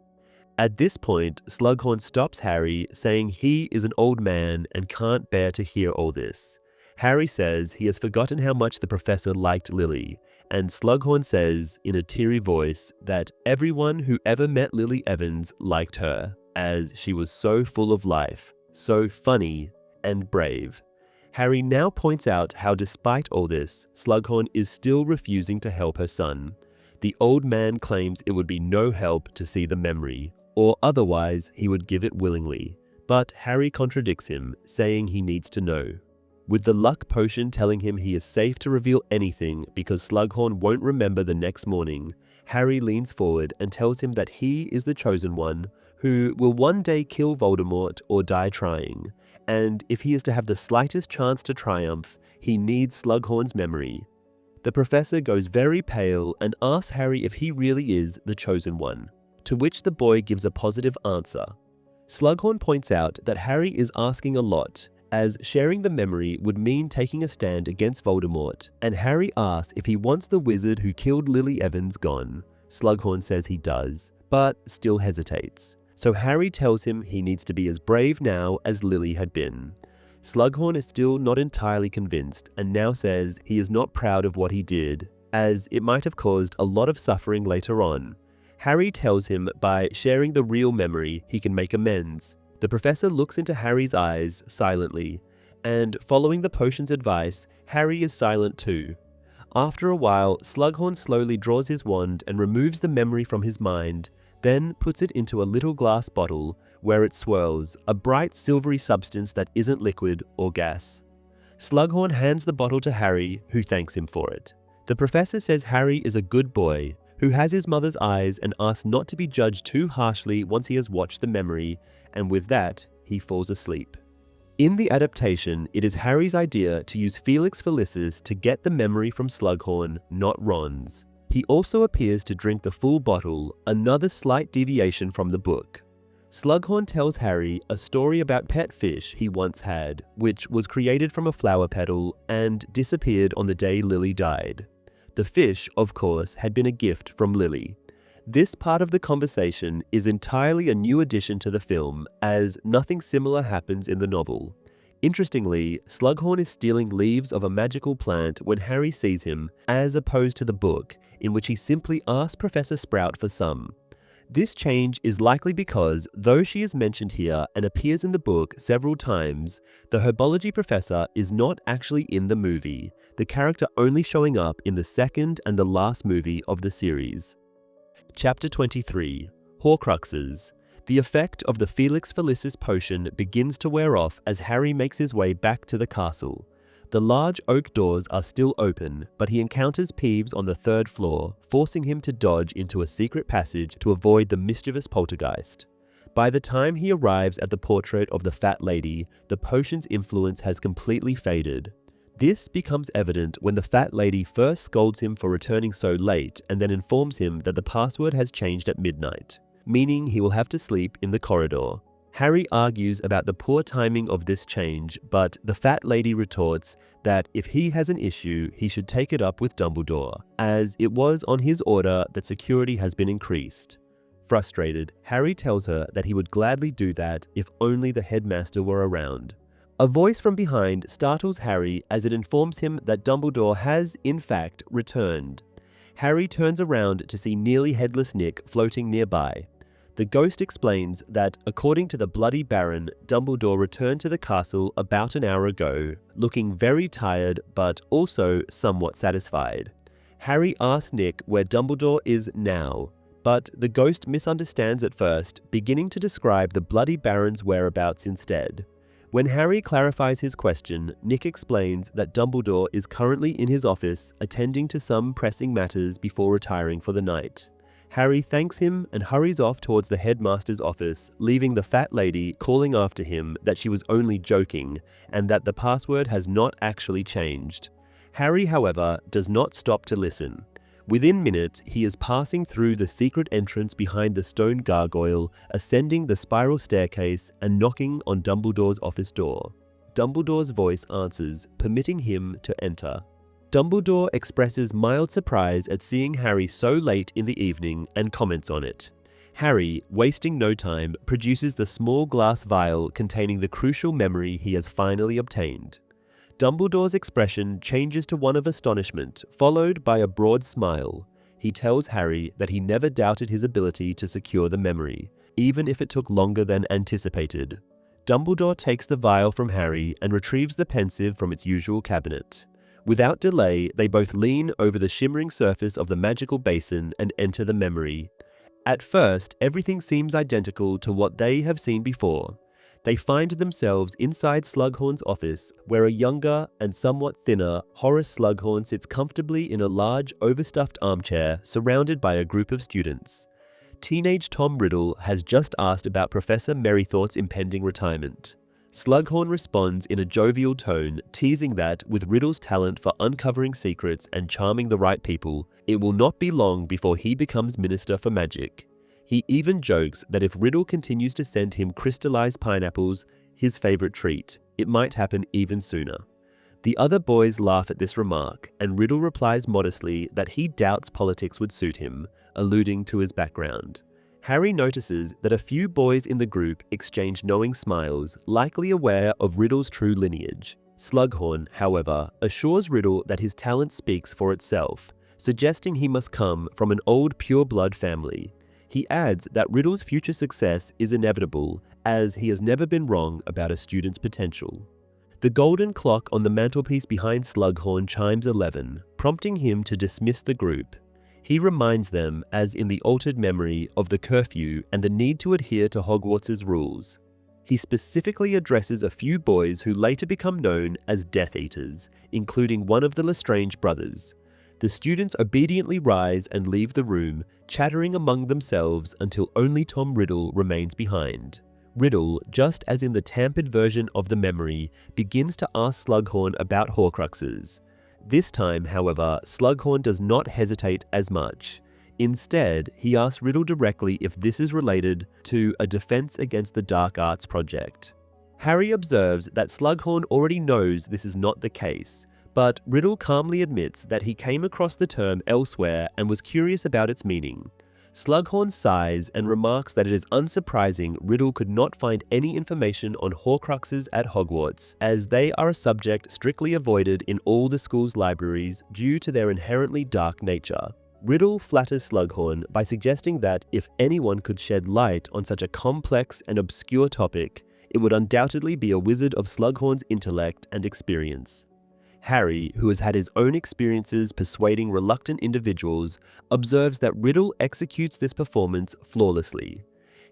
At this point, Slughorn stops Harry, saying he is an old man and can't bear to hear all this. Harry says he has forgotten how much the professor liked Lily, and Slughorn says, in a teary voice, that everyone who ever met Lily Evans liked her, as she was so full of life, so funny, and brave. Harry now points out how despite all this, Slughorn is still refusing to help her son. The old man claims it would be no help to see the memory, or otherwise he would give it willingly. But Harry contradicts him, saying he needs to know. With the luck potion telling him he is safe to reveal anything because Slughorn won't remember the next morning, Harry leans forward and tells him that he is the chosen one, who will one day kill Voldemort or die trying, and if he is to have the slightest chance to triumph, he needs Slughorn's memory. The professor goes very pale and asks Harry if he really is the chosen one, to which the boy gives a positive answer. Slughorn points out that Harry is asking a lot, as sharing the memory would mean taking a stand against Voldemort, and Harry asks if he wants the wizard who killed Lily Evans gone. Slughorn says he does, but still hesitates. So Harry tells him he needs to be as brave now as Lily had been. Slughorn is still not entirely convinced, and now says he is not proud of what he did, as it might have caused a lot of suffering later on. Harry tells him by sharing the real memory he can make amends. The professor looks into Harry's eyes silently, and following the potion's advice, Harry is silent too. After a while, Slughorn slowly draws his wand and removes the memory from his mind, then puts it into a little glass bottle, where it swirls, a bright silvery substance that isn't liquid or gas. Slughorn hands the bottle to Harry, who thanks him for it. The professor says Harry is a good boy, who has his mother's eyes and asks not to be judged too harshly once he has watched the memory, and with that, he falls asleep. In the adaptation, it is Harry's idea to use Felix Felicis to get the memory from Slughorn, not Ron's. He also appears to drink the full bottle, another slight deviation from the book. Slughorn tells Harry a story about pet fish he once had, which was created from a flower petal and disappeared on the day Lily died. The fish, of course, had been a gift from Lily. This part of the conversation is entirely a new addition to the film, as nothing similar happens in the novel. Interestingly, Slughorn is stealing leaves of a magical plant when Harry sees him, as opposed to the book, in which he simply asks Professor Sprout for some. This change is likely because, though she is mentioned here and appears in the book several times, the herbology professor is not actually in the movie, the character only showing up in the second and the last movie of the series. Chapter 23 Horcruxes. The effect of the Felix Felicis potion begins to wear off as Harry makes his way back to the castle. The large oak doors are still open, but he encounters Peeves on the 3rd floor, forcing him to dodge into a secret passage to avoid the mischievous poltergeist. By the time he arrives at the portrait of the fat lady, the potion's influence has completely faded. This becomes evident when the fat lady first scolds him for returning so late and then informs him that the password has changed at midnight, meaning he will have to sleep in the corridor. Harry argues about the poor timing of this change, but the fat lady retorts that if he has an issue, he should take it up with Dumbledore, as it was on his order that security has been increased. Frustrated, Harry tells her that he would gladly do that if only the headmaster were around. A voice from behind startles Harry as it informs him that Dumbledore has, in fact, returned. Harry turns around to see nearly headless Nick floating nearby. The ghost explains that, according to the Bloody Baron, Dumbledore returned to the castle about an hour ago, looking very tired but also somewhat satisfied. Harry asks Nick where Dumbledore is now, But the ghost misunderstands at first, beginning to describe the Bloody Baron's whereabouts instead. When Harry clarifies his question, Nick explains that Dumbledore is currently in his office attending to some pressing matters before retiring for the night. Harry thanks him and hurries off towards the headmaster's office, leaving the fat lady calling after him that she was only joking and that the password has not actually changed. Harry, however, does not stop to listen. Within minutes, he is passing through the secret entrance behind the stone gargoyle, ascending the spiral staircase, and knocking on Dumbledore's office door. Dumbledore's voice answers, permitting him to enter. Dumbledore expresses mild surprise at seeing Harry so late in the evening and comments on it. Harry, wasting no time, produces the small glass vial containing the crucial memory he has finally obtained. Dumbledore's expression changes to one of astonishment, followed by a broad smile. He tells Harry that he never doubted his ability to secure the memory, even if it took longer than anticipated. Dumbledore takes the vial from Harry and retrieves the pensieve from its usual cabinet. Without delay, they both lean over the shimmering surface of the magical basin and enter the memory. At first, everything seems identical to what they have seen before. They find themselves inside Slughorn's office, where a younger and somewhat thinner Horace Slughorn sits comfortably in a large, overstuffed armchair surrounded by a group of students. Teenage Tom Riddle has just asked about Professor Merrythort's impending retirement. Slughorn responds in a jovial tone, teasing that, with Riddle's talent for uncovering secrets and charming the right people, it will not be long before he becomes Minister for Magic. He even jokes that if Riddle continues to send him crystallized pineapples, his favorite treat, it might happen even sooner. The other boys laugh at this remark, and Riddle replies modestly that he doubts politics would suit him, alluding to his background. Harry notices that a few boys in the group exchange knowing smiles, likely aware of Riddle's true lineage. Slughorn, however, assures Riddle that his talent speaks for itself, suggesting he must come from an old pure-blood family. He adds that Riddle's future success is inevitable, as he has never been wrong about a student's potential. The golden clock on the mantelpiece behind Slughorn chimes 11, prompting him to dismiss the group. He reminds them, as in the altered memory, of the curfew and the need to adhere to Hogwarts' rules. He specifically addresses a few boys who later become known as Death Eaters, including one of the Lestrange brothers. The students obediently rise and leave the room, chattering among themselves until only Tom Riddle remains behind. Riddle, just as in the tampered version of the memory, begins to ask Slughorn about Horcruxes. This time, however, Slughorn does not hesitate as much. Instead, he asks Riddle directly if this is related to a Defense Against the Dark Arts project. Harry observes that Slughorn already knows this is not the case, but Riddle calmly admits that he came across the term elsewhere and was curious about its meaning. Slughorn sighs and remarks that it is unsurprising Riddle could not find any information on Horcruxes at Hogwarts, as they are a subject strictly avoided in all the school's libraries due to their inherently dark nature. Riddle flatters Slughorn by suggesting that if anyone could shed light on such a complex and obscure topic, it would undoubtedly be a wizard of Slughorn's intellect and experience. Harry, who has had his own experiences persuading reluctant individuals, observes that Riddle executes this performance flawlessly.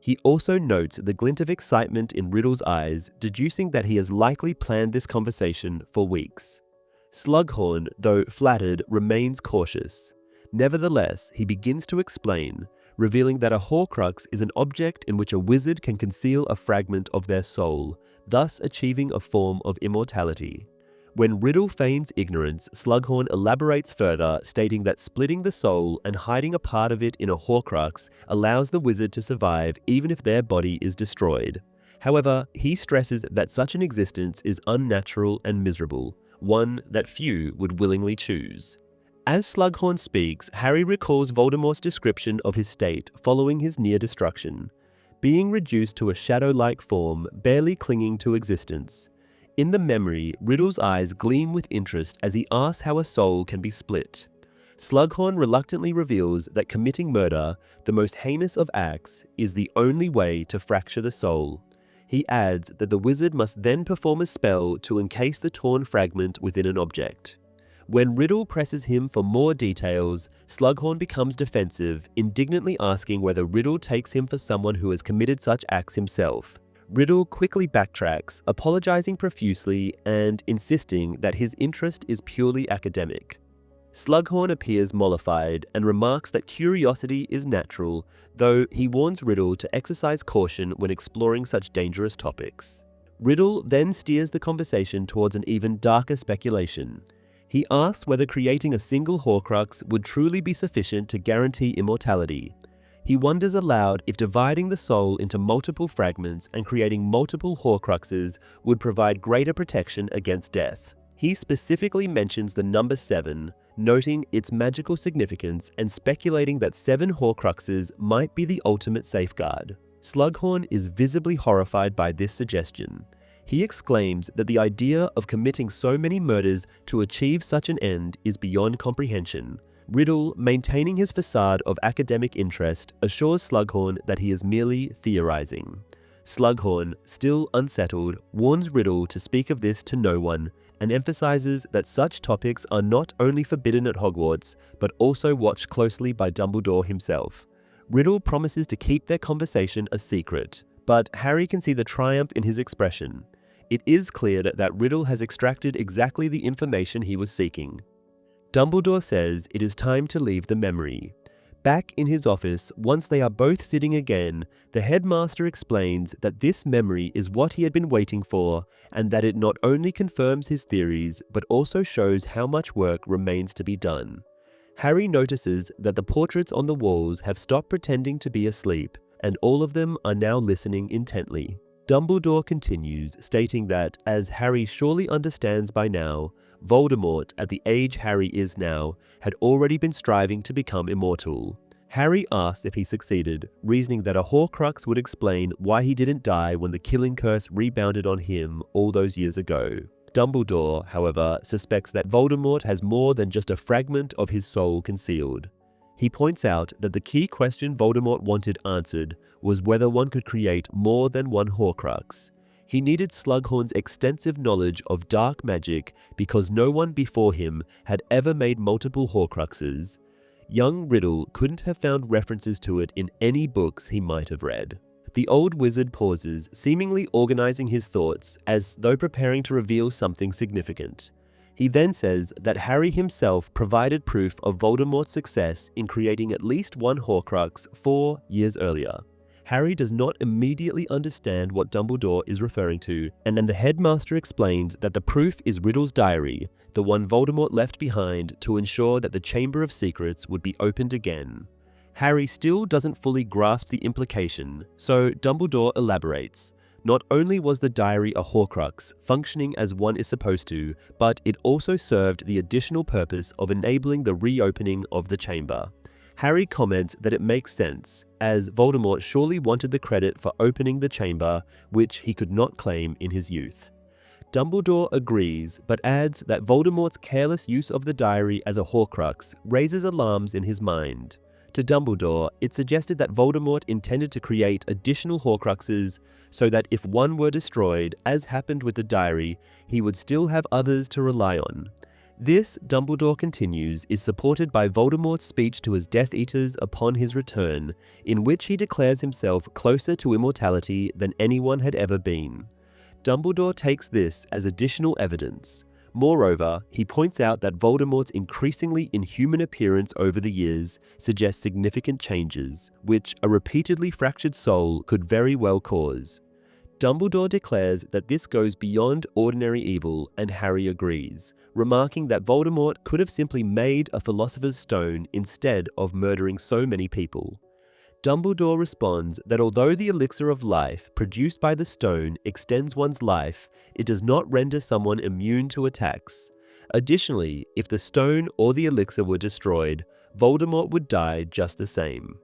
He also notes the glint of excitement in Riddle's eyes, deducing that he has likely planned this conversation for weeks. Slughorn, though flattered, remains cautious. Nevertheless, he begins to explain, revealing that a Horcrux is an object in which a wizard can conceal a fragment of their soul, thus achieving a form of immortality. When Riddle feigns ignorance, Slughorn elaborates further, stating that splitting the soul and hiding a part of it in a Horcrux allows the wizard to survive even if their body is destroyed. However, he stresses that such an existence is unnatural and miserable, one that few would willingly choose. As Slughorn speaks, Harry recalls Voldemort's description of his state following his near destruction, being reduced to a shadow-like form, barely clinging to existence. In the memory, Riddle's eyes gleam with interest as he asks how a soul can be split. Slughorn reluctantly reveals that committing murder, the most heinous of acts, is the only way to fracture the soul. He adds that the wizard must then perform a spell to encase the torn fragment within an object. When Riddle presses him for more details, Slughorn becomes defensive, indignantly asking whether Riddle takes him for someone who has committed such acts himself. Riddle quickly backtracks, apologizing profusely and insisting that his interest is purely academic. Slughorn appears mollified and remarks that curiosity is natural, though he warns Riddle to exercise caution when exploring such dangerous topics. Riddle then steers the conversation towards an even darker speculation. He asks whether creating a single Horcrux would truly be sufficient to guarantee immortality. He wonders aloud if dividing the soul into multiple fragments and creating multiple Horcruxes would provide greater protection against death. He specifically mentions the number 7, noting its magical significance and speculating that 7 Horcruxes might be the ultimate safeguard. Slughorn is visibly horrified by this suggestion. He exclaims that the idea of committing so many murders to achieve such an end is beyond comprehension. Riddle, maintaining his facade of academic interest, assures Slughorn that he is merely theorizing. Slughorn, still unsettled, warns Riddle to speak of this to no one, and emphasizes that such topics are not only forbidden at Hogwarts, but also watched closely by Dumbledore himself. Riddle promises to keep their conversation a secret, but Harry can see the triumph in his expression. It is clear that Riddle has extracted exactly the information he was seeking. Dumbledore says it is time to leave the memory. Back in his office, once they are both sitting again, the headmaster explains that this memory is what he had been waiting for, and that it not only confirms his theories, but also shows how much work remains to be done. Harry notices that the portraits on the walls have stopped pretending to be asleep, and all of them are now listening intently. Dumbledore continues, stating that, as Harry surely understands by now, Voldemort, at the age Harry is now, had already been striving to become immortal. Harry asks if he succeeded, reasoning that a Horcrux would explain why he didn't die when the killing curse rebounded on him all those years ago. Dumbledore, however, suspects that Voldemort has more than just a fragment of his soul concealed. He points out that the key question Voldemort wanted answered was whether one could create more than one Horcrux. He needed Slughorn's extensive knowledge of dark magic because no one before him had ever made multiple Horcruxes. Young Riddle couldn't have found references to it in any books he might have read. The old wizard pauses, seemingly organizing his thoughts as though preparing to reveal something significant. He then says that Harry himself provided proof of Voldemort's success in creating at least one Horcrux 4 years earlier. Harry does not immediately understand what Dumbledore is referring to, and then the headmaster explains that the proof is Riddle's diary, the one Voldemort left behind to ensure that the Chamber of Secrets would be opened again. Harry still doesn't fully grasp the implication, so Dumbledore elaborates. Not only was the diary a Horcrux, functioning as one is supposed to, but it also served the additional purpose of enabling the reopening of the chamber. Harry comments that it makes sense, as Voldemort surely wanted the credit for opening the chamber, which he could not claim in his youth. Dumbledore agrees, but adds that Voldemort's careless use of the diary as a Horcrux raises alarms in his mind. To Dumbledore, it suggested that Voldemort intended to create additional Horcruxes so that if one were destroyed, as happened with the diary, he would still have others to rely on. This, Dumbledore continues, is supported by Voldemort's speech to his Death Eaters upon his return, in which he declares himself closer to immortality than anyone had ever been. Dumbledore takes this as additional evidence. Moreover, he points out that Voldemort's increasingly inhuman appearance over the years suggests significant changes, which a repeatedly fractured soul could very well cause. Dumbledore declares that this goes beyond ordinary evil, and Harry agrees, remarking that Voldemort could have simply made a Philosopher's Stone instead of murdering so many people. Dumbledore responds that although the elixir of life produced by the stone extends one's life, it does not render someone immune to attacks. Additionally, if the stone or the elixir were destroyed, Voldemort would die just the same.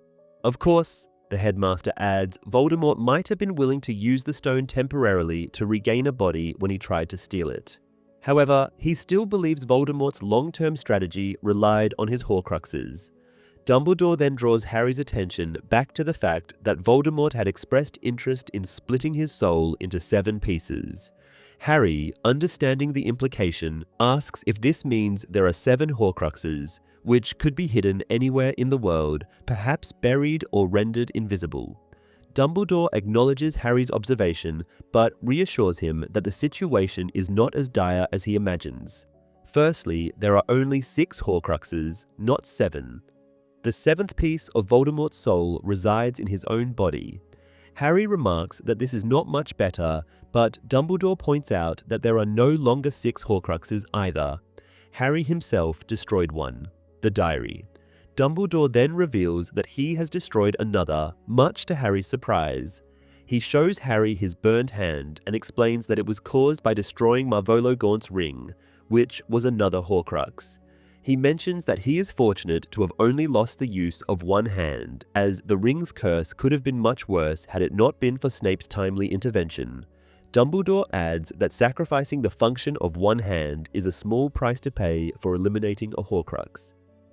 Of course, the headmaster adds, Voldemort might have been willing to use the stone temporarily to regain a body when he tried to steal it. However, he still believes Voldemort's long-term strategy relied on his Horcruxes. Dumbledore then draws Harry's attention back to the fact that Voldemort had expressed interest in splitting his soul into 7 pieces. Harry, understanding the implication, asks if this means there are 7 Horcruxes, which could be hidden anywhere in the world, perhaps buried or rendered invisible. Dumbledore acknowledges Harry's observation, but reassures him that the situation is not as dire as he imagines. Firstly, there are only 6 Horcruxes, not 7. The 7th piece of Voldemort's soul resides in his own body. Harry remarks that this is not much better, but Dumbledore points out that there are no longer 6 Horcruxes either. Harry himself destroyed one, the diary. Dumbledore then reveals that he has destroyed another, much to Harry's surprise. He shows Harry his burned hand and explains that it was caused by destroying Marvolo Gaunt's ring, which was another Horcrux. He mentions that he is fortunate to have only lost the use of one hand, as the ring's curse could have been much worse had it not been for Snape's timely intervention. Dumbledore adds that sacrificing the function of one hand is a small price to pay for eliminating a Horcrux.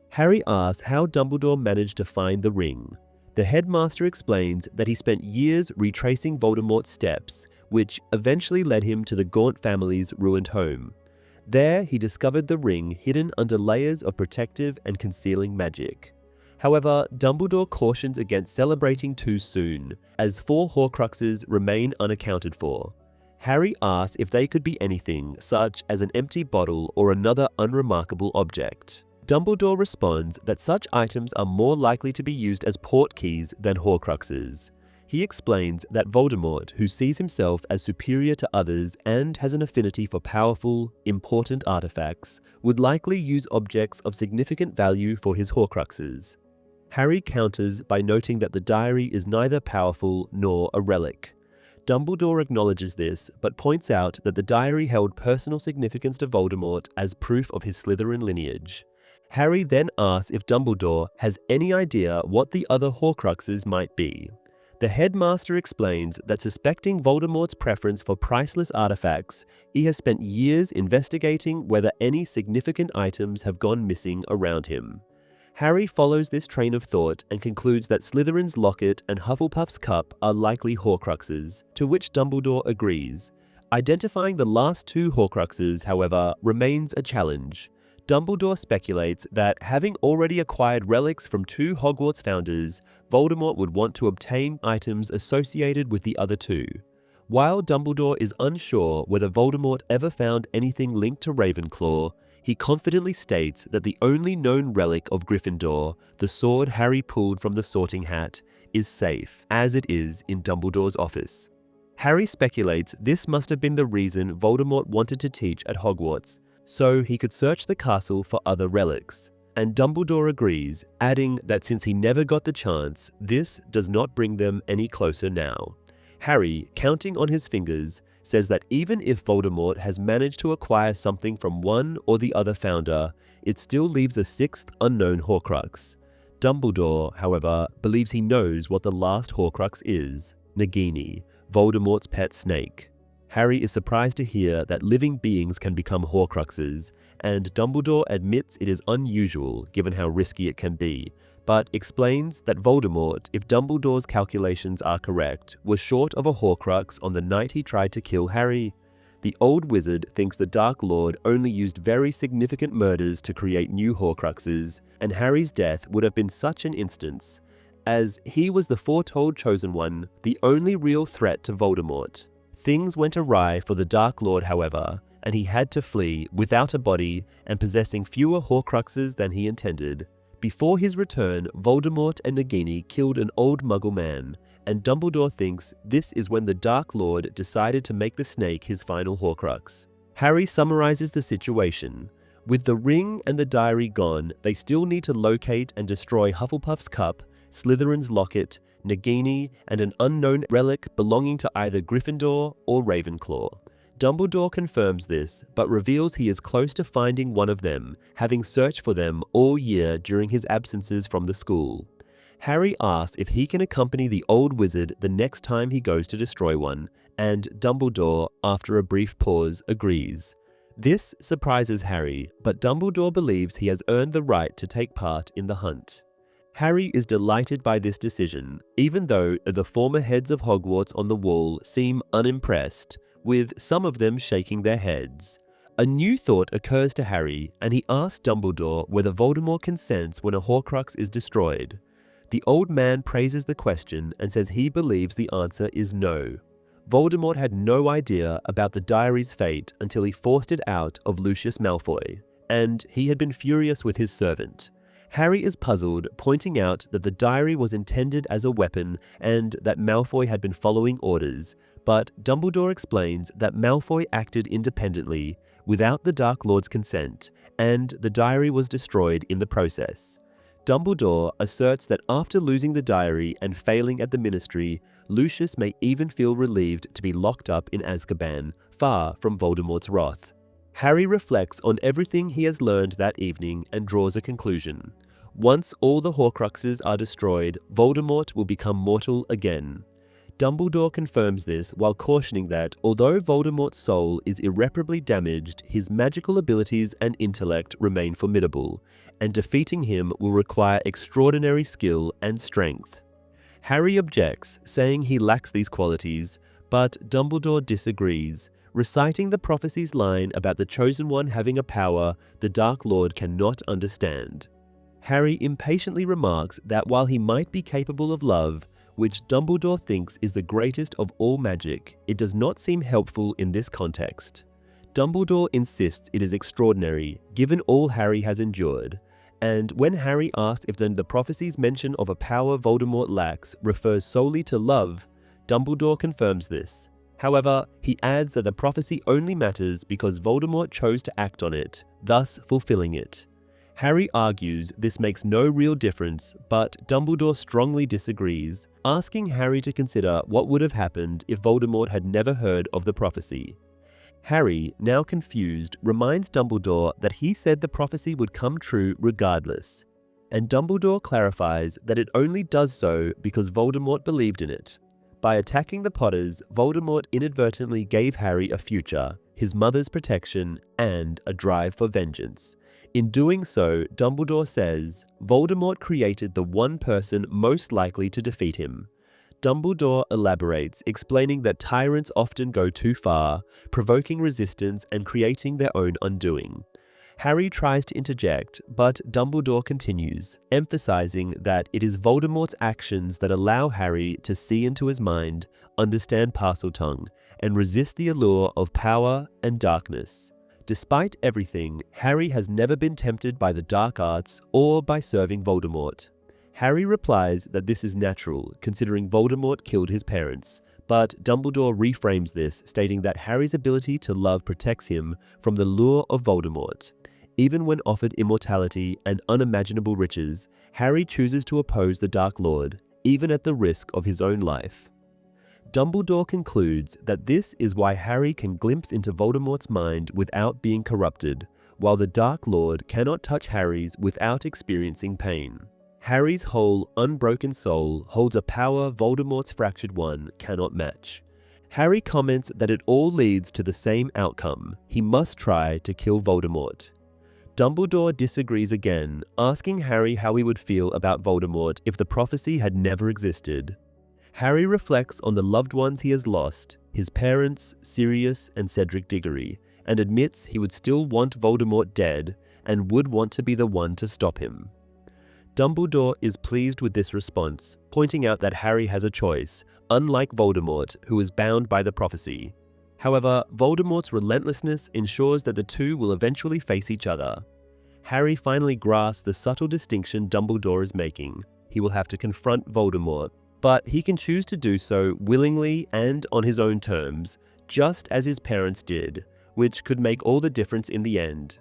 Harry asks how Dumbledore managed to find the ring. The headmaster explains that he spent years retracing Voldemort's steps, which eventually led him to the Gaunt family's ruined home. There, he discovered the ring hidden under layers of protective and concealing magic. However, Dumbledore cautions against celebrating too soon, as 4 Horcruxes remain unaccounted for. Harry asks if they could be anything, such as an empty bottle or another unremarkable object. Dumbledore responds that such items are more likely to be used as portkeys than Horcruxes. He explains that Voldemort, who sees himself as superior to others and has an affinity for powerful, important artifacts, would likely use objects of significant value for his Horcruxes. Harry counters by noting that the diary is neither powerful nor a relic. Dumbledore acknowledges this, but points out that the diary held personal significance to Voldemort as proof of his Slytherin lineage. Harry then asks if Dumbledore has any idea what the other Horcruxes might be. The headmaster explains that suspecting Voldemort's preference for priceless artifacts, he has spent years investigating whether any significant items have gone missing around him. Harry follows this train of thought and concludes that Slytherin's locket and Hufflepuff's cup are likely Horcruxes, to which Dumbledore agrees. Identifying the last 2 Horcruxes, however, remains a challenge. Dumbledore speculates that, having already acquired relics from 2 Hogwarts founders, Voldemort would want to obtain items associated with the other 2. While Dumbledore is unsure whether Voldemort ever found anything linked to Ravenclaw, he confidently states that the only known relic of Gryffindor, the sword Harry pulled from the Sorting Hat, is safe, as it is in Dumbledore's office. Harry speculates this must have been the reason Voldemort wanted to teach at Hogwarts, so he could search the castle for other relics. And Dumbledore agrees, adding that since he never got the chance, this does not bring them any closer now. Harry, counting on his fingers, says that even if Voldemort has managed to acquire something from one or the other founder, it still leaves a 6th unknown Horcrux. Dumbledore, however, believes he knows what the last Horcrux is, Nagini, Voldemort's pet snake. Harry is surprised to hear that living beings can become Horcruxes, and Dumbledore admits it is unusual given how risky it can be, but explains that Voldemort, if Dumbledore's calculations are correct, was short of a Horcrux on the night he tried to kill Harry. The old wizard thinks the Dark Lord only used very significant murders to create new Horcruxes, and Harry's death would have been such an instance, as he was the foretold chosen one, the only real threat to Voldemort. Things went awry for the Dark Lord, however, and he had to flee without a body and possessing fewer Horcruxes than he intended. Before his return, Voldemort and Nagini killed an old Muggle man, and Dumbledore thinks this is when the Dark Lord decided to make the snake his final Horcrux. Harry summarizes the situation. With the ring and the diary gone, they still need to locate and destroy Hufflepuff's cup, Slytherin's locket, Nagini, and an unknown relic belonging to either Gryffindor or Ravenclaw. Dumbledore confirms this, but reveals he is close to finding one of them, having searched for them all year during his absences from the school. Harry asks if he can accompany the old wizard the next time he goes to destroy one, and Dumbledore, after a brief pause, agrees. This surprises Harry, but Dumbledore believes he has earned the right to take part in the hunt. Harry is delighted by this decision, even though the former heads of Hogwarts on the wall seem unimpressed, with some of them shaking their heads. A new thought occurs to Harry, and he asks Dumbledore whether Voldemort consents when a Horcrux is destroyed. The old man praises the question and says he believes the answer is no. Voldemort had no idea about the diary's fate until he forced it out of Lucius Malfoy, and he had been furious with his servant. Harry is puzzled, pointing out that the diary was intended as a weapon and that Malfoy had been following orders, but Dumbledore explains that Malfoy acted independently, without the Dark Lord's consent, and the diary was destroyed in the process. Dumbledore asserts that after losing the diary and failing at the Ministry, Lucius may even feel relieved to be locked up in Azkaban, far from Voldemort's wrath. Harry reflects on everything he has learned that evening and draws a conclusion. Once all the Horcruxes are destroyed, Voldemort will become mortal again. Dumbledore confirms this while cautioning that although Voldemort's soul is irreparably damaged, his magical abilities and intellect remain formidable, and defeating him will require extraordinary skill and strength. Harry objects, saying he lacks these qualities, but Dumbledore disagrees, reciting the prophecy's line about the Chosen One having a power the Dark Lord cannot understand. Harry impatiently remarks that while he might be capable of love, which Dumbledore thinks is the greatest of all magic, it does not seem helpful in this context. Dumbledore insists it is extraordinary, given all Harry has endured, and when Harry asks if then the prophecy's mention of a power Voldemort lacks refers solely to love, Dumbledore confirms this. However, he adds that the prophecy only matters because Voldemort chose to act on it, thus fulfilling it. Harry argues this makes no real difference, but Dumbledore strongly disagrees, asking Harry to consider what would have happened if Voldemort had never heard of the prophecy. Harry, now confused, reminds Dumbledore that he said the prophecy would come true regardless, and Dumbledore clarifies that it only does so because Voldemort believed in it. By attacking the Potters, Voldemort inadvertently gave Harry a future, his mother's protection, and a drive for vengeance. In doing so, Dumbledore says, Voldemort created the one person most likely to defeat him. Dumbledore elaborates, explaining that tyrants often go too far, provoking resistance and creating their own undoing. Harry tries to interject, but Dumbledore continues, emphasizing that it is Voldemort's actions that allow Harry to see into his mind, understand Parseltongue, and resist the allure of power and darkness. Despite everything, Harry has never been tempted by the dark arts or by serving Voldemort. Harry replies that this is natural, considering Voldemort killed his parents, but Dumbledore reframes this, stating that Harry's ability to love protects him from the lure of Voldemort. Even when offered immortality and unimaginable riches, Harry chooses to oppose the Dark Lord, even at the risk of his own life. Dumbledore concludes that this is why Harry can glimpse into Voldemort's mind without being corrupted, while the Dark Lord cannot touch Harry's without experiencing pain. Harry's whole, unbroken soul holds a power Voldemort's fractured one cannot match. Harry comments that it all leads to the same outcome: he must try to kill Voldemort. Dumbledore disagrees again, asking Harry how he would feel about Voldemort if the prophecy had never existed. Harry reflects on the loved ones he has lost, his parents, Sirius and Cedric Diggory, and admits he would still want Voldemort dead and would want to be the one to stop him. Dumbledore is pleased with this response, pointing out that Harry has a choice, unlike Voldemort, who is bound by the prophecy. However, Voldemort's relentlessness ensures that the two will eventually face each other. Harry finally grasps the subtle distinction Dumbledore is making. He will have to confront Voldemort, but he can choose to do so willingly and on his own terms, just as his parents did, which could make all the difference in the end.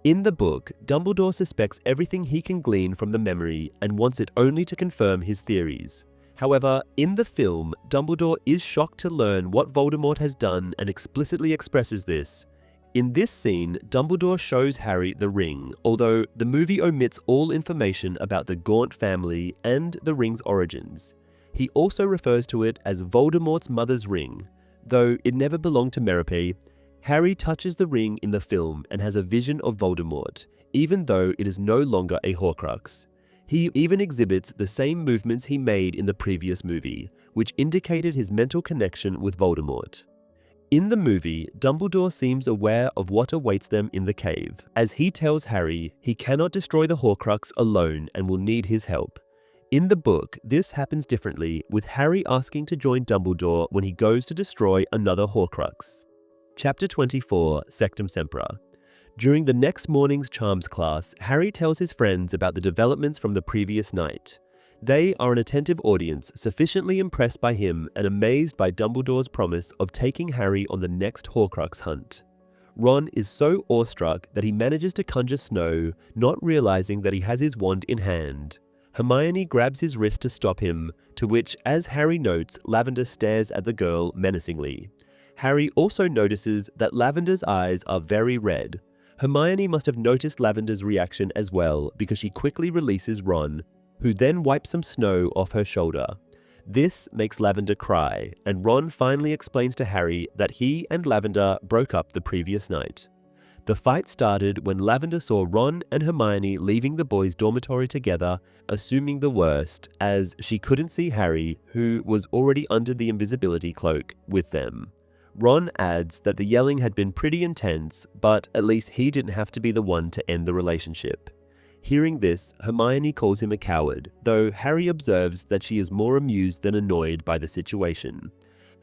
In the book, Dumbledore suspects everything he can glean from the memory and wants it only to confirm his theories. However, in the film, Dumbledore is shocked to learn what Voldemort has done and explicitly expresses this. In this scene, Dumbledore shows Harry the ring, although the movie omits all information about the Gaunt family and the ring's origins. He also refers to it as Voldemort's mother's ring. Though it never belonged to Merope, Harry touches the ring in the film and has a vision of Voldemort, even though it is no longer a Horcrux. He even exhibits the same movements he made in the previous movie, which indicated his mental connection with Voldemort. In the movie, Dumbledore seems aware of what awaits them in the cave, as he tells Harry he cannot destroy the Horcrux alone and will need his help. In the book, this happens differently, with Harry asking to join Dumbledore when he goes to destroy another Horcrux. Chapter 24, Sectumsempra. During the next morning's charms class, Harry tells his friends about the developments from the previous night. They are an attentive audience, sufficiently impressed by him and amazed by Dumbledore's promise of taking Harry on the next Horcrux hunt. Ron is so awestruck that he manages to conjure snow, not realizing that he has his wand in hand. Hermione grabs his wrist to stop him, to which, as Harry notes, Lavender stares at the girl menacingly. Harry also notices that Lavender's eyes are very red. Hermione must have noticed Lavender's reaction as well, because she quickly releases Ron, who then wipes some snow off her shoulder. This makes Lavender cry, and Ron finally explains to Harry that he and Lavender broke up the previous night. The fight started when Lavender saw Ron and Hermione leaving the boys' dormitory together, assuming the worst, as she couldn't see Harry, who was already under the invisibility cloak, with them. Ron adds that the yelling had been pretty intense, but at least he didn't have to be the one to end the relationship. Hearing this, Hermione calls him a coward, though Harry observes that she is more amused than annoyed by the situation.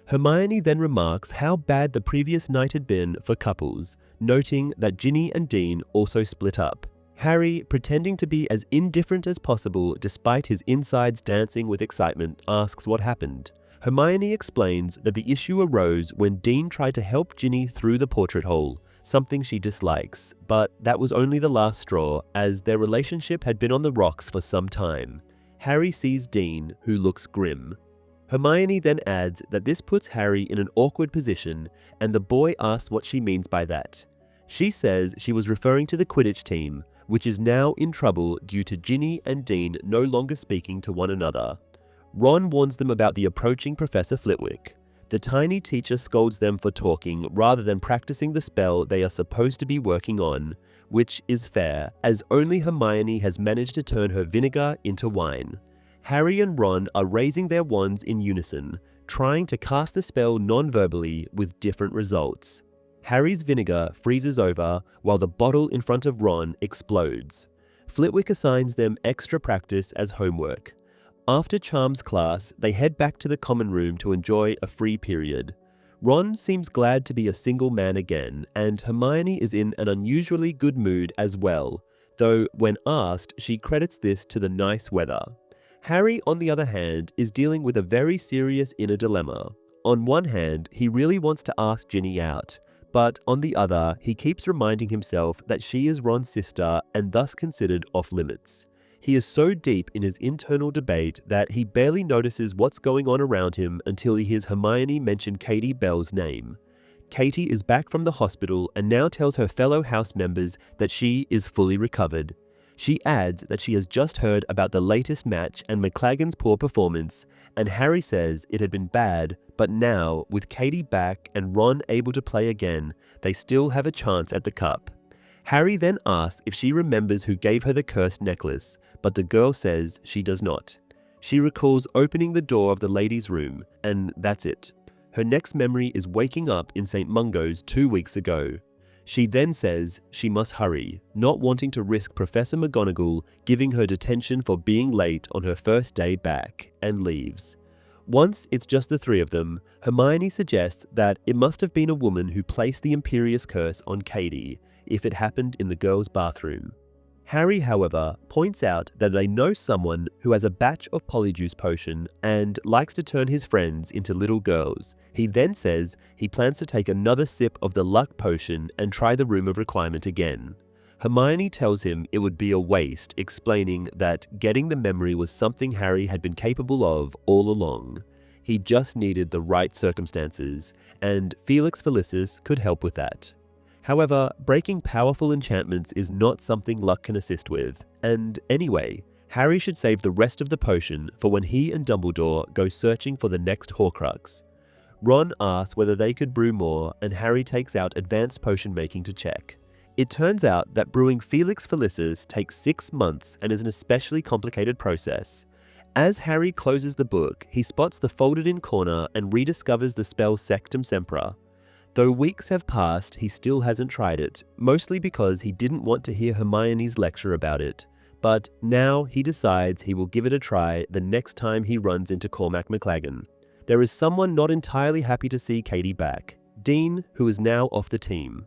Hermione then remarks how bad the previous night had been for couples, noting that Ginny and Dean also split up. Harry, pretending to be as indifferent as possible despite his insides dancing with excitement, asks what happened. Hermione explains that the issue arose when Dean tried to help Ginny through the portrait hole, something she dislikes, but that was only the last straw, as their relationship had been on the rocks for some time. Harry sees Dean, who looks grim. Hermione then adds that this puts Harry in an awkward position, and the boy asks what she means by that. She says she was referring to the Quidditch team, which is now in trouble due to Ginny and Dean no longer speaking to one another. Ron warns them about the approaching Professor Flitwick. The tiny teacher scolds them for talking rather than practicing the spell they are supposed to be working on, which is fair, as only Hermione has managed to turn her vinegar into wine. Harry and Ron are raising their wands in unison, trying to cast the spell non-verbally with different results. Harry's vinegar freezes over, while the bottle in front of Ron explodes. Flitwick assigns them extra practice as homework. After Charms class, they head back to the common room to enjoy a free period. Ron seems glad to be a single man again, and Hermione is in an unusually good mood as well, though when asked, she credits this to the nice weather. Harry, on the other hand, is dealing with a very serious inner dilemma. On one hand, he really wants to ask Ginny out, but on the other, he keeps reminding himself that she is Ron's sister and thus considered off-limits. He is so deep in his internal debate that he barely notices what's going on around him until he hears Hermione mention Katie Bell's name. Katie is back from the hospital and now tells her fellow house members that she is fully recovered. She adds that she has just heard about the latest match and McLagan's poor performance, and Harry says it had been bad, but now, with Katie back and Ron able to play again, they still have a chance at the cup. Harry then asks if she remembers who gave her the cursed necklace, but the girl says she does not. She recalls opening the door of the ladies' room, and that's it. Her next memory is waking up in St. Mungo's 2 weeks ago. She then says she must hurry, not wanting to risk Professor McGonagall giving her detention for being late on her first day back, and leaves. Once it's just the three of them, Hermione suggests that it must have been a woman who placed the Imperious Curse on Katie, if it happened in the girls' bathroom. Harry, however, points out that they know someone who has a batch of Polyjuice potion and likes to turn his friends into little girls. He then says he plans to take another sip of the luck potion and try the room of requirement again. Hermione tells him it would be a waste, explaining that getting the memory was something Harry had been capable of all along. He just needed the right circumstances, and Felix Felicis could help with that. However, breaking powerful enchantments is not something luck can assist with, and anyway, Harry should save the rest of the potion for when he and Dumbledore go searching for the next Horcrux. Ron asks whether they could brew more, and Harry takes out advanced potion making to check. It turns out that brewing Felix Felicis takes 6 months and is an especially complicated process. As Harry closes the book, he spots the folded-in corner and rediscovers the spell Sectumsempra. Though weeks have passed, he still hasn't tried it, mostly because he didn't want to hear Hermione's lecture about it. But now he decides he will give it a try the next time he runs into Cormac McLaggen. There is someone not entirely happy to see Katie back, Dean, who is now off the team.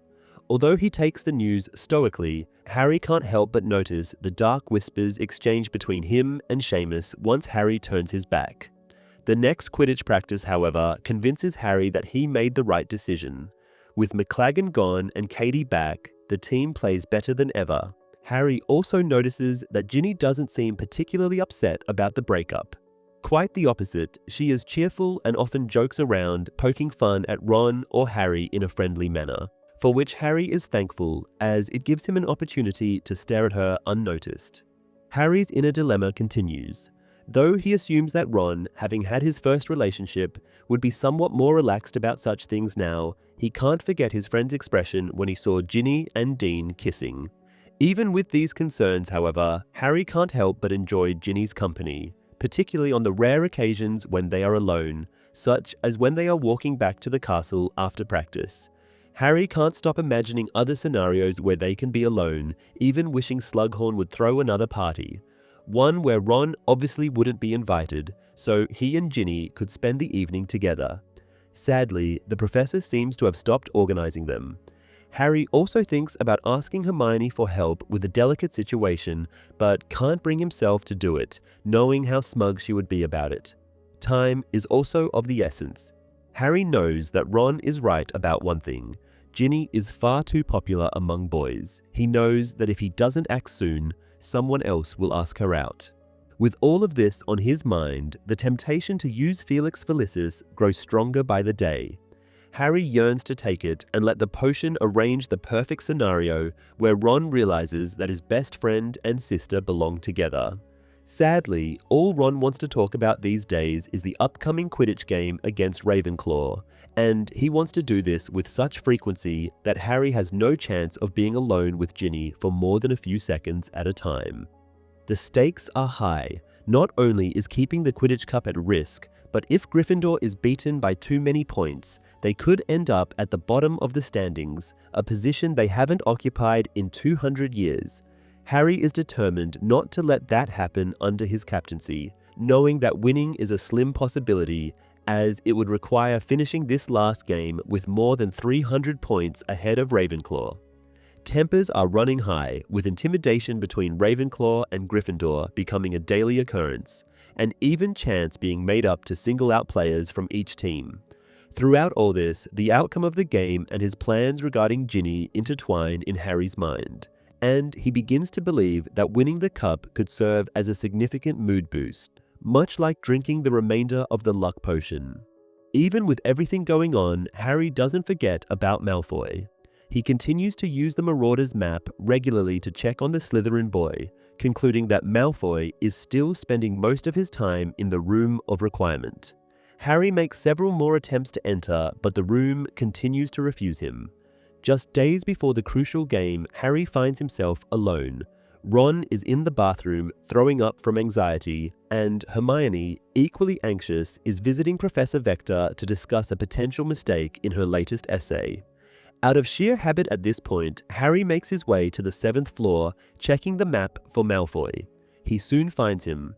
Although he takes the news stoically, Harry can't help but notice the dark whispers exchanged between him and Seamus once Harry turns his back. The next Quidditch practice, however, convinces Harry that he made the right decision. With McLaggen gone and Katie back, the team plays better than ever. Harry also notices that Ginny doesn't seem particularly upset about the breakup. Quite the opposite, she is cheerful and often jokes around, poking fun at Ron or Harry in a friendly manner, for which Harry is thankful as it gives him an opportunity to stare at her unnoticed. Harry's inner dilemma continues. Though he assumes that Ron, having had his first relationship, would be somewhat more relaxed about such things now, he can't forget his friend's expression when he saw Ginny and Dean kissing. Even with these concerns, however, Harry can't help but enjoy Ginny's company, particularly on the rare occasions when they are alone, such as when they are walking back to the castle after practice. Harry can't stop imagining other scenarios where they can be alone, even wishing Slughorn would throw another party. One where Ron obviously wouldn't be invited, so he and Ginny could spend the evening together. Sadly, the professor seems to have stopped organizing them. Harry also thinks about asking Hermione for help with a delicate situation, but can't bring himself to do it, knowing how smug she would be about it. Time is also of the essence. Harry knows that Ron is right about one thing. Ginny is far too popular among boys. He knows that if he doesn't act soon, someone else will ask her out. With all of this on his mind, the temptation to use Felix Felicis grows stronger by the day. Harry yearns to take it and let the potion arrange the perfect scenario where Ron realizes that his best friend and sister belong together. Sadly, all Ron wants to talk about these days is the upcoming Quidditch game against Ravenclaw, and he wants to do this with such frequency that Harry has no chance of being alone with Ginny for more than a few seconds at a time. The stakes are high. Not only is keeping the Quidditch Cup at risk, but if Gryffindor is beaten by too many points, they could end up at the bottom of the standings, a position they haven't occupied in 200 years. Harry is determined not to let that happen under his captaincy, knowing that winning is a slim possibility, as it would require finishing this last game with more than 300 points ahead of Ravenclaw. Tempers are running high, with intimidation between Ravenclaw and Gryffindor becoming a daily occurrence, and even chance being made up to single out players from each team. Throughout all this, the outcome of the game and his plans regarding Ginny intertwine in Harry's mind, and he begins to believe that winning the cup could serve as a significant mood boost, much like drinking the remainder of the luck potion. Even with everything going on, Harry doesn't forget about Malfoy. He continues to use the Marauder's map regularly to check on the Slytherin boy, concluding that Malfoy is still spending most of his time in the Room of Requirement. Harry makes several more attempts to enter, but the room continues to refuse him. Just days before the crucial game, Harry finds himself alone. Ron is in the bathroom, throwing up from anxiety, and Hermione, equally anxious, is visiting Professor Vector to discuss a potential mistake in her latest essay. Out of sheer habit at this point, Harry makes his way to the 7th floor, checking the map for Malfoy. He soon finds him.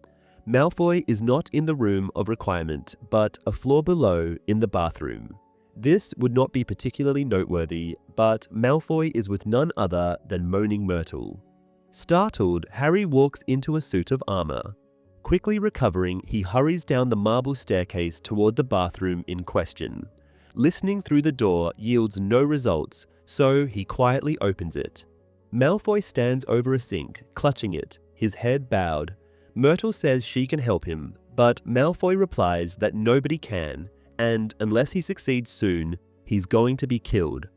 Malfoy is not in the Room of Requirement, but a floor below in the bathroom. This would not be particularly noteworthy, but Malfoy is with none other than Moaning Myrtle. Startled, Harry walks into a suit of armor. Quickly recovering, he hurries down the marble staircase toward the bathroom in question. Listening through the door yields no results, so he quietly opens it. Malfoy stands over a sink, clutching it, his head bowed. Myrtle says she can help him, but Malfoy replies that nobody can, and unless he succeeds soon, he's going to be killed.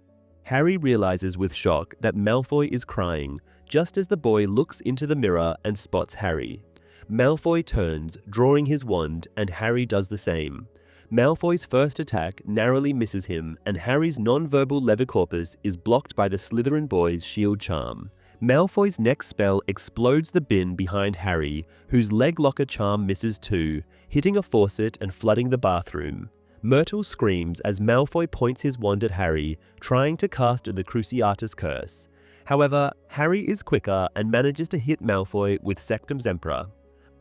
Harry realizes with shock that Malfoy is crying, just as the boy looks into the mirror and spots Harry. Malfoy turns, drawing his wand, and Harry does the same. Malfoy's first attack narrowly misses him, and Harry's non-verbal levicorpus is blocked by the Slytherin boy's shield charm. Malfoy's next spell explodes the bin behind Harry, whose leg locker charm misses too, hitting a faucet and flooding the bathroom. Myrtle screams as Malfoy points his wand at Harry, trying to cast the Cruciatus Curse. However, Harry is quicker and manages to hit Malfoy with Sectumsempra.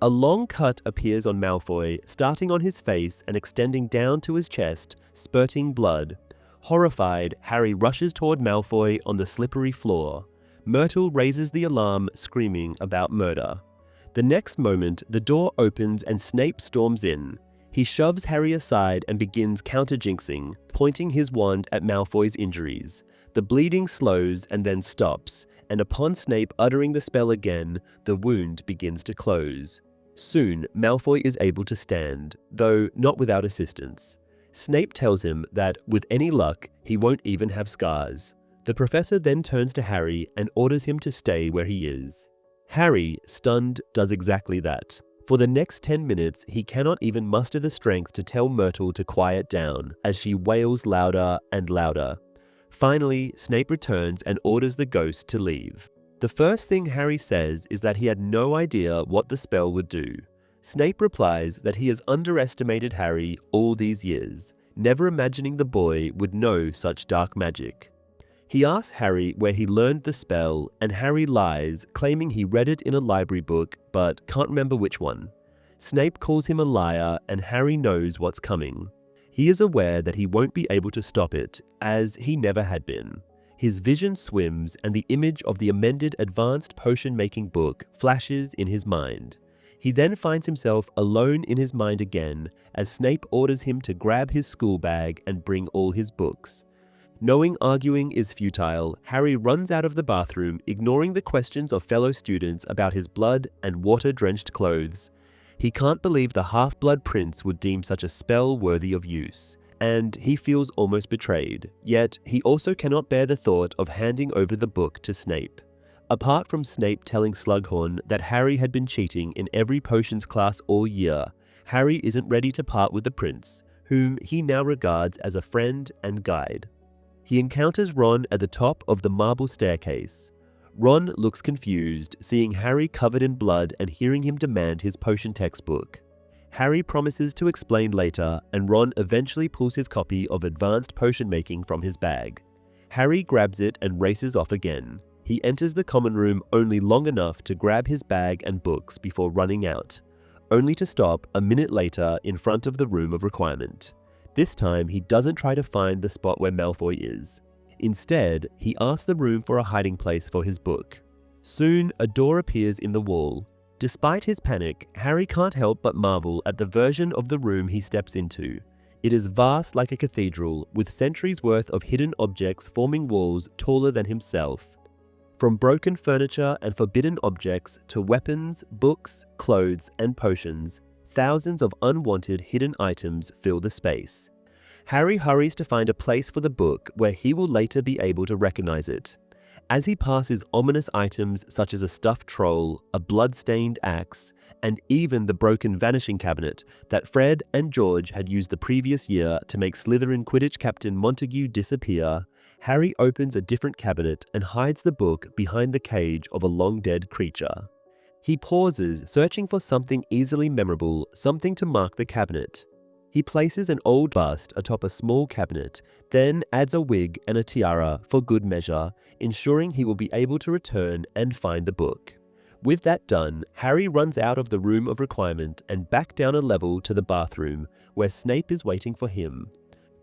A long cut appears on Malfoy, starting on his face and extending down to his chest, spurting blood. Horrified, Harry rushes toward Malfoy on the slippery floor. Myrtle raises the alarm, screaming about murder. The next moment, the door opens and Snape storms in. He shoves Harry aside and begins counter-jinxing, pointing his wand at Malfoy's injuries. The bleeding slows and then stops, and upon Snape uttering the spell again, the wound begins to close. Soon, Malfoy is able to stand, though not without assistance. Snape tells him that, with any luck, he won't even have scars. The professor then turns to Harry and orders him to stay where he is. Harry, stunned, does exactly that. For the next 10 minutes, he cannot even muster the strength to tell Myrtle to quiet down, as she wails louder and louder. Finally, Snape returns and orders the ghost to leave. The first thing Harry says is that he had no idea what the spell would do. Snape replies that he has underestimated Harry all these years, never imagining the boy would know such dark magic. He asks Harry where he learned the spell, and Harry lies, claiming he read it in a library book, but can't remember which one. Snape calls him a liar, and Harry knows what's coming. He is aware that he won't be able to stop it, as he never had been. His vision swims, and the image of the amended advanced potion-making book flashes in his mind. He then finds himself alone in his mind again, as Snape orders him to grab his school bag and bring all his books. Knowing arguing is futile, Harry runs out of the bathroom, ignoring the questions of fellow students about his blood and water-drenched clothes. He can't believe the Half-Blood Prince would deem such a spell worthy of use, and he feels almost betrayed, yet he also cannot bear the thought of handing over the book to Snape. Apart from Snape telling Slughorn that Harry had been cheating in every potions class all year, Harry isn't ready to part with the prince, whom he now regards as a friend and guide. He encounters Ron at the top of the marble staircase. Ron looks confused, seeing Harry covered in blood and hearing him demand his potion textbook. Harry promises to explain later, and Ron eventually pulls his copy of Advanced Potion Making from his bag. Harry grabs it and races off again. He enters the common room only long enough to grab his bag and books before running out, only to stop a minute later in front of the room of requirement. This time, he doesn't try to find the spot where Malfoy is. Instead, he asks the room for a hiding place for his book. Soon, a door appears in the wall. Despite his panic, Harry can't help but marvel at the version of the room he steps into. It is vast like a cathedral, with centuries worth of hidden objects forming walls taller than himself. From broken furniture and forbidden objects to weapons, books, clothes, and potions, thousands of unwanted hidden items fill the space. Harry hurries to find a place for the book where he will later be able to recognize it. As he passes ominous items such as a stuffed troll, a blood-stained axe, and even the broken vanishing cabinet that Fred and George had used the previous year to make Slytherin Quidditch captain Montague disappear, Harry opens a different cabinet and hides the book behind the cage of a long-dead creature. He pauses, searching for something easily memorable, something to mark the cabinet. He places an old bust atop a small cabinet, then adds a wig and a tiara for good measure, ensuring he will be able to return and find the book. With that done, Harry runs out of the room of requirement and back down a level to the bathroom, where Snape is waiting for him.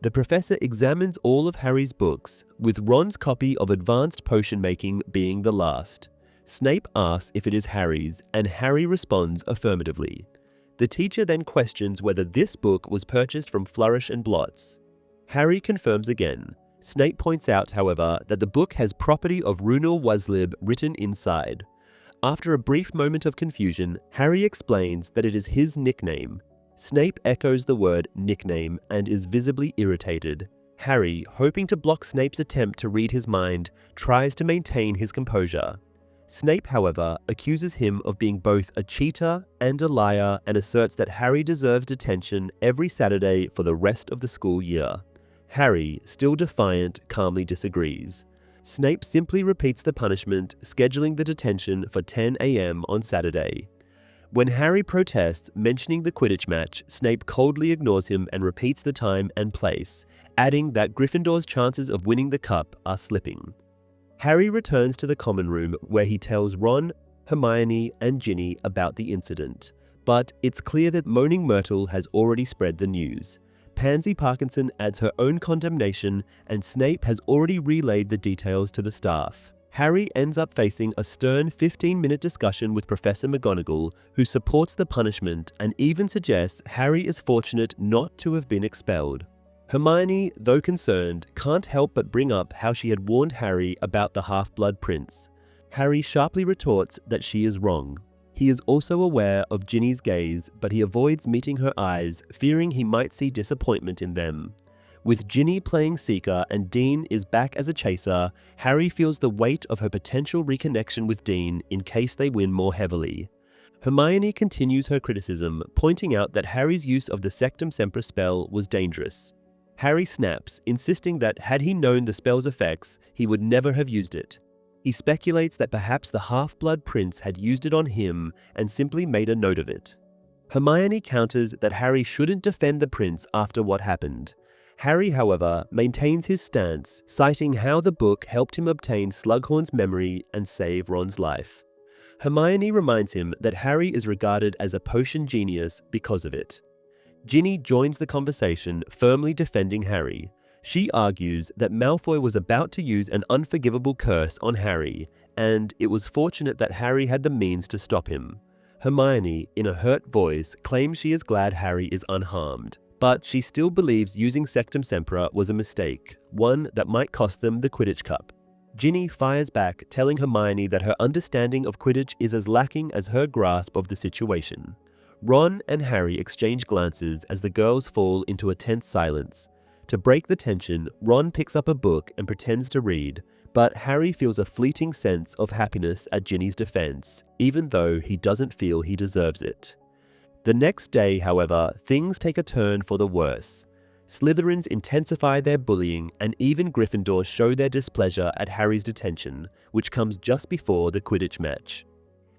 The professor examines all of Harry's books, with Ron's copy of Advanced Potion Making being the last. Snape asks if it is Harry's, and Harry responds affirmatively. The teacher then questions whether this book was purchased from Flourish and Blots. Harry confirms again. Snape points out, however, that the book has property of Runel Waslib written inside. After a brief moment of confusion, Harry explains that it is his nickname. Snape echoes the word nickname and is visibly irritated. Harry, hoping to block Snape's attempt to read his mind, tries to maintain his composure. Snape, however, accuses him of being both a cheater and a liar and asserts that Harry deserves detention every Saturday for the rest of the school year. Harry, still defiant, calmly disagrees. Snape simply repeats the punishment, scheduling the detention for 10 a.m. on Saturday. When Harry protests, mentioning the Quidditch match, Snape coldly ignores him and repeats the time and place, adding that Gryffindor's chances of winning the cup are slipping. Harry returns to the common room where he tells Ron, Hermione, and Ginny about the incident, but it's clear that Moaning Myrtle has already spread the news. Pansy Parkinson adds her own condemnation, and Snape has already relayed the details to the staff. Harry ends up facing a stern 15-minute discussion with Professor McGonagall, who supports the punishment and even suggests Harry is fortunate not to have been expelled. Hermione, though concerned, can't help but bring up how she had warned Harry about the Half-Blood Prince. Harry sharply retorts that she is wrong. He is also aware of Ginny's gaze, but he avoids meeting her eyes, fearing he might see disappointment in them. With Ginny playing Seeker and Dean is back as a chaser, Harry feels the weight of her potential reconnection with Dean in case they win more heavily. Hermione continues her criticism, pointing out that Harry's use of the Sectumsempra spell was dangerous. Harry snaps, insisting that had he known the spell's effects, he would never have used it. He speculates that perhaps the Half-Blood Prince had used it on him and simply made a note of it. Hermione counters that Harry shouldn't defend the prince after what happened. Harry, however, maintains his stance, citing how the book helped him obtain Slughorn's memory and save Ron's life. Hermione reminds him that Harry is regarded as a potion genius because of it. Ginny joins the conversation, firmly defending Harry. She argues that Malfoy was about to use an unforgivable curse on Harry, and it was fortunate that Harry had the means to stop him. Hermione, in a hurt voice, claims she is glad Harry is unharmed, but she still believes using Sectumsempra was a mistake, one that might cost them the Quidditch Cup. Ginny fires back, telling Hermione that her understanding of Quidditch is as lacking as her grasp of the situation. Ron and Harry exchange glances as the girls fall into a tense silence. To break the tension, Ron picks up a book and pretends to read, but Harry feels a fleeting sense of happiness at Ginny's defense, even though he doesn't feel he deserves it. The next day, however, things take a turn for the worse. Slytherins intensify their bullying, and even Gryffindors show their displeasure at Harry's detention, which comes just before the Quidditch match.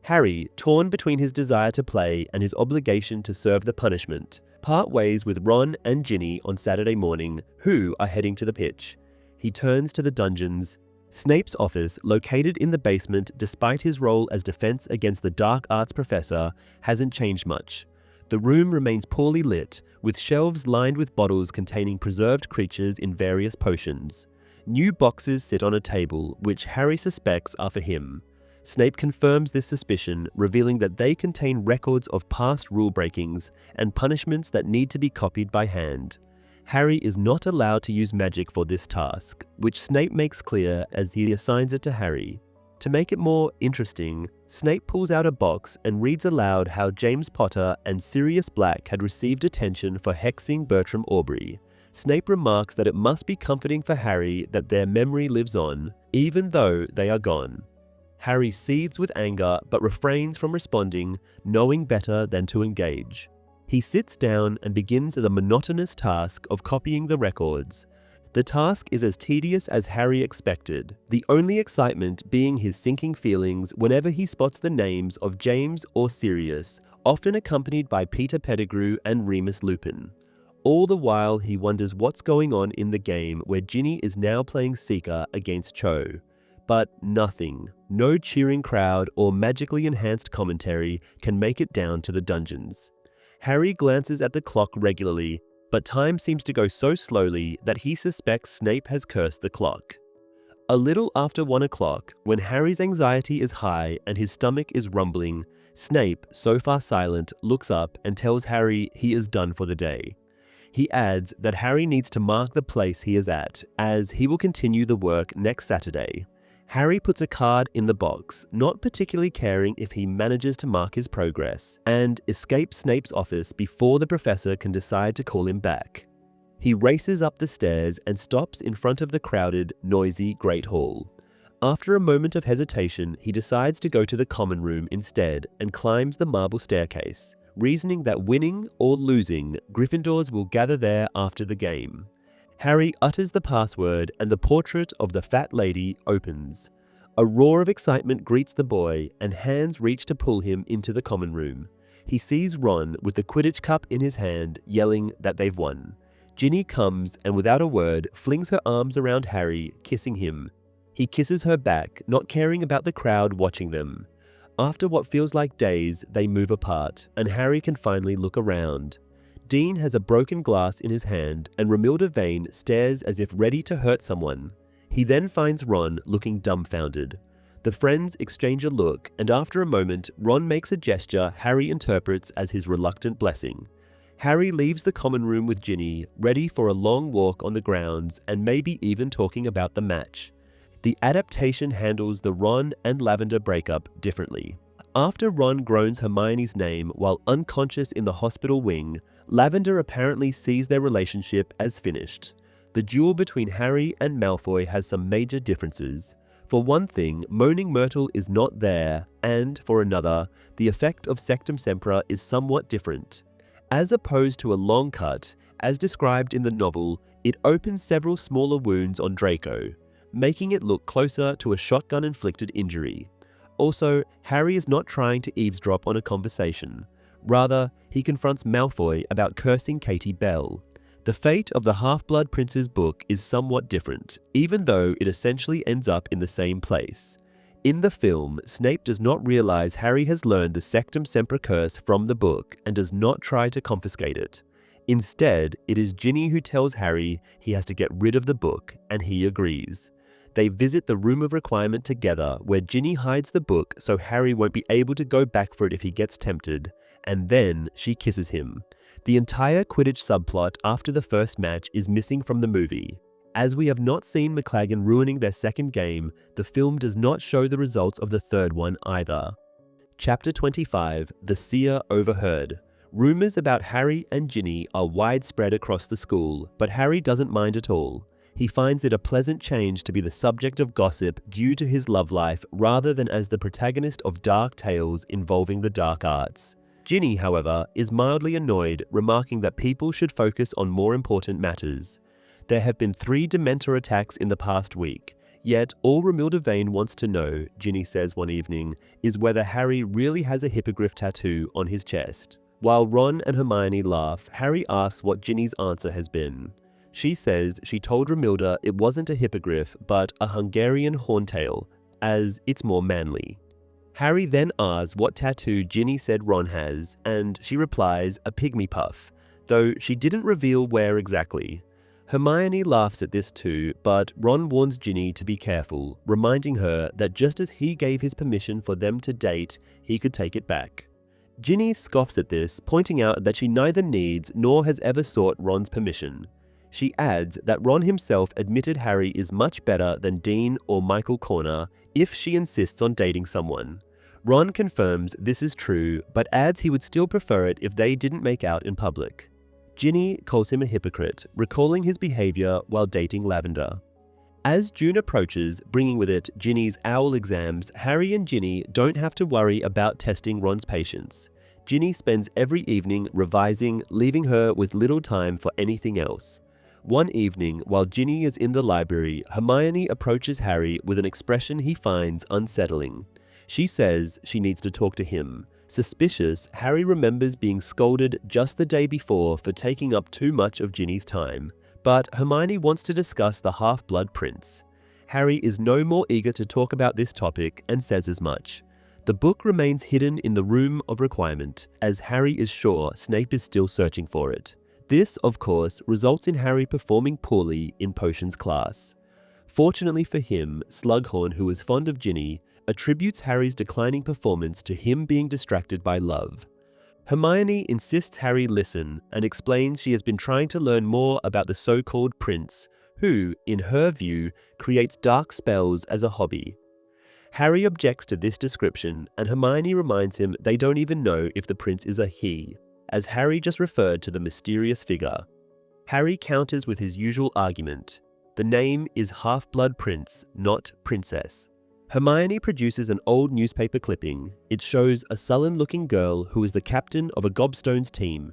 Harry, torn between his desire to play and his obligation to serve the punishment, part ways with Ron and Ginny on Saturday morning, who are heading to the pitch. He turns to the dungeons. Snape's office, located in the basement despite his role as defense against the dark arts professor, hasn't changed much. The room remains poorly lit, with shelves lined with bottles containing preserved creatures in various potions. New boxes sit on a table, which Harry suspects are for him. Snape confirms this suspicion, revealing that they contain records of past rule breakings and punishments that need to be copied by hand. Harry is not allowed to use magic for this task, which Snape makes clear as he assigns it to Harry. To make it more interesting, Snape pulls out a box and reads aloud how James Potter and Sirius Black had received attention for hexing Bertram Aubrey. Snape remarks that it must be comforting for Harry that their memory lives on, even though they are gone. Harry seethes with anger but refrains from responding, knowing better than to engage. He sits down and begins the monotonous task of copying the records. The task is as tedious as Harry expected, the only excitement being his sinking feelings whenever he spots the names of James or Sirius, often accompanied by Peter Pettigrew and Remus Lupin. All the while he wonders what's going on in the game where Ginny is now playing Seeker against Cho. But nothing, no cheering crowd or magically enhanced commentary can make it down to the dungeons. Harry glances at the clock regularly, but time seems to go so slowly that he suspects Snape has cursed the clock. A little after 1 o'clock, when Harry's anxiety is high and his stomach is rumbling, Snape, so far silent, looks up and tells Harry he is done for the day. He adds that Harry needs to mark the place he is at, as he will continue the work next Saturday. Harry puts a card in the box, not particularly caring if he manages to mark his progress, and escapes Snape's office before the professor can decide to call him back. He races up the stairs and stops in front of the crowded, noisy Great Hall. After a moment of hesitation, he decides to go to the common room instead and climbs the marble staircase, reasoning that winning or losing, Gryffindors will gather there after the game. Harry utters the password and the portrait of the fat lady opens. A roar of excitement greets the boy, and hands reach to pull him into the common room. He sees Ron with the Quidditch cup in his hand, yelling that they've won. Ginny comes and without a word flings her arms around Harry, kissing him. He kisses her back, not caring about the crowd watching them. After what feels like days, they move apart, and Harry can finally look around. Dean has a broken glass in his hand, and Romilda Vane stares as if ready to hurt someone. He then finds Ron looking dumbfounded. The friends exchange a look, and after a moment, Ron makes a gesture Harry interprets as his reluctant blessing. Harry leaves the common room with Ginny, ready for a long walk on the grounds and maybe even talking about the match. The adaptation handles the Ron and Lavender breakup differently. After Ron groans Hermione's name while unconscious in the hospital wing, Lavender apparently sees their relationship as finished. The duel between Harry and Malfoy has some major differences. For one thing, Moaning Myrtle is not there, and for another, the effect of Sectumsempra is somewhat different. As opposed to a long cut, as described in the novel, it opens several smaller wounds on Draco, making it look closer to a shotgun-inflicted injury. Also, Harry is not trying to eavesdrop on a conversation. Rather, he confronts Malfoy about cursing Katie Bell. The fate of the Half-Blood Prince's book is somewhat different, even though it essentially ends up in the same place. In the film, Snape does not realize Harry has learned the Sectumsempra curse from the book and does not try to confiscate it. Instead, it is Ginny who tells Harry he has to get rid of the book, and he agrees. They visit the Room of Requirement together, where Ginny hides the book so Harry won't be able to go back for it if he gets tempted, and then she kisses him. The entire Quidditch subplot after the first match is missing from the movie. As we have not seen McLaggen ruining their second game, the film does not show the results of the third one either. Chapter 25, The Seer Overheard. Rumors about Harry and Ginny are widespread across the school, but Harry doesn't mind at all. He finds it a pleasant change to be the subject of gossip due to his love life rather than as the protagonist of dark tales involving the dark arts. Ginny, however, is mildly annoyed, remarking that people should focus on more important matters. There have been 3 Dementor attacks in the past week, yet all Romilda Vane wants to know, Ginny says one evening, is whether Harry really has a hippogriff tattoo on his chest. While Ron and Hermione laugh, Harry asks what Ginny's answer has been. She says she told Romilda it wasn't a hippogriff but a Hungarian horntail, as it's more manly. Harry then asks what tattoo Ginny said Ron has, and she replies a pygmy puff, though she didn't reveal where exactly. Hermione laughs at this too, but Ron warns Ginny to be careful, reminding her that just as he gave his permission for them to date, he could take it back. Ginny scoffs at this, pointing out that she neither needs nor has ever sought Ron's permission. She adds that Ron himself admitted Harry is much better than Dean or Michael Corner if she insists on dating someone. Ron confirms this is true, but adds he would still prefer it if they didn't make out in public. Ginny calls him a hypocrite, recalling his behavior while dating Lavender. As June approaches, bringing with it Ginny's owl exams, Harry and Ginny don't have to worry about testing Ron's patience. Ginny spends every evening revising, leaving her with little time for anything else. One evening, while Ginny is in the library, Hermione approaches Harry with an expression he finds unsettling. She says she needs to talk to him. Suspicious, Harry remembers being scolded just the day before for taking up too much of Ginny's time. But Hermione wants to discuss the Half-Blood Prince. Harry is no more eager to talk about this topic and says as much. The book remains hidden in the Room of Requirement, as Harry is sure Snape is still searching for it. This, of course, results in Harry performing poorly in potions class. Fortunately for him, Slughorn, who is fond of Ginny, attributes Harry's declining performance to him being distracted by love. Hermione insists Harry listen and explains she has been trying to learn more about the so-called prince, who, in her view, creates dark spells as a hobby. Harry objects to this description, and Hermione reminds him they don't even know if the prince is a he, as Harry just referred to the mysterious figure. Harry counters with his usual argument. The name is Half-Blood Prince, not Princess. Hermione produces an old newspaper clipping. It shows a sullen-looking girl who is the captain of a Gobstones team.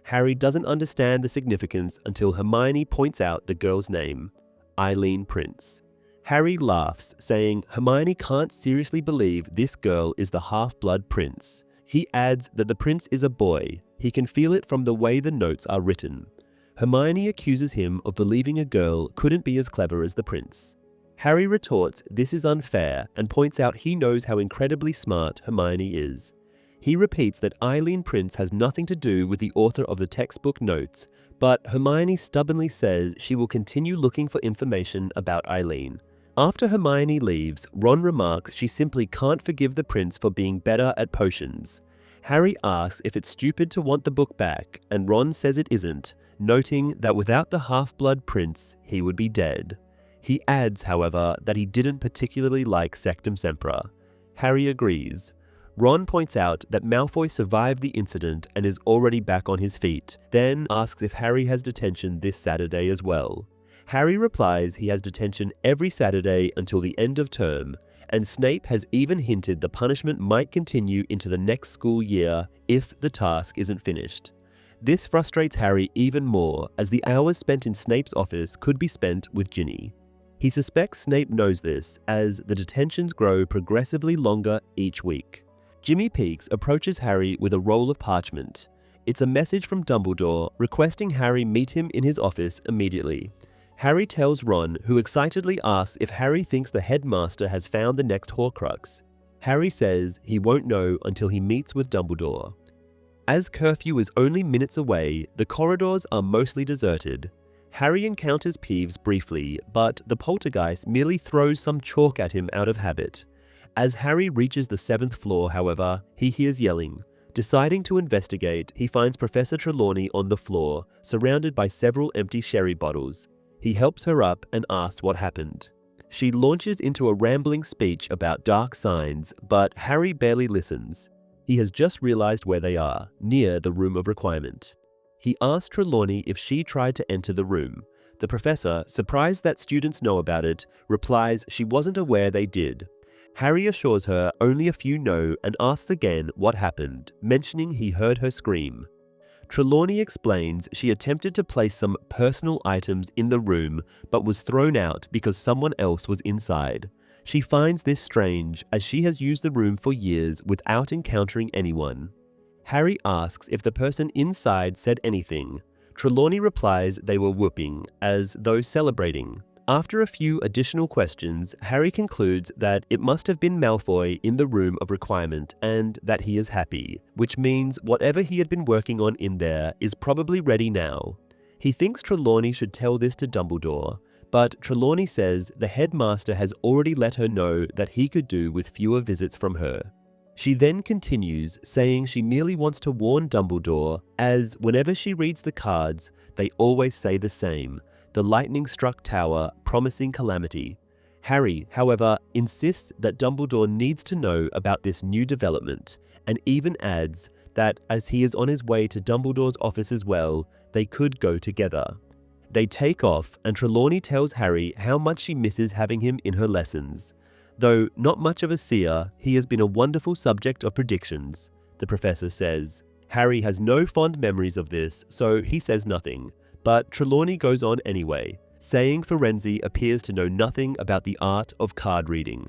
Harry doesn't understand the significance until Hermione points out the girl's name, Eileen Prince. Harry laughs, saying Hermione can't seriously believe this girl is the Half-Blood Prince. He adds that the prince is a boy. He can feel it from the way the notes are written. Hermione accuses him of believing a girl couldn't be as clever as the prince. Harry retorts this is unfair and points out he knows how incredibly smart Hermione is. He repeats that Eileen Prince has nothing to do with the author of the textbook notes, but Hermione stubbornly says she will continue looking for information about Eileen. After Hermione leaves, Ron remarks she simply can't forgive the prince for being better at potions. Harry asks if it's stupid to want the book back, and Ron says it isn't, noting that without the half-blood prince, he would be dead. He adds, however, that he didn't particularly like Sectumsempra. Harry agrees. Ron points out that Malfoy survived the incident and is already back on his feet, then asks if Harry has detention this Saturday as well. Harry replies he has detention every Saturday until the end of term, and Snape has even hinted the punishment might continue into the next school year if the task isn't finished. This frustrates Harry even more, as the hours spent in Snape's office could be spent with Ginny. He suspects Snape knows this, as the detentions grow progressively longer each week. Jimmy Peakes approaches Harry with a roll of parchment. It's a message from Dumbledore requesting Harry meet him in his office immediately. Harry tells Ron, who excitedly asks if Harry thinks the headmaster has found the next Horcrux. Harry says he won't know until he meets with Dumbledore. As curfew is only minutes away, the corridors are mostly deserted. Harry encounters Peeves briefly, but the poltergeist merely throws some chalk at him out of habit. As Harry reaches the 7th floor, however, he hears yelling. Deciding to investigate, he finds Professor Trelawney on the floor, surrounded by several empty sherry bottles. He helps her up and asks what happened. She launches into a rambling speech about dark signs, but Harry barely listens. He has just realized where they are, near the Room of Requirement. He asks Trelawney if she tried to enter the room. The professor, surprised that students know about it, replies she wasn't aware they did. Harry assures her only a few know and asks again what happened, mentioning he heard her scream. Trelawney explains she attempted to place some personal items in the room but was thrown out because someone else was inside. She finds this strange, as she has used the room for years without encountering anyone. Harry asks if the person inside said anything. Trelawney replies they were whooping, as though celebrating. After a few additional questions, Harry concludes that it must have been Malfoy in the Room of Requirement and that he is happy, which means whatever he had been working on in there is probably ready now. He thinks Trelawney should tell this to Dumbledore, but Trelawney says the headmaster has already let her know that he could do with fewer visits from her. She then continues, saying she merely wants to warn Dumbledore, as whenever she reads the cards, they always say the same. The lightning-struck tower, promising calamity. Harry, however, insists that Dumbledore needs to know about this new development, and even adds that as he is on his way to Dumbledore's office as well, they could go together. They take off, and Trelawney tells Harry how much she misses having him in her lessons. Though not much of a seer, he has been a wonderful subject of predictions, the professor says. Harry has no fond memories of this, so he says nothing. But Trelawney goes on anyway, saying Firenze appears to know nothing about the art of card reading.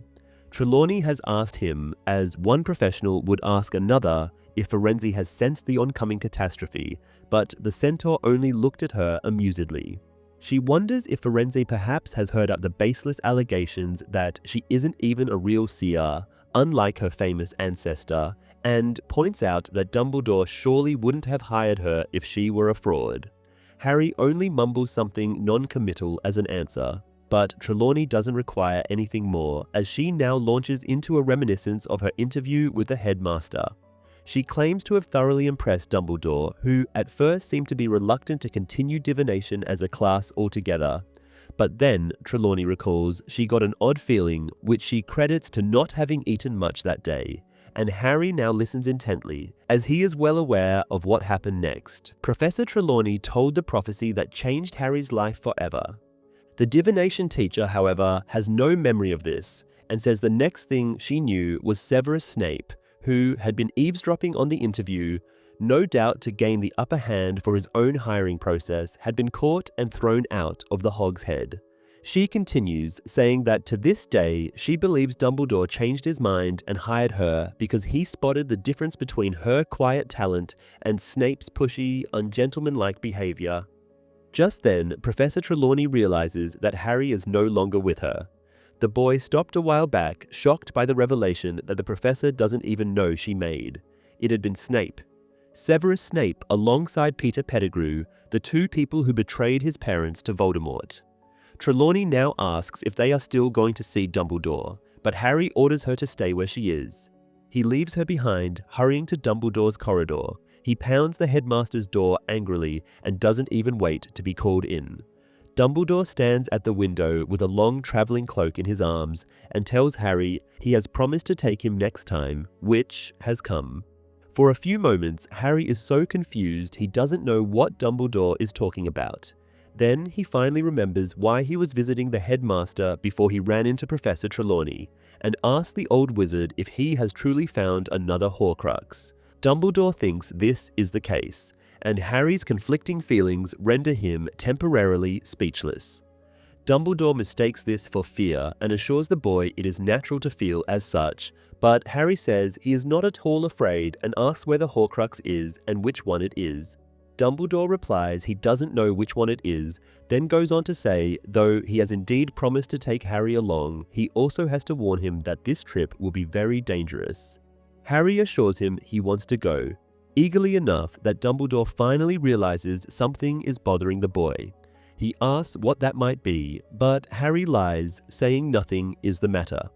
Trelawney has asked him, as one professional would ask another, if Firenze has sensed the oncoming catastrophe, but the centaur only looked at her amusedly. She wonders if Firenze perhaps has heard up the baseless allegations that she isn't even a real seer, unlike her famous ancestor, and points out that Dumbledore surely wouldn't have hired her if she were a fraud. Harry only mumbles something non-committal as an answer, but Trelawney doesn't require anything more, as she now launches into a reminiscence of her interview with the headmaster. She claims to have thoroughly impressed Dumbledore, who at first seemed to be reluctant to continue divination as a class altogether. But then, Trelawney recalls, she got an odd feeling, which she credits to not having eaten much that day. And Harry now listens intently, as he is well aware of what happened next. Professor Trelawney told the prophecy that changed Harry's life forever. The divination teacher, however, has no memory of this, and says the next thing she knew was Severus Snape, who had been eavesdropping on the interview, no doubt to gain the upper hand for his own hiring process, had been caught and thrown out of the Hog's Head. She continues, saying that to this day, she believes Dumbledore changed his mind and hired her because he spotted the difference between her quiet talent and Snape's pushy, ungentlemanlike behavior. Just then, Professor Trelawney realizes that Harry is no longer with her. The boy stopped a while back, shocked by the revelation that the professor doesn't even know she made. It had been Snape. Severus Snape alongside Peter Pettigrew, the two people who betrayed his parents to Voldemort. Trelawney now asks if they are still going to see Dumbledore, but Harry orders her to stay where she is. He leaves her behind, hurrying to Dumbledore's corridor. He pounds the headmaster's door angrily and doesn't even wait to be called in. Dumbledore stands at the window with a long traveling cloak in his arms and tells Harry he has promised to take him next time, which has come. For a few moments, Harry is so confused he doesn't know what Dumbledore is talking about. Then he finally remembers why he was visiting the headmaster before he ran into Professor Trelawney, and asks the old wizard if he has truly found another Horcrux. Dumbledore thinks this is the case, and Harry's conflicting feelings render him temporarily speechless. Dumbledore mistakes this for fear and assures the boy it is natural to feel as such, but Harry says he is not at all afraid and asks where the Horcrux is and which one it is. Dumbledore replies he doesn't know which one it is, then goes on to say, though he has indeed promised to take Harry along, he also has to warn him that this trip will be very dangerous. Harry assures him he wants to go, eagerly enough that Dumbledore finally realizes something is bothering the boy. He asks what that might be, but Harry lies, saying nothing is the matter.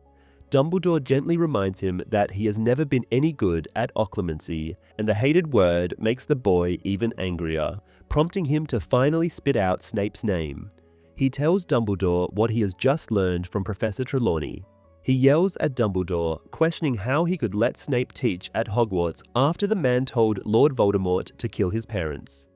Dumbledore gently reminds him that he has never been any good at occlumency, and the hated word makes the boy even angrier, prompting him to finally spit out Snape's name. He tells Dumbledore what he has just learned from Professor Trelawney. He yells at Dumbledore, questioning how he could let Snape teach at Hogwarts after the man told Lord Voldemort to kill his parents.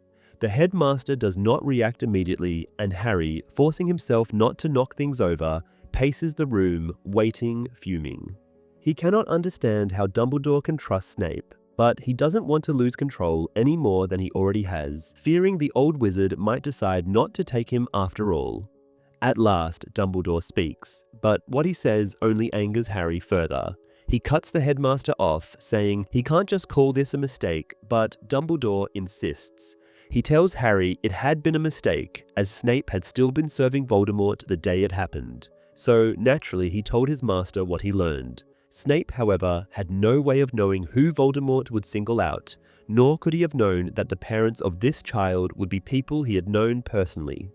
The headmaster does not react immediately, and Harry, forcing himself not to knock things over, paces the room, waiting, fuming. He cannot understand how Dumbledore can trust Snape, but he doesn't want to lose control any more than he already has, fearing the old wizard might decide not to take him after all. At last, Dumbledore speaks, but what he says only angers Harry further. He cuts the headmaster off, saying he can't just call this a mistake, but Dumbledore insists. He tells Harry it had been a mistake, as Snape had still been serving Voldemort the day it happened. So naturally he told his master what he learned. Snape, however, had no way of knowing who Voldemort would single out, nor could he have known that the parents of this child would be people he had known personally.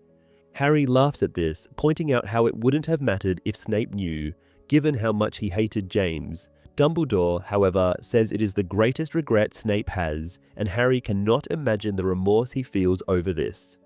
Harry laughs at this, pointing out how it wouldn't have mattered if Snape knew, given how much he hated James. Dumbledore, however, says it is the greatest regret Snape has, and Harry cannot imagine the remorse he feels over this.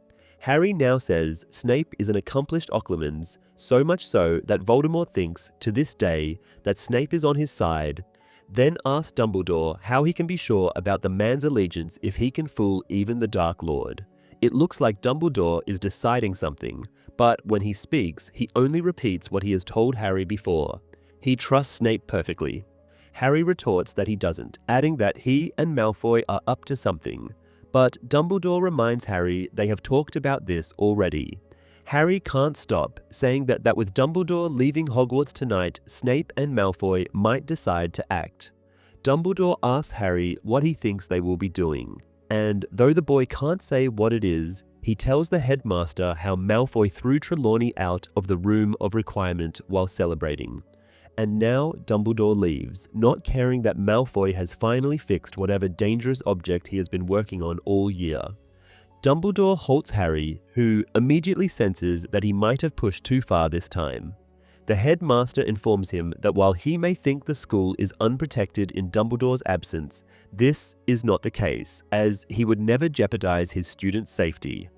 Harry now says Snape is an accomplished occlumens, so much so that Voldemort thinks, to this day, that Snape is on his side, then asks Dumbledore how he can be sure about the man's allegiance if he can fool even the Dark Lord. It looks like Dumbledore is deciding something, but when he speaks, he only repeats what he has told Harry before. He trusts Snape perfectly. Harry retorts that he doesn't, adding that he and Malfoy are up to something. But Dumbledore reminds Harry they have talked about this already. Harry can't stop, saying that with Dumbledore leaving Hogwarts tonight, Snape and Malfoy might decide to act. Dumbledore asks Harry what he thinks they will be doing, and though the boy can't say what it is, he tells the headmaster how Malfoy threw Trelawney out of the room of requirement while celebrating. And now Dumbledore leaves, not caring that Malfoy has finally fixed whatever dangerous object he has been working on all year. Dumbledore halts Harry, who immediately senses that he might have pushed too far this time. The headmaster informs him that while he may think the school is unprotected in Dumbledore's absence, this is not the case, as he would never jeopardize his students' safety.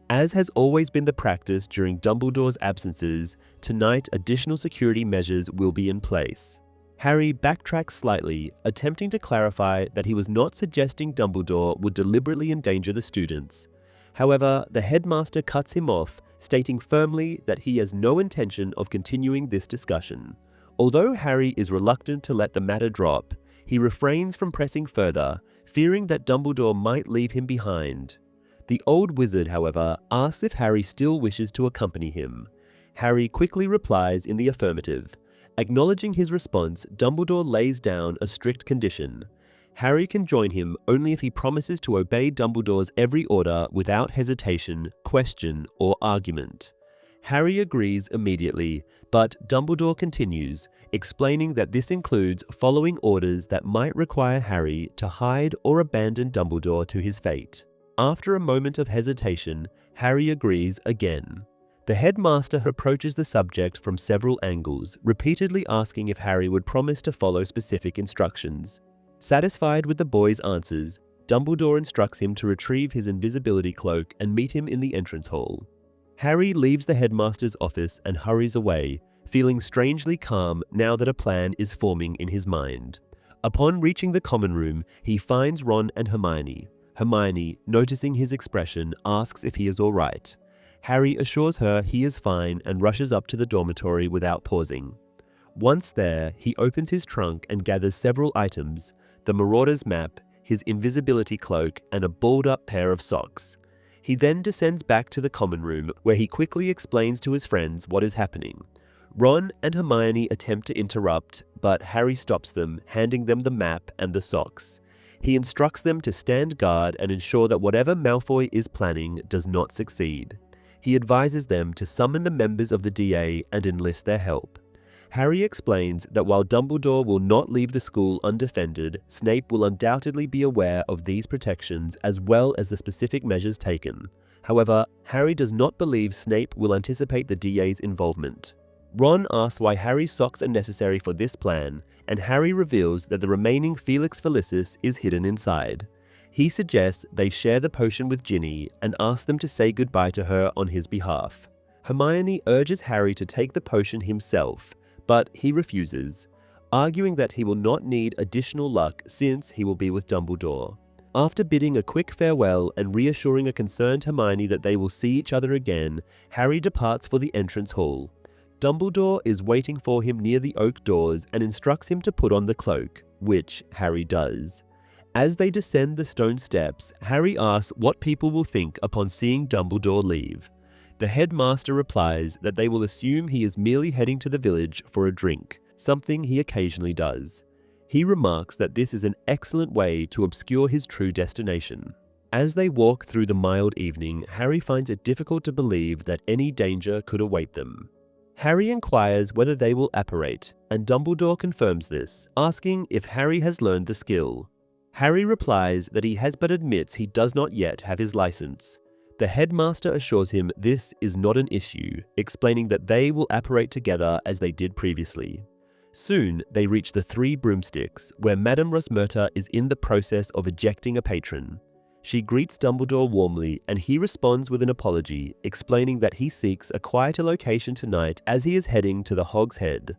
As has always been the practice during Dumbledore's absences, tonight additional security measures will be in place. Harry backtracks slightly, attempting to clarify that he was not suggesting Dumbledore would deliberately endanger the students. However, the headmaster cuts him off, stating firmly that he has no intention of continuing this discussion. Although Harry is reluctant to let the matter drop, he refrains from pressing further, fearing that Dumbledore might leave him behind. The old wizard, however, asks if Harry still wishes to accompany him. Harry quickly replies in the affirmative. Acknowledging his response, Dumbledore lays down a strict condition. Harry can join him only if he promises to obey Dumbledore's every order without hesitation, question, or argument. Harry agrees immediately, but Dumbledore continues, explaining that this includes following orders that might require Harry to hide or abandon Dumbledore to his fate. After a moment of hesitation, Harry agrees again. The headmaster approaches the subject from several angles, repeatedly asking if Harry would promise to follow specific instructions. Satisfied with the boy's answers, Dumbledore instructs him to retrieve his invisibility cloak and meet him in the entrance hall. Harry leaves the headmaster's office and hurries away, feeling strangely calm now that a plan is forming in his mind. Upon reaching the common room, he finds Ron and Hermione. Hermione, noticing his expression, asks if he is all right. Harry assures her he is fine and rushes up to the dormitory without pausing. Once there, he opens his trunk and gathers several items: the Marauder's map, his invisibility cloak, and a balled-up pair of socks. He then descends back to the common room, where he quickly explains to his friends what is happening. Ron and Hermione attempt to interrupt, but Harry stops them, handing them the map and the socks. He instructs them to stand guard and ensure that whatever Malfoy is planning does not succeed. He advises them to summon the members of the DA and enlist their help. Harry explains that while Dumbledore will not leave the school undefended, Snape will undoubtedly be aware of these protections as well as the specific measures taken. However, Harry does not believe Snape will anticipate the DA's involvement. Ron asks why Harry's socks are necessary for this plan, and Harry reveals that the remaining Felix Felicis is hidden inside. He suggests they share the potion with Ginny and asks them to say goodbye to her on his behalf. Hermione urges Harry to take the potion himself, but he refuses, arguing that he will not need additional luck since he will be with Dumbledore. After bidding a quick farewell and reassuring a concerned Hermione that they will see each other again, Harry departs for the entrance hall. Dumbledore is waiting for him near the oak doors and instructs him to put on the cloak, which Harry does. As they descend the stone steps, Harry asks what people will think upon seeing Dumbledore leave. The headmaster replies that they will assume he is merely heading to the village for a drink, something he occasionally does. He remarks that this is an excellent way to obscure his true destination. As they walk through the mild evening, Harry finds it difficult to believe that any danger could await them. Harry inquires whether they will apparate, and Dumbledore confirms this, asking if Harry has learned the skill. Harry replies that he has but admits he does not yet have his license. The headmaster assures him this is not an issue, explaining that they will apparate together as they did previously. Soon, they reach the Three Broomsticks, where Madame Rosmerta is in the process of ejecting a patron. She greets Dumbledore warmly, and he responds with an apology, explaining that he seeks a quieter location tonight as he is heading to the Hog's Head.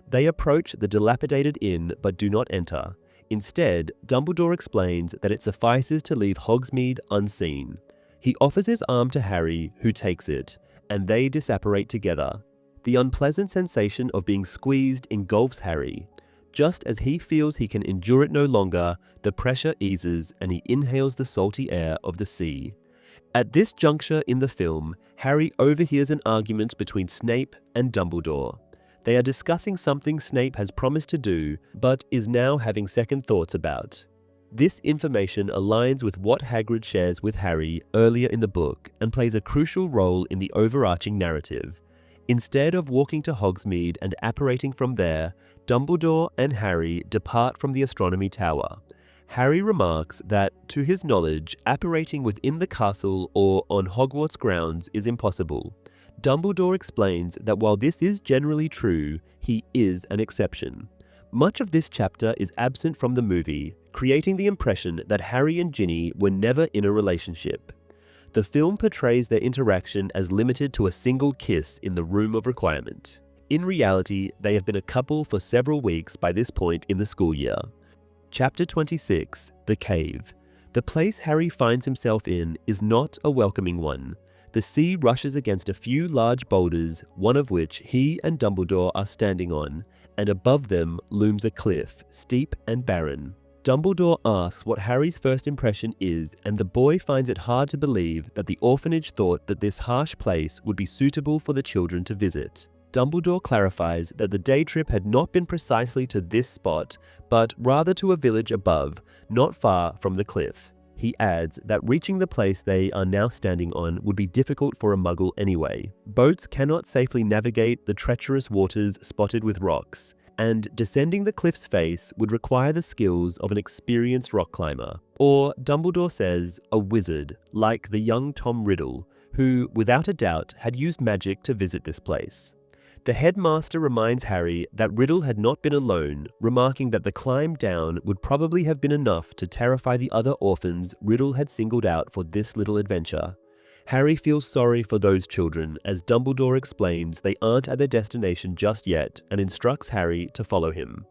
They approach the dilapidated inn but do not enter. Instead, Dumbledore explains that it suffices to leave Hogsmeade unseen. He offers his arm to Harry, who takes it, and they disapparate together. The unpleasant sensation of being squeezed engulfs Harry. Just as he feels he can endure it no longer, the pressure eases and he inhales the salty air of the sea. At this juncture in the film, Harry overhears an argument between Snape and Dumbledore. They are discussing something Snape has promised to do, but is now having second thoughts about. This information aligns with what Hagrid shares with Harry earlier in the book and plays a crucial role in the overarching narrative. Instead of walking to Hogsmeade and apparating from there, Dumbledore and Harry depart from the astronomy tower. Harry remarks that, to his knowledge, apparating within the castle or on Hogwarts grounds is impossible. Dumbledore explains that while this is generally true, he is an exception. Much of this chapter is absent from the movie, creating the impression that Harry and Ginny were never in a relationship. The film portrays their interaction as limited to a single kiss in the Room of Requirement. In reality, they have been a couple for several weeks by this point in the school year. Chapter 26, The Cave. The place Harry finds himself in is not a welcoming one. The sea rushes against a few large boulders, one of which he and Dumbledore are standing on, and above them looms a cliff, steep and barren. Dumbledore asks what Harry's first impression is, and the boy finds it hard to believe that the orphanage thought that this harsh place would be suitable for the children to visit. Dumbledore clarifies that the day trip had not been precisely to this spot, but rather to a village above, not far from the cliff. He adds that reaching the place they are now standing on would be difficult for a Muggle anyway. Boats cannot safely navigate the treacherous waters spotted with rocks, and descending the cliff's face would require the skills of an experienced rock climber, or, Dumbledore says, a wizard, like the young Tom Riddle, who, without a doubt, had used magic to visit this place. The headmaster reminds Harry that Riddle had not been alone, remarking that the climb down would probably have been enough to terrify the other orphans Riddle had singled out for this little adventure. Harry feels sorry for those children as Dumbledore explains they aren't at their destination just yet and instructs Harry to follow him.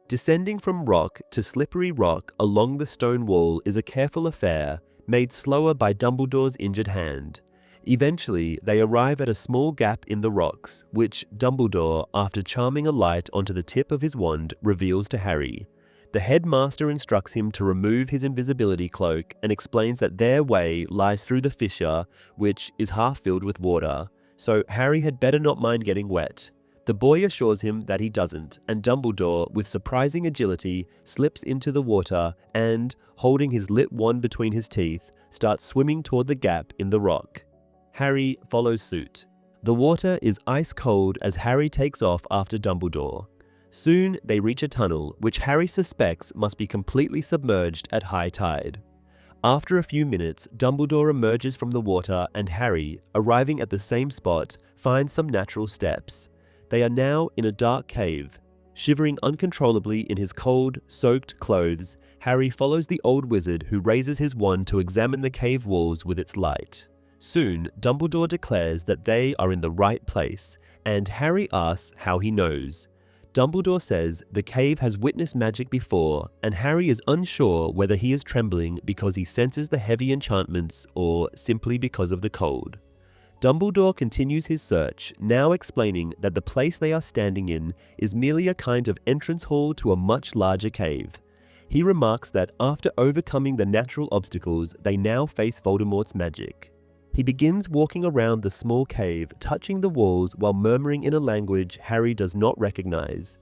Descending from rock to slippery rock along the stone wall is a careful affair, made slower by Dumbledore's injured hand. Eventually, they arrive at a small gap in the rocks, which Dumbledore, after charming a light onto the tip of his wand, reveals to Harry. The headmaster instructs him to remove his invisibility cloak and explains that their way lies through the fissure, which is half filled with water, so Harry had better not mind getting wet. The boy assures him that he doesn't, and Dumbledore, with surprising agility, slips into the water and, holding his lit wand between his teeth, starts swimming toward the gap in the rock. Harry follows suit. The water is ice cold as Harry takes off after Dumbledore. Soon they reach a tunnel, which Harry suspects must be completely submerged at high tide. After a few minutes, Dumbledore emerges from the water and Harry, arriving at the same spot, finds some natural steps. They are now in a dark cave. Shivering uncontrollably in his cold, soaked clothes, Harry follows the old wizard who raises his wand to examine the cave walls with its light. Soon, Dumbledore declares that they are in the right place, and Harry asks how he knows. Dumbledore says the cave has witnessed magic before, and Harry is unsure whether he is trembling because he senses the heavy enchantments or simply because of the cold. Dumbledore continues his search, now explaining that the place they are standing in is merely a kind of entrance hall to a much larger cave. He remarks that after overcoming the natural obstacles, they now face Voldemort's magic. He begins walking around the small cave, touching the walls while murmuring in a language Harry does not recognize.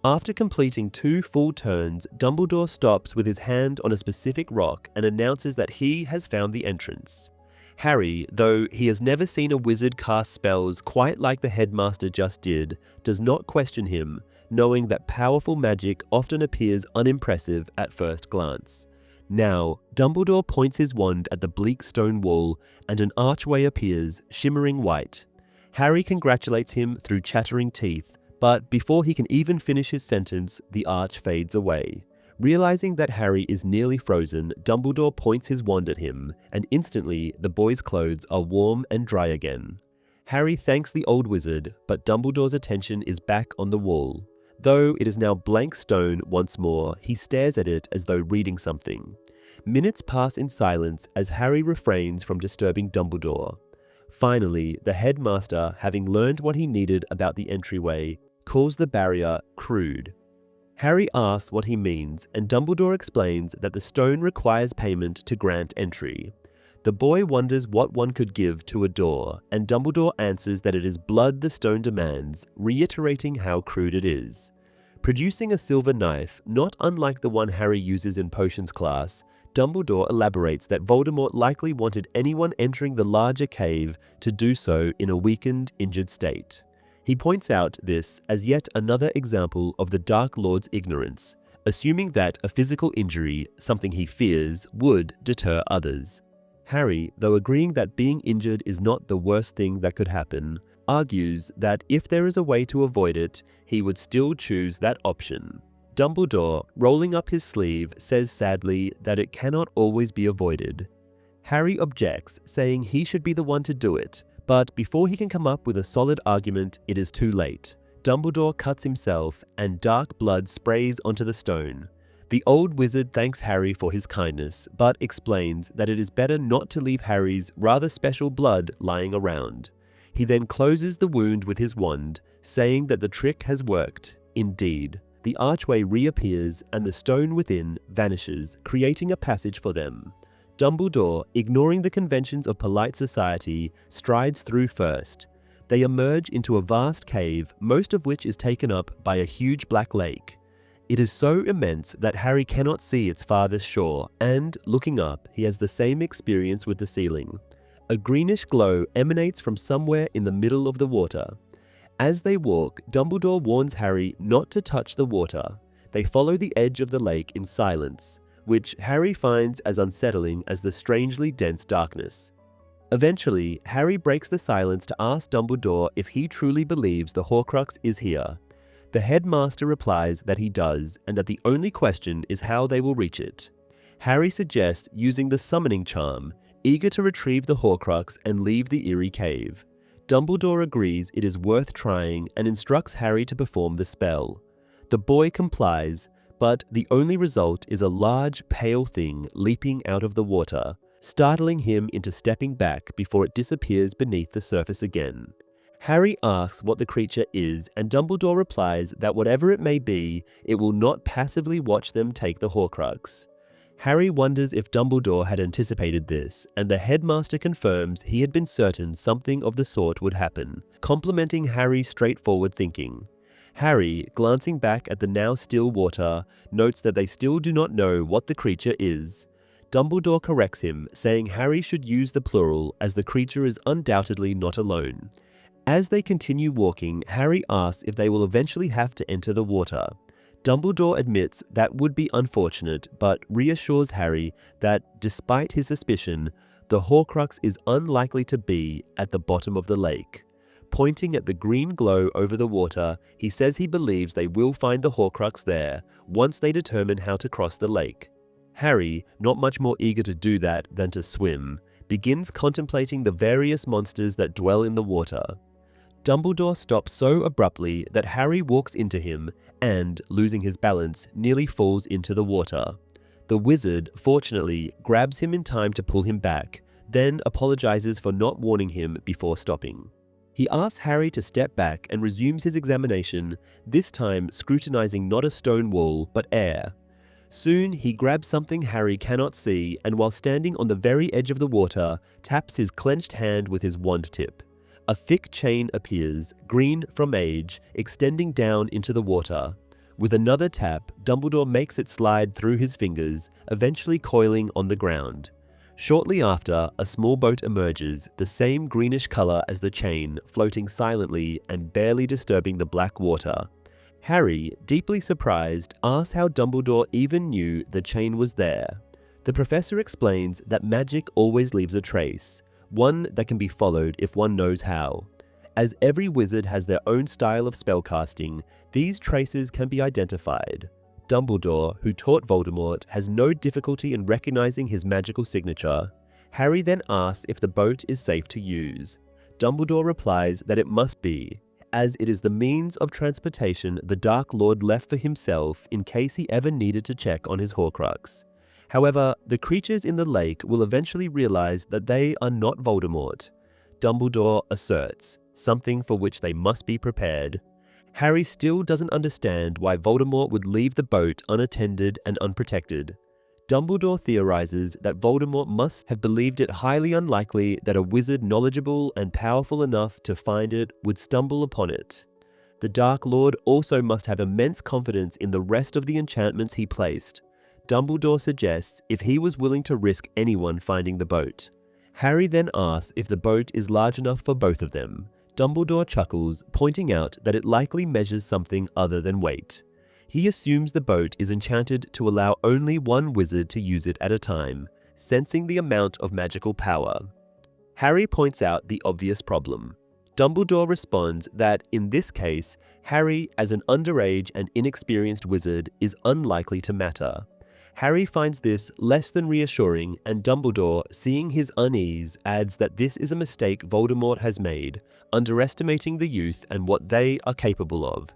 After completing 2 full turns, Dumbledore stops with his hand on a specific rock and announces that he has found the entrance. Harry, though he has never seen a wizard cast spells quite like the headmaster just did, does not question him, knowing that powerful magic often appears unimpressive at first glance. Now, Dumbledore points his wand at the bleak stone wall, and an archway appears, shimmering white. Harry congratulates him through chattering teeth, but before he can even finish his sentence, the arch fades away. Realizing that Harry is nearly frozen, Dumbledore points his wand at him, and instantly the boy's clothes are warm and dry again. Harry thanks the old wizard, but Dumbledore's attention is back on the wall. Though it is now blank stone once more, he stares at it as though reading something. Minutes pass in silence as Harry refrains from disturbing Dumbledore. Finally, the headmaster, having learned what he needed about the entryway, calls the barrier crude. Harry asks what he means, and Dumbledore explains that the stone requires payment to grant entry. The boy wonders what one could give to a door, and Dumbledore answers that it is blood the stone demands, reiterating how crude it is. Producing a silver knife, not unlike the one Harry uses in potions class, Dumbledore elaborates that Voldemort likely wanted anyone entering the larger cave to do so in a weakened, injured state. He points out this as yet another example of the Dark Lord's ignorance, assuming that a physical injury, something he fears, would deter others. Harry, though agreeing that being injured is not the worst thing that could happen, argues that if there is a way to avoid it, he would still choose that option. Dumbledore, rolling up his sleeve, says sadly that it cannot always be avoided. Harry objects, saying he should be the one to do it, but before he can come up with a solid argument, it is too late. Dumbledore cuts himself, and dark blood sprays onto the stone. The old wizard thanks Harry for his kindness, but explains that it is better not to leave Harry's rather special blood lying around. He then closes the wound with his wand, saying that the trick has worked. Indeed. the archway reappears and the stone within vanishes, creating a passage for them. Dumbledore, ignoring the conventions of polite society, strides through first. They emerge into a vast cave, most of which is taken up by a huge black lake. It is so immense that Harry cannot see its farthest shore, and, looking up, he has the same experience with the ceiling. A greenish glow emanates from somewhere in the middle of the water. As they walk, Dumbledore warns Harry not to touch the water. They follow the edge of the lake in silence, which Harry finds as unsettling as the strangely dense darkness. Eventually, Harry breaks the silence to ask Dumbledore if he truly believes the Horcrux is here. The headmaster replies that he does, and that the only question is how they will reach it. Harry suggests using the summoning charm, eager to retrieve the Horcrux and leave the eerie cave. Dumbledore agrees it is worth trying and instructs Harry to perform the spell. The boy complies, but the only result is a large, pale thing leaping out of the water, startling him into stepping back before it disappears beneath the surface again. Harry asks what the creature is, and Dumbledore replies that whatever it may be, it will not passively watch them take the Horcrux. Harry wonders if Dumbledore had anticipated this, and the headmaster confirms he had been certain something of the sort would happen, complimenting Harry's straightforward thinking. Harry, glancing back at the now still water, notes that they still do not know what the creature is. Dumbledore corrects him, saying Harry should use the plural as the creature is undoubtedly not alone. As they continue walking, Harry asks if they will eventually have to enter the water. Dumbledore admits that would be unfortunate, but reassures Harry that, despite his suspicion, the Horcrux is unlikely to be at the bottom of the lake. Pointing at the green glow over the water, he says he believes they will find the Horcrux there, once they determine how to cross the lake. Harry, not much more eager to do that than to swim, begins contemplating the various monsters that dwell in the water. Dumbledore stops so abruptly that Harry walks into him and, losing his balance, nearly falls into the water. The wizard, fortunately, grabs him in time to pull him back, then apologizes for not warning him before stopping. He asks Harry to step back and resumes his examination, this time scrutinizing not a stone wall, but air. Soon, he grabs something Harry cannot see and, while standing on the very edge of the water, taps his clenched hand with his wand tip. A thick chain appears, green from age, extending down into the water. With another tap, Dumbledore makes it slide through his fingers, eventually coiling on the ground. Shortly after, a small boat emerges, the same greenish color as the chain, floating silently and barely disturbing the black water. Harry, deeply surprised, asks how Dumbledore even knew the chain was there. The professor explains that magic always leaves a trace, one that can be followed if one knows how. As every wizard has their own style of spellcasting, these traces can be identified. Dumbledore, who taught Voldemort, has no difficulty in recognizing his magical signature. Harry then asks if the boat is safe to use. Dumbledore replies that it must be, as it is the means of transportation the Dark Lord left for himself in case he ever needed to check on his Horcrux. However, the creatures in the lake will eventually realize that they are not Voldemort. Dumbledore asserts, something for which they must be prepared. Harry still doesn't understand why Voldemort would leave the boat unattended and unprotected. Dumbledore theorizes that Voldemort must have believed it highly unlikely that a wizard knowledgeable and powerful enough to find it would stumble upon it. The Dark Lord also must have immense confidence in the rest of the enchantments he placed. Dumbledore suggests if he was willing to risk anyone finding the boat. Harry then asks if the boat is large enough for both of them. Dumbledore chuckles, pointing out that it likely measures something other than weight. He assumes the boat is enchanted to allow only one wizard to use it at a time, sensing the amount of magical power. Harry points out the obvious problem. Dumbledore responds that, in this case, Harry, as an underage and inexperienced wizard, is unlikely to matter. Harry finds this less than reassuring, and Dumbledore, seeing his unease, adds that this is a mistake Voldemort has made, underestimating the youth and what they are capable of.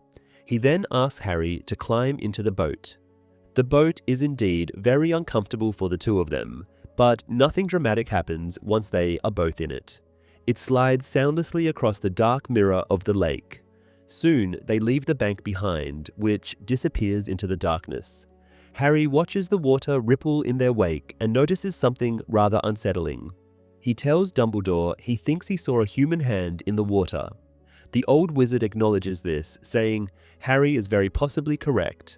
He then asks Harry to climb into the boat. The boat is indeed very uncomfortable for the two of them, but nothing dramatic happens once they are both in it. It slides soundlessly across the dark mirror of the lake. Soon, they leave the bank behind, which disappears into the darkness. Harry watches the water ripple in their wake and notices something rather unsettling. He tells Dumbledore he thinks he saw a human hand in the water. The old wizard acknowledges this, saying Harry is very possibly correct.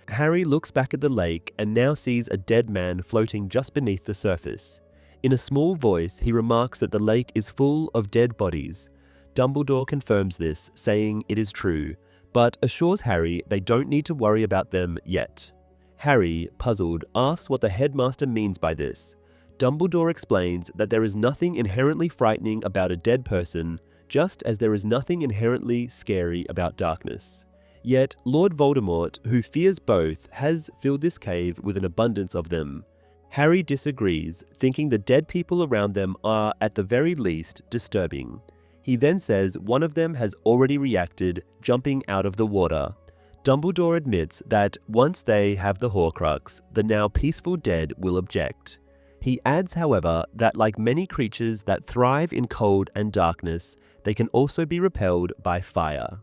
Harry looks back at the lake and now sees a dead man floating just beneath the surface. In a small voice, he remarks that the lake is full of dead bodies. Dumbledore confirms this, saying it is true, but assures Harry they don't need to worry about them yet. Harry, puzzled, asks what the headmaster means by this. Dumbledore explains that there is nothing inherently frightening about a dead person, just as there is nothing inherently scary about darkness. Yet, Lord Voldemort, who fears both, has filled this cave with an abundance of them. Harry disagrees, thinking the dead people around them are, at the very least, disturbing. He then says one of them has already reacted, jumping out of the water. Dumbledore admits that once they have the Horcrux, the now peaceful dead will object. He adds, however, that like many creatures that thrive in cold and darkness, they can also be repelled by fire.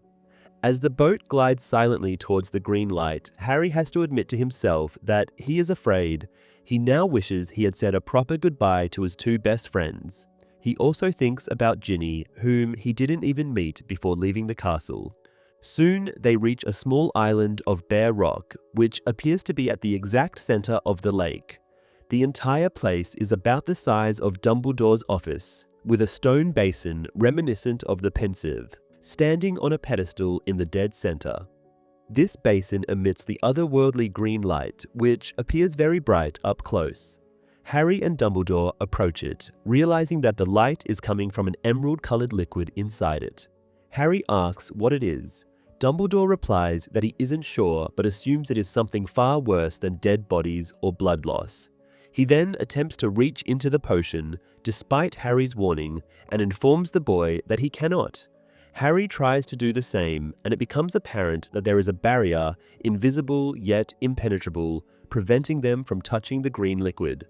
As the boat glides silently towards the green light, Harry has to admit to himself that he is afraid. He now wishes he had said a proper goodbye to his two best friends. He also thinks about Ginny, whom he didn't even meet before leaving the castle. Soon, they reach a small island of bare rock, which appears to be at the exact center of the lake. The entire place is about the size of Dumbledore's office, with a stone basin reminiscent of the Pensieve, standing on a pedestal in the dead center. This basin emits the otherworldly green light, which appears very bright up close. Harry and Dumbledore approach it, realizing that the light is coming from an emerald-colored liquid inside it. Harry asks what it is. Dumbledore replies that he isn't sure, but assumes it is something far worse than dead bodies or blood loss. He then attempts to reach into the potion, despite Harry's warning, and informs the boy that he cannot. Harry tries to do the same, and it becomes apparent that there is a barrier, invisible yet impenetrable, preventing them from touching the green liquid.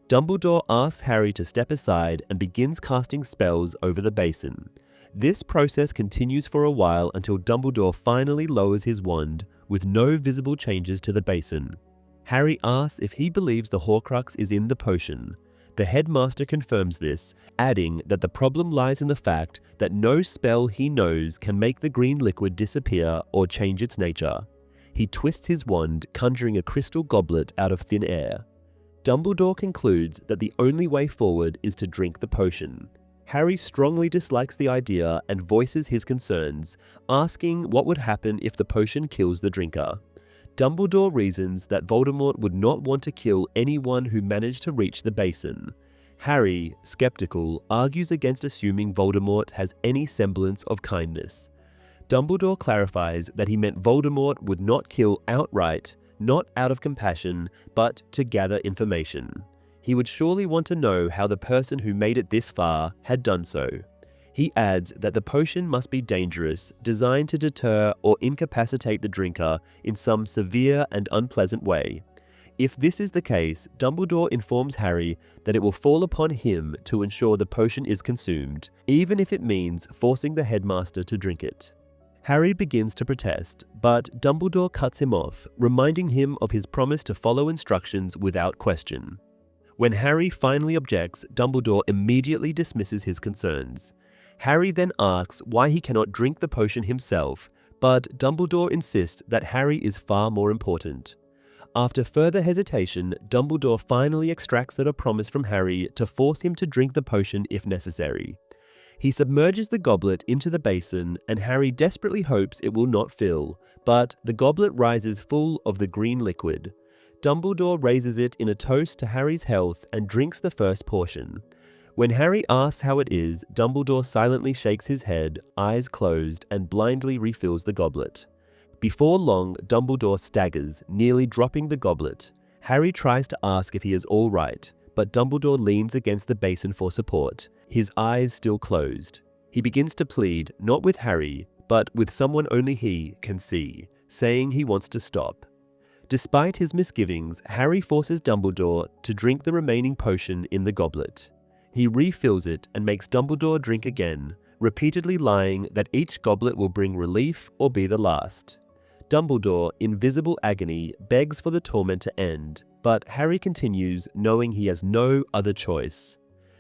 Dumbledore asks Harry to step aside and begins casting spells over the basin. This process continues for a while until Dumbledore finally lowers his wand, with no visible changes to the basin. Harry asks if he believes the Horcrux is in the potion. The headmaster confirms this, adding that the problem lies in the fact that no spell he knows can make the green liquid disappear or change its nature. He twists his wand, conjuring a crystal goblet out of thin air. Dumbledore concludes that the only way forward is to drink the potion. Harry strongly dislikes the idea and voices his concerns, asking what would happen if the potion kills the drinker. Dumbledore reasons that Voldemort would not want to kill anyone who managed to reach the basin. Harry, skeptical, argues against assuming Voldemort has any semblance of kindness. Dumbledore clarifies that he meant Voldemort would not kill outright, not out of compassion, but to gather information. He would surely want to know how the person who made it this far had done so. He adds that the potion must be dangerous, designed to deter or incapacitate the drinker in some severe and unpleasant way. If this is the case, Dumbledore informs Harry that it will fall upon him to ensure the potion is consumed, even if it means forcing the headmaster to drink it. Harry begins to protest, but Dumbledore cuts him off, reminding him of his promise to follow instructions without question. When Harry finally objects, Dumbledore immediately dismisses his concerns. Harry then asks why he cannot drink the potion himself, but Dumbledore insists that Harry is far more important. After further hesitation, Dumbledore finally extracts a promise from Harry to force him to drink the potion if necessary. He submerges the goblet into the basin, and Harry desperately hopes it will not fill, but the goblet rises full of the green liquid. Dumbledore raises it in a toast to Harry's health and drinks the first portion. When Harry asks how it is, Dumbledore silently shakes his head, eyes closed, and blindly refills the goblet. Before long, Dumbledore staggers, nearly dropping the goblet. Harry tries to ask if he is all right, but Dumbledore leans against the basin for support, his eyes still closed. He begins to plead, not with Harry, but with someone only he can see, saying he wants to stop. Despite his misgivings, Harry forces Dumbledore to drink the remaining potion in the goblet. He refills it and makes Dumbledore drink again, repeatedly lying that each goblet will bring relief or be the last. Dumbledore, in visible agony, begs for the torment to end, but Harry continues, knowing he has no other choice.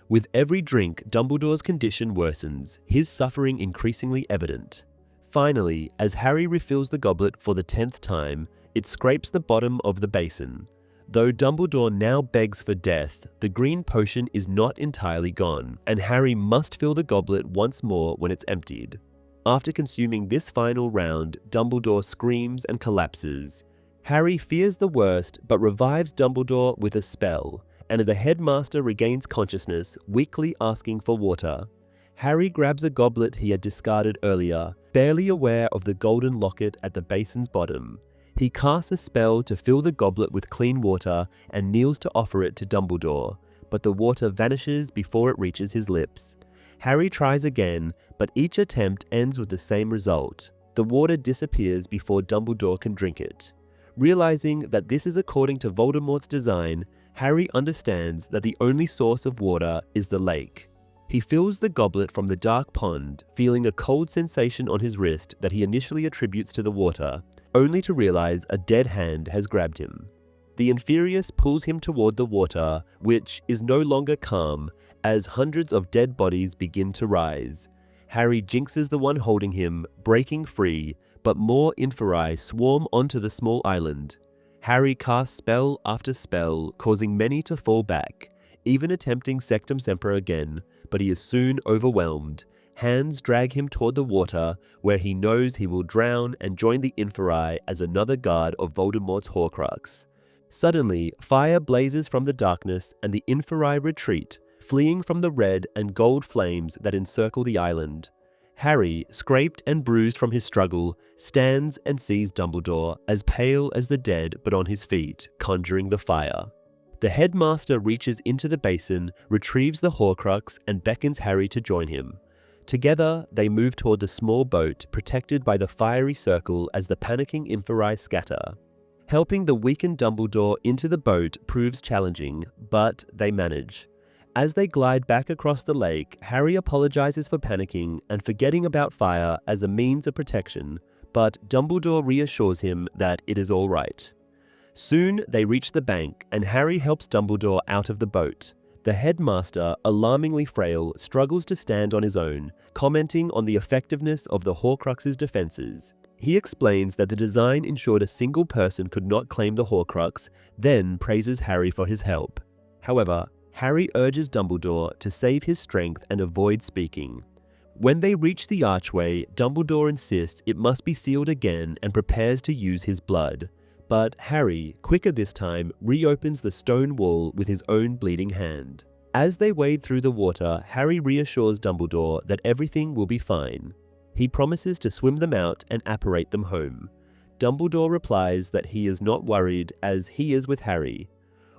With every drink, Dumbledore's condition worsens, his suffering increasingly evident. Finally, as Harry refills the goblet for the 10th time, it scrapes the bottom of the basin. Though Dumbledore now begs for death, the green potion is not entirely gone, and Harry must fill the goblet once more when it's emptied. After consuming this final round, Dumbledore screams and collapses. Harry fears the worst but revives Dumbledore with a spell, and the headmaster regains consciousness, weakly asking for water. Harry grabs a goblet he had discarded earlier, barely aware of the golden locket at the basin's bottom. He casts a spell to fill the goblet with clean water and kneels to offer it to Dumbledore, but the water vanishes before it reaches his lips. Harry tries again, but each attempt ends with the same result. The water disappears before Dumbledore can drink it. Realizing that this is according to Voldemort's design, Harry understands that the only source of water is the lake. He fills the goblet from the dark pond, feeling a cold sensation on his wrist that he initially attributes to the water, only to realize a dead hand has grabbed him. The Inferius pulls him toward the water, which is no longer calm, as hundreds of dead bodies begin to rise. Harry jinxes the one holding him, breaking free, but more Inferi swarm onto the small island. Harry casts spell after spell, causing many to fall back, even attempting Sectumsempra again, but he is soon overwhelmed. Hands drag him toward the water, where he knows he will drown and join the Inferi as another guard of Voldemort's Horcrux. Suddenly, fire blazes from the darkness and the Inferi retreat, fleeing from the red and gold flames that encircle the island. Harry, scraped and bruised from his struggle, stands and sees Dumbledore, as pale as the dead but on his feet, conjuring the fire. The headmaster reaches into the basin, retrieves the Horcrux, and beckons Harry to join him. Together, they move toward the small boat, protected by the fiery circle as the panicking Inferi scatter. Helping the weakened Dumbledore into the boat proves challenging, but they manage. As they glide back across the lake, Harry apologizes for panicking and forgetting about fire as a means of protection, but Dumbledore reassures him that it is all right. Soon they reach the bank, and Harry helps Dumbledore out of the boat. The headmaster, alarmingly frail, struggles to stand on his own, commenting on the effectiveness of the Horcrux's defenses. He explains that the design ensured a single person could not claim the Horcrux, then praises Harry for his help. However, Harry urges Dumbledore to save his strength and avoid speaking. When they reach the archway, Dumbledore insists it must be sealed again and prepares to use his blood. But Harry, quicker this time, reopens the stone wall with his own bleeding hand. As they wade through the water, Harry reassures Dumbledore that everything will be fine. He promises to swim them out and apparate them home. Dumbledore replies that he is not worried, as he is with Harry.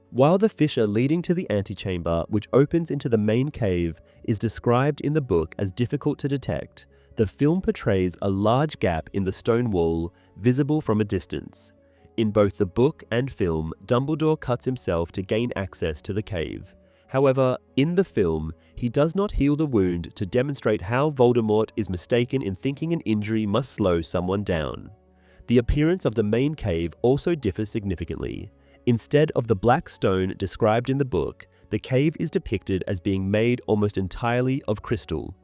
While the fissure leading to the antechamber, which opens into the main cave, is described in the book as difficult to detect, the film portrays a large gap in the stone wall, visible from a distance. In both the book and film, Dumbledore cuts himself to gain access to the cave. However, in the film, he does not heal the wound to demonstrate how Voldemort is mistaken in thinking an injury must slow someone down. The appearance of the main cave also differs significantly. Instead of the black stone described in the book, the cave is depicted as being made almost entirely of crystal.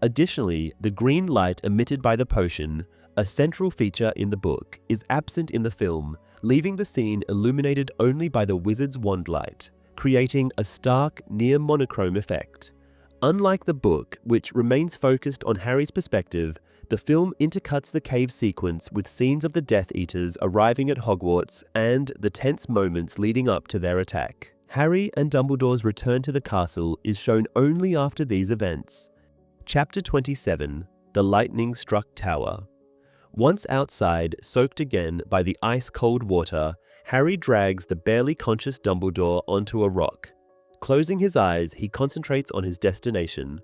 Additionally, the green light emitted by the potion, a central feature in the book, is absent in the film, leaving the scene illuminated only by the wizard's wand light, creating a stark, near monochrome effect. Unlike the book, which remains focused on Harry's perspective, the film intercuts the cave sequence with scenes of the Death Eaters arriving at Hogwarts and the tense moments leading up to their attack. Harry and Dumbledore's return to the castle is shown only after these events. Chapter 27: The Lightning-Struck Tower. Once outside, soaked again by the ice-cold water, Harry drags the barely conscious Dumbledore onto a rock. Closing his eyes, he concentrates on his destination,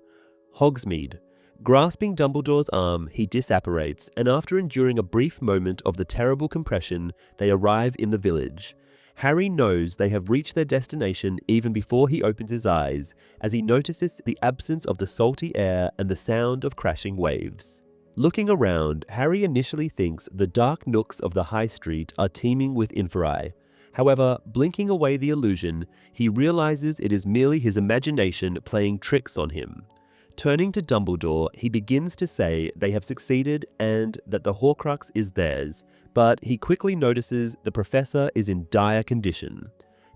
Hogsmeade. Grasping Dumbledore's arm, he disapparates, and after enduring a brief moment of the terrible compression, they arrive in the village. Harry knows they have reached their destination even before he opens his eyes, as he notices the absence of the salty air and the sound of crashing waves. Looking around, Harry initially thinks the dark nooks of the high street are teeming with inferi. However, blinking away the illusion, he realizes it is merely his imagination playing tricks on him. Turning to Dumbledore, he begins to say they have succeeded and that the Horcrux is theirs, but he quickly notices the professor is in dire condition.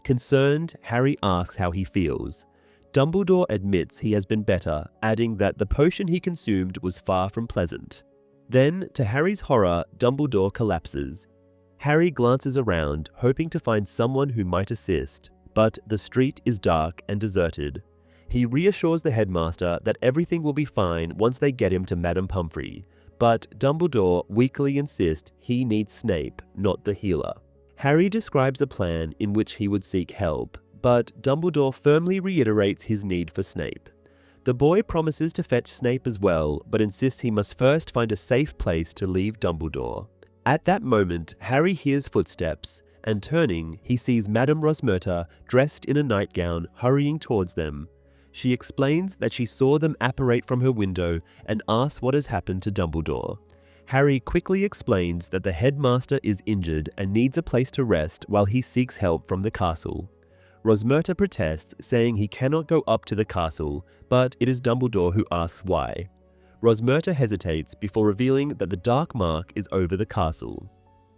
Concerned, Harry asks how he feels. Dumbledore admits he has been better, adding that the potion he consumed was far from pleasant. Then, to Harry's horror, Dumbledore collapses. Harry glances around, hoping to find someone who might assist, but the street is dark and deserted. He reassures the headmaster that everything will be fine once they get him to Madame Pomfrey, but Dumbledore weakly insists he needs Snape, not the healer. Harry describes a plan in which he would seek help, but Dumbledore firmly reiterates his need for Snape. The boy promises to fetch Snape as well, but insists he must first find a safe place to leave Dumbledore. At that moment, Harry hears footsteps, and turning, he sees Madame Rosmerta dressed in a nightgown hurrying towards them. She explains that she saw them apparate from her window and asks what has happened to Dumbledore. Harry quickly explains that the headmaster is injured and needs a place to rest while he seeks help from the castle. Rosmerta protests, saying he cannot go up to the castle, but it is Dumbledore who asks why. Rosmerta hesitates before revealing that the dark mark is over the castle.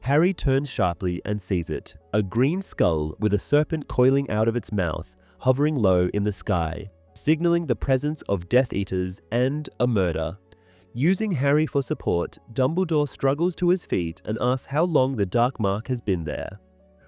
Harry turns sharply and sees it, a green skull with a serpent coiling out of its mouth, hovering low in the sky, signaling the presence of Death Eaters and a murder. Using Harry for support, Dumbledore struggles to his feet and asks how long the dark mark has been there.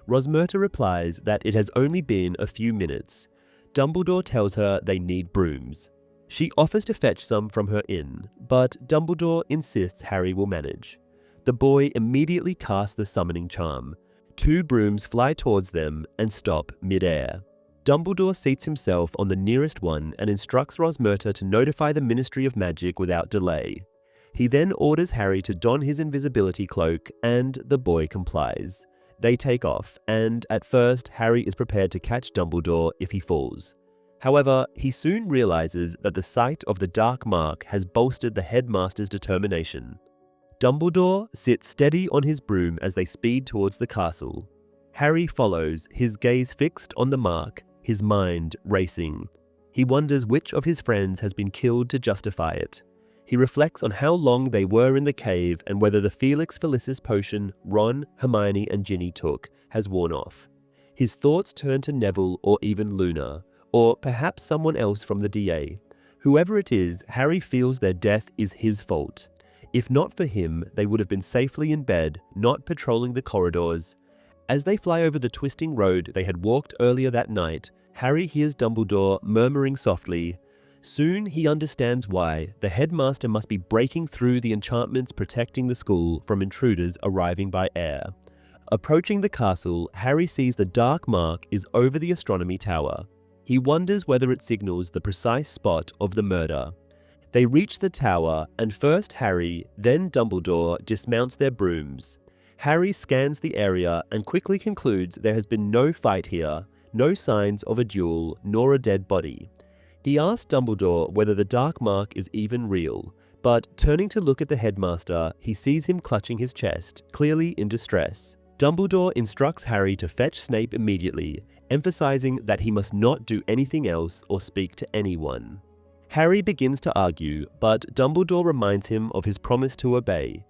Rosmerta replies that it has only been a few minutes. Dumbledore tells her they need brooms. She offers to fetch some from her inn, but Dumbledore insists Harry will manage. The boy immediately casts the summoning charm. 2 brooms fly towards them and stop mid-air. Dumbledore seats himself on the nearest one and instructs Rosmerta to notify the Ministry of Magic without delay. He then orders Harry to don his invisibility cloak, and the boy complies. They take off, and at first Harry is prepared to catch Dumbledore if he falls. However, he soon realizes that the sight of the dark mark has bolstered the headmaster's determination. Dumbledore sits steady on his broom as they speed towards the castle. Harry follows, his gaze fixed on the mark, his mind racing. He wonders which of his friends has been killed to justify it. He reflects on how long they were in the cave and whether the Felix Felicis potion Ron, Hermione, and Ginny took has worn off. His thoughts turn to Neville or even Luna, or perhaps someone else from the DA. Whoever it is, Harry feels their death is his fault. If not for him, they would have been safely in bed, not patrolling the corridors. As they fly over the twisting road they had walked earlier that night, Harry hears Dumbledore murmuring softly. Soon he understands why. The headmaster must be breaking through the enchantments protecting the school from intruders arriving by air. Approaching the castle, Harry sees the dark mark is over the astronomy tower. He wonders whether it signals the precise spot of the murder. They reach the tower, and first Harry, then Dumbledore dismounts their brooms. Harry scans the area and quickly concludes there has been no fight here, no signs of a duel, nor a dead body. He asks Dumbledore whether the dark mark is even real, but turning to look at the headmaster, he sees him clutching his chest, clearly in distress. Dumbledore instructs Harry to fetch Snape immediately, emphasizing that he must not do anything else or speak to anyone. Harry begins to argue, but Dumbledore reminds him of his promise to obey.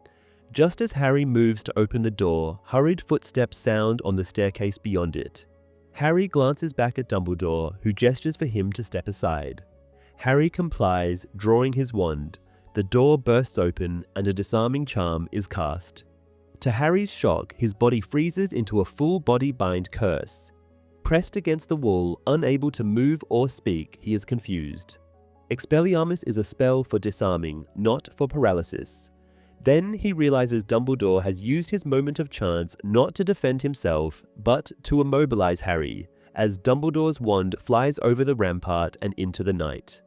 Just as Harry moves to open the door, hurried footsteps sound on the staircase beyond it. Harry glances back at Dumbledore, who gestures for him to step aside. Harry complies, drawing his wand. The door bursts open and a disarming charm is cast. To Harry's shock, his body freezes into a full body bind curse. Pressed against the wall, unable to move or speak, he is confused. Expelliarmus is a spell for disarming, not for paralysis. Then he realizes Dumbledore has used his moment of chance not to defend himself, but to immobilize Harry, as Dumbledore's wand flies over the rampart and into the night.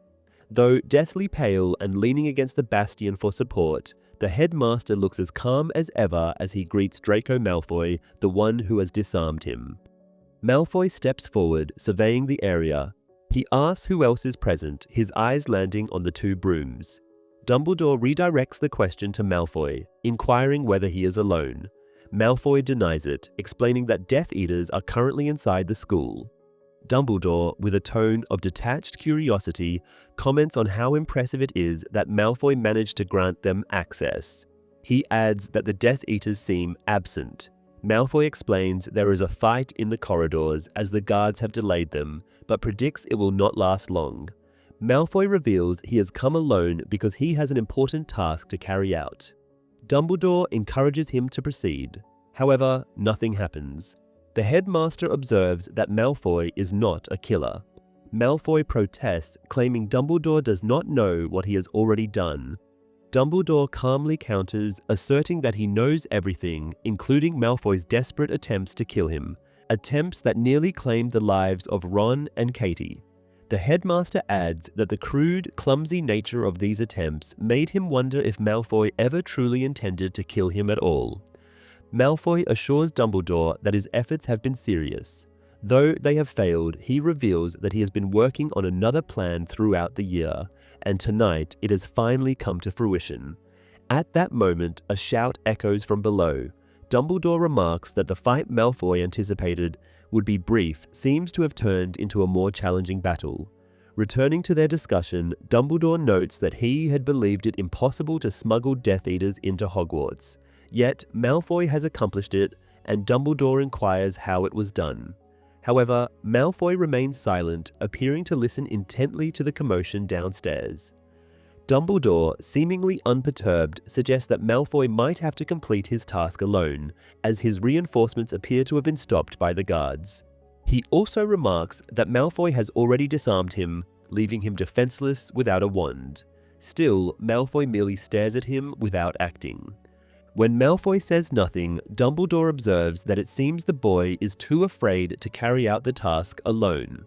Though deathly pale and leaning against the bastion for support, the headmaster looks as calm as ever as he greets Draco Malfoy, the one who has disarmed him. Malfoy steps forward, surveying the area. He asks who else is present, his eyes landing on the two brooms. Dumbledore redirects the question to Malfoy, inquiring whether he is alone. Malfoy denies it, explaining that Death Eaters are currently inside the school. Dumbledore, with a tone of detached curiosity, comments on how impressive it is that Malfoy managed to grant them access. He adds that the Death Eaters seem absent. Malfoy explains there is a fight in the corridors as the guards have delayed them, but predicts it will not last long. Malfoy reveals he has come alone because he has an important task to carry out. Dumbledore encourages him to proceed. However, nothing happens. The headmaster observes that Malfoy is not a killer. Malfoy protests, claiming Dumbledore does not know what he has already done. Dumbledore calmly counters, asserting that he knows everything, including Malfoy's desperate attempts to kill him, attempts that nearly claimed the lives of Ron and Katie. The headmaster adds that the crude, clumsy nature of these attempts made him wonder if Malfoy ever truly intended to kill him at all. Malfoy assures Dumbledore that his efforts have been serious. Though they have failed, he reveals that he has been working on another plan throughout the year, and tonight it has finally come to fruition. At that moment, a shout echoes from below. Dumbledore remarks that the fight Malfoy anticipated would be brief seems to have turned into a more challenging battle. Returning to their discussion, Dumbledore notes that he had believed it impossible to smuggle Death Eaters into Hogwarts. Yet, Malfoy has accomplished it, and Dumbledore inquires how it was done. However, Malfoy remains silent, appearing to listen intently to the commotion downstairs. Dumbledore, seemingly unperturbed, suggests that Malfoy might have to complete his task alone, as his reinforcements appear to have been stopped by the guards. He also remarks that Malfoy has already disarmed him, leaving him defenseless without a wand. Still, Malfoy merely stares at him without acting. When Malfoy says nothing, Dumbledore observes that it seems the boy is too afraid to carry out the task alone.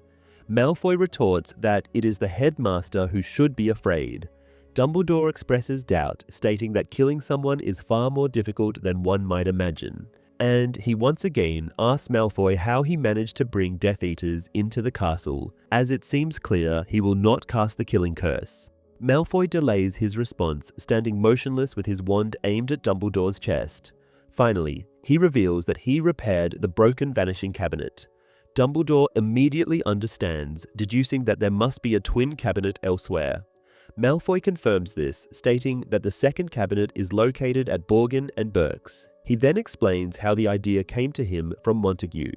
Malfoy retorts that it is the headmaster who should be afraid. Dumbledore expresses doubt, stating that killing someone is far more difficult than one might imagine. And he once again asks Malfoy how he managed to bring Death Eaters into the castle, as it seems clear he will not cast the killing curse. Malfoy delays his response, standing motionless with his wand aimed at Dumbledore's chest. Finally, he reveals that he repaired the broken vanishing cabinet. Dumbledore immediately understands, deducing that there must be a twin cabinet elsewhere. Malfoy confirms this, stating that the second cabinet is located at Borgin and Burke's. He then explains how the idea came to him from Montague.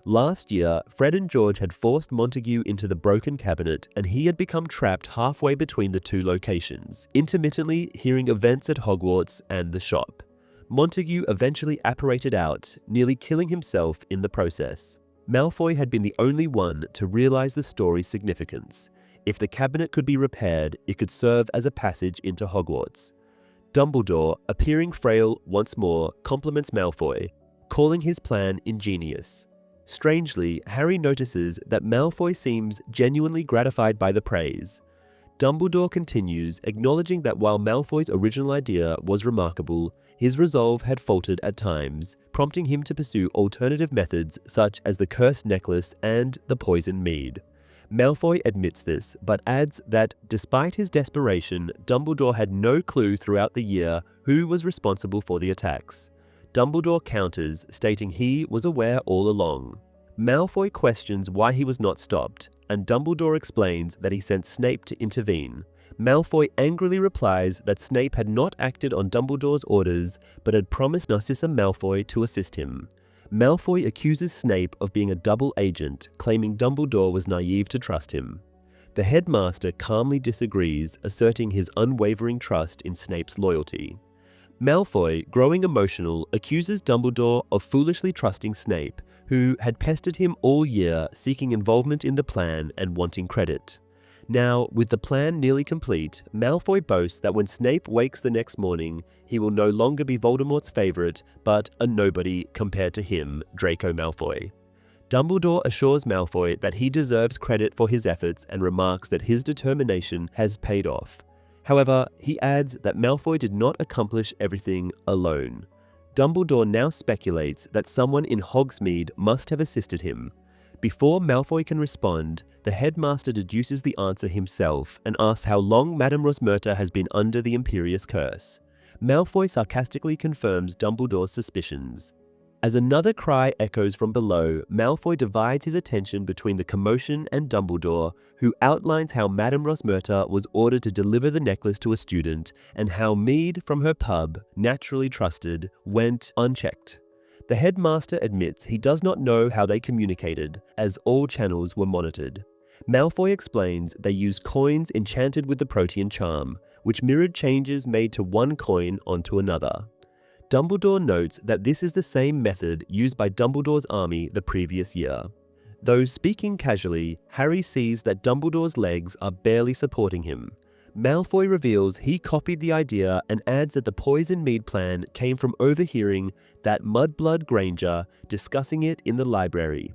Last year, Fred and George had forced Montague into the broken cabinet, and he had become trapped halfway between the two locations, intermittently hearing events at Hogwarts and the shop. Montague eventually apparated out, nearly killing himself in the process. Malfoy had been the only one to realize the story's significance. If the cabinet could be repaired, it could serve as a passage into Hogwarts. Dumbledore, appearing frail once more, compliments Malfoy, calling his plan ingenious. Strangely, Harry notices that Malfoy seems genuinely gratified by the praise. Dumbledore continues, acknowledging that while Malfoy's original idea was remarkable, his resolve had faltered at times, prompting him to pursue alternative methods such as the cursed necklace and the poison mead. Malfoy admits this, but adds that despite his desperation, Dumbledore had no clue throughout the year who was responsible for the attacks. Dumbledore counters, stating he was aware all along. Malfoy questions why he was not stopped, and Dumbledore explains that he sent Snape to intervene. Malfoy angrily replies that Snape had not acted on Dumbledore's orders, but had promised Narcissa Malfoy to assist him. Malfoy accuses Snape of being a double agent, claiming Dumbledore was naive to trust him. The headmaster calmly disagrees, asserting his unwavering trust in Snape's loyalty. Malfoy, growing emotional, accuses Dumbledore of foolishly trusting Snape, who had pestered him all year, seeking involvement in the plan and wanting credit. Now, with the plan nearly complete, Malfoy boasts that when Snape wakes the next morning, he will no longer be Voldemort's favorite, but a nobody compared to him, Draco Malfoy. Dumbledore assures Malfoy that he deserves credit for his efforts and remarks that his determination has paid off. However, he adds that Malfoy did not accomplish everything alone. Dumbledore now speculates that someone in Hogsmeade must have assisted him. Before Malfoy can respond, the headmaster deduces the answer himself and asks how long Madame Rosmerta has been under the Imperious Curse. Malfoy sarcastically confirms Dumbledore's suspicions. As another cry echoes from below, Malfoy divides his attention between the commotion and Dumbledore, who outlines how Madame Rosmerta was ordered to deliver the necklace to a student, and how mead from her pub, naturally trusted, went unchecked. The headmaster admits he does not know how they communicated, as all channels were monitored. Malfoy explains they used coins enchanted with the Protean charm, which mirrored changes made to one coin onto another. Dumbledore notes that this is the same method used by Dumbledore's army the previous year. Though speaking casually, Harry sees that Dumbledore's legs are barely supporting him. Malfoy reveals he copied the idea and adds that the poison mead plan came from overhearing that Mudblood Granger discussing it in the library.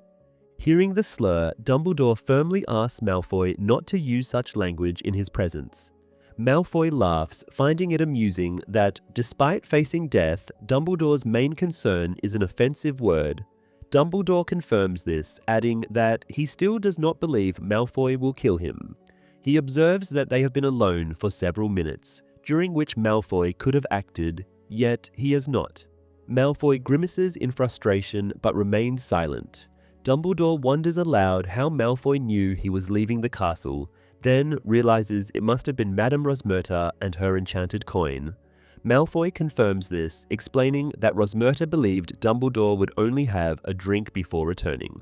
Hearing the slur, Dumbledore firmly asks Malfoy not to use such language in his presence. Malfoy laughs, finding it amusing that, despite facing death, Dumbledore's main concern is an offensive word. Dumbledore confirms this, adding that he still does not believe Malfoy will kill him. He observes that they have been alone for several minutes, during which Malfoy could have acted, yet he has not. Malfoy grimaces in frustration but remains silent. Dumbledore wonders aloud how Malfoy knew he was leaving the castle, then realizes it must have been Madame Rosmerta and her enchanted coin. Malfoy confirms this, explaining that Rosmerta believed Dumbledore would only have a drink before returning.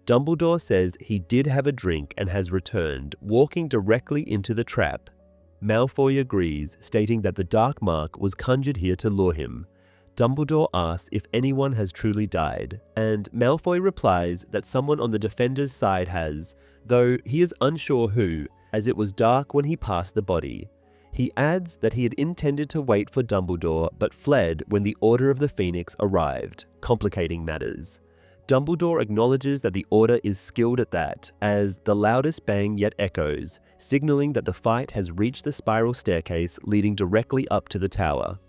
Dumbledore says he did have a drink and has returned, walking directly into the trap. Malfoy agrees, stating that the dark mark was conjured here to lure him. Dumbledore asks if anyone has truly died, and Malfoy replies that someone on the defenders' side has, though he is unsure who, as it was dark when he passed the body. He adds that he had intended to wait for Dumbledore but fled when the Order of the Phoenix arrived, complicating matters. Dumbledore acknowledges that the Order is skilled at that, as the loudest bang yet echoes, signaling that the fight has reached the spiral staircase leading directly up to the tower.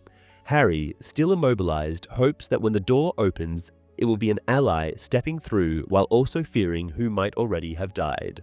Harry, still immobilized, hopes that when the door opens, it will be an ally stepping through while also fearing who might already have died.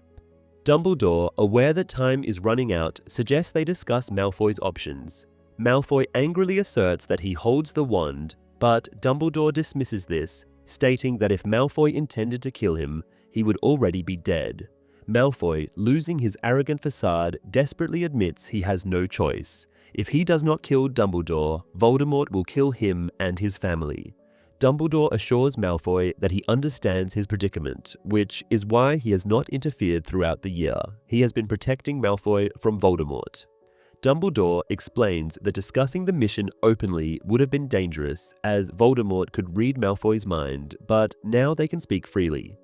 Dumbledore, aware that time is running out, suggests they discuss Malfoy's options. Malfoy angrily asserts that he holds the wand, but Dumbledore dismisses this, stating that if Malfoy intended to kill him, he would already be dead. Malfoy, losing his arrogant facade, desperately admits he has no choice. If he does not kill Dumbledore, Voldemort will kill him and his family. Dumbledore assures Malfoy that he understands his predicament, which is why he has not interfered throughout the year. He has been protecting Malfoy from Voldemort. Dumbledore explains that discussing the mission openly would have been dangerous, as Voldemort could read Malfoy's mind, but now they can speak freely.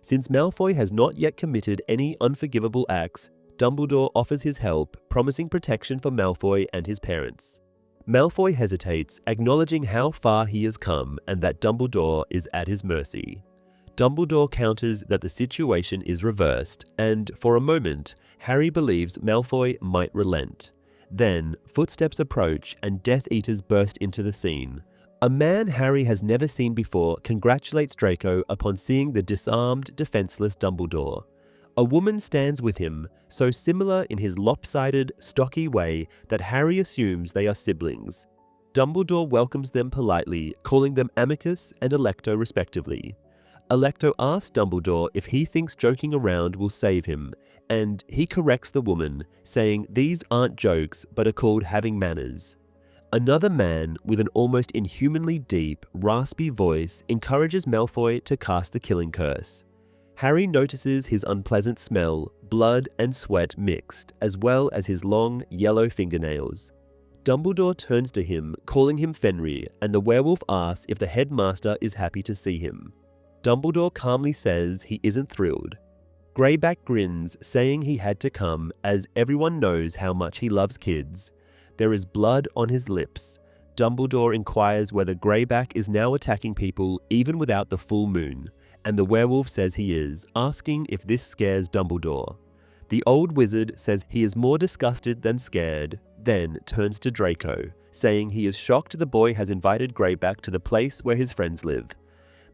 Since Malfoy has not yet committed any unforgivable acts, Dumbledore offers his help, promising protection for Malfoy and his parents. Malfoy hesitates, acknowledging how far he has come and that Dumbledore is at his mercy. Dumbledore counters that the situation is reversed, and for a moment, Harry believes Malfoy might relent. Then, footsteps approach and Death Eaters burst into the scene. A man Harry has never seen before congratulates Draco upon seeing the disarmed, defenseless Dumbledore. A woman stands with him, so similar in his lopsided, stocky way that Harry assumes they are siblings. Dumbledore welcomes them politely, calling them Amicus and Alecto respectively. Alecto asks Dumbledore if he thinks joking around will save him, and he corrects the woman, saying these aren't jokes but are called having manners. Another man, with an almost inhumanly deep, raspy voice, encourages Malfoy to cast the killing curse. Harry notices his unpleasant smell, blood and sweat mixed, as well as his long, yellow fingernails. Dumbledore turns to him, calling him Fenrir, and the werewolf asks if the headmaster is happy to see him. Dumbledore calmly says he isn't thrilled. Greyback grins, saying he had to come, as everyone knows how much he loves kids. There is blood on his lips. Dumbledore inquires whether Greyback is now attacking people even without the full moon, and the werewolf says he is, asking if this scares Dumbledore. The old wizard says he is more disgusted than scared, then turns to Draco, saying he is shocked the boy has invited Greyback to the place where his friends live.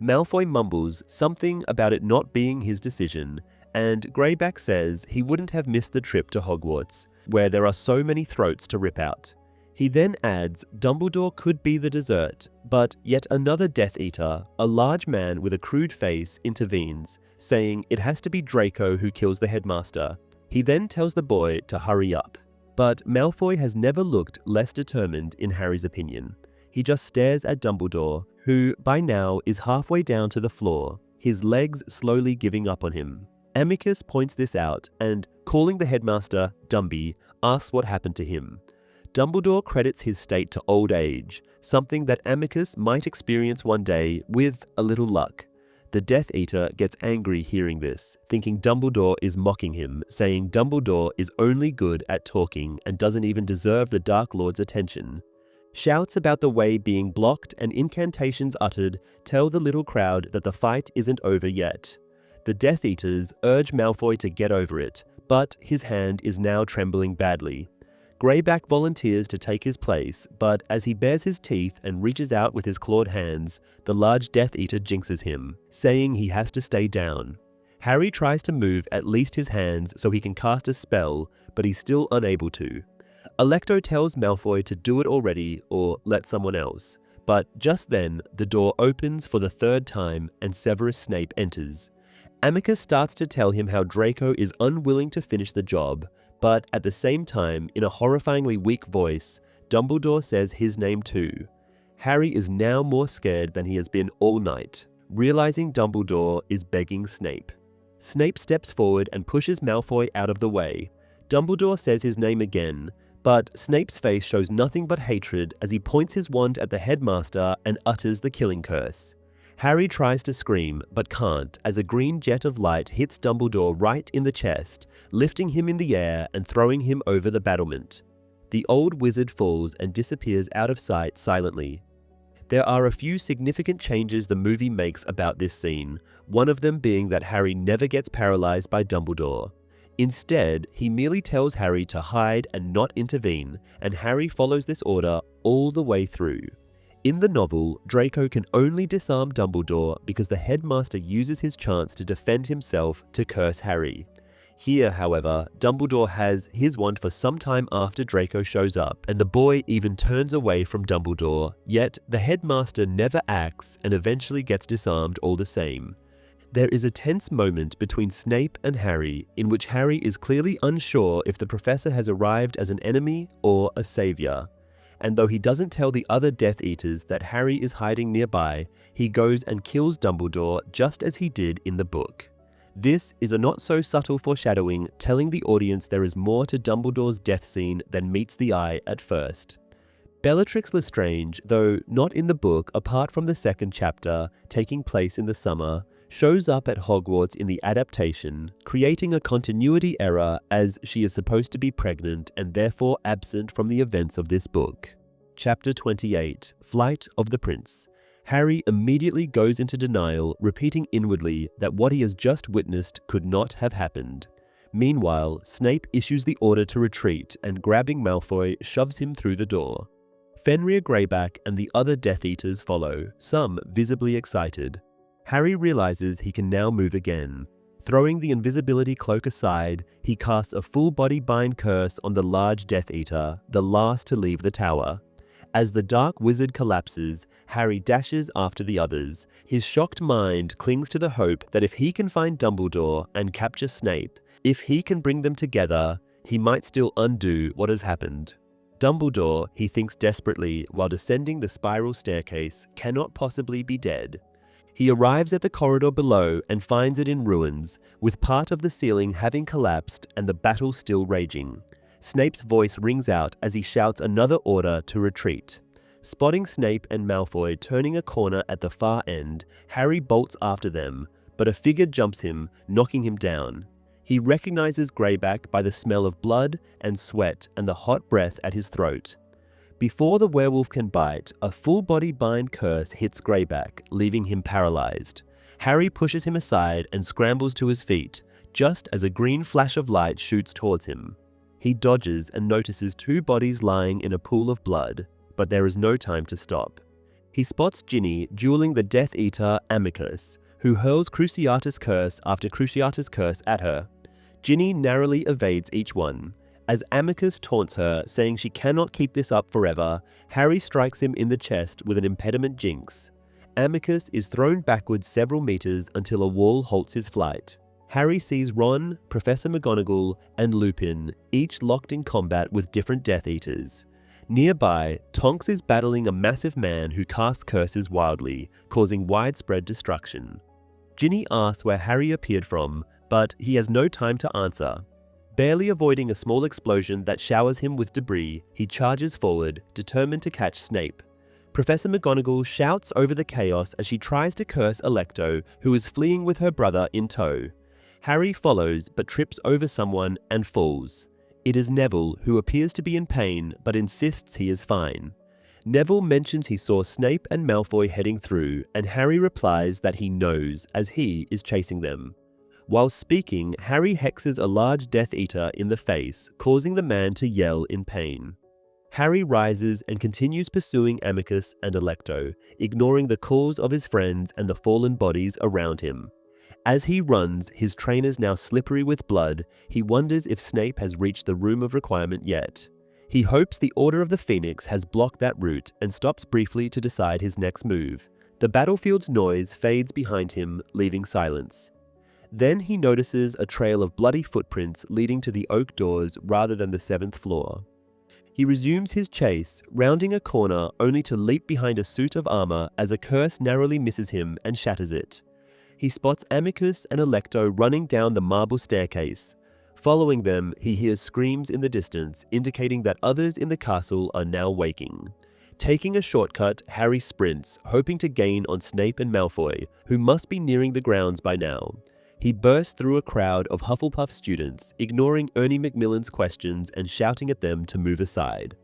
Malfoy mumbles something about it not being his decision, and Greyback says he wouldn't have missed the trip to Hogwarts, where there are so many throats to rip out. He then adds Dumbledore could be the dessert, but yet another Death Eater, a large man with a crude face, intervenes, saying it has to be Draco who kills the headmaster. He then tells the boy to hurry up. But Malfoy has never looked less determined in Harry's opinion. He just stares at Dumbledore, who by now is halfway down to the floor, his legs slowly giving up on him. Amicus points this out and, calling the headmaster Dumby, asks what happened to him. Dumbledore credits his state to old age, something that Amicus might experience one day with a little luck. The Death Eater gets angry hearing this, thinking Dumbledore is mocking him, saying Dumbledore is only good at talking and doesn't even deserve the Dark Lord's attention. Shouts about the way being blocked and incantations uttered tell the little crowd that the fight isn't over yet. The Death Eaters urge Malfoy to get over it, but his hand is now trembling badly. Greyback volunteers to take his place, but as he bares his teeth and reaches out with his clawed hands, the large Death Eater jinxes him, saying he has to stay down. Harry tries to move at least his hands so he can cast a spell, but he's still unable to. Alecto tells Malfoy to do it already or let someone else, but just then the door opens for the third time and Severus Snape enters. Amicus starts to tell him how Draco is unwilling to finish the job, but at the same time, in a horrifyingly weak voice, Dumbledore says his name too. Harry is now more scared than he has been all night, realizing Dumbledore is begging Snape. Snape steps forward and pushes Malfoy out of the way. Dumbledore says his name again, but Snape's face shows nothing but hatred as he points his wand at the headmaster and utters the killing curse. Harry tries to scream, but can't, as a green jet of light hits Dumbledore right in the chest, lifting him in the air and throwing him over the battlement. The old wizard falls and disappears out of sight silently. There are a few significant changes the movie makes about this scene, one of them being that Harry never gets paralyzed by Dumbledore. Instead, he merely tells Harry to hide and not intervene, and Harry follows this order all the way through. In the novel, Draco can only disarm Dumbledore because the headmaster uses his chance to defend himself to curse Harry. Here, however, Dumbledore has his wand for some time after Draco shows up, and the boy even turns away from Dumbledore, yet the headmaster never acts and eventually gets disarmed all the same. There is a tense moment between Snape and Harry in which Harry is clearly unsure if the professor has arrived as an enemy or a savior. And though he doesn't tell the other Death Eaters that Harry is hiding nearby, he goes and kills Dumbledore just as he did in the book. This is a not-so-subtle foreshadowing telling the audience there is more to Dumbledore's death scene than meets the eye at first. Bellatrix Lestrange, though not in the book apart from the second chapter, taking place in the summer, shows up at Hogwarts in the adaptation, creating a continuity error as she is supposed to be pregnant and therefore absent from the events of this book. Chapter 28, Flight of the Prince. Harry immediately goes into denial, repeating inwardly that what he has just witnessed could not have happened. Meanwhile, Snape issues the order to retreat and, grabbing Malfoy, shoves him through the door. Fenrir Greyback and the other Death Eaters follow, some visibly excited. Harry realizes he can now move again. Throwing the invisibility cloak aside, he casts a full-body bind curse on the large Death Eater, the last to leave the tower. As the dark wizard collapses, Harry dashes after the others. His shocked mind clings to the hope that if he can find Dumbledore and capture Snape, if he can bring them together, he might still undo what has happened. Dumbledore, he thinks desperately while descending the spiral staircase, cannot possibly be dead. He arrives at the corridor below and finds it in ruins, with part of the ceiling having collapsed and the battle still raging. Snape's voice rings out as he shouts another order to retreat. Spotting Snape and Malfoy turning a corner at the far end, Harry bolts after them, but a figure jumps him, knocking him down. He recognizes Greyback by the smell of blood and sweat and the hot breath at his throat. Before the werewolf can bite, a full-body bind curse hits Greyback, leaving him paralyzed. Harry pushes him aside and scrambles to his feet, just as a green flash of light shoots towards him. He dodges and notices two bodies lying in a pool of blood. but there is no time to stop. He spots Ginny dueling the Death Eater Amicus, who hurls Cruciatus Curse after Cruciatus Curse at her. Ginny narrowly evades each one. As Amicus taunts her, saying she cannot keep this up forever, Harry strikes him in the chest with an impediment jinx. Amicus is thrown backwards several meters until a wall halts his flight. Harry sees Ron, Professor McGonagall, and Lupin, each locked in combat with different Death Eaters. Nearby, Tonks is battling a massive man who casts curses wildly, causing widespread destruction. Ginny asks where Harry appeared from, but he has no time to answer. Barely avoiding a small explosion that showers him with debris, he charges forward, determined to catch Snape. Professor McGonagall shouts over the chaos as she tries to curse Alecto, who is fleeing with her brother in tow. Harry follows but trips over someone and falls. It is Neville, who appears to be in pain but insists he is fine. Neville mentions he saw Snape and Malfoy heading through, and Harry replies that he knows, as he is chasing them. While speaking, Harry hexes a large Death Eater in the face, causing the man to yell in pain. Harry rises and continues pursuing Amicus and Alecto, ignoring the calls of his friends and the fallen bodies around him. As he runs, his trainers now slippery with blood, he wonders if Snape has reached the Room of Requirement yet. He hopes the Order of the Phoenix has blocked that route and stops briefly to decide his next move. The battlefield's noise fades behind him, leaving silence. Then he notices a trail of bloody footprints leading to the oak doors rather than the 7th floor. He resumes his chase, rounding a corner only to leap behind a suit of armor as a curse narrowly misses him and shatters it. He spots Amicus and Alecto running down the marble staircase. Following them, he hears screams in the distance, indicating that others in the castle are now waking. Taking a shortcut, Harry sprints, hoping to gain on Snape and Malfoy, who must be nearing the grounds by now. He bursts through a crowd of Hufflepuff students, ignoring Ernie Macmillan's questions and shouting at them to move aside.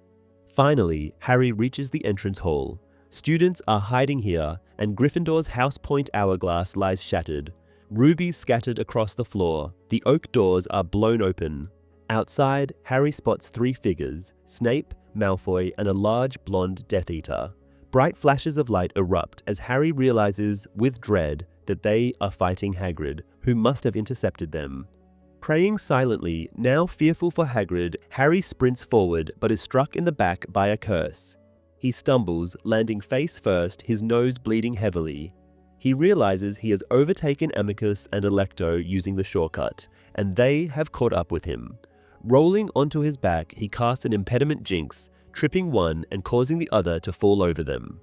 Finally, Harry reaches the entrance hall. Students are hiding here, and Gryffindor's House Point hourglass lies shattered. Rubies scattered across the floor. The oak doors are blown open. Outside, Harry spots 3 figures, Snape, Malfoy, and a large blonde Death Eater. Bright flashes of light erupt as Harry realizes, with dread, that they are fighting Hagrid, who must have intercepted them. Praying silently, now fearful for Hagrid, Harry sprints forward but is struck in the back by a curse. He stumbles, landing face first, his nose bleeding heavily. He realizes he has overtaken Amicus and Alecto using the shortcut, and they have caught up with him. Rolling onto his back, he casts an impediment jinx, tripping one and causing the other to fall over them.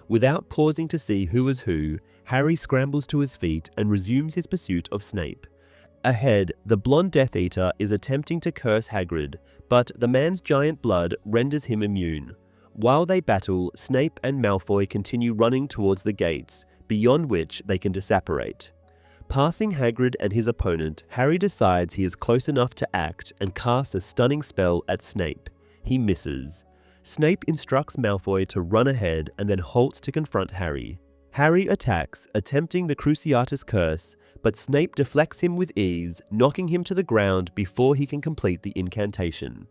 Without pausing to see who is who, Harry scrambles to his feet and resumes his pursuit of Snape. Ahead, the blonde Death Eater is attempting to curse Hagrid, but the man's giant blood renders him immune. While they battle, Snape and Malfoy continue running towards the gates, beyond which they can disapparate. Passing Hagrid and his opponent, Harry decides he is close enough to act and casts a stunning spell at Snape. He misses. Snape instructs Malfoy to run ahead and then halts to confront Harry. Harry attacks, attempting the Cruciatus Curse, but Snape deflects him with ease, knocking him to the ground before he can complete the incantation.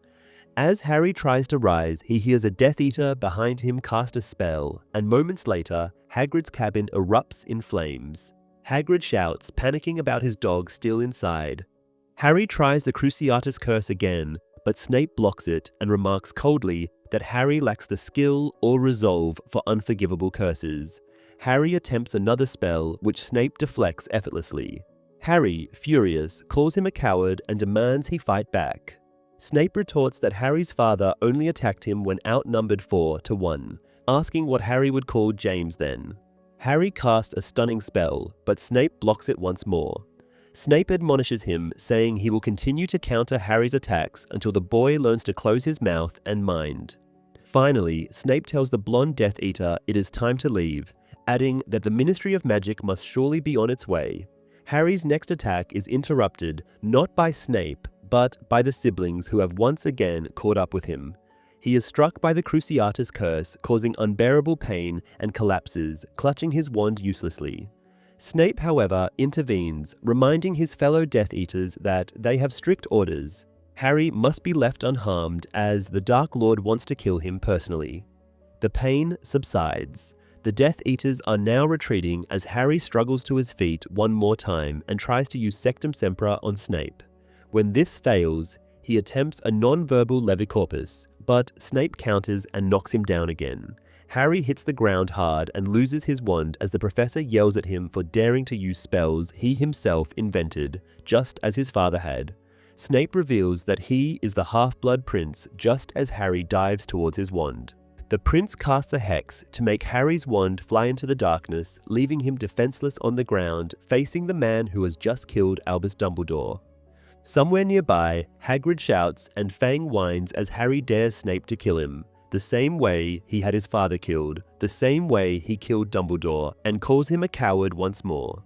As Harry tries to rise, he hears a Death Eater behind him cast a spell, and moments later, Hagrid's cabin erupts in flames. Hagrid shouts, panicking about his dog still inside. Harry tries the Cruciatus Curse again, but Snape blocks it and remarks coldly that Harry lacks the skill or resolve for unforgivable curses. Harry attempts another spell, which Snape deflects effortlessly. Harry, furious, calls him a coward and demands he fight back. Snape retorts that Harry's father only attacked him when outnumbered 4-1, asking what Harry would call James then. Harry casts a stunning spell, but Snape blocks it once more. Snape admonishes him, saying he will continue to counter Harry's attacks until the boy learns to close his mouth and mind. Finally, Snape tells the blonde Death Eater it is time to leave, adding that the Ministry of Magic must surely be on its way. Harry's next attack is interrupted, not by Snape, but by the siblings who have once again caught up with him. He is struck by the Cruciatus Curse, causing unbearable pain, and collapses, clutching his wand uselessly. Snape, however, intervenes, reminding his fellow Death Eaters that they have strict orders. Harry must be left unharmed as the Dark Lord wants to kill him personally. The pain subsides. The Death Eaters are now retreating as Harry struggles to his feet one more time and tries to use Sectumsempra on Snape. When this fails, he attempts a non-verbal levicorpus, but Snape counters and knocks him down again. Harry hits the ground hard and loses his wand as the professor yells at him for daring to use spells he himself invented, just as his father had. Snape reveals that he is the Half-Blood Prince just as Harry dives towards his wand. The prince casts a hex to make Harry's wand fly into the darkness, leaving him defenseless on the ground, facing the man who has just killed Albus Dumbledore. Somewhere nearby, Hagrid shouts and Fang whines as Harry dares Snape to kill him, the same way he had his father killed, the same way he killed Dumbledore, and calls him a coward once more.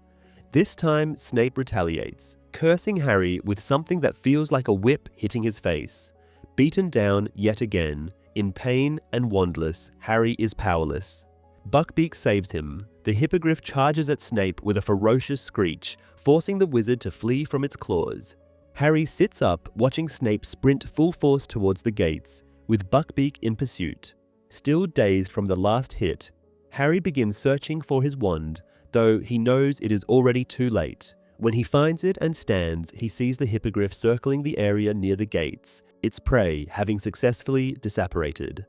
This time, Snape retaliates, cursing Harry with something that feels like a whip hitting his face. Beaten down yet again, in pain and wandless, Harry is powerless. Buckbeak saves him. The hippogriff charges at Snape with a ferocious screech, forcing the wizard to flee from its claws. Harry sits up, watching Snape sprint full force towards the gates, with Buckbeak in pursuit. Still dazed from the last hit, Harry begins searching for his wand, though he knows it is already too late. When he finds it and stands, he sees the hippogriff circling the area near the gates, its prey having successfully disapparated.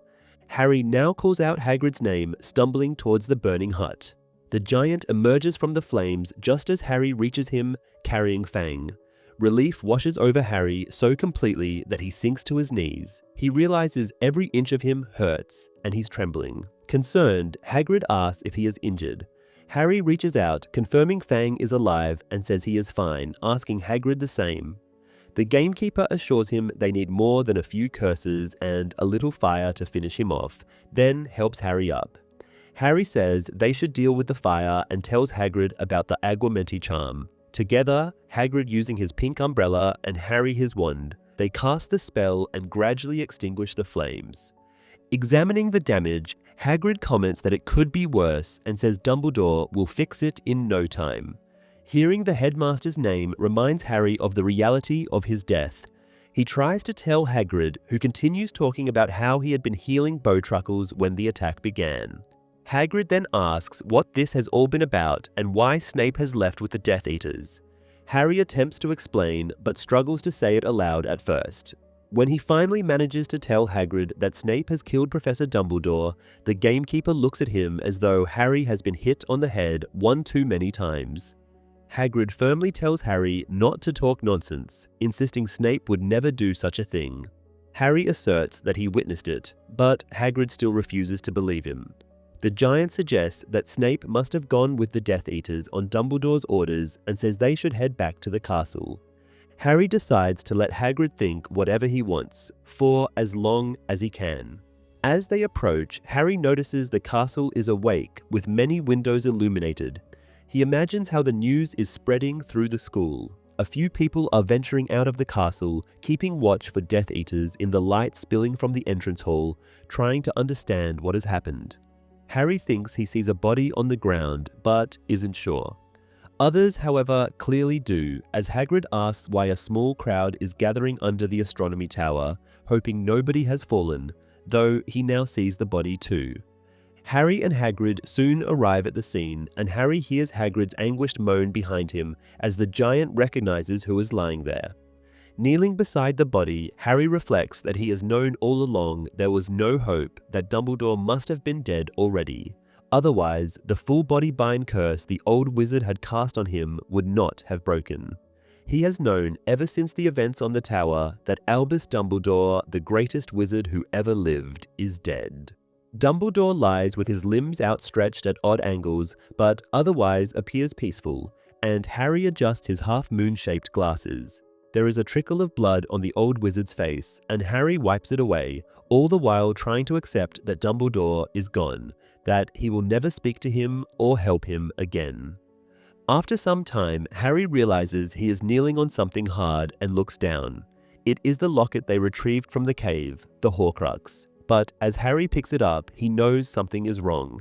Harry now calls out Hagrid's name, stumbling towards the burning hut. The giant emerges from the flames just as Harry reaches him, carrying Fang. Relief washes over Harry so completely that he sinks to his knees. He realizes every inch of him hurts, and he's trembling. Concerned, Hagrid asks if he is injured. Harry reaches out, confirming Fang is alive and says he is fine, asking Hagrid the same. The gamekeeper assures him they need more than a few curses and a little fire to finish him off, then helps Harry up. Harry says they should deal with the fire and tells Hagrid about the Aguamenti charm. Together, Hagrid using his pink umbrella and Harry his wand, they cast the spell and gradually extinguish the flames. Examining the damage, Hagrid comments that it could be worse and says Dumbledore will fix it in no time. Hearing the headmaster's name reminds Harry of the reality of his death. He tries to tell Hagrid, who continues talking about how he had been healing Bowtruckles when the attack began. Hagrid then asks what this has all been about and why Snape has left with the Death Eaters. Harry attempts to explain, but struggles to say it aloud at first. When he finally manages to tell Hagrid that Snape has killed Professor Dumbledore, the gamekeeper looks at him as though Harry has been hit on the head one too many times. Hagrid firmly tells Harry not to talk nonsense, insisting Snape would never do such a thing. Harry asserts that he witnessed it, but Hagrid still refuses to believe him. The giant suggests that Snape must have gone with the Death Eaters on Dumbledore's orders and says they should head back to the castle. Harry decides to let Hagrid think whatever he wants, for as long as he can. As they approach, Harry notices the castle is awake, with many windows illuminated. He imagines how the news is spreading through the school. A few people are venturing out of the castle, keeping watch for Death Eaters in the light spilling from the entrance hall, trying to understand what has happened. Harry thinks he sees a body on the ground, but isn't sure. Others, however, clearly do, as Hagrid asks why a small crowd is gathering under the astronomy tower, hoping nobody has fallen, though he now sees the body too. Harry and Hagrid soon arrive at the scene, and Harry hears Hagrid's anguished moan behind him as the giant recognizes who is lying there. Kneeling beside the body, Harry reflects that he has known all along there was no hope, that Dumbledore must have been dead already. Otherwise, the full-body bind curse the old wizard had cast on him would not have broken. He has known ever since the events on the tower that Albus Dumbledore, the greatest wizard who ever lived, is dead. Dumbledore lies with his limbs outstretched at odd angles, but otherwise appears peaceful, and Harry adjusts his half-moon-shaped glasses. There is a trickle of blood on the old wizard's face, and Harry wipes it away, all the while trying to accept that Dumbledore is gone, that he will never speak to him or help him again. After some time, Harry realizes he is kneeling on something hard and looks down. It is the locket they retrieved from the cave, the Horcrux, but as Harry picks it up, he knows something is wrong.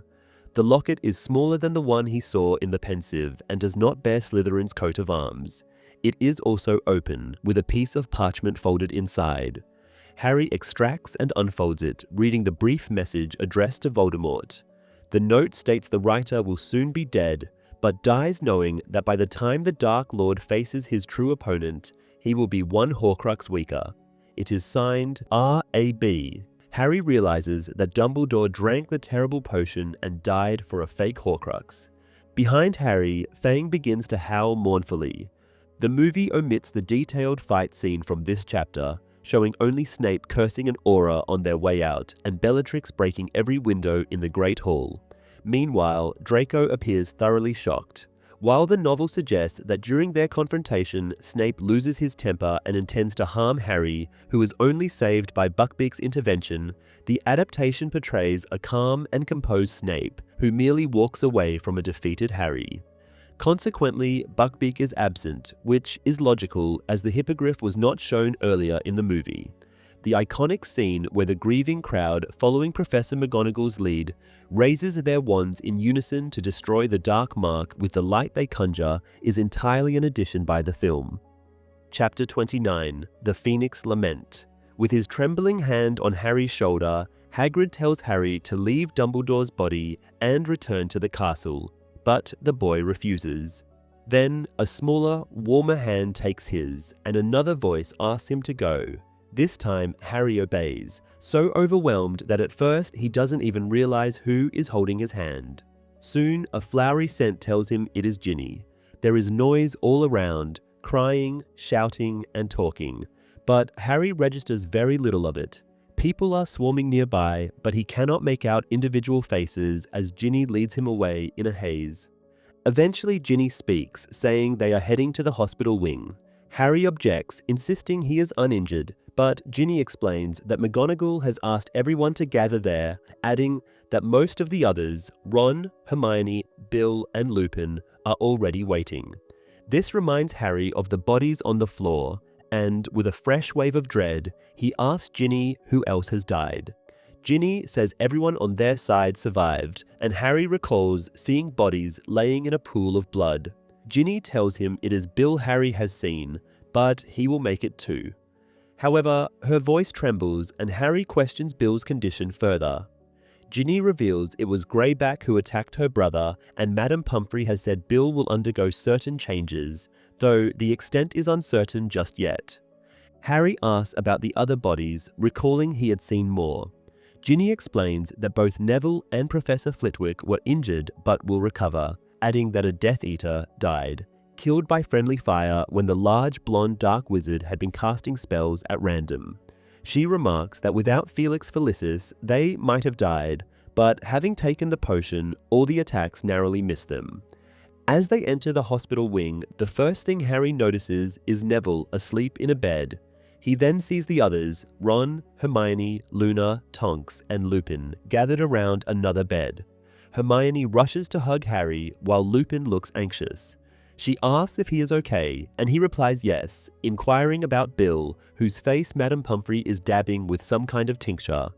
The locket is smaller than the one he saw in the Pensieve and does not bear Slytherin's coat of arms. It is also open, with a piece of parchment folded inside. Harry extracts and unfolds it, reading the brief message addressed to Voldemort. The note states the writer will soon be dead, but dies knowing that by the time the Dark Lord faces his true opponent, he will be one Horcrux weaker. It is signed R.A.B. Harry realizes that Dumbledore drank the terrible potion and died for a fake Horcrux. Behind Harry, Fang begins to howl mournfully. The movie omits the detailed fight scene from this chapter, showing only Snape cursing an aura on their way out and Bellatrix breaking every window in the Great Hall. Meanwhile, Draco appears thoroughly shocked. While the novel suggests that during their confrontation, Snape loses his temper and intends to harm Harry, who is only saved by Buckbeak's intervention, the adaptation portrays a calm and composed Snape, who merely walks away from a defeated Harry. Consequently, Buckbeak is absent, which is logical as the Hippogriff was not shown earlier in the movie. The iconic scene where the grieving crowd, following Professor McGonagall's lead, raises their wands in unison to destroy the Dark Mark with the light they conjure is entirely an addition by the film. Chapter 29, The Phoenix Lament. With his trembling hand on Harry's shoulder, Hagrid tells Harry to leave Dumbledore's body and return to the castle, but the boy refuses. Then, a smaller, warmer hand takes his, and another voice asks him to go. This time, Harry obeys, so overwhelmed that at first he doesn't even realize who is holding his hand. Soon, a flowery scent tells him it is Ginny. There is noise all around, crying, shouting, and talking, but Harry registers very little of it. People are swarming nearby, but he cannot make out individual faces as Ginny leads him away in a haze. Eventually, Ginny speaks, saying they are heading to the hospital wing. Harry objects, insisting he is uninjured, but Ginny explains that McGonagall has asked everyone to gather there, adding that most of the others, Ron, Hermione, Bill, and Lupin, are already waiting. This reminds Harry of the bodies on the floor, and with a fresh wave of dread, he asks Ginny who else has died. Ginny says everyone on their side survived, and Harry recalls seeing bodies laying in a pool of blood. Ginny tells him it is Bill Harry has seen, but he will make it too. However, her voice trembles and Harry questions Bill's condition further. Ginny reveals it was Greyback who attacked her brother, and Madame Pomfrey has said Bill will undergo certain changes, though the extent is uncertain just yet. Harry asks about the other bodies, recalling he had seen more. Ginny explains that both Neville and Professor Flitwick were injured but will recover, adding that a Death Eater died, killed by friendly fire when the large blonde dark wizard had been casting spells at random. She remarks that without Felix Felicis, they might have died, but having taken the potion, all the attacks narrowly missed them. As they enter the hospital wing, the first thing Harry notices is Neville asleep in a bed. He then sees the others, Ron, Hermione, Luna, Tonks, and Lupin, gathered around another bed. Hermione rushes to hug Harry, while Lupin looks anxious. She asks if he is okay, and he replies yes, inquiring about Bill, whose face Madame Pomfrey is dabbing with some kind of tincture.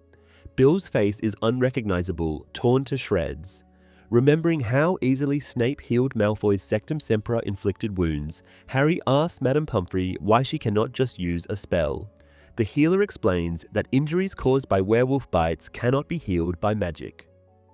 Bill's face is unrecognizable, torn to shreds. Remembering how easily Snape healed Malfoy's Sectumsempra inflicted wounds, Harry asks Madame Pomfrey why she cannot just use a spell. The healer explains that injuries caused by werewolf bites cannot be healed by magic.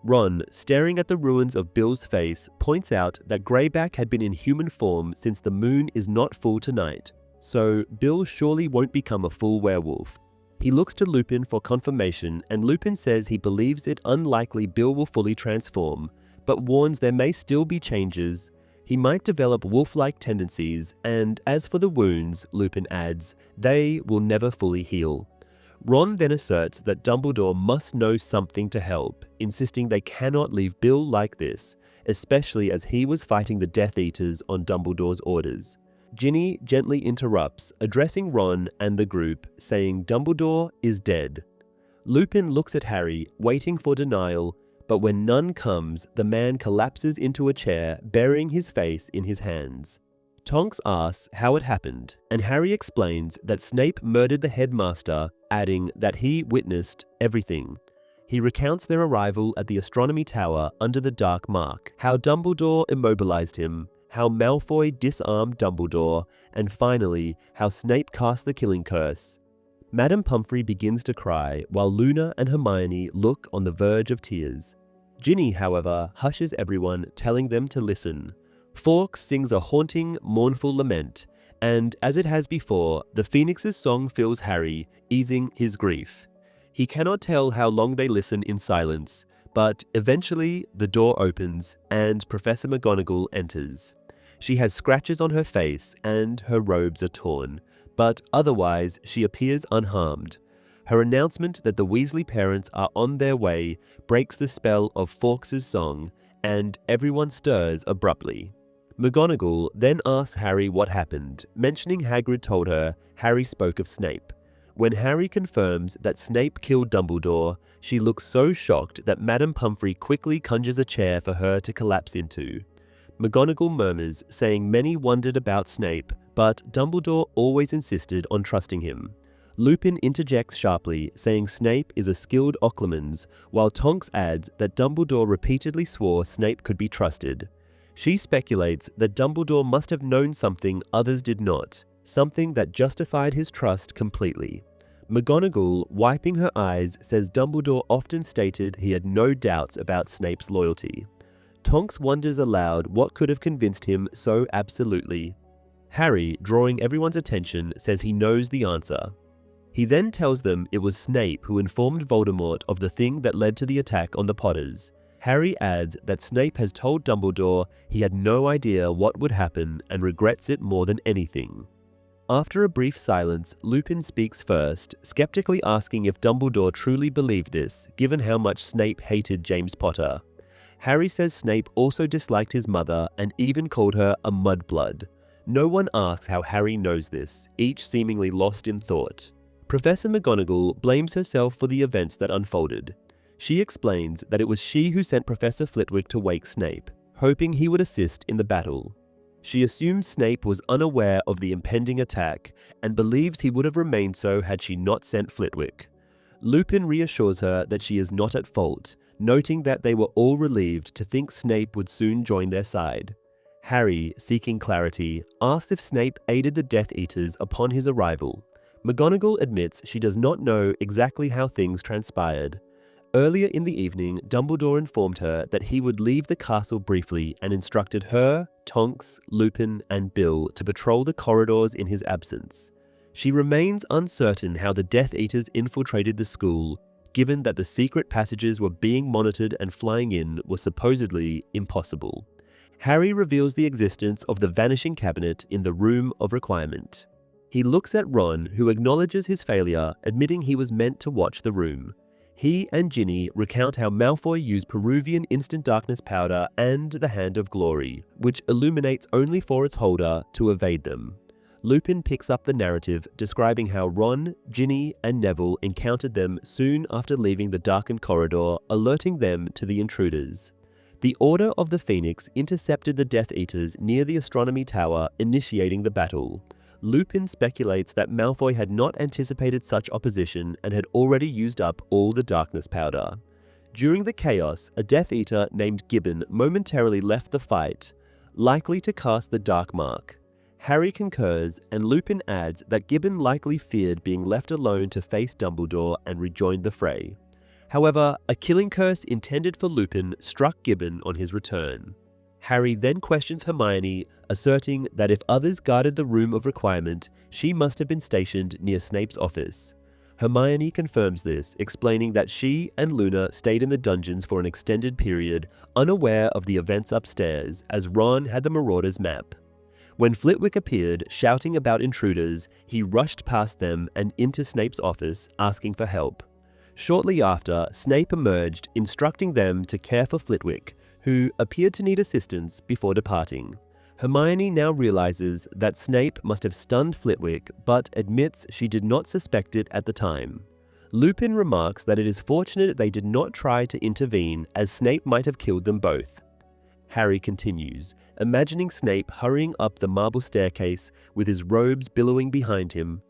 Ron, staring at the ruins of Bill's face, points out that Greyback had been in human form since the moon is not full tonight, so Bill surely won't become a full werewolf. He looks to Lupin for confirmation, and Lupin says he believes it unlikely Bill will fully transform, but warns there may still be changes. He might develop wolf-like tendencies, and as for the wounds, Lupin adds, they will never fully heal. Ron then asserts that Dumbledore must know something to help, insisting they cannot leave Bill like this, especially as he was fighting the Death Eaters on Dumbledore's orders. Ginny gently interrupts, addressing Ron and the group, saying Dumbledore is dead. Lupin looks at Harry, waiting for denial, but when none comes, the man collapses into a chair, burying his face in his hands. Tonks asks how it happened, and Harry explains that Snape murdered the headmaster, adding that he witnessed everything. He recounts their arrival at the astronomy tower under the Dark Mark, how Dumbledore immobilized him, how Malfoy disarmed Dumbledore, and finally, how Snape cast the killing curse. Madame Pomfrey begins to cry while Luna and Hermione look on the verge of tears. Ginny, however, hushes everyone, telling them to listen. Fawkes sings a haunting, mournful lament, and as it has before, the Phoenix's song fills Harry, easing his grief. He cannot tell how long they listen in silence, but eventually the door opens and Professor McGonagall enters. She has scratches on her face and her robes are torn, but otherwise she appears unharmed. Her announcement that the Weasley parents are on their way breaks the spell of Fawkes' song, and everyone stirs abruptly. McGonagall then asks Harry what happened, mentioning Hagrid told her Harry spoke of Snape. When Harry confirms that Snape killed Dumbledore, she looks so shocked that Madame Pomfrey quickly conjures a chair for her to collapse into. McGonagall murmurs, saying many wondered about Snape, but Dumbledore always insisted on trusting him. Lupin interjects sharply, saying Snape is a skilled Occlumens, while Tonks adds that Dumbledore repeatedly swore Snape could be trusted. She speculates that Dumbledore must have known something others did not, something that justified his trust completely. McGonagall, wiping her eyes, says Dumbledore often stated he had no doubts about Snape's loyalty. Tonks wonders aloud what could have convinced him so absolutely. Harry, drawing everyone's attention, says he knows the answer. He then tells them it was Snape who informed Voldemort of the thing that led to the attack on the Potters. Harry adds that Snape has told Dumbledore he had no idea what would happen and regrets it more than anything. After a brief silence, Lupin speaks first, skeptically asking if Dumbledore truly believed this, given how much Snape hated James Potter. Harry says Snape also disliked his mother and even called her a mudblood. No one asks how Harry knows this, each seemingly lost in thought. Professor McGonagall blames herself for the events that unfolded. She explains that it was she who sent Professor Flitwick to wake Snape, hoping he would assist in the battle. She assumes Snape was unaware of the impending attack and believes he would have remained so had she not sent Flitwick. Lupin reassures her that she is not at fault, noting that they were all relieved to think Snape would soon join their side. Harry, seeking clarity, asks if Snape aided the Death Eaters upon his arrival. McGonagall admits she does not know exactly how things transpired. Earlier in the evening, Dumbledore informed her that he would leave the castle briefly and instructed her, Tonks, Lupin, and Bill to patrol the corridors in his absence. She remains uncertain how the Death Eaters infiltrated the school, given that the secret passages were being monitored and flying in was supposedly impossible. Harry reveals the existence of the Vanishing Cabinet in the Room of Requirement. He looks at Ron, who acknowledges his failure, admitting he was meant to watch the room. He and Ginny recount how Malfoy used Peruvian instant darkness powder and the Hand of Glory, which illuminates only for its holder, to evade them. Lupin picks up the narrative, describing how Ron, Ginny, and Neville encountered them soon after leaving the darkened corridor, alerting them to the intruders. The Order of the Phoenix intercepted the Death Eaters near the Astronomy Tower, initiating the battle. Lupin speculates that Malfoy had not anticipated such opposition and had already used up all the darkness powder. During the chaos, a Death Eater named Gibbon momentarily left the fight, likely to cast the Dark Mark. Harry concurs, and Lupin adds that Gibbon likely feared being left alone to face Dumbledore and rejoined the fray. However, a killing curse intended for Lupin struck Gibbon on his return. Harry then questions Hermione, asserting that if others guarded the Room of Requirement, she must have been stationed near Snape's office. Hermione confirms this, explaining that she and Luna stayed in the dungeons for an extended period, unaware of the events upstairs, as Ron had the Marauders' map. When Flitwick appeared, shouting about intruders, he rushed past them and into Snape's office, asking for help. Shortly after, Snape emerged, instructing them to care for Flitwick, who appeared to need assistance before departing. Hermione now realizes that Snape must have stunned Flitwick, but admits she did not suspect it at the time. Lupin remarks that it is fortunate they did not try to intervene, as Snape might have killed them both. Harry continues, imagining Snape hurrying up the marble staircase with his robes billowing behind him.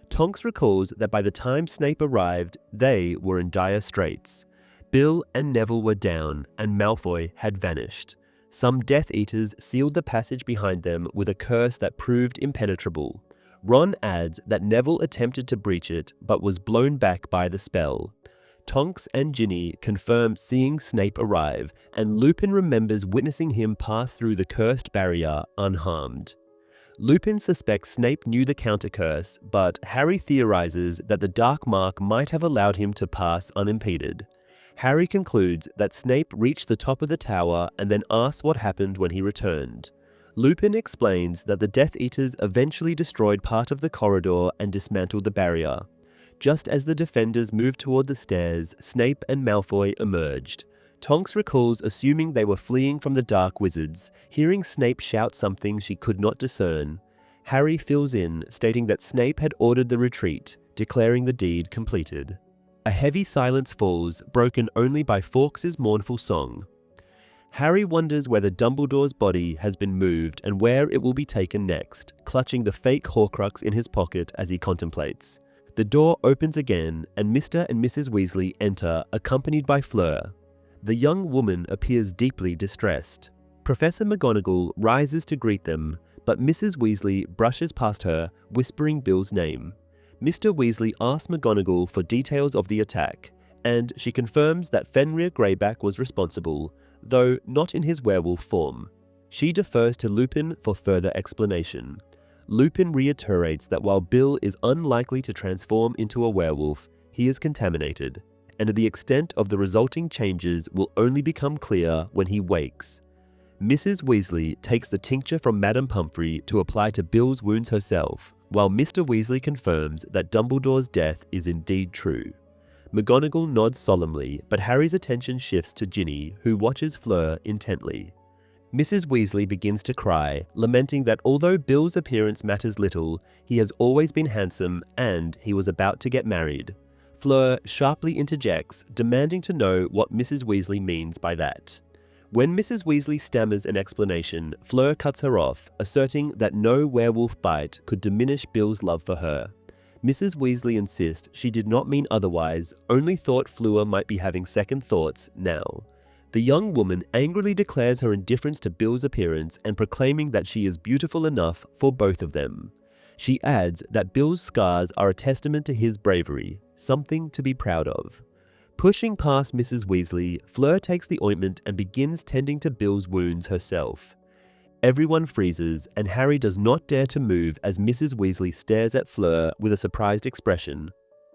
Tonks recalls that by the time Snape arrived, they were in dire straits. Bill and Neville were down, and Malfoy had vanished. Some Death Eaters sealed the passage behind them with a curse that proved impenetrable. Ron adds that Neville attempted to breach it but was blown back by the spell. Tonks and Ginny confirm seeing Snape arrive, and Lupin remembers witnessing him pass through the cursed barrier unharmed. Lupin suspects Snape knew the counter-curse, but Harry theorizes that the Dark Mark might have allowed him to pass unimpeded. Harry concludes that Snape reached the top of the tower and then asks what happened when he returned. Lupin explains that the Death Eaters eventually destroyed part of the corridor and dismantled the barrier. Just as the defenders moved toward the stairs, Snape and Malfoy emerged. Tonks recalls assuming they were fleeing from the Dark Wizards, hearing Snape shout something she could not discern. Harry fills in, stating that Snape had ordered the retreat, declaring the deed completed. A heavy silence falls, broken only by Fawkes's mournful song. Harry wonders whether Dumbledore's body has been moved and where it will be taken next, clutching the fake Horcrux in his pocket as he contemplates. The door opens again, and Mr. and Mrs. Weasley enter, accompanied by Fleur. The young woman appears deeply distressed. Professor McGonagall rises to greet them, but Mrs. Weasley brushes past her, whispering Bill's name. Mr. Weasley asks McGonagall for details of the attack, and she confirms that Fenrir Greyback was responsible, though not in his werewolf form. She defers to Lupin for further explanation. Lupin reiterates that while Bill is unlikely to transform into a werewolf, he is contaminated, and the extent of the resulting changes will only become clear when he wakes. Mrs. Weasley takes the tincture from Madame Pomfrey to apply to Bill's wounds herself, while Mr. Weasley confirms that Dumbledore's death is indeed true. McGonagall nods solemnly, but Harry's attention shifts to Ginny, who watches Fleur intently. Mrs. Weasley begins to cry, lamenting that although Bill's appearance matters little, he has always been handsome and he was about to get married. Fleur sharply interjects, demanding to know what Mrs. Weasley means by that. When Mrs. Weasley stammers an explanation, Fleur cuts her off, asserting that no werewolf bite could diminish Bill's love for her. Mrs. Weasley insists she did not mean otherwise, only thought Fleur might be having second thoughts now. The young woman angrily declares her indifference to Bill's appearance and proclaiming that she is beautiful enough for both of them. She adds that Bill's scars are a testament to his bravery, something to be proud of. Pushing past Mrs. Weasley, Fleur takes the ointment and begins tending to Bill's wounds herself. Everyone freezes, and Harry does not dare to move as Mrs. Weasley stares at Fleur with a surprised expression.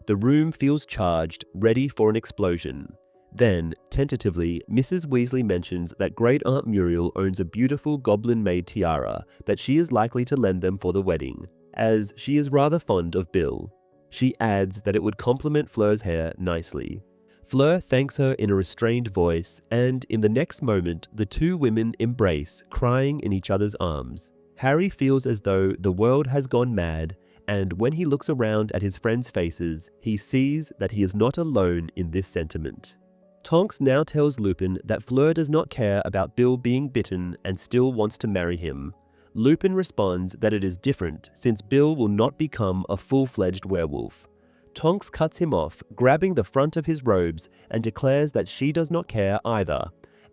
The room feels charged, ready for an explosion. Then, tentatively, Mrs. Weasley mentions that Great Aunt Muriel owns a beautiful goblin-made tiara that she is likely to lend them for the wedding, as she is rather fond of Bill. She adds that it would complement Fleur's hair nicely. Fleur thanks her in a restrained voice, and in the next moment, the two women embrace, crying in each other's arms. Harry feels as though the world has gone mad, and when he looks around at his friends' faces, he sees that he is not alone in this sentiment. Tonks now tells Lupin that Fleur does not care about Bill being bitten and still wants to marry him. Lupin responds that it is different since Bill will not become a full-fledged werewolf. Tonks cuts him off, grabbing the front of his robes, and declares that she does not care either.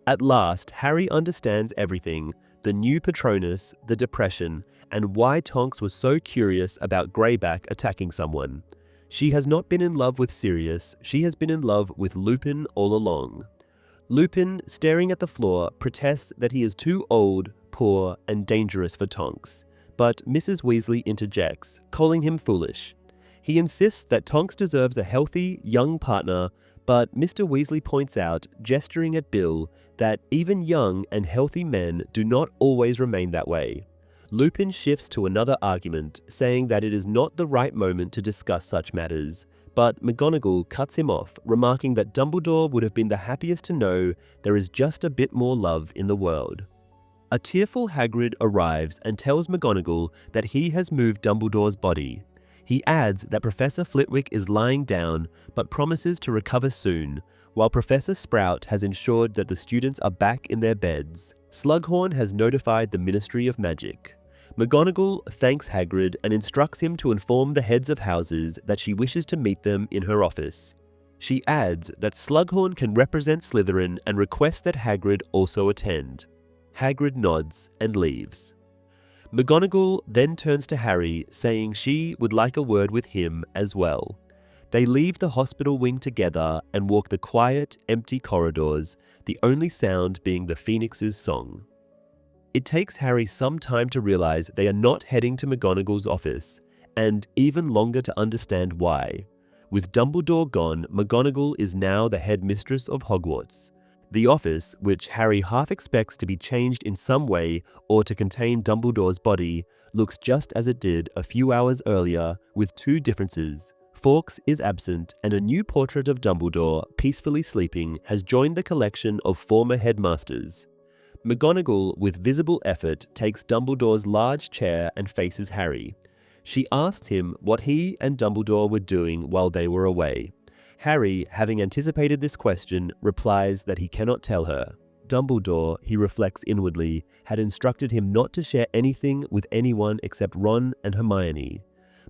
At last, Harry understands everything: the new Patronus, the depression, and why Tonks was so curious about Greyback attacking someone. She has not been in love with Sirius, she has been in love with Lupin all along. Lupin, staring at the floor, protests that he is too old, poor, and dangerous for Tonks, but Mrs. Weasley interjects, calling him foolish. He insists that Tonks deserves a healthy, young partner, but Mr. Weasley points out, gesturing at Bill, that even young and healthy men do not always remain that way. Lupin shifts to another argument, saying that it is not the right moment to discuss such matters, but McGonagall cuts him off, remarking that Dumbledore would have been the happiest to know there is just a bit more love in the world. A tearful Hagrid arrives and tells McGonagall that he has moved Dumbledore's body. He adds that Professor Flitwick is lying down, but promises to recover soon, while Professor Sprout has ensured that the students are back in their beds. Slughorn has notified the Ministry of Magic. McGonagall thanks Hagrid and instructs him to inform the heads of houses that she wishes to meet them in her office. She adds that Slughorn can represent Slytherin and requests that Hagrid also attend. Hagrid nods and leaves. McGonagall then turns to Harry, saying she would like a word with him as well. They leave the hospital wing together and walk the quiet, empty corridors, the only sound being the Phoenix's song. It takes Harry some time to realize they are not heading to McGonagall's office, and even longer to understand why. With Dumbledore gone, McGonagall is now the headmistress of Hogwarts. The office, which Harry half expects to be changed in some way or to contain Dumbledore's body, looks just as it did a few hours earlier, with two differences. Fawkes is absent, and a new portrait of Dumbledore, peacefully sleeping, has joined the collection of former headmasters. McGonagall, with visible effort, takes Dumbledore's large chair and faces Harry. She asks him what he and Dumbledore were doing while they were away. Harry, having anticipated this question, replies that he cannot tell her. Dumbledore, he reflects inwardly, had instructed him not to share anything with anyone except Ron and Hermione.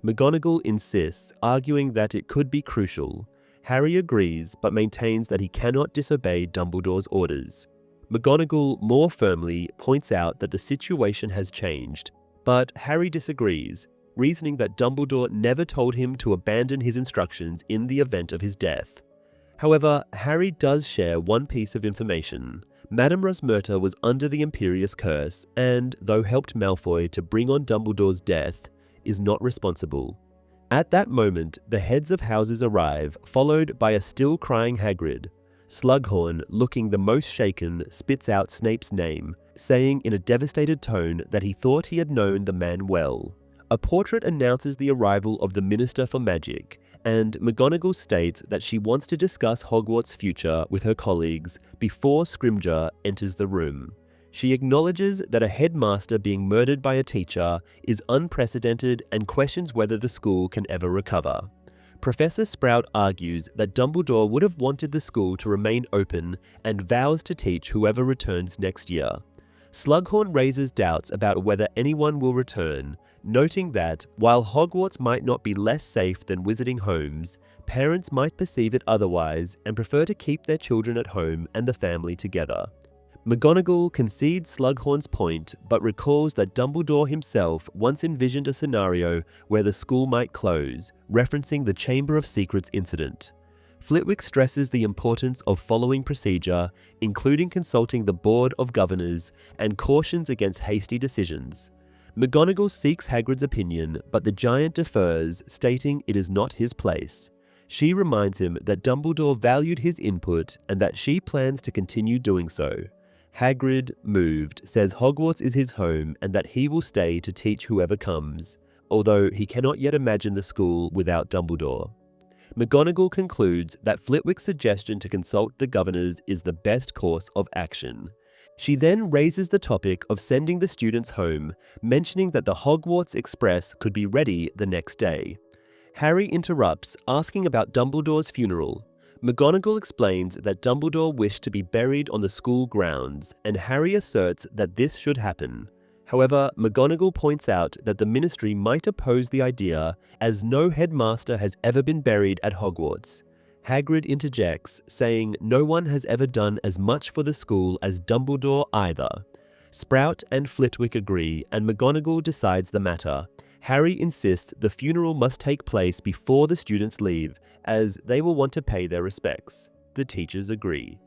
McGonagall insists, arguing that it could be crucial. Harry agrees, but maintains that he cannot disobey Dumbledore's orders. McGonagall more firmly points out that the situation has changed, but Harry disagrees, reasoning that Dumbledore never told him to abandon his instructions in the event of his death. However, Harry does share one piece of information. Madame Rosmerta was under the Imperious Curse and, though helped Malfoy to bring on Dumbledore's death, is not responsible. At that moment, the heads of houses arrive, followed by a still-crying Hagrid. Slughorn, looking the most shaken, spits out Snape's name, saying in a devastated tone that he thought he had known the man well. A portrait announces the arrival of the Minister for Magic, and McGonagall states that she wants to discuss Hogwarts' future with her colleagues before Scrimgeour enters the room. She acknowledges that a headmaster being murdered by a teacher is unprecedented and questions whether the school can ever recover. Professor Sprout argues that Dumbledore would have wanted the school to remain open and vows to teach whoever returns next year. Slughorn raises doubts about whether anyone will return, noting that, while Hogwarts might not be less safe than Wizarding homes, parents might perceive it otherwise and prefer to keep their children at home and the family together. McGonagall concedes Slughorn's point, but recalls that Dumbledore himself once envisioned a scenario where the school might close, referencing the Chamber of Secrets incident. Flitwick stresses the importance of following procedure, including consulting the Board of Governors, and cautions against hasty decisions. McGonagall seeks Hagrid's opinion, but the giant defers, stating it is not his place. She reminds him that Dumbledore valued his input and that she plans to continue doing so. Hagrid, moved, says Hogwarts is his home and that he will stay to teach whoever comes, although he cannot yet imagine the school without Dumbledore. McGonagall concludes that Flitwick's suggestion to consult the governors is the best course of action. She then raises the topic of sending the students home, mentioning that the Hogwarts Express could be ready the next day. Harry interrupts, asking about Dumbledore's funeral. McGonagall explains that Dumbledore wished to be buried on the school grounds, and Harry asserts that this should happen. However, McGonagall points out that the Ministry might oppose the idea, as no headmaster has ever been buried at Hogwarts. Hagrid interjects, saying no one has ever done as much for the school as Dumbledore either. Sprout and Flitwick agree, and McGonagall decides the matter. Harry insists the funeral must take place before the students leave, as they will want to pay their respects. The teachers agree.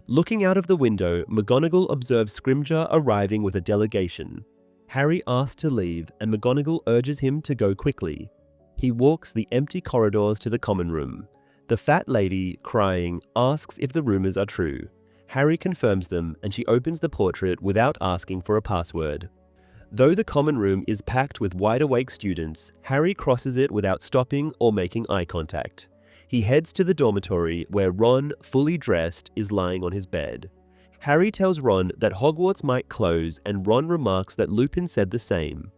Looking out of the window, McGonagall observes Scrimgeour arriving with a delegation. Harry asks to leave, and McGonagall urges him to go quickly. He walks the empty corridors to the common room. The fat lady, crying, asks if the rumors are true. Harry confirms them, and she opens the portrait without asking for a password. Though the common room is packed with wide-awake students, Harry crosses it without stopping or making eye contact. He heads to the dormitory where Ron, fully dressed, is lying on his bed. Harry tells Ron that Hogwarts might close, and Ron remarks that Lupin said the same.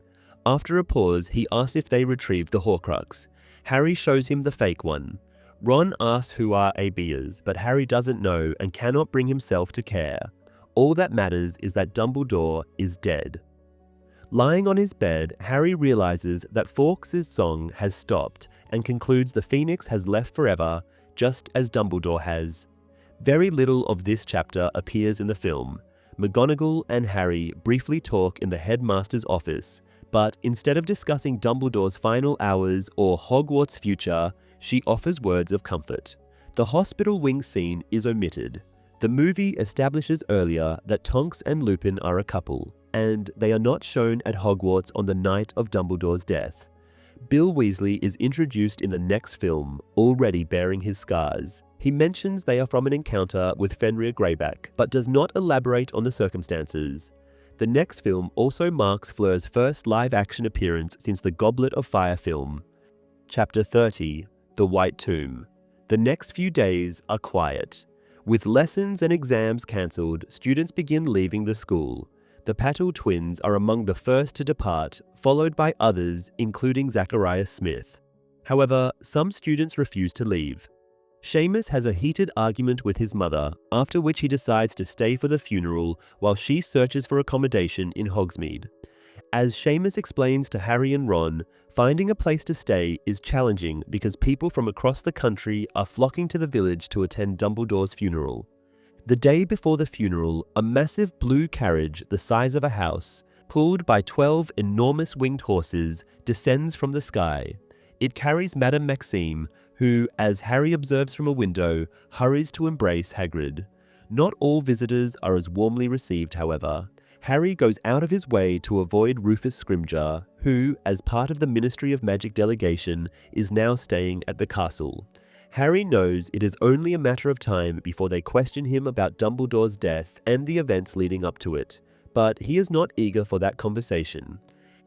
After a pause, he asks if they retrieved the Horcrux. Harry shows him the fake one. Ron asks who are ABers, but Harry doesn't know and cannot bring himself to care. All that matters is that Dumbledore is dead. Lying on his bed, Harry realizes that Fawkes' song has stopped and concludes the Phoenix has left forever, just as Dumbledore has. Very little of this chapter appears in the film. McGonagall and Harry briefly talk in the headmaster's office, but instead of discussing Dumbledore's final hours or Hogwarts' future, she offers words of comfort. The hospital wing scene is omitted. The movie establishes earlier that Tonks and Lupin are a couple, and they are not shown at Hogwarts on the night of Dumbledore's death. Bill Weasley is introduced in the next film, already bearing his scars. He mentions they are from an encounter with Fenrir Greyback, but does not elaborate on the circumstances. The next film also marks Fleur's first live-action appearance since the Goblet of Fire film. Chapter 30, The White Tomb. The next few days are quiet. With lessons and exams cancelled, students begin leaving the school. The Patel twins are among the first to depart, followed by others, including Zacharias Smith. However, some students refuse to leave. Seamus has a heated argument with his mother, after which he decides to stay for the funeral while she searches for accommodation in Hogsmeade. As Seamus explains to Harry and Ron, finding a place to stay is challenging because people from across the country are flocking to the village to attend Dumbledore's funeral. The day before the funeral, a massive blue carriage the size of a house, pulled by 12 enormous winged horses, descends from the sky. It carries Madame Maxime, who, as Harry observes from a window, hurries to embrace Hagrid. Not all visitors are as warmly received, however. Harry goes out of his way to avoid Rufus Scrimgeour, who, as part of the Ministry of Magic delegation, is now staying at the castle. Harry knows it is only a matter of time before they question him about Dumbledore's death and the events leading up to it, but he is not eager for that conversation.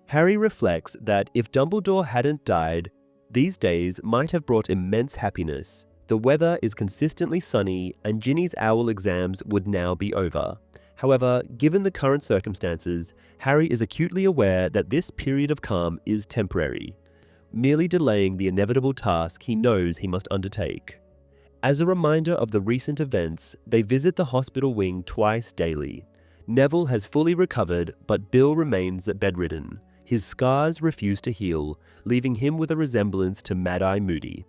Harry reflects that if Dumbledore hadn't died, these days might have brought immense happiness. The weather is consistently sunny, and Ginny's owl exams would now be over. However, given the current circumstances, Harry is acutely aware that this period of calm is temporary, merely delaying the inevitable task he knows he must undertake. As a reminder of the recent events, they visit the hospital wing twice daily. Neville has fully recovered, but Bill remains bedridden. His scars refuse to heal, leaving him with a resemblance to Mad-Eye Moody.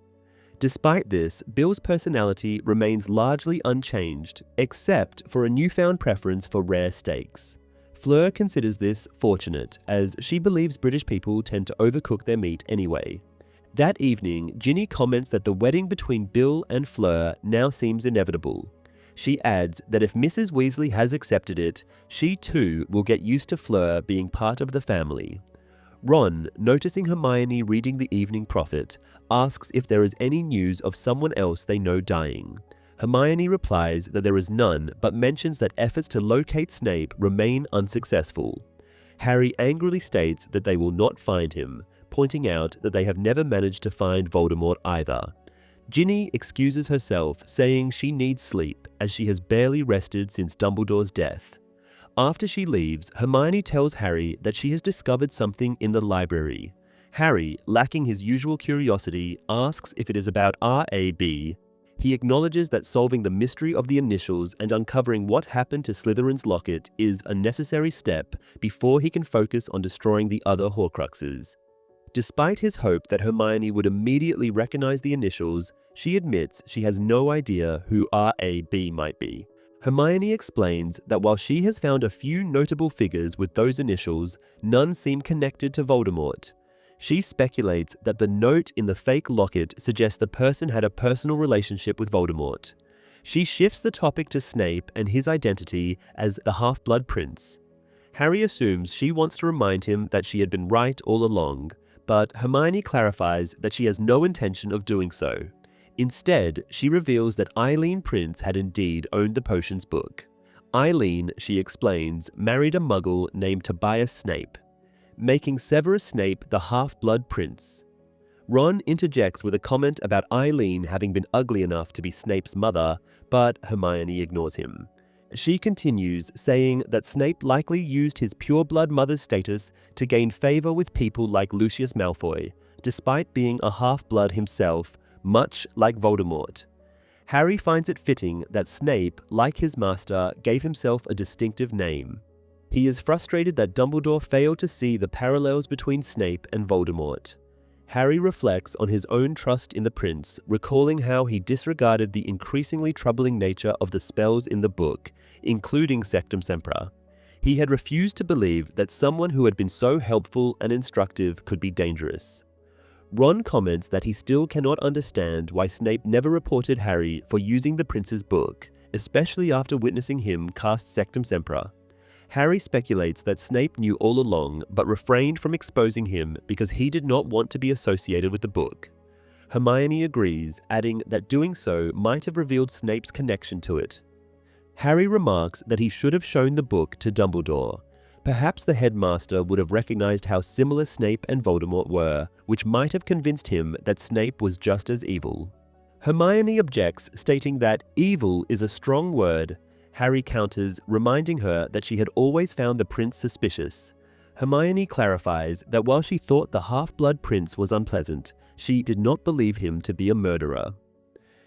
Despite this, Bill's personality remains largely unchanged, except for a newfound preference for rare steaks. Fleur considers this fortunate, as she believes British people tend to overcook their meat anyway. That evening, Ginny comments that the wedding between Bill and Fleur now seems inevitable. She adds that if Mrs. Weasley has accepted it, she too will get used to Fleur being part of the family. Ron, noticing Hermione reading the Evening Prophet, asks if there is any news of someone else they know dying. Hermione replies that there is none, but mentions that efforts to locate Snape remain unsuccessful. Harry angrily states that they will not find him, pointing out that they have never managed to find Voldemort either. Ginny excuses herself, saying she needs sleep, as she has barely rested since Dumbledore's death. After she leaves, Hermione tells Harry that she has discovered something in the library. Harry, lacking his usual curiosity, asks if it is about RAB. He acknowledges that solving the mystery of the initials and uncovering what happened to Slytherin's locket is a necessary step before he can focus on destroying the other Horcruxes. Despite his hope that Hermione would immediately recognize the initials, she admits she has no idea who RAB might be. Hermione explains that while she has found a few notable figures with those initials, none seem connected to Voldemort. She speculates that the note in the fake locket suggests the person had a personal relationship with Voldemort. She shifts the topic to Snape and his identity as the Half-Blood Prince. Harry assumes she wants to remind him that she had been right all along, but Hermione clarifies that she has no intention of doing so. Instead, she reveals that Eileen Prince had indeed owned the potions book. Eileen, she explains, married a muggle named Tobias Snape, making Severus Snape the Half-Blood Prince. Ron interjects with a comment about Eileen having been ugly enough to be Snape's mother, but Hermione ignores him. She continues, saying that Snape likely used his pure-blood mother's status to gain favor with people like Lucius Malfoy, despite being a half-blood himself, much like Voldemort. Harry finds it fitting that Snape, like his master, gave himself a distinctive name. He is frustrated that Dumbledore failed to see the parallels between Snape and Voldemort. Harry reflects on his own trust in the prince, recalling how he disregarded the increasingly troubling nature of the spells in the book, including Sectumsempra. He had refused to believe that someone who had been so helpful and instructive could be dangerous. Ron comments that he still cannot understand why Snape never reported Harry for using the prince's book, especially after witnessing him cast Sectumsempra. Harry speculates that Snape knew all along but refrained from exposing him because he did not want to be associated with the book. Hermione agrees, adding that doing so might have revealed Snape's connection to it. Harry remarks that he should have shown the book to Dumbledore. Perhaps the headmaster would have recognized how similar Snape and Voldemort were, which might have convinced him that Snape was just as evil. Hermione objects, stating that evil is a strong word. Harry counters, reminding her that she had always found the prince suspicious. Hermione clarifies that while she thought the half-blood prince was unpleasant, she did not believe him to be a murderer.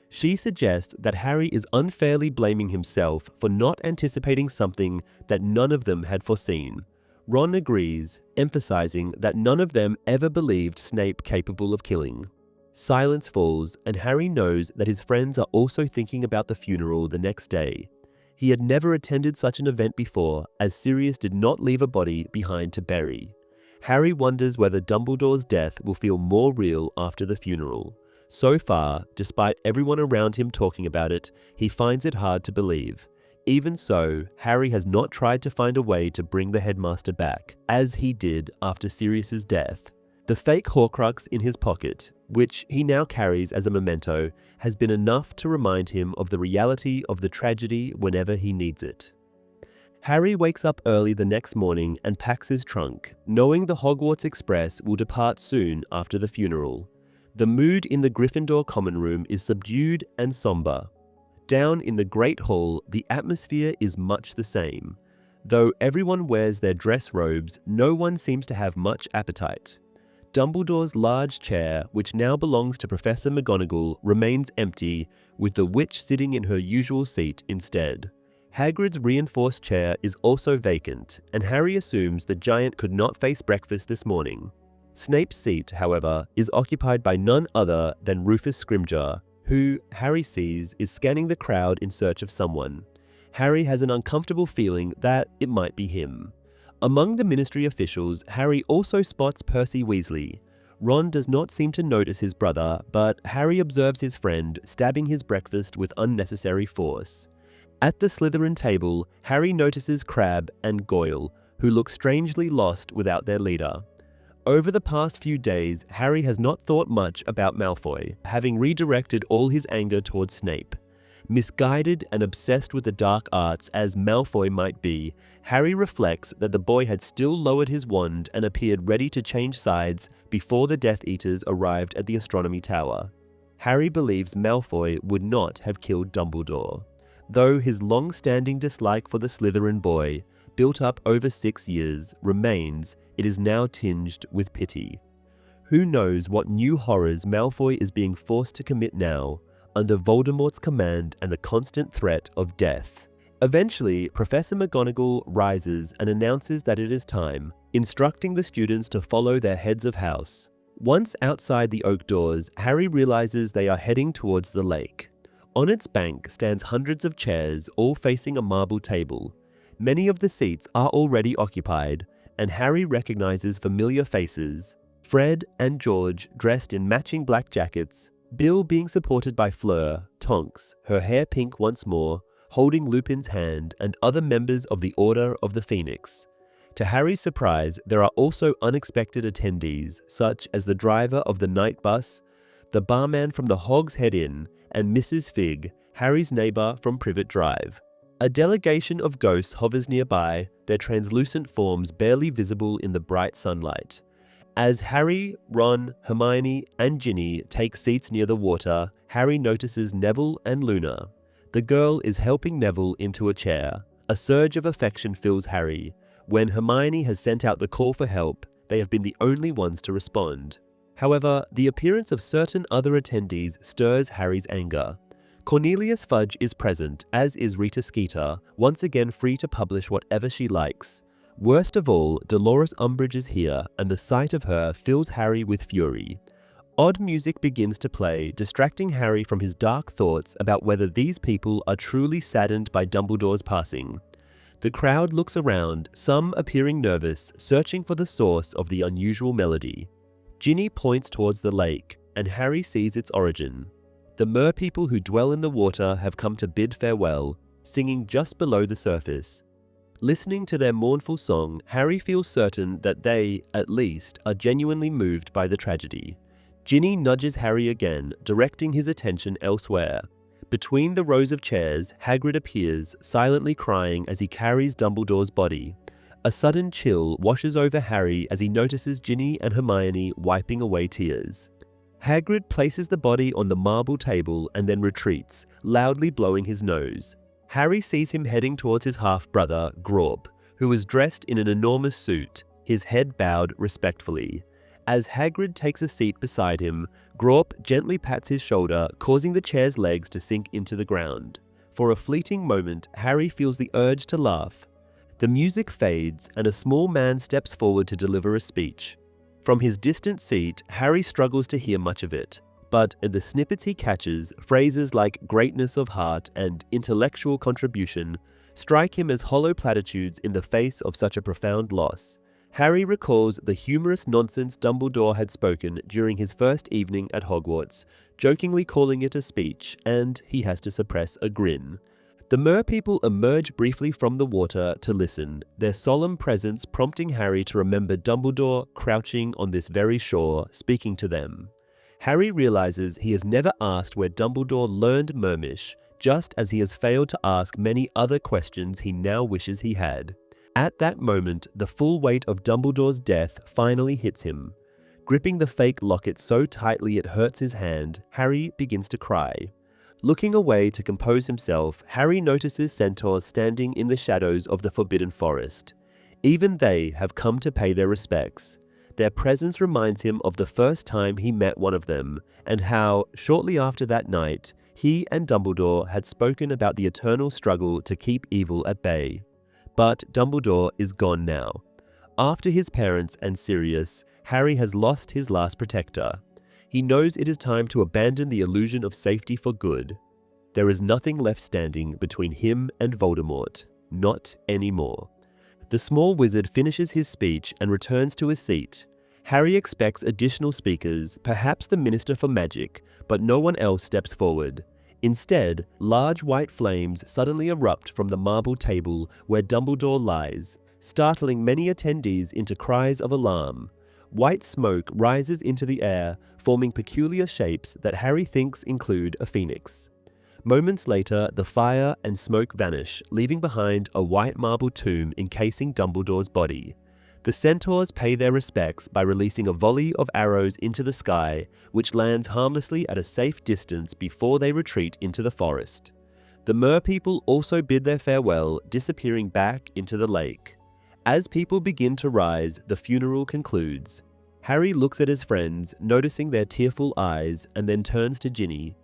She suggests that Harry is unfairly blaming himself for not anticipating something that none of them had foreseen. Ron agrees, emphasizing that none of them ever believed Snape capable of killing. Silence falls, and Harry knows that his friends are also thinking about the funeral the next day. He had never attended such an event before, as Sirius did not leave a body behind to bury. Harry wonders whether Dumbledore's death will feel more real after the funeral. So far, despite everyone around him talking about it, he finds it hard to believe. Even so, Harry has not tried to find a way to bring the headmaster back, as he did after Sirius's death. The fake Horcrux in his pocket, which he now carries as a memento, has been enough to remind him of the reality of the tragedy whenever he needs it. Harry wakes up early the next morning and packs his trunk, knowing the Hogwarts Express will depart soon after the funeral. The mood in the Gryffindor common room is subdued and somber. Down in the Great Hall, the atmosphere is much the same. Though everyone wears their dress robes, no one seems to have much appetite. Dumbledore's large chair, which now belongs to Professor McGonagall, remains empty, with the witch sitting in her usual seat instead. Hagrid's reinforced chair is also vacant, and Harry assumes the giant could not face breakfast this morning. Snape's seat, however, is occupied by none other than Rufus Scrimgeour, who, Harry sees, is scanning the crowd in search of someone. Harry has an uncomfortable feeling that it might be him. Among the Ministry officials, Harry also spots Percy Weasley. Ron does not seem to notice his brother, but Harry observes his friend stabbing his breakfast with unnecessary force. At the Slytherin table, Harry notices Crabbe and Goyle, who look strangely lost without their leader. Over the past few days, Harry has not thought much about Malfoy, having redirected all his anger towards Snape. Misguided and obsessed with the dark arts as Malfoy might be, Harry reflects that the boy had still lowered his wand and appeared ready to change sides before the Death Eaters arrived at the Astronomy Tower. Harry believes Malfoy would not have killed Dumbledore. Though his long-standing dislike for the Slytherin boy, built up over 6 years, remains, it is now tinged with pity. Who knows what new horrors Malfoy is being forced to commit now, under Voldemort's command and the constant threat of death. Eventually, Professor McGonagall rises and announces that it is time, instructing the students to follow their heads of house. Once outside the oak doors, Harry realizes they are heading towards the lake. On its bank stands hundreds of chairs, all facing a marble table. Many of the seats are already occupied, and Harry recognizes familiar faces. Fred and George dressed in matching black jackets, Bill being supported by Fleur, Tonks, her hair pink once more, holding Lupin's hand, and other members of the Order of the Phoenix. To Harry's surprise, there are also unexpected attendees, such as the driver of the night bus, the barman from the Hog's Head Inn, and Mrs. Figg, Harry's neighbor from Privet Drive. A delegation of ghosts hovers nearby, their translucent forms barely visible in the bright sunlight. As Harry, Ron, Hermione, and Ginny take seats near the water, Harry notices Neville and Luna. The girl is helping Neville into a chair. A surge of affection fills Harry. When Hermione has sent out the call for help, they have been the only ones to respond. However, the appearance of certain other attendees stirs Harry's anger. Cornelius Fudge is present, as is Rita Skeeter, once again free to publish whatever she likes. Worst of all, Dolores Umbridge is here, and the sight of her fills Harry with fury. Odd music begins to play, distracting Harry from his dark thoughts about whether these people are truly saddened by Dumbledore's passing. The crowd looks around, some appearing nervous, searching for the source of the unusual melody. Ginny points towards the lake, and Harry sees its origin. The merpeople who dwell in the water have come to bid farewell, singing just below the surface. Listening to their mournful song, Harry feels certain that they, at least, are genuinely moved by the tragedy. Ginny nudges Harry again, directing his attention elsewhere. Between the rows of chairs, Hagrid appears, silently crying as he carries Dumbledore's body. A sudden chill washes over Harry as he notices Ginny and Hermione wiping away tears. Hagrid places the body on the marble table and then retreats, loudly blowing his nose. Harry sees him heading towards his half-brother, Grawp, who is dressed in an enormous suit, his head bowed respectfully. As Hagrid takes a seat beside him, Grawp gently pats his shoulder, causing the chair's legs to sink into the ground. For a fleeting moment, Harry feels the urge to laugh. The music fades, and a small man steps forward to deliver a speech. From his distant seat, Harry struggles to hear much of it, but in the snippets he catches, phrases like greatness of heart and intellectual contribution strike him as hollow platitudes in the face of such a profound loss. Harry recalls the humorous nonsense Dumbledore had spoken during his first evening at Hogwarts, jokingly calling it a speech, and he has to suppress a grin. The merpeople emerge briefly from the water to listen, their solemn presence prompting Harry to remember Dumbledore crouching on this very shore, speaking to them. Harry realizes he has never asked where Dumbledore learned Mermish, just as he has failed to ask many other questions he now wishes he had. At that moment, the full weight of Dumbledore's death finally hits him. Gripping the fake locket so tightly it hurts his hand, Harry begins to cry. Looking away to compose himself, Harry notices centaurs standing in the shadows of the Forbidden Forest. Even they have come to pay their respects. Their presence reminds him of the first time he met one of them, and how, shortly after that night, he and Dumbledore had spoken about the eternal struggle to keep evil at bay. But Dumbledore is gone now. After his parents and Sirius, Harry has lost his last protector. He knows it is time to abandon the illusion of safety for good. There is nothing left standing between him and Voldemort. Not anymore. The small wizard finishes his speech and returns to his seat. Harry expects additional speakers, perhaps the Minister for Magic, but no one else steps forward. Instead, large white flames suddenly erupt from the marble table where Dumbledore lies, startling many attendees into cries of alarm. White smoke rises into the air, forming peculiar shapes that Harry thinks include a phoenix. Moments later, the fire and smoke vanish, leaving behind a white marble tomb encasing Dumbledore's body. The centaurs pay their respects by releasing a volley of arrows into the sky, which lands harmlessly at a safe distance before they retreat into the forest. The merpeople also bid their farewell, disappearing back into the lake. As people begin to rise, the funeral concludes. Harry looks at his friends, noticing their tearful eyes, and then turns to Ginny.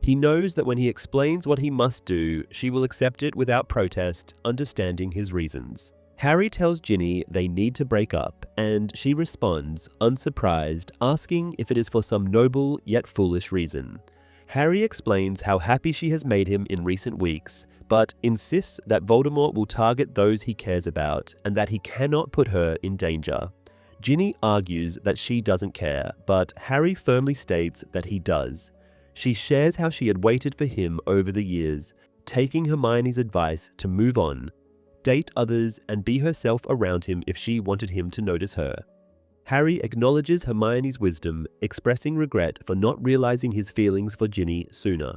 He knows that when he explains what he must do, she will accept it without protest, understanding his reasons. Harry tells Ginny they need to break up, and she responds, unsurprised, asking if it is for some noble yet foolish reason. Harry explains how happy she has made him in recent weeks, but insists that Voldemort will target those he cares about, and that he cannot put her in danger. Ginny argues that she doesn't care, but Harry firmly states that he does. She shares how she had waited for him over the years, taking Hermione's advice to move on, date others, and be herself around him if she wanted him to notice her. Harry acknowledges Hermione's wisdom, expressing regret for not realizing his feelings for Ginny sooner.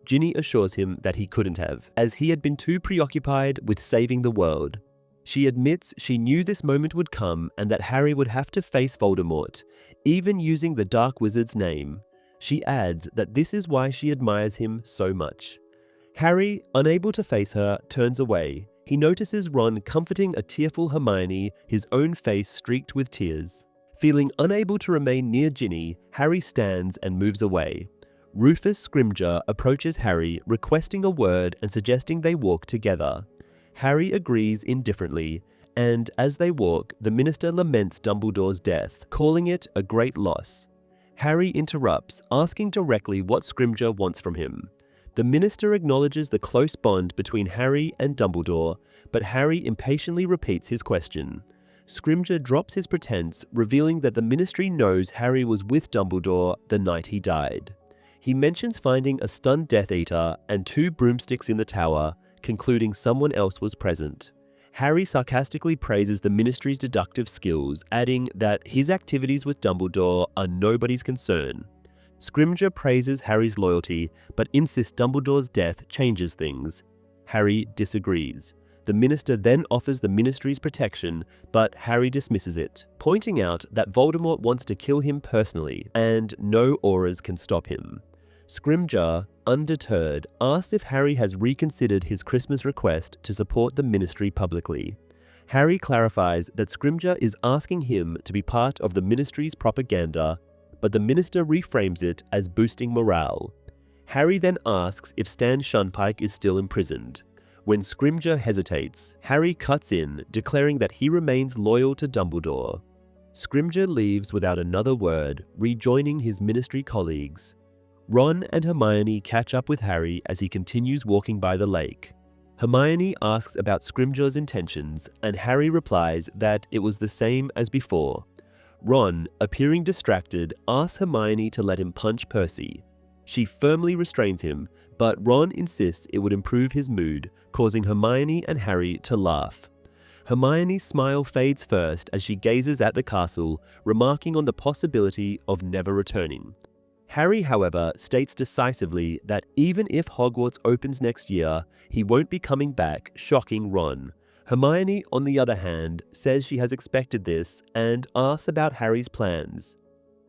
Ginny assures him that he couldn't have, as he had been too preoccupied with saving the world. She admits she knew this moment would come and that Harry would have to face Voldemort, even using the Dark Wizard's name. She adds that this is why she admires him so much. Harry, unable to face her, turns away. He notices Ron comforting a tearful Hermione, his own face streaked with tears. Feeling unable to remain near Ginny, Harry stands and moves away. Rufus Scrimgeour approaches Harry, requesting a word and suggesting they walk together. Harry agrees indifferently, and as they walk, the minister laments Dumbledore's death, calling it a great loss. Harry interrupts, asking directly what Scrimgeour wants from him. The minister acknowledges the close bond between Harry and Dumbledore, but Harry impatiently repeats his question. Scrimgeour drops his pretense, revealing that the ministry knows Harry was with Dumbledore the night he died. He mentions finding a stunned Death Eater and 2 broomsticks in the tower, concluding someone else was present. Harry sarcastically praises the ministry's deductive skills, adding that his activities with Dumbledore are nobody's concern. Scrimgeour praises Harry's loyalty, but insists Dumbledore's death changes things. Harry disagrees. The minister then offers the ministry's protection, but Harry dismisses it, pointing out that Voldemort wants to kill him personally, and no auras can stop him. Scrimgeour, undeterred, asks if Harry has reconsidered his Christmas request to support the ministry publicly. Harry clarifies that Scrimgeour is asking him to be part of the ministry's propaganda, but the minister reframes it as boosting morale. Harry then asks if Stan Shunpike is still imprisoned. When Scrimgeour hesitates, Harry cuts in, declaring that he remains loyal to Dumbledore. Scrimgeour leaves without another word, rejoining his ministry colleagues. Ron and Hermione catch up with Harry as he continues walking by the lake. Hermione asks about Scrimgeour's intentions, and Harry replies that it was the same as before. Ron, appearing distracted, asks Hermione to let him punch Percy. She firmly restrains him, but Ron insists it would improve his mood, causing Hermione and Harry to laugh. Hermione's smile fades first as she gazes at the castle, remarking on the possibility of never returning. Harry, however, states decisively that even if Hogwarts opens next year, he won't be coming back, shocking Ron. Hermione, on the other hand, says she has expected this and asks about Harry's plans.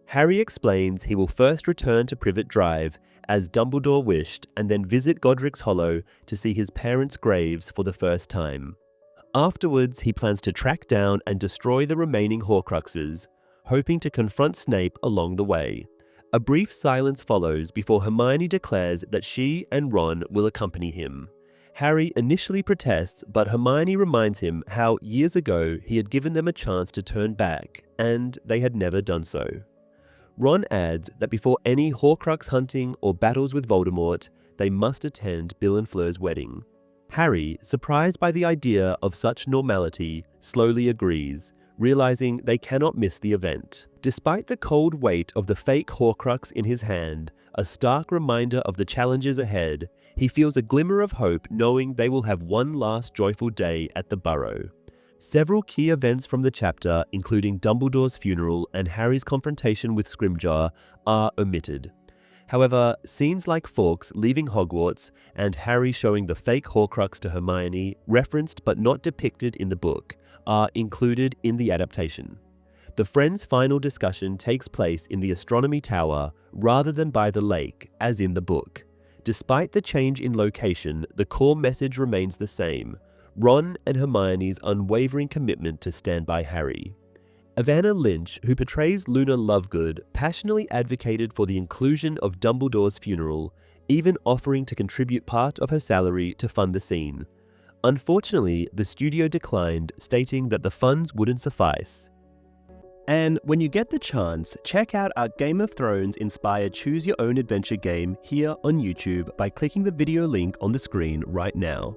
Harry explains he will first return to Privet Drive, as Dumbledore wished, and then visit Godric's Hollow to see his parents' graves for the first time. Afterwards, he plans to track down and destroy the remaining Horcruxes, hoping to confront Snape along the way. A brief silence follows before Hermione declares that she and Ron will accompany him. Harry initially protests, but Hermione reminds him how years ago he had given them a chance to turn back, and they had never done so. Ron adds that before any Horcrux hunting or battles with Voldemort, they must attend Bill and Fleur's wedding. Harry, surprised by the idea of such normality, slowly agrees, realizing they cannot miss the event. Despite the cold weight of the fake Horcrux in his hand, a stark reminder of the challenges ahead, he feels a glimmer of hope knowing they will have one last joyful day at the Burrow. Several key events from the chapter, including Dumbledore's funeral and Harry's confrontation with Scrimgeour, are omitted. However, scenes like Fawkes leaving Hogwarts and Harry showing the fake Horcrux to Hermione, referenced but not depicted in the book, are included in the adaptation. The friends' final discussion takes place in the Astronomy Tower rather than by the lake, as in the book. Despite the change in location, the core message remains the same: Ron and Hermione's unwavering commitment to stand by Harry. Evanna Lynch, who portrays Luna Lovegood, passionately advocated for the inclusion of Dumbledore's funeral, even offering to contribute part of her salary to fund the scene. Unfortunately, the studio declined, stating that the funds wouldn't suffice. And when you get the chance, check out our Game of Thrones-inspired Choose Your Own Adventure game here on YouTube by clicking the video link on the screen right now.